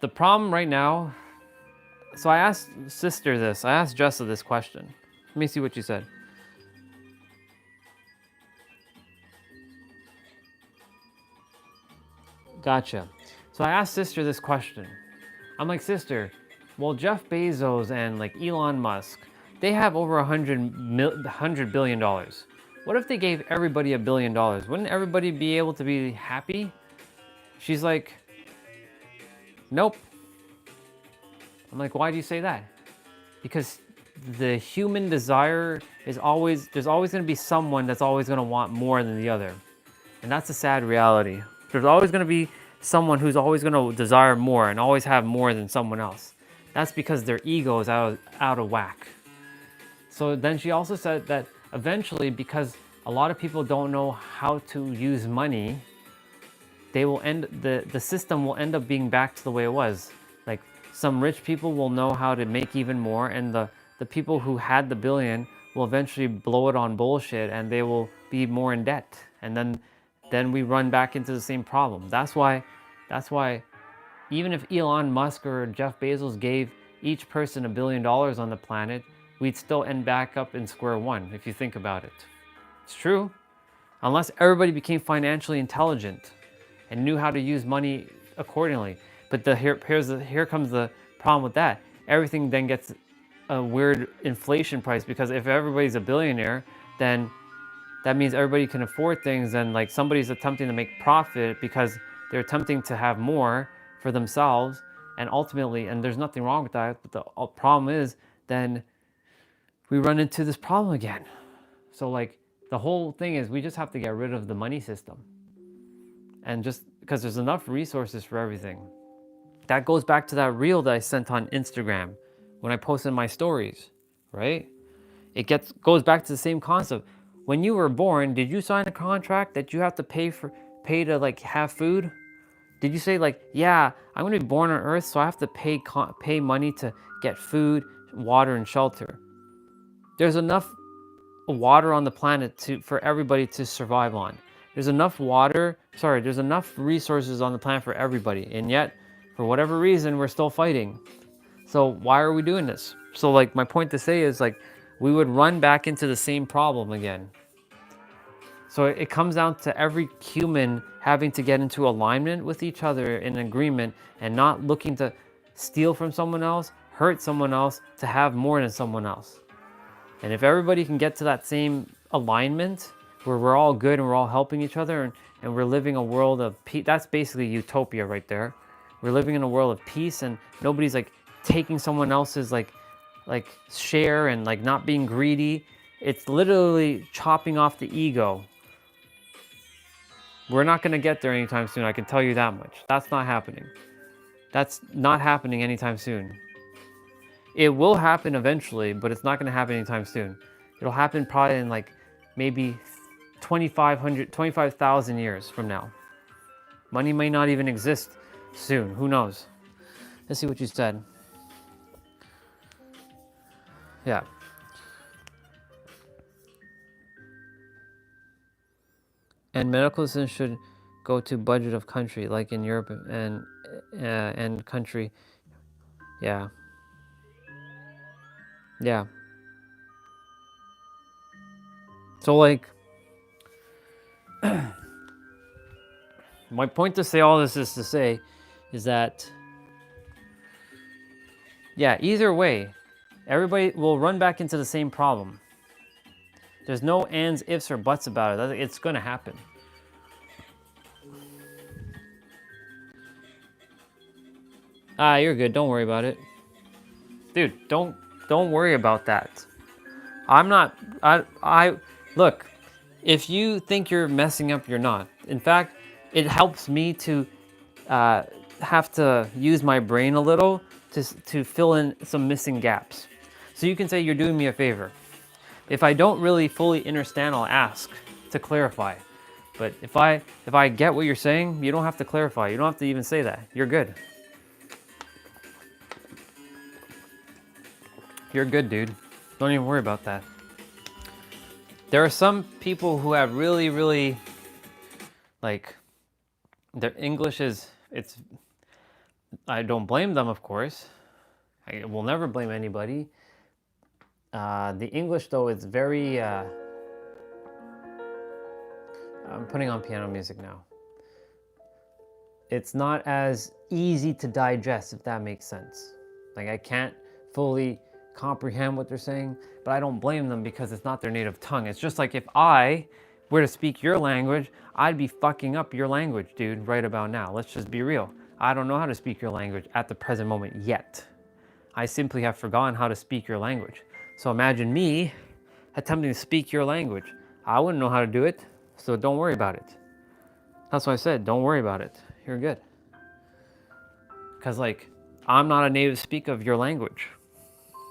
Speaker 6: The problem right now, so I asked Jessa this question. Let me see what she said. Gotcha. So I asked sister this question. I'm like, sister, well, Jeff Bezos and like Elon Musk, they have over $100 billion. What if they gave everybody $1 billion? Wouldn't everybody be able to be happy? She's like, nope. I'm like, why do you say that? Because the human desire is there's always going to be someone that's always going to want more than the other. And that's a sad reality. There's always going to be someone who's always going to desire more and always have more than someone else. That's because their ego is out of whack. So then she also said that eventually, because a lot of people don't know how to use money, the system will end up being back to the way it was. Like, some rich people will know how to make even more, and the people who had the billion will eventually blow it on bullshit, and they will be more in debt. And then we run back into the same problem. That's why even if Elon Musk or Jeff Bezos gave each person $1 billion on the planet, we'd still end back up in square one, if you think about it. It's true. Unless everybody became financially intelligent and knew how to use money accordingly. But here comes the problem with that. Everything then gets a weird inflation price, because if everybody's a billionaire, then that means everybody can afford things, and like somebody's attempting to make profit because they're attempting to have more for themselves, and ultimately, and there's nothing wrong with that, but the problem is then we run into this problem again. So like the whole thing is we just have to get rid of the money system, and just because there's enough resources for everything. That goes back to that reel that I sent on Instagram when I posted my stories, right? It goes back to the same concept. When you were born, did you sign a contract that you have to pay to like have food? Did you say like, yeah, I'm gonna be born on Earth, so I have to pay money to get food, water, and shelter? There's enough water on the planet for everybody to survive on. There's enough resources on the planet for everybody, and yet, for whatever reason, we're still fighting. So why are we doing this? So like my point to say is like, we would run back into the same problem again. So it comes down to every human having to get into alignment with each other in agreement, and not looking to steal from someone else, hurt someone else, to have more than someone else. And if everybody can get to that same alignment where we're all good and we're all helping each other, and we're living a world of peace, that's basically utopia right there. We're living in a world of peace, and nobody's like taking someone else's like share and like not being greedy. It's literally chopping off the ego. We're not going to get there anytime soon. I can tell you that much. That's not happening. That's not happening anytime soon. It will happen eventually, but it's not going to happen anytime soon. It'll happen probably in like maybe 25,000 years from now. Money may not even exist soon. Who knows? Let's see what you said. Yeah. And medical assistance should go to budget of country, like in Europe and country. Yeah. Yeah. So like, my point to say all this is to say, is that, yeah, either way, everybody will run back into the same problem. There's no ands, ifs, or buts about it. It's going to happen. Ah, you're good. Don't worry about it. Dude, don't worry about that. I'm not, look, if you think you're messing up, you're not. In fact, it helps me to have to use my brain a little to fill in some missing gaps. So you can say you're doing me a favor. If I don't really fully understand, I'll ask to clarify. But if I get what you're saying, you don't have to clarify. You don't have to even say that. You're good. You're good, dude. Don't even worry about that. There are some people who have really, really, like, their English is, I don't blame them, of course. I will never blame anybody. The English, though, is very, I'm putting on piano music now. It's not as easy to digest, if that makes sense. Like, I can't fully comprehend what they're saying, but I don't blame them because it's not their native tongue. It's just like if I were to speak your language, I'd be fucking up your language, dude, right about now. Let's just be real. I don't know how to speak your language at the present moment yet. I simply have forgotten how to speak your language. So imagine me attempting to speak your language. I wouldn't know how to do it, so don't worry about it. That's why I said, don't worry about it. You're good. Because, like, I'm not a native speaker of your language.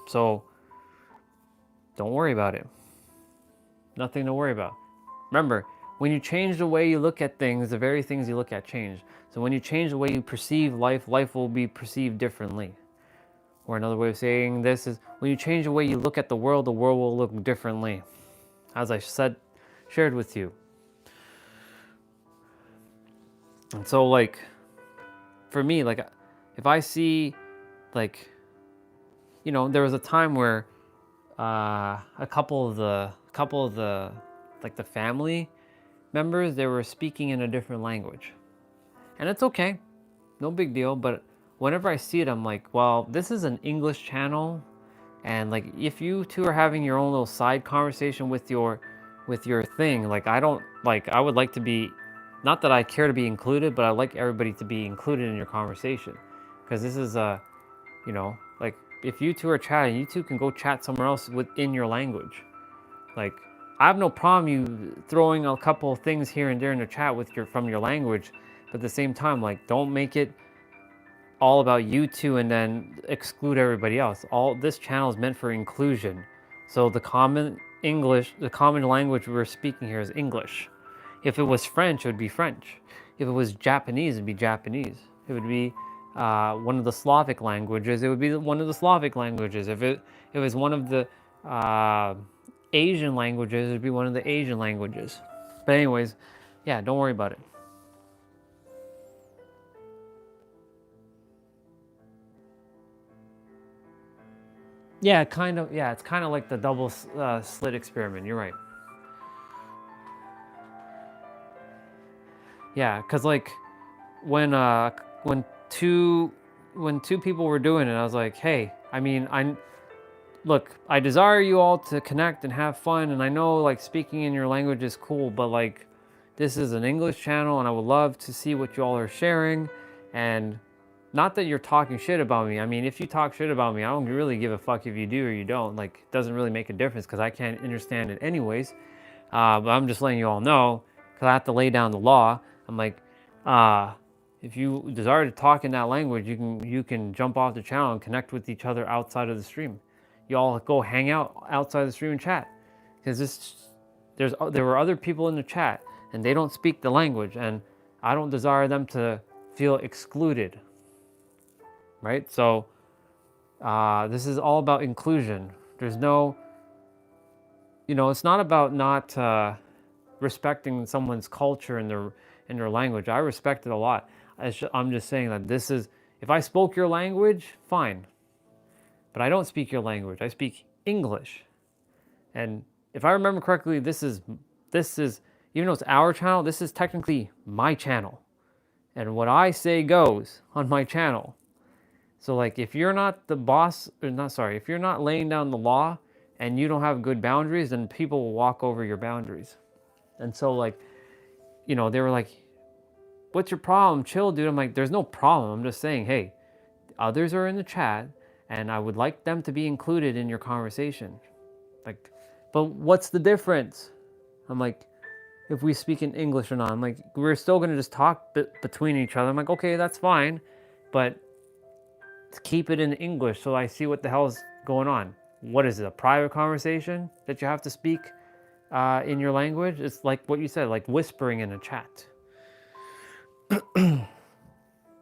Speaker 6: So, don't worry about it. Nothing to worry about. Remember, when you change the way you look at things, the very things you look at change. So when you change the way you perceive life, life will be perceived differently. Or another way of saying this is, when you change the way you look at the world will look differently. As I shared with you. And so, like, for me, like, if I see, like, you know, there was a time where a couple of the like the family members, they were speaking in a different language, and it's okay, no big deal. But whenever I see it, I'm like, well, this is an English channel, and like if you two are having your own little side conversation with your thing, like I would like to be, not that I care to be included, but I like everybody to be included in your conversation, because this is you know, like, if you two are chatting, you two can go chat somewhere else within your language. Like, I have no problem you throwing a couple of things here and there in the chat from your language, but at the same time, like, don't make it all about you two and then exclude everybody else. This channel is meant for inclusion. So the common language we're speaking here is English. If it was French, it would be French. If it was Japanese, it'd be Japanese. If it would be one of the Slavic languages, it would be one of the Slavic languages. If it was one of the Asian languages, it would be one of the Asian languages. But anyways, yeah, don't worry about it. Yeah, kind of. Yeah, it's kind of like the double slit experiment. You're right. Yeah, cause like when two people were doing it, I was like, hey, I mean, I desire you all to connect and have fun, and I know like speaking in your language is cool, but like this is an English channel, and I would love to see what you all are sharing, and not that you're talking shit about me. I mean, if you talk shit about me, I don't really give a fuck if you do or you don't. Like, it doesn't really make a difference because I can't understand it anyways. But I'm just letting you all know because I have to lay down the law. I'm like, if you desire to talk in that language, you can jump off the channel and connect with each other outside of the stream. You all go hang out outside the stream and chat because there were other people in the chat and they don't speak the language, and I don't desire them to feel excluded. Right? So this is all about inclusion. There's no, it's not about not respecting someone's culture and their language. I respect it a lot. I'm just saying that this is, if I spoke your language, fine. But I don't speak your language. I speak English. And if I remember correctly, this is even though it's our channel, this is technically my channel. And what I say goes on my channel. So like, if you're not the boss, if you're not laying down the law and you don't have good boundaries, then people will walk over your boundaries. And so like, they were like, what's your problem? Chill, dude. I'm like, there's no problem. I'm just saying, hey, others are in the chat and I would like them to be included in your conversation. Like, but what's the difference? I'm like, if we speak in English or not. I'm like, we're still going to just talk between each other. I'm like, okay, that's fine. But keep it in English so I see what the hell's going on. What is it, a private conversation that you have to speak in your language? It's like what you said, like whispering in a chat.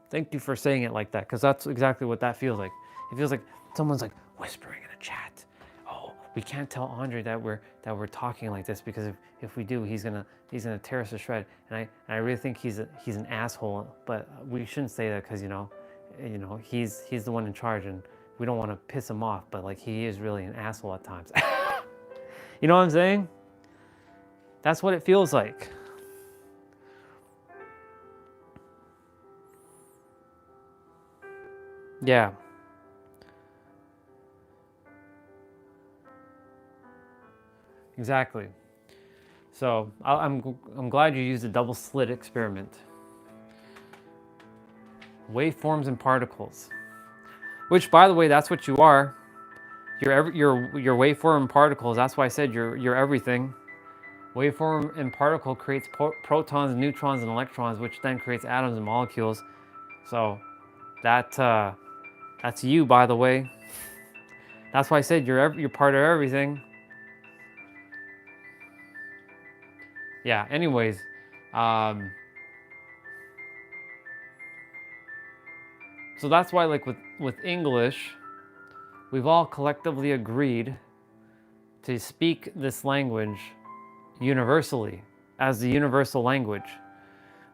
Speaker 6: Thank you for saying it like that, because that's exactly what that feels like. It feels like someone's like whispering in a chat. Oh, we can't tell Andre that we're talking like this because if we do, he's gonna tear us to shred. And I really think he's an asshole. But we shouldn't say that because he's the one in charge and we don't want to piss him off. But like, he is really an asshole at times. You know what I'm saying? That's what it feels like. Yeah. Exactly. So I'm glad you used a double slit experiment. Waveforms and particles. Which, by the way, that's what you are. Your waveform and particles. That's why I said you're everything. Waveform and particle creates protons, neutrons, and electrons, which then creates atoms and molecules. So that's you, by the way. That's why I said you're part of everything. Yeah. Anyways, so that's why, like with English, we've all collectively agreed to speak this language universally as the universal language.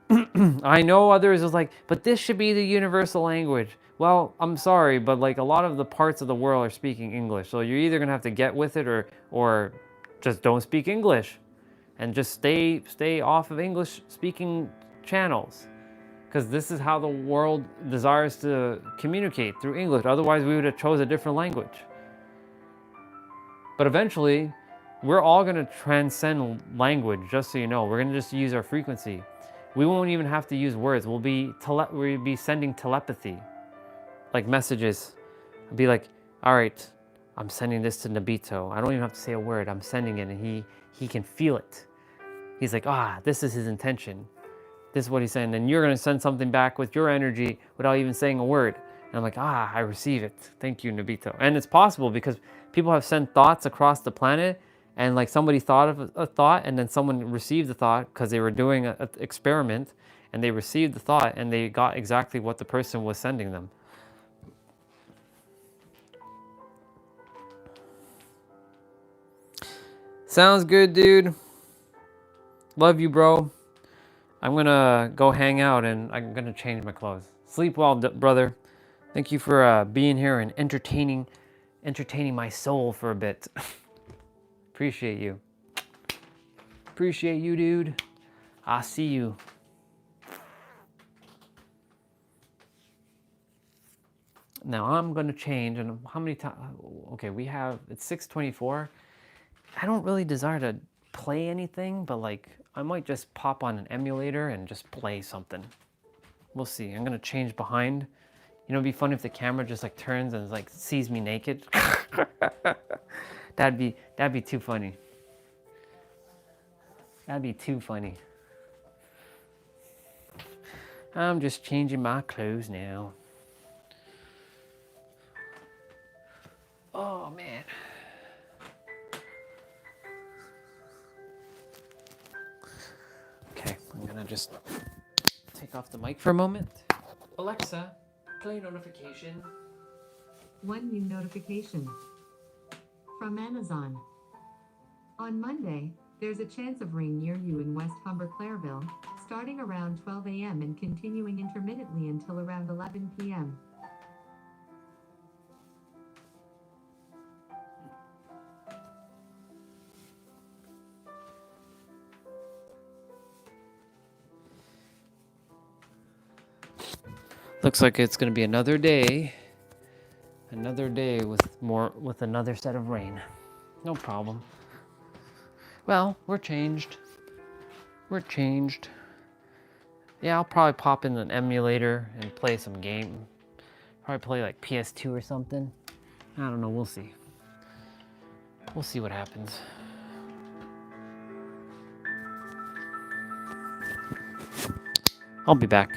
Speaker 6: I know others is like, but this should be the universal language. Well, I'm sorry, but like a lot of the parts of the world are speaking English. So you're either gonna have to get with it or just don't speak English and just stay off of English speaking channels. Because this is how the world desires to communicate, through English. Otherwise we would have chose a different language. But eventually, we're all gonna transcend language, just so you know. We're gonna just use our frequency. We won't even have to use words. We'll be sending telepathy, like messages. I'll be like, all right, I'm sending this to Nabito. I don't even have to say a word. I'm sending it, and he can feel it. He's like, this is his intention. This is what he's saying. And you're gonna send something back with your energy without even saying a word. And I'm like, I receive it. Thank you, Nabito. And it's possible because people have sent thoughts across the planet, and like somebody thought of a thought, and then someone received the thought because they were doing an experiment, and they received the thought, and they got exactly what the person was sending them. Sounds good, dude. Love you, bro. I'm gonna go hang out, and I'm gonna change my clothes. Sleep well, brother. Thank you for being here and entertaining my soul for a bit. Appreciate you. Appreciate you, dude. I'll see you. Now I'm gonna change, and how many times? Okay, it's 6:24. I don't really desire to play anything, but like I might just pop on an emulator and just play something. We'll see. I'm gonna change behind You know, it'd be funny if the camera just like turns and like sees me naked. That'd be too funny. That'd be too funny. I'm just changing my clothes now. Oh man. Okay, I'm gonna just take off the mic for a moment. Alexa, play notification.
Speaker 5: One new notification from Amazon. On Monday, there's a chance of rain near you in West Humber, Clairville, starting around 12 a.m. and continuing intermittently until around 11 p.m.
Speaker 6: Looks like it's gonna be another day with another set of rain. No problem. Well, we're changed. We're changed. Yeah, I'll probably pop in an emulator and play some game. Probably play like PS2 or something. I don't know, we'll see. We'll see what happens. I'll be back.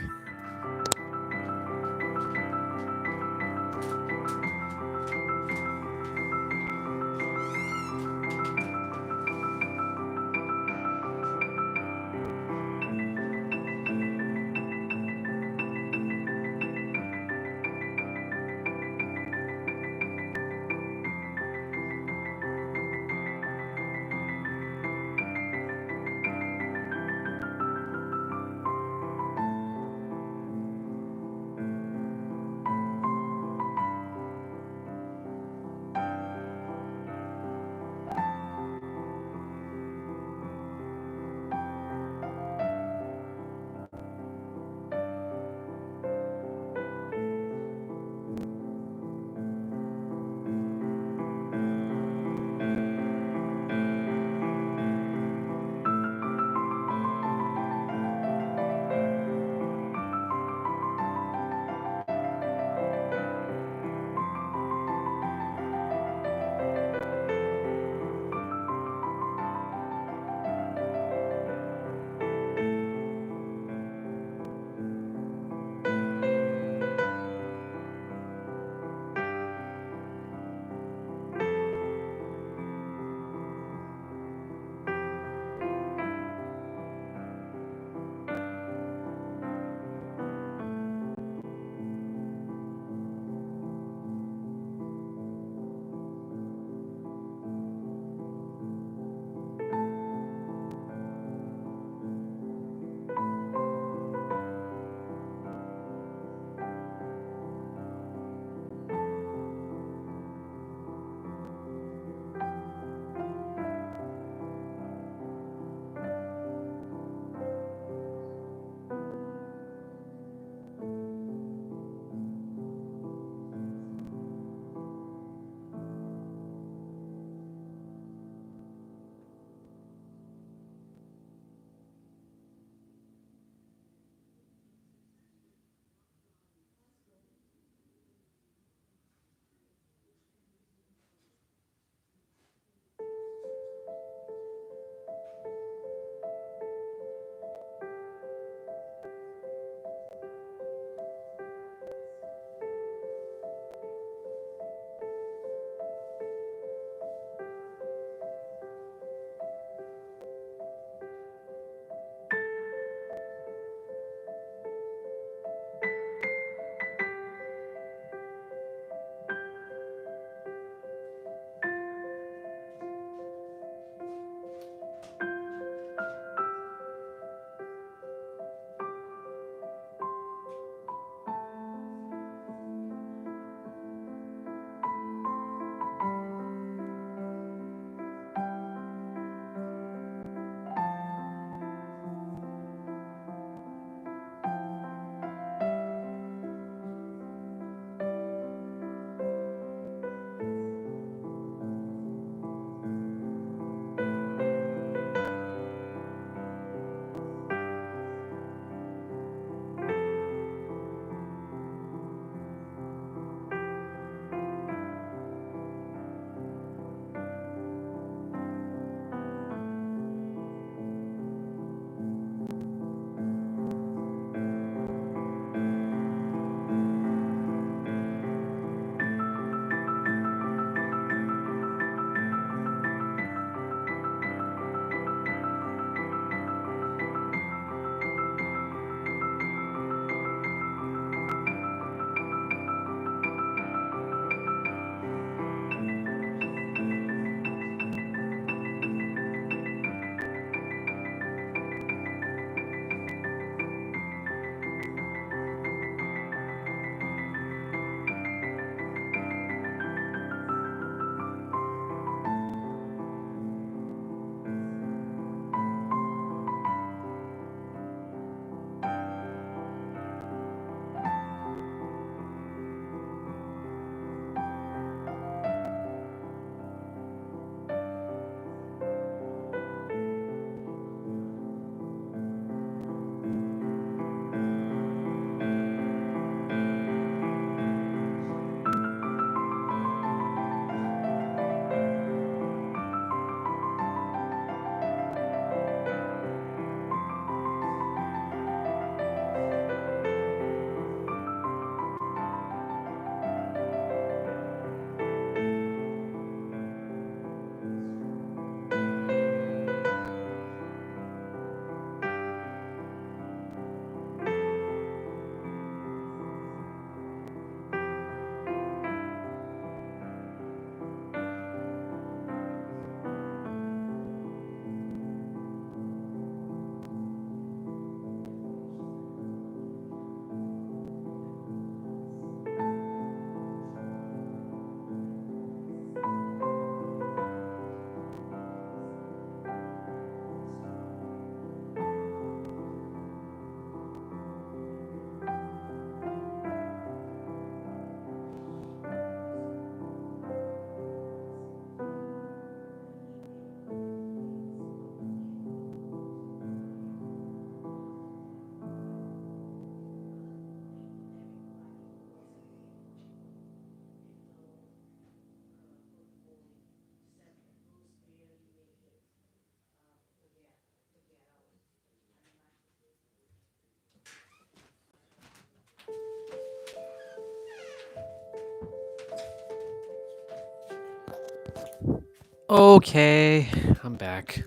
Speaker 6: Okay, I'm back.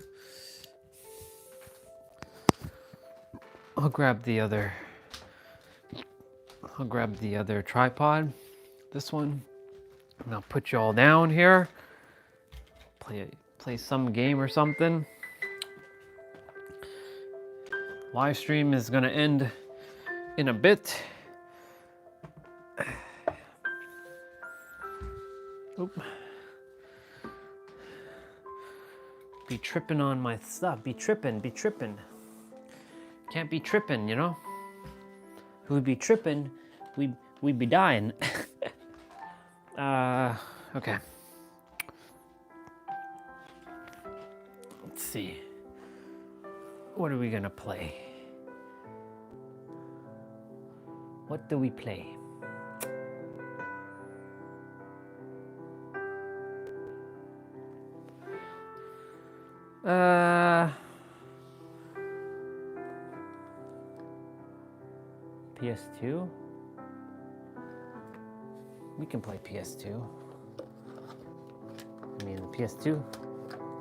Speaker 6: I'll grab the other tripod, this one, and I'll put you all down here. Play some game or something. Live stream is gonna end in a bit. Oop. Be tripping on my stuff. Be tripping. Can't be tripping, you know? If we'd be tripping, we'd be dying. Okay. Let's see. What are we gonna play? What do we play? PS2? We can play PS2. I mean, the PS2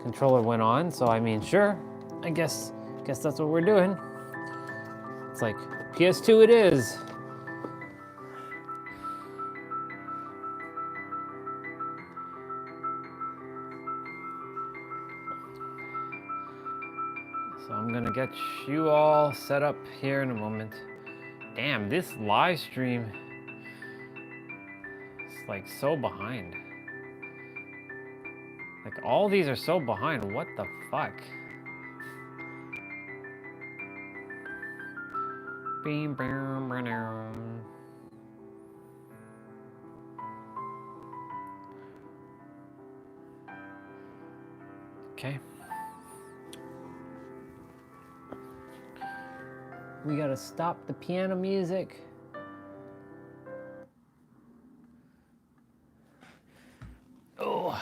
Speaker 6: controller went on, so I mean, sure. I guess that's what we're doing. It's like, PS2 it is. So I'm gonna get you all set up here in a moment. Damn, this live stream is like so behind. Like all these are so behind, what the fuck? Beam, bam, bam. Okay. We gotta stop the piano music. Oh.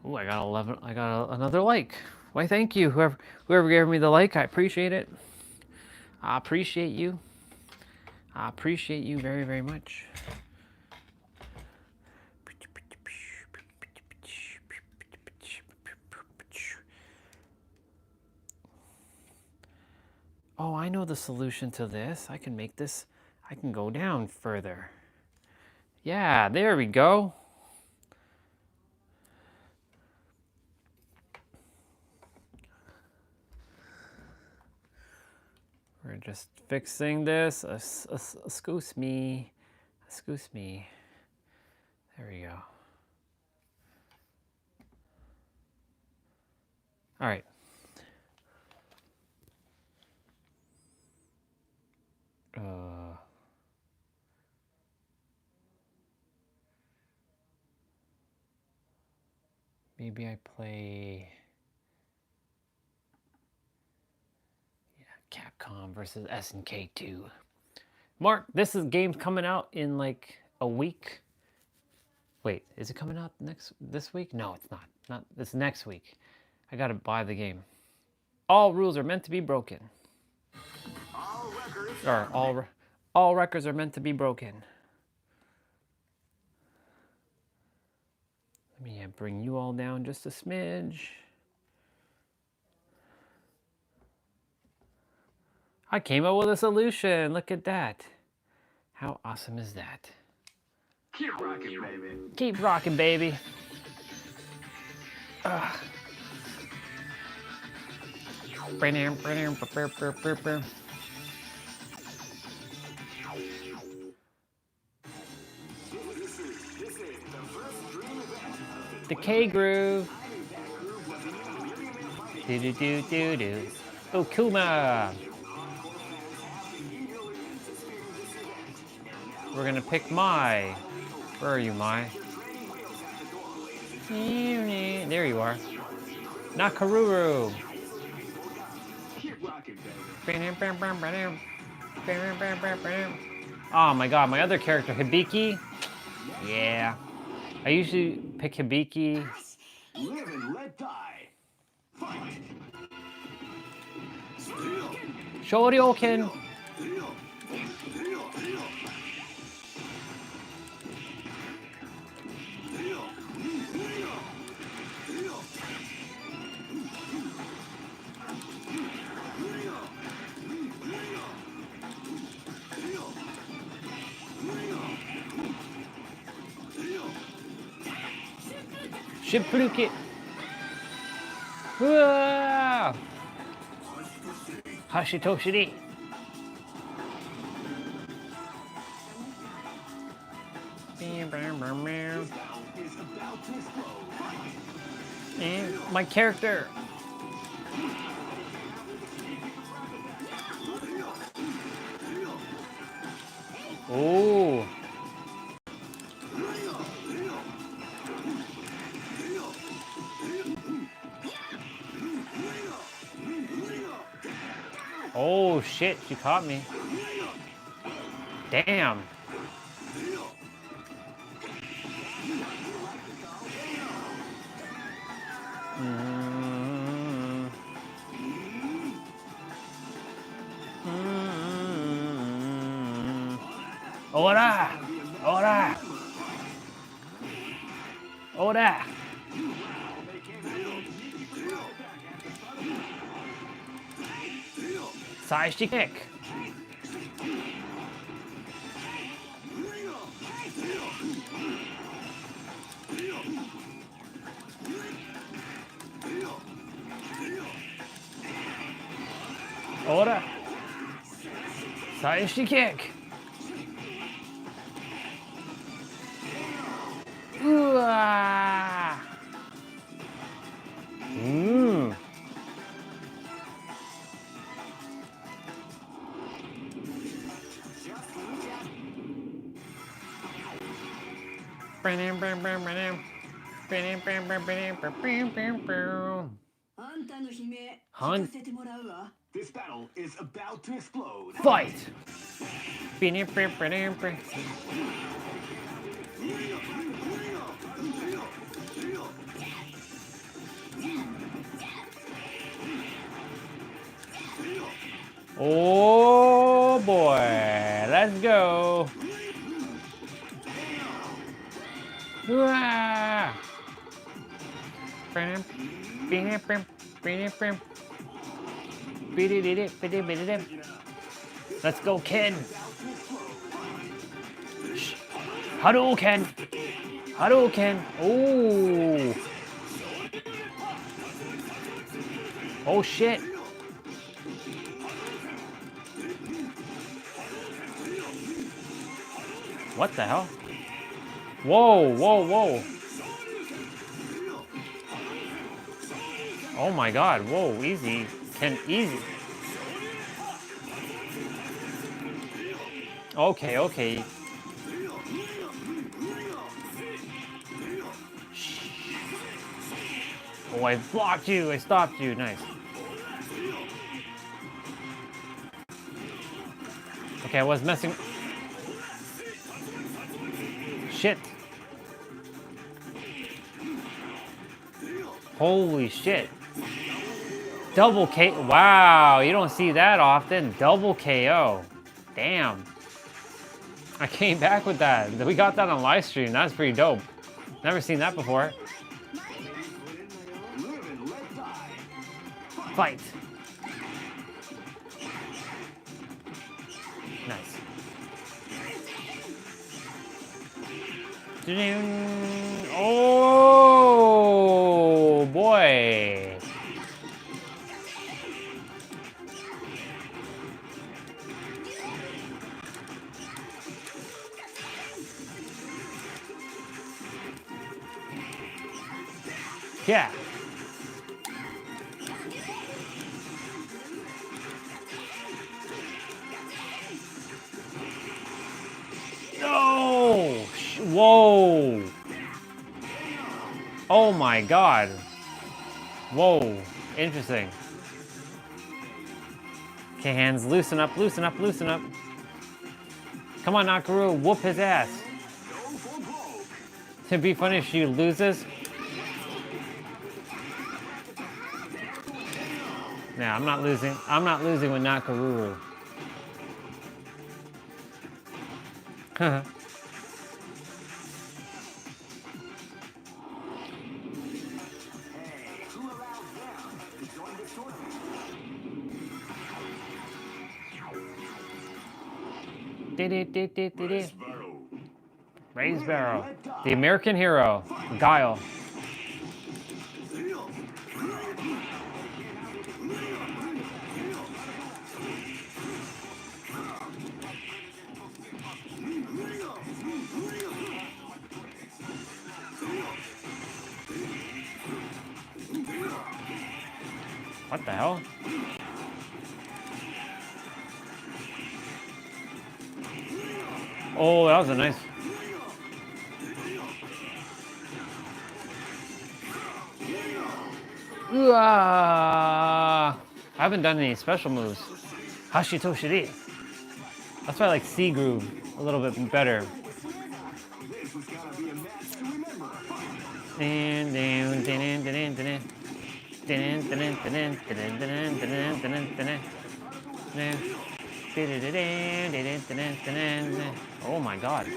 Speaker 6: Oh, I got 11. I got another like. Why, thank you. Whoever gave me the like, I appreciate it. I appreciate you. I appreciate you very, very much. Oh, I know the solution to this. I can make this, I can go down further. Yeah, there we go. We're just fixing this. Excuse me. Excuse me. There we go. All right. Maybe I play Capcom versus SNK 2. Mark, this game's coming out in like a week. Wait, is it coming out this week? No, it's not. It's next week. I gotta buy the game. All rules are meant to be broken. All records are meant to be broken. Let me bring you all down just a smidge. I came up with a solution. Look at that. How awesome is that?
Speaker 10: Keep rocking, baby.
Speaker 6: Keep rocking, baby. The K groove. Do do do do do. Oh, Kuma. We're gonna pick Mai. Where are you, Mai? There you are. Nakaruru. Oh my god, my other character, Hibiki. Yeah. I usually pick Hibiki.
Speaker 10: Live and let die. Fight.
Speaker 6: Shoryuken. Shipluke. Whoa! Hashitoshiri. And my character. Oh. Oh shit, she caught me. Damn. Ora! Ora! Ora! Side kick. Ora! Side kick. Ooh-ah. Mmm. Hunt.
Speaker 10: This battle is about to explode.
Speaker 6: Fight. Oh boy, let's go. Let's go, Ken. Hadouken. Hadouken. Oh. Oh shit. What the hell? Whoa, whoa, whoa. Oh my god, whoa, easy. Easy. Okay, okay. Oh, I blocked you, I stopped you, nice. Okay, I was messing. Shit. Holy shit. Double K. Wow, you don't see that often. Double KO. Damn. I came back with that. We got that on live stream. That's pretty dope. Never seen that before. Fight. Nice. Oh boy. Yeah. No. Whoa. Oh my god. Whoa. Interesting. Okay, hands, loosen up, loosen up, loosen up. Come on, Nakaru, whoop his ass. It'd be funny if she loses. Nah, I'm not losing. I'm not losing with Nakaruru. Raised Barrow. The American hero. Guile. What the hell? Oh, that was a nice. I haven't done any special moves. Hashito shiri. That's why I like C groove a little bit better. Oh my god.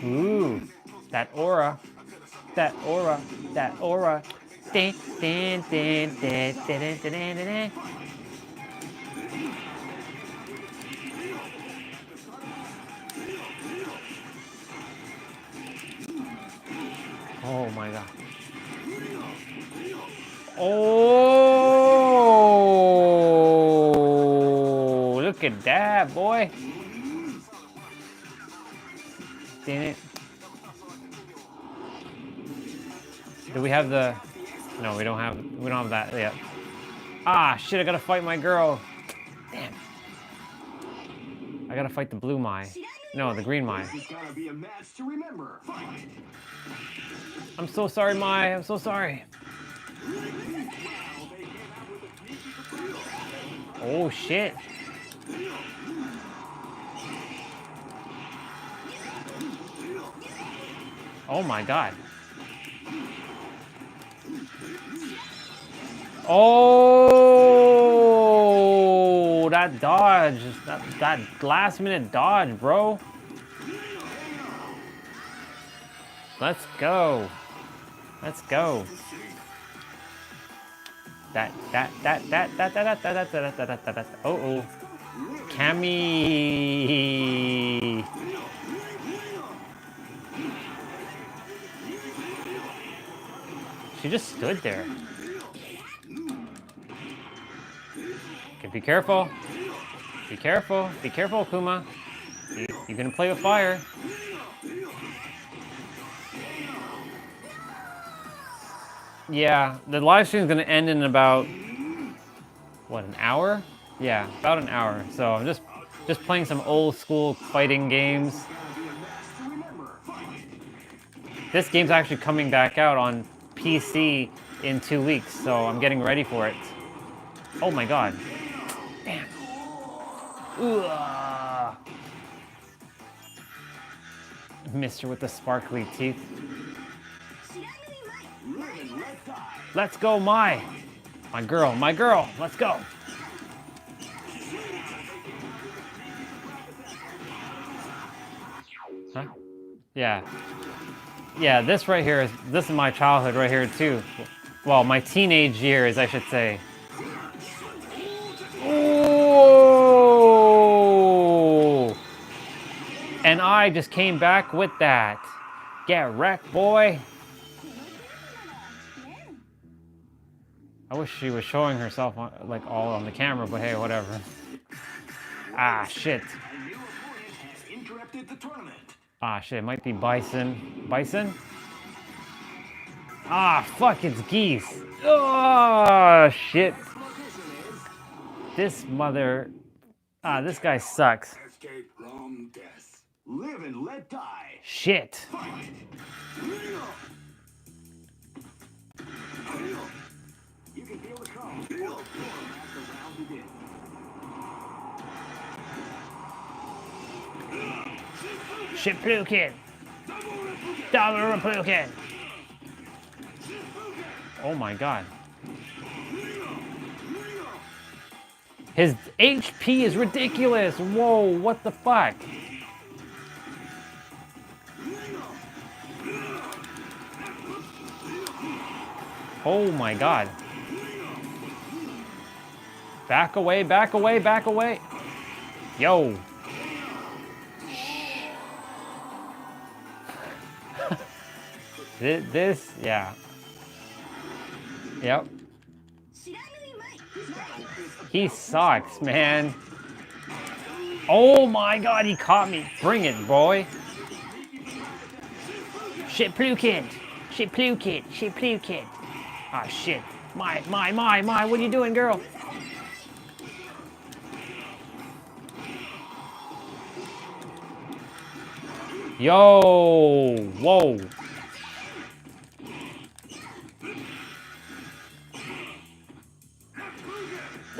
Speaker 6: Ooh, that aura, that aura, that aura. Dun, dun, dun, dun, dun, dun, dun, dun, dun. Oh my god. Oh, look at that, boy. Damn it. Do we have the... No, we don't have that yet. Ah, shit, I gotta fight my girl. Damn. I gotta fight the blue Mai. No, the green Mai.
Speaker 10: This is gonna be a match to remember. Fight!
Speaker 6: I'm so sorry, Mai. I'm so sorry. Oh, shit. Oh, my God. Oh, that dodge. That last minute dodge, bro. Let's go. Let's go. Oh. Cammy. She just stood there. Okay, be careful. Be careful. Be careful, Kuma. You're gonna play with fire. Yeah, the live stream is gonna end in about what, an hour? Yeah, about an hour. So I'm just playing some old school fighting games. This game's actually coming back out on PC in 2 weeks, so I'm getting ready for it. Oh my god. Damn. Ugh. Mister with the sparkly teeth. Let's go, Mai. My girl, let's go. Huh? Yeah. Yeah, this right here this is my childhood right here too. Well, my teenage years, I should say. Ooh! And I just came back with that. Get wrecked, boy. I wish she was showing herself like all on the camera, but hey, whatever. Ah, shit. Ah, shit, it might be Bison. Bison? Ah, fuck, it's geese. Oh, shit. This mother... Ah, this guy sucks.
Speaker 10: Escape from death. Live and let die.
Speaker 6: Shit.
Speaker 10: You can feel the call.
Speaker 6: Shit, Plukin. Double Plukin. Oh my god. His HP is ridiculous. Whoa, what the fuck? Oh my god. Back away, back away, back away. Yo. This, yeah. Yep. He sucks, man. Oh my god, he caught me. Bring it, boy. Shit, Plukid. Shit, Plukid. Shit, Plukid. Ah, shit. My, what are you doing, girl? Yo, whoa.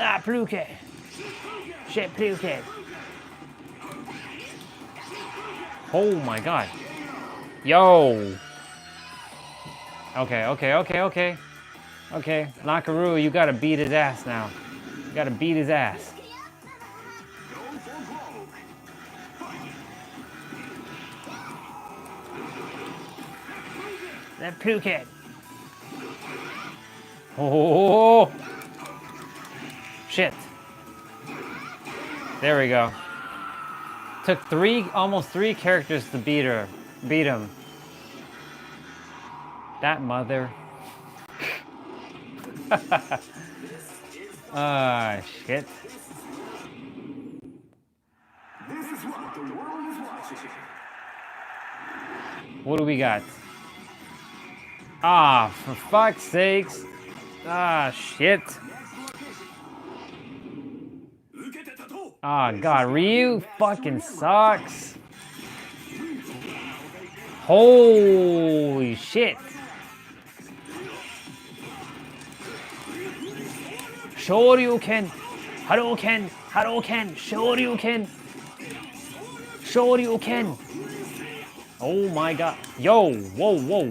Speaker 6: Ah, Plukid. Shit, Plukid. Oh my god. Yo. Okay. Okay, Nakaru, you gotta beat his ass now. You gotta beat his ass. That Phuket. Oh. Shit. There we go. Took almost three characters to beat him. That mother. Ah, shit.
Speaker 10: This is what the world is watching.
Speaker 6: What do we got? Ah, for fuck's sakes. Ah, shit. Ah, God, Ryu fucking sucks. Holy shit. Shoryuken, Hadouken, Shoryuken. Oh my god. Yo, whoa.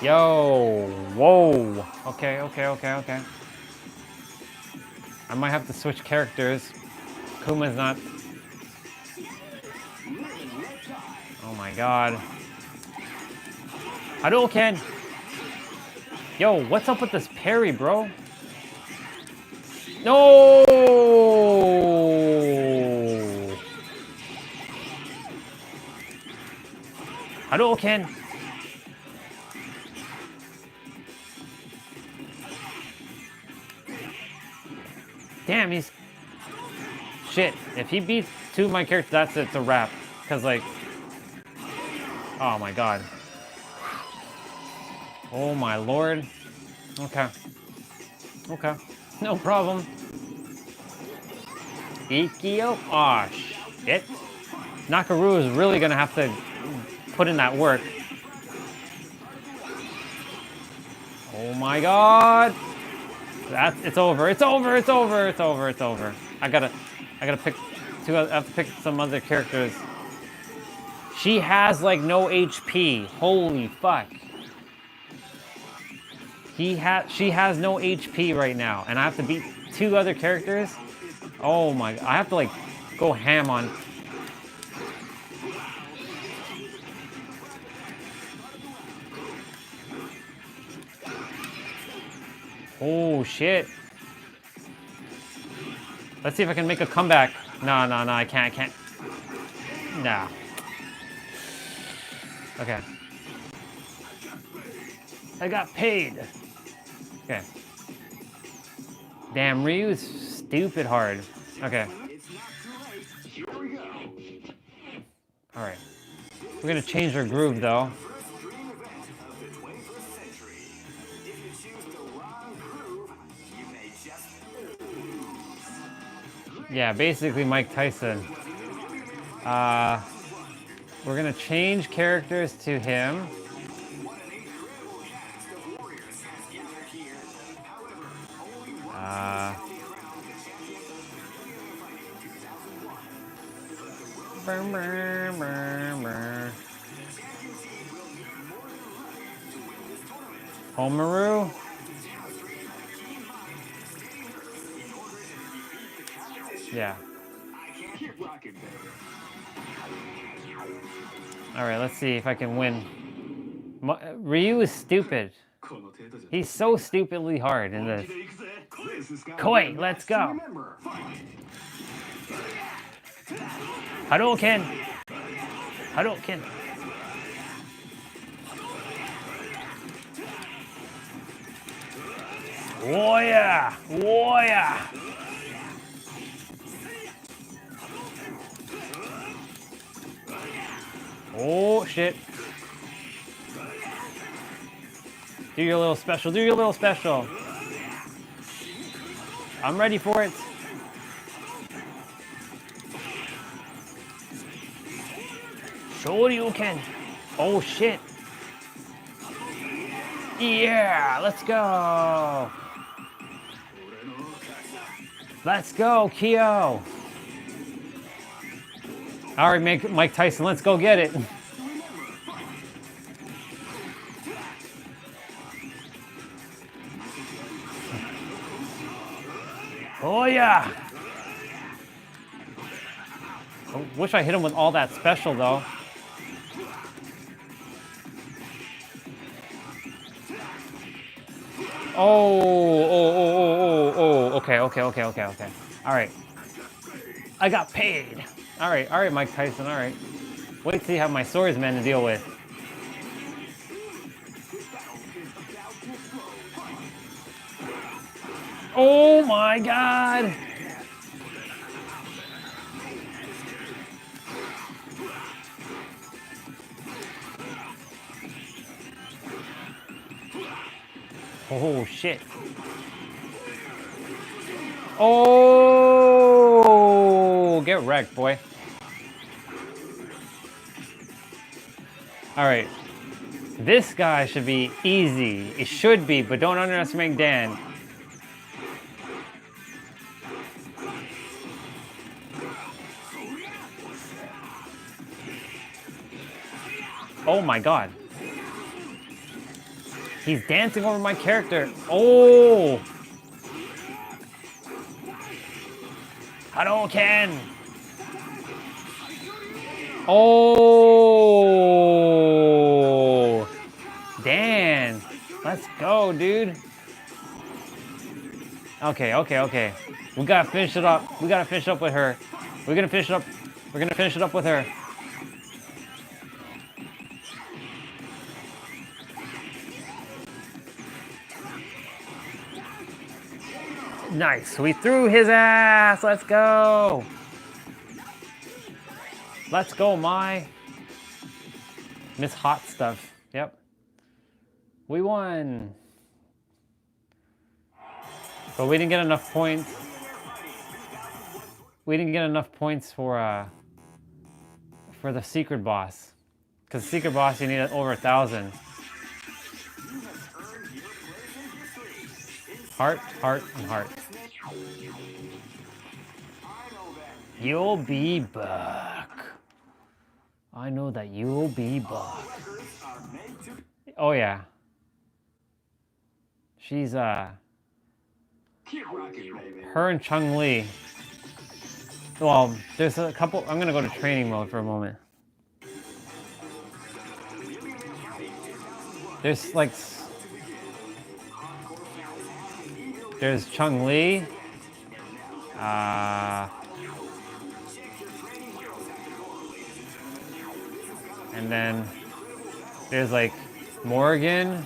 Speaker 6: Yo, whoa. Okay. I might have to switch characters. Kuma's not. Oh my god. Hadouken! Yo, what's up with this parry, bro? No! Hadouken! Damn, he's... Shit, if he beats two of my characters, that's it, it's a wrap. Because, like... Oh my god. Oh my lord. Okay. No problem. Ikio. Aw, shit. Nakaru is really gonna have to put in that work. Oh my god. It's over. I gotta pick two. I have to pick some other characters. She has like no HP. Holy fuck. She has no HP right now, and I have to beat two other characters. Oh my! I have to like go ham on. Oh shit! Let's see if I can make a comeback. No, I can't. No. Okay. I got paid. Okay. Damn, Ryu's stupid hard. Okay. Alright. We're gonna change our groove though. Yeah, basically Mike Tyson. We're gonna change characters to him. Homaru. Yeah. Alright, let's see if I can win. Ryu is stupid. He's so stupidly hard in this. Koi, let's go. Hadouken. Oh yeah! Oh yeah! Oh shit! Do your little special. Do your little special. I'm ready for it. Sure you can. Oh shit. Yeah, let's go. Let's go, Kyo. All right, Mike Tyson, let's go get it. Oh yeah. I wish I hit him with all that special though. Oh, okay. All right. I got paid. All right, Mike Tyson, all right. Wait till you have my swordsman to deal with. Oh my God. Oh shit. Oh, get wrecked, boy. All right. This guy should be easy. It should be, but don't underestimate Dan. Oh my God. He's dancing over my character. Oh. Hadouken. Oh. Dan. Let's go, dude. Okay. We gotta finish it up. We gotta finish it up with her. We're gonna finish it up. We're gonna finish it up with her. Nice. We threw his ass. Let's go. Let's go, Mai. Miss Hot Stuff. Yep. We won. But we didn't get enough points. We didn't get enough points for the secret boss. Because the secret boss, you need over 1,000. Heart, heart, and heart. You'll be back. I know that you'll be back. Oh yeah. She's her and Chung-Li. Well, there's a couple. I'm gonna go to training mode for a moment. There's like. There's Chung-Li. And then there's like Morgan.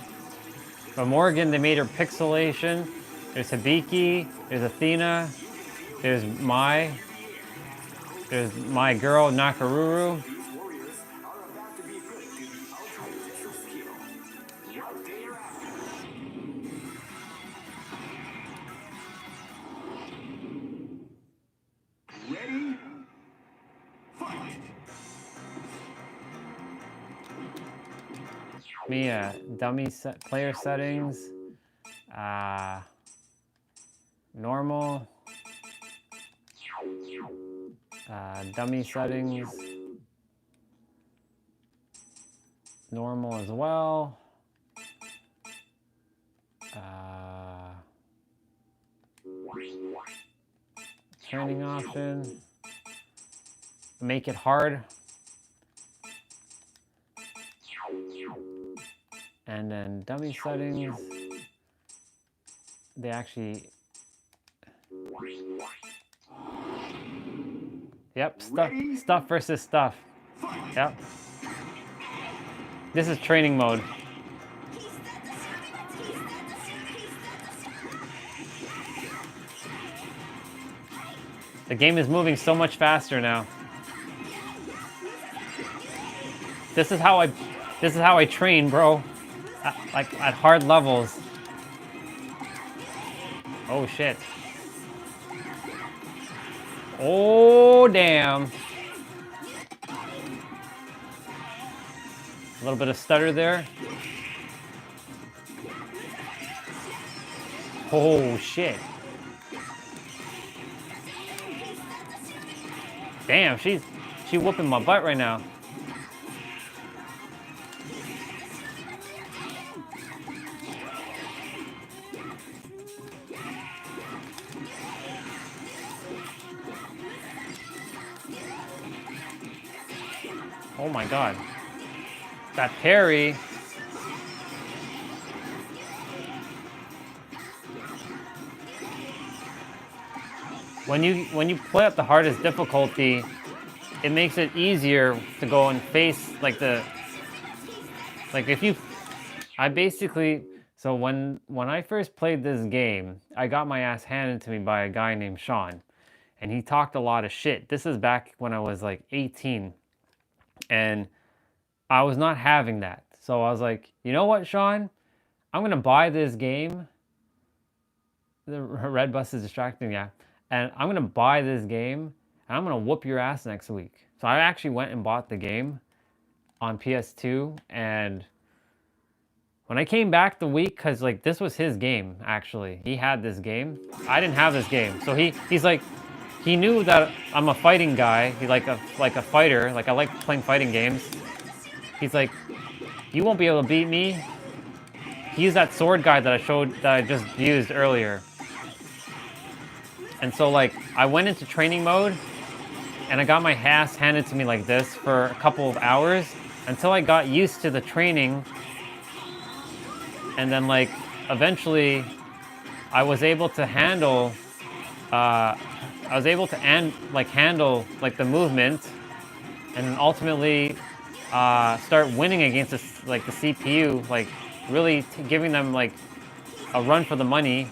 Speaker 6: But Morgan, they made her pixelation. There's Hibiki. There's Athena. There's Mai. There's my girl, Nakaruru.
Speaker 10: Ready? Fight!
Speaker 6: Me, dummy player settings. Normal. Dummy settings. Normal as well. Training option. Make it hard. And then dummy settings. They actually. Yep, stuff versus stuff. Yep. This is training mode. The game is moving so much faster now. This is how I train, bro. At hard levels. Oh shit. Oh damn. A little bit of stutter there. Oh shit. Damn, she whooping my butt right now. Oh my god. That parry. When you play at the hardest difficulty, it makes it easier to go and face like if you I basically so when I first played this game, I got my ass handed to me by a guy named Sean, and he talked a lot of shit. This is back when I was like 18, and I was not having that. So I was like, you know what, Sean? I'm gonna buy this game. The red bus is distracting, yeah. And I'm gonna buy this game, and I'm gonna whoop your ass next week. So I actually went and bought the game on PS2, and when I came back the week, cause like this was his game actually. He had this game. I didn't have this game, so he's like, he knew that I'm a fighting guy. He like a fighter. Like I like playing fighting games. He's like, you won't be able to beat me. He used that sword guide that I just used earlier. And so like I went into training mode, and I got my ass handed to me like this for a couple of hours until I got used to the training. And then like eventually I was able to handle handle like the movement, and ultimately start winning against the CPU, like really giving them like a run for the money.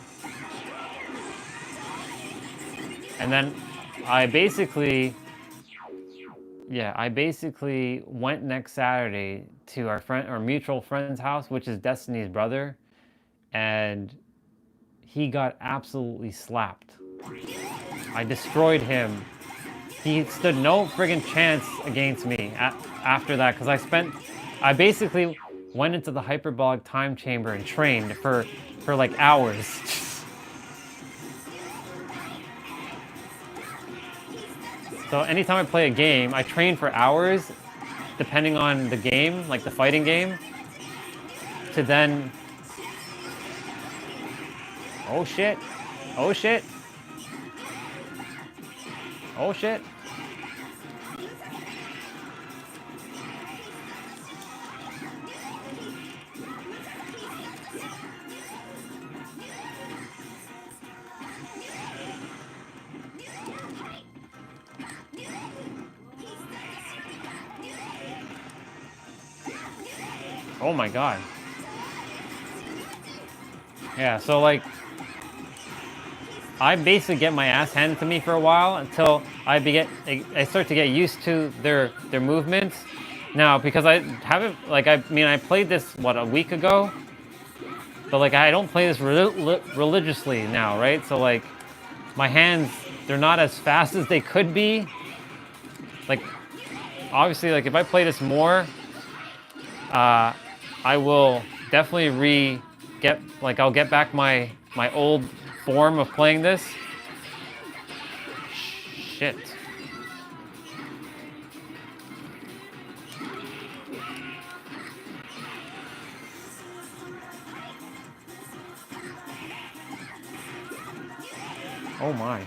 Speaker 6: And then I basically went next Saturday to our mutual friend's house, which is Destiny's brother, and he got absolutely slapped. I destroyed him. He stood no friggin' chance against me after that, because I basically went into the hyperbolic time chamber and trained for like hours. So anytime I play a game, I train for hours, depending on the game, like the fighting game, to then... Oh shit. Oh shit. Oh shit. Oh my god. Yeah, so like I basically get my ass handed to me for a while until I start to get used to their movements. Now, because I haven't I played this a week ago, but like I don't play this religiously now, right? So like my hands, they're not as fast as they could be. Like obviously, like if I play this more, I will definitely I'll get back my old form of playing this. Shit. Oh my.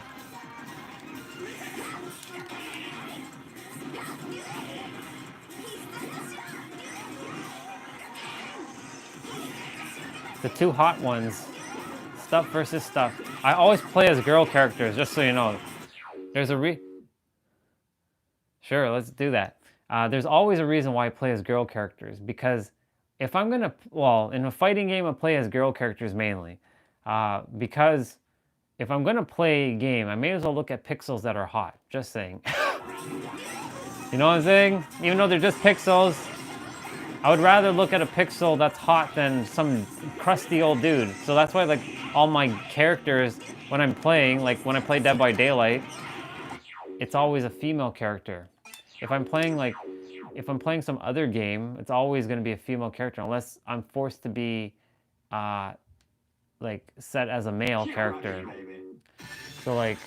Speaker 6: The two hot ones. Stuff versus stuff. I always play as girl characters, just so you know. There's a Sure, let's do that. There's always a reason why I play as girl characters, because if I'm gonna... Well, in a fighting game, I play as girl characters mainly. Because if I'm gonna play a game, I may as well look at pixels that are hot. Just saying. You know what I'm saying? Even though they're just pixels, I would rather look at a pixel that's hot than some crusty old dude. So that's why like all my characters when I'm playing, like when I play Dead by Daylight, it's always a female character. If I'm playing some other game, it's always going to be a female character unless I'm forced to be like set as a male character. So like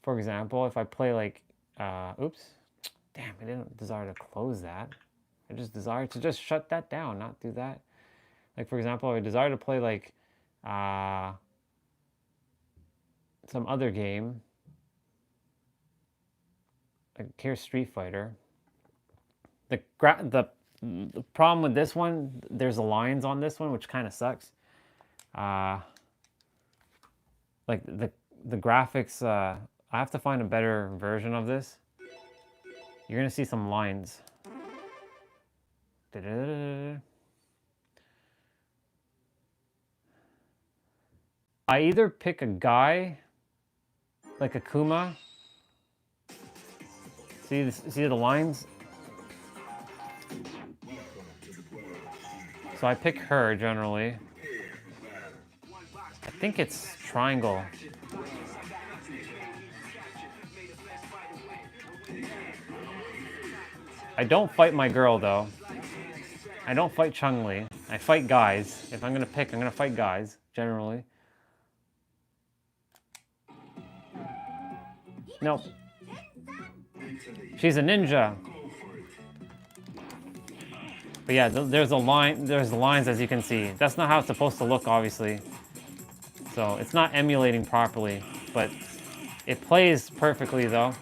Speaker 6: for example, if I play like oops. Damn, I didn't desire to close that. I just desire to just shut that down, not do that. Like for example, I desire to play like some other game. Like here's Street Fighter. The problem with this one, there's lines on this one, which kind of sucks. Like the graphics, I have to find a better version of this. You're gonna see some lines. I either pick a guy, like Akuma. See the lines? So I pick her generally. I think it's triangle. I don't fight my girl though. I don't fight Chun-Li. I fight guys. If I'm gonna pick, I'm gonna fight guys, generally. Nope. She's a ninja. But yeah, there's the lines as you can see. That's not how it's supposed to look, obviously. So it's not emulating properly, but it plays perfectly though.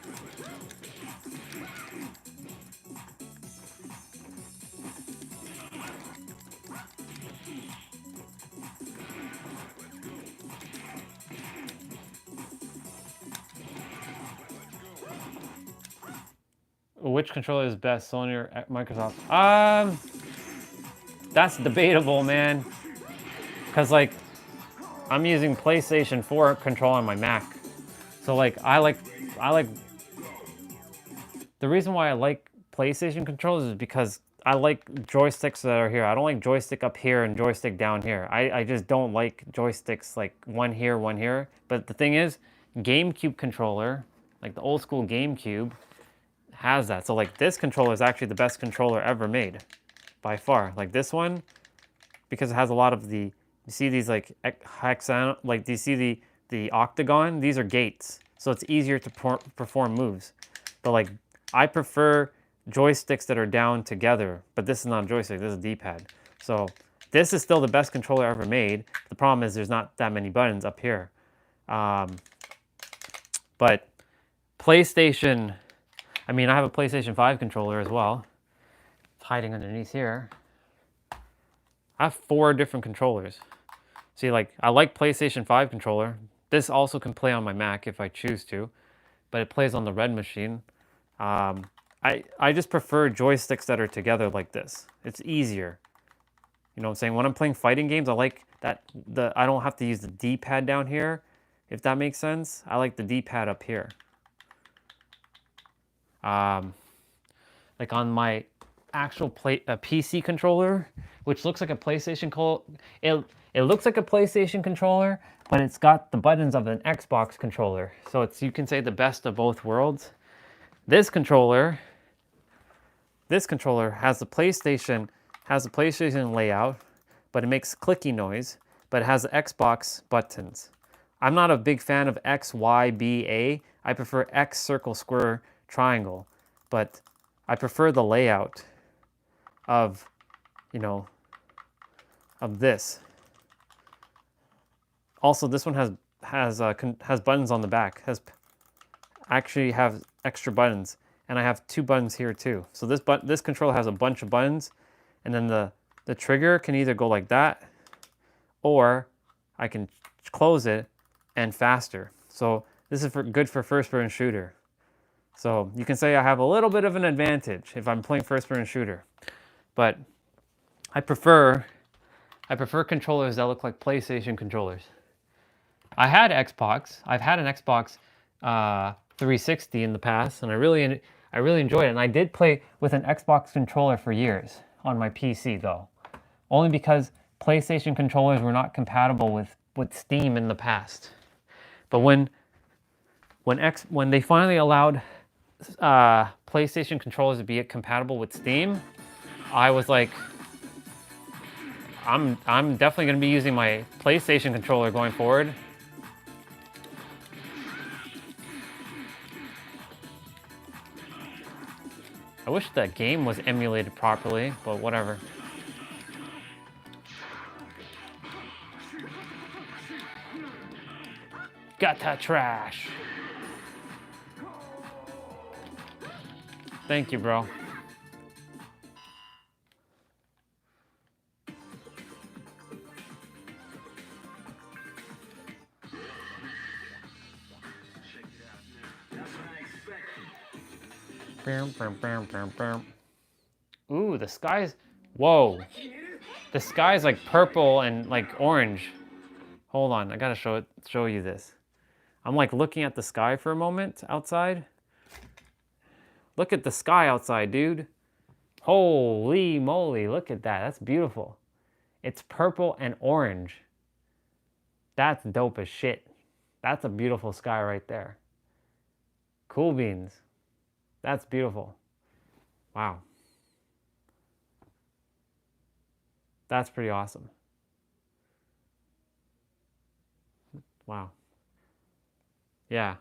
Speaker 6: Which controller is best, Sony or Microsoft? That's debatable, man. Cause like, I'm using PlayStation 4 control on my Mac. So like, I like, the reason why I like PlayStation controllers is because I like joysticks that are here. I don't like joystick up here and joystick down here. I just don't like joysticks like one here, one here. But the thing is, GameCube controller, like the old school GameCube, has that. So like this controller is actually the best controller ever made by far. Like this one, because it has a lot of the, you see these like hexagon, like do you see the octagon? These are gates. So it's easier to perform moves. But like I prefer joysticks that are down together, but this is not a joystick, this is a D-pad. So this is still the best controller ever made. The problem is there's not that many buttons up here. But PlayStation, I mean, I have a PlayStation 5 controller as well. It's hiding underneath here. I have 4 different controllers. See, like, I like PlayStation 5 controller. This also can play on my Mac if I choose to, but it plays on the Red machine. I just prefer joysticks that are together like this. It's easier. You know what I'm saying? When I'm playing fighting games, I like that I don't have to use the D-pad down here, if that makes sense. I like the D-pad up here. Like on my actual PC controller, which looks like a PlayStation it looks like a PlayStation controller, but it's got the buttons of an Xbox controller. So it's, you can say, the best of both worlds. This controller has the PlayStation layout, but it makes clicky noise, but it has the Xbox buttons. I'm not a big fan of X, Y, B, A. I prefer X, circle, square, triangle, but I prefer the layout of, you know, of this. Also, this one has buttons on the back. Actually have extra buttons, and I have 2 buttons here too. So this controller has a bunch of buttons, and then the trigger can either go like that, or I can close it and faster. So this is good for first-person shooter. So you can say I have a little bit of an advantage if I'm playing first-person shooter. But I prefer controllers that look like PlayStation controllers. I had Xbox. I've had an Xbox 360 in the past, and I really enjoyed it. And I did play with an Xbox controller for years on my PC, though, only because PlayStation controllers were not compatible with Steam in the past. But when they finally allowed PlayStation controllers to be compatible with Steam, I was like, I'm definitely going to be using my PlayStation controller going forward. I wish that game was emulated properly, but whatever. Got that trash. Thank you, bro. Ooh, the sky's... Whoa. The sky's like purple and like orange. Hold on, I gotta show you this. I'm like looking at the sky for a moment outside. Look at the sky outside, dude. Holy moly, look at that. That's beautiful. It's purple and orange. That's dope as shit. That's a beautiful sky right there. Cool beans. That's beautiful. Wow. That's pretty awesome. Wow. Yeah.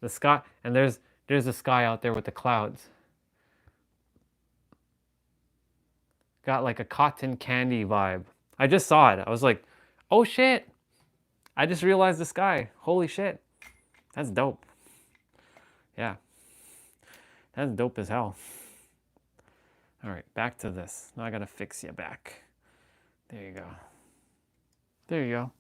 Speaker 6: The sky, and there's the sky out there with the clouds. Got like a cotton candy vibe. I just saw it. I was like, oh shit. I just realized the sky. Holy shit. That's dope. Yeah. That's dope as hell. All right, back to this. Now I gotta fix you back. There you go. There you go.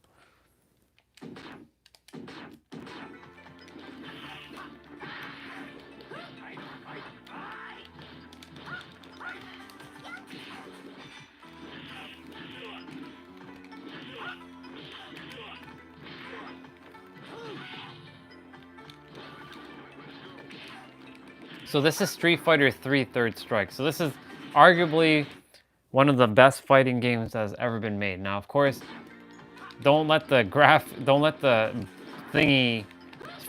Speaker 6: So this is Street Fighter 3 Third Strike. So this is arguably one of the best fighting games that has ever been made. Now, of course, don't let the thingy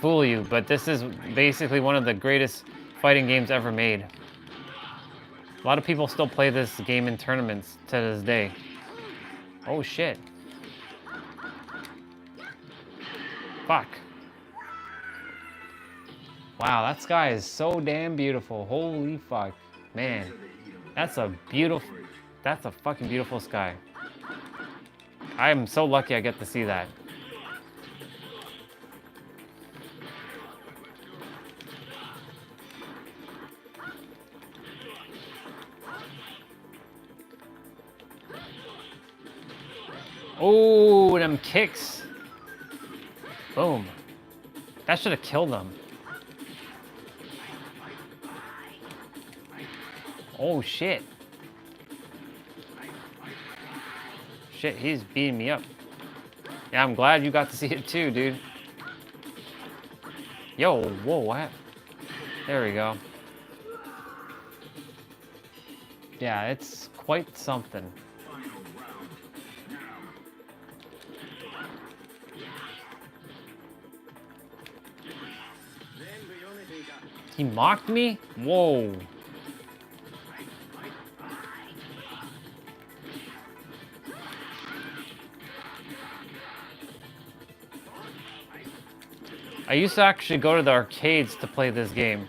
Speaker 6: fool you, but this is basically one of the greatest fighting games ever made. A lot of people still play this game in tournaments to this day. Oh shit. Fuck. Wow, that sky is so damn beautiful. Holy fuck. Man, that's a fucking beautiful sky. I am so lucky I get to see that. Oh, them kicks. Boom. That should have killed them. Oh shit. Shit, he's beating me up. Yeah, I'm glad you got to see it too, dude. Yo, whoa, what? There we go. Yeah, it's quite something. He mocked me? Whoa. I used to actually go to the arcades to play this game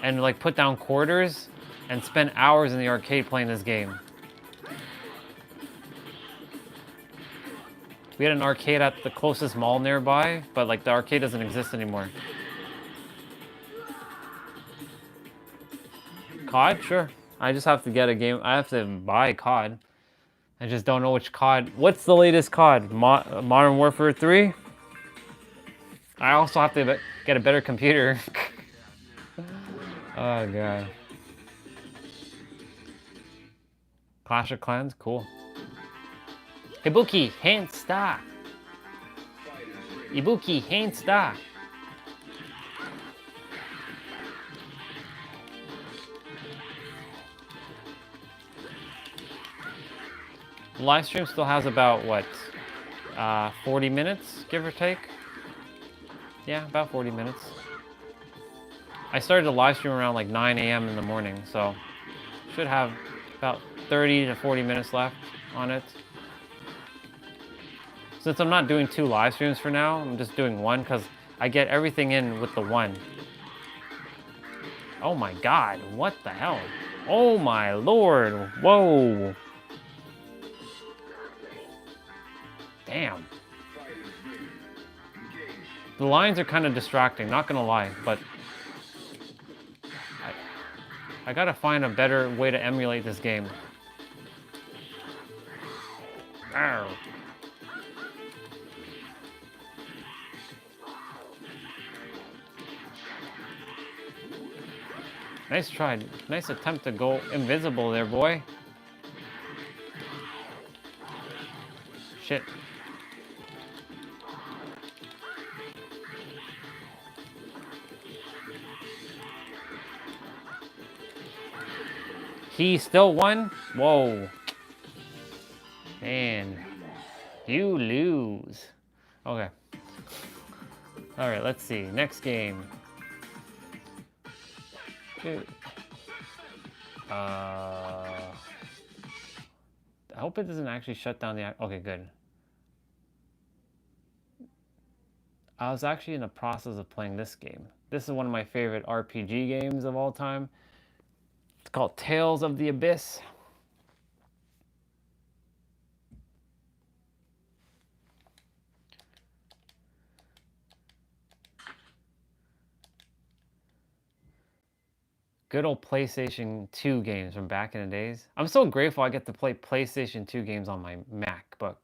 Speaker 6: and like put down quarters and spend hours in the arcade playing this game. We had an arcade at the closest mall nearby, but like the arcade doesn't exist anymore. COD? Sure. I just have to get a game. I have to buy COD. I just don't know which COD. What's the latest COD? Modern Warfare 3? I also have to get a better computer. Oh god. Clash of Clans? Cool. Hibuki, hand stop.
Speaker 1: Ibuki Haints da. The live stream still has about what, 40 minutes, give or take. Yeah, about 40 minutes. I started the live stream around like 9 a.m. in the morning, so should have about 30 to 40 minutes left on it. Since I'm not doing 2 live streams for now, I'm just doing 1 because I get everything in with the 1. Oh my god, what the hell? Oh my lord, whoa. Damn. The lines are kind of distracting, not gonna lie, but I gotta find a better way to emulate this game. Arr. Nice try. Nice attempt to go invisible there, boy. Shit. He still won? Whoa. Man. You lose. Okay. Alright, let's see. Next game. Dude. I hope it doesn't actually shut down the... Okay, good. I was actually in the process of playing this game. This is one of my favorite RPG games of all time. It's called Tales of the Abyss. Good old PlayStation 2 games from back in the days. I'm so grateful I get to play PlayStation 2 games on my MacBook.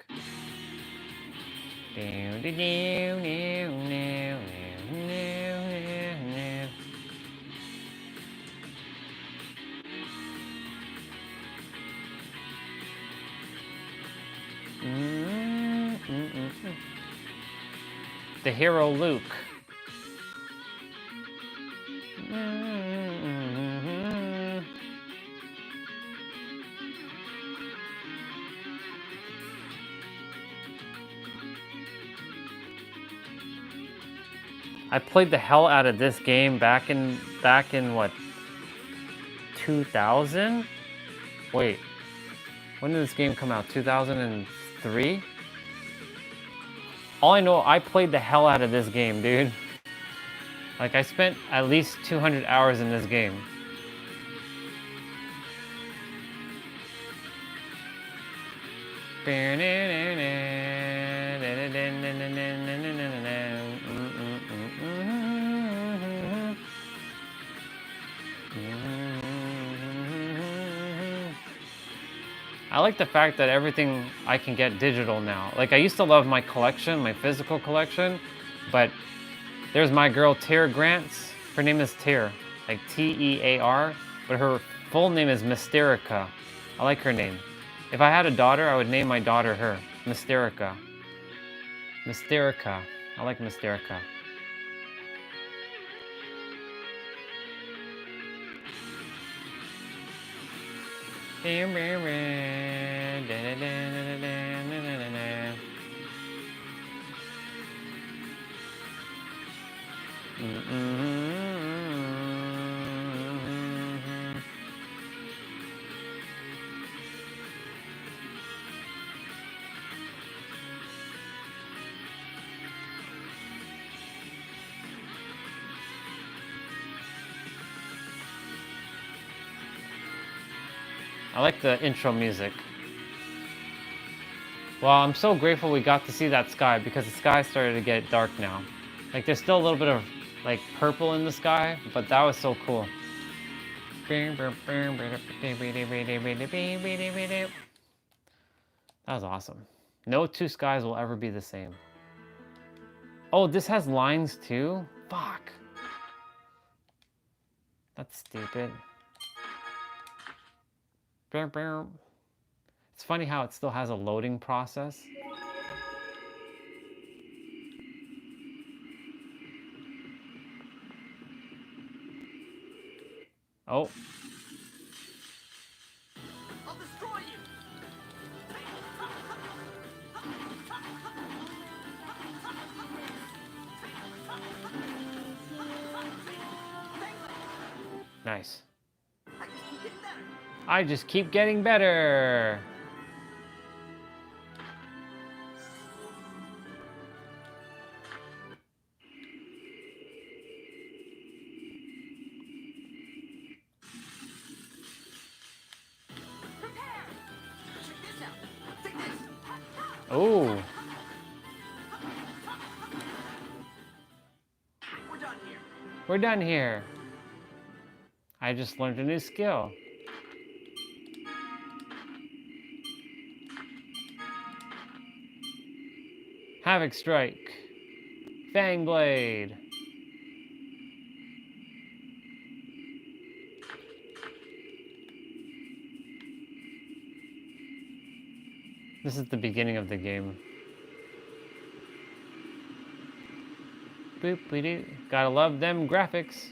Speaker 1: The hero Luke. I played the hell out of this game back in what, 2000? Wait, when did this game come out? 2003? All I know, I played the hell out of this game, dude. Like, I spent at least 200 hours in this game. I like the fact that everything I can get digital now. Like, I used to love my collection, my physical collection, but there's my girl Tear Grants. Her name is Tear, like T-E-A-R, but her full name is Mysterica. I like her name. If I had a daughter, I would name my daughter her, Mysterica. Mysterica. I like Mysterica. I like the intro music. Well, I'm so grateful we got to see that sky because the sky started to get dark now. Like, there's still a little bit of like purple in the sky, but that was so cool. That was awesome. No 2 skies will ever be the same. Oh, this has lines too? Fuck. That's stupid. It's funny how it still has a loading process. Oh.
Speaker 9: I'll destroy you.
Speaker 1: Nice.
Speaker 9: I just keep getting better.
Speaker 1: I just keep getting better.
Speaker 9: Prepare. Check this out. Take this.
Speaker 1: Oh.
Speaker 9: We're done here.
Speaker 1: We're done here. I just learned a new skill. Havoc Strike. Fang Blade. This is the beginning of the game. Boop, doo. Gotta love them graphics.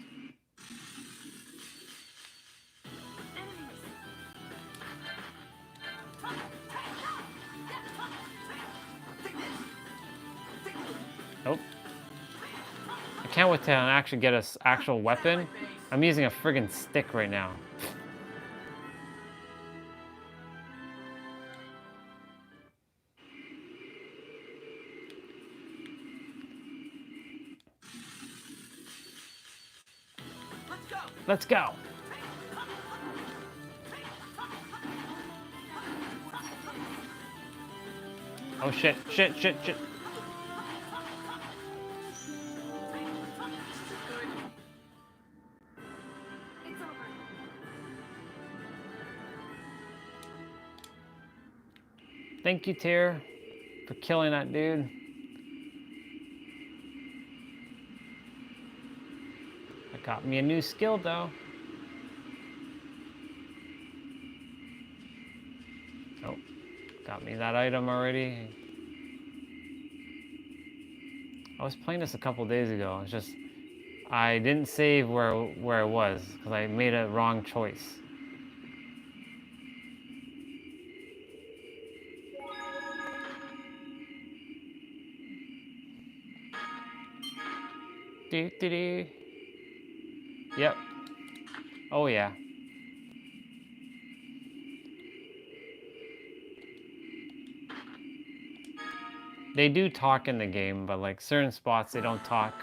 Speaker 1: Nope. I can't wait to actually get an actual weapon. I'm using a friggin' stick right now. Let's go. Oh shit, shit, shit, shit. Thank you, Tyr, for killing that dude. That got me a new skill, though. Oh, got me that item already. I was playing this a couple days ago. It's just I didn't save where it was because I made a wrong choice. Do do do. Yep. Oh yeah. They do talk in the game, but like certain spots they don't talk.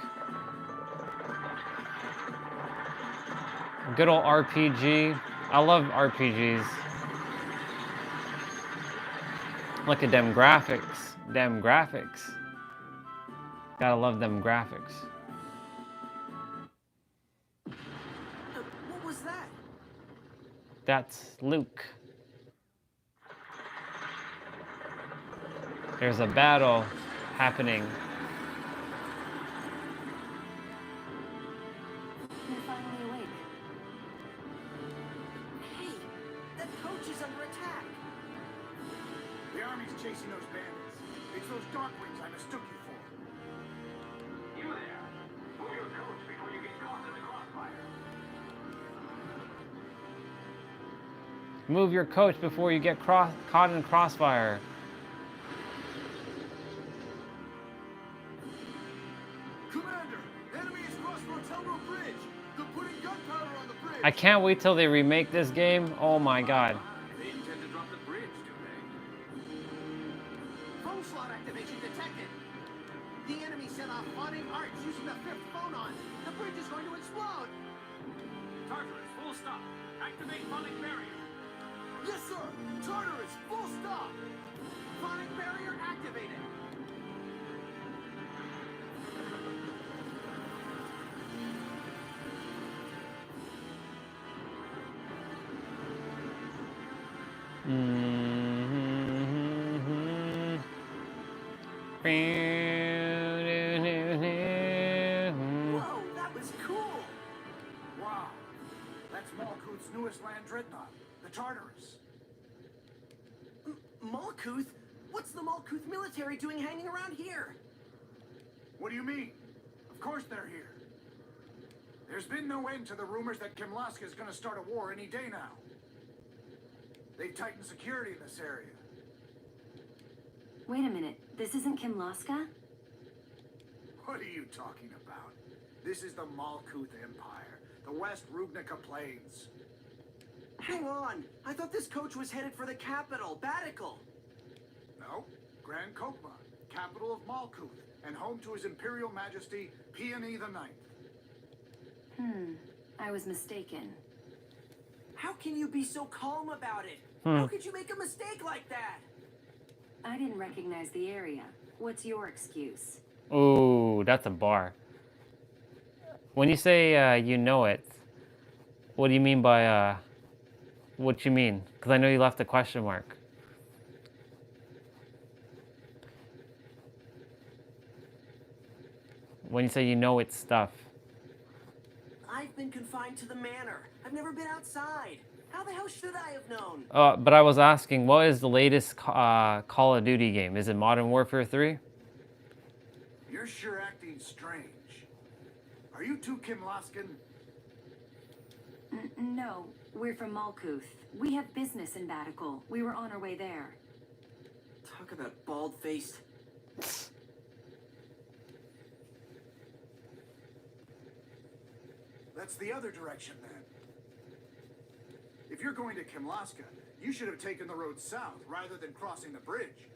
Speaker 1: Good old RPG. I love RPGs. Look at them graphics. Them graphics. Gotta love them graphics.
Speaker 9: What was that?
Speaker 1: That's Luke. There's a battle happening.
Speaker 9: You're finally awake. Hey, that coach is under attack.
Speaker 10: The army's chasing those bandits. It's those Darkwings I mistook you for. You there. Move your coach before you get caught in the crossfire.
Speaker 1: Move your coach before you get caught in crossfire.
Speaker 10: Commander, enemy is crossed Rotelro Bridge. They're putting gunpowder on the bridge.
Speaker 1: I can't wait till they remake this game. Oh my god.
Speaker 10: They intend to drop the bridge, do they?
Speaker 9: Phone slot activation detected. The enemy set off haunting arcs using the fifth phonon. The bridge is going to explode.
Speaker 10: Tartarus, full stop. Activate phonic barrier. Yes, sir. Tartarus, full stop.
Speaker 9: Phonic barrier activated. Whoa, that was cool.
Speaker 10: Wow. That's Malkuth's newest land dreadnought, the Tartarus.
Speaker 9: Malkuth? What's the Malkuth military doing hanging around here?
Speaker 10: What do you mean? Of course they're here. There's been no end to the rumors that Kimlaska is going to start a war any day now. They've tightened security in this area.
Speaker 11: Wait a minute. This isn't Kimlaska?
Speaker 10: What are you talking about? This is the Malkuth Empire, the West Rubnica Plains.
Speaker 9: Hang on. I thought this coach was headed for the capital, Batical.
Speaker 10: No, Grand Kokma, capital of Malkuth, and home to His Imperial Majesty Peony the Ninth.
Speaker 11: I was mistaken.
Speaker 9: How can you be so calm about it? How could you make a mistake like that?
Speaker 11: I didn't recognize the area. What's your excuse?
Speaker 6: Oh, that's a bar. When you say you know it, what do you mean by what you mean? Because I know you left a question mark. When you say you know it's stuff.
Speaker 9: I've been confined to the manor. I've never been outside. How the hell should I have known?
Speaker 6: But I was asking, what is the latest Call of Duty game? Is it Modern Warfare 3?
Speaker 10: You're sure acting strange. Are you two Kimlaskan?
Speaker 11: No, we're from Malkuth. We have business in Batical. We were on our way there.
Speaker 9: Talk about bald-faced.
Speaker 10: That's the other direction, then. If you're going to Kimlaska, you should have taken the road south rather than crossing the bridge.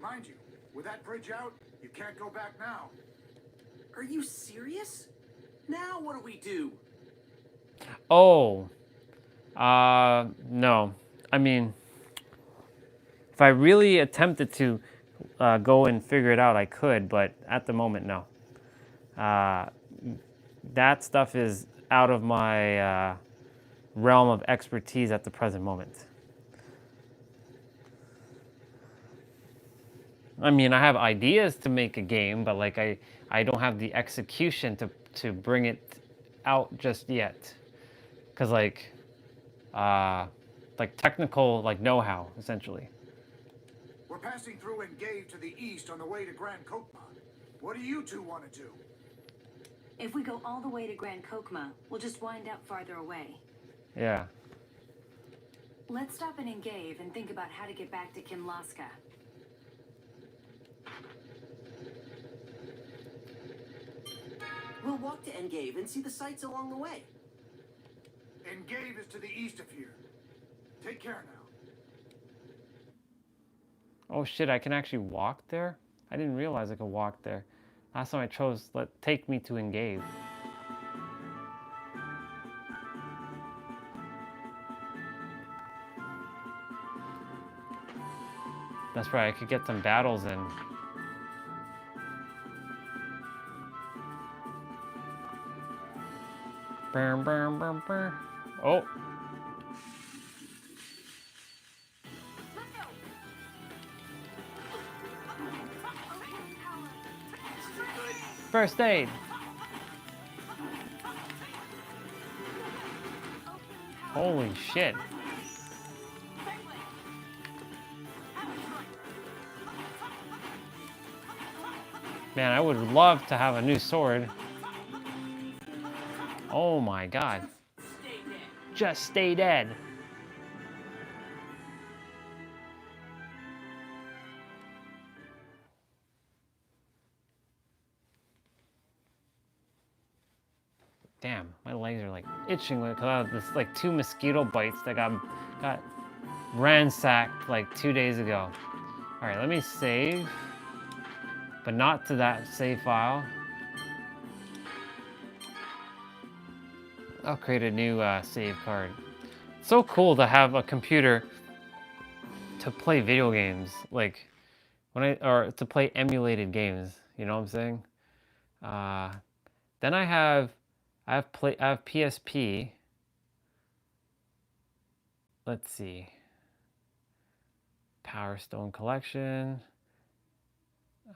Speaker 10: Mind you, with that bridge out, you can't go back now.
Speaker 9: Are you serious? Now what do we do?
Speaker 6: Oh. No. I mean, if I really attempted to go and figure it out, I could, but at the moment, no. That stuff is out of my realm of expertise at the present moment. I mean, I have ideas to make a game, but like I don't have the execution to bring it out just yet. Cause like technical know-how essentially.
Speaker 10: We're passing through Engave to the east on the way to Grand Kokma. What do you two want to do?
Speaker 11: If we go all the way to Grand Kokma, we'll just wind up farther away.
Speaker 6: Yeah.
Speaker 11: Let's stop in Engave and think about how to get back to Kimlaska.
Speaker 9: We'll walk to Engave and see the sights along the way.
Speaker 10: Engave is to the east of here. Take care now.
Speaker 6: Oh shit, I can actually walk there? I didn't realize I could walk there. Last time I chose take me to Engave. That's right, I could get some battles in. Burn, burn, burn, burn. Oh. First aid. Holy shit. Man, I would love to have a new sword. Oh my god. Just stay dead. Damn, my legs are like itching because I had this 2 mosquito bites that got ransacked 2 days ago. All right, let me save, but not to that save file. I'll create a new save card. It's so cool to have a computer to play video games, or to play emulated games. You know what I'm saying? Then I have PSP. Let's see. Power Stone Collection.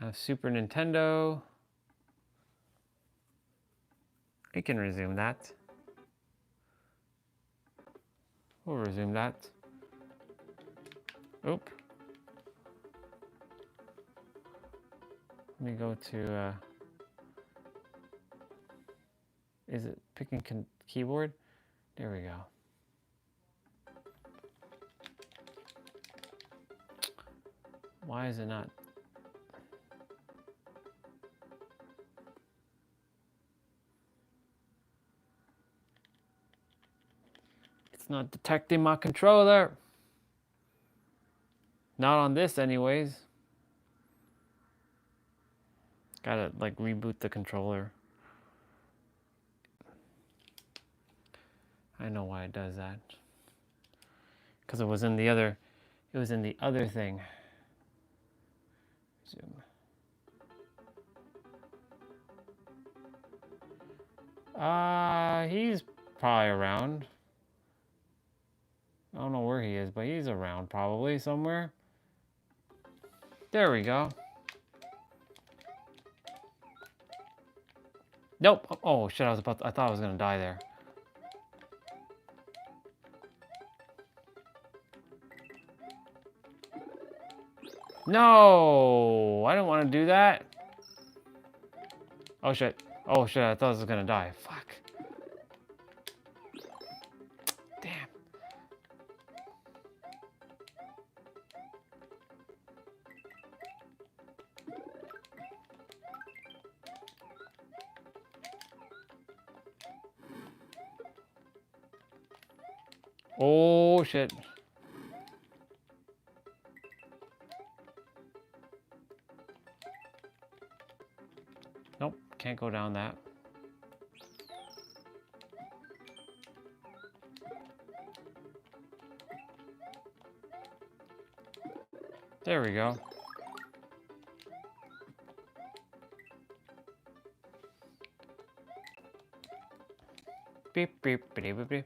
Speaker 6: I have Super Nintendo. I can resume that. We'll resume that. Oop. Let me go to Is it picking keyboard? There we go. Why is it not? It's not detecting my controller. Not on this anyways. Gotta like reboot the controller. I know why it does that. Because it was in the other thing. Zoom. He's probably around. I don't know where he is, but he's around probably somewhere. There we go. Nope. Oh shit, I thought I was gonna die there. No, I didn't want to do that. Oh shit. Oh shit, I thought I was gonna die. Fuck. Damn. Oh shit. Nope, can't go down that. There we go. Beep beep beep beep beep.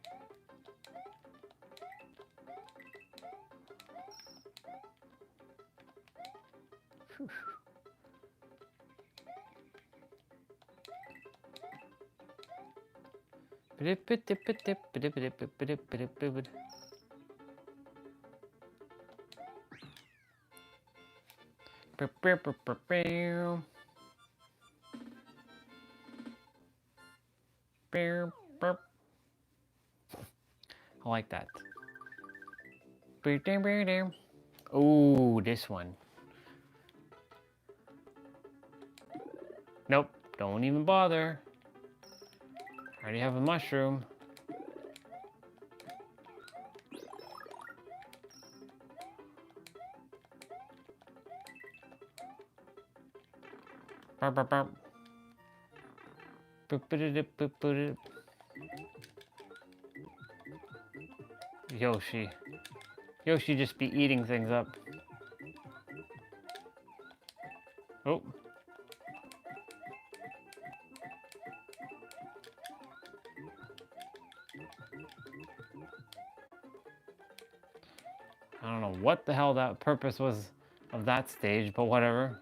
Speaker 6: I like that. Oh, this one. Nope, don't even bother. I already have a mushroom. Burp, burp, burp. Boop, boop, boop, boop, boop. Yoshi. Yoshi just be eating things up. Oh. I don't know what the hell that purpose was of that stage, but whatever.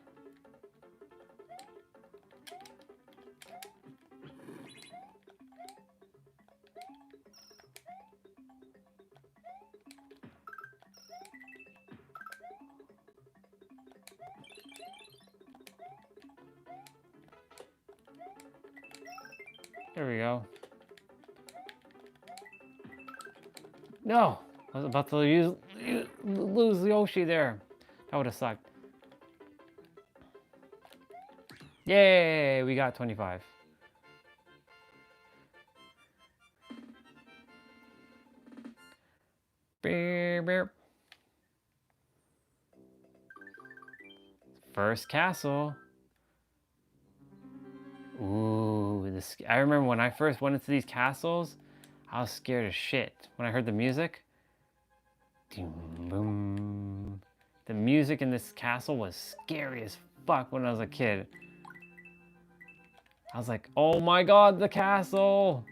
Speaker 6: There we go. No! I was about to lose Yoshi there. That would have sucked. Yay! We got 25. Beep, beep. First castle. Ooh, this. I remember when I first went into these castles, I was scared as shit when I heard the music. Boom. The music in this castle was scary as fuck when I was a kid. I was like, oh my god, the castle!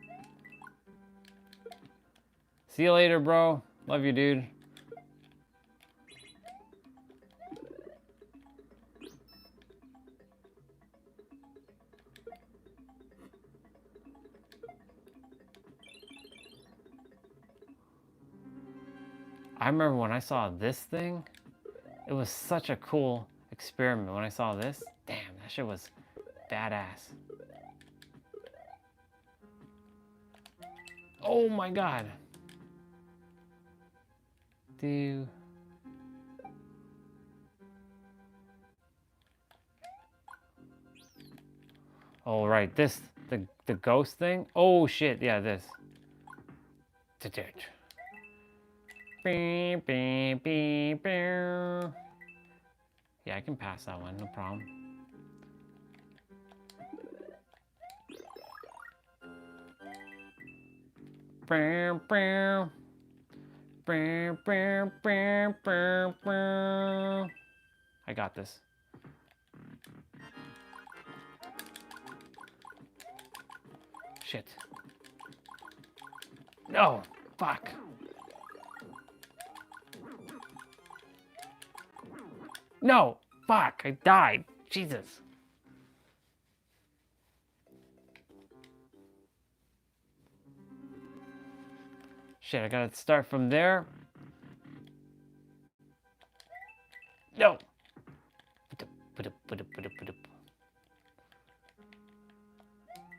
Speaker 6: See you later, bro. Love you, dude. I remember when I saw this thing, it was such a cool experiment. When I saw this, damn, that shit was badass. Oh my god. Do. Oh right, this the ghost thing. Oh shit, yeah, this. Yeah, I can pass that one, no problem. I got this. Shit. No, fuck. No, fuck, I died. Jesus. Shit, I gotta start from there. No.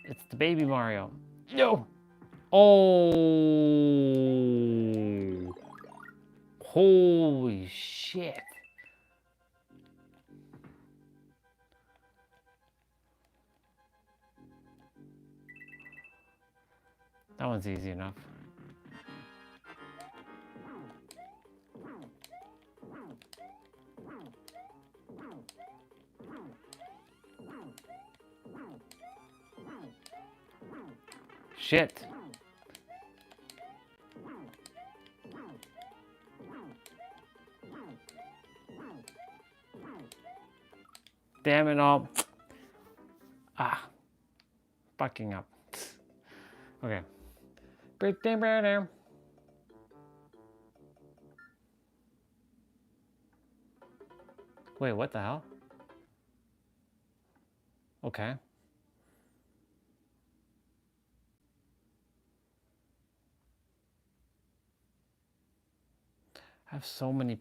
Speaker 6: It's the baby Mario. No. Oh. Holy shit. That one's easy enough. Shit. Damn it all. Ah. Fucking up. Okay. Wait, what the hell? Okay. I have so many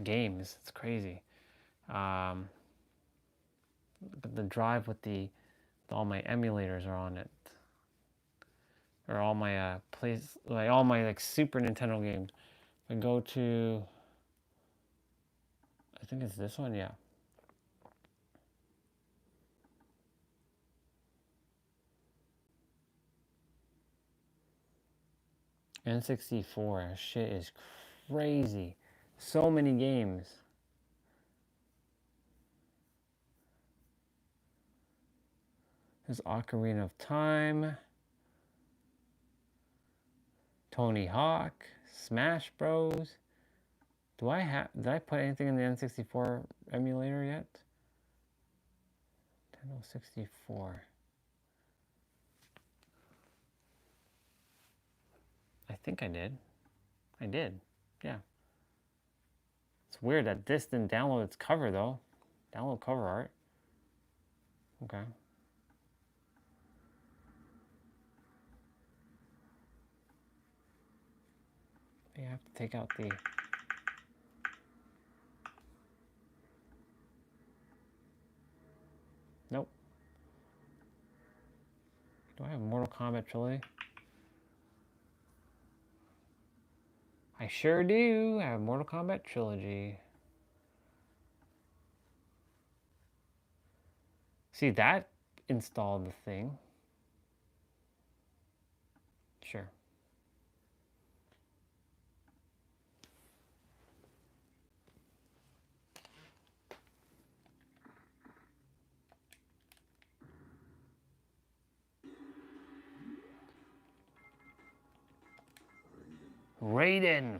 Speaker 6: games. It's crazy. But the drive with all my emulators are on it, or all my all my like Super Nintendo games. I go to, I think it's this one, yeah. N64, shit is crazy. So many games. There's Ocarina of Time, Tony Hawk, Smash Bros. Did I put anything in the N64 emulator yet? Nintendo 64. I think I did. I did. Yeah. It's weird that this didn't download its cover though. Download cover art. Okay. You have to take out the... Nope. Do I have Mortal Kombat Trilogy? I sure do. I have Mortal Kombat Trilogy. See, that installed the thing. Sure. Raiden.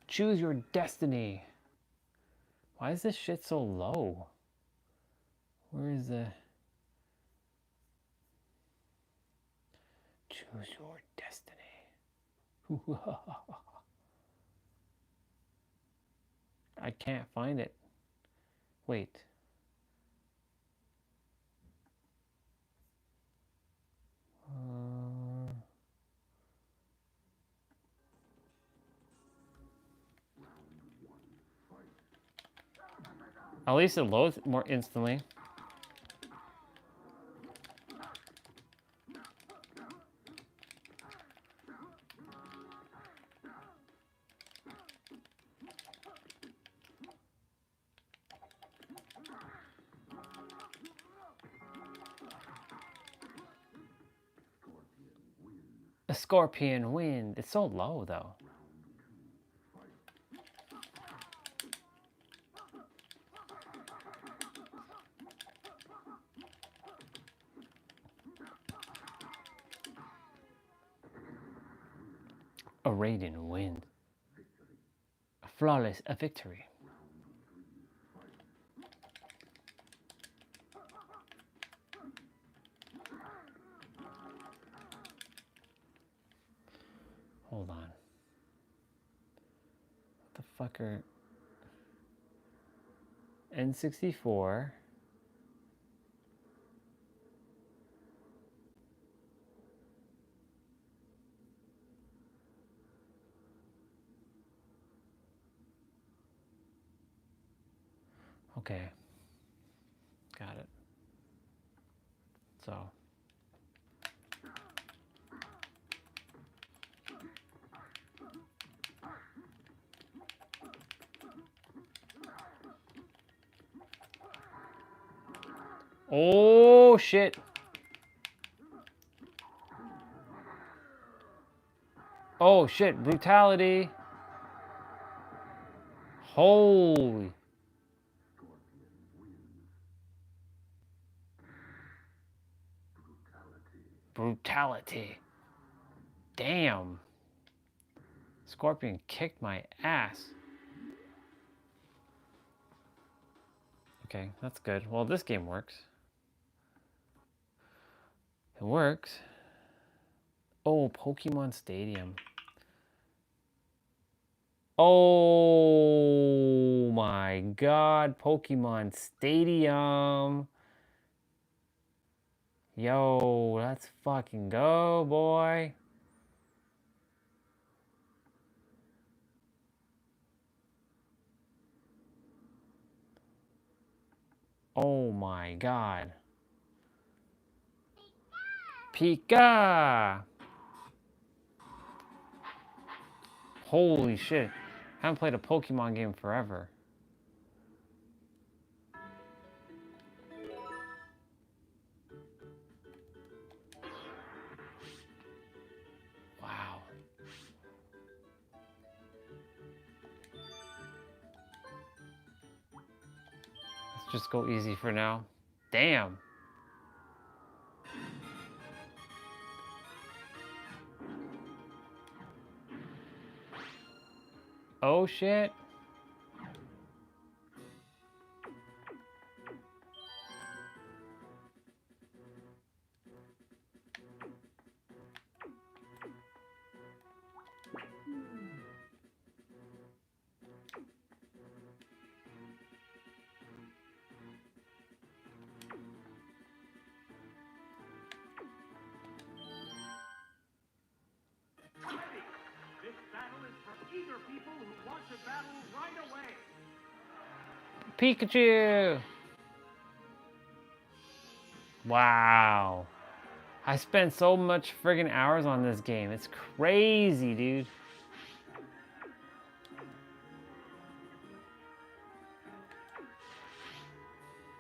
Speaker 6: Choose your destiny. Why is this shit so low? Where is the... Choose your destiny. I can't find it. Wait. At least it loads more instantly. scorpion wind. It's so low though. A radiant wind. A flawless a victory. Hold on. What the fuck are... N64. Okay. Got it. So. Oh shit. Oh shit, brutality. Holy. Brutality. Damn. Scorpion kicked my ass. Okay, that's good. Well, this game works. It works. Oh, Pokemon Stadium. Oh my god, Pokemon Stadium. Yo, let's fucking go, boy. Oh my god. Pika! Holy shit. Haven't played a Pokemon game forever. Wow. Let's just go easy for now. Damn. Oh shit.
Speaker 10: This battle is for eager people who want to battle right away.
Speaker 6: Pikachu! Wow. I spent so much friggin' hours on this game. It's crazy, dude.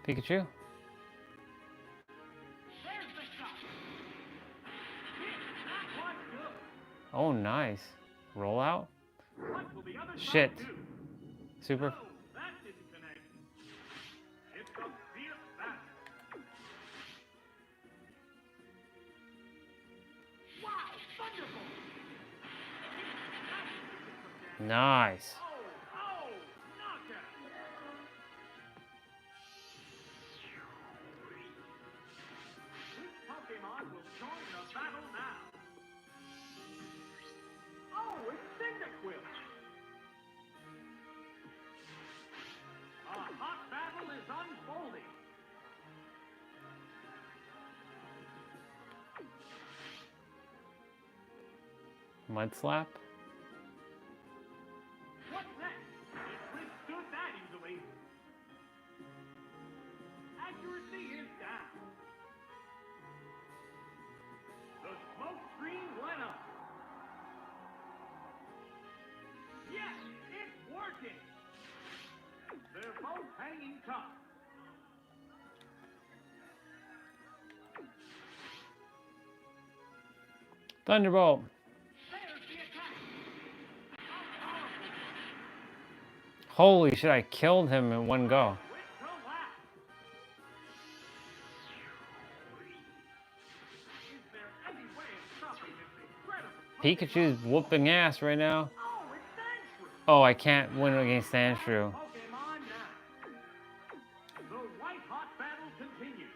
Speaker 6: Pikachu? Oh, nice. Roll out? Shit. Super. Nice.
Speaker 10: Pokemon will join the battle now. Oh, it's Cyndaquil. A hot battle is unfolding.
Speaker 6: Mud slap?
Speaker 10: What's next? It withstood that easily. Accuracy is down. The smoke screen went up. Yes, it's working. They're both hanging tough.
Speaker 6: Thunderbolt. Holy shit, I killed him in one go. Pikachu's whooping ass right now. Oh, I can't win against Sandshrew.
Speaker 10: The white hot battle continues.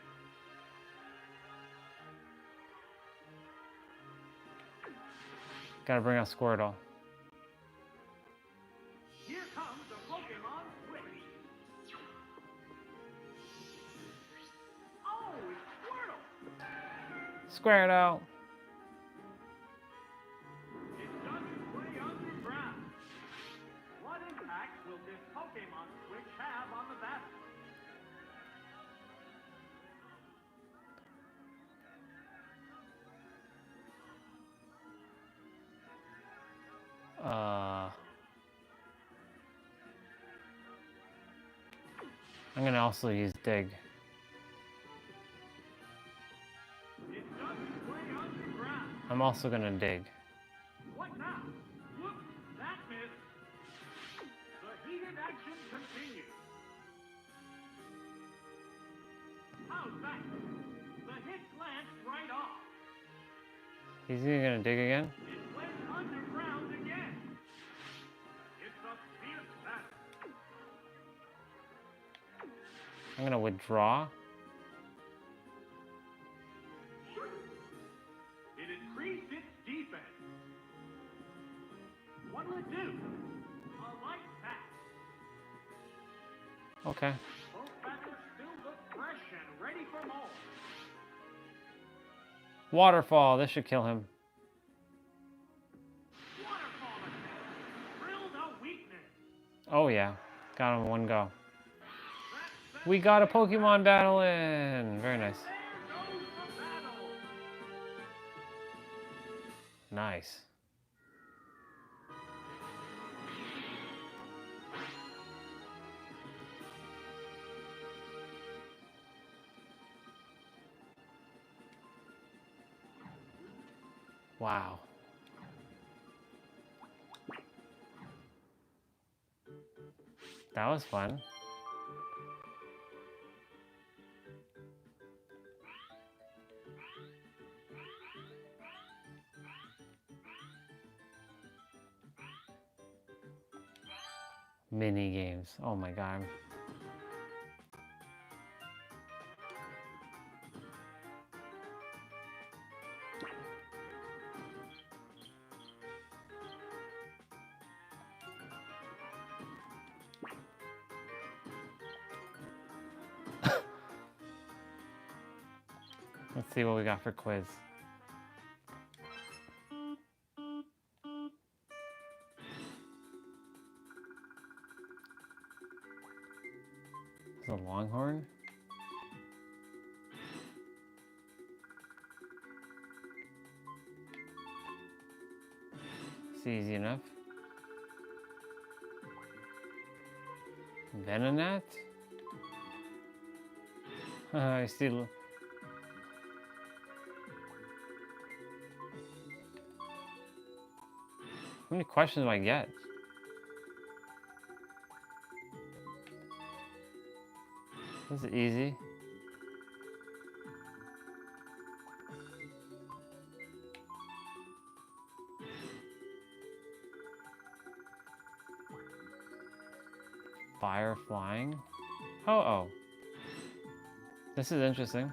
Speaker 6: Gotta bring out Squirtle.
Speaker 10: Here comes the Pokemon Switch. Oh, it's Squirtle!
Speaker 6: Squirtle.
Speaker 10: It doesn't play underground. What impact will this Pokemon Switch have on the battle?
Speaker 6: I'm gonna also use Dig.
Speaker 10: It doesn't play underground.
Speaker 6: I'm also gonna Dig.
Speaker 10: What now? Whoop, that missed. The heated action continues. How's that? The hit glanced right off.
Speaker 6: He's either gonna Dig again?
Speaker 10: It went underground again. It's a fierce battle.
Speaker 6: I'm gonna withdraw.
Speaker 10: It increased its defense. What'll it do? A light pack.
Speaker 6: Okay.
Speaker 10: Both battles still look fresh and ready for more.
Speaker 6: Waterfall, this should kill him.
Speaker 10: Waterfall attack. Drilled a weakness.
Speaker 6: Oh yeah, got him in one go. We got a Pokemon battle in. Very nice.
Speaker 10: There goes the battle.
Speaker 6: Nice. Wow. That was fun. Mini games. Oh my god. Let's see what we got for quiz. Is it a Longhorn? It's easy enough. Venonat? I still. How many questions do I get? This is easy. Fire flying? Oh. This is interesting.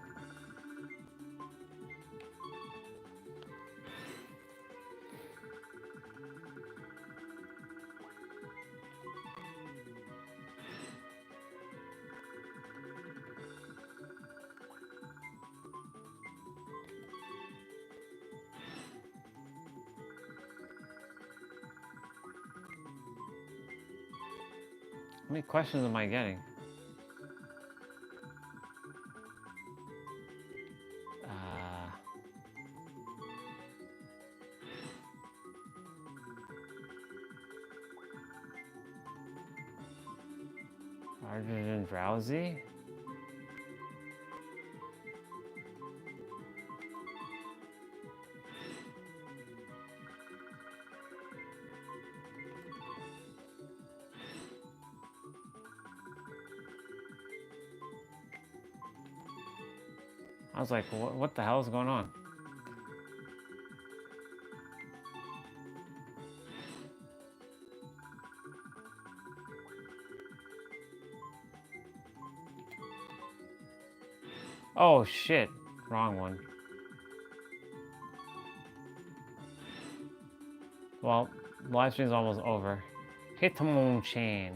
Speaker 6: How many questions am I getting? Hydrogen drowsy?
Speaker 1: I was like, what the hell is going on? Oh shit, wrong one. Well, live stream's almost over. Hitmonchan.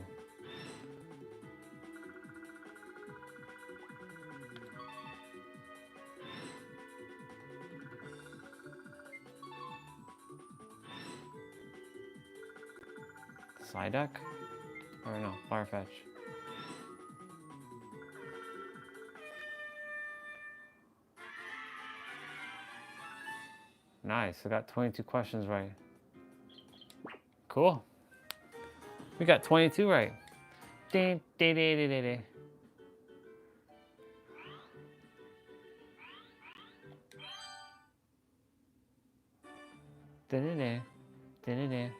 Speaker 1: Psyduck? Or no, Farfetch. Nice, I got 22 questions right. Cool. We got 22 right. Ding, ding, ding, ding, ding, ding. Ding, ding, ding,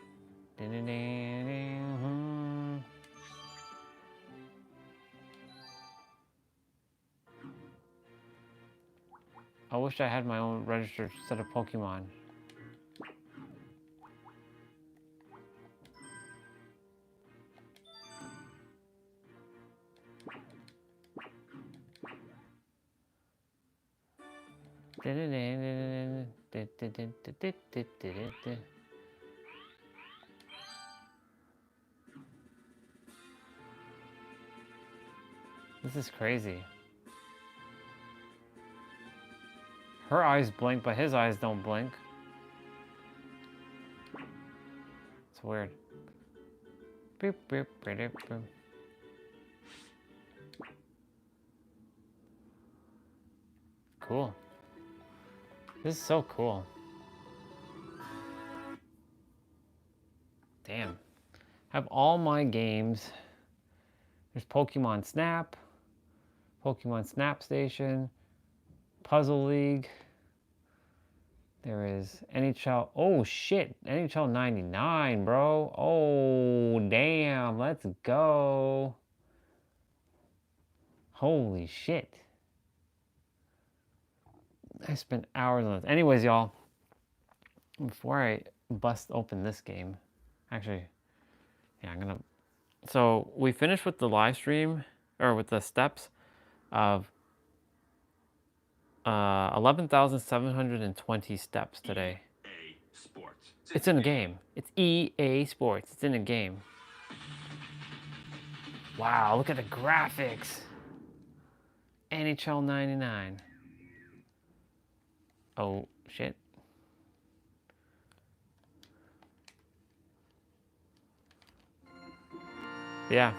Speaker 1: ding, ding. I wish I had my own registered set of Pokemon. This is crazy. Her eyes blink, but his eyes don't blink. It's weird. Boop, boop, boop, boop, boop. Cool. This is so cool. Damn. Have all my games. There's Pokemon Snap, Pokemon Snap Station, Puzzle League. There is NHL. Oh shit, NHL 99, bro. Oh damn, let's go. Holy shit. I spent hours on this. Anyways, y'all, before I bust open this game, actually, yeah, so we finished with the live stream, or with the steps of 11,720 steps today.
Speaker 12: EA Sports.
Speaker 1: It's in the game. It's EA Sports. It's in the game. Wow, look at the graphics. NHL 99. Oh, shit. Yeah.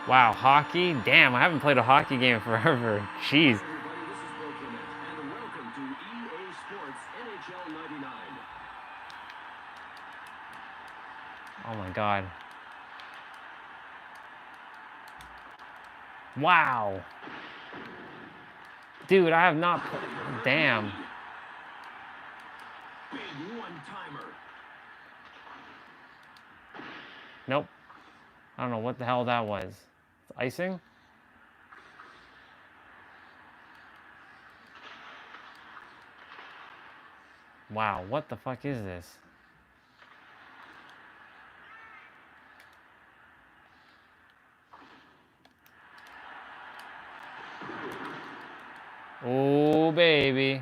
Speaker 1: Wow, hockey? Damn, I haven't played a hockey game forever. Jeez.
Speaker 12: And welcome to EA Sports NHL 99.
Speaker 1: Oh my god. Wow. Dude, I have not... Damn.
Speaker 12: Big one-timer.
Speaker 1: Nope. I don't know what the hell that was. It's icing? Wow, what the fuck is this? Oh, baby.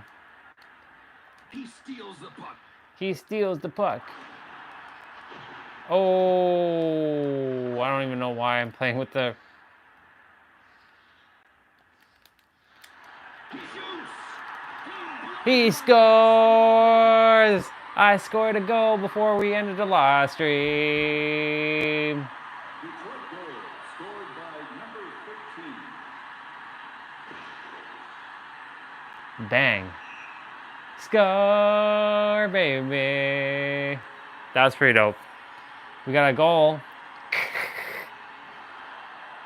Speaker 12: He steals the puck.
Speaker 1: He steals the puck. Oh, I don't even know why I'm playing with the...
Speaker 12: He shoots.
Speaker 1: He scores! I scored a goal before we ended the live stream.
Speaker 12: Detroit goal scored by number 13.
Speaker 1: Bang. Score, baby. That was pretty dope. We got a goal.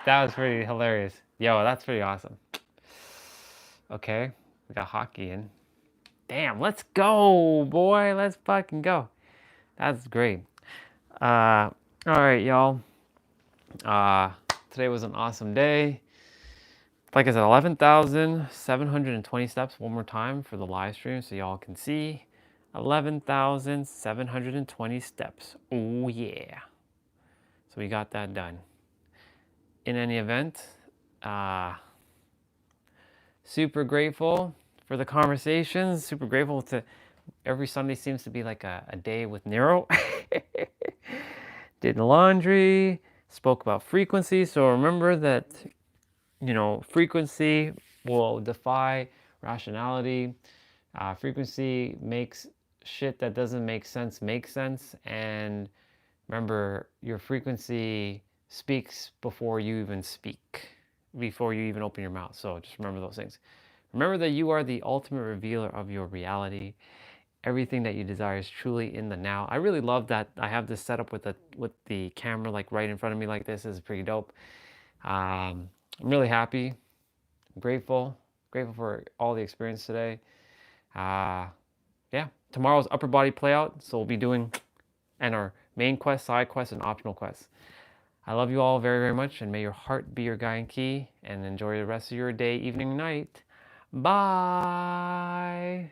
Speaker 1: That was pretty hilarious. Yo, that's pretty awesome. Okay, we got hockey in. Damn, let's go, boy. Let's fucking go. That's great. All right, y'all. Today was an awesome day. like I said, 11,720 steps one more time for the live stream so y'all can see. 11,720 steps. Oh yeah. So we got that done. In any event, super grateful for the conversations. Super grateful to every Sunday seems to be like a day with Nero. Did laundry, spoke about frequency. So remember that, you know, frequency will defy rationality. Frequency makes shit that doesn't make sense make sense. And remember, your frequency speaks before you even speak, before you even open your mouth. So just remember those things. Remember that you are the ultimate revealer of your reality. Everything that you desire is truly in the now. I really love that I have this set up with the camera like right in front of me like this. This is pretty dope. I'm really happy. I'm grateful for all the experience today. Yeah, tomorrow's upper body play out, so we'll be doing and our main quest, side quest, and optional quests. I love you all very, very much, and may your heart be your guiding key, and enjoy the rest of your day, evening, night. Bye.